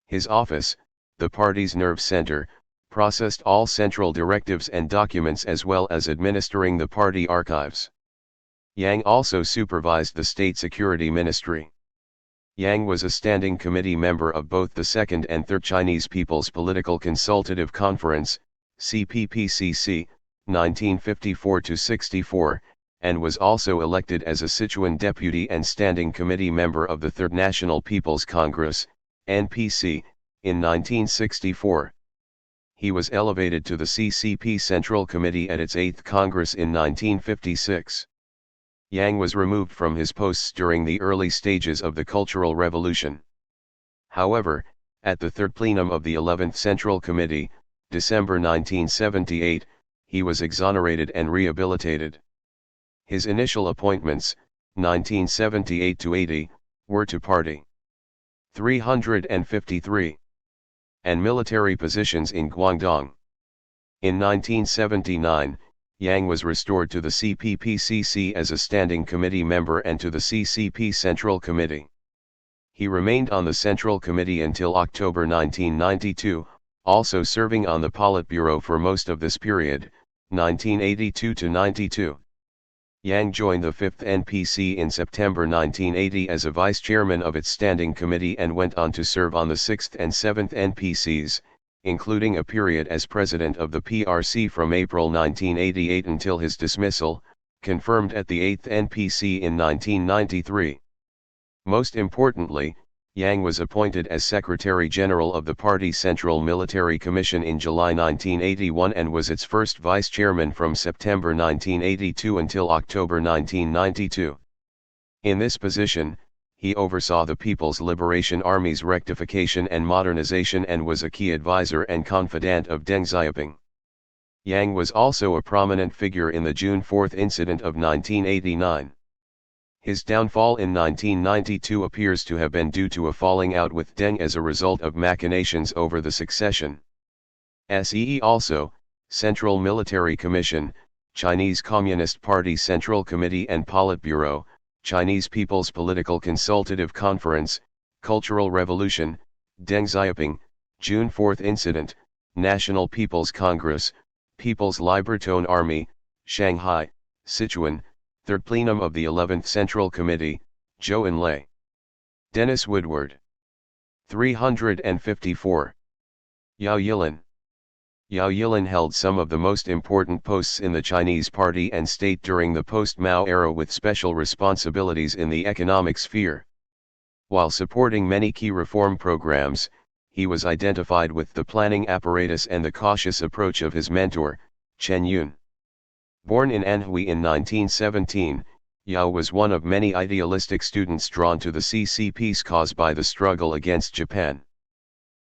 His office, the party's nerve center, processed all central directives and documents as well as administering the party archives. Yang also supervised the State Security Ministry. Yang was a standing committee member of both the Second and Third Chinese People's Political Consultative Conference, CPPCC, 1954-64, and was also elected as a Sichuan deputy and standing committee member of the Third National People's Congress, NPC, in 1964. He was elevated to the CCP Central Committee at its 8th Congress in 1956. Yang was removed from his posts during the early stages of the Cultural Revolution. However, at the third plenum of the 11th Central Committee, December 1978, he was exonerated and rehabilitated. His initial appointments, 1978-80, were to Party 353 and military positions in Guangdong. In 1979, Yang was restored to the CPPCC as a standing committee member and to the CCP Central Committee. He remained on the Central Committee until October 1992, also serving on the Politburo for most of this period, 1982 to 92. Yang joined the 5th NPC in September 1980 as a vice-chairman of its standing committee and went on to serve on the 6th and 7th NPCs, including a period as president of the PRC from April 1988 until his dismissal, confirmed at the 8th NPC in 1993. Most importantly, Yang was appointed as Secretary-General of the Party's Central Military Commission in July 1981 and was its first vice-chairman from September 1982 until October 1992. In this position, he oversaw the People's Liberation Army's rectification and modernization and was a key advisor and confidant of Deng Xiaoping. Yang was also a prominent figure in the June 4 incident of 1989. His downfall in 1992 appears to have been due to a falling out with Deng as a result of machinations over the succession. See also, Central Military Commission, Chinese Communist Party Central Committee and Politburo, Chinese People's Political Consultative Conference, Cultural Revolution, Deng Xiaoping, June 4 Incident, National People's Congress, People's Libertone Army, Shanghai, Sichuan, Third Plenum of the 11th Central Committee, Zhou Enlai. Dennis Woodward. 354. Yao Yilin. Yao Yilin held some of the most important posts in the Chinese party and state during the post-Mao era with special responsibilities in the economic sphere. While supporting many key reform programs, he was identified with the planning apparatus and the cautious approach of his mentor, Chen Yun. Born in Anhui in 1917, Yao was one of many idealistic students drawn to the CCP's cause by the struggle against Japan.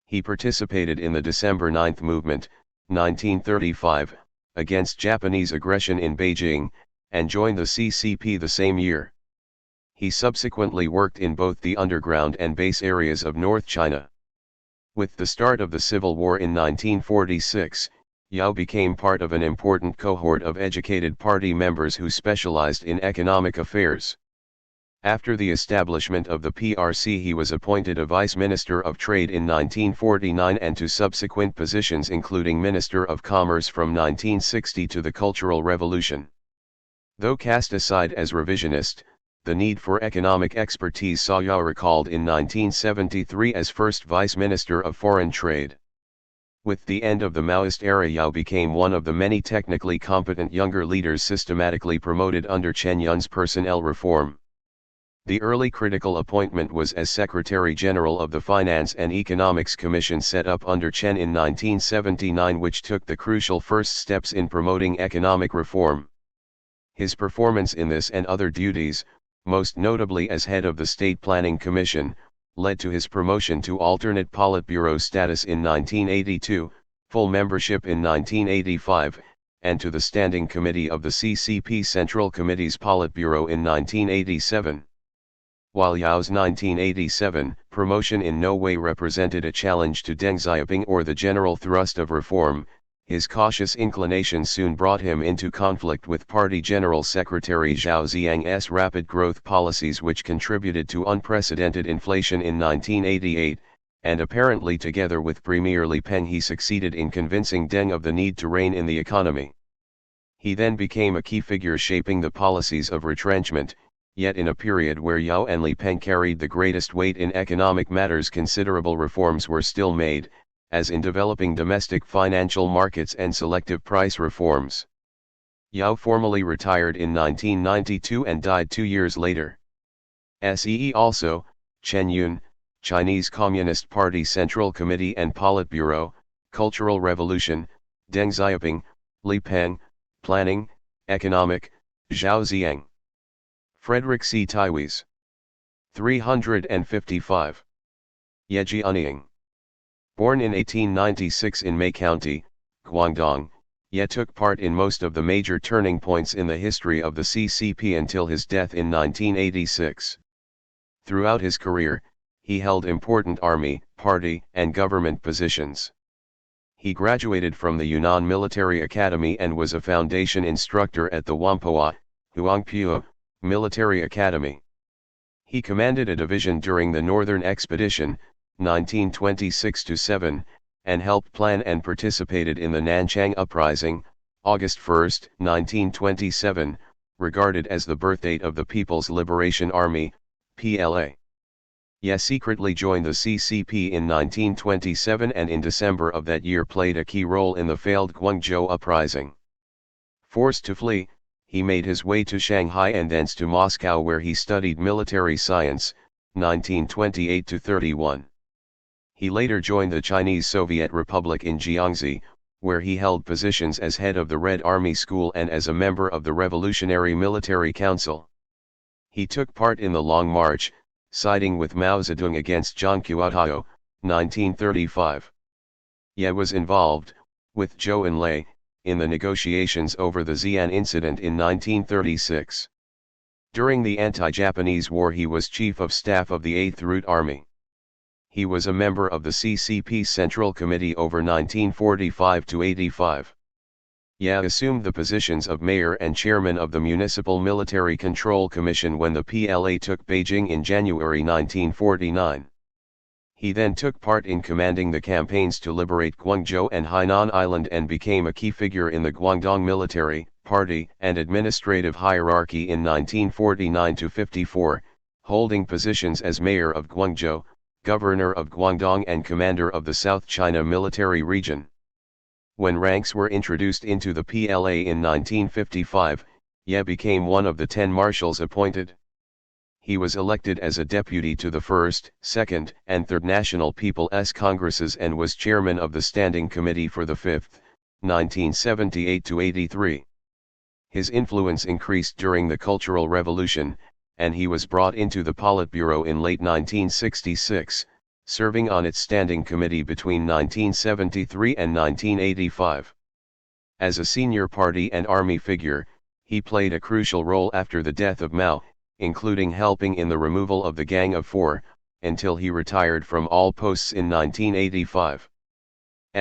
He participated in the December 9 movement, 1935, against Japanese aggression in Beijing, and joined the CCP the same year. He subsequently worked in both the underground and base areas of North China. With the start of the Civil War in 1946, Yao became part of an important cohort of educated party members who specialized in economic affairs. After the establishment of the PRC, he was appointed a Vice Minister of Trade in 1949 and to subsequent positions including Minister of Commerce from 1960 to the Cultural Revolution. Though cast aside as revisionist, the need for economic expertise saw Yao recalled in 1973 as first Vice Minister of Foreign Trade. With the end of the Maoist era, Yao became one of the many technically competent younger leaders systematically promoted under Chen Yun's personnel reform. The early critical appointment was as Secretary-General of the Finance and Economics Commission set up under Chen in 1979, which took the crucial first steps in promoting economic reform. His performance in this and other duties, most notably as head of the State Planning Commission, led to his promotion to alternate Politburo status in 1982, full membership in 1985, and to the Standing Committee of the CCP Central Committee's Politburo in 1987. While Yao's 1987 promotion in no way represented a challenge to Deng Xiaoping or the general thrust of reform, his cautious inclination soon brought him into conflict with Party General Secretary Zhao Ziyang's rapid growth policies, which contributed to unprecedented inflation in 1988, and apparently together with Premier Li Peng he succeeded in convincing Deng of the need to rein in the economy. He then became a key figure shaping the policies of retrenchment, yet in a period where Yao and Li Peng carried the greatest weight in economic matters, considerable reforms were still made, as in developing domestic financial markets and selective price reforms. Yao formally retired in 1992 and died 2 years later. Also, Chen Yun, Chinese Communist Party Central Committee and Politburo, Cultural Revolution, Deng Xiaoping, Li Peng, Planning, Economic, Zhao Ziyang. Frederick C. Taiwes. 355. Ye Jianying. Born in 1896 in Mei County, Guangdong, Ye took part in most of the major turning points in the history of the CCP until his death in 1986. Throughout his career, he held important army, party, and government positions. He graduated from the Yunnan Military Academy and was a foundation instructor at the Whampoa, Huangpu, Military Academy. He commanded a division during the Northern Expedition, 1926-7, and helped plan and participated in the Nanchang Uprising, August 1, 1927, regarded as the birthdate of the People's Liberation Army, PLA. Ye secretly joined the CCP in 1927 and in December of that year played a key role in the failed Guangzhou uprising. Forced to flee, he made his way to Shanghai and thence to Moscow where he studied military science, 1928-31. He later joined the Chinese Soviet Republic in Jiangxi, where he held positions as head of the Red Army School and as a member of the Revolutionary Military Council. He took part in the Long March, siding with Mao Zedong against Zhang Qiuotao, 1935. Ye was involved, with Zhou Enlai, in the negotiations over the Xi'an incident in 1936. During the anti-Japanese war he was Chief of Staff of the 8th Route Army. He was a member of the CCP Central Committee over 1945-85. Ye assumed the positions of mayor and chairman of the Municipal Military Control Commission when the PLA took Beijing in January 1949. He then took part in commanding the campaigns to liberate Guangzhou and Hainan Island and became a key figure in the Guangdong military, party and administrative hierarchy in 1949-54, holding positions as mayor of Guangzhou, governor of Guangdong and commander of the South China Military Region. When ranks were introduced into the PLA in 1955, Ye became one of the 10 marshals appointed. He was elected as a deputy to the 1st, 2nd, and 3rd National People's Congresses and was chairman of the Standing Committee for the 5th, 1978-83. His influence increased during the Cultural Revolution, and he was brought into the Politburo in late 1966, serving on its standing committee between 1973 and 1985. As a senior party and army figure, he played a crucial role after the death of Mao, including helping in the removal of the Gang of Four, until he retired from all posts in 1985.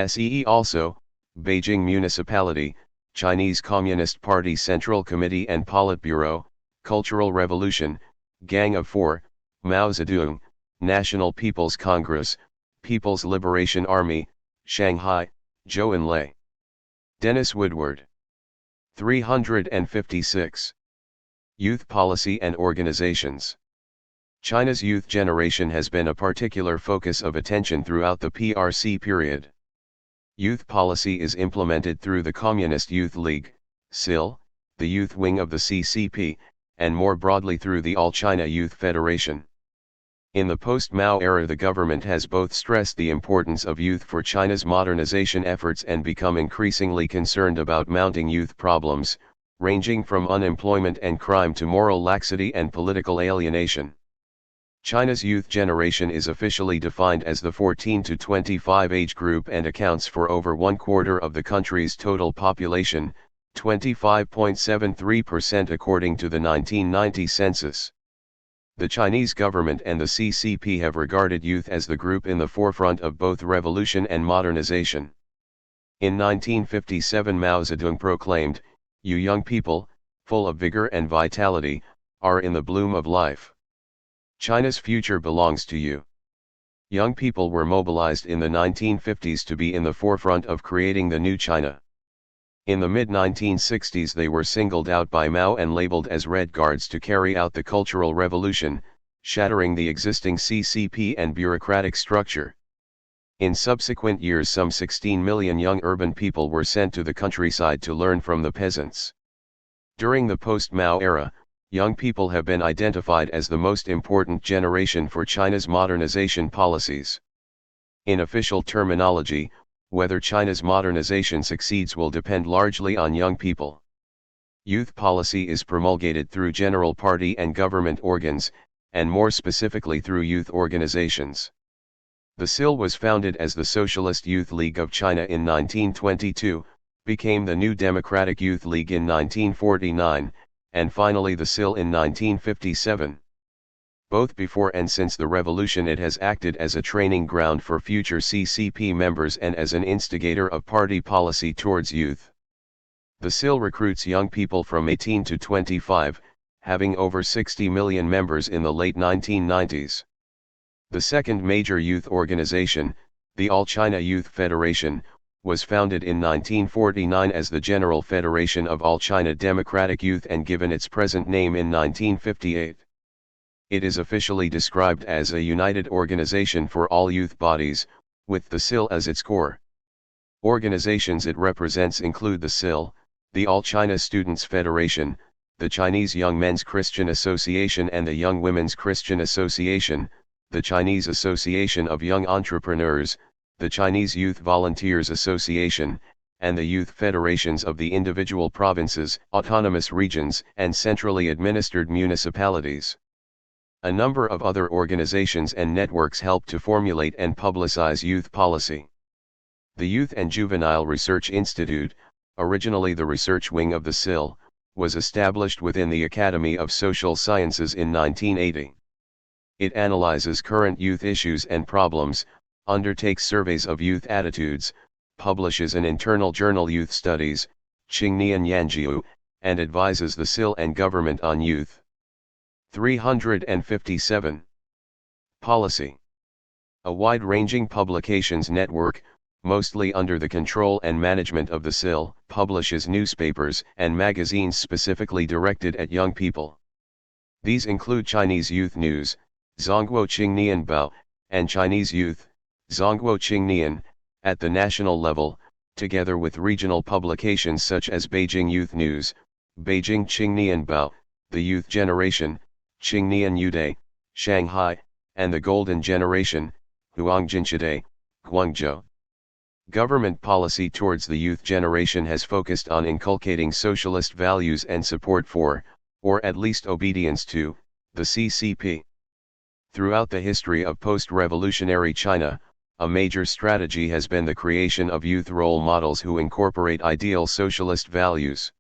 SEE also, Beijing Municipality, Chinese Communist Party Central Committee and Politburo, Cultural Revolution, Gang of Four, Mao Zedong, National People's Congress, People's Liberation Army, Shanghai, Zhou Enlai. Dennis Woodward. 356. Youth Policy and Organizations. China's youth generation has been a particular focus of attention throughout the PRC period. Youth policy is implemented through the Communist Youth League, CIL, the youth wing of the CCP, and more broadly through the All China Youth Federation. In the post-Mao era, the government has both stressed the importance of youth for China's modernization efforts and become increasingly concerned about mounting youth problems, ranging from unemployment and crime to moral laxity and political alienation. China's youth generation is officially defined as the 14 to 25 age group and accounts for over 1/4 of the country's total population, 25.73% according to the 1990 census. The Chinese government and the CCP have regarded youth as the group in the forefront of both revolution and modernization. In 1957 Mao Zedong proclaimed, "You young people, full of vigor and vitality, are in the bloom of life. China's future belongs to you." Young people were mobilized in the 1950s to be in the forefront of creating the new China. In the mid-1960s they were singled out by Mao and labeled as Red Guards to carry out the Cultural Revolution, shattering the existing CCP and bureaucratic structure. In subsequent years some 16 million young urban people were sent to the countryside to learn from the peasants. During the post-Mao era, young people have been identified as the most important generation for China's modernization policies. In official terminology, whether China's modernization succeeds will depend largely on young people. Youth policy is promulgated through general party and government organs, and more specifically through youth organizations. The CIL was founded as the Socialist Youth League of China in 1922, became the New Democratic Youth League in 1949, and finally the CIL in 1957. Both before and since the revolution it has acted as a training ground for future CCP members and as an instigator of party policy towards youth. The CIL recruits young people from 18 to 25, having over 60 million members in the late 1990s. The second major youth organization, the All China Youth Federation, was founded in 1949 as the General Federation of All China Democratic Youth and given its present name in 1958. It is officially described as a united organization for all youth bodies, with the CIL as its core. Organizations it represents include the CIL, the All China Students Federation, the Chinese Young Men's Christian Association and the Young Women's Christian Association, the Chinese Association of Young Entrepreneurs, the Chinese Youth Volunteers Association, and the youth federations of the individual provinces, autonomous regions, and centrally administered municipalities. A number of other organizations and networks help to formulate and publicize youth policy. The Youth and Juvenile Research Institute, originally the research wing of the CIL, was established within the Academy of Social Sciences in 1980. It analyzes current youth issues and problems, undertakes surveys of youth attitudes, publishes an internal journal Youth Studies, Qingnian Yanjiu, and advises the CIL and government on youth. 357. Policy. A wide-ranging publications network, mostly under the control and management of the CIL, publishes newspapers and magazines specifically directed at young people. These include Chinese Youth News, Zhongguo Qingnian Bao, and Chinese Youth, Zhongguo Qingnian, at the national level, together with regional publications such as Beijing Youth News, Beijing Qingnian Bao, The Youth Generation, Qingnian Youday, Shanghai, and The Golden Generation, Huangjinshide, Guangzhou. Government policy towards the youth generation has focused on inculcating socialist values and support for, or at least obedience to, the CCP. Throughout the history of post-revolutionary China, a major strategy has been the creation of youth role models who incorporate ideal socialist values.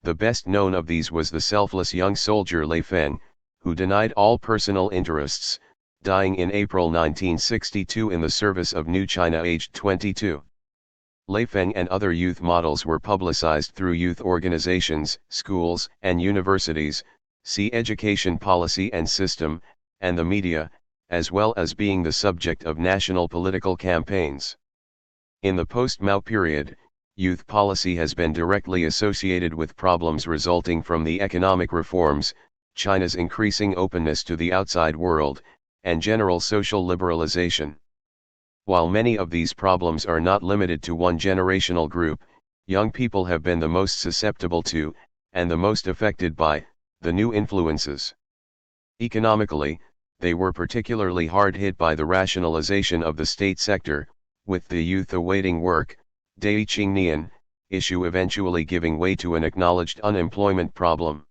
The best known of these was the selfless young soldier Lei Feng, who denied all personal interests, dying in April 1962 in the service of New China aged 22. Lei Feng and other youth models were publicized through youth organizations, schools, and universities, see education policy and system, and the media, as well as being the subject of national political campaigns. In the post-Mao period, youth policy has been directly associated with problems resulting from the economic reforms, China's increasing openness to the outside world, and general social liberalization. While many of these problems are not limited to one generational group, young people have been the most susceptible to, and the most affected by, the new influences. Economically, they were particularly hard hit by the rationalization of the state sector, with the youth awaiting work, Dai Qingnian, issue eventually giving way to an acknowledged unemployment problem.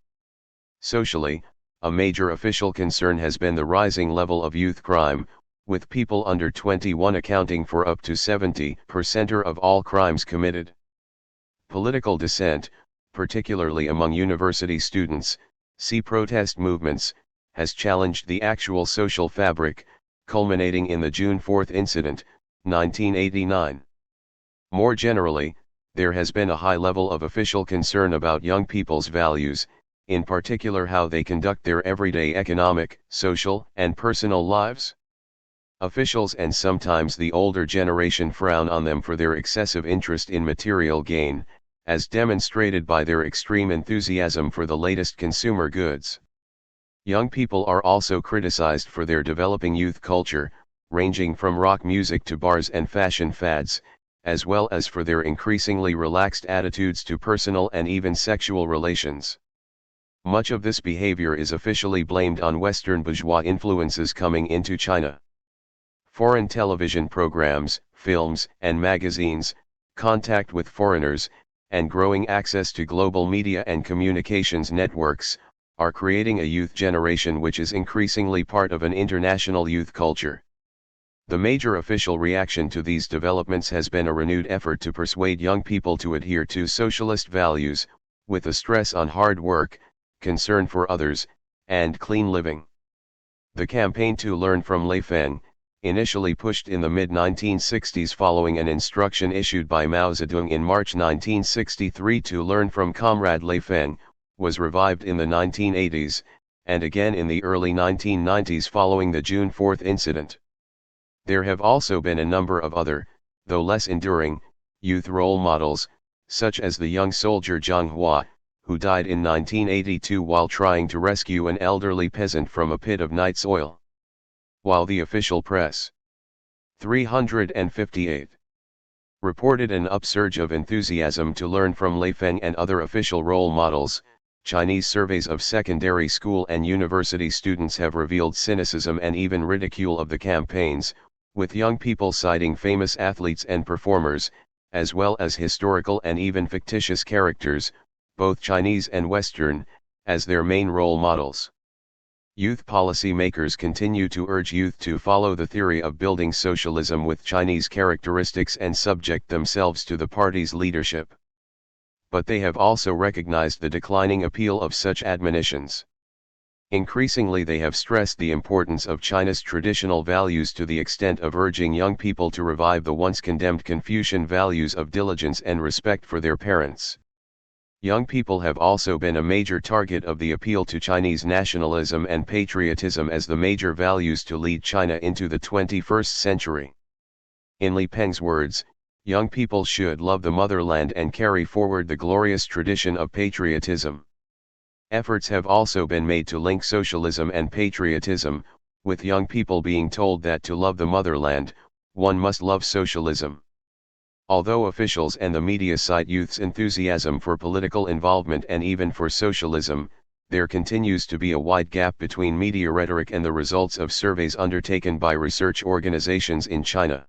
Socially, a major official concern has been the rising level of youth crime, with people under 21 accounting for up to 70% of all crimes committed. Political dissent, particularly among university students, see protest movements, has challenged the actual social fabric, culminating in the June 4 incident, 1989. More generally, there has been a high level of official concern about young people's values, in particular how they conduct their everyday economic, social, and personal lives. Officials and sometimes the older generation frown on them for their excessive interest in material gain, as demonstrated by their extreme enthusiasm for the latest consumer goods. Young people are also criticized for their developing youth culture, ranging from rock music to bars and fashion fads, as well as for their increasingly relaxed attitudes to personal and even sexual relations. Much of this behavior is officially blamed on Western bourgeois influences coming into China. Foreign television programs, films, and magazines, contact with foreigners, and growing access to global media and communications networks, are creating a youth generation which is increasingly part of an international youth culture. The major official reaction to these developments has been a renewed effort to persuade young people to adhere to socialist values, with a stress on hard work, concern for others, and clean living. The campaign to learn from Lei Feng, initially pushed in the mid-1960s following an instruction issued by Mao Zedong in March 1963 to learn from Comrade Lei Feng, was revived in the 1980s, and again in the early 1990s following the June 4 incident. There have also been a number of other, though less enduring, youth role models, such as the young soldier Zhang Hua, who died in 1982 while trying to rescue an elderly peasant from a pit of Knight's oil. While the official press 358 reported an upsurge of enthusiasm to learn from Lei Feng and other official role models, Chinese surveys of secondary school and university students have revealed cynicism and even ridicule of the campaigns, with young people citing famous athletes and performers, as well as historical and even fictitious characters, both Chinese and Western, as their main role models. Youth policy makers continue to urge youth to follow the theory of building socialism with Chinese characteristics and subject themselves to the party's leadership. But they have also recognized the declining appeal of such admonitions. Increasingly they have stressed the importance of China's traditional values to the extent of urging young people to revive the once condemned Confucian values of diligence and respect for their parents. Young people have also been a major target of the appeal to Chinese nationalism and patriotism as the major values to lead China into the 21st century. In Li Peng's words, young people should love the motherland and carry forward the glorious tradition of patriotism. Efforts have also been made to link socialism and patriotism, with young people being told that to love the motherland, one must love socialism. Although officials and the media cite youth's enthusiasm for political involvement and even for socialism, there continues to be a wide gap between media rhetoric and the results of surveys undertaken by research organizations in China.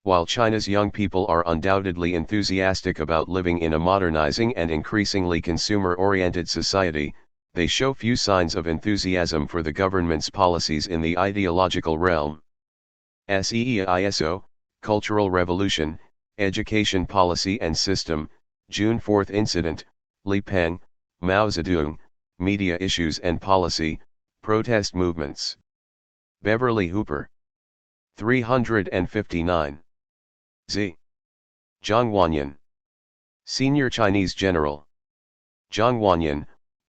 While China's young people are undoubtedly enthusiastic about living in a modernizing and increasingly consumer-oriented society, they show few signs of enthusiasm for the government's policies in the ideological realm. SEISO, Cultural Revolution, Education Policy and System, June 4 Incident, Li Peng, Mao Zedong, Media Issues and Policy, Protest Movements. Beverly Hooper. 359. Z. Zhang Wanyan. Senior Chinese General. Zhang Wanyan,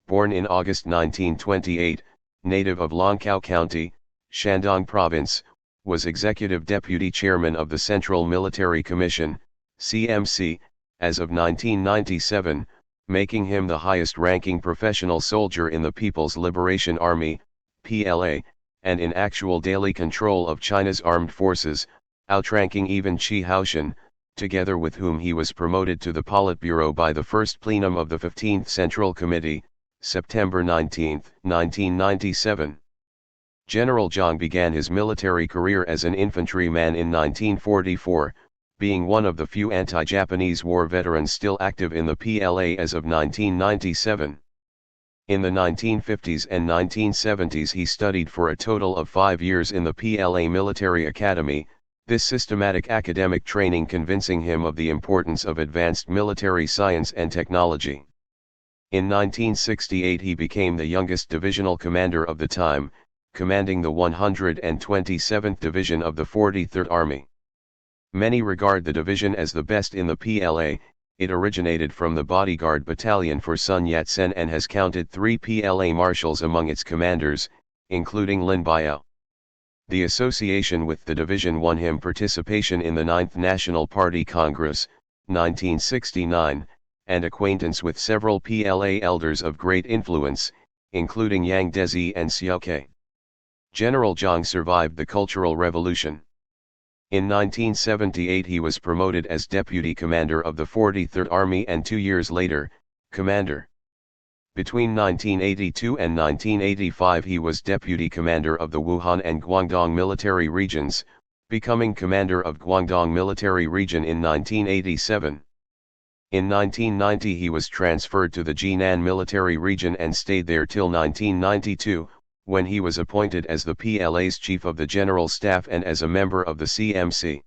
born in August 1928, native of Longkou County, Shandong Province, was Executive Deputy Chairman of the Central Military Commission, CMC, as of 1997, making him the highest-ranking professional soldier in the People's Liberation Army, PLA, and in actual daily control of China's armed forces, outranking even Qi Haoshan, together with whom he was promoted to the Politburo by the first plenum of the 15th Central Committee, September 19, 1997. General Zhang began his military career as an infantryman in 1944, being one of the few anti-Japanese war veterans still active in the PLA as of 1997. In the 1950s and 1970s he studied for a total of 5 years in the PLA Military Academy, this systematic academic training convincing him of the importance of advanced military science and technology. In 1968 he became the youngest divisional commander of the time, commanding the 127th Division of the 43rd Army. Many regard the division as the best in the PLA. It originated from the bodyguard battalion for Sun Yat-sen and has counted 3 PLA marshals among its commanders, including Lin Biao. The association with the division won him participation in the 9th National Party Congress, 1969, and acquaintance with several PLA elders of great influence, including Yang Dezi and Xiao Ke. General Zhang survived the Cultural Revolution. In 1978 he was promoted as Deputy Commander of the 43rd Army and 2 years later, Commander. Between 1982 and 1985 he was Deputy Commander of the Wuhan and Guangdong military regions, becoming Commander of Guangdong military region in 1987. In 1990 he was transferred to the Jinan military region and stayed there till 1992, when he was appointed as the PLA's Chief of the General Staff and as a member of the CMC.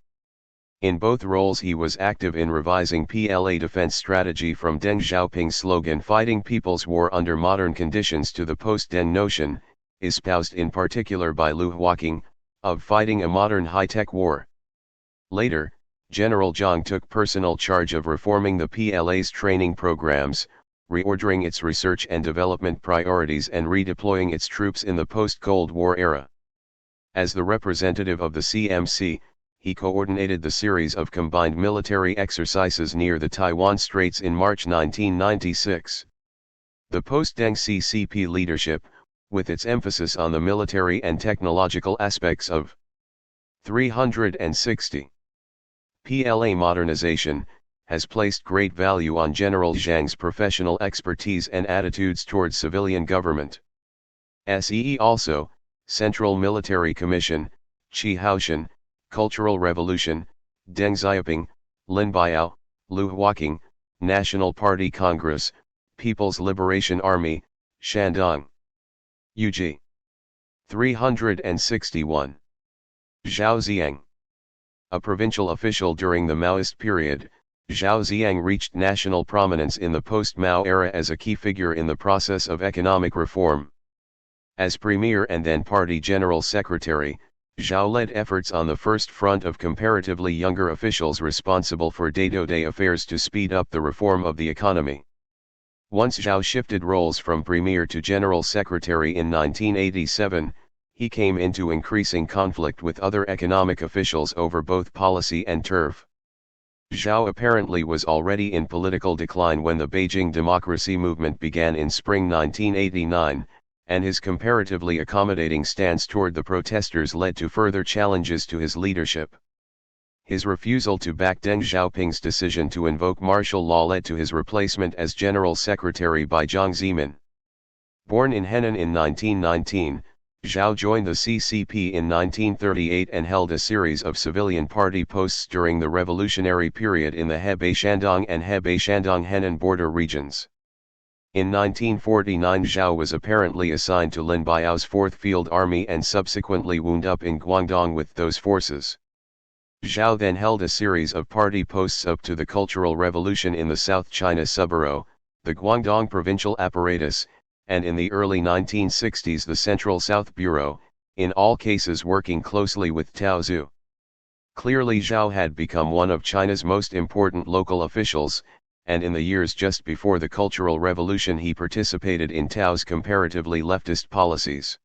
In both roles he was active in revising PLA defense strategy from Deng Xiaoping's slogan "Fighting People's War under Modern Conditions" to the post-Deng notion, espoused in particular by Liu Huaqing, of fighting a modern high-tech war. Later, General Zhang took personal charge of reforming the PLA's training programs, reordering its research and development priorities and redeploying its troops in the post-Cold War era. As the representative of the CMC, he coordinated the series of combined military exercises near the Taiwan Straits in March 1996. The post-Deng CCP leadership, with its emphasis on the military and technological aspects of 360 PLA modernization, has placed great value on General Zhang's professional expertise and attitudes towards civilian government. SEE also, Central Military Commission, Qi Haoshan, Cultural Revolution, Deng Xiaoping, Lin Biao, Liu Huaqing, National Party Congress, People's Liberation Army, Shandong. UG 361. Zhao Ziyang. A provincial official during the Maoist period, Zhao Ziyang reached national prominence in the post-Mao era as a key figure in the process of economic reform. As Premier and then Party General Secretary, Zhao led efforts on the first front of comparatively younger officials responsible for day-to-day affairs to speed up the reform of the economy. Once Zhao shifted roles from Premier to General Secretary in 1987, he came into increasing conflict with other economic officials over both policy and turf. Zhao apparently was already in political decline when the Beijing democracy movement began in spring 1989, and his comparatively accommodating stance toward the protesters led to further challenges to his leadership. His refusal to back Deng Xiaoping's decision to invoke martial law led to his replacement as General Secretary by Jiang Zemin. Born in Henan in 1919, Zhao joined the CCP in 1938 and held a series of civilian party posts during the revolutionary period in the Hebei-Shandong and Hebei-Shandong-Henan border regions. In 1949 Zhao was apparently assigned to Lin Biao's 4th Field Army and subsequently wound up in Guangdong with those forces. Zhao then held a series of party posts up to the Cultural Revolution in the South China Subbureau, the Guangdong Provincial Apparatus, and in the early 1960s the Central South Bureau, in all cases working closely with Tao Zhu. Clearly Zhao had become one of China's most important local officials, and in the years just before the Cultural Revolution he participated in Tao's comparatively leftist policies.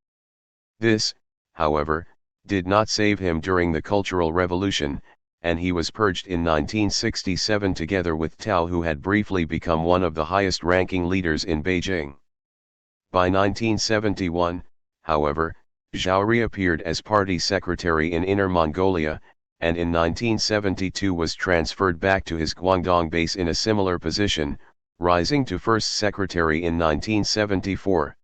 This, however, did not save him during the Cultural Revolution, and he was purged in 1967 together with Tao, who had briefly become one of the highest-ranking leaders in Beijing. By 1971, however, Zhao reappeared as party secretary in Inner Mongolia, and in 1972 was transferred back to his Guangdong base in a similar position, rising to first secretary in 1974.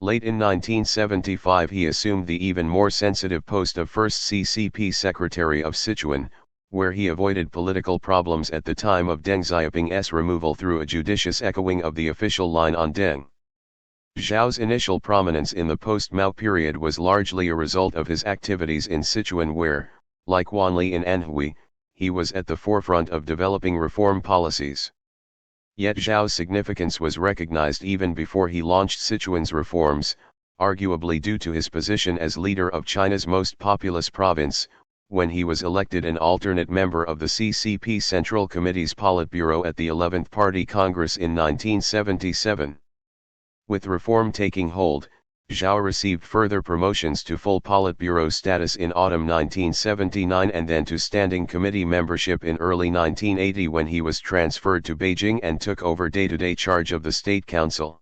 Late in 1975 he assumed the even more sensitive post of first CCP Secretary of Sichuan, where he avoided political problems at the time of Deng Xiaoping's removal through a judicious echoing of the official line on Deng. Zhao's initial prominence in the post-Mao period was largely a result of his activities in Sichuan where, like Wanli in Anhui, he was at the forefront of developing reform policies. Yet Zhao's significance was recognized even before he launched Sichuan's reforms, arguably due to his position as leader of China's most populous province, when he was elected an alternate member of the CCP Central Committee's Politburo at the 11th Party Congress in 1977. With reform taking hold, Zhao received further promotions to full Politburo status in autumn 1979 and then to standing committee membership in early 1980 when he was transferred to Beijing and took over day-to-day charge of the State Council.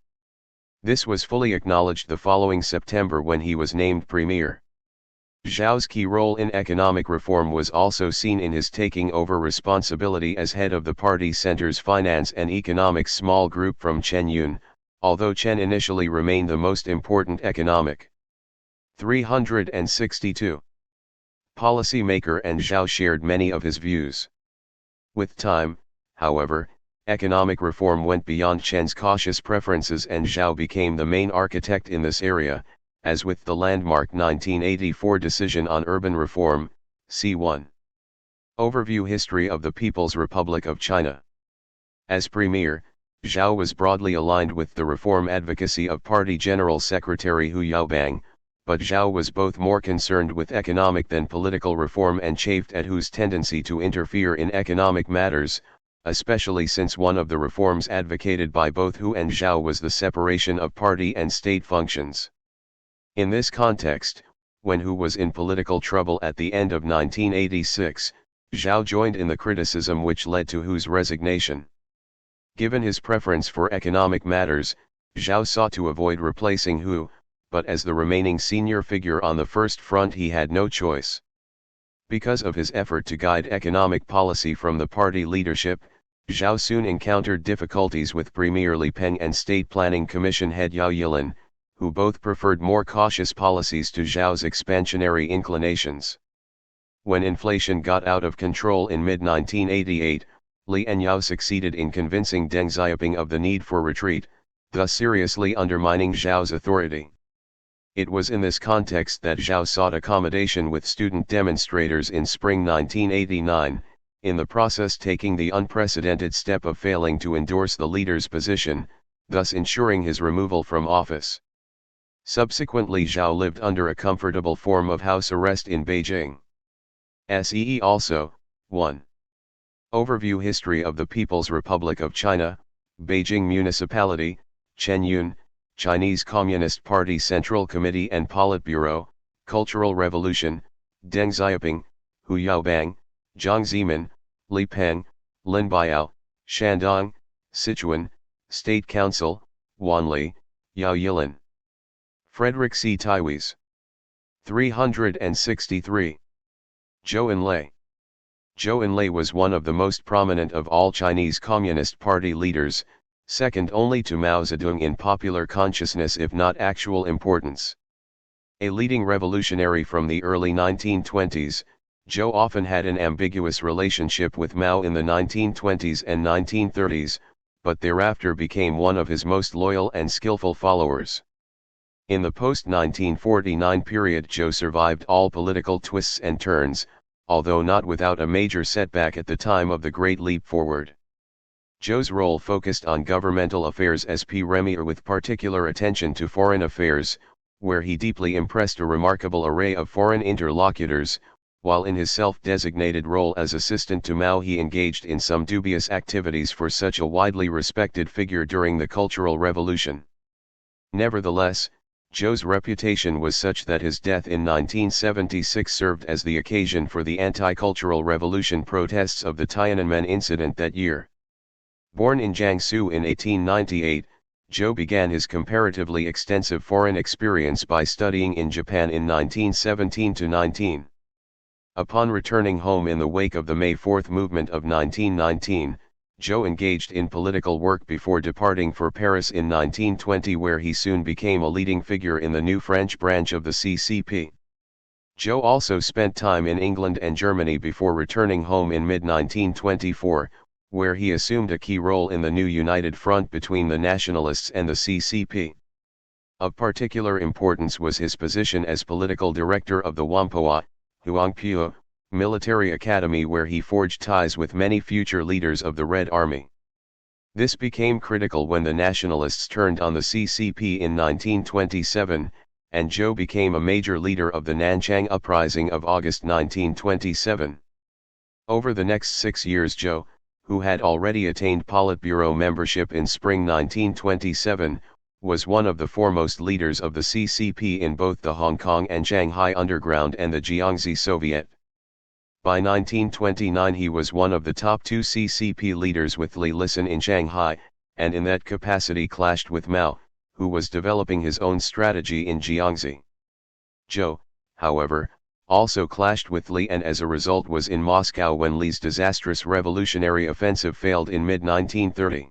This was fully acknowledged the following September when he was named premier. Zhao's key role in economic reform was also seen in his taking over responsibility as head of the party center's finance and economics small group from Chen Yun, although Chen initially remained the most important economic. 362. Policymaker and Zhao shared many of his views. With time, however, economic reform went beyond Chen's cautious preferences and Zhao became the main architect in this area, as with the landmark 1984 decision on urban reform, C1. Overview History of the People's Republic of China. As premier, Zhao was broadly aligned with the reform advocacy of Party General Secretary Hu Yaobang, but Zhao was both more concerned with economic than political reform and chafed at Hu's tendency to interfere in economic matters, especially since one of the reforms advocated by both Hu and Zhao was the separation of party and state functions. In this context, when Hu was in political trouble at the end of 1986, Zhao joined in the criticism which led to Hu's resignation. Given his preference for economic matters, Zhao sought to avoid replacing Hu, but as the remaining senior figure on the first front he had no choice. Because of his effort to guide economic policy from the party leadership, Zhao soon encountered difficulties with Premier Li Peng and State Planning Commission head Yao Yilin, who both preferred more cautious policies to Zhao's expansionary inclinations. When inflation got out of control in mid-1988, Li and Yao succeeded in convincing Deng Xiaoping of the need for retreat, thus seriously undermining Zhao's authority. It was in this context that Zhao sought accommodation with student demonstrators in spring 1989, in the process taking the unprecedented step of failing to endorse the leader's position, thus ensuring his removal from office. Subsequently, Zhao lived under a comfortable form of house arrest in Beijing. See also, 1. Overview History of the People's Republic of China, Beijing Municipality, Chenyun, Chinese Communist Party Central Committee and Politburo, Cultural Revolution, Deng Xiaoping, Hu Yaobang, Jiang Zemin, Li Peng, Lin Biao, Shandong, Sichuan, State Council, Wanli, Yao Yilin. Frederick C. Taiwes. 363. Zhou Enlai. Zhou Enlai was one of the most prominent of all Chinese Communist Party leaders, second only to Mao Zedong in popular consciousness if not actual importance. A leading revolutionary from the early 1920s, Zhou often had an ambiguous relationship with Mao in the 1920s and 1930s, but thereafter became one of his most loyal and skillful followers. In the post-1949 period, Zhou survived all political twists and turns, although not without a major setback at the time of the Great Leap Forward. Zhou's role focused on governmental affairs as premier with particular attention to foreign affairs, where he deeply impressed a remarkable array of foreign interlocutors, while in his self-designated role as assistant to Mao he engaged in some dubious activities for such a widely respected figure during the Cultural Revolution. Nevertheless, Zhou's reputation was such that his death in 1976 served as the occasion for the anti-cultural revolution protests of the Tiananmen incident that year. Born in Jiangsu in 1898, Zhou began his comparatively extensive foreign experience by studying in Japan in 1917–19. Upon returning home in the wake of the May 4 movement of 1919, Zhou engaged in political work before departing for Paris in 1920, where he soon became a leading figure in the new French branch of the CCP. Zhou also spent time in England and Germany before returning home in mid-1924, where he assumed a key role in the new united front between the nationalists and the CCP. Of particular importance was his position as political director of the Whampoa, Huangpu, military academy, where he forged ties with many future leaders of the Red Army. This became critical when the nationalists turned on the CCP in 1927, and Zhou became a major leader of the Nanchang Uprising of August 1927. Over the next 6 years, Zhou, who had already attained Politburo membership in spring 1927, was one of the foremost leaders of the CCP in both the Hong Kong and Shanghai Underground and the Jiangxi Soviet. By 1929 he was one of the top 2 CCP leaders with Li Lisan in Shanghai, and in that capacity clashed with Mao, who was developing his own strategy in Jiangxi. Zhou, however, also clashed with Li and as a result was in Moscow when Li's disastrous revolutionary offensive failed in mid-1930.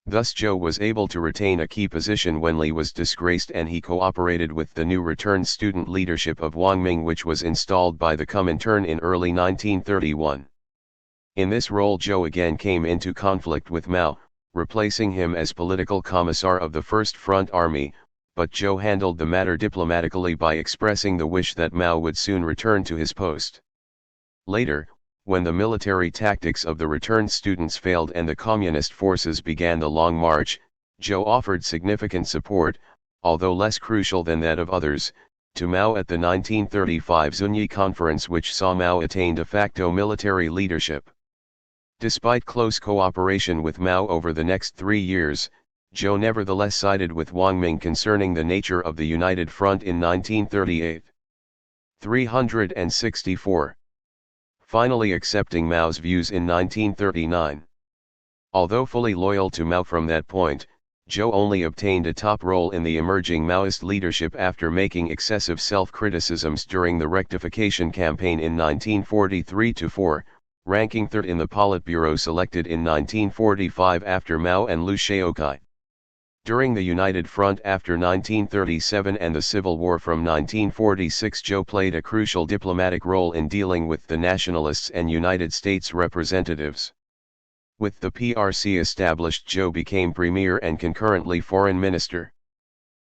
Thus Zhou was able to retain a key position when Li was disgraced, and he cooperated with the new returned student leadership of Wang Ming, which was installed by the Comintern in early 1931. In this role Zhou again came into conflict with Mao, replacing him as political commissar of the First Front Army, but Zhou handled the matter diplomatically by expressing the wish that Mao would soon return to his post. Later, When the military tactics of the returned students failed and the communist forces began the Long March, Zhou offered significant support, although less crucial than that of others, to Mao at the 1935 Zunyi Conference, which saw Mao attain de facto military leadership. Despite close cooperation with Mao over the next 3 years, Zhou nevertheless sided with Wang Ming concerning the nature of the United Front in 1938. 364. Finally accepting Mao's views in 1939. Although fully loyal to Mao from that point, Zhou only obtained a top role in the emerging Maoist leadership after making excessive self-criticisms during the rectification campaign in 1943-4, ranking third in the Politburo selected in 1945 after Mao and Liu Shaoqai. During the United Front after 1937 and the Civil War from 1946, Zhou played a crucial diplomatic role in dealing with the nationalists and United States representatives. With the PRC established, Zhou became premier and concurrently foreign minister.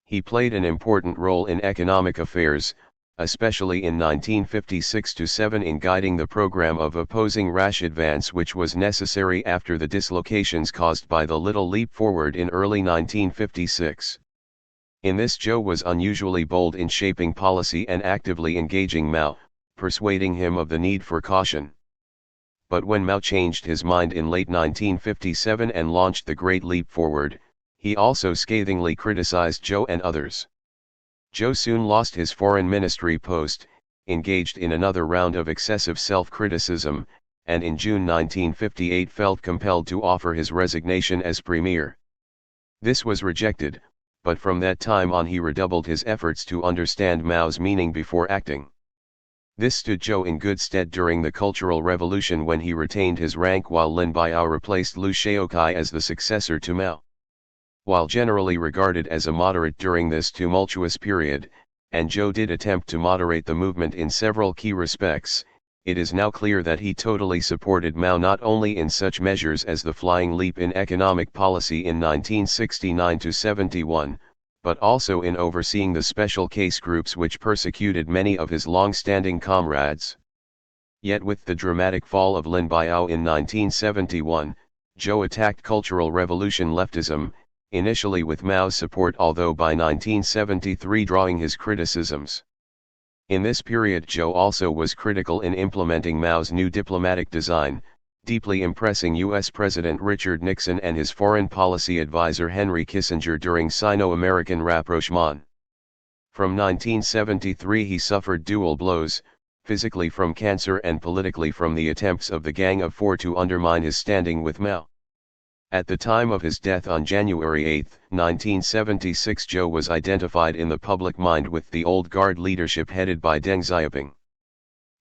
He played an important role in economic affairs, especially in 1956-7 in guiding the program of opposing rash advance which was necessary after the dislocations caused by the Little Leap Forward in early 1956. In this, Zhou was unusually bold in shaping policy and actively engaging Mao, persuading him of the need for caution. But when Mao changed his mind in late 1957 and launched the Great Leap Forward, he also scathingly criticized Zhou and others. Zhou soon lost his foreign ministry post, engaged in another round of excessive self-criticism, and in June 1958 felt compelled to offer his resignation as premier. This was rejected, but from that time on he redoubled his efforts to understand Mao's meaning before acting. This stood Zhou in good stead during the Cultural Revolution when he retained his rank while Lin Biao replaced Liu Shaoqai as the successor to Mao. While generally regarded as a moderate during this tumultuous period, and Zhou did attempt to moderate the movement in several key respects, it is now clear that he totally supported Mao not only in such measures as the flying leap in economic policy in 1969-71, but also in overseeing the special case groups which persecuted many of his long-standing comrades. Yet with the dramatic fall of Lin Biao in 1971, Zhou attacked Cultural Revolution leftism, initially with Mao's support, although by 1973 drawing his criticisms. In this period Zhou also was critical in implementing Mao's new diplomatic design, deeply impressing U.S. President Richard Nixon and his foreign policy advisor Henry Kissinger during Sino-American rapprochement. From 1973 he suffered dual blows, physically from cancer and politically from the attempts of the Gang of Four to undermine his standing with Mao. At the time of his death on January 8, 1976, Zhou was identified in the public mind with the old guard leadership headed by Deng Xiaoping.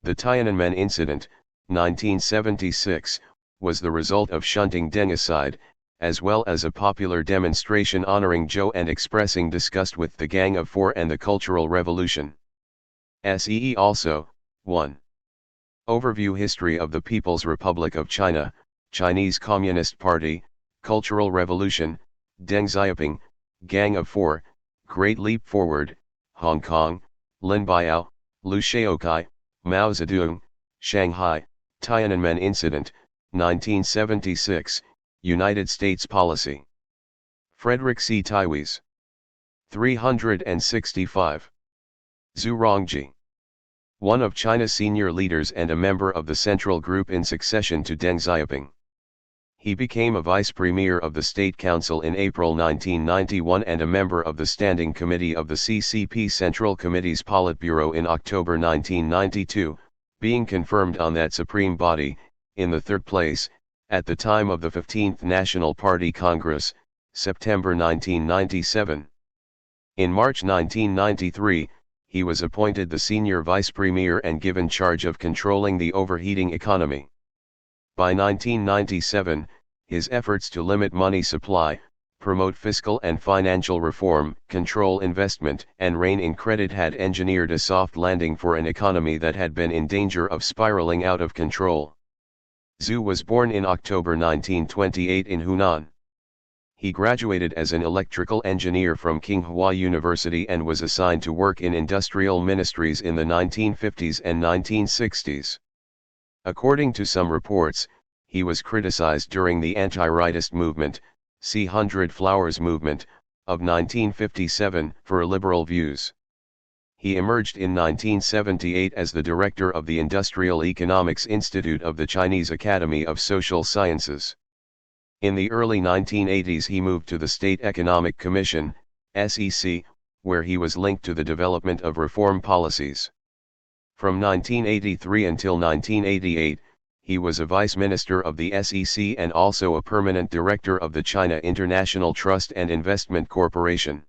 The Tiananmen incident, 1976, was the result of shunting Deng aside, as well as a popular demonstration honoring Zhou and expressing disgust with the Gang of Four and the Cultural Revolution. See also, 1. Overview History of the People's Republic of China, Chinese Communist Party, Cultural Revolution, Deng Xiaoping, Gang of Four, Great Leap Forward, Hong Kong, Lin Biao, Liu Shaoqai, Mao Zedong, Shanghai, Tiananmen Incident, 1976, United States Policy. Frederick C. Taiwes. 365. Zhu Rongji. One of China's senior leaders and a member of the Central Group in succession to Deng Xiaoping. He became a vice premier of the State Council in April 1991 and a member of the Standing Committee of the CCP Central Committee's Politburo in October 1992, being confirmed on that supreme body, in the third place, at the time of the 15th National Party Congress, September 1997. In March 1993, he was appointed the senior vice premier and given charge of controlling the overheating economy. By 1997, his efforts to limit money supply, promote fiscal and financial reform, control investment, and rein in credit had engineered a soft landing for an economy that had been in danger of spiraling out of control. Zhu was born in October 1928 in Hunan. He graduated as an electrical engineer from Tsinghua University and was assigned to work in industrial ministries in the 1950s and 1960s. According to some reports, he was criticized during the anti-rightist movement, see Hundred Flowers movement, of 1957 for liberal views. He emerged in 1978 as the director of the Industrial Economics Institute of the Chinese Academy of Social Sciences. In the early 1980s he moved to the State Economic Commission, SEC, where he was linked to the development of reform policies. From 1983 until 1988, he was a vice minister of the SEC and also a permanent director of the China International Trust and Investment Corporation.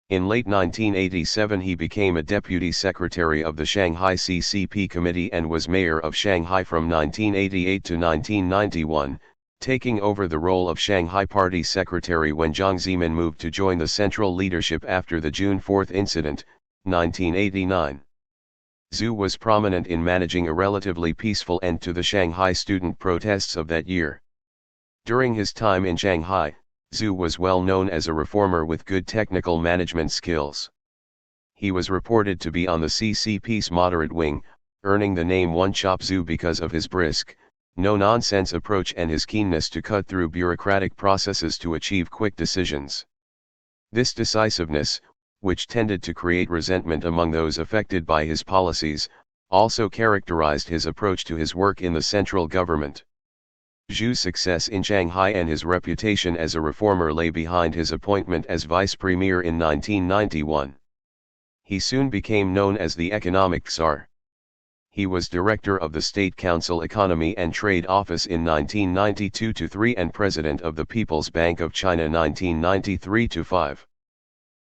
In late 1987 he became a deputy secretary of the Shanghai CCP Committee and was mayor of Shanghai from 1988 to 1991, taking over the role of Shanghai Party secretary when Jiang Zemin moved to join the central leadership after the June 4 incident, 1989. Zhu was prominent in managing a relatively peaceful end to the Shanghai student protests of that year. During his time in Shanghai, Zhu was well known as a reformer with good technical management skills. He was reported to be on the CCP's moderate wing, earning the name One Chop Zhu because of his brisk, no-nonsense approach and his keenness to cut through bureaucratic processes to achieve quick decisions. This decisiveness, which tended to create resentment among those affected by his policies, also characterized his approach to his work in the central government. Zhu's success in Shanghai and his reputation as a reformer lay behind his appointment as vice premier in 1991. He soon became known as the economic czar. He was director of the State Council Economy and Trade Office in 1992-3 and president of the People's Bank of China 1993-5.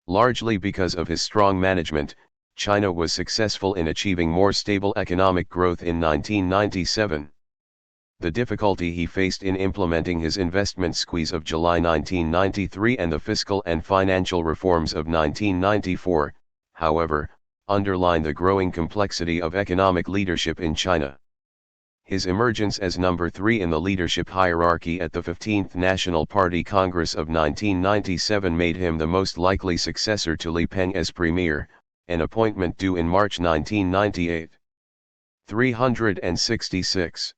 Largely because of his strong management, China was successful in achieving more stable economic growth in 1997. The difficulty he faced in implementing his investment squeeze of July 1993 and the fiscal and financial reforms of 1994, however, underline the growing complexity of economic leadership in China. His emergence as number 3 in the leadership hierarchy at the 15th National Party Congress of 1997 made him the most likely successor to Li Peng as premier, an appointment due in March 1998. 366.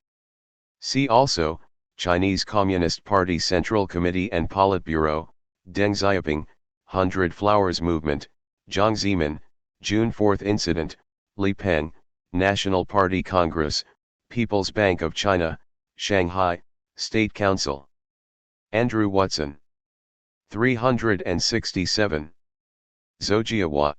See also, Chinese Communist Party Central Committee and Politburo, Deng Xiaoping, Hundred Flowers Movement, Jiang Zemin, June 4 Incident, Li Peng, National Party Congress, People's Bank of China, Shanghai, State Council. Andrew Watson. 367. Zhou Jiahua.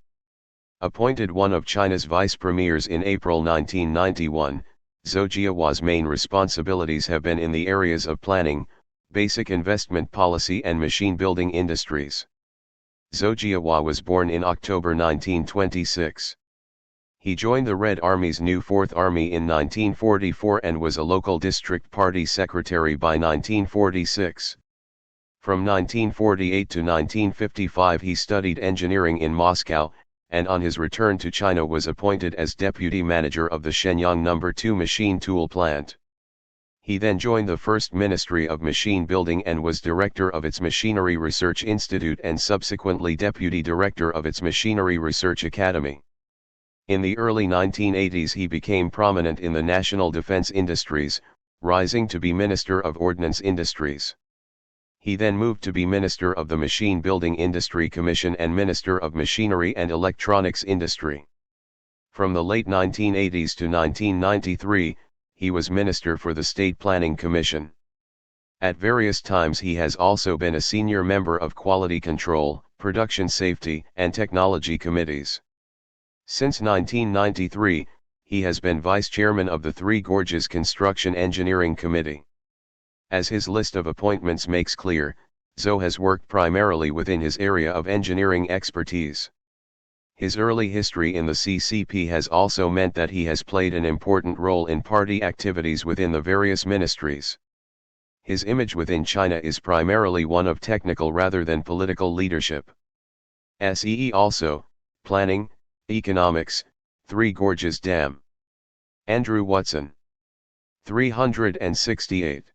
Appointed one of China's vice premiers in April 1991, Zhou Jiahua's main responsibilities have been in the areas of planning, basic investment policy and machine-building industries. Zhou Jiahua was born in October 1926. He joined the Red Army's new Fourth Army in 1944 and was a local district party secretary by 1946. From 1948 to 1955 he studied engineering in Moscow, and on his return to China was appointed as deputy manager of the Shenyang No. 2 machine tool plant. He then joined the First Ministry of Machine Building and was director of its Machinery Research Institute and subsequently deputy director of its Machinery Research Academy. In the early 1980s he became prominent in the national defense industries, rising to be Minister of Ordnance Industries. He then moved to be Minister of the Machine Building Industry Commission and Minister of Machinery and Electronics Industry. From the late 1980s to 1993, he was Minister for the State Planning Commission. At various times he has also been a senior member of Quality Control, Production Safety and Technology Committees. Since 1993, he has been Vice Chairman of the Three Gorges Construction Engineering Committee. As his list of appointments makes clear, Zhou has worked primarily within his area of engineering expertise. His early history in the CCP has also meant that he has played an important role in party activities within the various ministries. His image within China is primarily one of technical rather than political leadership. See also, Planning, Economics, Three Gorges Dam. Andrew Watson. 368.